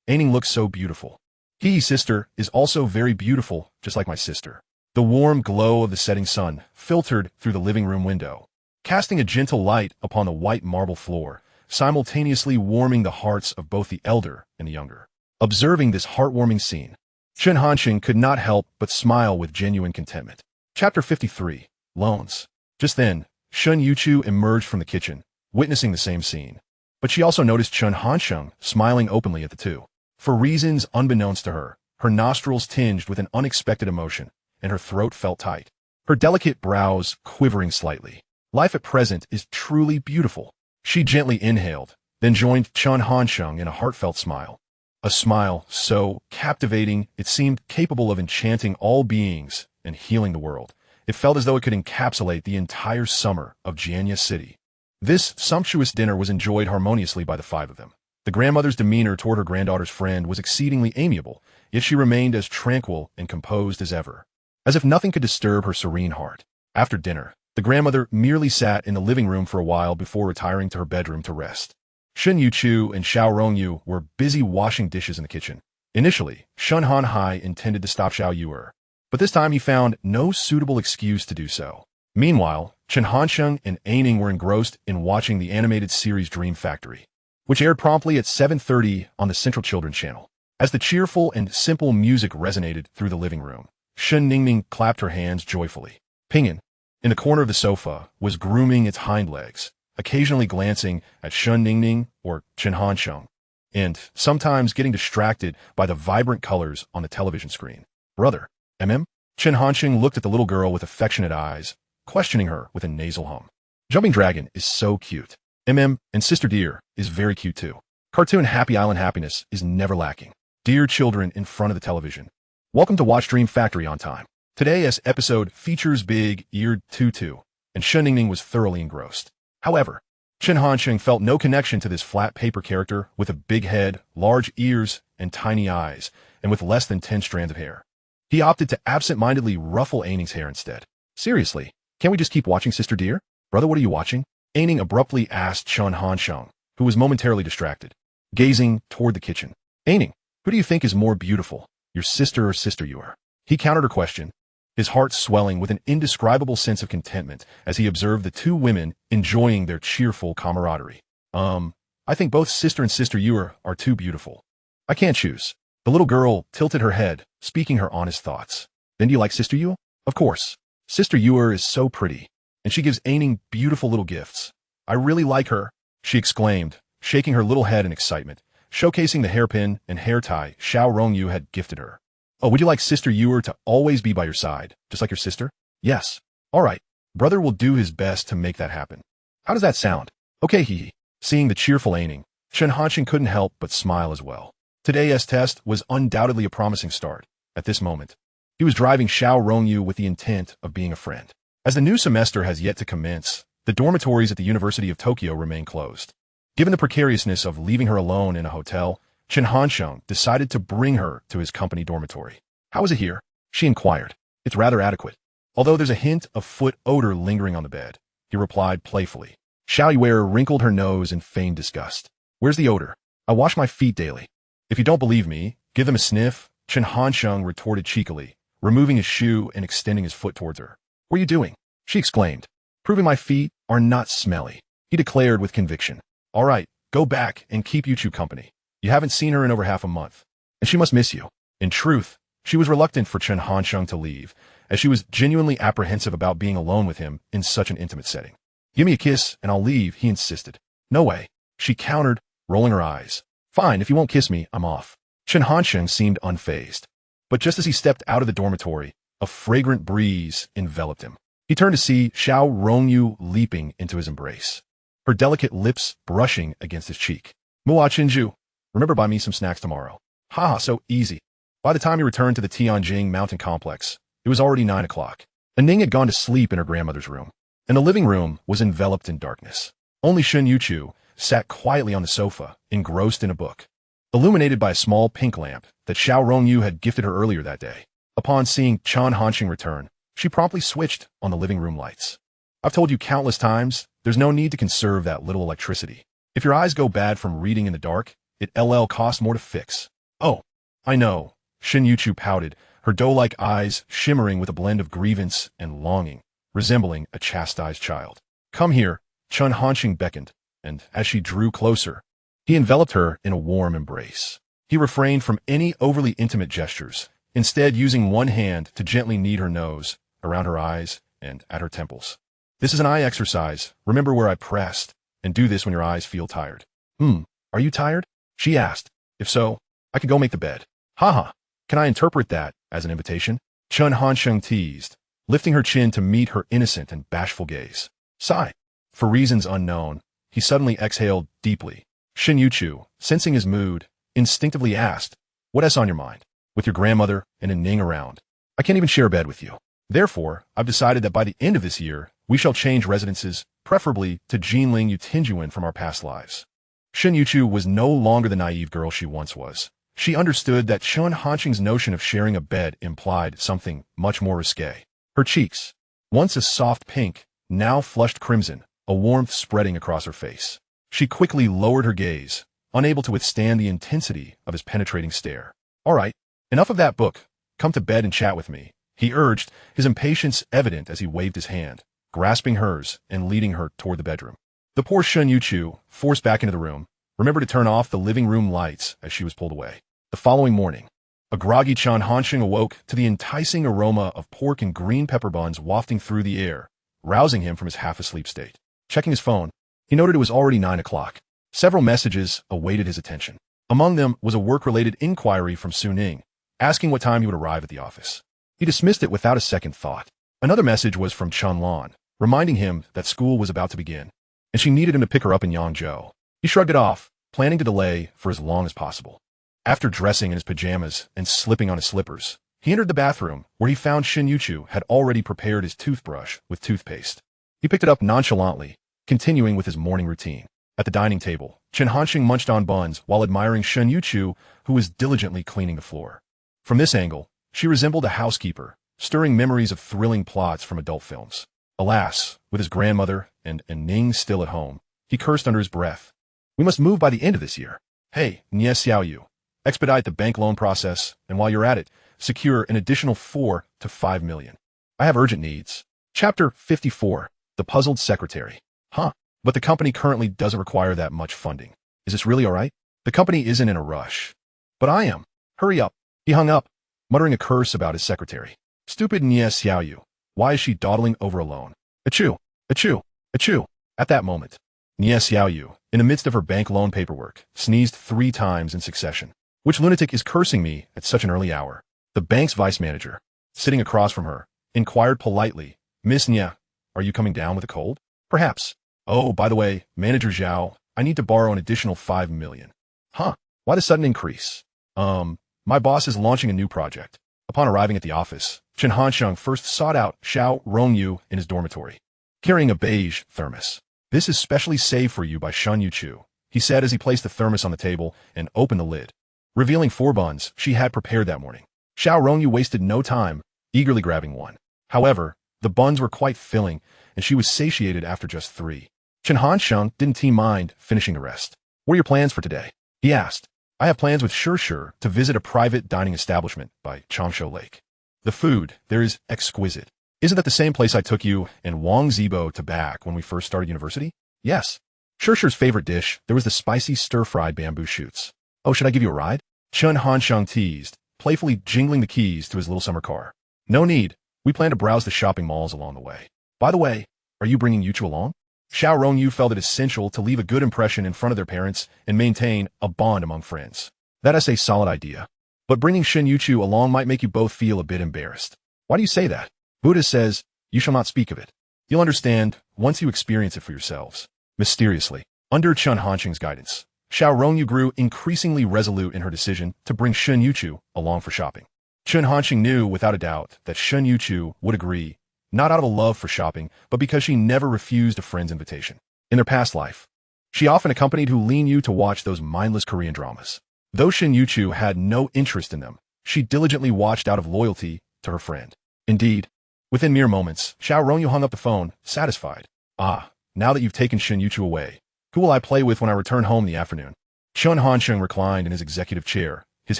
Aining looked so beautiful. Hihi's sister is also very beautiful, just like my sister. The warm glow of the setting sun filtered through the living room window, casting a gentle light upon the white marble floor, simultaneously warming the hearts of both the elder and the younger. Observing this heartwarming scene, Chen Hanxing could not help but smile with genuine contentment. Chapter 53. Loans. Just then, Shun Youchu emerged from the kitchen, witnessing the same scene. But she also noticed Chen Hanxing smiling openly at the two. For reasons unbeknownst to her, her nostrils tinged with an unexpected emotion, and her throat felt tight, her delicate brows quivering slightly. Life at present is truly beautiful. She gently inhaled, then joined Chen Hanxing in a heartfelt smile. A smile so captivating it seemed capable of enchanting all beings and healing the world. It felt as though it could encapsulate the entire summer of Jianya City. This sumptuous dinner was enjoyed harmoniously by the five of them. The grandmother's demeanor toward her granddaughter's friend was exceedingly amiable, yet she remained as tranquil and composed as ever, as if nothing could disturb her serene heart. After dinner, the grandmother merely sat in the living room for a while before retiring to her bedroom to rest. Shen Youchu and Xiao Rongyu were busy washing dishes in the kitchen. Initially, Shun Hanhai intended to stop Xiao Yuer, but this time he found no suitable excuse to do so. Meanwhile, Chen Hanxing and Aining were engrossed in watching the animated series Dream Factory, which aired promptly at 7:30 on the Central Children's Channel. As the cheerful and simple music resonated through the living room, Shen Ningning clapped her hands joyfully. Pingyan, in the corner of the sofa, was grooming its hind legs, occasionally glancing at Shun Ningning or Chen Hanxing, and sometimes getting distracted by the vibrant colors on the television screen. Brother, Chen Hanxing looked at the little girl with affectionate eyes, questioning her with a nasal hum. Jumping Dragon is so cute. And Sister Deer is very cute too. Cartoon Happy Island happiness is never lacking. Dear children in front of the television, welcome to Watch Dream Factory on time. Today's episode features big-eared Tutu, and Shen Ningning was thoroughly engrossed. However, Chen Hanxing felt no connection to this flat paper character with a big head, large ears, and tiny eyes, and with less than 10 strands of hair. He opted to absent-mindedly ruffle Aining's hair instead. Seriously, can't we just keep watching Sister Deer? Brother, what are you watching? Aining abruptly asked Chen Hanxing, who was momentarily distracted, gazing toward the kitchen. Aining, who do you think is more beautiful, your sister or Sister Yuer? He countered her question, his heart swelling with an indescribable sense of contentment as he observed the two women enjoying their cheerful camaraderie. I think both Sister and Sister Yuer are too beautiful. I can't choose. The little girl tilted her head, speaking her honest thoughts. Then do you like Sister Yuer? Of course. Sister Yuer is so pretty, and she gives Aining beautiful little gifts. I really like her, she exclaimed, shaking her little head in excitement, showcasing the hairpin and hair tie Xiao Rongyu had gifted her. Oh, would you like Sister Yuer to always be by your side, just like your sister? Yes. All right. Brother will do his best to make that happen. How does that sound? Okay, hee. Seeing the cheerful Aining, Chen Hanxing couldn't help but smile as well. Today's test was undoubtedly a promising start. At this moment, he was driving Xiao Rongyu with the intent of being a friend. As the new semester has yet to commence, the dormitories at the University of Tokyo remain closed. Given the precariousness of leaving her alone in a hotel, Chen Hanxing decided to bring her to his company dormitory. How is it here? She inquired. It's rather adequate, although there's a hint of foot odor lingering on the bed, he replied playfully. Xiao Yuer wrinkled her nose in feigned disgust. Where's the odor? I wash my feet daily. If you don't believe me, give them a sniff, Chen Hanxing retorted cheekily, removing his shoe and extending his foot towards her. What are you doing? She exclaimed. Proving my feet are not smelly, he declared with conviction. All right, go back and keep Youchu company. You haven't seen her in over half a month, and she must miss you. In truth, she was reluctant for Chen Hanxing to leave, as she was genuinely apprehensive about being alone with him in such an intimate setting. Give me a kiss and I'll leave, he insisted. No way, she countered, rolling her eyes. Fine, if you won't kiss me, I'm off. Chen Hanxing seemed unfazed. But just as he stepped out of the dormitory, a fragrant breeze enveloped him. He turned to see Xiao Rongyu leaping into his embrace, her delicate lips brushing against his cheek. Mua Chinju, remember buy me some snacks tomorrow. Haha, so easy. By the time he returned to the Tianjing mountain complex, it was already 9 o'clock. Ning had gone to sleep in her grandmother's room, and the living room was enveloped in darkness. Only Shen Youchu sat quietly on the sofa, engrossed in a book, illuminated by a small pink lamp that Xiao Rongyu had gifted her earlier that day. Upon seeing Chen Hanxing return, she promptly switched on the living room lights. I've told you countless times, there's no need to conserve that little electricity. If your eyes go bad from reading in the dark, it costs more to fix. Oh, I know, Shen Youchu pouted, her doe-like eyes shimmering with a blend of grievance and longing, resembling a chastised child. Come here, Chen Hanxing beckoned, and as she drew closer, he enveloped her in a warm embrace. He refrained from any overly intimate gestures, instead using one hand to gently knead her nose, around her eyes, and at her temples. This is an eye exercise. Remember where I pressed, and do this when your eyes feel tired. Are you tired? She asked. If so, I could go make the bed. Haha. Can I interpret that as an invitation? Chen Hanxing teased, lifting her chin to meet her innocent and bashful gaze. Sigh. For reasons unknown, he suddenly exhaled deeply. Shen Youchu, sensing his mood, instinctively asked, what else on your mind? With your grandmother and a Ning around, I can't even share a bed with you. Therefore, I've decided that by the end of this year, we shall change residences, preferably to Jinling Yutinjuan from our past lives. Shen Youchu was no longer the naive girl she once was. She understood that Chen Hanxing's notion of sharing a bed implied something much more risque. Her cheeks, once a soft pink, now flushed crimson, a warmth spreading across her face. She quickly lowered her gaze, unable to withstand the intensity of his penetrating stare. All right, enough of that book. Come to bed and chat with me, he urged, his impatience evident as he waved his hand, grasping hers and leading her toward the bedroom. The poor Shen Youchu, forced back into the room, remembered to turn off the living room lights as she was pulled away. The following morning, a groggy Chen Hanxing awoke to the enticing aroma of pork and green pepper buns wafting through the air, rousing him from his half-asleep state. Checking his phone, he noted it was already 9 o'clock. Several messages awaited his attention. Among them was a work-related inquiry from Su Ning, asking what time he would arrive at the office. He dismissed it without a second thought. Another message was from Chun Lan, reminding him that school was about to begin, and she needed him to pick her up in Yangzhou. He shrugged it off, planning to delay for as long as possible. After dressing in his pajamas and slipping on his slippers, he entered the bathroom, where he found Shen Youchu had already prepared his toothbrush with toothpaste. He picked it up nonchalantly, continuing with his morning routine. At the dining table, Chen Hanxing munched on buns while admiring Shen Youchu, who was diligently cleaning the floor. From this angle, she resembled a housekeeper, stirring memories of thrilling plots from adult films. Alas, with his grandmother and Ning still at home, he cursed under his breath. We must move by the end of this year. Hey, Nye Xiao, expedite the bank loan process, and while you're at it, secure an additional 4 to 5 million. I have urgent needs. Chapter 54, The Puzzled Secretary. Huh, but the company currently doesn't require that much funding. Is this really all right? The company isn't in a rush. But I am. Hurry up. He hung up, muttering a curse about his secretary. Stupid Nye Xiao. Why is she dawdling over a loan? Achoo, achoo, achoo. At that moment, Nye Xiao, in the midst of her bank loan paperwork, sneezed 3 times in succession. Which lunatic is cursing me at such an early hour? The bank's vice manager, sitting across from her, inquired politely, Miss Nye, are you coming down with a cold? Perhaps. Oh, by the way, Manager Xiao, I need to borrow an additional 5 million. Huh, why the sudden increase? My boss is launching a new project. Upon arriving at the office, Chen Hanxing first sought out Xiao Rongyu in his dormitory, carrying a beige thermos. This is specially saved for you by Shen Youchu, he said as he placed the thermos on the table and opened the lid, revealing 4 buns she had prepared that morning. Xiao Rongyu wasted no time, eagerly grabbing one. However, the buns were quite filling, and she was satiated after just 3. Chen Hanxing didn't mind finishing the rest. What are your plans for today? He asked. I have plans with Sure to visit a private dining establishment by Changsho Lake. The food there is exquisite. Isn't that the same place I took you and Wang Zibo to back when we first started university? Yes. Sure's favorite dish, there was the spicy stir-fried bamboo shoots. Oh, should I give you a ride? Chen Hanxing teased, playfully jingling the keys to his little summer car. No need. We plan to browse the shopping malls along the way. By the way, are you bringing Youchu along? Xiao Rongyu felt it essential to leave a good impression in front of their parents and maintain a bond among friends. That is a solid idea. But bringing Shen Youchu along might make you both feel a bit embarrassed. Why do you say that? Buddha says, you shall not speak of it. You'll understand once you experience it for yourselves. Mysteriously, under Chen Hanxing's guidance, Xiao Rongyu grew increasingly resolute in her decision to bring Shen Youchu along for shopping. Chen Hanxing knew without a doubt that Shen Youchu would agree, not out of a love for shopping, but because she never refused a friend's invitation. In their past life, she often accompanied Hu Linyu to watch those mindless Korean dramas. Though Shen Youchu had no interest in them, she diligently watched out of loyalty to her friend. Indeed, within mere moments, Xiao Rongyu hung up the phone, satisfied. Ah, now that you've taken Shen Youchu away, who will I play with when I return home in the afternoon? Chen Hanxing reclined in his executive chair, his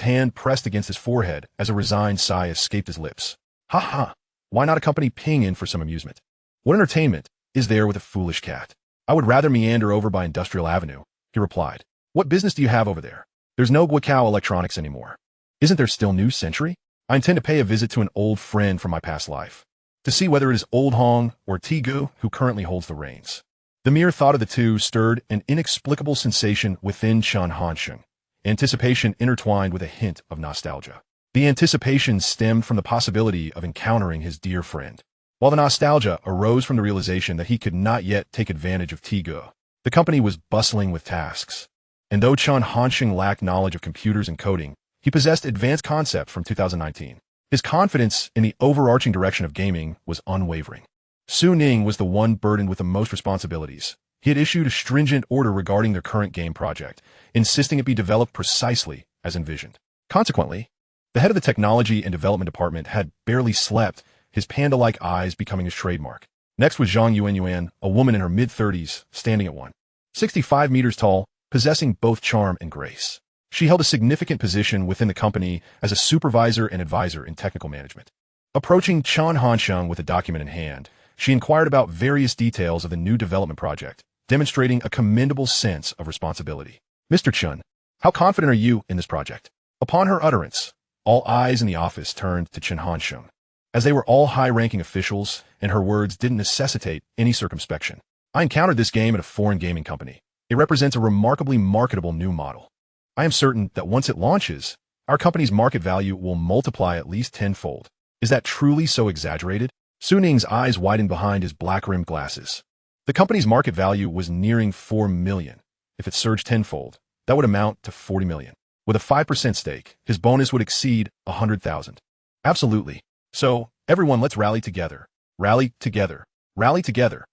hand pressed against his forehead as a resigned sigh escaped his lips. Ha ha! Why not accompany Ping in for some amusement? What entertainment is there with a foolish cat? I would rather meander over by Industrial Avenue, he replied. What business do you have over there? There's no Guokao Electronics anymore. Isn't there still New Century? I intend to pay a visit to an old friend from my past life, to see whether it is Old Hong or Chen Gou who currently holds the reins. The mere thought of the two stirred an inexplicable sensation within Chen Hansheng, anticipation intertwined with a hint of nostalgia. The anticipation stemmed from the possibility of encountering his dear friend, while the nostalgia arose from the realization that he could not yet take advantage of Chen Gou. The company was bustling with tasks, and though Chen Hansheng lacked knowledge of computers and coding, he possessed advanced concept from 2019. His confidence in the overarching direction of gaming was unwavering. Su Ning was the one burdened with the most responsibilities. He had issued a stringent order regarding their current game project, insisting it be developed precisely as envisioned. Consequently, the head of the technology and development department had barely slept, his panda-like eyes becoming his trademark. Next was Zhang Yuanyuan, a woman in her mid-30s, standing at 165 meters tall, possessing both charm and grace. She held a significant position within the company as a supervisor and advisor in technical management. Approaching Chen Hansheng with a document in hand, she inquired about various details of the new development project, demonstrating a commendable sense of responsibility. Mr. Chen, how confident are you in this project? Upon her utterance, all eyes in the office turned to Chen Hansheng, as they were all high-ranking officials, and her words didn't necessitate any circumspection. I encountered this game at a foreign gaming company. It represents a remarkably marketable new model. I am certain that once it launches, our company's market value will multiply at least tenfold. Is that truly so exaggerated? Su Ning's eyes widened behind his black-rimmed glasses. The company's market value was nearing 4 million. If it surged tenfold, that would amount to 40 million. With a 5% stake, his bonus would exceed 100,000. Absolutely. So, everyone, let's rally together. Rally together. Rally together.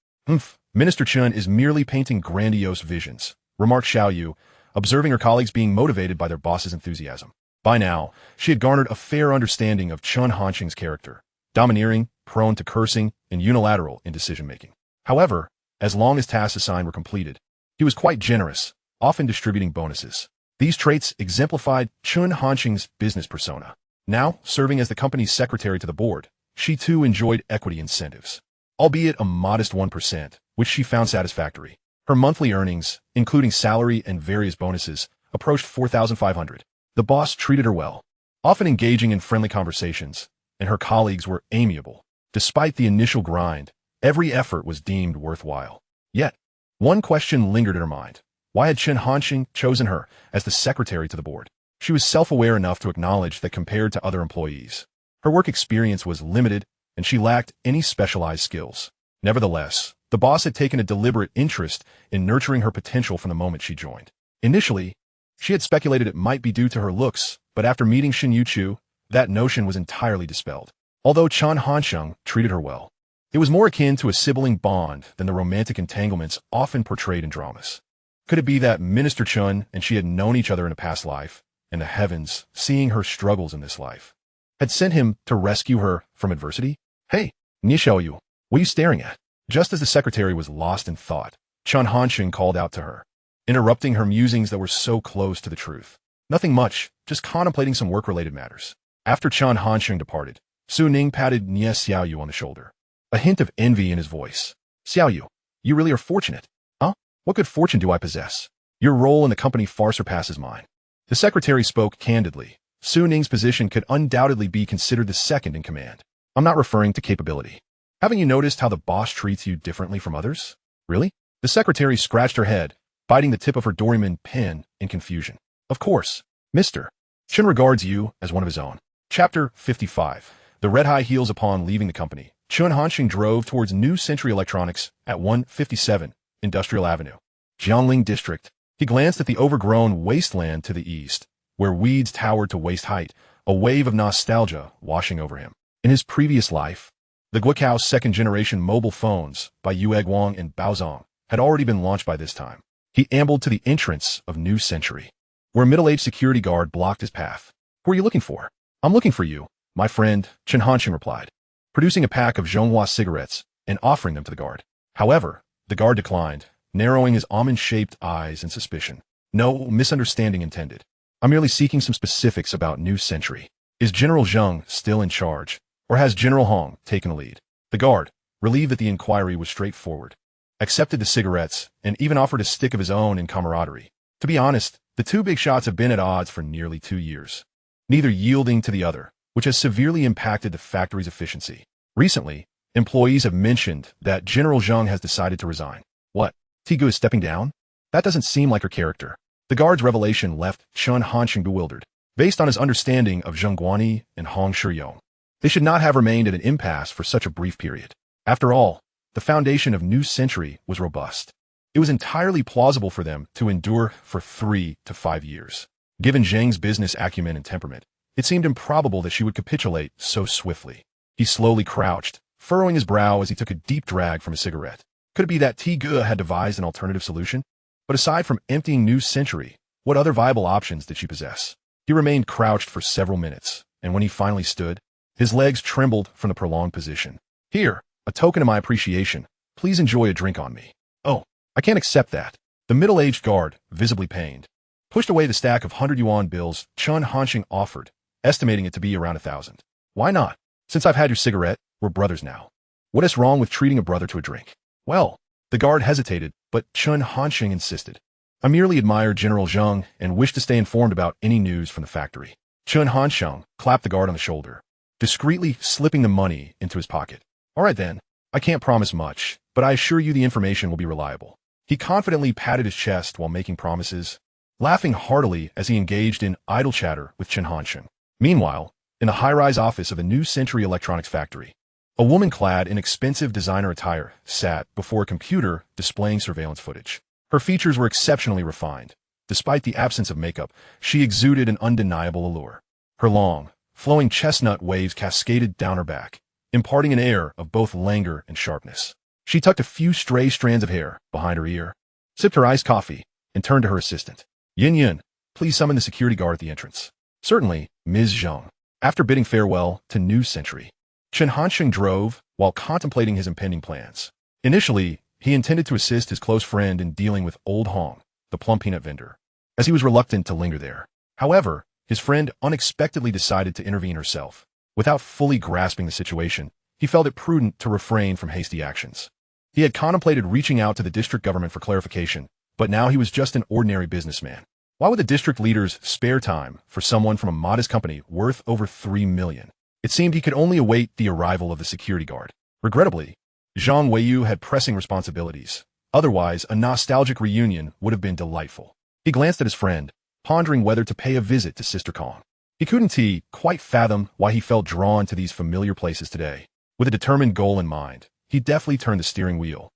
Minister Chen is merely painting grandiose visions, remarked Xiao, observing her colleagues being motivated by their boss's enthusiasm. By now, she had garnered a fair understanding of Chen Hansheng's character, domineering, prone to cursing, and unilateral in decision-making. However, as long as tasks assigned were completed, he was quite generous, often distributing bonuses. These traits exemplified Chen Hansheng's business persona. Now, serving as the company's secretary to the board, she too enjoyed equity incentives, albeit a modest 1%, which she found satisfactory. Her monthly earnings, including salary and various bonuses, approached 4,500. The boss treated her well, often engaging in friendly conversations, and her colleagues were amiable. Despite the initial grind, every effort was deemed worthwhile. Yet, one question lingered in her mind. Why had Chen Hansheng chosen her as the secretary to the board? She was self-aware enough to acknowledge that compared to other employees, her work experience was limited and she lacked any specialized skills. Nevertheless, the boss had taken a deliberate interest in nurturing her potential from the moment she joined. Initially, she had speculated it might be due to her looks, but after meeting Youchu, that notion was entirely dispelled. Although Chen Hansheng treated her well, it was more akin to a sibling bond than the romantic entanglements often portrayed in dramas. Could it be that Minister Chen and she had known each other in a past life, and the heavens, seeing her struggles in this life, had sent him to rescue her from adversity? Hey, Xiao, what are you staring at? Just as the secretary was lost in thought, Chen Hansheng called out to her, interrupting her musings that were so close to the truth. Nothing much, just contemplating some work-related matters. After Chen Hansheng departed, Su Ning patted Xiao on the shoulder, a hint of envy in his voice. Xiao, you really are fortunate. Huh? What good fortune do I possess? Your role in the company far surpasses mine. The secretary spoke candidly. Su Ning's position could undoubtedly be considered the second in command. I'm not referring to capability. Haven't you noticed how the boss treats you differently from others? Really? The secretary scratched her head, biting the tip of her Doryman pen in confusion. Of course, Mr. Chen regards you as one of his own. Chapter 55. The red high heels upon leaving the company. Chen Hansheng drove towards New Century Electronics at 157 Industrial Avenue, Jiangling District. He glanced at the overgrown wasteland to the east, where weeds towered to waist height, a wave of nostalgia washing over him. In his previous life, the Guokao second-generation mobile phones by Yu Egwang and Baozong had already been launched by this time. He ambled to the entrance of New Century, where a middle-aged security guard blocked his path. Who are you looking for? I'm looking for you, my friend, Chen Hansheng replied, producing a pack of Zhonghua cigarettes and offering them to the guard. However, the guard declined, narrowing his almond-shaped eyes in suspicion. No misunderstanding intended. I'm merely seeking some specifics about New Century. Is General Zheng still in charge, or has General Hong taken the lead? The guard, relieved that the inquiry was straightforward, accepted the cigarettes and even offered a stick of his own in camaraderie. To be honest, the two big shots have been at odds for nearly 2 years, neither yielding to the other, which has severely impacted the factory's efficiency. Recently, employees have mentioned that General Zheng has decided to resign. What? Chen Gou is stepping down? That doesn't seem like her character. The guard's revelation left Chen Hanxing bewildered. Based on his understanding of Zheng Guani and Hong Shiyong, they should not have remained at an impasse for such a brief period. After all, the foundation of New Century was robust. It was entirely plausible for them to endure for 3 to 5 years. Given Zheng's business acumen and temperament, it seemed improbable that she would capitulate so swiftly. He slowly crouched, furrowing his brow as he took a deep drag from a cigarette. Could it be that Chen Gou had devised an alternative solution? But aside from emptying New Century, what other viable options did she possess? He remained crouched for several minutes, and when he finally stood, his legs trembled from the prolonged position. Here, a token of my appreciation. Please enjoy a drink on me. Oh, I can't accept that. The middle-aged guard, visibly pained, pushed away the stack of 100 yuan bills Chen Hanxing offered, estimating it to be around 1,000. Why not? Since I've had your cigarette, we're brothers now. What is wrong with treating a brother to a drink? Well, the guard hesitated, but Chen Hanxing insisted. I merely admire General Zheng and wish to stay informed about any news from the factory. Chen Hanxing clapped the guard on the shoulder, discreetly slipping the money into his pocket. All right then, I can't promise much, but I assure you the information will be reliable. He confidently patted his chest while making promises, laughing heartily as he engaged in idle chatter with Chen Hanxing. Meanwhile, in the high-rise office of a New Century electronics factory, a woman clad in expensive designer attire sat before a computer displaying surveillance footage. Her features were exceptionally refined. Despite the absence of makeup, she exuded an undeniable allure. Her long, flowing chestnut waves cascaded down her back, imparting an air of both languor and sharpness. She tucked a few stray strands of hair behind her ear, sipped her iced coffee, and turned to her assistant. Yin, please summon the security guard at the entrance. Certainly, Ms. Zheng. After bidding farewell to New Century, Chen Hanxing drove while contemplating his impending plans. Initially, he intended to assist his close friend in dealing with Old Hong, the plum peanut vendor, as he was reluctant to linger there. However, his friend unexpectedly decided to intervene herself. Without fully grasping the situation, he felt it prudent to refrain from hasty actions. He had contemplated reaching out to the district government for clarification, but now he was just an ordinary businessman. Why would the district leaders spare time for someone from a modest company worth over 3 million? It seemed he could only await the arrival of the security guard. Regrettably, Zhang Weiyu had pressing responsibilities. Otherwise, a nostalgic reunion would have been delightful. He glanced at his friend, pondering whether to pay a visit to Sister Kong. He couldn't quite fathom why he felt drawn to these familiar places today. With a determined goal in mind, he deftly turned the steering wheel,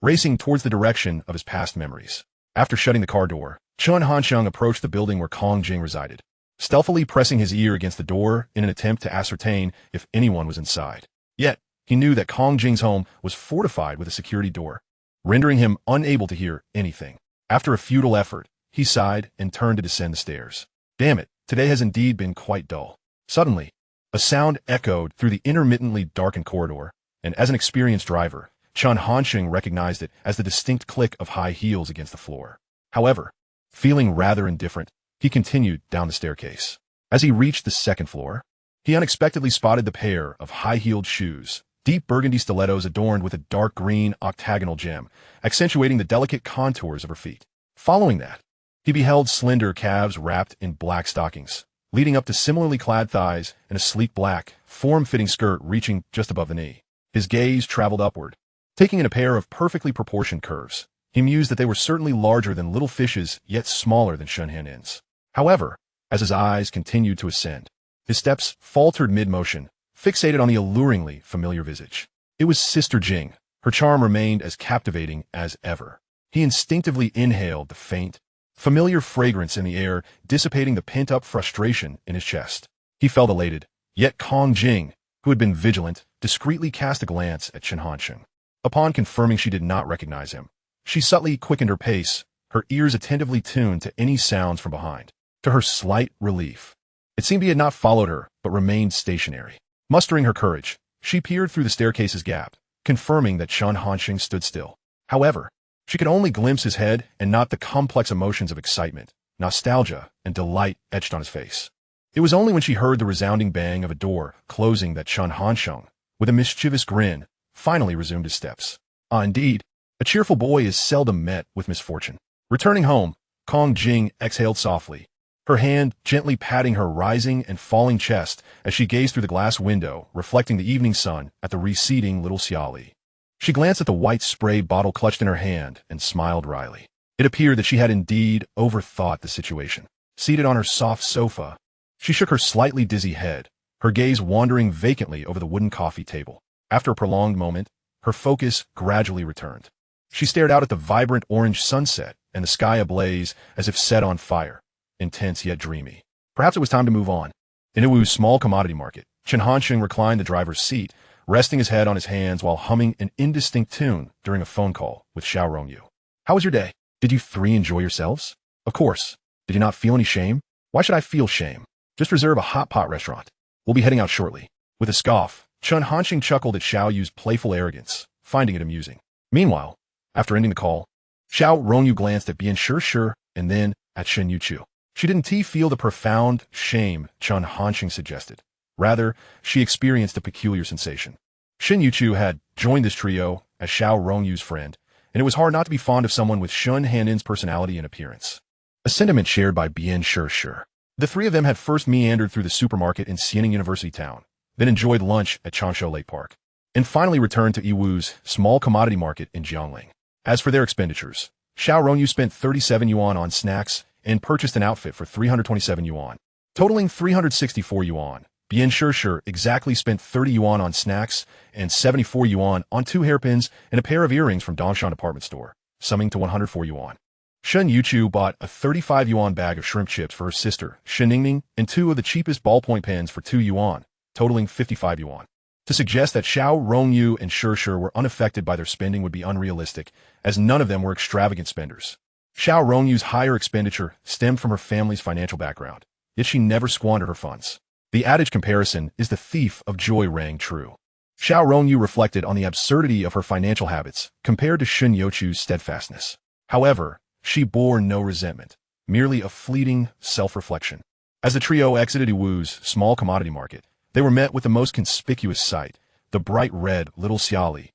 racing towards the direction of his past memories. After shutting the car door, Chen Hanxing approached the building where Kong Jing resided, stealthily pressing his ear against the door in an attempt to ascertain if anyone was inside. Yet, he knew that Kong Jing's home was fortified with a security door, rendering him unable to hear anything. After a futile effort, he sighed and turned to descend the stairs. Damn it, today has indeed been quite dull. Suddenly, a sound echoed through the intermittently darkened corridor, and as an experienced driver, Chen Hanxing recognized it as the distinct click of high heels against the floor. However, feeling rather indifferent, he continued down the staircase. As he reached the second floor, he unexpectedly spotted the pair of high-heeled shoes, deep burgundy stilettos adorned with a dark green octagonal gem, accentuating the delicate contours of her feet. Following that, he beheld slender calves wrapped in black stockings, leading up to similarly clad thighs and a sleek black, form-fitting skirt reaching just above the knee. His gaze traveled upward, taking in a pair of perfectly proportioned curves. He mused that they were certainly larger than little fishes, yet smaller than Shunhanins. However, as his eyes continued to ascend, his steps faltered mid-motion, fixated on the alluringly familiar visage. It was Sister Jing. Her charm remained as captivating as ever. He instinctively inhaled the faint, familiar fragrance in the air, dissipating the pent-up frustration in his chest. He felt elated, yet Kong Jing, who had been vigilant, discreetly cast a glance at Chen Hanxing. Upon confirming she did not recognize him, she subtly quickened her pace, her ears attentively tuned to any sounds from behind. To her slight relief, it seemed he had not followed her, but remained stationary. Mustering her courage, she peered through the staircase's gap, confirming that Chen Hanxing stood still. However, she could only glimpse his head and not the complex emotions of excitement, nostalgia, and delight etched on his face. It was only when she heard the resounding bang of a door closing that Chen Hansheng, with a mischievous grin, finally resumed his steps. Ah, indeed, a cheerful boy is seldom met with misfortune. Returning home, Kong Jing exhaled softly, her hand gently patting her rising and falling chest as she gazed through the glass window, reflecting the evening sun at the receding little Xiao. She glanced at the white spray bottle clutched in her hand and smiled wryly. It appeared that she had indeed overthought the situation. Seated on her soft sofa, she shook her slightly dizzy head, her gaze wandering vacantly over the wooden coffee table. After a prolonged moment, her focus gradually returned. She stared out at the vibrant orange sunset and the sky ablaze as if set on fire, intense yet dreamy. Perhaps it was time to move on. In Iwu's small commodity market, Chen Hansheng reclined the driver's seat, resting his head on his hands while humming an indistinct tune during a phone call with Xiao Rongyu. How was your day? Did you three enjoy yourselves? Of course. Did you not feel any shame? Why should I feel shame? Just reserve a hot pot restaurant. We'll be heading out shortly. With a scoff, Chen Hansheng chuckled at Xiao Yu's playful arrogance, finding it amusing. Meanwhile, after ending the call, Xiao Rongyu glanced at Bien Sure and then at Shen Youchu. She didn't feel the profound shame Chen Hansheng suggested. Rather, she experienced a peculiar sensation. Shen Youchu had joined this trio as Xiao Rongyu's friend, and it was hard not to be fond of someone with Shun Hanin's personality and appearance. A sentiment shared by Bien Sure. The three of them had first meandered through the supermarket in Xianing University Town, then enjoyed lunch at Changsha Lake Park, and finally returned to Iwu's small commodity market in Jiangling. As for their expenditures, Xiao Rongyu spent 37 yuan on snacks and purchased an outfit for 327 yuan, totaling 364 yuan. Bien Sure exactly spent 30 yuan on snacks and 74 yuan on 2 hairpins and a pair of earrings from Dongshan department store, summing to 104 yuan. Shen Youchu bought a 35 yuan bag of shrimp chips for her sister, Shen Ningning, and 2 of the cheapest ballpoint pens for 2 yuan, totaling 55 yuan. To suggest that Xiao Rongyu and Sure were unaffected by their spending would be unrealistic, as none of them were extravagant spenders. Xiao Rongyu's higher expenditure stemmed from her family's financial background, yet she never squandered her funds. The adage comparison is the thief of joy rang true. Xiao Rongyu reflected on the absurdity of her financial habits compared to Shen Youchu's steadfastness. However, she bore no resentment, merely a fleeting self-reflection. As the trio exited Iwu's small commodity market, they were met with the most conspicuous sight, the bright red little Xiao.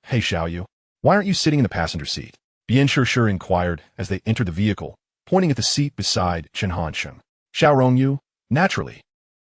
Hey Xiaoyu, why aren't you sitting in the passenger seat? Bien Sure inquired as they entered the vehicle, pointing at the seat beside Chen Hansheng. Xiao Rongyu, naturally,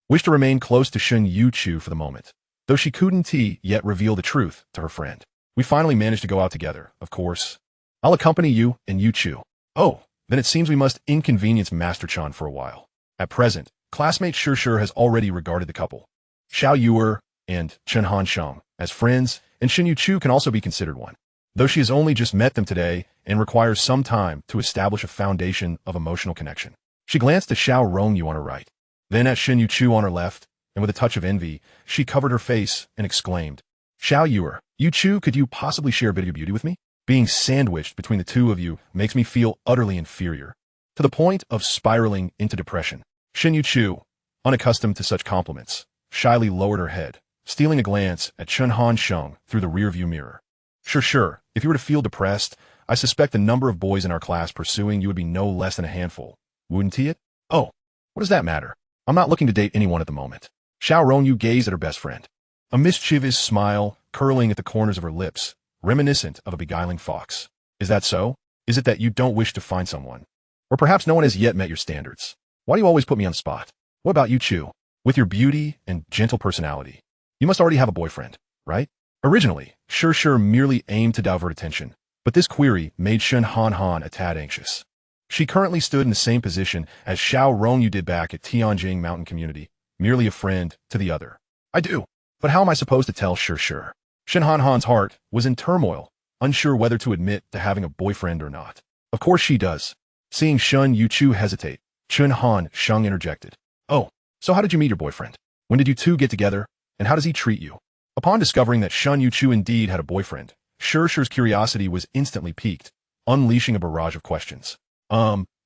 wished to remain close to Shen Youchu for the moment, though she couldn't yet reveal the truth to her friend. We finally managed to go out together, of course. I'll accompany you and Youchu. Oh, then it seems we must inconvenience Master Chan for a while. At present, classmate Sure has already regarded the couple, Xiao Yuer and Chen Hansheng, as friends, and Shen Youchu can also be considered one, though she has only just met them today and requires some time to establish a foundation of emotional connection. She glanced at Xiao Rongyu on her right, then at Shen Youchu on her left, and with a touch of envy, she covered her face and exclaimed, Xiao Yuer, Youchu, could you possibly share a bit of your beauty with me? Being sandwiched between the two of you makes me feel utterly inferior, to the point of spiraling into depression. Shen Youchu, unaccustomed to such compliments, shyly lowered her head, stealing a glance at Chen Hansheng through the rearview mirror. Sure, if you were to feel depressed, I suspect the number of boys in our class pursuing you would be no less than a handful. Wouldn't it? Oh, what does that matter? I'm not looking to date anyone at the moment. Xiao Rongyu gazed at her best friend, a mischievous smile curling at the corners of her lips, reminiscent of a beguiling fox. Is that so? Is it that you don't wish to find someone? Or perhaps no one has yet met your standards? Why do you always put me on the spot? What about you, Chu? With your beauty and gentle personality, you must already have a boyfriend, right? Originally, Sure merely aimed to divert attention, but this query made Shen Han a tad anxious. She currently stood in the same position as Xiao Rongyu did back at Tianjing Mountain Community, merely a friend to the other. I do, but how am I supposed to tell Sure? Shen Han's heart was in turmoil, unsure whether to admit to having a boyfriend or not. Of course she does. Seeing Shen Youchu hesitate, Chen Hansheng interjected. Oh, so how did you meet your boyfriend? When did you two get together, and how does he treat you? Upon discovering that Shen Youchu indeed had a boyfriend, Sure's curiosity was instantly piqued, unleashing a barrage of questions.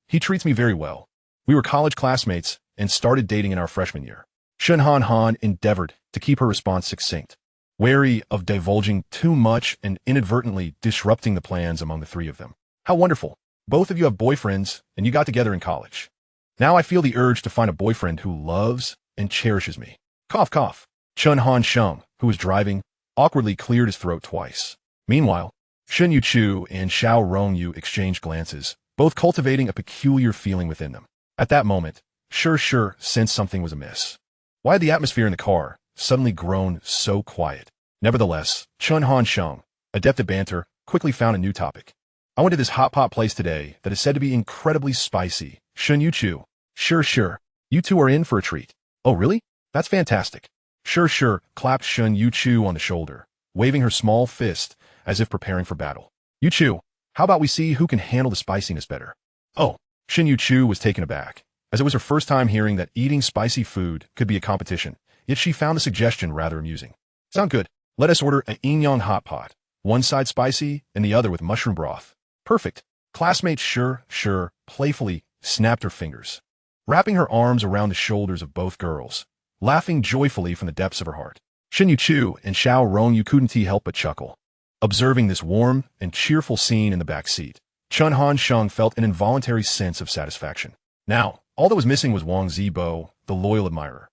He treats me very well. We were college classmates and started dating in our freshman year. Shen Han endeavored to keep her response succinct, wary of divulging too much and inadvertently disrupting the plans among the three of them. How wonderful. Both of you have boyfriends, and you got together in college. Now I feel the urge to find a boyfriend who loves and cherishes me. Cough, cough. Chen Sheng, who was driving, awkwardly cleared his throat twice. Meanwhile, Shen Youchu and Xiao Rongyu exchanged glances, both cultivating a peculiar feeling within them. At that moment, Sure sensed something was amiss. Why had the atmosphere in the car suddenly grown so quiet? Nevertheless, Chen Sheng, adept at banter, quickly found a new topic. I went to this hot pot place today that is said to be incredibly spicy. Shen Youchu. Sure. You two are in for a treat. Oh, really? That's fantastic. Sure clapped Shen Youchu on the shoulder, waving her small fist as if preparing for battle. Youchu, how about we see who can handle the spiciness better? Oh, Shen Youchu was taken aback, as it was her first time hearing that eating spicy food could be a competition, yet she found the suggestion rather amusing. Sound good. Let us order an Ingyang hot pot, one side spicy and the other with mushroom broth. Perfect. Classmate Sure playfully snapped her fingers, wrapping her arms around the shoulders of both girls, laughing joyfully from the depths of her heart. Shen Youchu and Xiao Rongyu couldn't help but chuckle, observing this warm and cheerful scene in the back seat. Chen Sheng felt an involuntary sense of satisfaction. Now, all that was missing was Wang Zibo, the loyal admirer.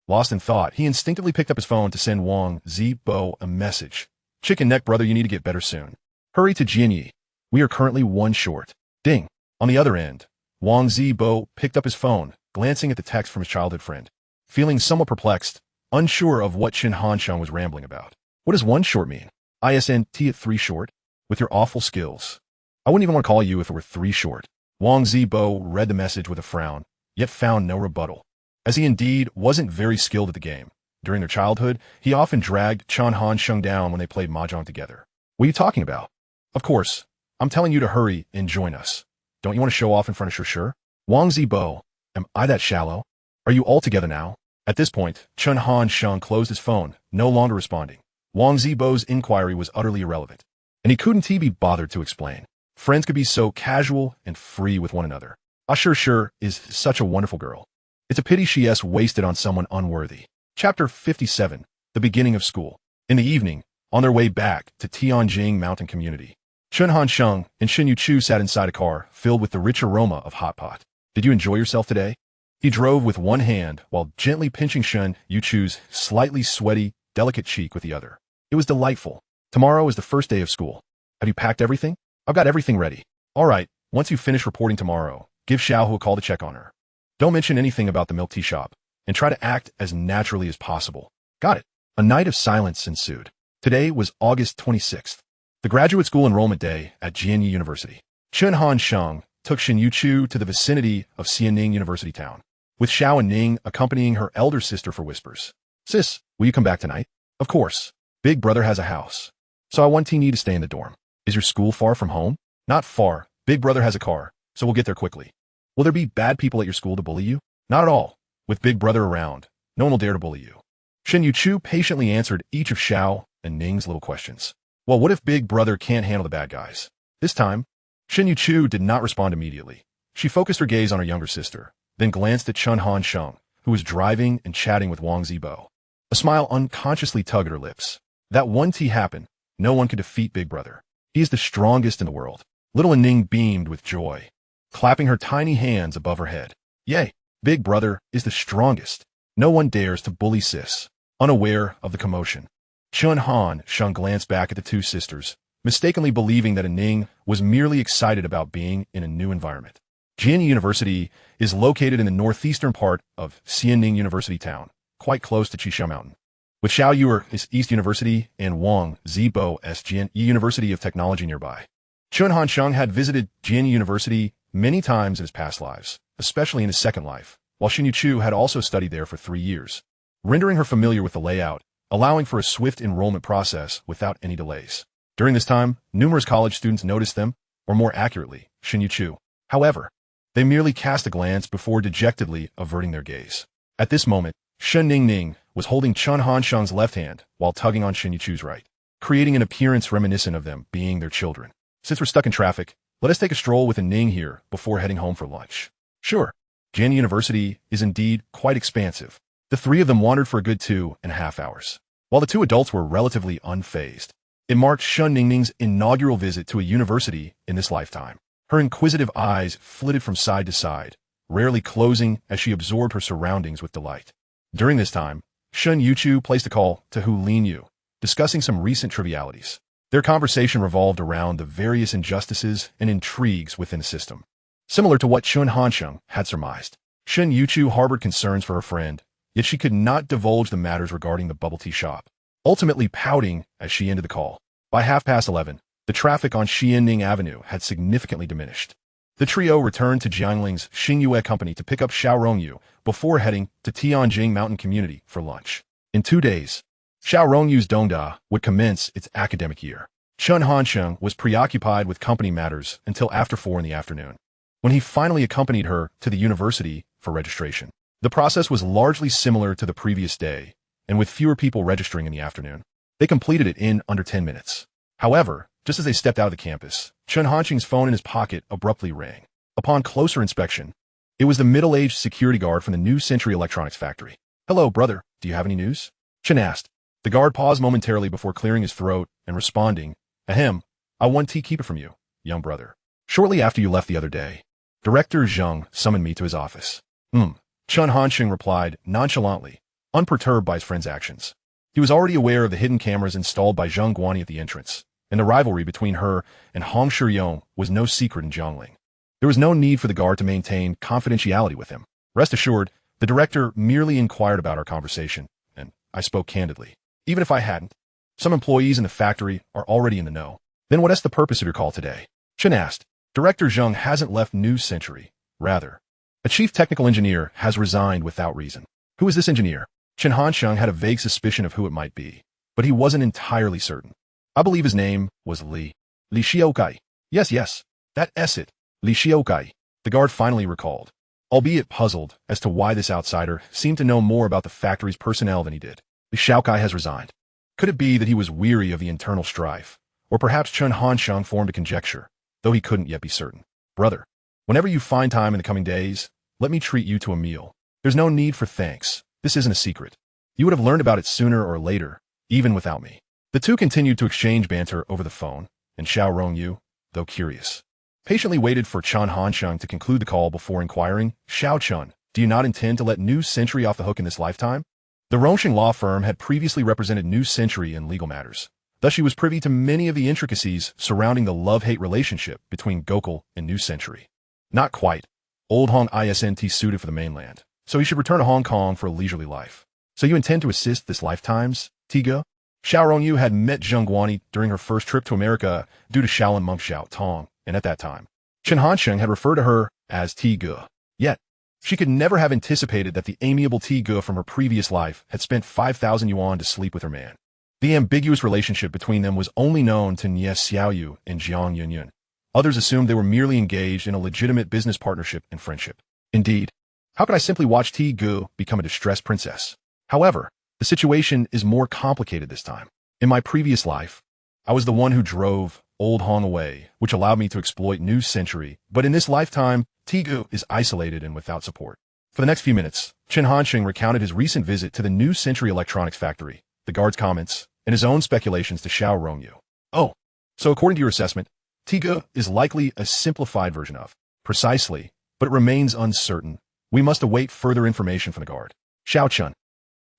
Lost in thought, he instinctively picked up his phone to send Wang Zibo a message. Chicken neck brother, you need to get better soon. Hurry to Jianyi. We are currently one short. Ding. On the other end, Wang Zibo picked up his phone, glancing at the text from his childhood friend. Feeling somewhat perplexed, unsure of what Chen Sheng was rambling about. What does one short mean? ISNT at 3 short? With your awful skills. I wouldn't even want to call you if it were 3 short. Wang Zibo read the message with a frown, yet found no rebuttal. As he indeed wasn't very skilled at the game. During their childhood, he often dragged Chen Sheng down when they played mahjong together. What are you talking about? Of course, I'm telling you to hurry and join us. Don't you want to show off in front of Sure? Wang Zibo, am I that shallow? Are you all together now? At this point, Chen Sheng closed his phone, no longer responding. Wang Zibo's inquiry was utterly irrelevant, and he couldn't be bothered to explain. Friends could be so casual and free with one another. Sure is such a wonderful girl. It's a pity she is wasted on someone unworthy. Chapter 57, The Beginning of School. In the evening, on their way back to Tianjing Mountain Community, Chen Sheng and Shen Youchu sat inside a car filled with the rich aroma of hot pot. Did you enjoy yourself today? He drove with one hand while gently pinching Shen Youchu's slightly sweaty, delicate cheek with the other. It was delightful. Tomorrow is the first day of school. Have you packed everything? I've got everything ready. All right, once you finish reporting tomorrow, give Xiao a call to check on her. Don't mention anything about the milk tea shop, and try to act as naturally as possible. Got it. A night of silence ensued. Today was August 26th, the graduate school enrollment day at Jianyi University. Chen Sheng took Shen Youchu to the vicinity of Xianing University town, with Xiao and Ning accompanying her elder sister for whispers. Sis, will you come back tonight? Of course. Big brother has a house, so I want you to stay in the dorm. Is your school far from home? Not far. Big brother has a car, so we'll get there quickly. Will there be bad people at your school to bully you? Not at all. With Big Brother around, no one will dare to bully you. Shen Youchu patiently answered each of Xiao and Ning's little questions. Well, what if Big Brother can't handle the bad guys? This time, Shen Youchu did not respond immediately. She focused her gaze on her younger sister, then glanced at Chen Sheng, who was driving and chatting with Wang Zibo. A smile unconsciously tugged at her lips. That one tea happened, no one could defeat Big Brother. He is the strongest in the world. Little Ning beamed with joy, clapping her tiny hands above her head. Yay! Big Brother is the strongest. No one dares to bully sis. Unaware of the commotion, Chen Sheng glanced back at the two sisters, mistakenly believing that Ning was merely excited about being in a new environment. Jianyi University is located in the northeastern part of Xianing University town, quite close to Qishao Mountain. With Xiao Yuer is East University and Wang Zibo as Jianyi University of Technology nearby. Chen Sheng had visited Jianyi University many times in his past lives, especially in his second life, while Shen Youchu had also studied there for 3 years, rendering her familiar with the layout, allowing for a swift enrollment process without any delays. During this time, numerous college students noticed them, or more accurately, Shen Youchu. However, they merely cast a glance before dejectedly averting their gaze. At this moment, Shen Ning was holding Chen Sheng's left hand while tugging on Shen Youchu's right, creating an appearance reminiscent of them being their children. Since we're stuck in traffic, let us take a stroll with Ning here before heading home for lunch. Sure. Jianyi University is indeed quite expansive. The three of them wandered for a good 2.5 hours. While the two adults were relatively unfazed, it marked Shen Ning's inaugural visit to a university in this lifetime. Her inquisitive eyes flitted from side to side, rarely closing as she absorbed her surroundings with delight. During this time, Shen Youchu placed a call to Hu Linyu, discussing some recent trivialities. Their conversation revolved around the various injustices and intrigues within the system. Similar to what Chen Hansheng had surmised, Shen Youchu harbored concerns for her friend, yet she could not divulge the matters regarding the bubble tea shop, ultimately pouting as she ended the call. By 11:30, the traffic on Xianning Avenue had significantly diminished. The trio returned to Jiangling's Xingyue company to pick up Xiao Rongyu before heading to Tianjing Mountain Community for lunch. In 2 days, Xiao Rongyu's Dongda would commence its academic year. Chen Hansheng was preoccupied with company matters until after 4 in the afternoon, when he finally accompanied her to the university for registration. The process was largely similar to the previous day, and with fewer people registering in the afternoon. They completed it in under 10 minutes. However, just as they stepped out of the campus, Chen Hansheng's phone in his pocket abruptly rang. Upon closer inspection, it was the middle-aged security guard from the New Century Electronics factory. "Hello, brother. Do you have any news?" Chen asked. The guard paused momentarily before clearing his throat and responding, "Ahem, I want to keep it from you, young brother. Shortly after you left the other day, Director Zheng summoned me to his office." Chen Hansheng replied nonchalantly, unperturbed by his friend's actions. He was already aware of the hidden cameras installed by Zheng Guani at the entrance, and the rivalry between her and Hong Shiyong was no secret in Jiangling. There was no need for the guard to maintain confidentiality with him. Rest assured, the director merely inquired about our conversation, and I spoke candidly. Even if I hadn't, some employees in the factory are already in the know. Then what is the purpose of your call today? Chen asked. Director Zheng hasn't left New Century. Rather, a chief technical engineer has resigned without reason. Who is this engineer? Chen Hansheng had a vague suspicion of who it might be, but he wasn't entirely certain. I believe his name was Li Xiaokai. Yes, that's it, Li Xiaokai, the guard finally recalled, albeit puzzled as to why this outsider seemed to know more about the factory's personnel than he did. Li Xiaokai has resigned. Could it be that he was weary of the internal strife? Or perhaps Chen Hansheng formed a conjecture, though he couldn't yet be certain. Brother, whenever you find time in the coming days, let me treat you to a meal. There's no need for thanks. This isn't a secret. You would have learned about it sooner or later, even without me. The two continued to exchange banter over the phone, and Xiao Rongyu, though curious, patiently waited for Chen Hansheng to conclude the call before inquiring, "Xiao Chen, do you not intend to let New Century off the hook in this lifetime?" The Rongsheng law firm had previously represented New Century in legal matters. Thus she was privy to many of the intricacies surrounding the love-hate relationship between Gokul and New Century. Not quite. Old Hong isn't suited for the mainland, so he should return to Hong Kong for a leisurely life. So you intend to assist this lifetime's Tiga? Xiao Rongyu had met Zheng Guani during her first trip to America due to Shaolin monk Xiao Tong, and at that time, Chen Hansheng had referred to her as Tiga. Yet, she could never have anticipated that the amiable Tiga from her previous life had spent 5,000 yuan to sleep with her man. The ambiguous relationship between them was only known to Nie Xiaoyu and Jiang Yunyun. Others assumed they were merely engaged in a legitimate business partnership and friendship. Indeed, how could I simply watch Gu become a distressed princess? However, the situation is more complicated this time. In my previous life, I was the one who drove Old Hong away, which allowed me to exploit New Century, but in this lifetime, Gu is isolated and without support. For the next few minutes, Chen Hansheng recounted his recent visit to the New Century Electronics factory, the guard's comments, and his own speculations to Xiao Rongyu. "Oh, so according to your assessment, Gu is likely a simplified version of." "Precisely, but it remains uncertain. We must await further information from the guard." "Xiao Chen."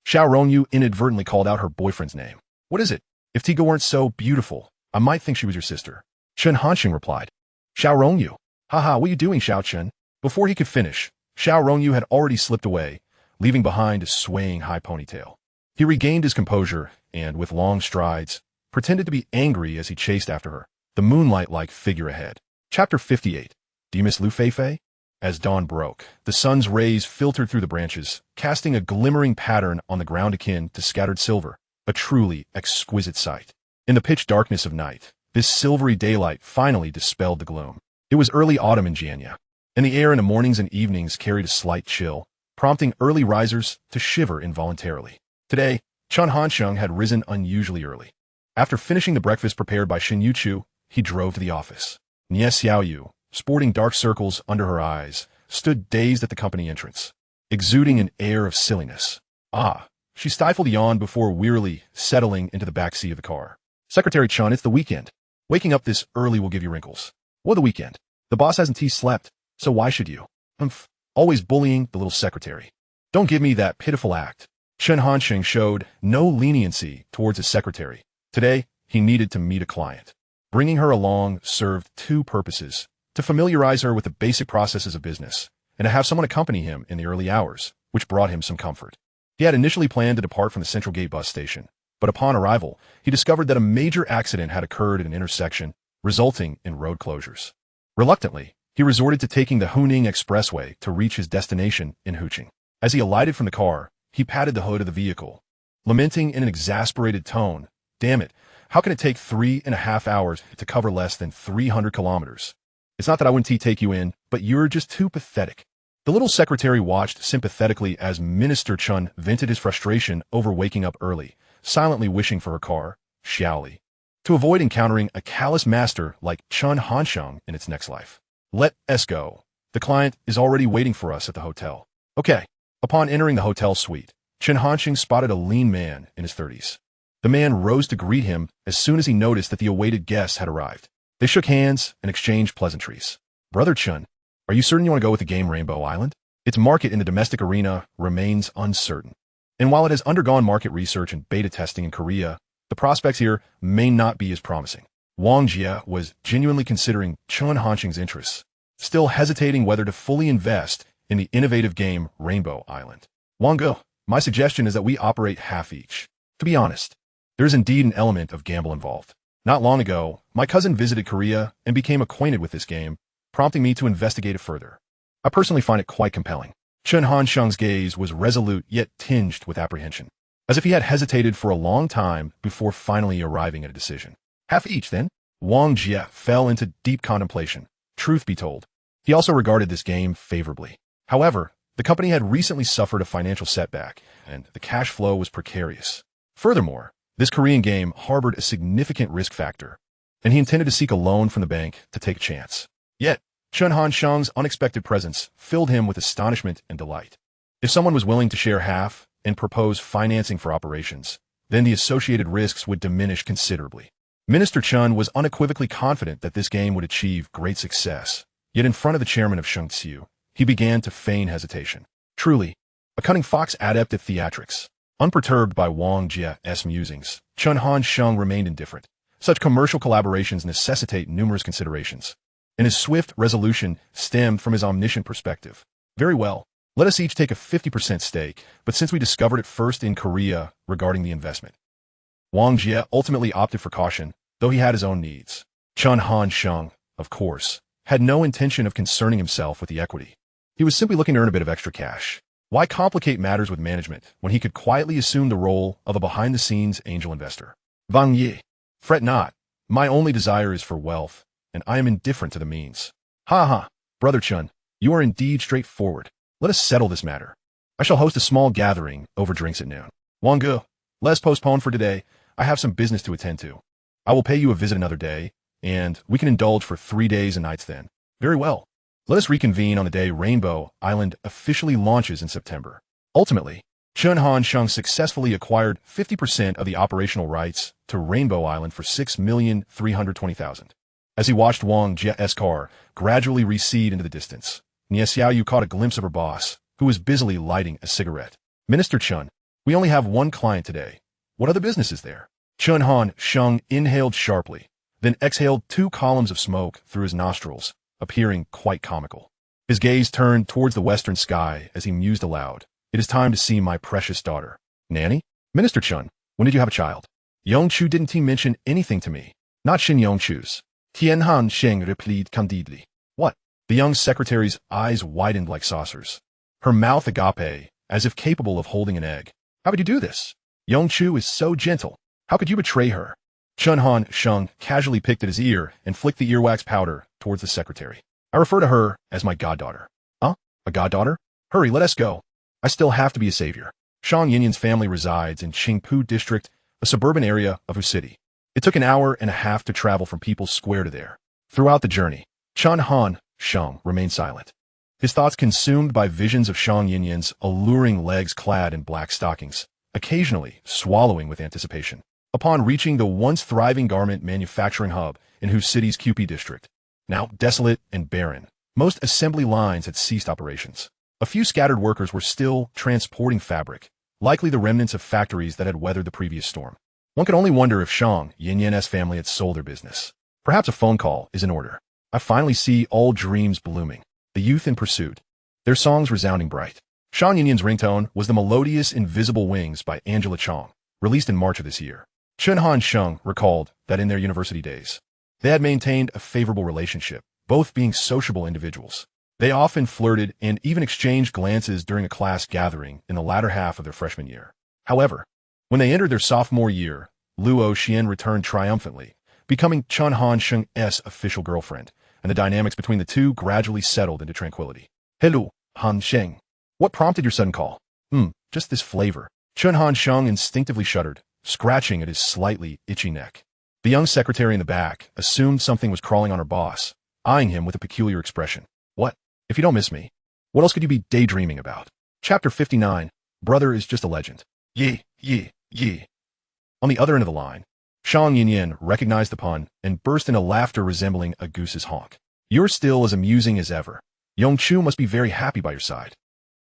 Xiao Rongyu inadvertently called out her boyfriend's name. "What is it? If Tiga weren't so beautiful, I might think she was your sister." Chen Hansheng replied. "Xiao Rongyu. Haha, what are you doing, Xiao Chen?" Before he could finish, Xiao Rongyu had already slipped away, leaving behind a swaying high ponytail. He regained his composure and, with long strides, pretended to be angry as he chased after her, the moonlight-like figure ahead. Chapter 58. Do you miss Lu Feifei? As dawn broke, the sun's rays filtered through the branches, casting a glimmering pattern on the ground akin to scattered silver, a truly exquisite sight. In the pitch darkness of night, this silvery daylight finally dispelled the gloom. It was early autumn in Jianya, and the air in the mornings and evenings carried a slight chill, prompting early risers to shiver involuntarily. Today, Chen Hansheng had risen unusually early. After finishing the breakfast prepared by Shen Youchu, he drove to the office. Nie Xiaoyu, sporting dark circles under her eyes, stood dazed at the company entrance, exuding an air of silliness. She stifled a yawn before wearily settling into the back seat of the car. "Secretary Chen, it's the weekend. Waking up this early will give you wrinkles." "What the weekend?" The boss hasn't slept, so why should you? Humph. Always bullying the little secretary. Don't give me that pitiful act. Chen Hansheng showed no leniency towards his secretary. Today, he needed to meet a client. Bringing her along served two purposes: to familiarize her with the basic processes of business, and to have someone accompany him in the early hours, which brought him some comfort. He had initially planned to depart from the Central Gate bus station, but upon arrival, he discovered that a major accident had occurred at an intersection, resulting in road closures. Reluctantly, he resorted to taking the Huning Expressway to reach his destination in Huqing. As he alighted from the car, he patted the hood of the vehicle, lamenting in an exasperated tone, "Damn it, how can it take 3.5 hours to cover less than 300 kilometers? It's not that I wouldn't take you in, but you're just too pathetic." The little secretary watched sympathetically as Minister Chen vented his frustration over waking up early, silently wishing for her car, Xiao, to avoid encountering a callous master like Chen Hansheng in its next life. "Let us go. The client is already waiting for us at the hotel." "Okay." Upon entering the hotel suite, Chen Hansheng spotted a lean man in his 30s. The man rose to greet him as soon as he noticed that the awaited guest had arrived. They shook hands and exchanged pleasantries. "Brother Chen, are you certain you want to go with the game Rainbow Island? Its market in the domestic arena remains uncertain. And while it has undergone market research and beta testing in Korea, the prospects here may not be as promising." Wang Jie was genuinely considering Chen Hansheng's interests, still hesitating whether to fully invest in the innovative game Rainbow Island. "Wang Gou, my suggestion is that we operate half each. To be honest, there is indeed an element of gamble involved. Not long ago, my cousin visited Korea and became acquainted with this game, prompting me to investigate it further. I personally find it quite compelling." Chen Hansheng's gaze was resolute yet tinged with apprehension, as if he had hesitated for a long time before finally arriving at a decision. "Half each, then?" Wang Jie fell into deep contemplation. Truth be told, he also regarded this game favorably. However, the company had recently suffered a financial setback, and the cash flow was precarious. Furthermore, this Korean game harbored a significant risk factor, and he intended to seek a loan from the bank to take a chance. Yet, Chen Hansheng's unexpected presence filled him with astonishment and delight. If someone was willing to share half and propose financing for operations, then the associated risks would diminish considerably. Minister Chen was unequivocally confident that this game would achieve great success, yet in front of the chairman of Shengxiu, he began to feign hesitation. Truly, a cunning fox adept at theatrics. Unperturbed by Wang Jie's musings, Chen Hansheng remained indifferent. Such commercial collaborations necessitate numerous considerations, and his swift resolution stemmed from his omniscient perspective. "Very well, let us each take a 50% stake, but since we discovered it first in Korea regarding the investment." Wang Jie ultimately opted for caution, though he had his own needs. Chen Hansheng, of course, had no intention of concerning himself with the equity. He was simply looking to earn a bit of extra cash. Why complicate matters with management when he could quietly assume the role of a behind-the-scenes angel investor? "Wang Yi, fret not. My only desire is for wealth, and I am indifferent to the means." "Ha ha, Brother Chen, you are indeed straightforward. Let us settle this matter. I shall host a small gathering over drinks at noon." "Wang Gou, let us postpone for today. I have some business to attend to. I will pay you a visit another day, and we can indulge for 3 days and nights then." "Very well. Let us reconvene on the day Rainbow Island officially launches in September." Ultimately, Chen Hansheng successfully acquired 50% of the operational rights to Rainbow Island for 6,320,000. As he watched Wang Jie's car gradually recede into the distance, Xiao caught a glimpse of her boss, who was busily lighting a cigarette. "Minister Chen, we only have one client today. What other business is there?" Chen Hansheng inhaled sharply, then exhaled 2 columns of smoke through his nostrils, appearing quite comical. His gaze turned towards the western sky as he mused aloud. "It is time to see my precious daughter." "Nanny? Minister Chen, when did you have a child?" "Youchu didn't he mention anything to me?" "Not Shen Youchu's." Tian Hansheng replied candidly. "What?" The young secretary's eyes widened like saucers, her mouth agape, as if capable of holding an egg. "How could you do this? Youchu is so gentle. How could you betray her?" Chen Hansheng casually picked at his ear and flicked the earwax powder towards the secretary. "I refer to her as my goddaughter." "Huh? A goddaughter? Hurry, let us go. I still have to be a savior." Shang Yinyan's family resides in Qingpu District, a suburban area of Wu City. It took an hour and a half to travel from People's Square to there. Throughout the journey, Chen Hansheng remained silent, his thoughts consumed by visions of Shang Yinyan's alluring legs clad in black stockings, occasionally swallowing with anticipation. Upon reaching the once thriving garment manufacturing hub in Wu City's QP district, now desolate and barren. Most assembly lines had ceased operations. A few scattered workers were still transporting fabric, likely the remnants of factories that had weathered the previous storm. One could only wonder if Shang Yinyan's family had sold their business. Perhaps a phone call is in order. I finally see old dreams blooming, the youth in pursuit, their songs resounding bright. Shang Yinyan's ringtone was the melodious Invisible Wings by Angela Chong, released in March of this year. Chen Sheng recalled that in their university days, they had maintained a favorable relationship, both being sociable individuals. They often flirted and even exchanged glances during a class gathering in the latter half of their freshman year. However, when they entered their sophomore year, Luo Xian returned triumphantly, becoming Chen Sheng's official girlfriend, and the dynamics between the two gradually settled into tranquility. Hello, Han Sheng. What prompted your sudden call? Just this flavor. Chen Sheng instinctively shuddered, scratching at his slightly itchy neck. The young secretary in the back assumed something was crawling on her boss, eyeing him with a peculiar expression. What? If you don't miss me, what else could you be daydreaming about? Chapter 59, Brother is just a legend. Ye. On the other end of the line, Shang Yinyan recognized the pun and burst into laughter resembling a goose's honk. You're still as amusing as ever. Youchu must be very happy by your side.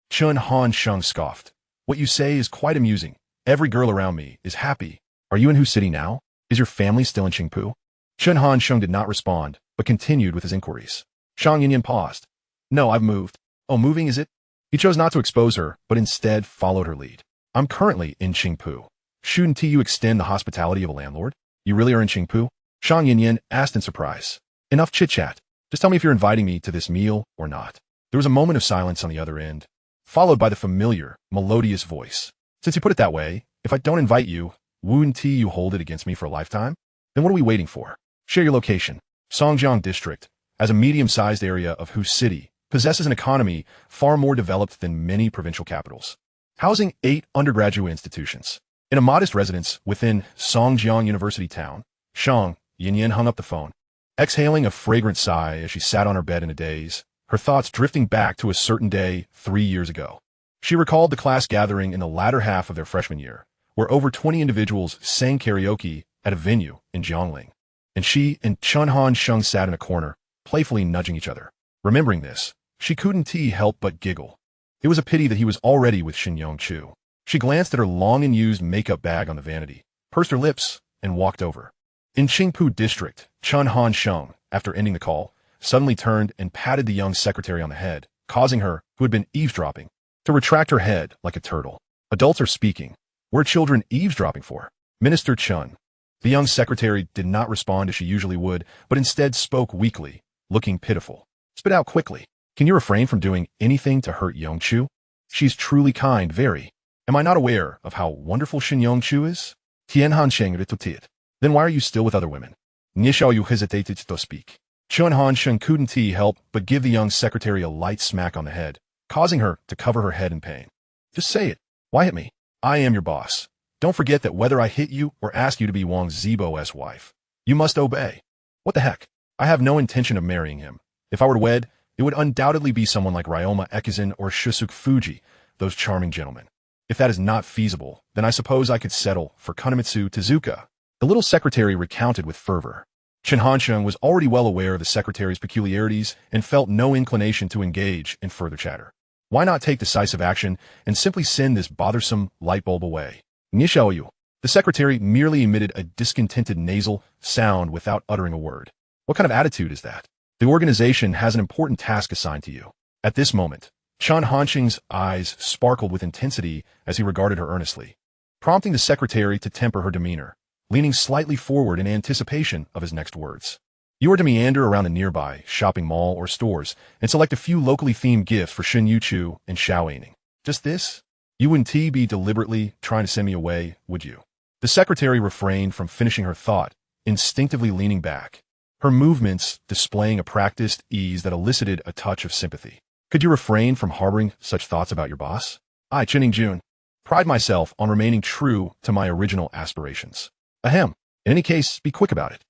Chen Sheng scoffed. What you say is quite amusing. Every girl around me is happy. Are you in whose city now? Is your family still in Qingpu? Chen Sheng did not respond, but continued with his inquiries. Shang Yinyan paused. No, I've moved. Oh, moving is it? He chose not to expose her, but instead followed her lead. I'm currently in Qingpu. Shouldn't you extend the hospitality of a landlord? You really are in Qingpu? Shang Yinyan asked in surprise. Enough chit-chat. Just tell me if you're inviting me to this meal or not. There was a moment of silence on the other end, followed by the familiar, melodious voice. Since you put it that way, if I don't invite you, wouldn't you hold it against me for a lifetime? Then what are we waiting for? Share your location. Songjiang District, as a medium-sized area of whose city, possesses an economy far more developed than many provincial capitals, housing 8 undergraduate institutions. In a modest residence within Songjiang University town, Shang Yinyan hung up the phone, exhaling a fragrant sigh as she sat on her bed in a daze, her thoughts drifting back to a certain day 3 years ago. She recalled the class gathering in the latter half of their freshman year, where over 20 individuals sang karaoke at a venue in Jiangling, and she and Chen Sheng sat in a corner, playfully nudging each other. Remembering this, she couldn't help but giggle. It was a pity that he was already with Youchu. She glanced at her long and used makeup bag on the vanity, pursed her lips, and walked over. In Qingpu District, Chen Sheng, after ending the call, suddenly turned and patted the young secretary on the head, causing her, who had been eavesdropping, to retract her head like a turtle. Adults are speaking. What are children eavesdropping for? Minister Chen. The young secretary did not respond as she usually would, but instead spoke weakly, looking pitiful. Spit out quickly. Can you refrain from doing anything to hurt Youchu? She's truly kind, very. Am I not aware of how wonderful Youchu is? Tianhan Sheng ritutit. Then why are you still with other women? Xiao, you hesitated to speak. Chen Sheng couldn't help but give the young secretary a light smack on the head, causing her to cover her head in pain. Just say it. Why hit me? I am your boss. Don't forget that whether I hit you or ask you to be Wang Zibo's wife, you must obey. What the heck? I have no intention of marrying him. If I were to wed, it would undoubtedly be someone like Ryoma Ekizan or Shusuk Fuji, those charming gentlemen. If that is not feasible, then I suppose I could settle for Konomitsu Tezuka. The little secretary recounted with fervor. Chen Sheng was already well aware of the secretary's peculiarities and felt no inclination to engage in further chatter. Why not take decisive action and simply send this bothersome light bulb away? Xiao, the secretary merely emitted a discontented nasal sound without uttering a word. What kind of attitude is that? The organization has an important task assigned to you. At this moment, Chen Sheng's eyes sparkled with intensity as he regarded her earnestly, prompting the secretary to temper her demeanor, leaning slightly forward in anticipation of his next words. You are to meander around the nearby shopping mall or stores and select a few locally themed gifts for Shen Youchu and Xiao. Just this? You wouldn't be deliberately trying to send me away, would you? The secretary refrained from finishing her thought, instinctively leaning back, her movements displaying a practiced ease that elicited a touch of sympathy. Could you refrain from harboring such thoughts about your boss? I, Chen Jun, pride myself on remaining true to my original aspirations. Ahem. In any case, be quick about it.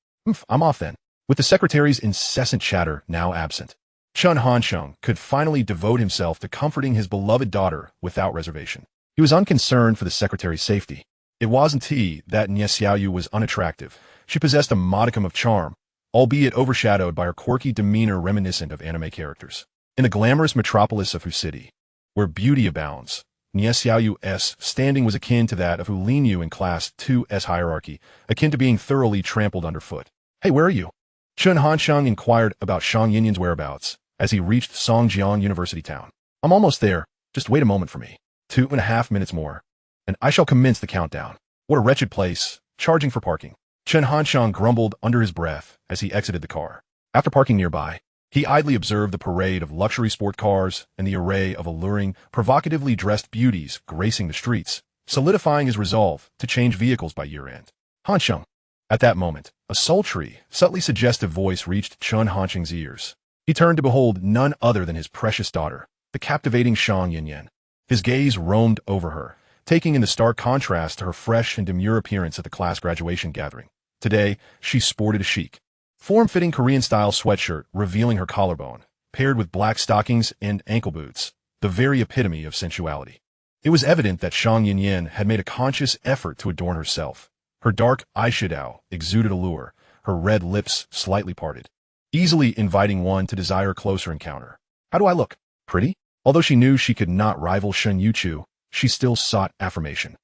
I'm off then. With the secretary's incessant chatter now absent, Chen Sheng could finally devote himself to comforting his beloved daughter without reservation. He was unconcerned for the secretary's safety. It wasn't that Xiao was unattractive. She possessed a modicum of charm, albeit overshadowed by her quirky demeanor reminiscent of anime characters. In the glamorous metropolis of Hu City, where beauty abounds, Xiao's standing was akin to that of Hu Linyu in Class 2's hierarchy, akin to being thoroughly trampled underfoot. "Hey, where are you?" Chen Hanxiang inquired about Shang Yinyan's whereabouts as he reached Songjiang University Town. "I'm almost there. Just wait a moment for me. 2.5 minutes more, and I shall commence the countdown." What a wretched place, charging for parking. Chen Hanxiang grumbled under his breath as he exited the car. After parking nearby, he idly observed the parade of luxury sport cars and the array of alluring, provocatively dressed beauties gracing the streets, solidifying his resolve to change vehicles by year-end. "Hanxiang." At that moment, a sultry, subtly suggestive voice reached Chen Hanxiang's ears. He turned to behold none other than his precious daughter, the captivating Shang Yinyan. His gaze roamed over her, taking in the stark contrast to her fresh and demure appearance at the class graduation gathering. Today, she sported a chic, form-fitting Korean-style sweatshirt revealing her collarbone, paired with black stockings and ankle boots, the very epitome of sensuality. It was evident that Shang Yinyan had made a conscious effort to adorn herself. Her dark eyeshadow exuded allure, her red lips slightly parted, easily inviting one to desire a closer encounter. "How do I look? Pretty?" Although she knew she could not rival Shen Youchu, she still sought affirmation.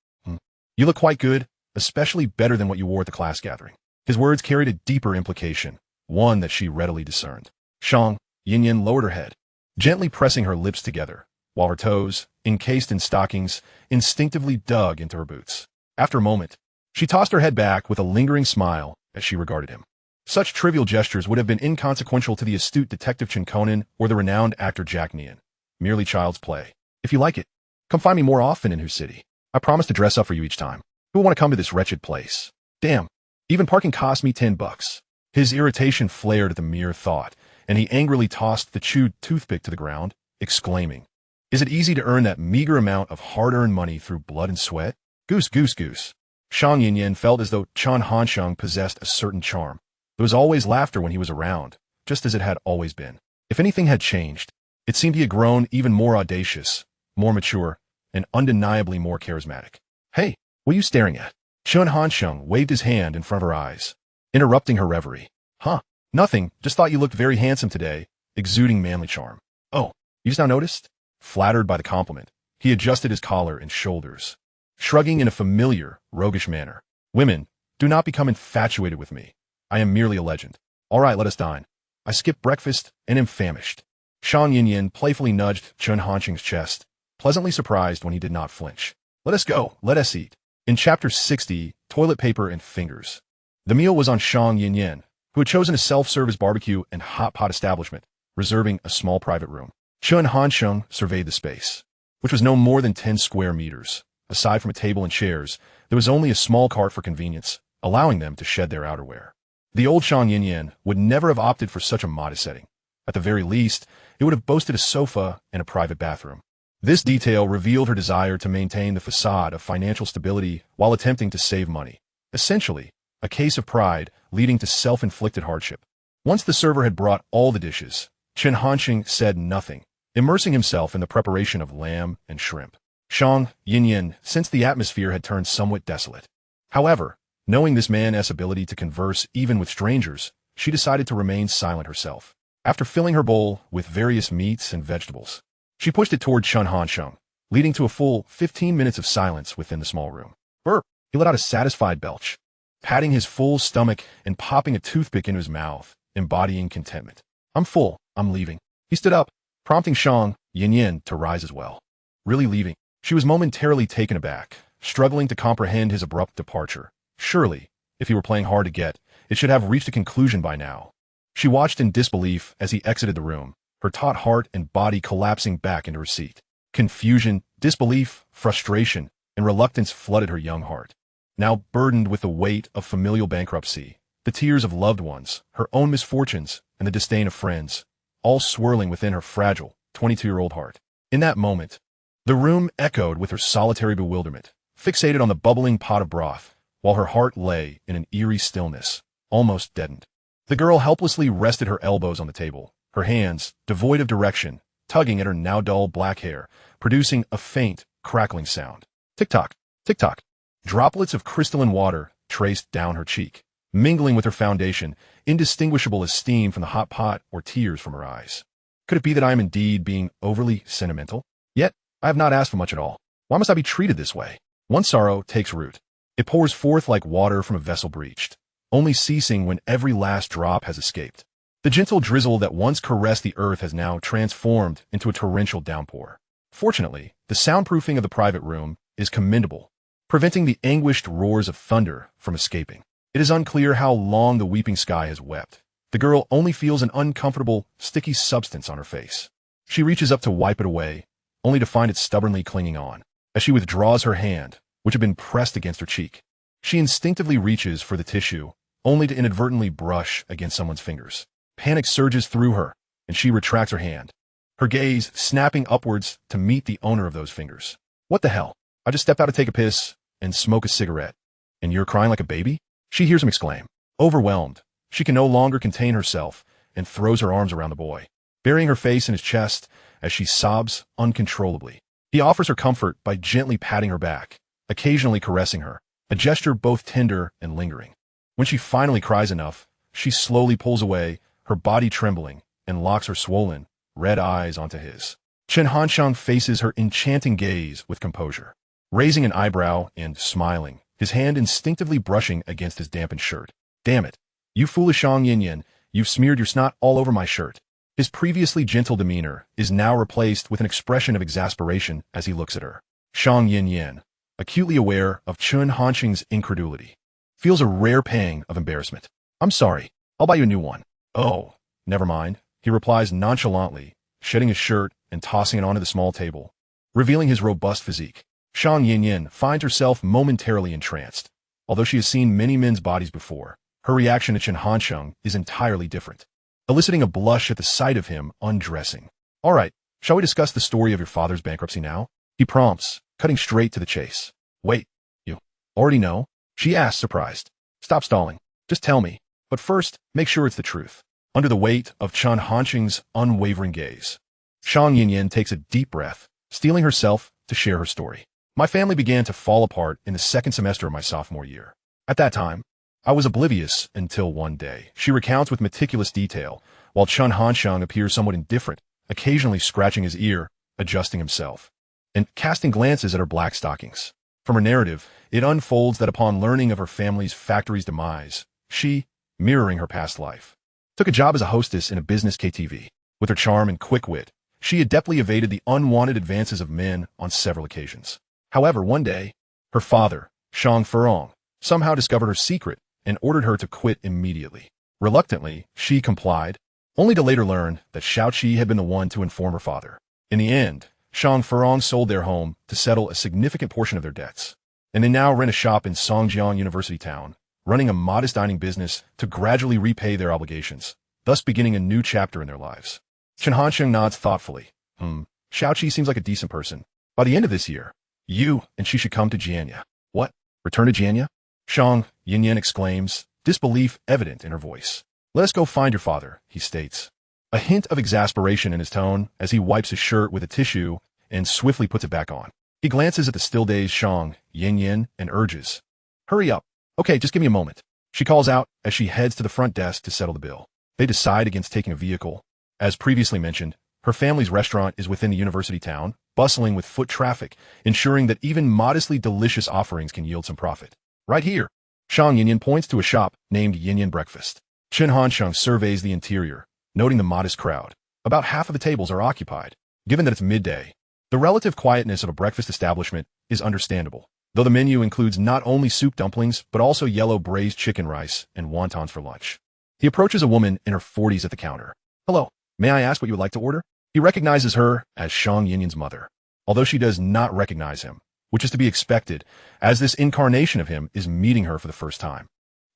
"You look quite good, especially better than what you wore at the class gathering." His words carried a deeper implication, one that she readily discerned. Shang Yinyan lowered her head, gently pressing her lips together, while her toes, encased in stockings, instinctively dug into her boots. After a moment, she tossed her head back with a lingering smile as she regarded him. Such trivial gestures would have been inconsequential to the astute detective Chen Conan or the renowned actor Jack Nian. Merely child's play. "If you like it, come find me more often in Hu City. I promise to dress up for you each time. Who will want to come to this wretched place? Damn, even parking cost me $10. His irritation flared at the mere thought, and he angrily tossed the chewed toothpick to the ground, exclaiming, "Is it easy to earn that meager amount of hard-earned money through blood and sweat? Goose, goose, goose." Shang Yinyan felt as though Chen Hanxiang possessed a certain charm. There was always laughter when he was around, just as it had always been. If anything had changed, it seemed he had grown even more audacious, more mature, and undeniably more charismatic. "Hey, what are you staring at?" Chen Hanxiang waved his hand in front of her eyes, interrupting her reverie. "Huh, nothing, just thought you looked very handsome today," exuding manly charm. "Oh, you just now noticed?" Flattered by the compliment, he adjusted his collar and shoulders, shrugging in a familiar, roguish manner. "Women, do not become infatuated with me. I am merely a legend. All right, let us dine. I skipped breakfast and am famished." Shang Yinyan playfully nudged Chen Hanxiang's chest, pleasantly surprised when he did not flinch. "Let us go, let us eat." In Chapter 60, Toilet Paper and Fingers, the meal was on Shang Yinyan, who had chosen a self-service barbecue and hot pot establishment, reserving a small private room. Chen Hanxiang surveyed the space, which was no more than 10 square meters. Aside from a table and chairs, there was only a small cart for convenience, allowing them to shed their outerwear. The old Shang Yinyan would never have opted for such a modest setting. At the very least, it would have boasted a sofa and a private bathroom. This detail revealed her desire to maintain the facade of financial stability while attempting to save money. Essentially, a case of pride leading to self-inflicted hardship. Once the server had brought all the dishes, Chen Hanxiang said nothing, immersing himself in the preparation of lamb and shrimp. Shang Yinyan sensed the atmosphere had turned somewhat desolate. However, knowing this man's ability to converse even with strangers, she decided to remain silent herself. After filling her bowl with various meats and vegetables, she pushed it toward Chen Hanxiang, leading to a full 15 minutes of silence within the small room. Burp! He let out a satisfied belch, patting his full stomach and popping a toothpick into his mouth, embodying contentment. "I'm full. I'm leaving." He stood up, prompting Shang Yinyan to rise as well. "Really leaving?" She was momentarily taken aback, struggling to comprehend his abrupt departure. Surely, if he were playing hard to get, it should have reached a conclusion by now. She watched in disbelief as he exited the room, her taut heart and body collapsing back into her seat. Confusion, disbelief, frustration, and reluctance flooded her young heart. Now burdened with the weight of familial bankruptcy, the tears of loved ones, her own misfortunes, and the disdain of friends, all swirling within her fragile, 22-year-old heart. In that moment, the room echoed with her solitary bewilderment, fixated on the bubbling pot of broth, while her heart lay in an eerie stillness, almost deadened. The girl helplessly rested her elbows on the table, her hands, devoid of direction, tugging at her now dull black hair, producing a faint, crackling sound. Tick-tock, tick-tock. Droplets of crystalline water traced down her cheek, mingling with her foundation, indistinguishable as steam from the hot pot or tears from her eyes. Could it be that I am indeed being overly sentimental? Yet, I have not asked for much at all. Why must I be treated this way? One sorrow takes root. It pours forth like water from a vessel breached, only ceasing when every last drop has escaped. The gentle drizzle that once caressed the earth has now transformed into a torrential downpour. Fortunately, the soundproofing of the private room is commendable, preventing the anguished roars of thunder from escaping. It is unclear how long the weeping sky has wept. The girl only feels an uncomfortable, sticky substance on her face. She reaches up to wipe it away, only to find it stubbornly clinging on. As she withdraws her hand, which had been pressed against her cheek, she instinctively reaches for the tissue, only to inadvertently brush against someone's fingers. Panic surges through her, and she retracts her hand, her gaze snapping upwards to meet the owner of those fingers. What the hell? I just stepped out to take a piss and smoke a cigarette. And you're crying like a baby? She hears him exclaim. Overwhelmed, she can no longer contain herself and throws her arms around the boy, burying her face in his chest as she sobs uncontrollably. He offers her comfort by gently patting her back, occasionally caressing her, a gesture both tender and lingering. When she finally cries enough, she slowly pulls away, her body trembling, and locks her swollen, red eyes onto his. Chen Hanshang faces her enchanting gaze with composure, raising an eyebrow and smiling, his hand instinctively brushing against his dampened shirt. Damn it. You foolish Shang Yin, you've smeared your snot all over my shirt. His previously gentle demeanor is now replaced with an expression of exasperation as he looks at her. Shang Yin, acutely aware of Chen Hanshang's incredulity, feels a rare pang of embarrassment. I'm sorry, I'll buy you a new one. Oh, never mind, he replies nonchalantly, shedding his shirt and tossing it onto the small table, revealing his robust physique. Shang Yin finds herself momentarily entranced. Although she has seen many men's bodies before, her reaction to Chen Hanshang is entirely different, eliciting a blush at the sight of him undressing. All right, shall we discuss the story of your father's bankruptcy now? He prompts, cutting straight to the chase. Wait, you already know? She asks, surprised. Stop stalling. Just tell me. But first, make sure it's the truth. Under the weight of Chen Hanshang's unwavering gaze, Shang Yin takes a deep breath, steeling herself to share her story. My family began to fall apart in the second semester of my sophomore year. At that time, I was oblivious until one day. She recounts with meticulous detail, while Chen Hanshang appears somewhat indifferent, occasionally scratching his ear, adjusting himself, and casting glances at her black stockings. From her narrative, it unfolds that upon learning of her family's factory's demise, she, mirroring her past life, took a job as a hostess in a business KTV. With her charm and quick wit, she adeptly evaded the unwanted advances of men on several occasions. However, one day, her father, Shang Furong, somehow discovered her secret and ordered her to quit immediately. Reluctantly, she complied, only to later learn that Xiao had been the one to inform her father. In the end, Shang Furong sold their home to settle a significant portion of their debts, and they now rent a shop in Songjiang University Town, running a modest dining business to gradually repay their obligations, thus beginning a new chapter in their lives. Chen Hansheng nods thoughtfully. Xiao seems like a decent person. By the end of this year, you and she should come to Jianya. What? Return to Jianya? Shang Yin exclaims, disbelief evident in her voice. Let us go find your father, he states, a hint of exasperation in his tone as he wipes his shirt with a tissue and swiftly puts it back on. He glances at the still-dazed Shang Yin and urges, hurry up. Okay, just give me a moment. She calls out as she heads to the front desk to settle the bill. They decide against taking a vehicle. As previously mentioned, her family's restaurant is within the university town, bustling with foot traffic, ensuring that even modestly delicious offerings can yield some profit. Right here, Shang Yin points to a shop named Yin Breakfast. Chen Hanshang surveys the interior, noting the modest crowd. About half of the tables are occupied. Given that it's midday, the relative quietness of a breakfast establishment is understandable, though the menu includes not only soup dumplings but also yellow braised chicken rice and wontons for lunch. He approaches a woman in her 40s at the counter. Hello, may I ask what you would like to order? He recognizes her as Shang Yin's mother, although she does not recognize him, which is to be expected, as this incarnation of him is meeting her for the first time.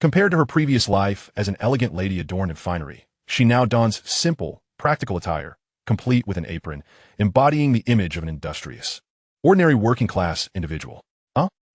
Compared to her previous life as an elegant lady adorned in finery, she now dons simple, practical attire, complete with an apron, embodying the image of an industrious, ordinary working-class individual.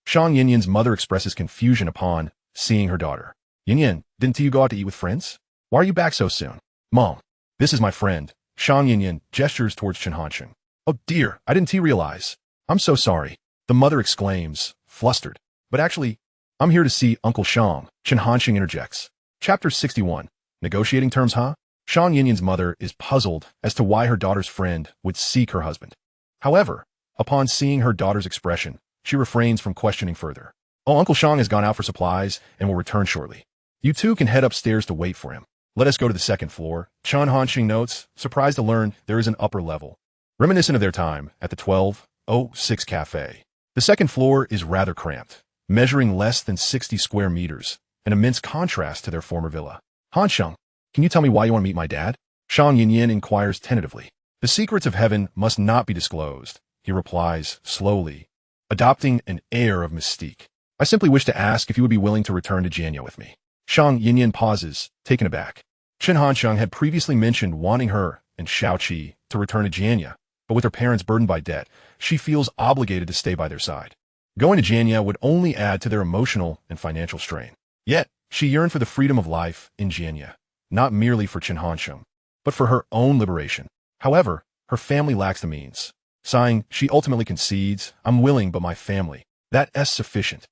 Shang Yin's mother expresses confusion upon seeing her daughter. Yin, didn't you go out to eat with friends? Why are you back so soon? Mom, this is my friend. Shang Yin gestures towards Chen Hansheng. Oh dear, I didn't realize. I'm so sorry. The mother exclaims, flustered. But actually, I'm here to see Uncle Shang, Chen Hanxing interjects. Chapter 61. Negotiating terms, huh? Shang Yinyan's mother is puzzled as to why her daughter's friend would seek her husband. However, upon seeing her daughter's expression, she refrains from questioning further. Oh, Uncle Shang has gone out for supplies and will return shortly. You two can head upstairs to wait for him. Let us go to the second floor. Chen Hanxing notes, surprised to learn there is an upper level, reminiscent of their time at the 1206 Cafe. The second floor is rather cramped, measuring less than 60 square meters, an immense contrast to their former villa. Hanxing, can you tell me why you want to meet my dad? Shang Yinyan inquires tentatively. The secrets of heaven must not be disclosed, he replies slowly, adopting an air of mystique. I simply wish to ask if you would be willing to return to Jianya with me. Shang Yinyan pauses, taken aback. Chen Hanxing had previously mentioned wanting her and Xiao to return to Jianya, but with her parents burdened by debt, she feels obligated to stay by their side. Going to Jianya would only add to their emotional and financial strain. Yet, she yearned for the freedom of life in Jianya, not merely for Chen Hanxing, but for her own liberation. However, her family lacks the means. Sighing, she ultimately concedes, I'm willing, but my family. That's sufficient.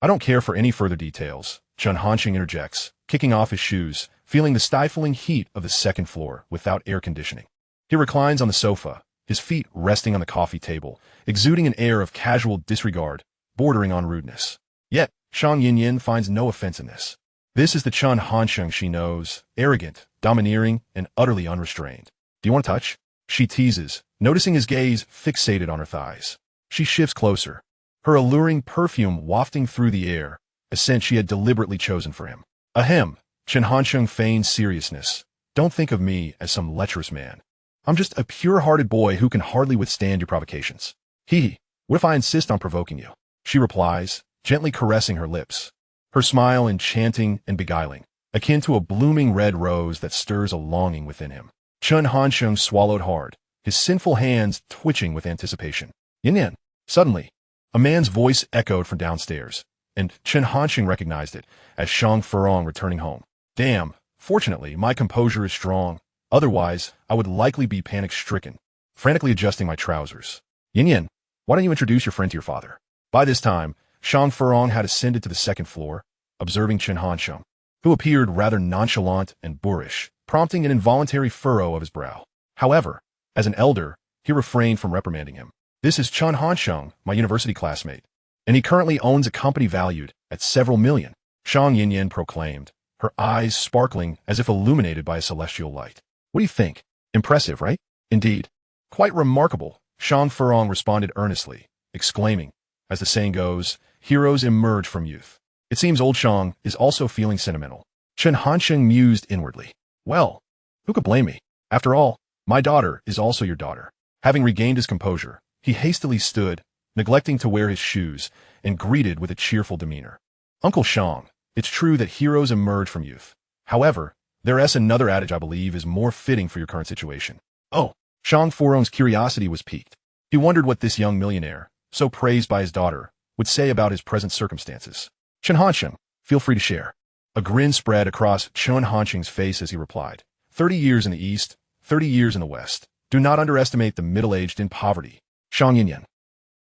I don't care for any further details, Chen Hanxing interjects, kicking off his shoes, feeling the stifling heat of the second floor without air conditioning. He reclines on the sofa, his feet resting on the coffee table, exuding an air of casual disregard, bordering on rudeness. Yet, Shang Yinyan finds no offense in this. This is the Chen Hanxing she knows, arrogant, domineering, and utterly unrestrained. Do you want to touch? She teases, noticing his gaze fixated on her thighs. She shifts closer, her alluring perfume wafting through the air, a scent she had deliberately chosen for him. Ahem, Chen Hanxing feigns seriousness. Don't think of me as some lecherous man. I'm just a pure-hearted boy who can hardly withstand your provocations. Hee, what if I insist on provoking you? She replies, gently caressing her lips. Her smile enchanting and beguiling, akin to a blooming red rose that stirs a longing within him. Chen Hanxing swallowed hard, his sinful hands twitching with anticipation. Yin. Suddenly, a man's voice echoed from downstairs, and Chen Hanxing recognized it as Shang Furong returning home. Damn, fortunately, my composure is strong. Otherwise, I would likely be panic-stricken, frantically adjusting my trousers. Yin, why don't you introduce your friend to your father? By this time, Shang Furong had ascended to the second floor, observing Chen Hanxing, who appeared rather nonchalant and boorish, prompting an involuntary furrow of his brow. However, as an elder, he refrained from reprimanding him. This is Chen Hanxing, my university classmate, and he currently owns a company valued at several million, Shang Yinyan proclaimed, her eyes sparkling as if illuminated by a celestial light. What do you think? Impressive, right? Indeed. Quite remarkable, Shang Furong responded earnestly, exclaiming, as the saying goes, heroes emerge from youth. It seems old Shang is also feeling sentimental. Chen Hanxing mused inwardly. Well, who could blame me? After all, my daughter is also your daughter. Having regained his composure, he hastily stood, neglecting to wear his shoes, and greeted with a cheerful demeanor. Uncle Shang, it's true that heroes emerge from youth. However, there is another adage I believe is more fitting for your current situation. Oh, Shang Furong's curiosity was piqued. He wondered what this young millionaire, so praised by his daughter, would say about his present circumstances. Chen Hanxing, feel free to share. A grin spread across Chen Hanxing's face as he replied, 30 years in the East, 30 years in the West. Do not underestimate the middle-aged in poverty. Shang Yinyan.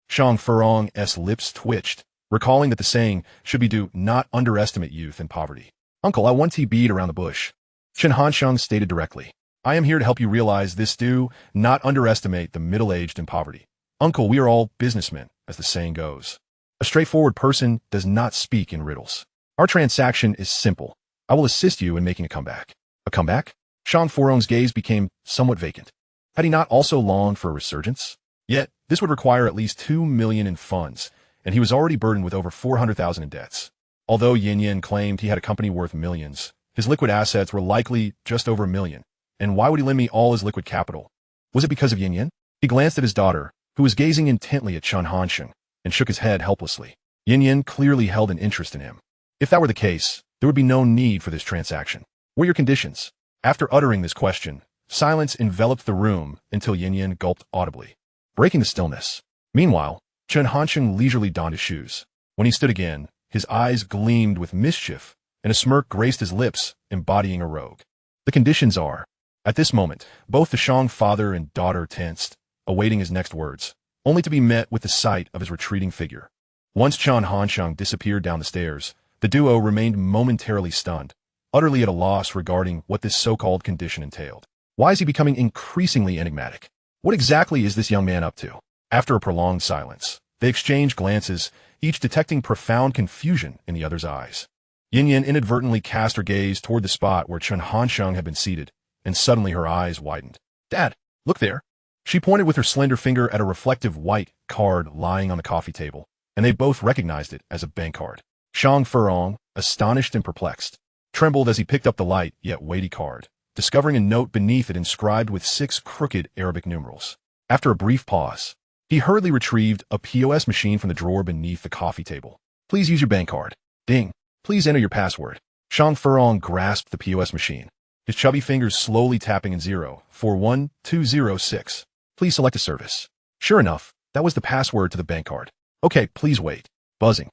Shang Furong's lips twitched, recalling that the saying should be do not underestimate youth in poverty. Uncle, I want to beat around the bush. Chen Hanxing stated directly. I am here to help you realize this do not underestimate the middle-aged in poverty. Uncle, we are all businessmen, as the saying goes. A straightforward person does not speak in riddles. Our transaction is simple. I will assist you in making a comeback. A comeback? Shang Furong's gaze became somewhat vacant. Had he not also longed for a resurgence? Yet, this would require at least 2 million in funds, and he was already burdened with over 400,000 in debts. Although Yin claimed he had a company worth millions, his liquid assets were likely just over 1 million. And why would he lend me all his liquid capital? Was it because of Yin? He glanced at his daughter, who was gazing intently at Chen Hanxing, and shook his head helplessly. Yin clearly held an interest in him. If that were the case, there would be no need for this transaction. What are your conditions? After uttering this question, silence enveloped the room until Yin gulped audibly, breaking the stillness. Meanwhile, Chen Hanxing leisurely donned his shoes. When he stood again, his eyes gleamed with mischief, and a smirk graced his lips, embodying a rogue. The conditions are. At this moment, both the Shang father and daughter tensed, awaiting his next words, only to be met with the sight of his retreating figure. Once Chen Hansheng disappeared down the stairs, the duo remained momentarily stunned, utterly at a loss regarding what this so-called condition entailed. Why is he becoming increasingly enigmatic? What exactly is this young man up to? After a prolonged silence, they exchanged glances, each detecting profound confusion in the other's eyes. Yin inadvertently cast her gaze toward the spot where Chen Hansheng had been seated, and suddenly her eyes widened. "Dad, look there." She pointed with her slender finger at a reflective white card lying on the coffee table, and they both recognized it as a bank card. Shang Furong, astonished and perplexed, trembled as he picked up the light yet weighty card, discovering a note beneath it inscribed with 6 crooked Arabic numerals. After a brief pause, he hurriedly retrieved a POS machine from the drawer beneath the coffee table. "Please use your bank card." Ding. "Please enter your password." Shang Furong grasped the POS machine, his chubby fingers slowly tapping in 041206. "Please select a service." Sure enough, that was the password to the bank card. "Okay, please wait." Buzzing.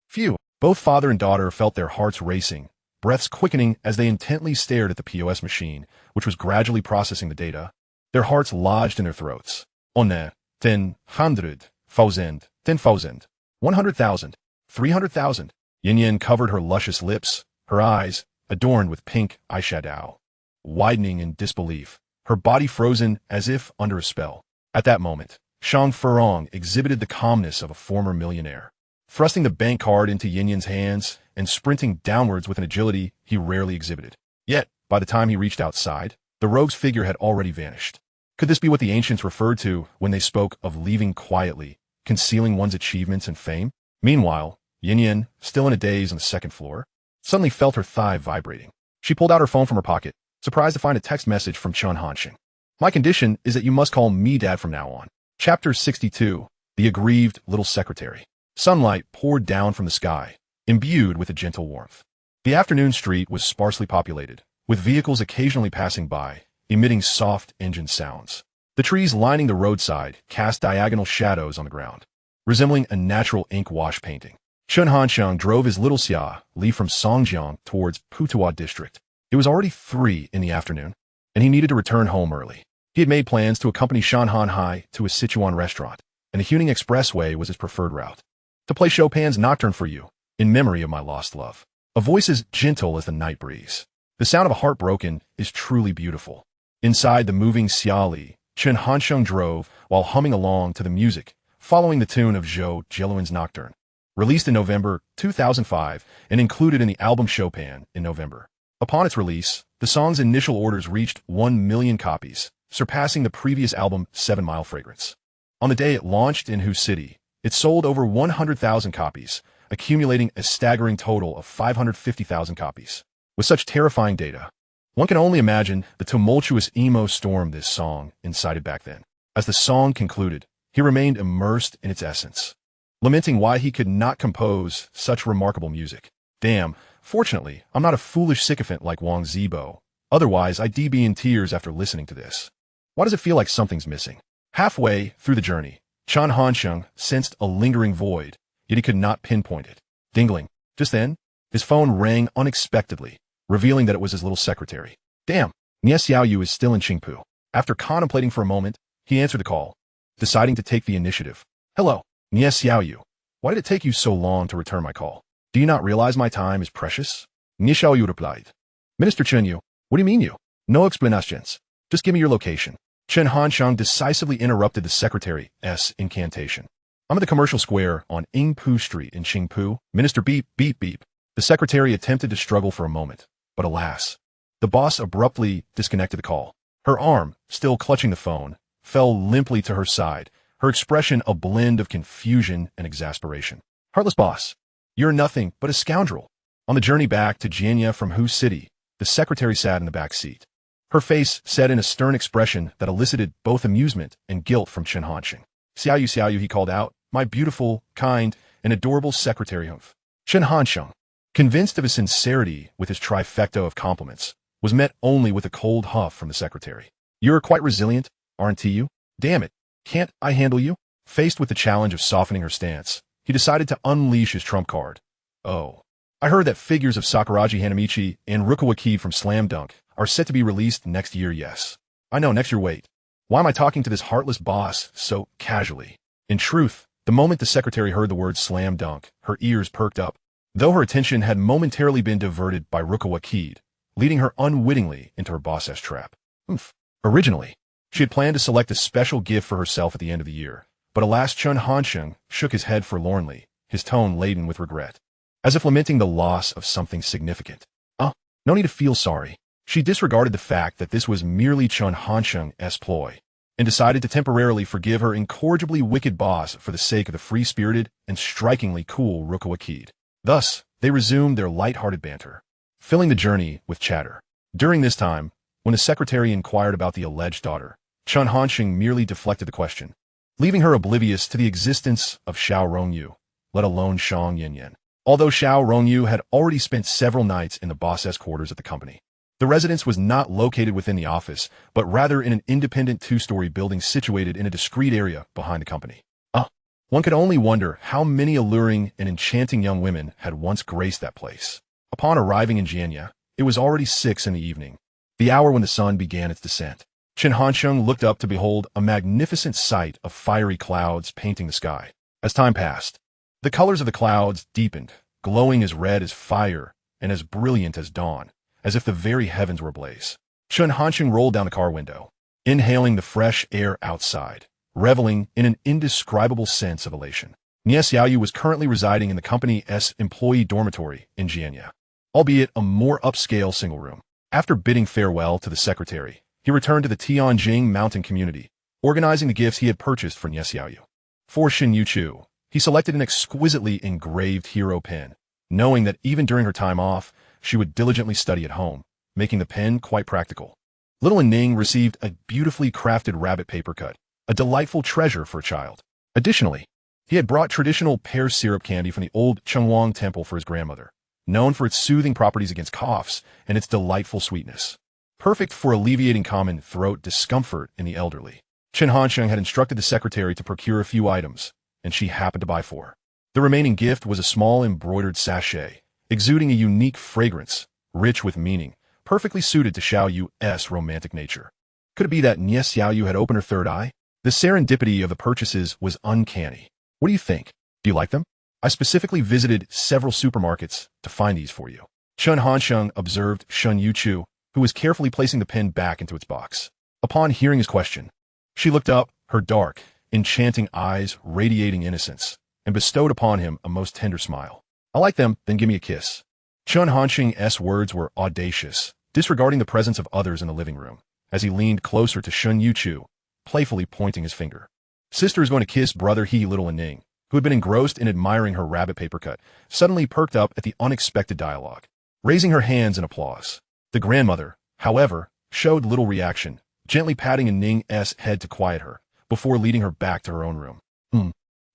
Phew. Both father and daughter felt their hearts racing, breaths quickening as they intently stared at the POS machine, which was gradually processing the data. Their hearts lodged in their throats. "One, 10, 100, 1000, 10,000, 100,000, 300,000. Yin covered her luscious lips, her eyes, adorned with pink eyeshadow, widening in disbelief, her body frozen as if under a spell. At that moment, Shang Furong exhibited the calmness of a former millionaire, thrusting the bank card into Yin's hands and sprinting downwards with an agility he rarely exhibited. Yet, by the time he reached outside, the rogue's figure had already vanished. Could this be what the ancients referred to when they spoke of leaving quietly, concealing one's achievements and fame? Meanwhile, Yin, still in a daze on the second floor, suddenly felt her thigh vibrating. She pulled out her phone from her pocket, surprised to find a text message from Chen Hansheng. "My condition is that you must call me Dad from now on." Chapter 62. The Aggrieved Little Secretary. Sunlight poured down from the sky, imbued with a gentle warmth. The afternoon street was sparsely populated, with vehicles occasionally passing by, emitting soft engine sounds. The trees lining the roadside cast diagonal shadows on the ground, resembling a natural ink wash painting. Chen Hansheng drove his little Xiao Li from Songjiang towards Putuo district. It was already 3 in the afternoon, and he needed to return home early. He had made plans to accompany Shan Han Hai to a Sichuan restaurant, and the Huning Expressway was his preferred route. "To play Chopin's Nocturne for you, in memory of my lost love." A voice as gentle as the night breeze. The sound of a heart broken is truly beautiful. Inside the moving Xiao Li, Chen Hansheng drove while humming along to the music, following the tune of Zhou Jieluan's Nocturne. Released in November 2005 and included in the album Chopin in November. Upon its release, the song's initial orders reached 1 million copies, surpassing the previous album 7 Mile Fragrance. On the day it launched in Hu City, it sold over 100,000 copies, accumulating a staggering total of 550,000 copies. With such terrifying data, one can only imagine the tumultuous emo storm this song incited back then. As the song concluded, he remained immersed in its essence, lamenting why he could not compose such remarkable music. "Damn, fortunately, I'm not a foolish sycophant like Wang Zibo. Otherwise, I'd be in tears after listening to this. Why does it feel like something's missing?" Halfway through the journey, Chen Hansheng sensed a lingering void, yet he could not pinpoint it. Dingling. Just then, his phone rang unexpectedly, revealing that it was his little secretary. "Damn, Nie Xiaoyu is still in Qingpu." After contemplating for a moment, he answered the call, deciding to take the initiative. "Hello, Nie Xiaoyu. Why did it take you so long to return my call? Do you not realize my time is precious?" Nie Xiaoyu replied. "Minister Chen Yu, what do you mean you? No explanations. Just give me your location." Chen Hansheng decisively interrupted the secretary's incantation. "I'm at the commercial square on Yingpu Street in Qingpu." Minister beep, beep, beep. The secretary attempted to struggle for a moment, but alas, the boss abruptly disconnected the call. Her arm, still clutching the phone, fell limply to her side, her expression a blend of confusion and exasperation. "Heartless boss, you're nothing but a scoundrel." On the journey back to Jianya from Hu City, the secretary sat in the back seat. Her face set in a stern expression that elicited both amusement and guilt from Chen Hansheng. Xiaoyu, he called out, "My beautiful, kind, and adorable secretary." Chen Hansheng, convinced of his sincerity with his trifecta of compliments, was met only with a cold huff from the secretary. "You're quite resilient, aren't you? Damn it, can't I handle you?" Faced with the challenge of softening her stance, he decided to unleash his trump card. "Oh, I heard that figures of Sakuragi Hanamichi and Rukawa Kid from Slam Dunk are set to be released next year." "Yes, I know, next year. Wait. Why am I talking to this heartless boss so casually? In truth, The moment the secretary heard the word slam dunk, her ears perked up, though her attention had momentarily been diverted by Rukawa Keed, leading her unwittingly into her boss's trap. Originally, she had planned to select a special gift for herself at the end of the year, but alas, Chen Hansheng shook his head forlornly, his tone laden with regret, as if lamenting the loss of something significant. No need to feel sorry. She disregarded the fact that this was merely Chen Hansheng's ploy, and decided to temporarily forgive her incorrigibly wicked boss for the sake of the free-spirited and strikingly cool Rukawa Keed. Thus, they resumed their light-hearted banter, filling the journey with chatter. During this time, when the secretary inquired about the alleged daughter, Chen Hansheng merely deflected the question, leaving her oblivious to the existence of Xiao Rongyu, let alone Shang Yinyan. Although Xiao Rongyu had already spent several nights in the boss's quarters at the company, the residence was not located within the office, but rather in an independent two-story building situated in a discreet area behind the company. One could only wonder how many alluring and enchanting young women had once graced that place. Upon arriving in Jianya, it was already 6 in the evening, the hour when the sun began its descent. Chen Hansheng looked up to behold a magnificent sight of fiery clouds painting the sky. As time passed, the colors of the clouds deepened, glowing as red as fire and as brilliant as dawn, as if the very heavens were ablaze. Chen Hansheng rolled down the car window, inhaling the fresh air outside, reveling in an indescribable sense of elation. Xiao was currently residing in the company's employee dormitory in Jianya, albeit a more upscale single room. After bidding farewell to the secretary, he returned to the Tianjing mountain community, organizing the gifts he had purchased for Xiao. For Youchu, he selected an exquisitely engraved hero pen, knowing that even during her time off, she would diligently study at home, making the pen quite practical. Little Ning received a beautifully crafted rabbit paper cut, a delightful treasure for a child. Additionally, he had brought traditional pear syrup candy from the old Chengwang temple for his grandmother, known for its soothing properties against coughs and its delightful sweetness, perfect for alleviating common throat discomfort in the elderly. Chen Hansheng had instructed the secretary to procure a few items, and she happened to buy 4. The remaining gift was a small embroidered sachet, exuding a unique fragrance, rich with meaning, perfectly suited to Xiao Yu's romantic nature. Could it be that Xiao Yu had opened her third eye? The serendipity of the purchases was uncanny. What do you think? Do you like them? I specifically visited several supermarkets to find these for you. Chen Hansheng observed Shen Youchu, who was carefully placing the pen back into its box. Upon hearing his question, she looked up, her dark, enchanting eyes radiating innocence, and bestowed upon him a most tender smile. I like them, then give me a kiss. Chen Hansheng's words were audacious, disregarding the presence of others in the living room, as he leaned closer to Shen Youchu, playfully pointing his finger. Sister is going to kiss brother Little Ning, who had been engrossed in admiring her rabbit paper cut, suddenly perked up at the unexpected dialogue, raising her hands in applause. The grandmother, however, showed little reaction, gently patting Ning's head to quiet her, before leading her back to her own room.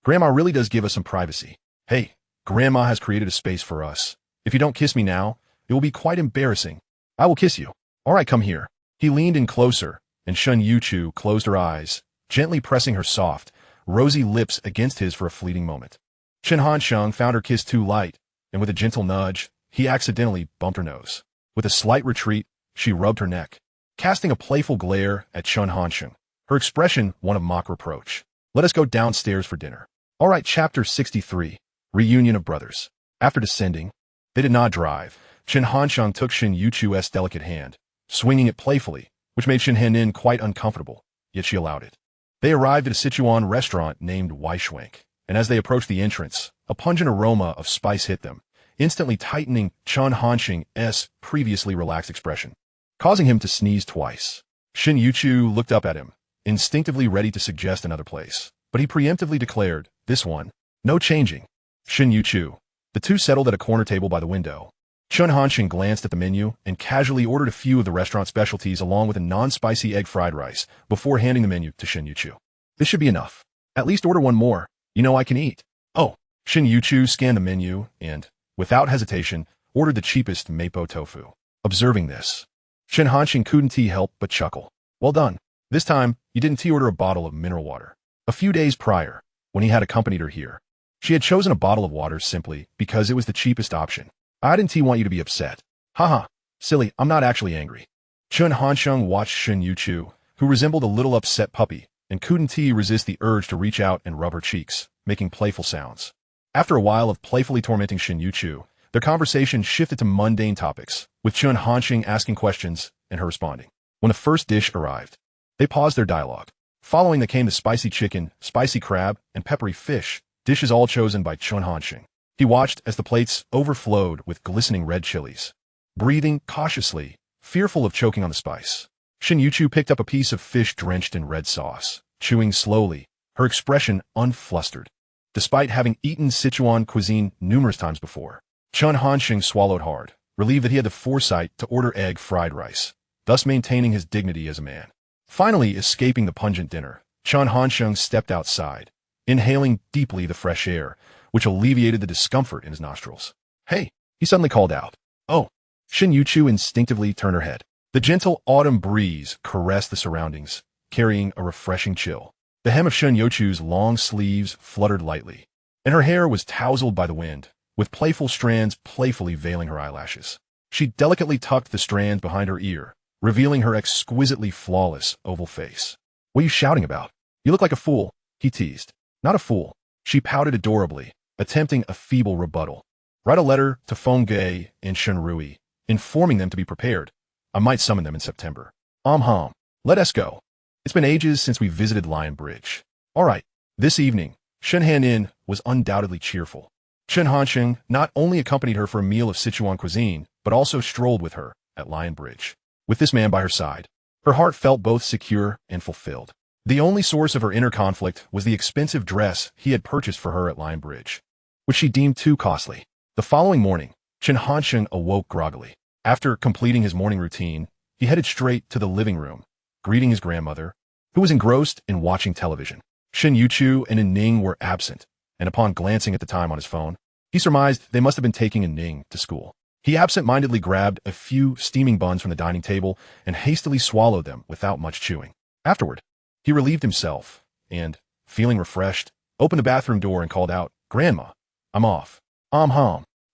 Grandma really does give us some privacy. Hey, Grandma has created a space for us. If you don't kiss me now, it will be quite embarrassing. I will kiss you. All right, come here. He leaned in closer, and Shen Youchu closed her eyes, gently pressing her soft, rosy lips against his for a fleeting moment. Chen Hansheng found her kiss too light, and with a gentle nudge, he accidentally bumped her nose. With a slight retreat, she rubbed her neck, casting a playful glare at Chen Hansheng, her expression one of mock reproach. Let us go downstairs for dinner. All right, chapter 63, Reunion of Brothers. After descending, they did not drive. Chen Hansheng took Shen Yuchu's delicate hand, swinging it playfully, which made Shen Henin quite uncomfortable, yet she allowed it. They arrived at a Sichuan restaurant named Weishwank, and as they approached the entrance, a pungent aroma of spice hit them, instantly tightening Chen Hansheng's previously relaxed expression, causing him to sneeze twice. Shen Youchu looked up at him, instinctively ready to suggest another place, but he preemptively declared, this one, no changing. Shen Youchu. The two settled at a corner table by the window. Chen Hansheng glanced at the menu and casually ordered a few of the restaurant specialties along with a non-spicy egg fried rice before handing the menu to Shen Youchu. This should be enough. At least order one more. You know I can eat. Oh, Shen Youchu scanned the menu and, without hesitation, ordered the cheapest mapo tofu. Observing this, Chen Hansheng couldn't help but chuckle. Well done. This time, you didn't order a bottle of mineral water. A few days prior, when he had accompanied her here, she had chosen a bottle of water simply because it was the cheapest option. I didn't want you to be upset. Haha, silly, I'm not actually angry. Chen Hansheng watched Shen Youchu, who resembled a little upset puppy, and couldn't resist the urge to reach out and rub her cheeks, making playful sounds. After a while of playfully tormenting Shen Youchu, their conversation shifted to mundane topics, with Chen Hanxing asking questions and her responding. When the first dish arrived, they paused their dialogue. Following that came the spicy chicken, spicy crab, and peppery fish, dishes all chosen by Chen Hanxing. He watched as the plates overflowed with glistening red chilies. Breathing cautiously, fearful of choking on the spice, Shen Youchu picked up a piece of fish drenched in red sauce, chewing slowly, her expression unflustered. Despite having eaten Sichuan cuisine numerous times before, Chen Hanxing swallowed hard, relieved that he had the foresight to order egg fried rice, thus maintaining his dignity as a man. Finally escaping the pungent dinner, Chen Hanxing stepped outside, inhaling deeply the fresh air, which alleviated the discomfort in his nostrils. "Hey," he suddenly called out. "Oh." Shen Youchu instinctively turned her head. The gentle autumn breeze caressed the surroundings, carrying a refreshing chill. The hem of Shen Youchu's long sleeves fluttered lightly, and her hair was tousled by the wind, with playful strands playfully veiling her eyelashes. She delicately tucked the strands behind her ear, revealing her exquisitely flawless oval face. "What are you shouting about? You look like a fool," he teased. "Not a fool." She pouted adorably, attempting a feeble rebuttal. "Write a letter to Fengge and Shenrui, informing them to be prepared. I might summon them in September. Let us go. It's been ages since we visited Lion Bridge." "All right." This evening, Shen Hanin was undoubtedly cheerful. Chen Hanxing not only accompanied her for a meal of Sichuan cuisine, but also strolled with her at Lion Bridge. With this man by her side, her heart felt both secure and fulfilled. The only source of her inner conflict was the expensive dress he had purchased for her at Lion Bridge, which she deemed too costly. The following morning, Chen Hanxing awoke groggily. After completing his morning routine, he headed straight to the living room, greeting his grandmother, who was engrossed in watching television. Shen Youchu and Ning were absent, and upon glancing at the time on his phone, he surmised they must have been taking Ning to school. He absent-mindedly grabbed a few steaming buns from the dining table and hastily swallowed them without much chewing. Afterward, he relieved himself and, feeling refreshed, opened the bathroom door and called out, "Grandma, I'm off."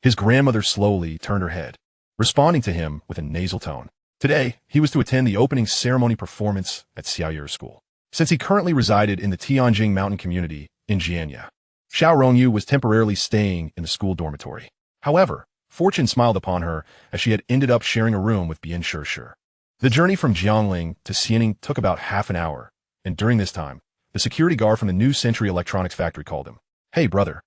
His grandmother slowly turned her head, responding to him with a nasal tone. Today, he was to attend the opening ceremony performance at Xiao School. Since he currently resided in the Tianjing mountain community in Jianya, Xiao Rongyu was temporarily staying in the school dormitory. However, fortune smiled upon her as she had ended up sharing a room with Bian Shishir. The journey from Jiangling to Xianing took about half an hour, and during this time, the security guard from the New Century Electronics factory called him. "Hey, brother."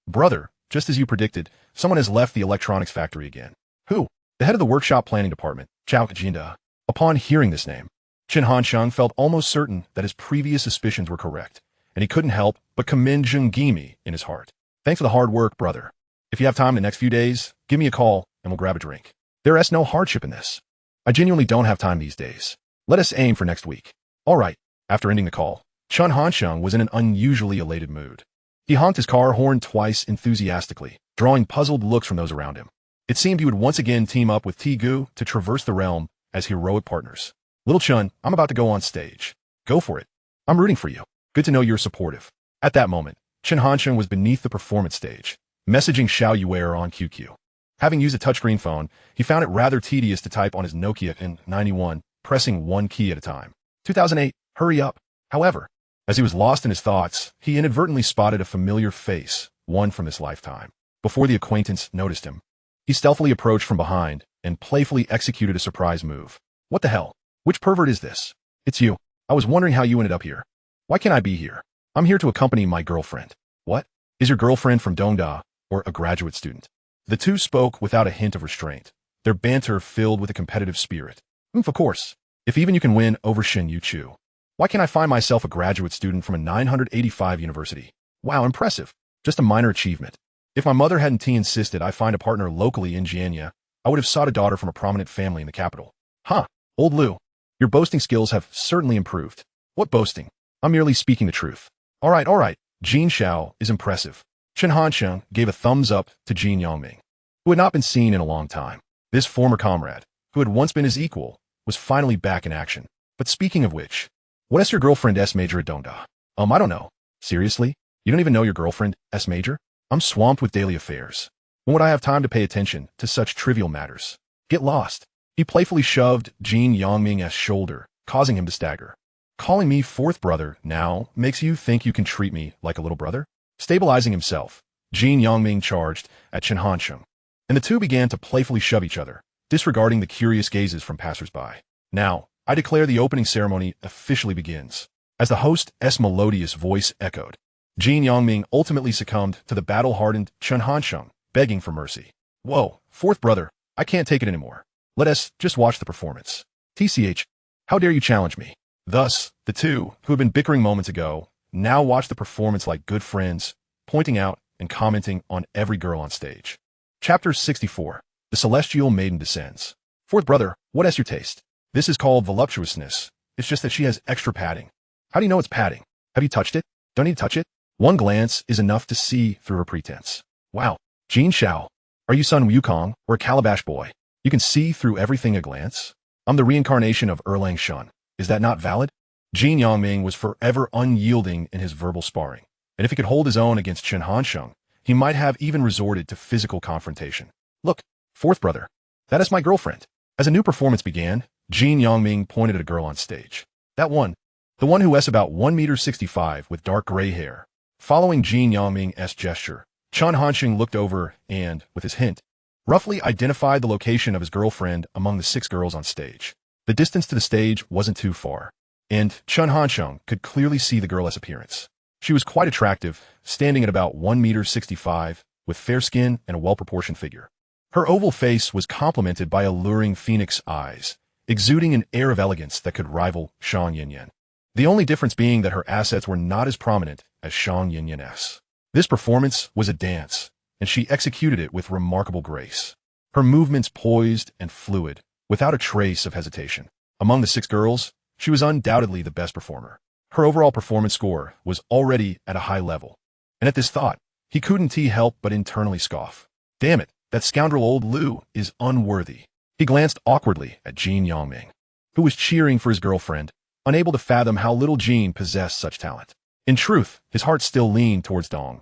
"Brother, just as you predicted, someone has left the electronics factory again." "Who?" "The head of the workshop planning department, Zhao Jinda." Upon hearing this name, Chen Hanxiang felt almost certain that his previous suspicions were correct, and he couldn't help but commend Zheng Gimi in his heart. "Thanks for the hard work, brother. If you have time the next few days, give me a call and we'll grab a drink. There is no hardship in this. I genuinely don't have time these days. Let us aim for next week." "All right." After ending the call, Chen Hanxiang was in an unusually elated mood. He honked his car horn twice enthusiastically, drawing puzzled looks from those around him. It seemed he would once again team up with Gou to traverse the realm as heroic partners. "Little Chun, I'm about to go on stage. Go for it. I'm rooting for you. Good to know you're supportive." At that moment, Chen Hanxiang was beneath the performance stage, messaging Xiao Yuer on QQ. Having used a touchscreen phone, he found it rather tedious to type on his Nokia N91, pressing one key at a time. 2008, hurry up. However, as he was lost in his thoughts, he inadvertently spotted a familiar face, one from this lifetime. Before the acquaintance noticed him, he stealthily approached from behind and playfully executed a surprise move. "What the hell? Which pervert is this?" "It's you. I was wondering how you ended up here." "Why can't I be here? I'm here to accompany my girlfriend." "What? Is your girlfriend from Dongda or a graduate student?" The two spoke without a hint of restraint, their banter filled with a competitive spirit. Of course. If even you can win over Shen Youchu, why can't I find myself a graduate student from a 985 university? Wow, impressive. Just a minor achievement. If my mother hadn't insisted I find a partner locally in Jianya, I would have sought a daughter from a prominent family in the capital. Huh, old Lu, your boasting skills have certainly improved. What boasting? I'm merely speaking the truth. All right. Jin Xiao is impressive. Chen Hanxiang gave a thumbs up to Jin Yangming, who had not been seen in a long time. This former comrade, who had once been his equal, was finally back in action. But speaking of which, what is your girlfriend S Major at Dongda? I don't know. Seriously? You don't even know your girlfriend S Major? I'm swamped with daily affairs. When would I have time to pay attention to such trivial matters? Get lost. He playfully shoved Jin Yangming's shoulder, causing him to stagger. Calling me fourth brother now makes you think you can treat me like a little brother? Stabilizing himself, Jin Yongming charged at Chen Hansheng, and the two began to playfully shove each other, disregarding the curious gazes from passersby. Now, I declare the opening ceremony officially begins. As the host's melodious voice echoed, Jin Yongming ultimately succumbed to the battle-hardened Chen Hansheng, begging for mercy. Whoa, fourth brother, I can't take it anymore. Let us just watch the performance. TCH, how dare you challenge me? Thus, the two, who had been bickering moments ago, now watched the performance like good friends, pointing out and commenting on every girl on stage. Chapter 64. The Celestial Maiden Descends. Fourth brother, what's your taste? This is called voluptuousness. It's just that she has extra padding. How do you know it's padding? Have you touched it? Don't need to touch it? One glance is enough to see through her pretense. Wow, Jin Xiao, are you Sun Wukong or a Calabash boy? You can see through everything a glance? I'm the reincarnation of Erlang Shen. Is that not valid? Jin Yongming was forever unyielding in his verbal sparring, and if he could hold his own against Chen Hansheng, he might have even resorted to physical confrontation. Look, fourth brother, that is my girlfriend. As a new performance began, Jin Yongming pointed at a girl on stage. That one, the one who was about 1.65 meters with dark gray hair. Following Jin Yongming's gesture, Chen Hansheng looked over and, with his hint, roughly identified the location of his girlfriend among the 6 girls on stage. The distance to the stage wasn't too far, and Chen Hansheng could clearly see the girl's appearance. She was quite attractive, standing at about 1.65 meters, with fair skin and a well-proportioned figure. Her oval face was complemented by alluring phoenix eyes, exuding an air of elegance that could rival Shang Yinyan. The only difference being that her assets were not as prominent as Shang Yinyan's. This performance was a dance, and she executed it with remarkable grace. Her movements poised and fluid, without a trace of hesitation. Among the 6 girls, she was undoubtedly the best performer. Her overall performance score was already at a high level, and at this thought, he couldn't help but internally scoff. Damn it, that scoundrel old Liu is unworthy. He glanced awkwardly at Jin Yongming, who was cheering for his girlfriend, unable to fathom how little Jin possessed such talent. In truth, his heart still leaned towards Dong.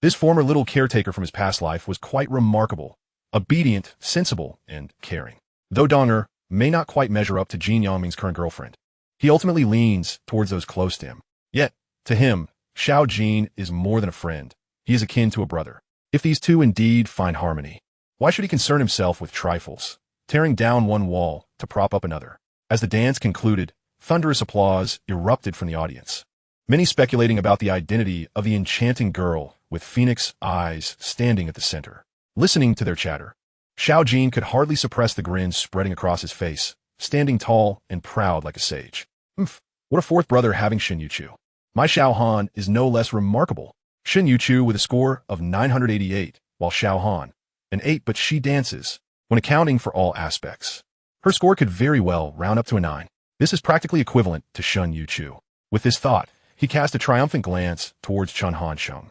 This former little caretaker from his past life was quite remarkable, obedient, sensible, and caring. Though Dong may not quite measure up to Jin Yongming's current girlfriend, he ultimately leans towards those close to him. Yet, to him, Xiao Jin is more than a friend. He is akin to a brother. If these two indeed find harmony, why should he concern himself with trifles, tearing down one wall to prop up another? As the dance concluded, thunderous applause erupted from the audience, many speculating about the identity of the enchanting girl with phoenix eyes standing at the center. Listening to their chatter, Xiao Jin could hardly suppress the grin spreading across his face, standing tall and proud like a sage. What a fourth brother having Shen Youchu. My Xiao Han is no less remarkable. Shen Youchu with a score of 988, while Xiao Han, an 8, but she dances, when accounting for all aspects. Her score could very well round up to a 9. This is practically equivalent to Shen Youchu. With this thought, he cast a triumphant glance towards Chen Hansheng,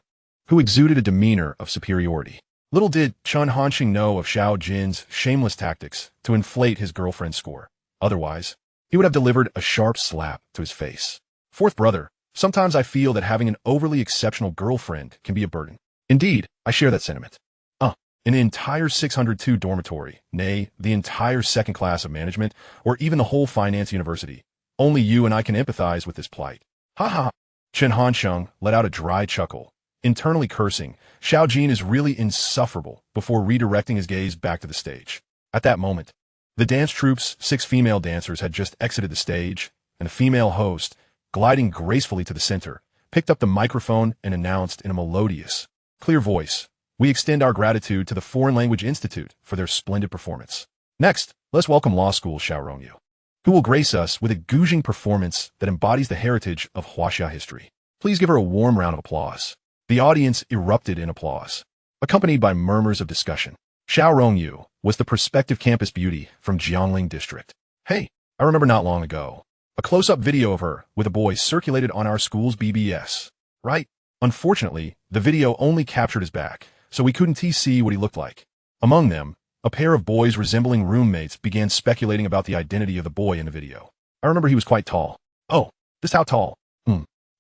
who exuded a demeanor of superiority. Little did Chen Hansheng know of Xiao Jin's shameless tactics to inflate his girlfriend's score. Otherwise, he would have delivered a sharp slap to his face. Fourth brother, sometimes I feel that having an overly exceptional girlfriend can be a burden. Indeed, I share that sentiment. In the entire 602 dormitory, nay, the entire second class of management, or even the whole finance university, only you and I can empathize with this plight. Ha ha! Chen Hansheng let out a dry chuckle, internally cursing. Xiao Jin is really insufferable, before redirecting his gaze back to the stage. At that moment, the dance troupe's 6 female dancers had just exited the stage, and the female host, gliding gracefully to the center, picked up the microphone and announced in a melodious, clear voice, "We extend our gratitude to the Foreign Language Institute for their splendid performance. Next, let's welcome Law School Xiao Rongyu, who will grace us with a gouging performance that embodies the heritage of Huaxia history. Please give her a warm round of applause." The audience erupted in applause, accompanied by murmurs of discussion. Xiao Rongyu was the prospective campus beauty from Jiangling District. Hey, I remember not long ago, a close-up video of her with a boy circulated on our school's BBS. Right? Unfortunately, the video only captured his back, so we couldn't see what he looked like. Among them, a pair of boys resembling roommates began speculating about the identity of the boy in the video. I remember he was quite tall. Oh, just how tall?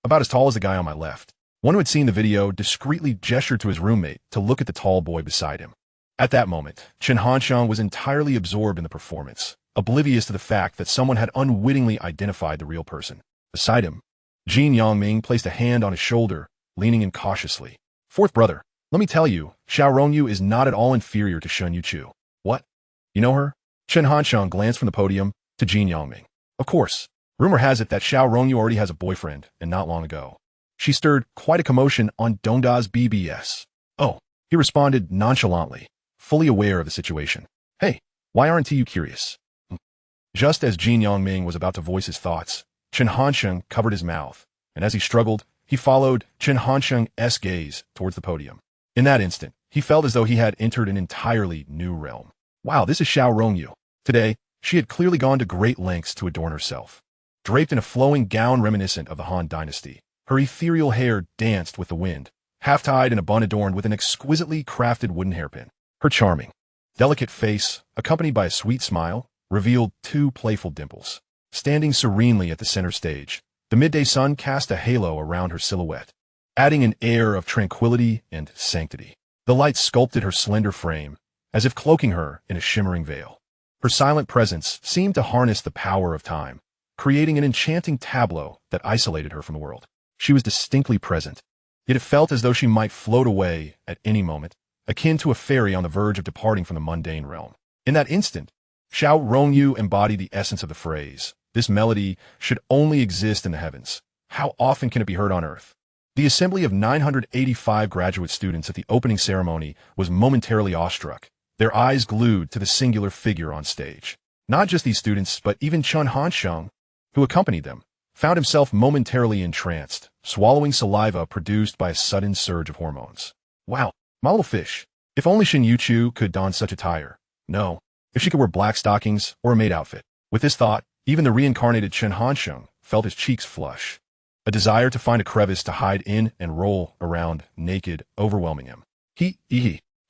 About as tall as the guy on my left. One who had seen the video discreetly gestured to his roommate to look at the tall boy beside him. At that moment, Chen Hansheng was entirely absorbed in the performance, oblivious to the fact that someone had unwittingly identified the real person. Beside him, Jin Yongming placed a hand on his shoulder, leaning in cautiously. Fourth brother, let me tell you, Xiao Rongyu is not at all inferior to Shen Youchu. What? You know her? Chen Hansheng glanced from the podium to Jin Yongming. Of course. Rumor has it that Xiao Rongyu already has a boyfriend, and not long ago. She stirred quite a commotion on Dongda's BBS. Oh, he responded nonchalantly, fully aware of the situation. Hey, why aren't you curious? Just as Jin Yongming was about to voice his thoughts, Chen Hansheng covered his mouth, and as he struggled, he followed Chen Hansheng's gaze towards the podium. In that instant, he felt as though he had entered an entirely new realm. Wow, this is Xiao Rongyu. Today, she had clearly gone to great lengths to adorn herself. Draped in a flowing gown reminiscent of the Han Dynasty, her ethereal hair danced with the wind, half-tied in a bun adorned with an exquisitely crafted wooden hairpin. Her charming, delicate face, accompanied by a sweet smile, revealed two playful dimples. Standing serenely at the center stage, the midday sun cast a halo around her silhouette, adding an air of tranquility and sanctity. The light sculpted her slender frame, as if cloaking her in a shimmering veil. Her silent presence seemed to harness the power of time, creating an enchanting tableau that isolated her from the world. She was distinctly present, yet it felt as though she might float away at any moment, akin to a fairy on the verge of departing from the mundane realm. In that instant, Xiao Rongyu embodied the essence of the phrase, "This melody should only exist in the heavens. How often can it be heard on earth?" The assembly of 985 graduate students at the opening ceremony was momentarily awestruck, their eyes glued to the singular figure on stage. Not just these students, but even Chen Hansheng, who accompanied them, found himself momentarily entranced, swallowing saliva produced by a sudden surge of hormones. Wow, my little fish. If only Shen Youchu could don such attire. No, if she could wear black stockings or a maid outfit. With this thought, even the reincarnated Chen Hansheng felt his cheeks flush. A desire to find a crevice to hide in and roll around naked, overwhelming him.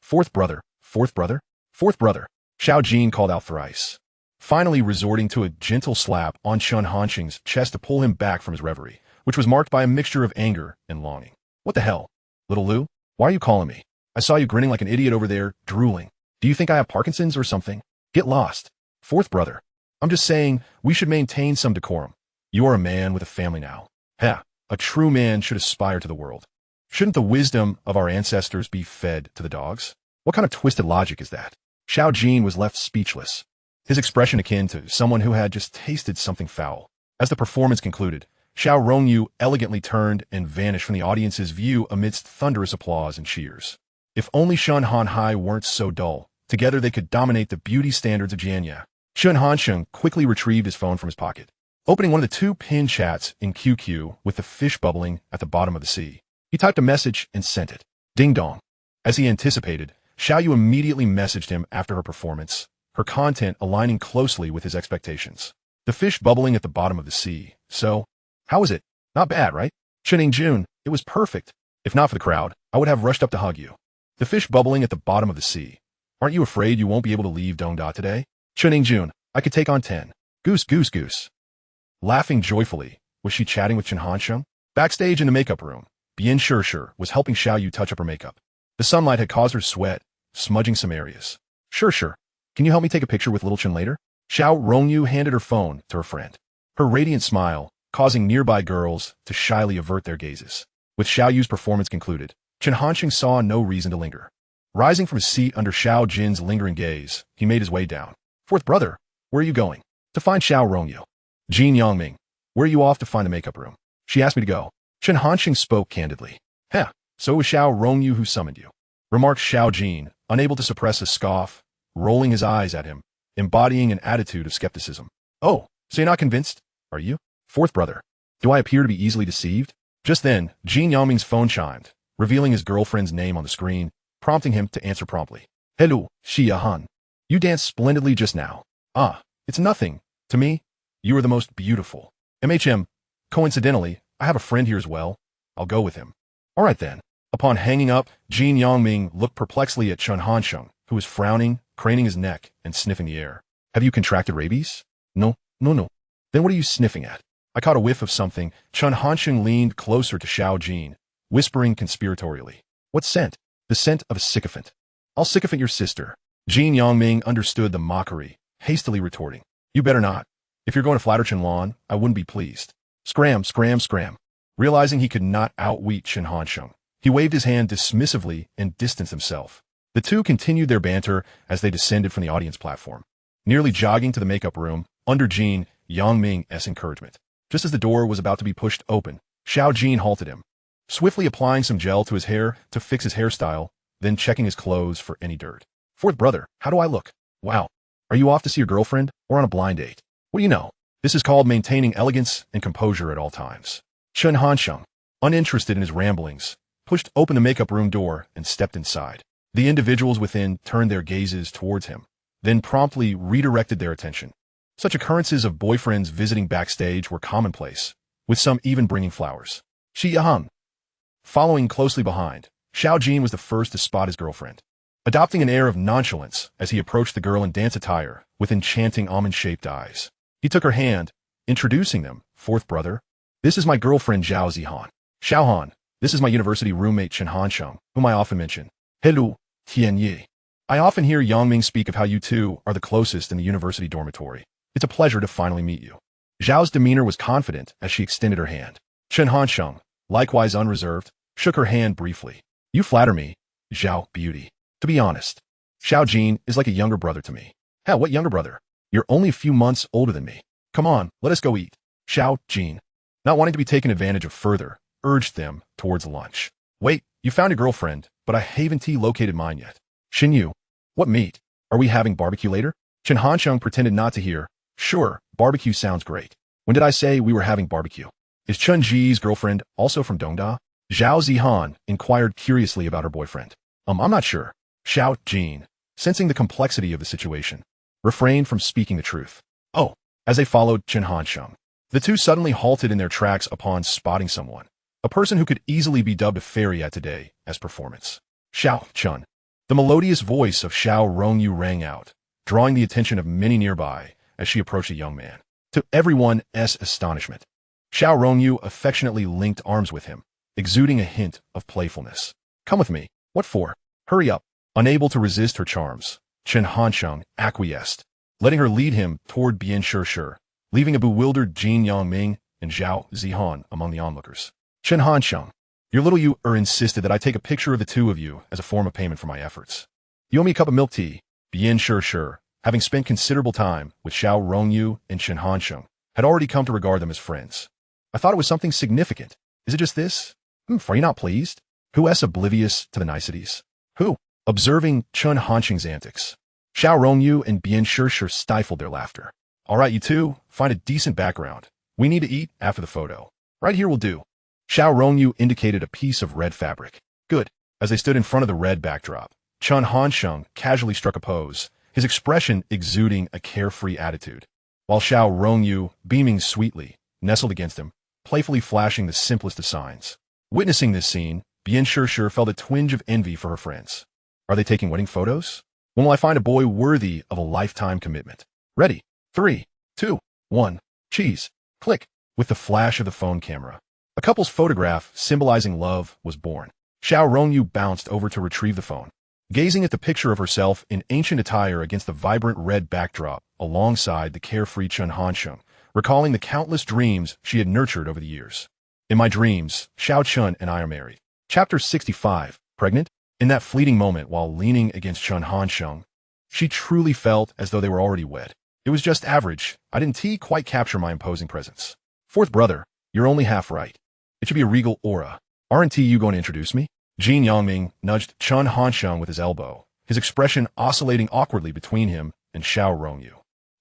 Fourth brother, fourth brother, fourth brother. Xiao Jin called out thrice, finally resorting to a gentle slap on Chen Hansheng's chest to pull him back from his reverie, which was marked by a mixture of anger and longing. What the hell? Little Lou, why are you calling me? I saw you grinning like an idiot over there, drooling. Do you think I have Parkinson's or something? Get lost. Fourth brother, I'm just saying we should maintain some decorum. You are a man with a family now. Heh, a true man should aspire to the world. Shouldn't the wisdom of our ancestors be fed to the dogs? What kind of twisted logic is that? Xiao Jin was left speechless, his expression akin to someone who had just tasted something foul. As the performance concluded, Xiao Rongyu elegantly turned and vanished from the audience's view amidst thunderous applause and cheers. If only Shen Hanhai weren't so dull, together they could dominate the beauty standards of Jianya. Chen Hansheng quickly retrieved his phone from his pocket, opening one of the two pinned chats in QQ with the fish bubbling at the bottom of the sea. He typed a message and sent it. Ding dong. As he anticipated, Xiaoyu immediately messaged him after her performance, her content aligning closely with his expectations. The fish bubbling at the bottom of the sea. So, how was it? Not bad, right? Chening Jun, it was perfect. If not for the crowd, I would have rushed up to hug you. The fish bubbling at the bottom of the sea. Aren't you afraid you won't be able to leave Dongda today? Chening Jun, I could take on 10. Goose, goose, goose. Laughing joyfully, was she chatting with Chen Hansheng? Backstage in the makeup room, Bien Sure was helping Xiaoyu touch up her makeup. The sunlight had caused her sweat, smudging some areas. Sure. Can you help me take a picture with little Chen later? Xiao Rongyu handed her phone to her friend. Her radiant smile, causing nearby girls to shyly avert their gazes. With Xiaoyu's performance concluded, Chen Hansheng saw no reason to linger. Rising from his seat under Xiao Jin's lingering gaze, he made his way down. Fourth brother, where are you going? To find Xiao Rongyu. Jin Yongming, where are you off to find the makeup room? She asked me to go. Chen Hansheng spoke candidly. Heh, so it was Xiao Rongyu who summoned you, remarked Xiao Jin, unable to suppress a scoff, rolling his eyes at him, embodying an attitude of skepticism. Oh, so you're not convinced, are you? Fourth brother, do I appear to be easily deceived? Just then, Jin Yongming's phone chimed, revealing his girlfriend's name on the screen, prompting him to answer promptly. Hello, Xia Han. You danced splendidly just now. Ah, it's nothing. To me, you are the most beautiful. Coincidentally, I have a friend here as well. I'll go with him. All right then. Upon hanging up, Jin Yongming looked perplexedly at Chen Hansheng, who was frowning, craning his neck, and sniffing the air. Have you contracted rabies? No. Then what are you sniffing at? I caught a whiff of something. Chen Hansheng leaned closer to Xiao Jin, whispering conspiratorially. What scent? The scent of a sycophant. I'll sycophant your sister. Jin Yongming understood the mockery, hastily retorting. You better not. If you're going to flatter Chen Lan, I wouldn't be pleased. Scram. Realizing he could not outwit Chen Hansheng, he waved his hand dismissively and distanced himself. The two continued their banter as they descended from the audience platform, nearly jogging to the makeup room under Jin Yangming's encouragement. Just as the door was about to be pushed open, Xiao Jin halted him, swiftly applying some gel to his hair to fix his hairstyle, then checking his clothes for any dirt. Fourth brother, how do I look? Wow. Are you off to see your girlfriend or on a blind date? What do you know? This is called maintaining elegance and composure at all times. Chen Hansheng, uninterested in his ramblings, pushed open the makeup room door and stepped inside. The individuals within turned their gazes towards him, then promptly redirected their attention. Such occurrences of boyfriends visiting backstage were commonplace, with some even bringing flowers. Xiao, following closely behind, Xiao Jin was the first to spot his girlfriend, adopting an air of nonchalance as he approached the girl in dance attire with enchanting almond-shaped eyes. He took her hand, introducing them. Fourth brother, this is my girlfriend Zhao Zihan. Xiao Han, this is my university roommate Chen Hansheng, whom I often mention. Hello, Tian Yi. I often hear Yangming speak of how you two are the closest in the university dormitory. It's a pleasure to finally meet you. Zhao's demeanor was confident as she extended her hand. Chen Hansheng, likewise unreserved, shook her hand briefly. You flatter me, Zhao beauty. To be honest, Xiao Jin is like a younger brother to me. Hell, what younger brother? You're only a few months older than me. Come on, let us go eat. Xiao Jin, not wanting to be taken advantage of further, urged them towards lunch. Wait, you found a girlfriend, but I haven't located mine yet. Shen Yu, what meat? Are we having barbecue later? Chen Hansheng pretended not to hear. Sure, barbecue sounds great. When did I say we were having barbecue? Is Chen Ji's girlfriend also from Dongda? Zhao Zihan inquired curiously about her boyfriend. I'm not sure. Xiao Jin, sensing the complexity of the situation, refrained from speaking the truth. Oh, as they followed Chen Hansheng, the two suddenly halted in their tracks upon spotting someone, a person who could easily be dubbed a fairy at today as performance. Xiao Chun. The melodious voice of Xiao Rongyu rang out, drawing the attention of many nearby as she approached the young man. To everyone's astonishment, Xiao Rongyu affectionately linked arms with him, exuding a hint of playfulness. Come with me. What for? Hurry up. Unable to resist her charms, Chen Hansheng acquiesced, letting her lead him toward Bian Shi, leaving a bewildered Jin Yangming and Zhao Zihan among the onlookers. Chen Hansheng, your little you insisted that I take a picture of the two of you as a form of payment for my efforts. You owe me a cup of milk tea. Bian Shi, having spent considerable time with Xiao Rongyu and Chen Hansheng, had already come to regard them as friends. I thought it was something significant. Is it just this? Are you not pleased? Who is oblivious to the niceties? Who? Observing Chen Hansheng's antics, Xiao Rongyu and Bian Shi stifled their laughter. All right, you two, find a decent background. We need to eat after the photo. Right here will do. Xiao Rongyu indicated a piece of red fabric. Good. As they stood in front of the red backdrop, Chen Hansheng casually struck a pose, his expression exuding a carefree attitude, while Xiao Rongyu, beaming sweetly, nestled against him, playfully flashing the simplest of signs. Witnessing this scene, Bian Shi felt a twinge of envy for her friends. Are they taking wedding photos? When will I find a boy worthy of a lifetime commitment? Ready. 3, 2, 1. Cheese. Click. With the flash of the phone camera, a couple's photograph symbolizing love was born. Xiao Rongyu bounced over to retrieve the phone, gazing at the picture of herself in ancient attire against the vibrant red backdrop alongside the carefree Chen Hansheng, recalling the countless dreams she had nurtured over the years. In my dreams, Xiao Chun and I are married. Chapter 65. Pregnant? In that fleeting moment while leaning against Chen Hansheng, she truly felt as though they were already wed. It was just average. I didn't quite capture my imposing presence. Fourth brother, you're only half right. It should be a regal aura. Aren't you going to introduce me? Jin Yangming nudged Chen Hansheng with his elbow, his expression oscillating awkwardly between him and Xiao Rongyu.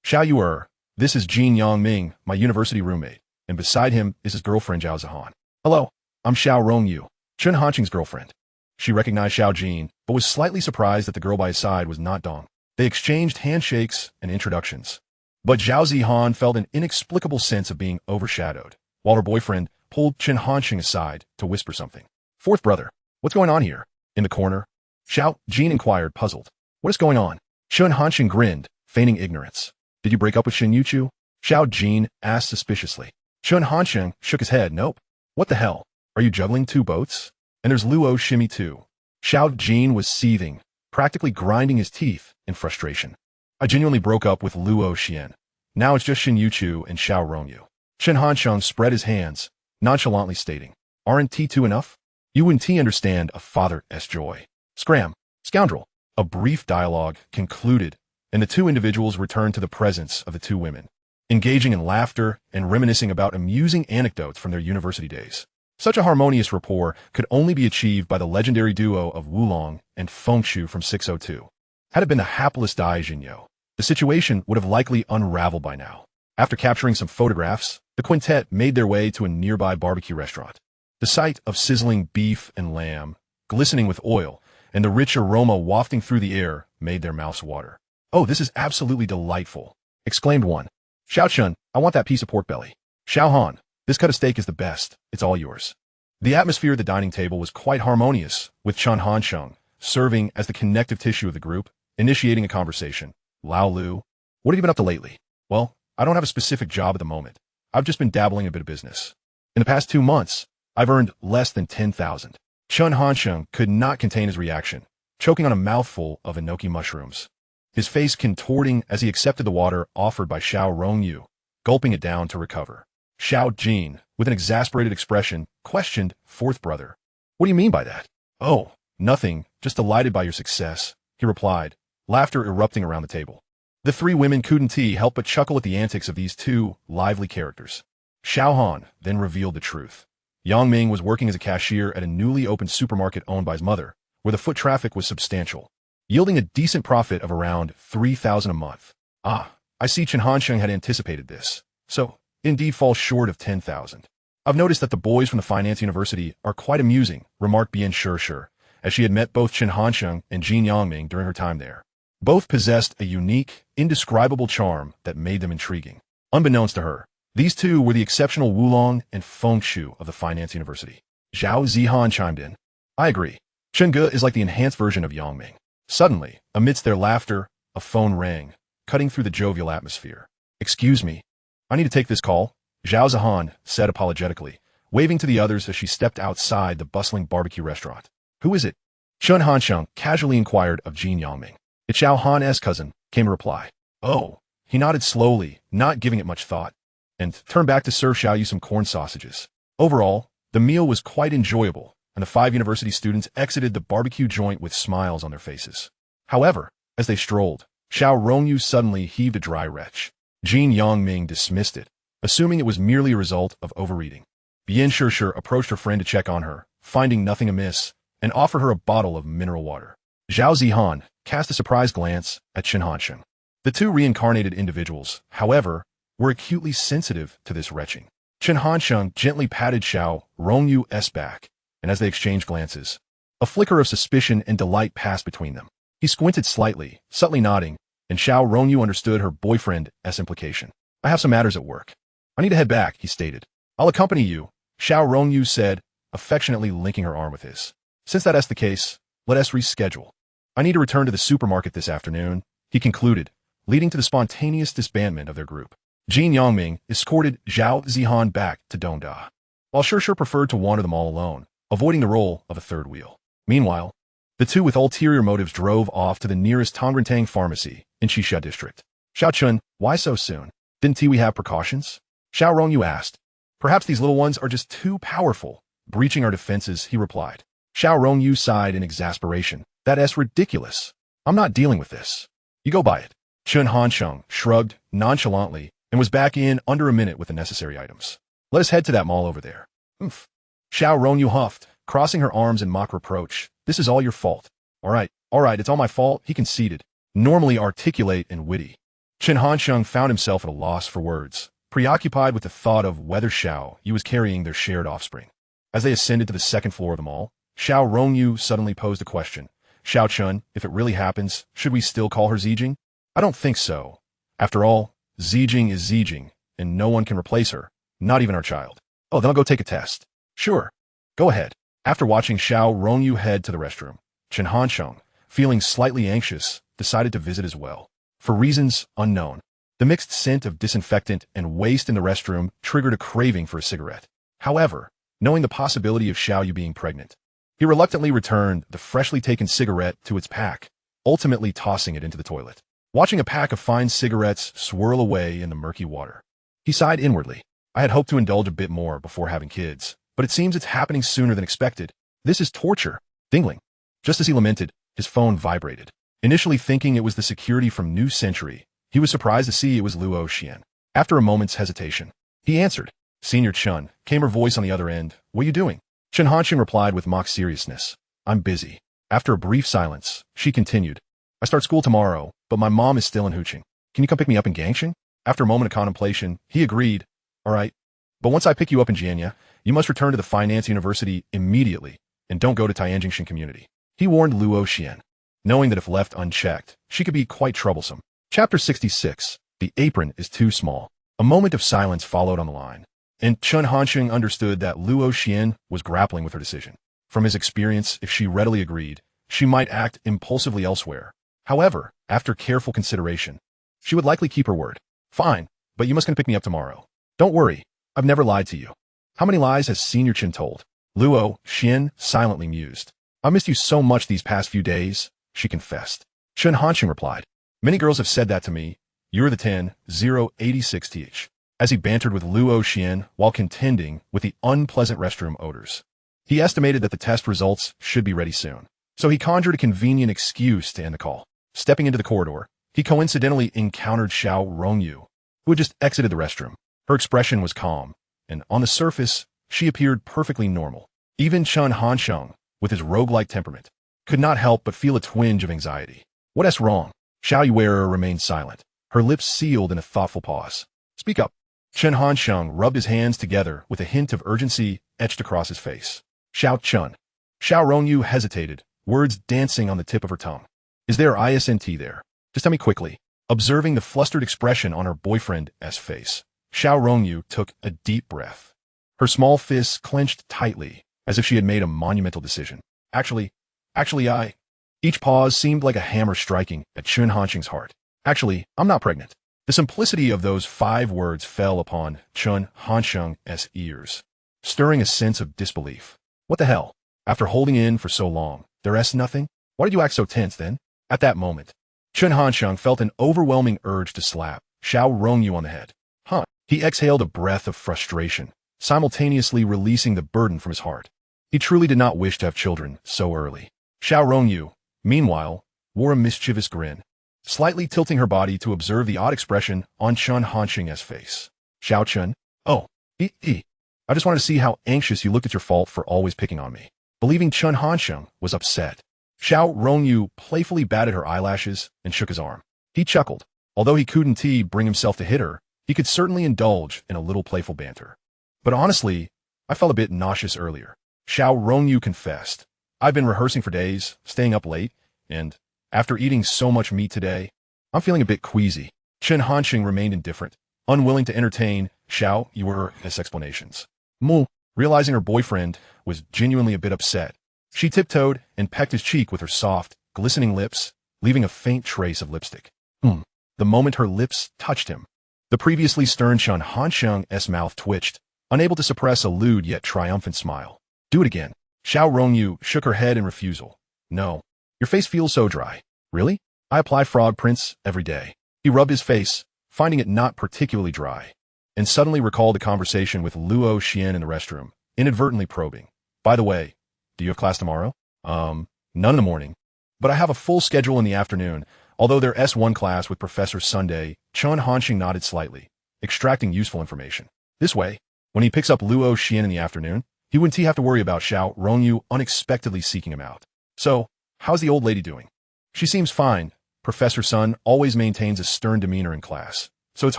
Xiao Yu, this is Jin Yangming, my university roommate, and beside him is his girlfriend Zhao Zihan. Hello, I'm Xiao Rongyu, Chen Hansheng's girlfriend. She recognized Xiao Jin, but was slightly surprised that the girl by his side was not Dong. They exchanged handshakes and introductions. But Zhao Zihan felt an inexplicable sense of being overshadowed, while her boyfriend pulled Chen Hansheng aside to whisper something. Fourth brother, what's going on here? In the corner, Xiao Jin inquired, puzzled. What is going on? Chen Hansheng grinned, feigning ignorance. Did you break up with Shen Youchu? Xiao Jin asked suspiciously. Chen Hansheng shook his head. Nope. What the hell? Are you juggling two boats? And there's Luo Shimmy too. Xiao Jin was seething, practically grinding his teeth in frustration. I genuinely broke up with Luo Xian. Now it's just Shen Youchu and Xiao Rongyu. Chen Hansheng spread his hands, nonchalantly stating, "Aren't T2 enough? You wouldn't understand a father's joy." Scram, scoundrel. A brief dialogue concluded, and the two individuals returned to the presence of the two women, engaging in laughter and reminiscing about amusing anecdotes from their university days. Such a harmonious rapport could only be achieved by the legendary duo of Wulong and Fengshu from 602. Had it been the hapless Dai Jinyo, the situation would have likely unraveled by now. After capturing some photographs, the quintet made their way to a nearby barbecue restaurant. The sight of sizzling beef and lamb, glistening with oil, and the rich aroma wafting through the air made their mouths water. "Oh, this is absolutely delightful," exclaimed one. "Xiao Chun, I want that piece of pork belly." "Xiao Han, this cut of steak is the best. It's all yours." The atmosphere at the dining table was quite harmonious, with Chen Hansheng serving as the connective tissue of the group, initiating a conversation. "Lao Lu, what have you been up to lately?" "Well, I don't have a specific job at the moment. I've just been dabbling in a bit of business. In the past 2 months, I've earned less than 10,000. Chen Hansheng could not contain his reaction, choking on a mouthful of enoki mushrooms. His face contorting as he accepted the water offered by Xiao Rongyu, gulping it down to recover. Xiao Jin, with an exasperated expression, questioned fourth brother. "What do you mean by that?" "Oh, nothing, just delighted by your success," he replied, laughter erupting around the table. The three women couldn't help but chuckle at the antics of these two lively characters. Xiao Han then revealed the truth. Yang Ming was working as a cashier at a newly opened supermarket owned by his mother, where the foot traffic was substantial, yielding a decent profit of around 3,000 a month. "Ah, I see Chen Hansheng had anticipated this. So, indeed falls short of 10,000. I've noticed that the boys from the finance university are quite amusing," remarked Bian Shishir, as she had met both Chen Hansheng and Jin Yangming during her time there. Both possessed a unique, indescribable charm that made them intriguing. Unbeknownst to her, these two were the exceptional Wulong and Fengshu of the finance university. Zhao Zihan chimed in. "I agree. Chen Gou is like the enhanced version of Yangming." Suddenly, amidst their laughter, a phone rang, cutting through the jovial atmosphere. "Excuse me. I need to take this call," Zhao Zihan said apologetically, waving to the others as she stepped outside the bustling barbecue restaurant. "Who is it?" Chen Hansheng casually inquired of Jin Yangming. "It's Xiao Han's cousin," came a reply. "Oh." He nodded slowly, not giving it much thought, and turned back to serve Xiao Yu some corn sausages. Overall, the meal was quite enjoyable, and the 5 university students exited the barbecue joint with smiles on their faces. However, as they strolled, Xiao Rongyu suddenly heaved a dry retch. Jin Yangming dismissed it, assuming it was merely a result of overeating. Bian Shishir approached her friend to check on her, finding nothing amiss, and offered her a bottle of mineral water. Zhao Zihan cast a surprised glance at Chen Hansheng. The two reincarnated individuals, however, were acutely sensitive to this retching. Chen Hansheng gently patted Xiao Rongyu's back, and as they exchanged glances, a flicker of suspicion and delight passed between them. He squinted slightly, subtly nodding, and Xiao Rongyu understood her boyfriend's implication. "I have some matters at work. I need to head back," he stated. "I'll accompany you," Xiao Rongyu said, affectionately linking her arm with his. "Since that's the case, let us reschedule. I need to return to the supermarket this afternoon," he concluded, leading to the spontaneous disbandment of their group. Jin Yangming escorted Zhao Zihan back to Dongda, while Shishir preferred to wander them all alone, avoiding the role of a third wheel. Meanwhile, the two with ulterior motives drove off to the nearest Tongrantang pharmacy in Xisha district. "Xiao Chun, why so soon? Didn't we have precautions?" Xiao Rongyu asked. "Perhaps these little ones are just too powerful, breaching our defenses," he replied. Xiao Rongyu sighed in exasperation. "That's ridiculous. I'm not dealing with this. You go buy it." Chen Hansheng shrugged nonchalantly and was back in under a minute with the necessary items. "Let us head to that mall over there." "Oomph." Xiao Rongyu huffed, crossing her arms in mock reproach. "This is all your fault." All right, it's all my fault," he conceded, normally articulate and witty. Chen Hansheng found himself at a loss for words, preoccupied with the thought of whether Xiao Yu was carrying their shared offspring. As they ascended to the second floor of the mall, Xiao Rongyu suddenly posed a question. "Xiao Chun, if it really happens, should we still call her Zijing?" "I don't think so. After all, Zijing is Zijing, and no one can replace her, not even our child." "Oh, then I'll go take a test." "Sure. Go ahead." After watching Xiao Rongyu head to the restroom, Chen Hansheng, feeling slightly anxious, decided to visit as well. For reasons unknown, the mixed scent of disinfectant and waste in the restroom triggered a craving for a cigarette. However, knowing the possibility of Xiao Yu being pregnant, he reluctantly returned the freshly taken cigarette to its pack, ultimately tossing it into the toilet. Watching a pack of fine cigarettes swirl away in the murky water, he sighed inwardly. I had hoped to indulge a bit more before having kids, but it seems it's happening sooner than expected. This is torture. Dingling. Just as he lamented, his phone vibrated. Initially thinking it was the security from New Century, he was surprised to see it was Luo Xian. After a moment's hesitation, he answered. Senior Chen, came her voice on the other end. What are you doing? Chen Hanxing replied with mock seriousness. I'm busy. After a brief silence, she continued. I start school tomorrow, but my mom is still in Huqing. Can you come pick me up in Gangxing? After a moment of contemplation, he agreed. All right. But once I pick you up in Jianya, you must return to the finance university immediately, and don't go to Tianjingxin community. He warned Luo Xian, knowing that if left unchecked, she could be quite troublesome. Chapter 66. The apron is too small. A moment of silence followed on the line, and Chen Hanxing understood that Luo Xian was grappling with her decision. From his experience, if she readily agreed, she might act impulsively elsewhere. However, after careful consideration, she would likely keep her word. Fine, but you must come pick me up tomorrow. Don't worry, I've never lied to you. How many lies has Senior Chen told? Luo Xian silently mused. I missed you so much these past few days, she confessed. Chen Hanxing replied. Many girls have said that to me. You're the 10-086th. As he bantered with Luo Xian while contending with the unpleasant restroom odors. He estimated that the test results should be ready soon, so he conjured a convenient excuse to end the call. Stepping into the corridor, he coincidentally encountered Xiao Rongyu, who had just exited the restroom. Her expression was calm, and on the surface, she appeared perfectly normal. Even Chen Hanxing, with his roguelike temperament, could not help but feel a twinge of anxiety. What's wrong? Xiao Yuera remained silent, her lips sealed in a thoughtful pause. Speak up. Chen Hanxing rubbed his hands together with a hint of urgency etched across his face. Xiao Chen. Xiao Rongyu hesitated, words dancing on the tip of her tongue. Is there ISNT there? Just tell me quickly. Observing the flustered expression on her boyfriend's face, Xiao Rongyu took a deep breath. Her small fists clenched tightly, as if she had made a monumental decision. Actually, I... Each pause seemed like a hammer striking at Chen Hanxing's heart. Actually, I'm not pregnant. The simplicity of those 5 words fell upon Chen Hanxing's ears, stirring a sense of disbelief. What the hell? After holding in for so long, there's nothing? Why did you act so tense then? At that moment, Chen Hanxing felt an overwhelming urge to slap Xiao Rongyu on the head. Huh. He exhaled a breath of frustration, simultaneously releasing the burden from his heart. He truly did not wish to have children so early. Xiao Rongyu, meanwhile, wore a mischievous grin, slightly tilting her body to observe the odd expression on Chen Hanxing's face. Xiao Chen? Oh, I just wanted to see how anxious you looked at your fault for always picking on me. Believing Chen Hanxing was upset, Xiao Rongyu playfully batted her eyelashes and shook his arm. He chuckled. Although he couldn't bring himself to hit her, he could certainly indulge in a little playful banter. But honestly, I felt a bit nauseous earlier. Xiao Rongyu confessed. I've been rehearsing for days, staying up late, and after eating so much meat today, I'm feeling a bit queasy. Chen Hanxing remained indifferent, unwilling to entertain Xiao Yuer's explanations. Mu, realizing her boyfriend was genuinely a bit upset, she tiptoed and pecked his cheek with her soft, glistening lips, leaving a faint trace of lipstick. The moment her lips touched him, the previously stern Chen Hanxing's mouth twitched, unable to suppress a lewd yet triumphant smile. Do it again. Xiao Rongyu shook her head in refusal. No. Your face feels so dry. Really? I apply frog prints every day. He rubbed his face, finding it not particularly dry, and suddenly recalled a conversation with Luo Xian in the restroom, inadvertently probing. By the way, do you have class tomorrow? None in the morning. But I have a full schedule in the afternoon, although their S1 class with Professor Sunday. Chen Hanxing nodded slightly, extracting useful information. This way, when he picks up Luo Xian in the afternoon, he wouldn't have to worry about Xiao Rongyu unexpectedly seeking him out. So, how's the old lady doing? She seems fine. Professor Sun always maintains a stern demeanor in class, so it's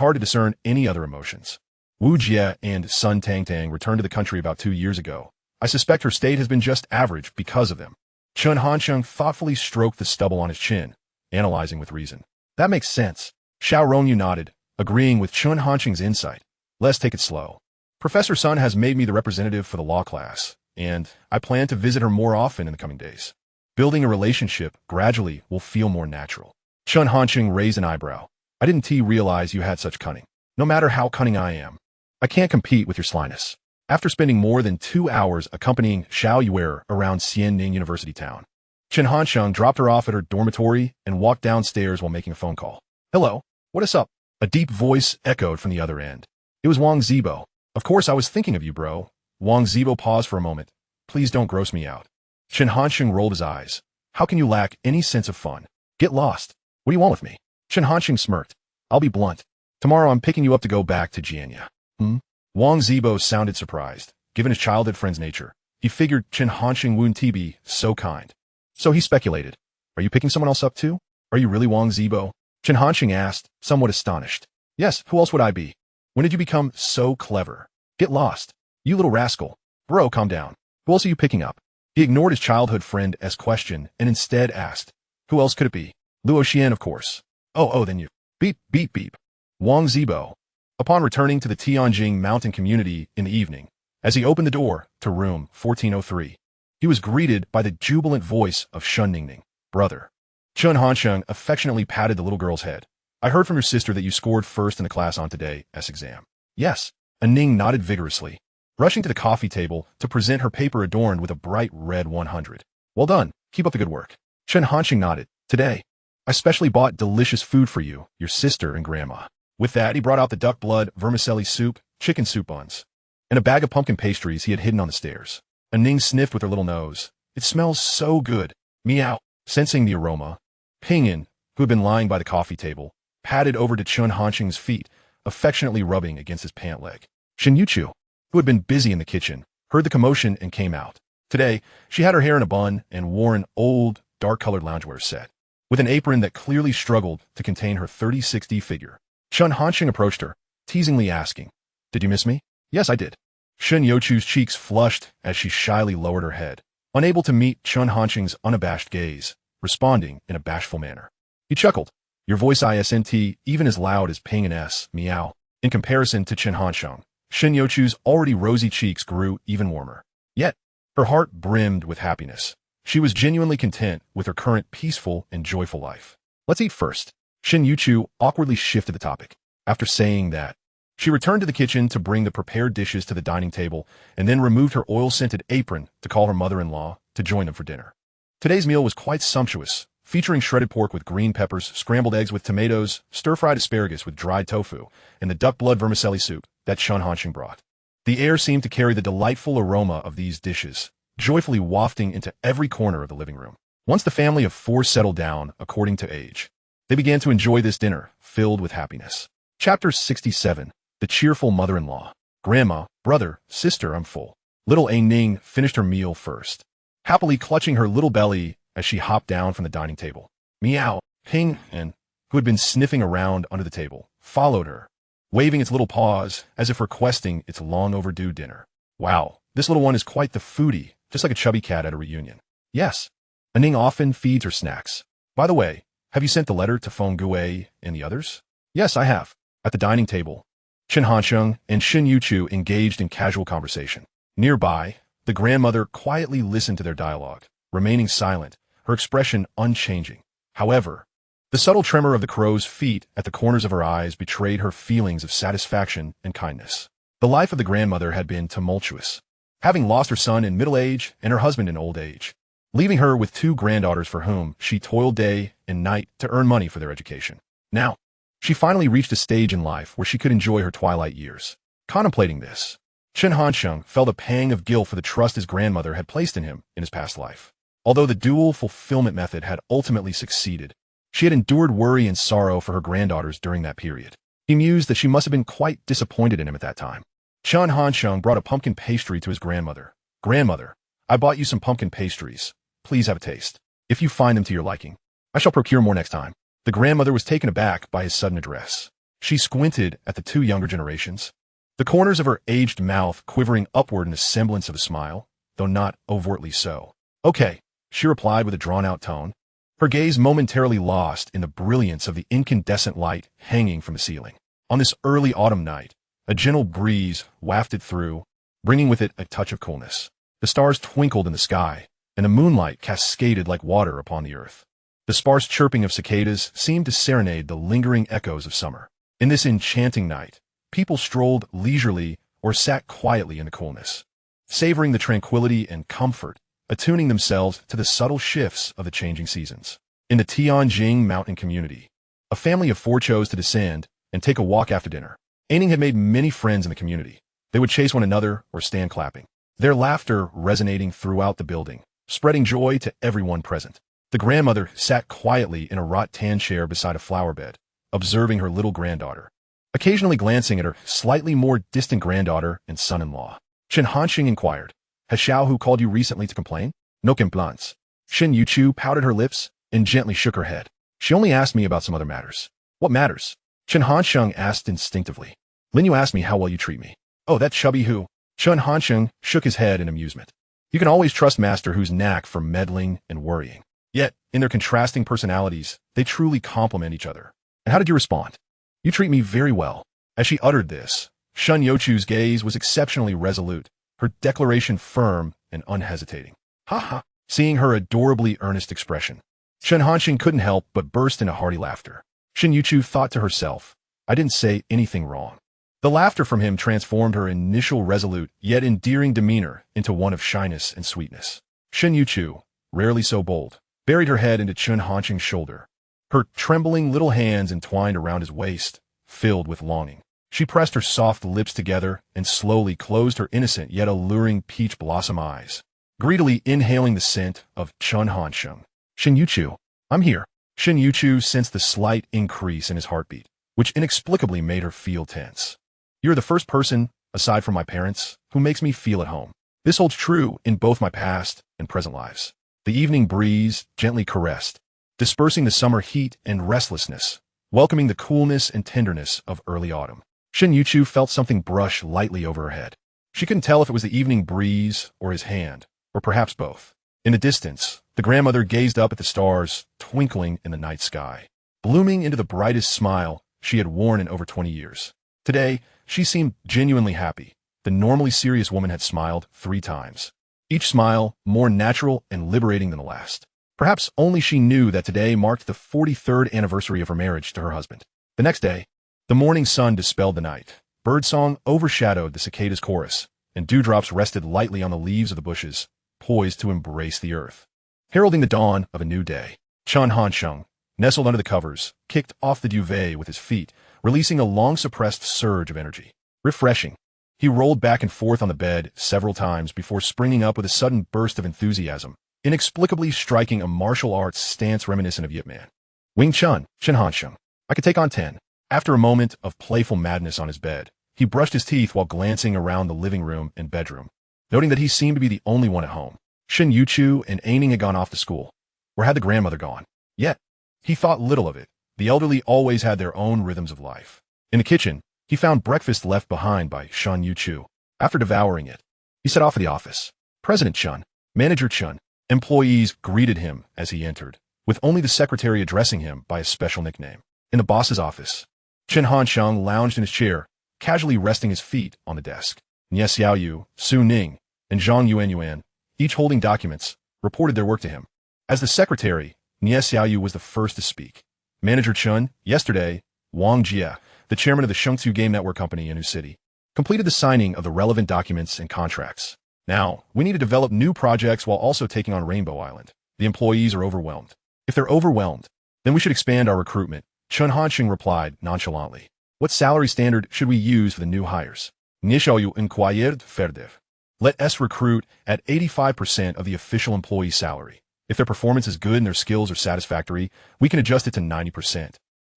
hard to discern any other emotions. Wu Jie and Sun Tangtang returned to the country about 2 years ago. I suspect her state has been just average because of them. Chen Hanxing thoughtfully stroked the stubble on his chin, analyzing with reason. That makes sense. Xiao Rongyu nodded, agreeing with Chen Hanxing's insight. Let's take it slow. Professor Sun has made me the representative for the law class, and I plan to visit her more often in the coming days. Building a relationship gradually will feel more natural. Chen Hanxing raised an eyebrow. I didn't realize you had such cunning. No matter how cunning I am, I can't compete with your slyness. After spending more than 2 hours accompanying Xiao Yuer around Xianning University town, Chen Hanxing dropped her off at her dormitory and walked downstairs while making a phone call. Hello, what is up? A deep voice echoed from the other end. It was Wang Zibo, a Of course, I was thinking of you, bro. Wang Zibo paused for a moment. Please don't gross me out. Chen Hansheng rolled his eyes. How can you lack any sense of fun? Get lost. What do you want with me? Chen Hansheng smirked. I'll be blunt. Tomorrow I'm picking you up to go back to Jianya. Wang Zibo sounded surprised. Given his childhood friend's nature, he figured Chen Hansheng wouldn't be so kind. So he speculated. Are you picking someone else up too? Are you really Wang Zibo? Chen Hansheng asked, somewhat astonished. Yes, who else would I be? When did you become so clever? Get lost. You little rascal. Bro, calm down. Who else are you picking up? He ignored his childhood friend's question and instead asked, who else could it be? Luo Xian, of course. Oh, then you. Beep, beep, beep. Wang Zibo. Upon returning to the Tianjing mountain community in the evening, as he opened the door to room 1403, he was greeted by the jubilant voice of Shun Ningning. Brother. Chen Hansheng affectionately patted the little girl's head. I heard from your sister that you scored first in the class on today's exam. Yes. Ning nodded vigorously, rushing to the coffee table to present her paper adorned with a bright red 100. Well done. Keep up the good work. Chen Hansheng nodded. Today, I specially bought delicious food for you, your sister, and grandma. With that, he brought out the duck blood vermicelli soup, chicken soup buns, and a bag of pumpkin pastries he had hidden on the stairs. Ning sniffed with her little nose. It smells so good. Meow. Sensing the aroma, Pinyin, who had been lying by the coffee table, padded over to Chen Hansheng's feet, affectionately rubbing against his pant leg. Youchu, who had been busy in the kitchen, heard the commotion and came out. Today, she had her hair in a bun and wore an old, dark-colored loungewear set, with an apron that clearly struggled to contain her 30-60 figure. Chen Hansheng approached her, teasingly asking, Did you miss me? Yes, I did. Shen Youchu's cheeks flushed as she shyly lowered her head, unable to meet Chen Hansheng's unabashed gaze, responding in a bashful manner. He chuckled. Your voice isn't even as loud as Ping and S, meow. In comparison to Chen Hansheng, Shen Youchu's already rosy cheeks grew even warmer. Yet, her heart brimmed with happiness. She was genuinely content with her current peaceful and joyful life. Let's eat first. Shen Youchu awkwardly shifted the topic. After saying that, she returned to the kitchen to bring the prepared dishes to the dining table and then removed her oil-scented apron to call her mother-in-law to join them for dinner. Today's meal was quite sumptuous, featuring shredded pork with green peppers, scrambled eggs with tomatoes, stir-fried asparagus with dried tofu, and the duck blood vermicelli soup that Chen Hansheng brought. The air seemed to carry the delightful aroma of these dishes, joyfully wafting into every corner of the living room. Once the family of four settled down according to age, they began to enjoy this dinner, filled with happiness. Chapter 67. The Cheerful Mother-in-Law. Grandma, brother, sister, I'm full. Little Ning finished her meal first, happily clutching her little belly as she hopped down from the dining table. Meow, Ping, and who had been sniffing around under the table, followed her, waving its little paws as if requesting its long-overdue dinner. Wow, this little one is quite the foodie, just like a chubby cat at a reunion. Yes, Ning often feeds her snacks. By the way, have you sent the letter to Feng Gue and the others? Yes, I have. At the dining table, Chen Hansheng and Shen Youchu engaged in casual conversation. Nearby, the grandmother quietly listened to their dialogue, remaining silent, her expression unchanging. However, the subtle tremor of the crow's feet at the corners of her eyes betrayed her feelings of satisfaction and kindness. The life of the grandmother had been tumultuous, having lost her son in middle age and her husband in old age, leaving her with two granddaughters for whom she toiled day and night to earn money for their education. Now, she finally reached a stage in life where she could enjoy her twilight years. Contemplating this, Chen Hansheng felt a pang of guilt for the trust his grandmother had placed in him in his past life. Although the dual fulfillment method had ultimately succeeded, she had endured worry and sorrow for her granddaughters during that period. He mused that she must have been quite disappointed in him at that time. Chen Hansheng brought a pumpkin pastry to his grandmother. Grandmother, I bought you some pumpkin pastries. Please have a taste. If you find them to your liking, I shall procure more next time. The grandmother was taken aback by his sudden address. She squinted at the two younger generations, the corners of her aged mouth quivering upward in a semblance of a smile, though not overtly so. Okay, she replied with a drawn-out tone, her gaze momentarily lost in the brilliance of the incandescent light hanging from the ceiling. On this early autumn night, a gentle breeze wafted through, bringing with it a touch of coolness. The stars twinkled in the sky, and the moonlight cascaded like water upon the earth. The sparse chirping of cicadas seemed to serenade the lingering echoes of summer. In this enchanting night, people strolled leisurely or sat quietly in the coolness, savoring the tranquility and comfort, attuning themselves to the subtle shifts of the changing seasons. In the Tianjing mountain community, a family of four chose to descend and take a walk after dinner. Ning had made many friends in the community, They would chase one another or stand clapping, their laughter resonating throughout the building, spreading joy to everyone present. The grandmother sat quietly in a wrought-tan chair beside a flower bed, observing her little granddaughter, occasionally glancing at her slightly more distant granddaughter and son-in-law. Chen Hanxing inquired, "Has Xiao Hu called you recently to complain?" "No complaints." Shen Youchu pouted her lips and gently shook her head. "She only asked me about some other matters." "What matters?" Chen Hanxing asked instinctively. "Lin Yu asked me how well you treat me." "Oh, that chubby Hu." Chen Hanxing shook his head in amusement. You can always trust Master Hu's knack for meddling and worrying. Yet, in their contrasting personalities, they truly complement each other. "And how did you respond?" "You treat me very well." As she uttered this, Shun Youchu's gaze was exceptionally resolute, her declaration firm and unhesitating. "Ha ha!" Seeing her adorably earnest expression, Chen Hanxing couldn't help but burst into hearty laughter. Shen Youchu thought to herself, "I didn't say anything wrong." The laughter from him transformed her initial resolute yet endearing demeanor into one of shyness and sweetness. Shen Youchu, rarely so bold, buried her head into Chen Hanxing's shoulder, her trembling little hands entwined around his waist, filled with longing. She pressed her soft lips together and slowly closed her innocent yet alluring peach blossom eyes, greedily inhaling the scent of Chen Hanxing. "Shen Youchu, I'm here." Shen Youchu sensed the slight increase in his heartbeat, which inexplicably made her feel tense. "You're the first person, aside from my parents, who makes me feel at home. This holds true in both my past and present lives." The evening breeze gently caressed, dispersing the summer heat and restlessness, welcoming the coolness and tenderness of early autumn. Shen Youchu felt something brush lightly over her head. She couldn't tell if it was the evening breeze or his hand, or perhaps both. In the distance, the grandmother gazed up at the stars twinkling in the night sky, blooming into the brightest smile she had worn in over 20 years. Today, she seemed genuinely happy. The normally serious woman had smiled 3 times, each smile more natural and liberating than the last. Perhaps only she knew that today marked the 43rd anniversary of her marriage to her husband. The next day, the morning sun dispelled the night. Birdsong overshadowed the cicada's chorus, and dewdrops rested lightly on the leaves of the bushes, poised to embrace the earth, heralding the dawn of a new day. Chen Hanxing, nestled under the covers, kicked off the duvet with his feet, releasing a long-suppressed surge of energy. Refreshing. He rolled back and forth on the bed several times before springing up with a sudden burst of enthusiasm, inexplicably striking a martial arts stance reminiscent of Yip Man. "Wing Chun, Chen Hanxing. I could take on 10. After a moment of playful madness on his bed, he brushed his teeth while glancing around the living room and bedroom, noting that he seemed to be the only one at home. Shen Youchu and Aining had gone off to school. Where had the grandmother gone? Yet, he thought little of it. The elderly always had their own rhythms of life. In the kitchen, he found breakfast left behind by Shen Youchu. After devouring it, he set off for the office. President Chen, Manager Chen, employees greeted him as he entered, with only the secretary addressing him by a special nickname. In the boss's office, Chen Hanxing lounged in his chair, casually resting his feet on the desk. Nie Xiaoyu, Su Ning, and Zhang Yuanyuan, each holding documents, reported their work to him. As the secretary, Nie Xiaoyu was the first to speak. Manager Chen, yesterday, Wang Jie, the chairman of the Shengtu Game Network Company in New City, completed the signing of the relevant documents and contracts. Now, we need to develop new projects while also taking on Rainbow Island. The employees are overwhelmed. If they're overwhelmed, then we should expand our recruitment. Chen Hanxing replied nonchalantly. What salary standard should we use for the new hires? Nishaoyu inquired Ferdev. Let us recruit at 85% of the official employee salary. If their performance is good and their skills are satisfactory, we can adjust it to 90%.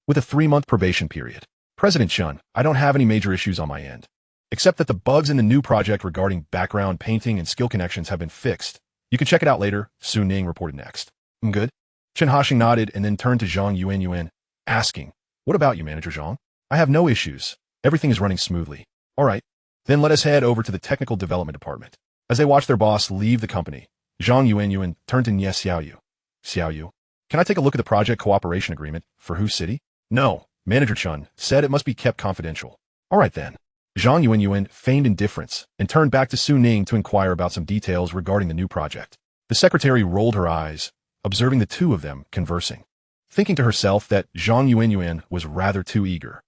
With a 3-month probation period. President Chen, I don't have any major issues on my end, except that the bugs in the new project regarding background painting and skill connections have been fixed. You can check it out later, Su Ning reported next. I'm good. Chen Hanxing nodded and then turned to Zhang Yuanyuan, asking, what about you, Manager Zhang? I have no issues. Everything is running smoothly. All right. Then let us head over to the technical development department. As they watched their boss leave the company, Zhang Yuanyuan turned to Nie Xiaoyu. Xiaoyu, can I take a look at the project cooperation agreement for Hu City? No, Manager Chen said it must be kept confidential. All right then. Zhang Yuanyuan feigned indifference and turned back to Su Ning to inquire about some details regarding the new project. The secretary rolled her eyes, observing the two of them conversing, thinking to herself that Zhang Yuanyuan was rather too eager.